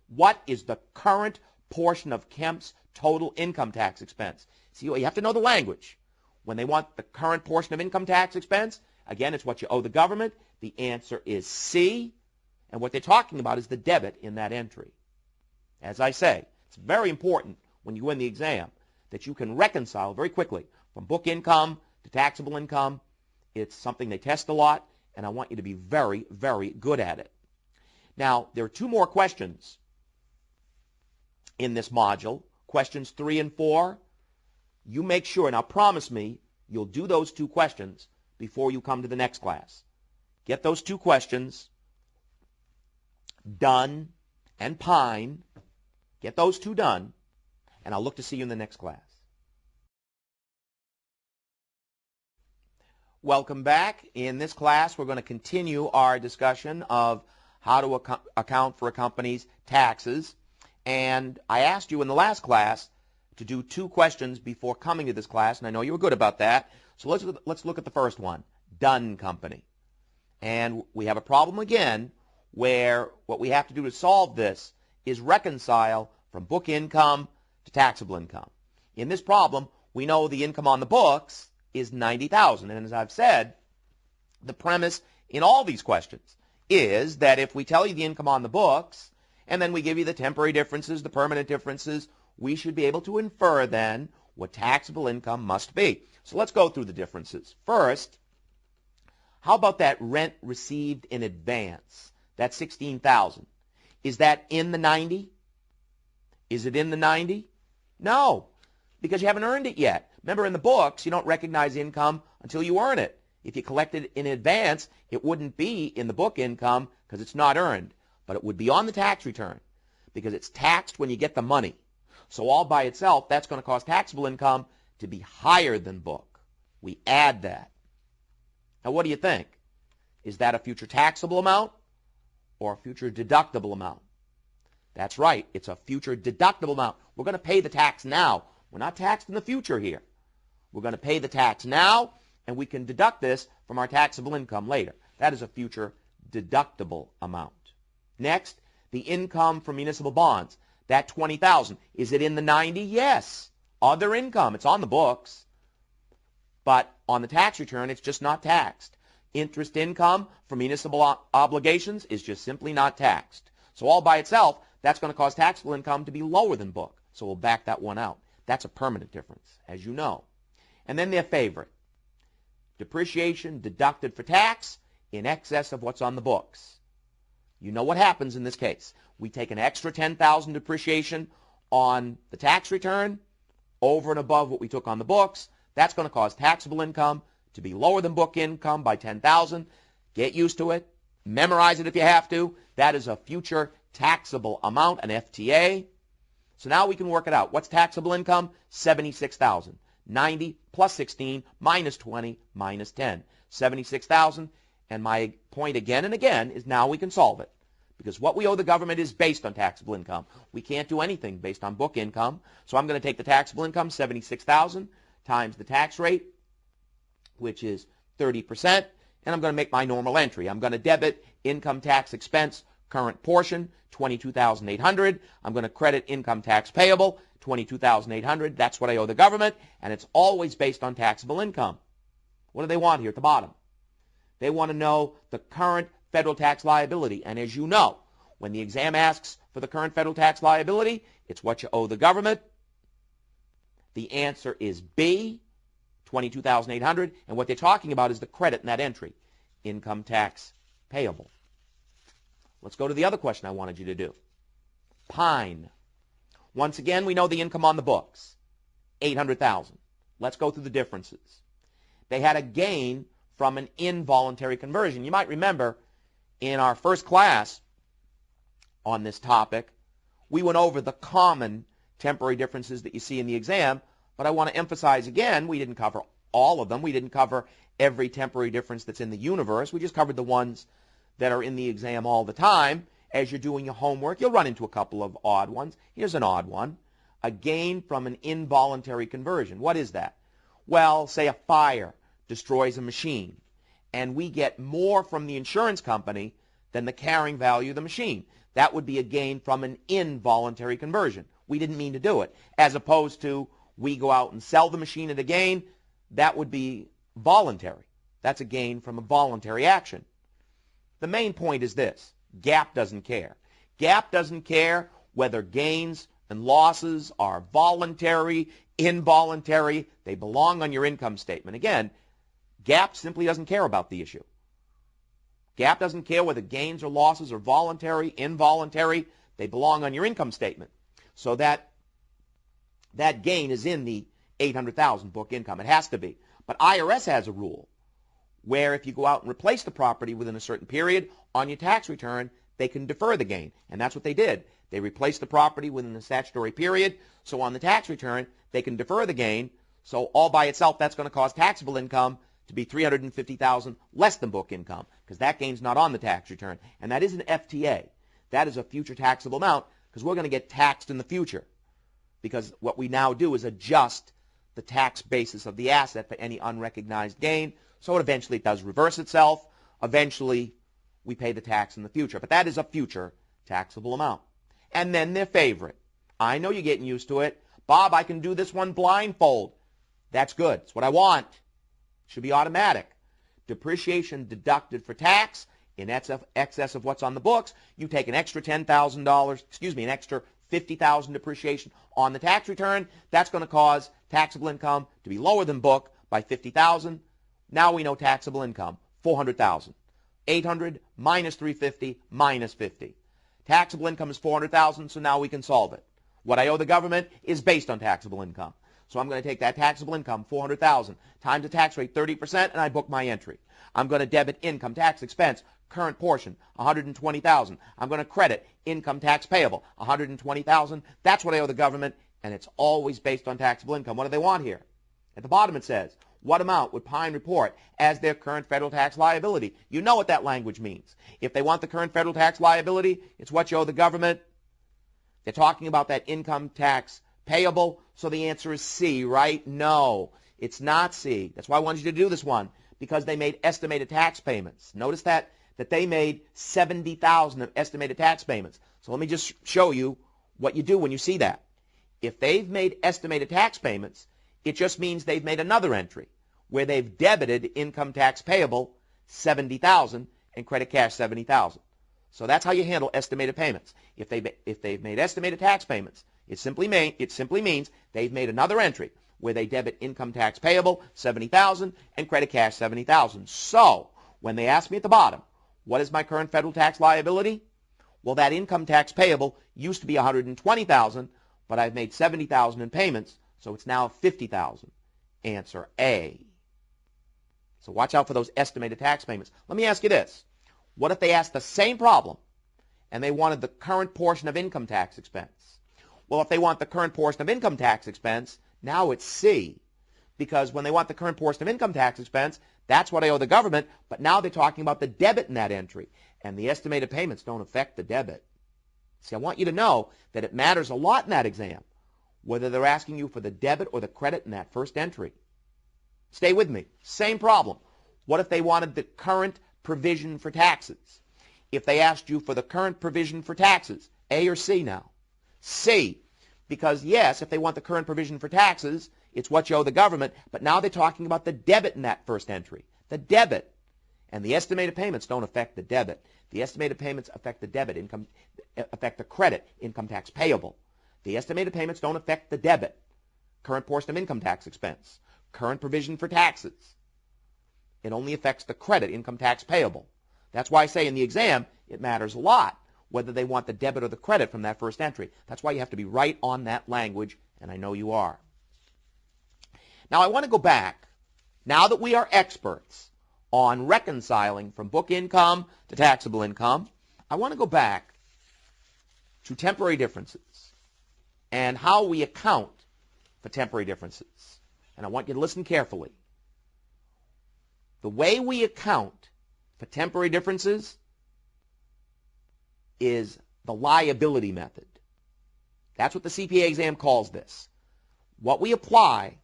Speaker 2: what is the current portion of Kemp's total income tax expense? See, you have to know the language. When they want the current portion of income tax expense, again, it's what you owe the government. The answer is C. And what they're talking about is the debit in that entry. As I say, it's very important when you win the exam that you can reconcile very quickly from book income to taxable income. It's something they test a lot, and I want you to be very, very good at it. Now, there are 2 more questions in this module, questions 3 and 4. You make sure, now promise me, you'll do those 2 questions before you come to the next class. Get those 2 questions done and pine. Get those 2 done, and I'll look to see you in the next class. Welcome back. In this class, we're going to continue our discussion of how to account for a company's taxes. And I asked you in the last class to do 2 questions before coming to this class, and I know you were good about that. So let's look at the first one, done company. And we have a problem again.
Speaker 1: where what we have to do to solve this is reconcile from book income to taxable income. In this problem, we know the income on the books is $90,000. And as I've said, the premise in all these questions is that if we tell you the income on the books, and then we give you the temporary differences, the permanent differences, we should be able to infer then what taxable income must be. So let's go through the differences. First, how about that rent received in advance? That's $16,000. Is that in the 90? Is it in the 90? No, because you haven't earned it yet. Remember, in the books, you don't recognize income until you earn it. If you collected it in advance, it wouldn't be in the book income because it's not earned, but it would be on the tax return because it's taxed when you get the money. So all by itself, that's going to cause taxable income to be higher than book. We add that. Now, what do you think? Is that a future taxable amount or a future deductible amount? That's right. It's a future deductible amount. We're going to pay the tax now. We're not taxed in the future here. We're going to pay the tax now, and we can deduct this from our taxable income later. That is a future deductible amount. Next, the income from municipal bonds. That $20,000. Is it in the 90? Yes. Other income. It's on the books. But on the tax return, it's just not taxed. Interest income from municipal obligations is just simply not taxed. So all by itself, that's going to cause taxable income to be lower than book. So we'll back that one out. That's a permanent difference, as you know. And then their favorite. Depreciation deducted for tax in excess of what's on the books. You know what happens in this case. We take an extra $10,000 depreciation on the tax return over and above what we took on the books. That's going to cause taxable income to be lower than book income by $10,000. Get used to it. Memorize it if you have to. That is a future taxable amount, an FTA. So now we can work it out. What's taxable income? $76,000. 90 plus 16 minus 20 minus 10. 76,000. And my point again and again is now we can solve it. Because what we owe the government is based on taxable income. We can't do anything based on book income. So I'm going to take the taxable income, $76,000, times the tax rate, which is 30%, and I'm going to make my normal entry. I'm going to debit income tax expense, current portion, $22,800. I'm going to credit income tax payable, $22,800. That's what I owe the government, and it's always based on taxable income. What do they want here at the bottom? They want to know the current federal tax liability. And as you know, when the exam asks for the current federal tax liability, it's what you owe the government. The answer is B, $22,800. And what they're talking about is the credit in that entry, income tax payable. Let's go to the other question I wanted you to do. Pine. Once again, we know the income on the books, $800,000. Let's go through the differences. They had a gain from an involuntary conversion. You might remember in our first class on this topic, we went over the common temporary differences that you see in the exam, but I want to emphasize again, we didn't cover all of them. We didn't cover every temporary difference that's in the universe. We just covered the ones that are in the exam all the time. As you're doing your homework, you'll run into a couple of odd ones. Here's an odd one. A gain from an involuntary conversion. What is that? Well, say a fire destroys a machine, and we get more from the insurance company than the carrying value of the machine. That would be a gain from an involuntary conversion. We didn't mean to do it. As opposed to we go out and sell the machine at a gain, that would be voluntary. That's a gain from a voluntary action. The main point is this. GAAP doesn't care. GAAP doesn't care whether gains and losses are voluntary, involuntary. They belong on your income statement. Again, GAAP simply doesn't care about the issue. GAAP doesn't care whether gains or losses are voluntary, involuntary. They belong on your income statement. So that gain is in the $800,000 book income. It has to be. But IRS has a rule where if you go out and replace the property within a certain period on your tax return, they can defer the gain. And that's what they did. They replaced the property within the statutory period. So on the tax return, they can defer the gain. So all by itself, that's going to cause taxable income to be $350,000 less than book income because that gain's not on the tax return. And that is an FTA. That is a future taxable amount because we're going to get taxed in the future because what we now do is adjust the tax basis of the asset for any unrecognized gain. So eventually it does reverse itself. Eventually
Speaker 2: we pay the tax in the future. But that is a future taxable amount. And then their favorite. I know you're getting used to it. Bob, I can do this one blindfold. That's good. It's what I want. It should be automatic. Depreciation deducted for tax in excess of what's on the books. You take an extra $10,000, an extra $50,000 depreciation on the tax return. That's going to cause taxable income to be lower than book by $50,000. Now we know taxable income, $400,000. 800 minus 350 minus 50. Taxable income is $400,000, so now we can solve it. What I owe the government is based on taxable income. So I'm going to take that taxable income, $400,000, times the tax rate 30%, and I book my entry. I'm going to debit income tax expense, current portion, $120,000. I'm going to credit income tax payable, $120,000. That's what I owe the government, and it's always based on taxable income. What do they want here? At the bottom it says, what amount would Pine report as their current federal tax liability? You know what that language means. If they want the current federal tax liability, it's what you owe the government. They're talking about that income tax payable, so the answer is C, right? No, it's not C. That's why I wanted you to do this one, because they made estimated tax payments. Notice that they made $70,000 of estimated tax payments. So let me just show you what you do when you see that. If they've made estimated tax payments, it just means they've made another entry where they've debited income tax payable $70,000 and credit cash $70,000. So that's how you handle estimated payments. If they've made estimated tax payments, it simply means they've made another entry where they debit income tax payable $70,000 and credit cash $70,000. So when they ask me at the bottom, what is my current federal tax liability? Well, that income tax payable used to be $120,000, but I've made $70,000 in payments, so it's now $50,000. Answer A. So watch out for those estimated tax payments. Let me ask you this. What if they asked the same problem and they wanted the current portion of income tax expense? Well, if they want the current portion of income tax expense, now it's C. Because when they want the current portion of income tax expense, that's what I owe the government, but now they're talking about the debit in that entry. And the estimated payments don't affect the debit. See, I want you to know that it matters a lot in that exam, whether they're asking you for the debit or the credit in that first entry. Stay with me. Same problem. What if they wanted the current provision for taxes? If they asked you for the current provision for taxes, A or C now? C. Because yes, if they want the current provision for taxes, it's what you owe the government, but now they're talking about the debit in that first entry. The debit. And the estimated payments don't affect the debit. The estimated payments affect the debit, affect the credit, income tax payable. The estimated payments don't affect the debit, current portion of income tax expense, current provision for taxes. It only affects the credit, income tax payable. That's why I say in the exam, it matters a lot whether they want the debit or the credit from that first entry. That's why you have to be right on that language, and I know you are. Now I want to go back, now that we are experts on reconciling from book income to taxable income, I want to go back to temporary differences and how we account for temporary differences. And I want you to listen carefully. The way we account for temporary differences is the liability method. That's what the CPA exam calls this. What we apply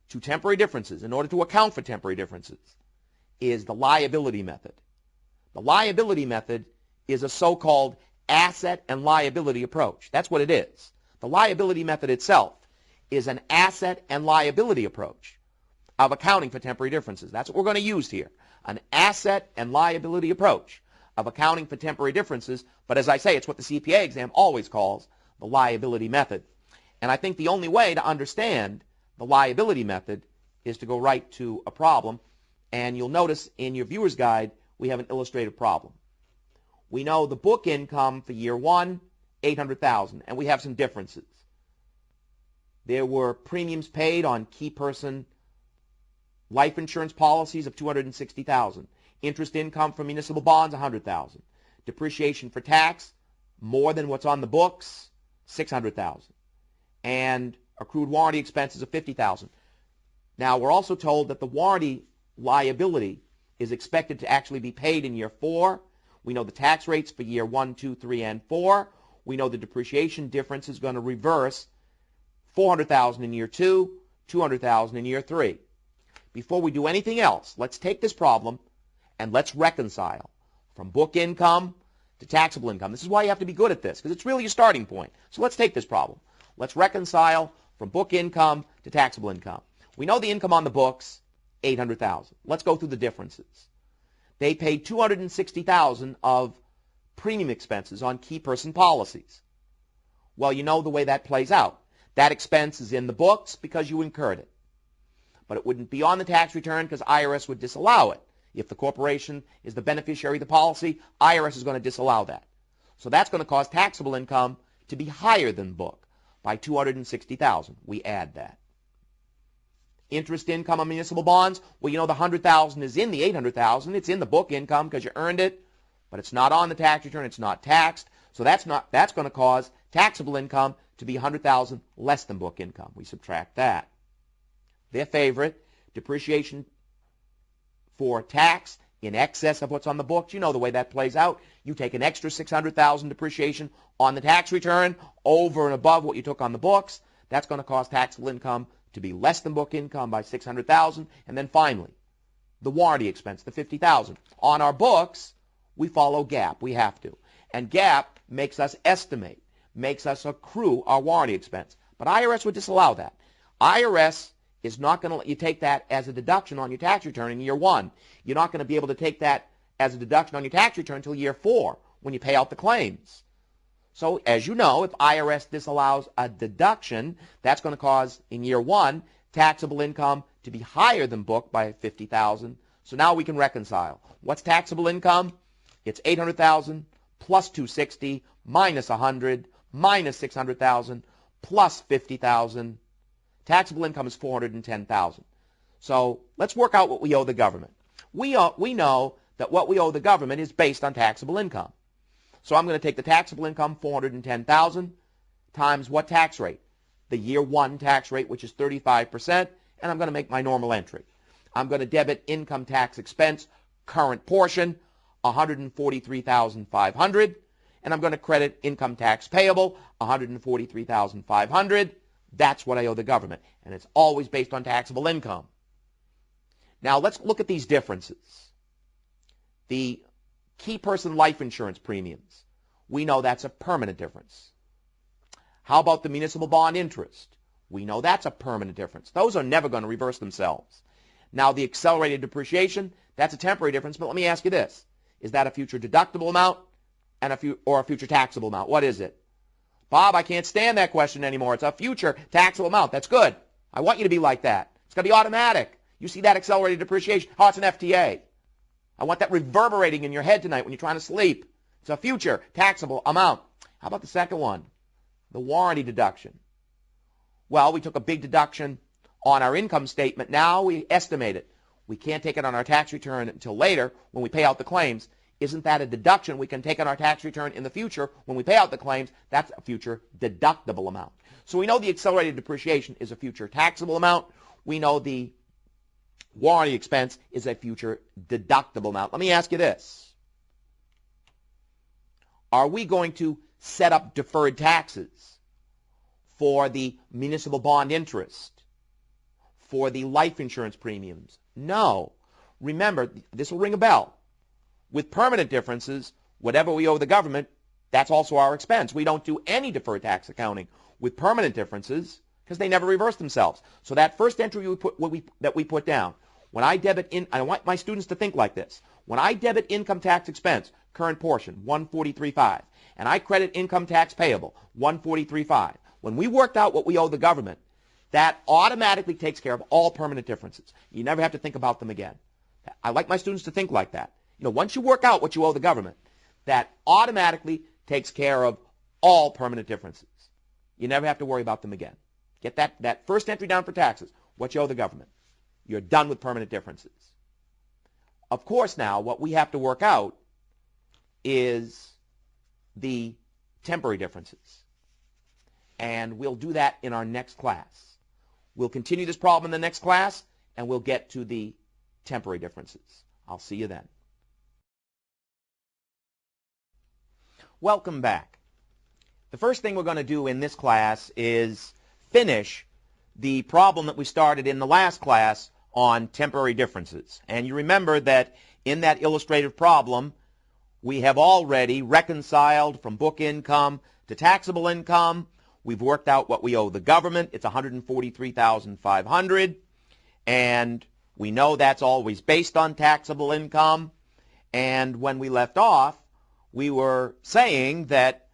Speaker 2: to temporary differences in order to account for temporary differences is the liability method. The liability method is a so-called asset and liability approach. That's what it is. The liability method itself is an asset and liability approach of accounting for temporary differences. That's what we're going to use here. An asset and liability approach of accounting for temporary differences. But as I say, it's what the CPA exam always calls the liability method. And I think the only way to understand the liability method is to go right to a problem. And you'll notice in your viewer's guide, we have an illustrative problem. We know the book income for year one, $800,000, and we have some differences. There were premiums paid on key person life insurance policies of $260,000. Interest income from municipal bonds, $100,000. Depreciation for tax, more than what's on the books, $600,000. And accrued warranty expenses of $50,000. Now, we're also told that the warranty liability is expected to actually be paid in year 4. We know the tax rates for year 1, 2, 3, and 4. We know the depreciation difference is going to reverse $400,000 in year 2, $200,000 in year 3. Before we do anything else, let's take this problem and let's reconcile from book income to taxable income. This is why you have to be good at this, because it's really your starting point. So let's take this problem. Let's reconcile from book income to taxable income. We know the income on the books, $800,000. Let's go through the differences. They paid $260,000 of premium expenses on key person policies. Well, you know the way that plays out. That expense is in the books because you incurred it. But it wouldn't be on the tax return because IRS would disallow it. If the corporation is the beneficiary of the policy, IRS is going to disallow that. So that's going to cause taxable income to be higher than book by $260,000. We add that. Interest income on municipal bonds, well, you know the $100,000 is in the $800,000. It's in the book income because you earned it, but it's not on the tax return. It's not taxed. So that's going to cause taxable income to be $100,000 less than book income. We subtract that. Their favorite, depreciation for tax in excess of what's on the books. You know the way that plays out. You take an extra $600,000 depreciation on the tax return over and above what you took on the books. That's going to cause taxable income to be less than book income by $600,000. And then finally, the warranty expense, the $50,000. On our books, we follow GAAP. We have to. And GAAP makes us estimate, makes us accrue our warranty expense. But IRS would disallow that. IRS is not going to let you take that as a deduction on your tax return in year 1. You're not going to be able to take that as a deduction on your tax return until year 4 when you pay out the claims. So as you know, if IRS disallows a deduction, that's going to cause in year 1 taxable income to be higher than book by $50,000. So now we can reconcile. What's taxable income? It's $800,000 plus $260 minus $100 minus $600,000 plus $50,000. Taxable income is $410,000. So let's work out what we owe the government. We know that what we owe the government is based on taxable income. So I'm going to take the taxable income, $410,000, times what tax rate? The year 1 tax rate, which is 35%, and I'm going to make my normal entry. I'm going to debit income tax expense, current portion, $143,500, and I'm going to credit income tax payable, $143,500. That's what I owe the government, and it's always based on taxable income. Now let's look at these differences. The key person life insurance premiums, we know that's a permanent difference. How about the municipal bond interest? We know that's a permanent difference. Those are never going to reverse themselves. Now the accelerated depreciation, that's a temporary difference, but let me ask you this. Is that a future deductible amount or a future taxable amount? What is it? Bob, I can't stand that question anymore. It's a future taxable amount. That's good. I want you to be like that. It's going to be automatic. You see that accelerated depreciation. Oh, it's an FTA. I want that reverberating in your head tonight when you're trying to sleep. It's a future taxable amount. How about the second one? The warranty deduction. Well, we took a big deduction on our income statement. Now we estimate it. We can't take it on our tax return until later when we pay out the claims. Isn't that a deduction we can take on our tax return in the future when we pay out the claims? That's a future deductible amount. So we know the accelerated depreciation is a future taxable amount. We know the warranty expense is a future deductible amount. Let me ask you this. Are we going to set up deferred taxes for the municipal bond interest, for the life insurance premiums? No. Remember, this will ring a bell. With permanent differences, whatever we owe the government, that's also our expense. We don't do any deferred tax accounting with permanent differences because they never reverse themselves. So that first entry that we put down, when I debit in, I want my students to think like this. When I debit income tax expense, current portion, $143,500, and I credit income tax payable, $143,500, when we worked out what we owe the government, that automatically takes care of all permanent differences. You never have to think about them again. I like my students to think like that. You know, once you work out what you owe the government, that automatically takes care of all permanent differences. You never have to worry about them again. Get that first entry down for taxes, what you owe the government. You're done with permanent differences. Of course, now, what we have to work out is the temporary differences. And we'll do that in our next class. We'll continue this problem in the next class, and we'll get to the temporary differences. I'll see you then. Welcome back. The first thing we're going to do in this class is finish the problem that we started in the last class on temporary differences. And you remember that in that illustrative problem,
Speaker 1: we have already reconciled from book income to taxable income. We've worked out what we owe the government. It's $143,500, and we know that's always based on taxable income. And when we left off, we were saying that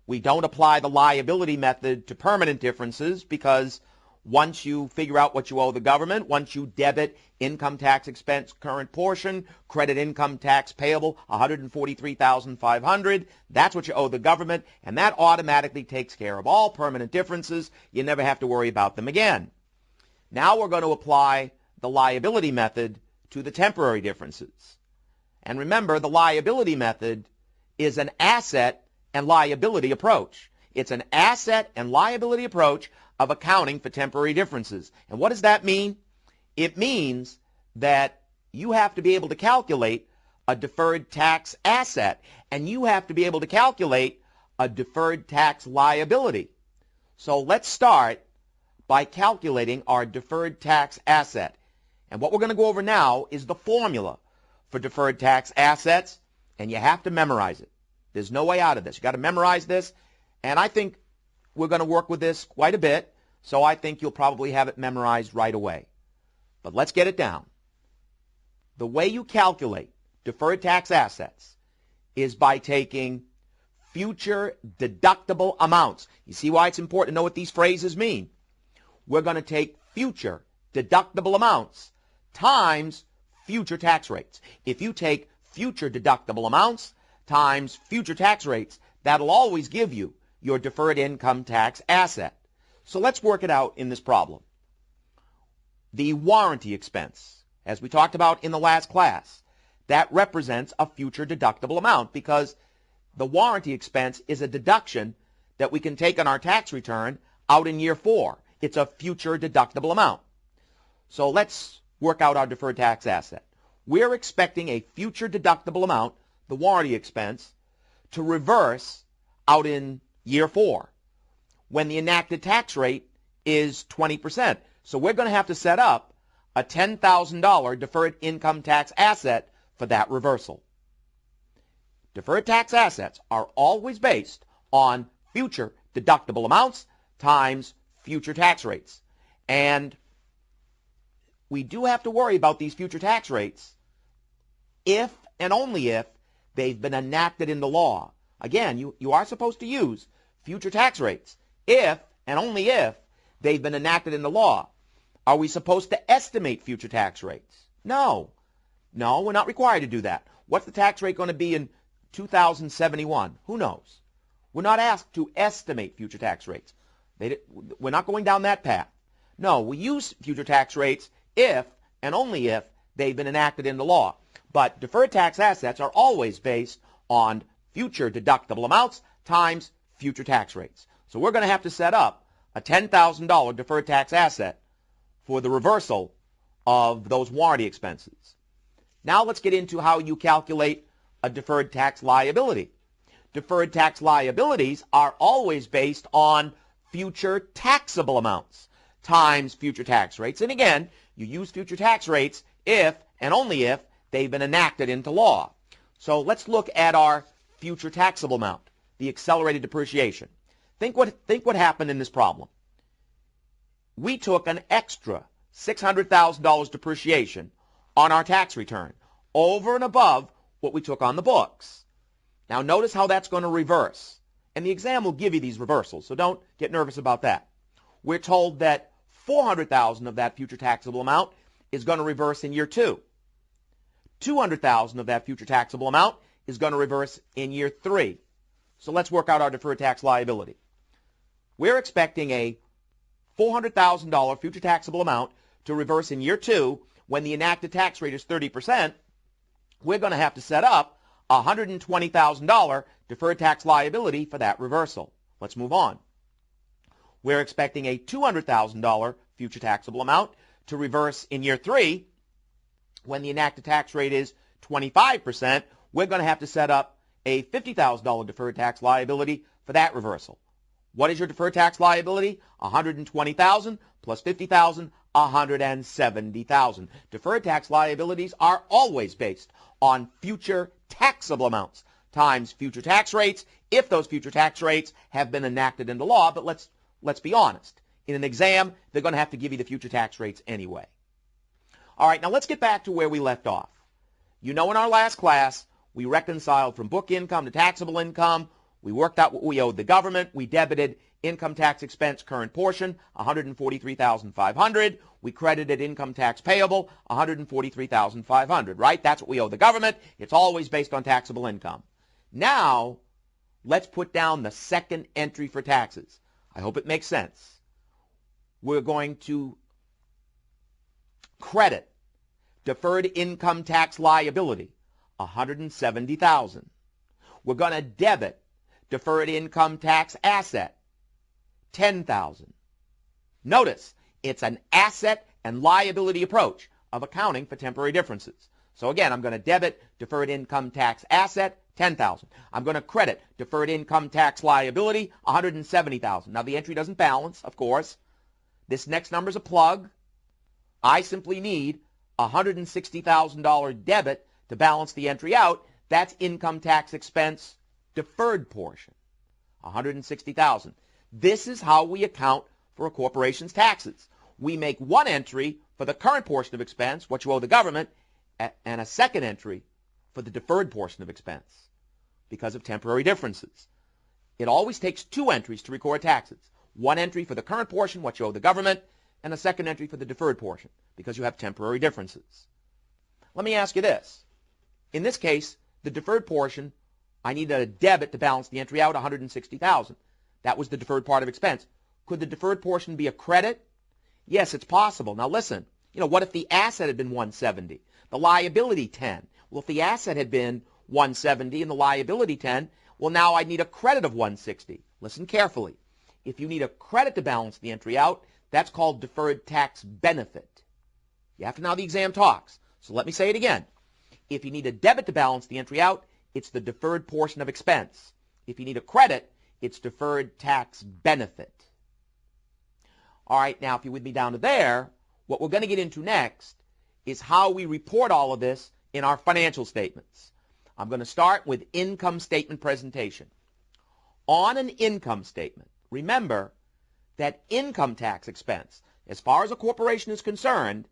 Speaker 1: we don't apply the liability method to permanent differences because once you figure out what you owe the government, once you debit income tax expense current portion, credit income tax payable, $143,500, that's what you owe the government, and that automatically takes care of all permanent differences. You never have to worry about them again. Now we're going to apply the liability method to the temporary differences. And remember, the liability method is an asset and liability approach. It's an asset and liability approach of accounting for temporary differences. And what does that mean? It means that you have to be able to calculate a deferred tax asset, and you have to be able to calculate a deferred tax liability. So let's start by calculating our deferred tax asset. And what we're going to go over now is the formula for deferred tax assets, and you have to memorize it. There's no way out of this. You got to memorize this, and I think we're going to work with this quite a bit, so I think you'll probably have it memorized right away. But let's get it down. The way you calculate deferred tax assets is by taking future deductible amounts. You see why it's important to know what these phrases mean? We're going to take future deductible amounts times future tax rates. If you take future deductible amounts times future tax rates, that'll always give you your deferred income tax asset. So let's work it out in this problem. The warranty expense, as we talked about in the last class, that represents a future deductible amount because the warranty expense is a deduction that we can take on our tax return out in year 4. It's a future deductible amount. So let's work out our deferred tax asset. We're expecting a future deductible amount, the warranty expense, to reverse out in year 4 when the enacted tax rate is 20%. So we're going to have to set up a $10,000 deferred income tax asset for that reversal. Deferred tax assets are always based on future deductible amounts times future tax rates. And we do have to worry about these future tax rates if and only if they've been enacted into law. Again, you are supposed to use future tax rates if and only if they've been enacted into law. Are we supposed to estimate future tax rates? No. No, we're not required to do that. What's the tax rate going to be in 2071? Who knows? We're not asked to estimate future tax rates. We're not going down that path. No, we use future tax rates if and only if they've been enacted into law. But deferred tax assets are always based on future deductible amounts times future tax rates. So we're going to have to set up a $10,000 deferred tax asset for the reversal of those warranty expenses. Now let's get into how you calculate a deferred tax liability. Deferred tax liabilities are always based on future taxable amounts times future tax rates. And again, you use future tax rates if and only if they've been enacted into law. So let's look at our future taxable amount, the accelerated depreciation. Think what happened in this problem. We took an extra $600,000 depreciation on our tax return over and above what we took on the books. Now notice how that's going to reverse. And the exam will give you these reversals, so don't get nervous about that. We're told that $400,000 of that future taxable amount is going to reverse in year 2. $200,000 of that future taxable amount is going to reverse in year 3. So let's work out our deferred tax liability. We're expecting a $400,000 future taxable amount to reverse in year 2 when the enacted tax rate is 30%. We're going to have to set up a $120,000 deferred tax liability for that reversal. Let's move on. We're expecting a $200,000 future taxable amount to reverse in year 3 when the enacted tax rate is 25%. We're going to have to set up a $50,000 deferred tax liability for that reversal. What is your deferred tax liability? $120,000 plus $50,000, $170,000. Deferred tax liabilities are always based on future taxable amounts, times future tax rates if those future tax rates have been enacted into law. But let's be honest. In an exam, they're going to have to give you the future tax rates anyway. All right, now let's get back to where we left off. You know, in our last class, we reconciled from book income to taxable income. We worked out what we owed the government. We debited income tax expense current portion, $143,500. We credited income tax payable, $143,500, right? That's what we owe the government. It's always based on taxable income. Now, let's put down the second entry for taxes. I hope it makes sense. We're going to credit deferred income tax liability, $170,000. We're going to debit deferred income tax asset, $10,000. Notice, it's an asset and liability approach of accounting for temporary differences. So again, I'm going to debit deferred income tax asset, $10,000. I'm going to credit deferred income tax liability, $170,000. Now the entry doesn't balance, of course. This next number is a plug. I simply need a $160,000 debit to balance the entry out. That's income tax expense deferred portion, $160,000. This is how we account for a corporation's taxes. We make one entry for the current portion of expense, what you owe the government, and a second entry for the deferred portion of expense because of temporary differences. It always takes two entries to record taxes. One entry for the current portion, what you owe the government, and a second entry for the deferred portion because you have temporary differences. Let me ask you this. In this case, the deferred portion, I need a debit to balance the entry out, $160,000. That was the deferred part of expense. Could the deferred portion be a credit? Yes, it's possible. Now listen, what if the asset had been $170, the liability $10? Well, if the asset had been $170 and the liability $10, well, now I need a credit of $160. Listen carefully. If you need a credit to balance the entry out, that's called deferred tax benefit. You have to know how the exam talks. So let me say it again. If you need a debit to balance the entry out, it's the deferred portion of expense. If you need a credit, it's deferred tax benefit. All right, now if you're with me down to there, what we're going to get into next is how we report all of this in our financial statements. I'm going to start with income statement presentation. On an income statement, remember that income tax expense, as far as a corporation is concerned,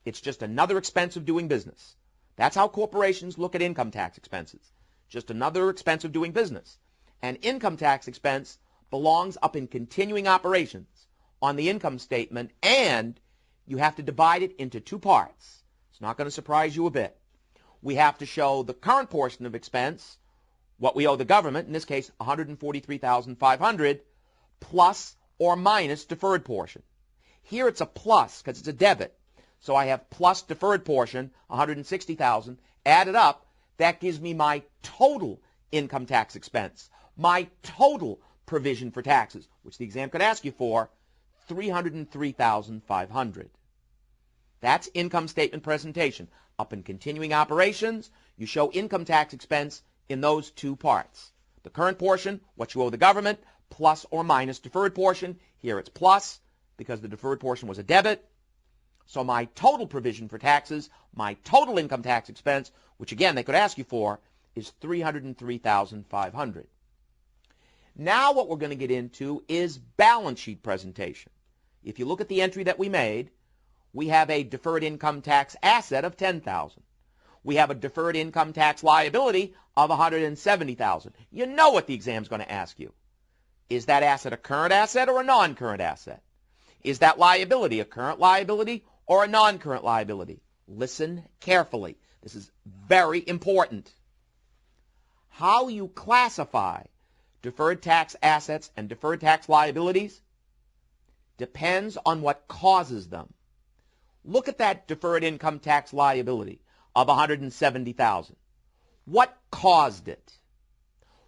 Speaker 1: it's just another expense of doing business. That's how corporations look at income tax expenses. Just another expense of doing business. And income tax expense belongs up in continuing operations on the income statement, and you have to divide it into two parts. It's not going to surprise you a bit. We have to show the current portion of expense, what we owe the government, in this case $143,500, plus or minus deferred portion. Here it's a plus because it's a debit. So I have plus deferred portion, $160,000, added up. That gives me my total income tax expense, my total provision for taxes, which the exam could ask you for, $303,500. That's income statement presentation. Up in continuing operations, you show income tax expense in those two parts. The current portion, what you owe the government, plus or minus deferred portion. Here it's plus because the deferred portion was a debit. So my total provision for taxes, my total income tax expense, which again they could ask you for, is $303,500. Now what we're going to get into is balance sheet presentation. If you look at the entry that we made, we have a deferred income tax asset of $10,000. We have a deferred income tax liability of $170,000. You know what the exam's going to ask you. Is that asset a current asset or a non-current asset? Is that liability a current liability or a non-current liability? Listen carefully. This is very important. How you classify deferred tax assets and deferred tax liabilities depends on what causes them. Look at that deferred income tax liability of $170,000. What caused it?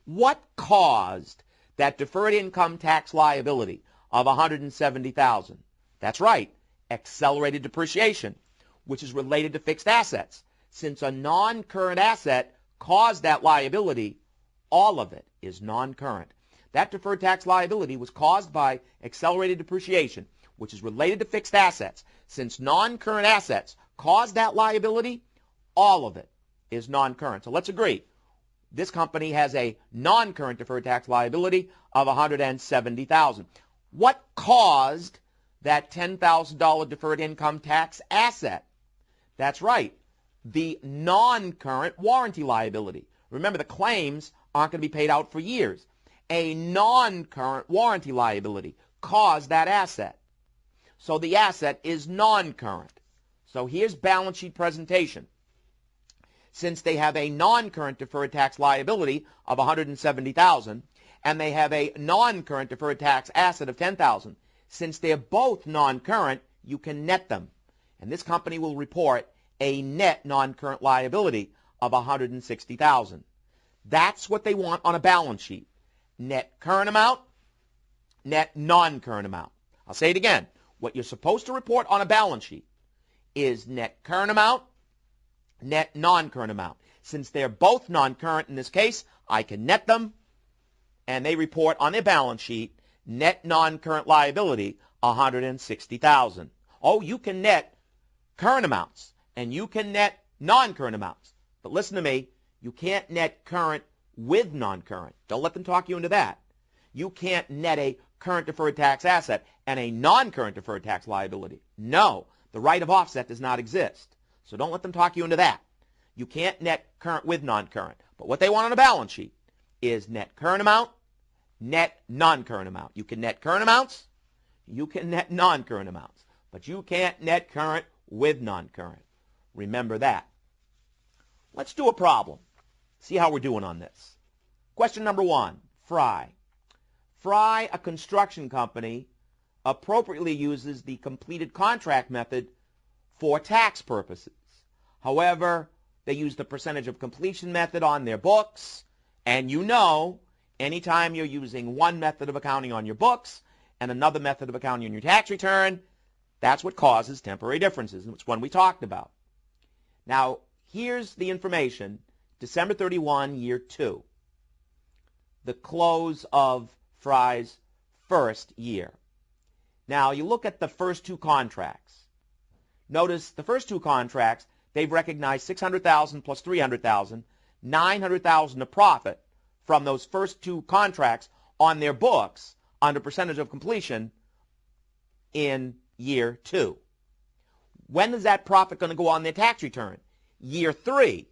Speaker 1: What caused that deferred income tax liability of $170,000? That's right, accelerated depreciation, which is related to fixed assets. Since a non-current asset caused that liability, all of it is non-current. That deferred tax liability was caused by accelerated depreciation, which is related to fixed assets. Since non-current assets caused that liability, all of it is non-current. So let's agree. this company has a non-current deferred tax liability of $170,000. What caused that $10,000 deferred income tax asset? That's right, the non-current warranty liability. Remember, the claims aren't going to be paid out for years. A non-current warranty liability caused that asset. So the asset is non-current. So here's balance sheet presentation. Since they have a non-current deferred tax liability of $170,000 and they have a non-current deferred tax asset of $10,000, since they're both non-current, you can net them. And this company will report a net non-current liability of $160,000. That's what they want on a balance sheet. Net current amount, net non-current amount. I'll say it again. What you're supposed to report on a balance sheet is net current amount, net non-current amount. Since they're both non-current in this case, I can net them, and they report on their balance sheet net non-current liability $160,000. Oh, you can net current amounts, and you can net non-current amounts. But listen to me, you can't net current with non-current. Don't let them talk you into that. You can't net a current deferred tax asset and a non-current deferred tax liability. No, the right of offset does not exist. So don't let them talk you into that. You can't net current with non-current. But what they want on a balance sheet is net current amount, net non-current amount. You can net current amounts, you can net non-current amounts, but you can't net current with non-current. Remember that. Let's do a problem. See how we're doing on this. Question number 1, Fry. Fry, a construction company, appropriately uses the completed contract method for tax purposes. However, they use the percentage of completion method on their books, and you know, anytime you're using one method of accounting on your books and another method of accounting on your tax return, that's what causes temporary differences, and it's one we talked about. Now, here's the information, December 31, year 2, the close of Fry's first year. Now, you look at the first two contracts. Notice the first two contracts, they've recognized $600,000 plus $300,000, $900,000 of profit from those first two contracts on their books under percentage of completion in year 2. When is that profit going to go on their tax return? Year 3,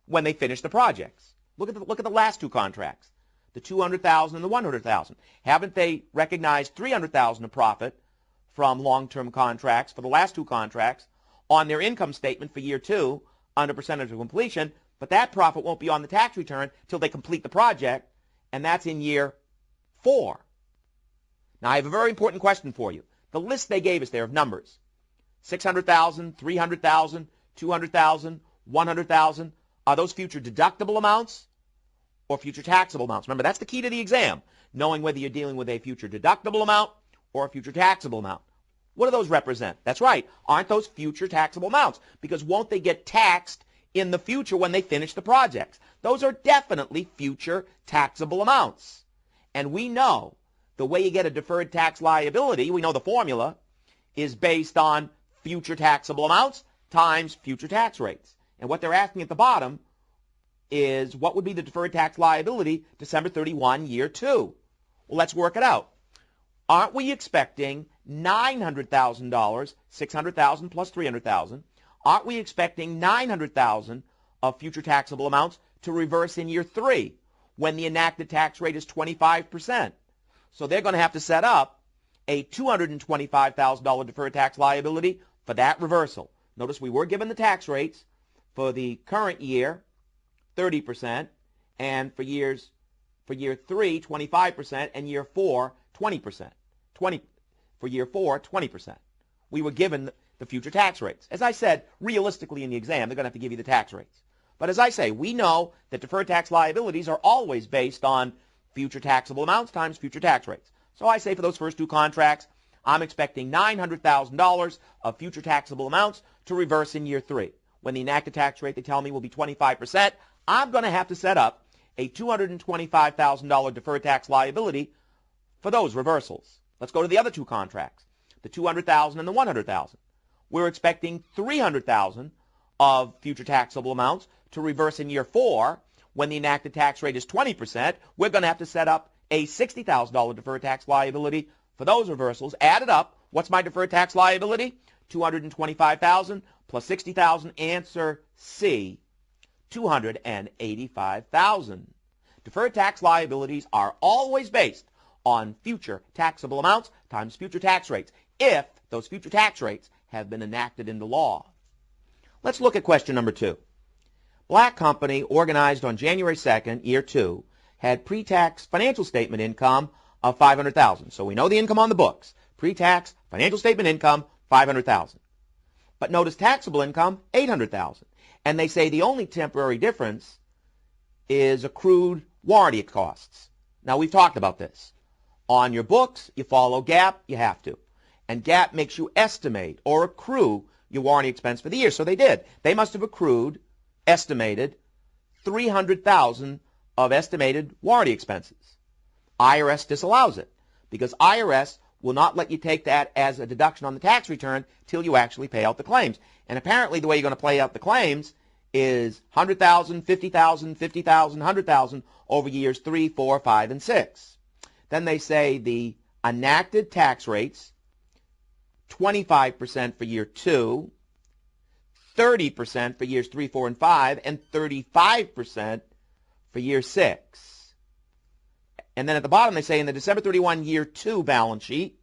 Speaker 1: when they finish the projects. Look at the last two contracts, the $200,000 and the $100,000. Haven't they recognized $300,000 of profit from long-term contracts for the last two contracts on their income statement for year 2 under percentage of completion? But that profit won't be on the tax return till they complete the project, and that's in year 4. Now, I have a very important question for you. The list they gave us there of numbers, $600,000, $300,000, $200,000, $100,000, are those future deductible amounts or future taxable amounts? Remember, that's the key to the exam, knowing whether you're dealing with a future deductible amount or a future taxable amount. What do those represent? That's right. Aren't those future taxable amounts? Because won't they get taxed in the future when they finish the projects? Those are definitely future taxable amounts. And we know the way you get a deferred tax liability, we know the formula, is based on future taxable amounts times future tax rates. And what they're asking at the bottom is what would be the deferred tax liability December 31, year 2? Well, let's work it out. Aren't we expecting $900,000, $600,000 plus $300,000? Aren't we expecting $900,000 of future taxable amounts to reverse in year 3 when the enacted tax rate is 25%? So they're going to have to set up a $225,000 deferred tax liability for that reversal. Notice we were given the tax rates for the current year, 30%, and for year 3, 25%, and year 4, 20%. For year 4, 20%. We were given the future tax rates. As I said, realistically in the exam, they're going to have to give you the tax rates. But as I say, we know that deferred tax liabilities are always based on future taxable amounts times future tax rates. So I say for those first two contracts, I'm expecting $900,000 of future taxable amounts to reverse in year 3. When the enacted tax rate, they tell me, will be 25%, I'm going to have to set up a $225,000 deferred tax liability for those reversals. Let's go to the other two contracts, the $200,000 and the $100,000. We're expecting $300,000 of future taxable amounts to reverse in year 4 when the enacted tax rate is 20%, we're going to have to set up a $60,000 deferred tax liability for those reversals. Added up, what's my deferred tax liability? $225,000 plus $60,000. Answer C, $285,000. Deferred tax liabilities are always based on future taxable amounts times future tax rates, if those future tax rates have been enacted into law. Let's look at question number 2. Black Company, organized on January 2nd, year 2, had pre-tax financial statement income of $500,000. So we know the income on the books. Pre-tax financial statement income, $500,000. But notice taxable income, $800,000. And they say the only temporary difference is accrued warranty costs. Now, we've talked about this. On your books, you follow GAAP, you have to. And GAAP makes you estimate or accrue your warranty expense for the year. So they did. They must have accrued, estimated, $300,000 of estimated warranty expenses. IRS disallows it because IRS will not let you take that as a deduction on the tax return till you actually pay out the claims. And apparently the way you're going to pay out the claims is $100,000, $50,000, $50,000, $100,000 over years 3, 4, 5, and 6. Then they say the enacted tax rates, 25% for year 2, 30% for years 3, 4, and 5, and 35% for year 6. And then at the bottom they say in the December 31 year 2 balance sheet,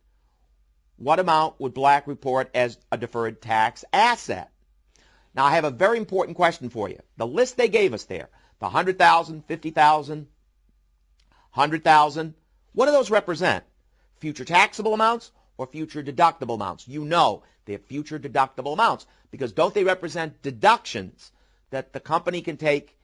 Speaker 1: what amount would Black report as a deferred tax asset? Now I have a very important question for you. The list they gave us there, the $100,000, $50,000, $100,000, what do those represent? Future taxable amounts or future deductible amounts? You know they're future deductible amounts because don't they represent deductions that the company can take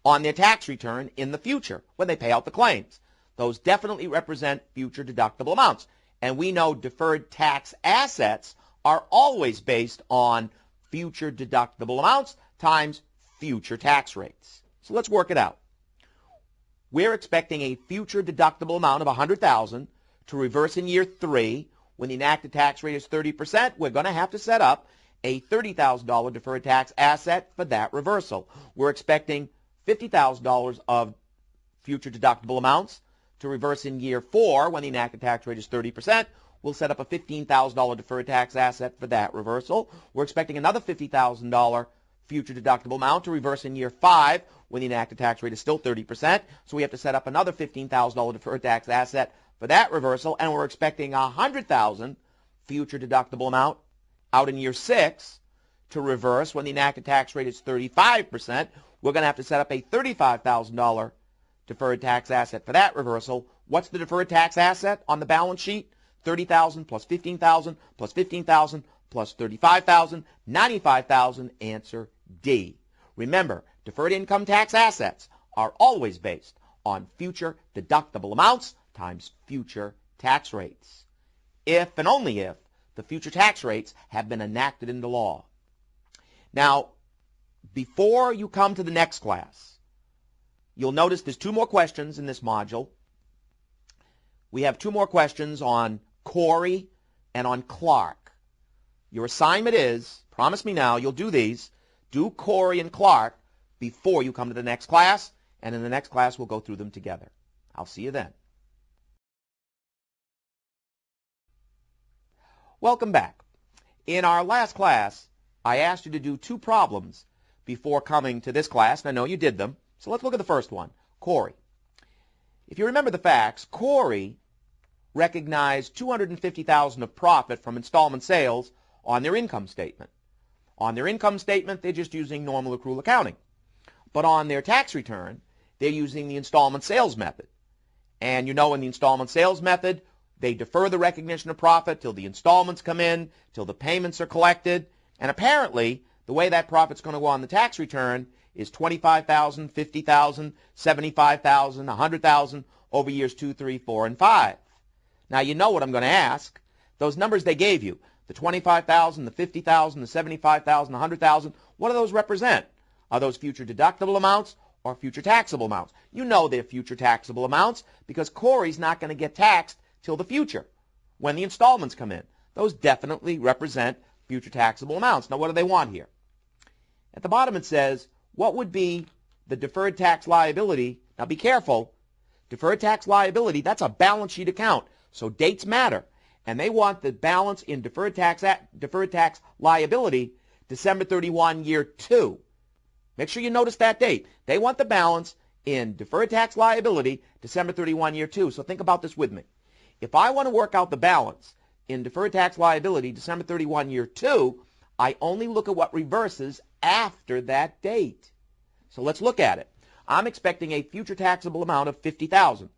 Speaker 1: on their tax return in the future when they pay out the claims? Those definitely represent future deductible amounts. And we know deferred tax assets are always based on future deductible amounts times future tax rates. So let's work it out. We're expecting a future deductible amount of $100,000 to reverse in year 3. When the enacted tax rate is 30%, we're going to have to set up a $30,000 deferred tax asset for that reversal. We're expecting $50,000 of future deductible amounts to reverse in year 4 when the enacted tax rate is 30%. We'll set up a $15,000 deferred tax asset for that reversal. We're expecting another $50,000 future deductible amount to reverse in year 5 when the enacted tax rate is still 30%. So we have to set up another $15,000 deferred tax asset for that reversal. And we're expecting a $100,000 future deductible amount out in year 6 to reverse when the enacted tax rate is 35%. We're going to have to set up a $35,000 deferred tax asset for that reversal. What's the deferred tax asset on the balance sheet? $30,000 plus $15,000 plus $15,000 plus $35,000, $95,000. Answer D. Remember, deferred income tax assets are always based on future deductible amounts times future tax rates. If and only if the future tax rates have been enacted into law. Now, before you come to the next class, you'll notice there's 2 more questions in this module. We have 2 more questions on Corey and on Clark. Your assignment is, promise me now, you'll do these. Do Corey and Clark before you come to the next class, and in the next class we'll go through them together. I'll see you then. Welcome back. In our last class, I asked you to do 2 problems before coming to this class, and I know you did them. So let's look at the first one, Corey. If you remember the facts, Corey recognized $250,000 of profit from installment sales on their income statement. On their income statement, they're just using normal accrual accounting. But on their tax return, they're using the installment sales method. And you know in the installment sales method, they defer the recognition of profit till the installments come in, till the payments are collected. And apparently, the way that profit's going to go on the tax return is $25,000, $50,000, $75,000, $100,000 over years 2, 3, 4, and 5. Now, you know what I'm going to ask. Those numbers they gave you, the $25,000, the $50,000, the $75,000, the $100,000, what do those represent? Are those future deductible amounts or future taxable amounts? You know they're future taxable amounts because Corey's not going to get taxed till the future when the installments come in. Those definitely represent future taxable amounts. Now, what do they want here? At the bottom it says, what would be
Speaker 2: the deferred tax liability, now be careful, deferred tax liability, that's a balance sheet account, so dates matter. And they want the balance in deferred tax liability December 31, year 2. Make sure you notice that date. They want the balance in deferred tax liability December 31, year 2. So think about this with me. If I want to work out the balance in deferred tax liability December 31, year 2, I only look at what reverses after that date. So let's look at it. I'm expecting a future taxable amount of $50,000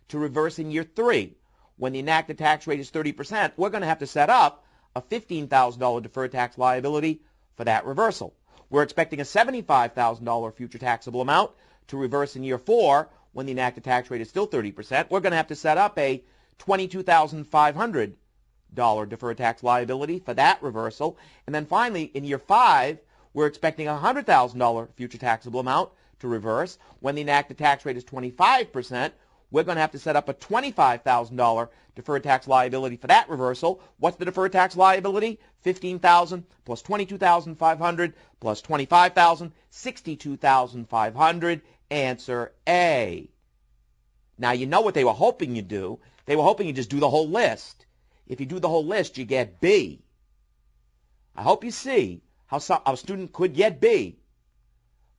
Speaker 2: to reverse in year 3. When the enacted tax rate is 30%, we're going to have to set up a $15,000 deferred tax liability for that reversal. We're expecting a $75,000 future taxable amount to reverse in year 4 when the enacted tax rate is still 30%. We're going to have to set up a $22,500 deferred tax liability for that reversal. And then finally, in year 5, we're expecting a $100,000 future taxable amount to reverse. When the enacted tax rate is 25%, we're going to have to set up a $25,000 deferred tax liability for that reversal. What's the deferred tax liability? $15,000 plus $22,500 plus $25,000, $62,500. Answer A. Now, you know what they were hoping you do. They were hoping you just do the whole list. If you do the whole list, you get B. I hope you see how a student could get B.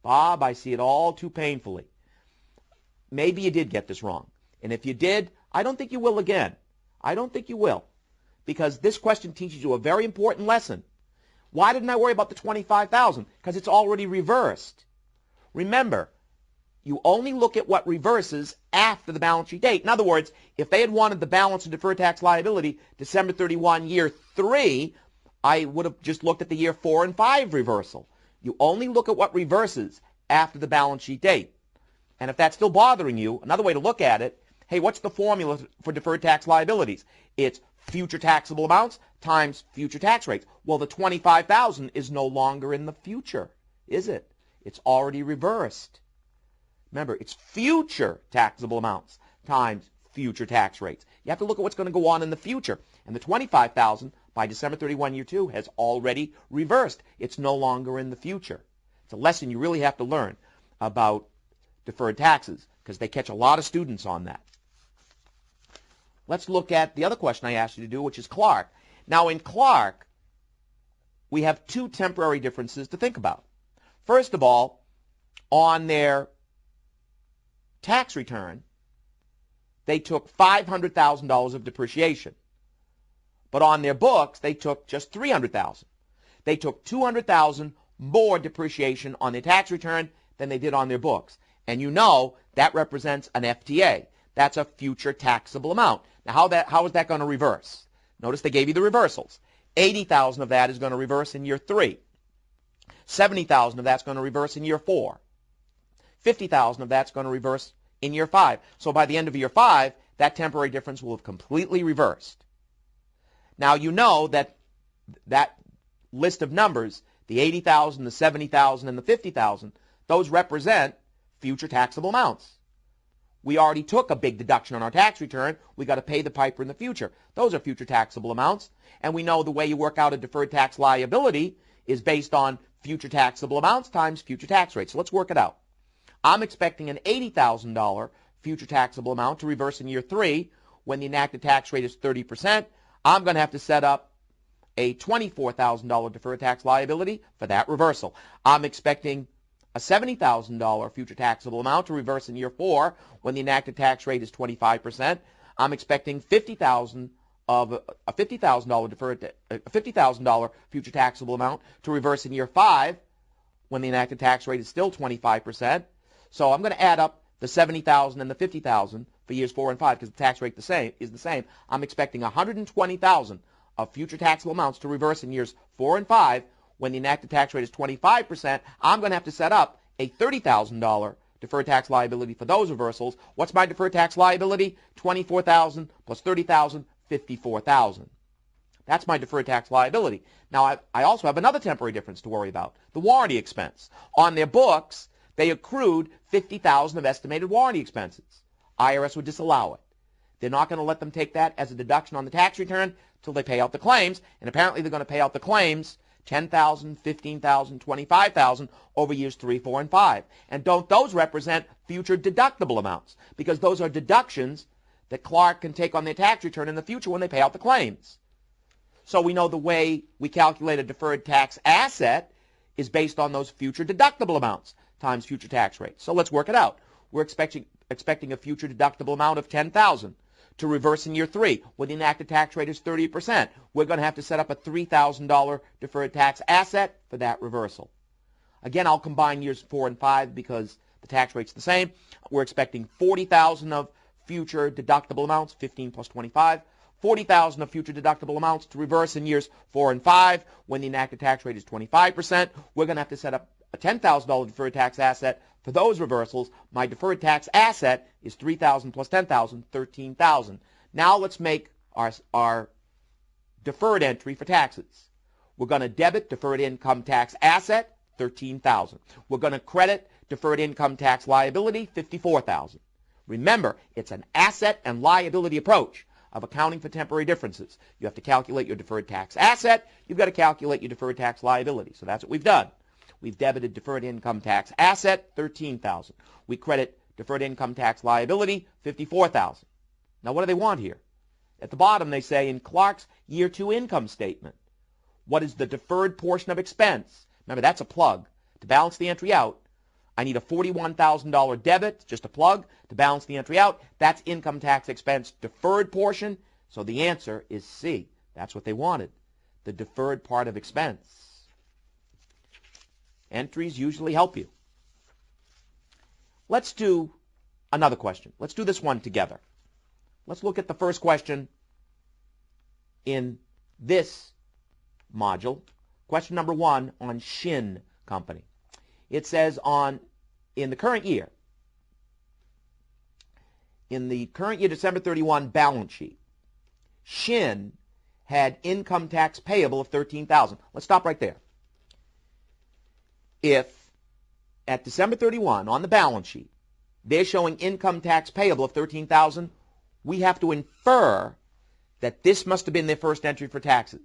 Speaker 2: Bob, I see it all too painfully. Maybe you did get this wrong. And if you did, I don't think you will again. I don't think you will. Because this question teaches you a very important lesson. Why didn't I worry about the $25,000? Because it's already reversed. Remember, you only look at what reverses after the balance sheet date. In other words, if they had wanted the balance of deferred tax liability December 31, year 3, I would have just looked at the year 4 and 5 reversal. You only look at what reverses after the balance sheet date. And if that's still bothering you, another way to look at it, hey, what's the formula for deferred tax liabilities? It's future taxable amounts times future tax rates. Well, the $25,000 is no longer in the future, is it? It's already reversed. Remember, it's future taxable amounts times future tax rates. You have to look at what's going to go on in the future. And the $25,000 by December 31, year 2 has already reversed. It's no longer in the future. It's a lesson you really have to learn about deferred taxes because they catch a lot of students on that. Let's look at the other question I asked you to do, which is Clark. Now, in Clark, we have two temporary differences to think about. First of all, on their tax return, they took $500,000 of depreciation. But on their books, they took just $300,000. They took $200,000 more depreciation on their tax return than they did on their books. And you know that represents an FTA. That's a future taxable amount. Now, how is that going to reverse? Notice they gave you the reversals. $80,000 of that is going to reverse in year 3. $70,000 of that's going to reverse in year 4. $50,000 of that's going to reverse in year 5. So by the end of year 5, that temporary difference will have completely reversed. Now, you know that that list of numbers, the $80,000, the $70,000, and the $50,000, those represent future taxable amounts. We already took a big deduction on our tax return. We got to pay the piper in the future. Those are future taxable amounts. And we know the way you work out a deferred tax liability is based on future taxable amounts times future tax rates. So let's work it out. I'm expecting an $80,000 future taxable amount to reverse in year 3 when the enacted tax rate is 30%. I'm going to have to set up a $24,000 deferred tax liability for that reversal. I'm expecting a $70,000 future taxable amount to reverse in year 4 when the enacted tax rate is 25%. I'm expecting $50,000 of a $50,000 future taxable amount to reverse in year 5 when the enacted tax rate is still 25%. So I'm going to add up the $70,000 and the $50,000 for years 4 and 5 because the tax rate is the same. I'm expecting $120,000 of future taxable amounts to reverse in years 4 and 5 when the enacted tax rate is 25%. I'm going to have to set up a $30,000 deferred tax liability for those reversals. What's my deferred tax liability? $24,000 plus $30,000, $54,000. That's my deferred tax liability. Now, I also have another temporary difference to worry about, the warranty expense. On their books, they accrued $50,000 of estimated warranty expenses. IRS would disallow it. They're not going to let them take that as a deduction on the tax return until they pay out the claims, and apparently they're going to pay out the claims
Speaker 1: 10,000, 15,000, 25,000 over years 3, 4, and 5. And don't those represent future deductible amounts? Because those are deductions that Clark can take on their tax return in the future when they pay out the claims. So we know the way we calculate a deferred tax asset is based on those future deductible amounts times future tax rates. So let's work it out. We're expecting a future deductible amount of 10,000 to reverse in year 3 when the enacted tax rate is 30%. We're going to have to set up a $3,000 deferred tax asset for that reversal. Again, I'll combine years 4 and 5 because the tax rate's the same. We're expecting 40,000 of future deductible amounts, 15 plus 25. 40,000 of future deductible amounts to reverse in years 4 and 5 when the enacted tax rate is 25%. We're going to have to set up a $10,000 deferred tax asset for those reversals. My deferred tax asset is 3,000 plus 10,000, 13,000. Now let's make our deferred entry for taxes. We're going to debit deferred income tax asset, 13,000. We're going to credit deferred income tax liability, 54,000. Remember, it's an asset and liability approach of accounting for temporary differences. You have to calculate your deferred tax asset. You've got to calculate your deferred tax liability. So that's what we've done. We've debited deferred income tax asset, 13,000. We credit deferred income tax liability, 54,000. Now, what do they want here? At the bottom, they say, in Clark's year 2 income statement, what is the deferred portion of expense? Remember, that's a plug. To balance the entry out, I need a $41,000 debit, just a plug, to balance the entry out. That's income tax expense deferred portion. So the answer is C. That's what they wanted, the deferred part of expense. Entries usually help you. Let's do another question. Let's do this one together. Let's look at the first question in this module. Question number 1 on Shin Company. It says in the current year December 31 balance sheet, Shin had income tax payable of 13,000. Let's stop right there. If at December 31 on the balance sheet they're showing income tax payable of 13,000, we have to infer that this must have been their first entry for taxes.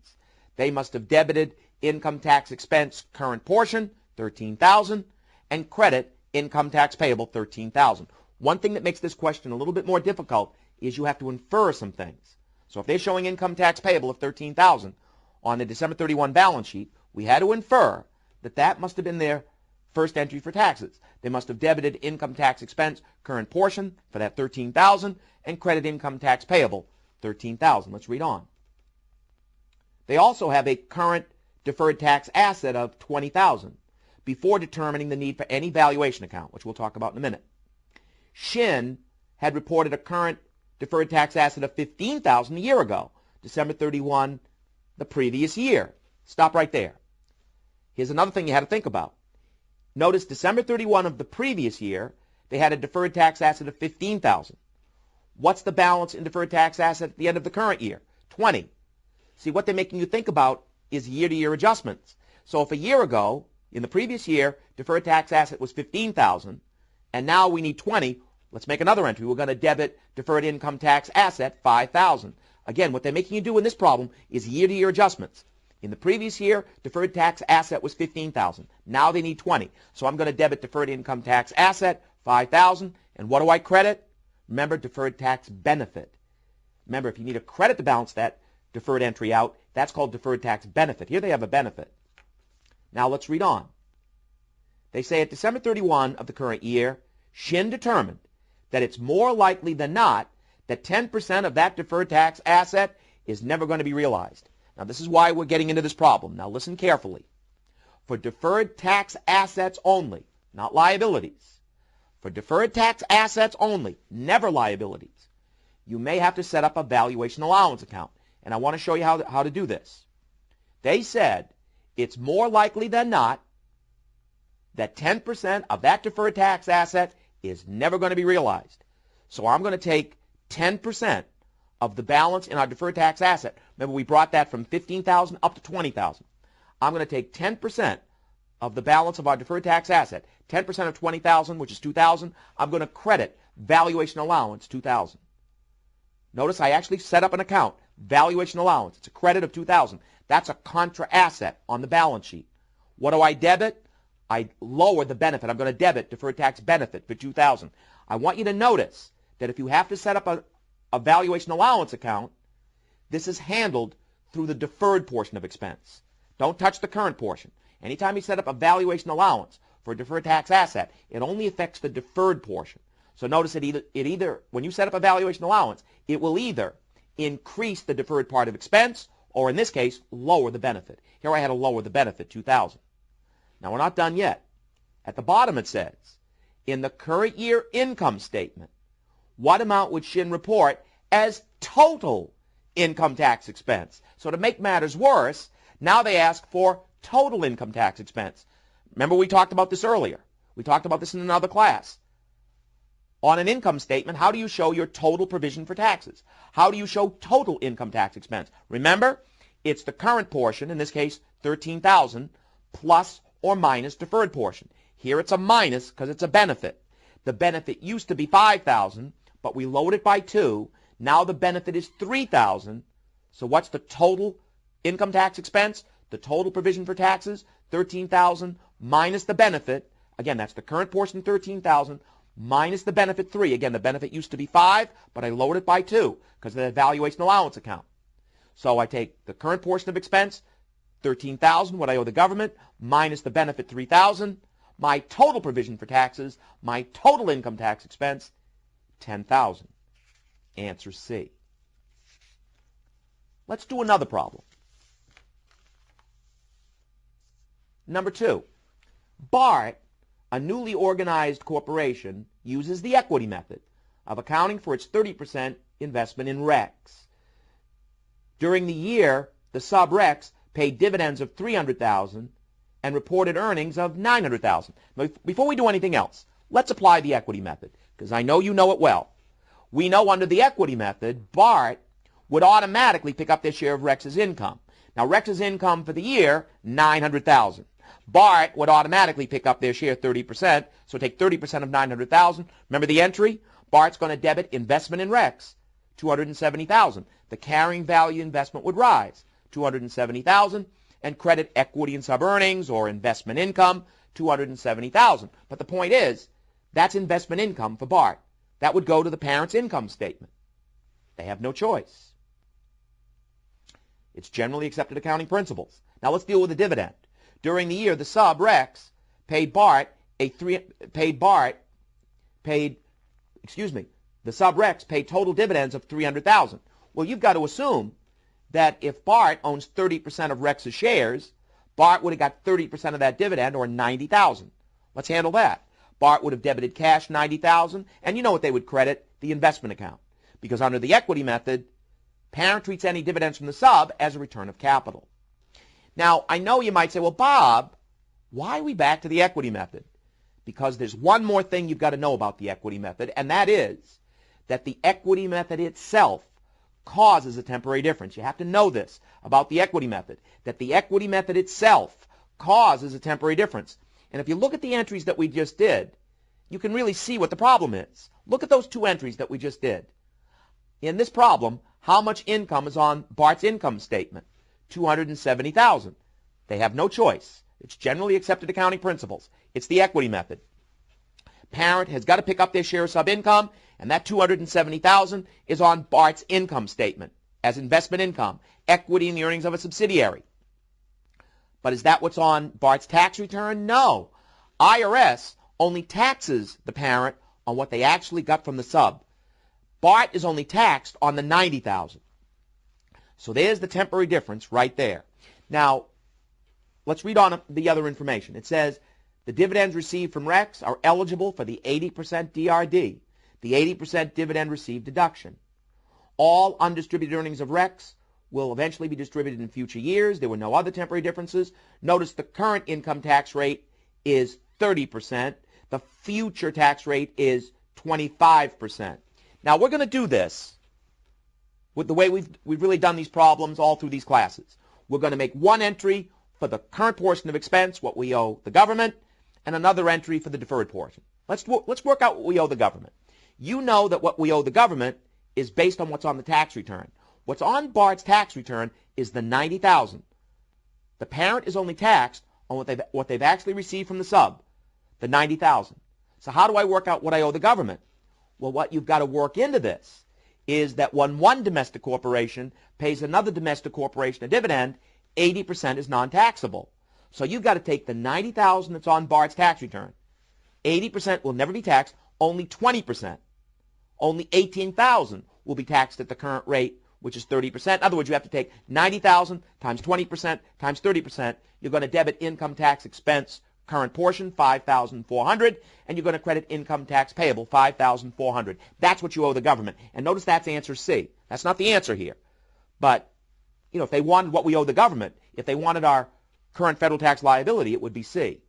Speaker 1: They must have debited income tax expense current portion, 13,000, and credit income tax payable, 13,000. One thing that makes this question a little bit more difficult is you have to infer some things. So if they're showing income tax payable of 13,000 on the December 31 balance sheet, we had to infer that that must have been their first entry for taxes. They must have debited income tax expense current portion for that 13,000 and credit income tax payable, 13,000. Let's read on. They also have a current deferred tax asset of 20,000 before determining the need for any valuation account, which we'll talk about in a minute. Shin had reported a current deferred tax asset of 15,000 a year ago, December 31, the previous year. Stop right there. Here's another thing you had to think about. Notice December 31 of the previous year, they had a deferred tax asset of 15,000. What's the balance in deferred tax asset at the end of the current year? 20. See, what they're making you think about is year-to-year adjustments. So if a year ago, in the previous year, deferred tax asset was 15,000, and now we need 20, let's make another entry. We're going to debit deferred income tax asset 5,000. Again, what they're making you do in this problem is year-to-year adjustments. In the previous year, deferred tax asset was 15,000. Now they need 20. So I'm going to debit deferred income tax asset 5,000. And what do I credit? Remember, deferred tax benefit. Remember, if you need a credit to balance that deferred entry out, that's called deferred tax benefit. Here they have a benefit. Now let's read on. They say at December 31 of the current year, Shin determined that it's more likely than not that 10% of that deferred tax asset is never going to be realized. Now this is why we're getting into this problem. Now listen carefully. For deferred tax assets only, not liabilities, for deferred tax assets only, never liabilities, you may have to set up a valuation allowance account. And I want to show you how to do this. They said it's more likely than not that 10% of that deferred tax asset is never going to be realized. So I'm going to take 10% of the balance in our deferred tax asset. Remember, we brought that from 15,000 up to 20,000. I'm going to take 10% of the balance of our deferred tax asset, 10% of 20,000, which is 2,000. I'm going to credit valuation allowance 2,000. Notice I actually set up an account, Valuation allowance. It's a credit of $2,000. That's a contra asset on the balance sheet. What do I debit? I lower the benefit. I'm going to debit deferred tax benefit for $2,000. I want you to notice that if you have to set up a valuation allowance account, this is handled through the deferred portion of expense. Don't touch the current portion. Anytime you set up a valuation allowance for a deferred tax asset, it only affects the deferred portion. So notice it when you set up a valuation allowance, it will either increase the deferred part of expense or in this case, lower the benefit. Here I had to lower the benefit, $2,000. Now we're not done yet. At the bottom it says, in the current year income statement, what amount would Shin report as total income tax expense? So to make matters worse, now they ask for total income tax expense. Remember we talked about this earlier. We talked about this in another class. On an income statement, how do you show your total provision for taxes? How do you show total income tax expense? Remember, it's the current portion, in this case $13,000, plus or minus deferred portion. Here it's a minus because it's a benefit. The benefit used to be $5,000, but we lowered it by 2. Now the benefit is $3,000. So what's the total income tax expense? The total provision for taxes, $13,000 minus the benefit. Again, that's the current portion, $13,000, minus the benefit 3. Again, the benefit used to be 5, but I lowered it by 2 because of the valuation allowance account. So I take the current portion of expense, $13,000, what I owe the government, minus the benefit, $3,000. My total provision for taxes, my total income tax expense, $10,000. Answer C. Let's do another problem. Number 2. BART, a newly organized corporation, uses the equity method of accounting for its 30% investment in REX. During the year, the sub-REX paid dividends of $300,000 and reported earnings of $900,000. Before we do anything else, let's apply the equity method, because I know you know it well. We know under the equity method, BART would automatically pick up their share of REX's income. Now, REX's income for the year, $900,000. BART would automatically pick up their share 30%, so take 30% of $900,000. Remember the entry? BART's going to debit investment in REX, $270,000. The carrying value investment would rise, $270,000, and credit equity and sub-earnings or investment income, $270,000. But the point is, that's investment income for BART. That would go to the parent's income statement. They have no choice. It's generally accepted accounting principles. Now let's deal with the dividend. During the year, the sub-REX paid the sub-REX paid total dividends of $300,000. Well, you've got to assume that if BART owns 30% of REX's shares, BART would have got 30% of that dividend, or $90,000. Let's handle that. BART would have debited cash $90,000, and you know what they would credit? The investment account. Because under the equity method, parent treats any dividends from the sub as a return of capital. Now, I know you might say, well, Bob, why are we back to the equity method? Because there's one more thing you've got to know about the equity method, and that is that the equity method itself causes a temporary difference. You have to know this about the equity method, that the equity method itself causes a temporary difference. And if you look at the entries that we just did, you can really see what the problem is. Look at those 2 entries that we just did. In this problem, how much income is on BART's income statement? $270,000. They have no choice. It's generally accepted accounting principles. It's the equity method. Parent has got to pick up their share of sub-income, and that $270,000 is on BART's income statement as investment income, equity in the earnings of a subsidiary. But is that what's on BART's tax return? No. IRS only taxes the parent on what they actually got from the sub. BART is only taxed on the $90,000. So there's the temporary difference right there. Now, let's read on the other information. It says the dividends received from REX are eligible for the 80% DRD, the 80% dividend received deduction. All undistributed earnings of REX will eventually be distributed in future years. There were no other temporary differences. Notice the current income tax rate is 30%. The future tax rate is 25%. Now, we're going to do this with the way we've really done these problems all through these classes. We're going to make one entry for the current portion of expense, what we owe the government, and another entry for the deferred portion. Let's work out what we owe the government. You know that what we owe the government is based on what's on the tax return.
Speaker 2: what's on Bart's tax return is the $90,000. The parent is only taxed on what they've actually received from the sub, the $90,000. So how do I work out what I owe the government? Well, what you've got to work into this is that when one domestic corporation pays another domestic corporation a dividend, 80% is non-taxable. So you've got to take the $90,000 that's on Bart's tax return. 80% will never be taxed, only 20%. Only $18,000 will be taxed at the current rate, which is 30%. In other words, you have to take $90,000 times 20% times 30%. You're going to debit income tax expense current portion, $5,400, and you're going to credit income tax payable, $5,400. That's what you owe the government. And notice that's answer C. That's not the answer here. But, if they wanted what we owe the government, if they wanted our current federal tax liability, it would be C.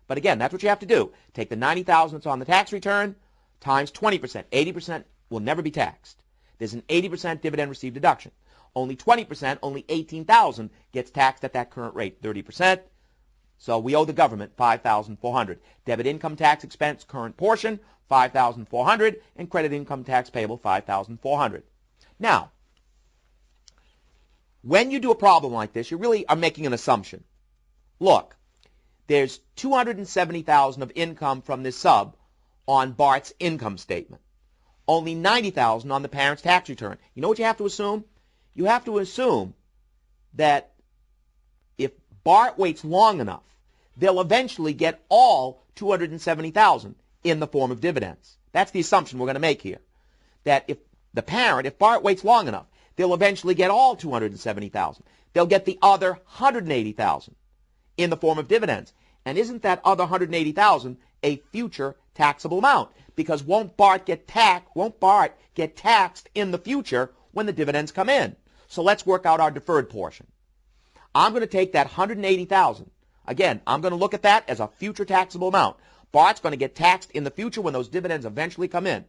Speaker 2: But again, that's what you have to do. Take the $90,000 that's on the tax return times 20%. 80% will never be taxed. There's an 80% dividend received deduction. Only 20%, only $18,000 gets taxed at that current rate, 30%. So we owe the government $5,400. Debit income tax expense current portion, $5,400, and credit income tax payable, $5,400. Now, when you do a problem like this, you really are making an assumption. Look, there's $270,000 of income from this sub on Bart's income statement. Only $90,000 on the parent's tax return. You know what you have to assume? You have to assume that if Bart waits long enough, they'll eventually get all $270,000 in the form of dividends. That's the assumption we're going to make here. That if Bart waits long enough, they'll eventually get all $270,000. They'll get the other $180,000 in the form of dividends. And isn't that other $180,000 a future taxable amount? Because won't Bart get taxed in the future when the dividends come in? So let's work out our deferred portion. I'm going to take that $180,000. Again, I'm going to look at that as a future taxable amount. Bart's going to get taxed in the future when those dividends eventually come in.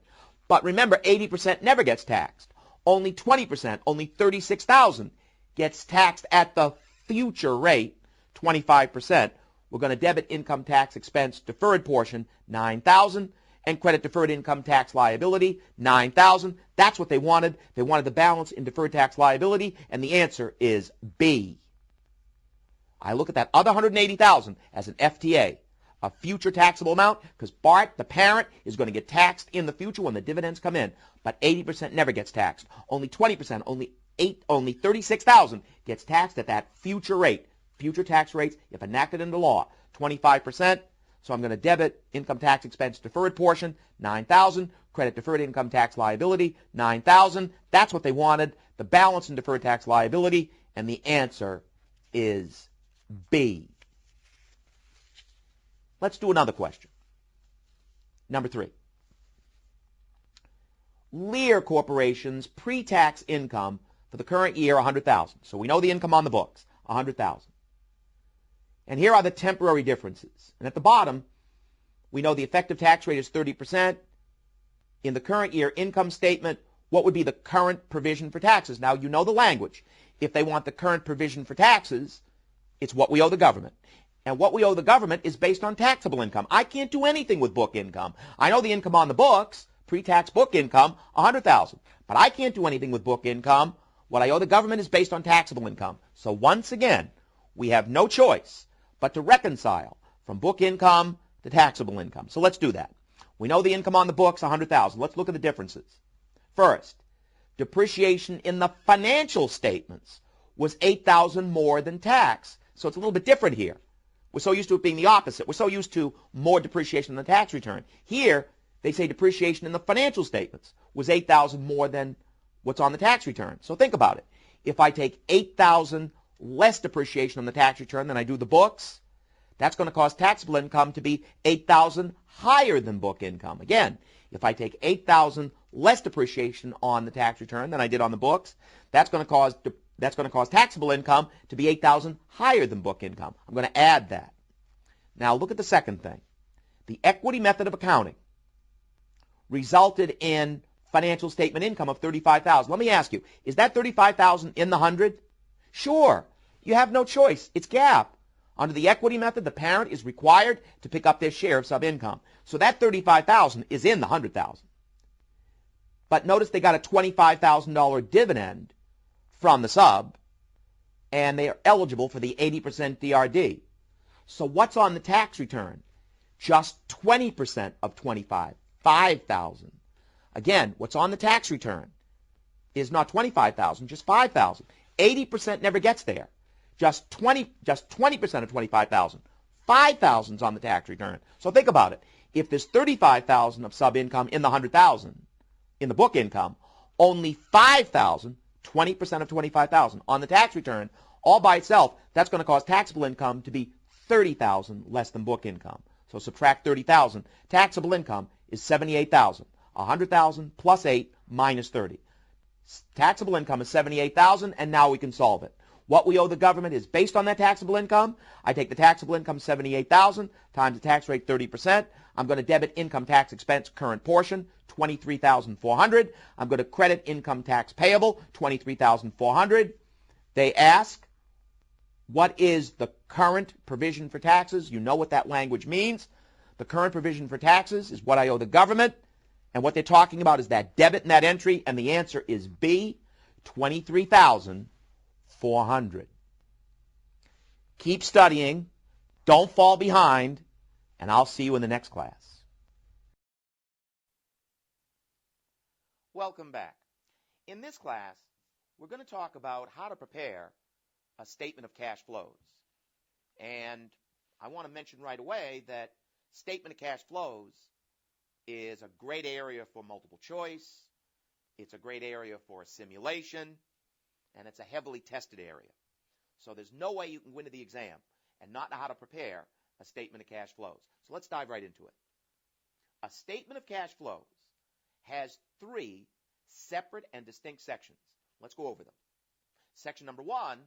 Speaker 2: But remember, 80% never gets taxed. Only 20%, only $36,000 gets taxed at the future rate, 25%. We're going to debit income tax expense deferred portion, $9,000, and credit deferred income tax liability, $9,000. That's what they wanted. They wanted the balance in deferred tax liability, and the answer is B. I look at that other $180,000 as an FTA, a future taxable amount, because Bart, the parent, is going to get taxed in the future when the dividends come in. But 80% never gets taxed. Only 20%, only $36,000 gets taxed at that future rate. Future tax rates, if enacted into law, 25%. So I'm going to debit income tax expense deferred portion, $9,000. Credit deferred income tax liability, $9,000. That's what they wanted. The balance in deferred tax liability, and the answer is B. Let's do another question. Number 3. Lear Corporation's pre-tax income for the current year, $100,000. So we know the income on the books, $100,000. And here are the temporary differences. And at the bottom, we know the effective tax rate is 30%. In the current year income statement, what would be the current provision for taxes? Now, you know the language. If they want the current provision for taxes, it's what we owe the government. And what we owe the government is based on taxable income. I can't do anything with book income. I know the income on the books, pre-tax book income, $100,000. But I can't do anything with book income. What I owe the government is based on taxable income. So once again, we have no choice but to reconcile from book income to taxable income. So let's do that. We know the income on the books, $100,000. Let's look at the differences. First, depreciation in the financial statements was $8,000 more than tax. So it's a little bit different here. We're so used to it being the opposite. We're so used to more depreciation in the tax return. Here, they say depreciation in the financial statements was $8,000 more than what's on the tax return. So think about it. If I take $8,000 less depreciation on the tax return than I do the books, that's going to cause taxable income to be $8,000 higher than book income. Again, if I take $8,000 less depreciation on the tax return than I did on the books, that's going to cause taxable income to be $8,000 higher than book income. I'm going to add that. Now look at the second thing. The equity method of accounting resulted in financial statement income of $35,000. Let me ask you, is that $35,000 in the 100? Sure. You have no choice. It's GAAP. Under the equity method, the parent is required to pick up their share of sub-income. So that $35,000 is in the $100,000.
Speaker 1: But notice they got a $25,000 dividend from the sub, and they are eligible for the 80% DRD. So what's on the tax return? Just 20% of 25, $5,000. Again, what's on the tax return is not $25,000, just $5,000. 80% never gets there. Just 20% of $25,000. $5,000's on the tax return. So think about it. If there's $35,000 of sub income in the $100,000 in the book income, only $5,000, 20% of $25,000 on the tax return, all by itself, that's going to cause taxable income to be $30,000 less than book income. So subtract $30,000. Taxable income is $78,000. $100,000 plus 8 minus 30. Taxable income is $78,000, and now we can solve it. What we owe the government is based on that taxable income. I take the taxable income, $78,000, times the tax rate, 30%. I'm going to debit income tax expense current portion, $23,400. I'm going to credit income tax payable, $23,400. They ask, what is the current provision for taxes? You know what that language means. The current provision for taxes is what I owe the government. And what they're talking about is that debit in that entry. And the answer is B, $23,400. Keep studying. Don't fall behind. And I'll see you in the next class. Welcome back. In this class, we're going to talk about how to prepare a statement of cash flows. And I want to mention right away that statement of cash flows is a great area for multiple choice. It's a great area for a simulation, and it's a heavily tested area. So there's no way you can go into the exam and not know how to prepare a statement of cash flows. So let's dive right into it. A statement of cash flows has 3 separate and distinct sections. Let's go over them. Section number 1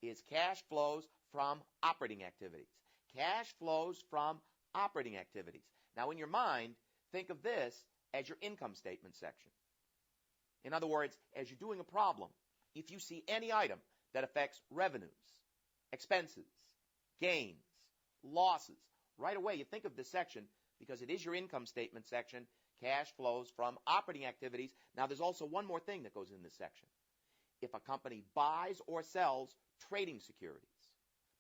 Speaker 1: is cash flows from operating activities. Cash flows from operating activities. Now, in your mind, think of this as your income statement section. In other words, as you're doing a problem, if you see any item that affects revenues, expenses, gains, losses, right away you think of this section because it is your income statement section, cash flows from operating activities. Now, there's also one more thing that goes in this section. If a company buys or sells trading securities,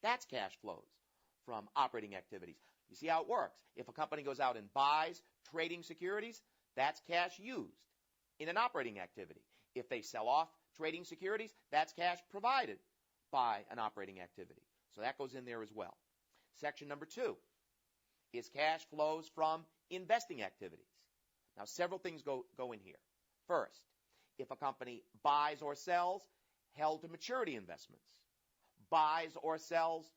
Speaker 1: that's cash flows from operating activities. You see how it works. If a company goes out and buys trading securities, that's cash used in an operating activity. If they sell off trading securities, that's cash provided by an operating activity. So that goes in there as well. Section number 2 is cash flows from investing activities. Now, several things go in here. First, if a company buys or sells held-to-maturity investments, buys or sells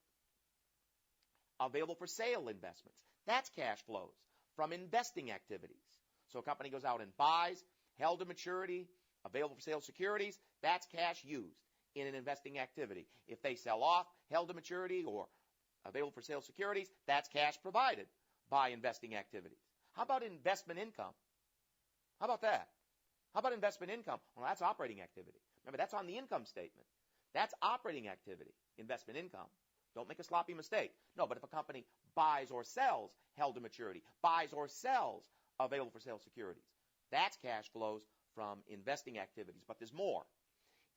Speaker 1: available-for-sale investments, that's cash flows from investing activities. So a company goes out and buys held-to-maturity, available-for-sale securities, that's cash used in an investing activity. If they sell off held-to-maturity or available-for-sale securities, that's cash provided by investing activities. How about investment income? How about that? How about investment income? Well, that's operating activity. Remember, that's on the income statement. That's operating activity, investment income. Don't make a sloppy mistake. No, but if a company buys or sells held-to-maturity, buys or sells available-for-sale securities, that's cash flows from investing activities. But there's more.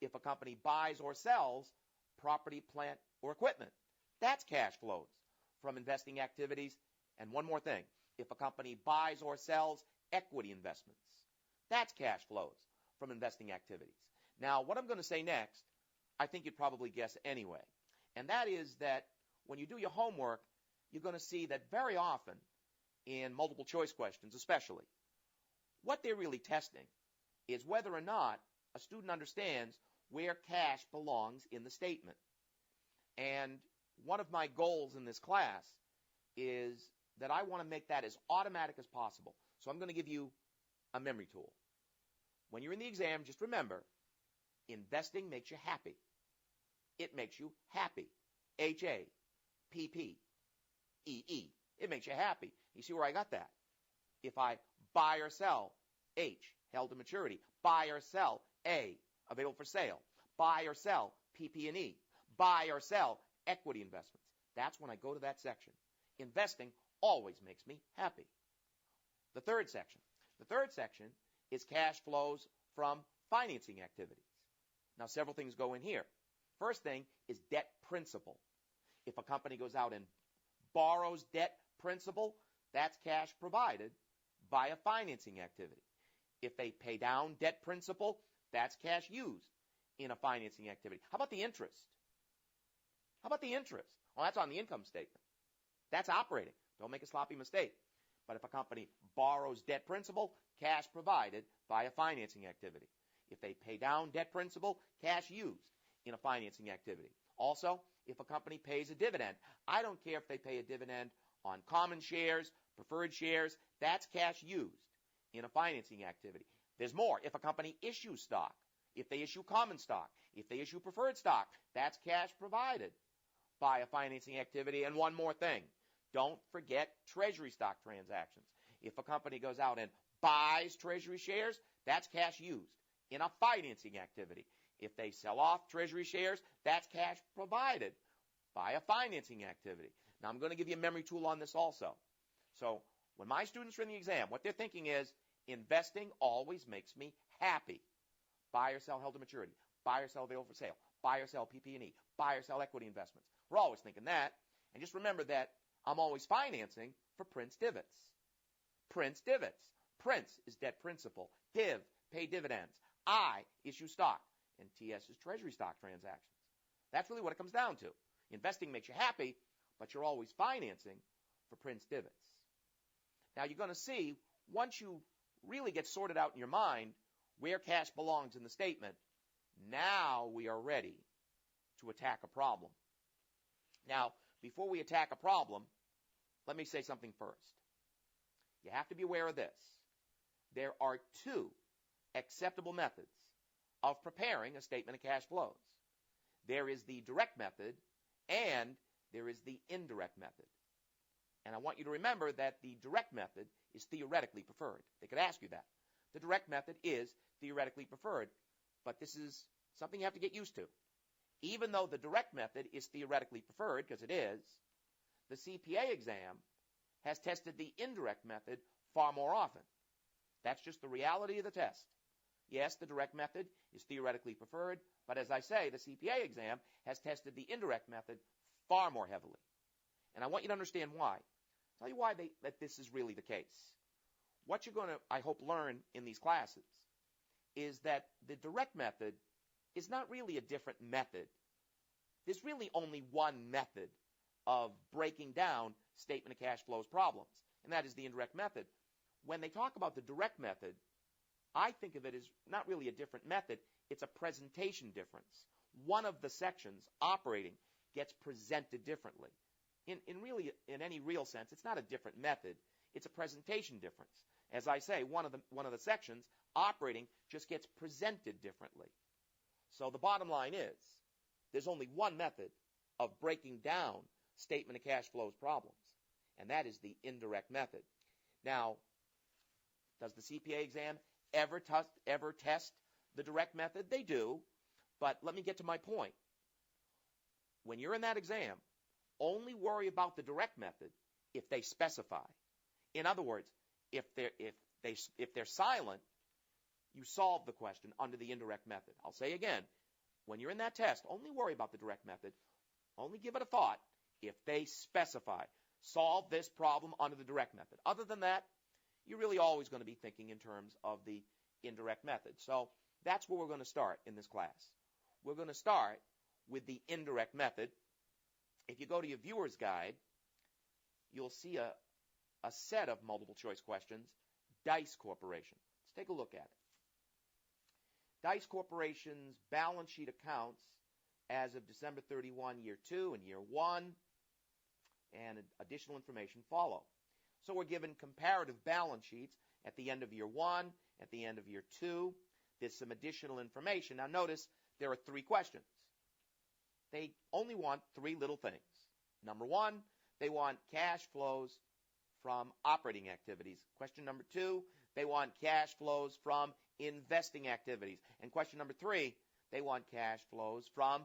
Speaker 1: If a company buys or sells property, plant, or equipment, that's cash flows from investing activities. And one more thing. If a company buys or sells equity investments, that's cash flows from investing activities. Now, what I'm going to say next, I think you'd probably guess anyway. And that is that when you do your homework, you're going to see that very often in multiple choice questions especially, what they're really testing is whether or not a student understands where cash belongs in the statement. And one of my goals in this class is that I want to make that as automatic as possible. So I'm going to give you a memory tool. When you're in the exam, just remember, investing makes you happy. It makes you happy. H-A-P-P-E-E. It makes you happy. You see where I got that? If I buy or sell, H, held to maturity. Buy or sell, A, available for sale. Buy or sell, PP&E. Buy or sell, equity investments. That's when I go to that section. Investing always makes me happy. The third section is cash flows from financing activities. Now, several things go in here. First thing is debt principal. If a company goes out and borrows debt principal, that's cash provided by a financing activity. If they pay down debt principal, that's cash used in a financing activity. How about the interest? Well, that's on the income statement. That's operating. Don't make a sloppy mistake. But if a company borrows debt principal, cash provided by a financing activity. If they pay down debt principal, cash used in a financing activity. Also, if a company pays a dividend, I don't care if they pay a dividend on common shares, preferred shares, that's cash used in a financing activity. There's more. If a company issues stock, if they issue common stock, if they issue preferred stock, that's cash provided by a financing activity. And one more thing, don't forget treasury stock transactions. If a company goes out and buys treasury shares, that's cash used in a financing activity. If they sell off treasury shares, that's cash provided by a financing activity. Now, I'm going to give you a memory tool on this also. So when my students are in the exam, what they're thinking is, investing always makes me happy. Buy or sell held to maturity, buy or sell available for sale, buy or sell PP&E, buy or sell equity investments. We're always thinking that. And just remember that I'm always financing for Prince divots. Prince is debt principal. Div, pay dividends. I, issue stock. And TS is treasury stock transactions. That's really what it comes down to. Investing makes you happy, but you're always financing for Prince divots. Now, you're going to see, once you really get sorted out in your mind where cash belongs in the statement, now we are ready to attack a problem. Now, before we attack a problem, let me say something first. You have to be aware of this. There are two acceptable methods of preparing a statement of cash flows. There is the direct method and there is the indirect method. And I want you to remember that the direct method is theoretically preferred. They could ask you that. The direct method is theoretically preferred, but this is something you have to get used to. Even though the direct method is theoretically preferred, because it is, the CPA exam has tested the indirect method far more often. That's just the reality of the test. Yes, the direct method is theoretically preferred, but as I say, the CPA exam has tested the indirect method far more heavily. And I want you to understand why. I'll tell you why that this is really the case. What you're going to, I hope, learn in these classes is that the direct method is not really a different method. There's really only one method of breaking down statement of cash flows problems, and that is the indirect method. When they talk about the direct method, I think of it as not really a different method. It's a presentation difference. One of the sections, operating, gets presented differently. In any real sense, it's not a different method. It's a presentation difference. As I say, one of the sections, operating, just gets presented differently. So the bottom line is, there's only one method of breaking down statement of cash flows problems, and that is the indirect method. Now, does the CPA exam ever test the direct method? They do, but let me get to my point. When you're in that exam, only worry about the direct method if they specify. In other words, if they're silent, you solve the question under the indirect method. I'll say again, when you're in that test, only worry about the direct method. Only give it a thought if they specify. Solve this problem under the direct method. Other than that, you're really always going to be thinking in terms of the indirect method. So that's where we're going to start in this class. We're going to start with the indirect method. If you go to your viewer's guide, you'll see a set of multiple choice questions. Dice Corporation. Let's take a look at it. Dice Corporation's balance sheet accounts as of December 31, year 2 and year 1, and additional information follow. So we're given comparative balance sheets at the end of year 1, at the end of year 2. There's some additional information. Now notice there are 3 questions. They only want 3 little things. Number 1, they want cash flows from operating activities. Question number 2, they want cash flows from investing activities. And question number 3, they want cash flows from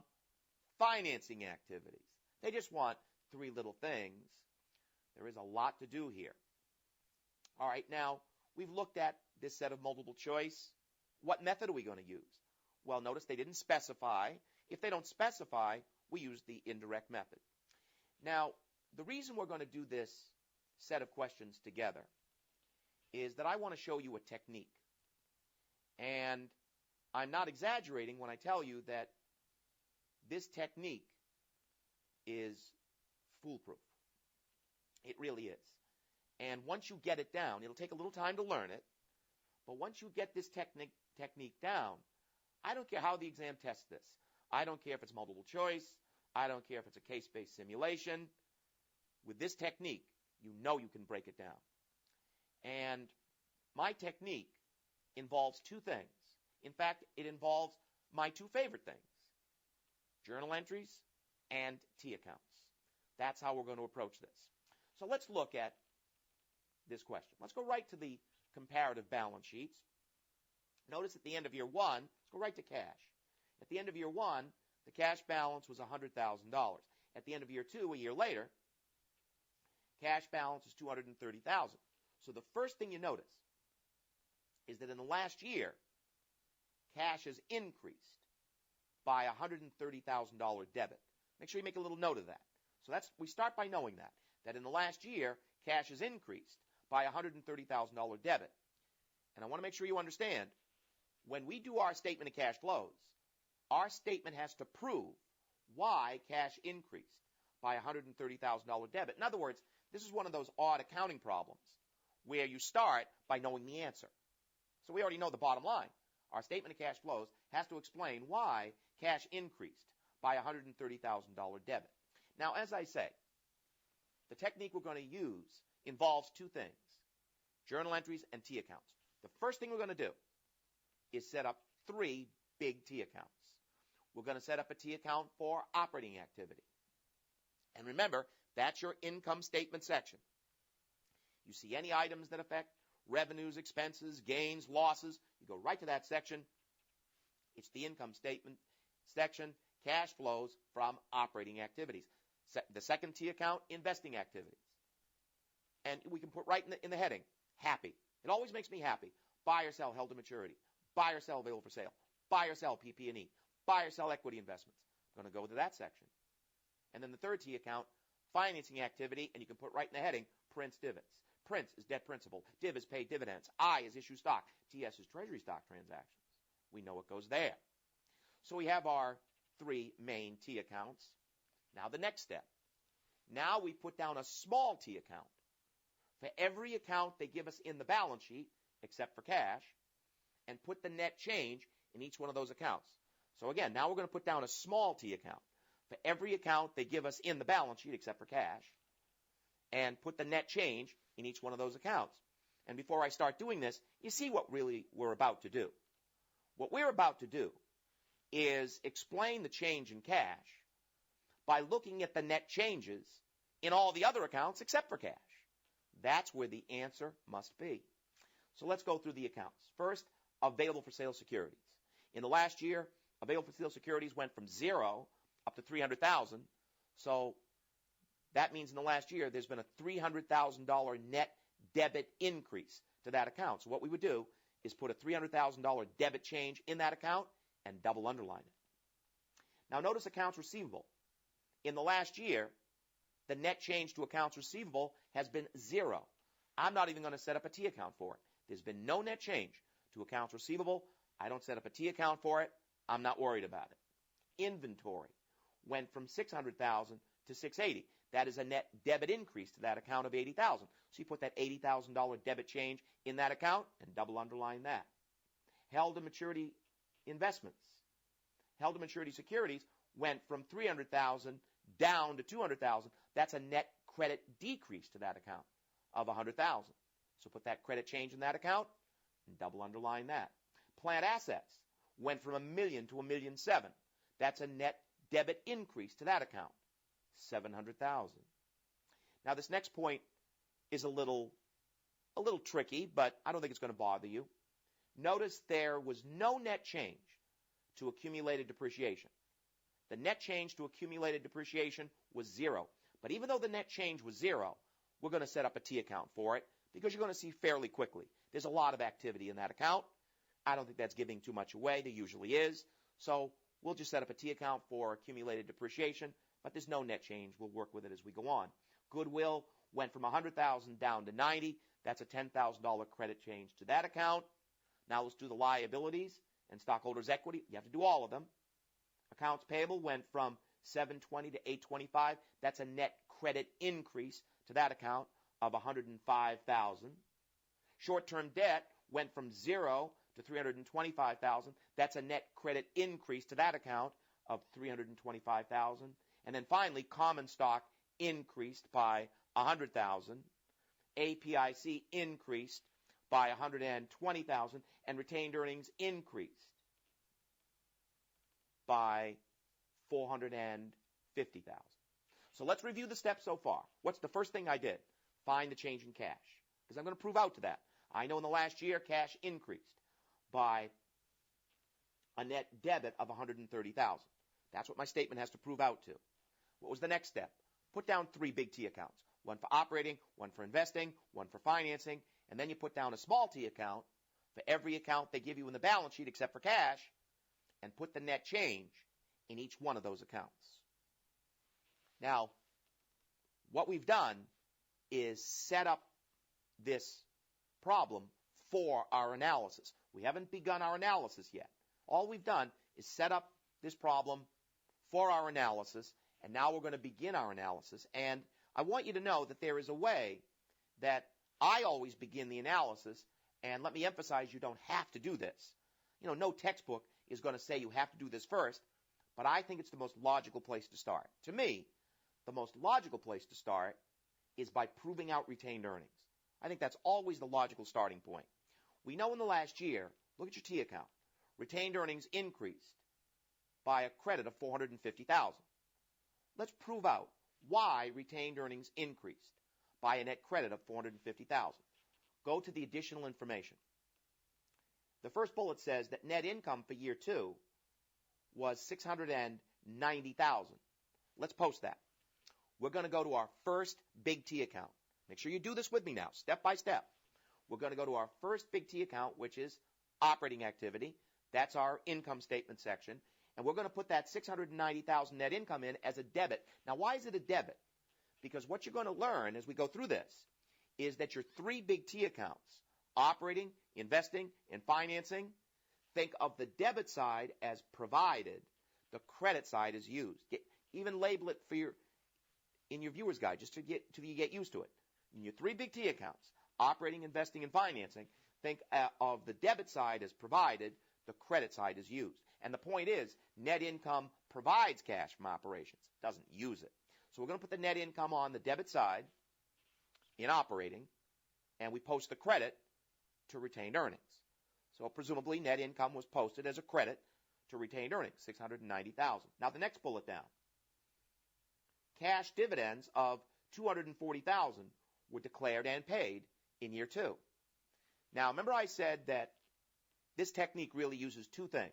Speaker 1: financing activities. They just want 3 little things. There is a lot to do here. All right, now we've looked at this set of multiple choice, what method are we going to use? Well, notice they didn't specify. If they don't specify, we use the indirect method. Now, the reason we're going to do this set of questions together is that I want to show you a technique. And I'm not exaggerating when I tell you that this technique is foolproof. It really is. And once you get it down, it'll take a little time to learn it, but once you get this technique down, I don't care how the exam tests this. I don't care if it's multiple choice. I don't care if it's a case-based simulation. With this technique, you know you can break it down. And my technique involves two things. In fact, it involves my two favorite things, journal entries and T accounts. That's how we're going to approach this. So let's look at this question. Let's go right to the comparative balance sheets. Notice at the end of year one, let's go right to cash. At the end of year one, the cash balance was $100,000. At the end of year two, a year later, cash balance is $230,000. So the first thing you notice is that in the last year, cash has increased by $130,000 debit. Make sure you make a little note of that. So we start by knowing that in the last year, cash has increased by $130,000 debit. And I want to make sure you understand, when we do our statement of cash flows, our statement has to prove why cash increased by $130,000 debit. In other words, this is one of those odd accounting problems where you start by knowing the answer. So we already know the bottom line. Our statement of cash flows has to explain why cash increased by $130,000 debit. Now, as I say, the technique we're going to use involves two things, journal entries and T accounts. The first thing we're going to do is set up three big T accounts. We're going to set up a T account for operating activity. And remember, that's your income statement section. You see any items that affect revenues, expenses, gains, losses, you go right to that section. It's the income statement section, cash flows from operating activities. The second T account, investing activities. And we can put right in the heading, happy. It always makes me happy. Buy or sell held to maturity. Buy or sell available for sale. Buy or sell PP&E. Buy or sell equity investments. I'm going to go to that section. And then the third T account, financing activity, and you can put right in the heading, prints dividends. Prints is debt principal. Div is paid dividends. I is issue stock. TS is treasury stock transactions. We know what goes there. So we have our three main T accounts. Now the next step. Now we put down a small T account. For every account they give us in the balance sheet, except for cash, and put the net change in each one of those accounts. So again, now we're going to put down a small T account. For every account they give us in the balance sheet, except for cash, and put the net change in each one of those accounts. And before I start doing this, you see what really we're about to do. What we're about to do is explain the change in cash by looking at the net changes in all the other accounts except for cash. That's where the answer must be. So let's go through the accounts. First, available for sale securities. In the last year, available for sale securities went from 0 up to 300,000. So that means in the last year there's been a $300,000 net debit increase to that account. So what we would do is put a $300,000 debit change in that account and double underline it. Now notice accounts receivable. In the last year, the net change to accounts receivable has been 0. I'm not even going to set up a T account for it. There's been no net change to accounts receivable. I don't set up a T account for it. I'm not worried about it. Inventory went from $600,000 to $680,000. That is a net debit increase to that account of $80,000. So you put that $80,000 debit change in that account and double underline that. Held to maturity investments. Held to maturity securities went from $300,000 down to $200,000. That's a net credit decrease to that account of $100,000. So put that credit change in that account and double underline that. Plant assets went from $1 million to $1.7 million. That's a net debit increase to that account, $700,000. Now this next point is a little tricky, but I don't think it's going to bother you. Notice there was no net change to accumulated depreciation. The net change to accumulated depreciation was 0. But even though the net change was 0, we're going to set up a T account for it because you're going to see fairly quickly There's a lot of activity in that account. I don't think that's giving too much away. There usually is. So we'll just set up a T account for accumulated depreciation, but there's no net change. We'll work with it as we go on. Goodwill went from $100,000 down to $90,000. That's a $10,000 credit change to that account. Now let's do the liabilities and stockholders' equity. You have to do all of them. Accounts payable went from $720 to $825. That's a net credit increase to that account of $105,000. Short-term debt went from 0 to $325,000. That's a net credit increase to that account of $325,000. And then finally, common stock increased by $100,000. APIC increased by $120,000, and retained earnings increased by $450,000. So let's review the steps so far. What's the first thing I did? Find the change in cash, because I'm going to prove out to that. I know in the last year cash increased by a net debit of $130,000. That's what my statement has to prove out to. What was the next step? Put down 3 big T accounts. One for operating, one for investing, one for financing, and then you put down a small T account for every account they give you in the balance sheet except for cash, and put the net change in each one of those accounts. Now, what we've done is set up this problem for our analysis. We haven't begun our analysis yet. All we've done is set up this problem for our analysis, and now we're going to begin our analysis. And I want you to know that there is a way that I always begin the analysis, and let me emphasize, you don't have to do this. No textbook is going to say you have to do this first, but I think it's the most logical place to start. To me, the most logical place to start is by proving out retained earnings. I think that's always the logical starting point. We know in the last year, look at your T account, retained earnings increased by a credit of $450,000. Let's prove out why retained earnings increased by a net credit of $450,000. Go to the additional information. The first bullet says that net income for year 2 was $690,000. Let's post that. We're going to go to our first big T account. Make sure you do this with me now, step by step. We're going to go to our first big T account, which is operating activity. That's our income statement section. And we're going to put that $690,000 net income in as a debit. Now, why is it a debit? Because what you're going to learn as we go through this is that your 3 big T accounts, operating, investing, and financing, think of the debit side as provided, the credit side is used. Even label it for in your viewer's guide just till you get used to it. In your 3 big T accounts, operating, investing, and financing, think of the debit side as provided, the credit side is used. And the point is, net income provides cash from operations, doesn't use it. So we're going to put the net income on the debit side in operating, and we post the credit to retained earnings. So presumably net income was posted as a credit to retained earnings, $690,000. Now the next bullet down. Cash dividends of $240,000 were declared and paid in year 2. Now remember I said that this technique really uses 2 things.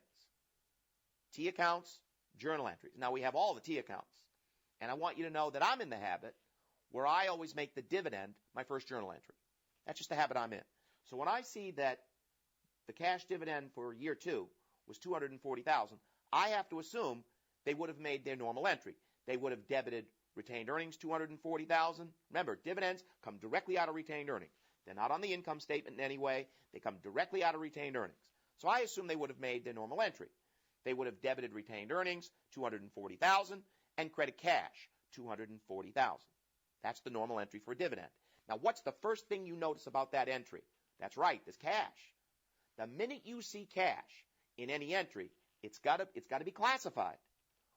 Speaker 1: T accounts, journal entries. Now we have all the T accounts. And I want you to know that I'm in the habit where I always make the dividend my first journal entry. That's just the habit I'm in. So when I see that the cash dividend for year 2 was $240,000, I have to assume they would have made their normal entry. They would have debited retained earnings, $240,000. Remember, dividends come directly out of retained earnings. They're not on the income statement in any way. They come directly out of retained earnings. So I assume they would have made their normal entry. They would have debited retained earnings, $240,000, and credit cash, $240,000. That's the normal entry for a dividend. Now, what's the first thing you notice about that entry? That's right, there's cash. The minute you see cash in any entry, it's got to be classified.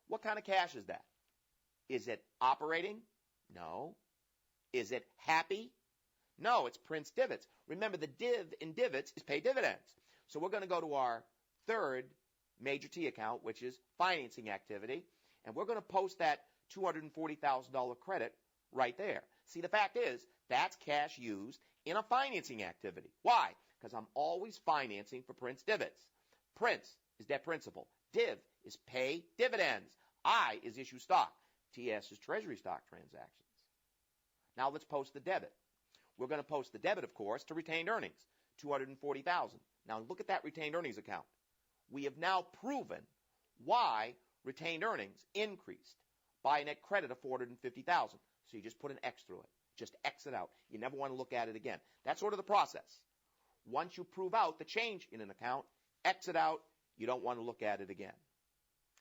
Speaker 1: What kind of cash is that? Is it operating? No. Is it happy? No, it's Prince Divots. Remember, the div in Divots is pay dividends. So we're going to go to our third major T account, which is financing activity, and we're going to post that $240,000 credit right there. See, the fact is, that's cash used in a financing activity. Why? Because I'm always financing for Prince Divots. Prince is debt principal. Div is pay dividends. I is issue stock. TS is treasury stock transactions. Now let's post the debit. We're going to post the debit, of course, to retained earnings, $240,000. Now look at that retained earnings account. We have now proven why retained earnings increased by a net credit of $450,000. So you just put an X through it. Just X it out. You never want to look at it again. That's sort of the process. Once you prove out the change in an account, X it out. You don't want to look at it again.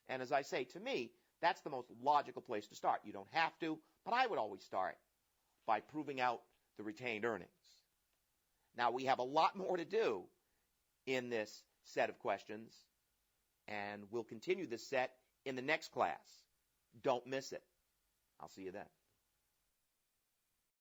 Speaker 1: And as I say, to me, that's the most logical place to start. You don't have to, but I would always start by proving out the retained earnings. Now, we have a lot more to do in this set of questions, and we'll continue this set in the next class. Don't miss it. I'll see you then.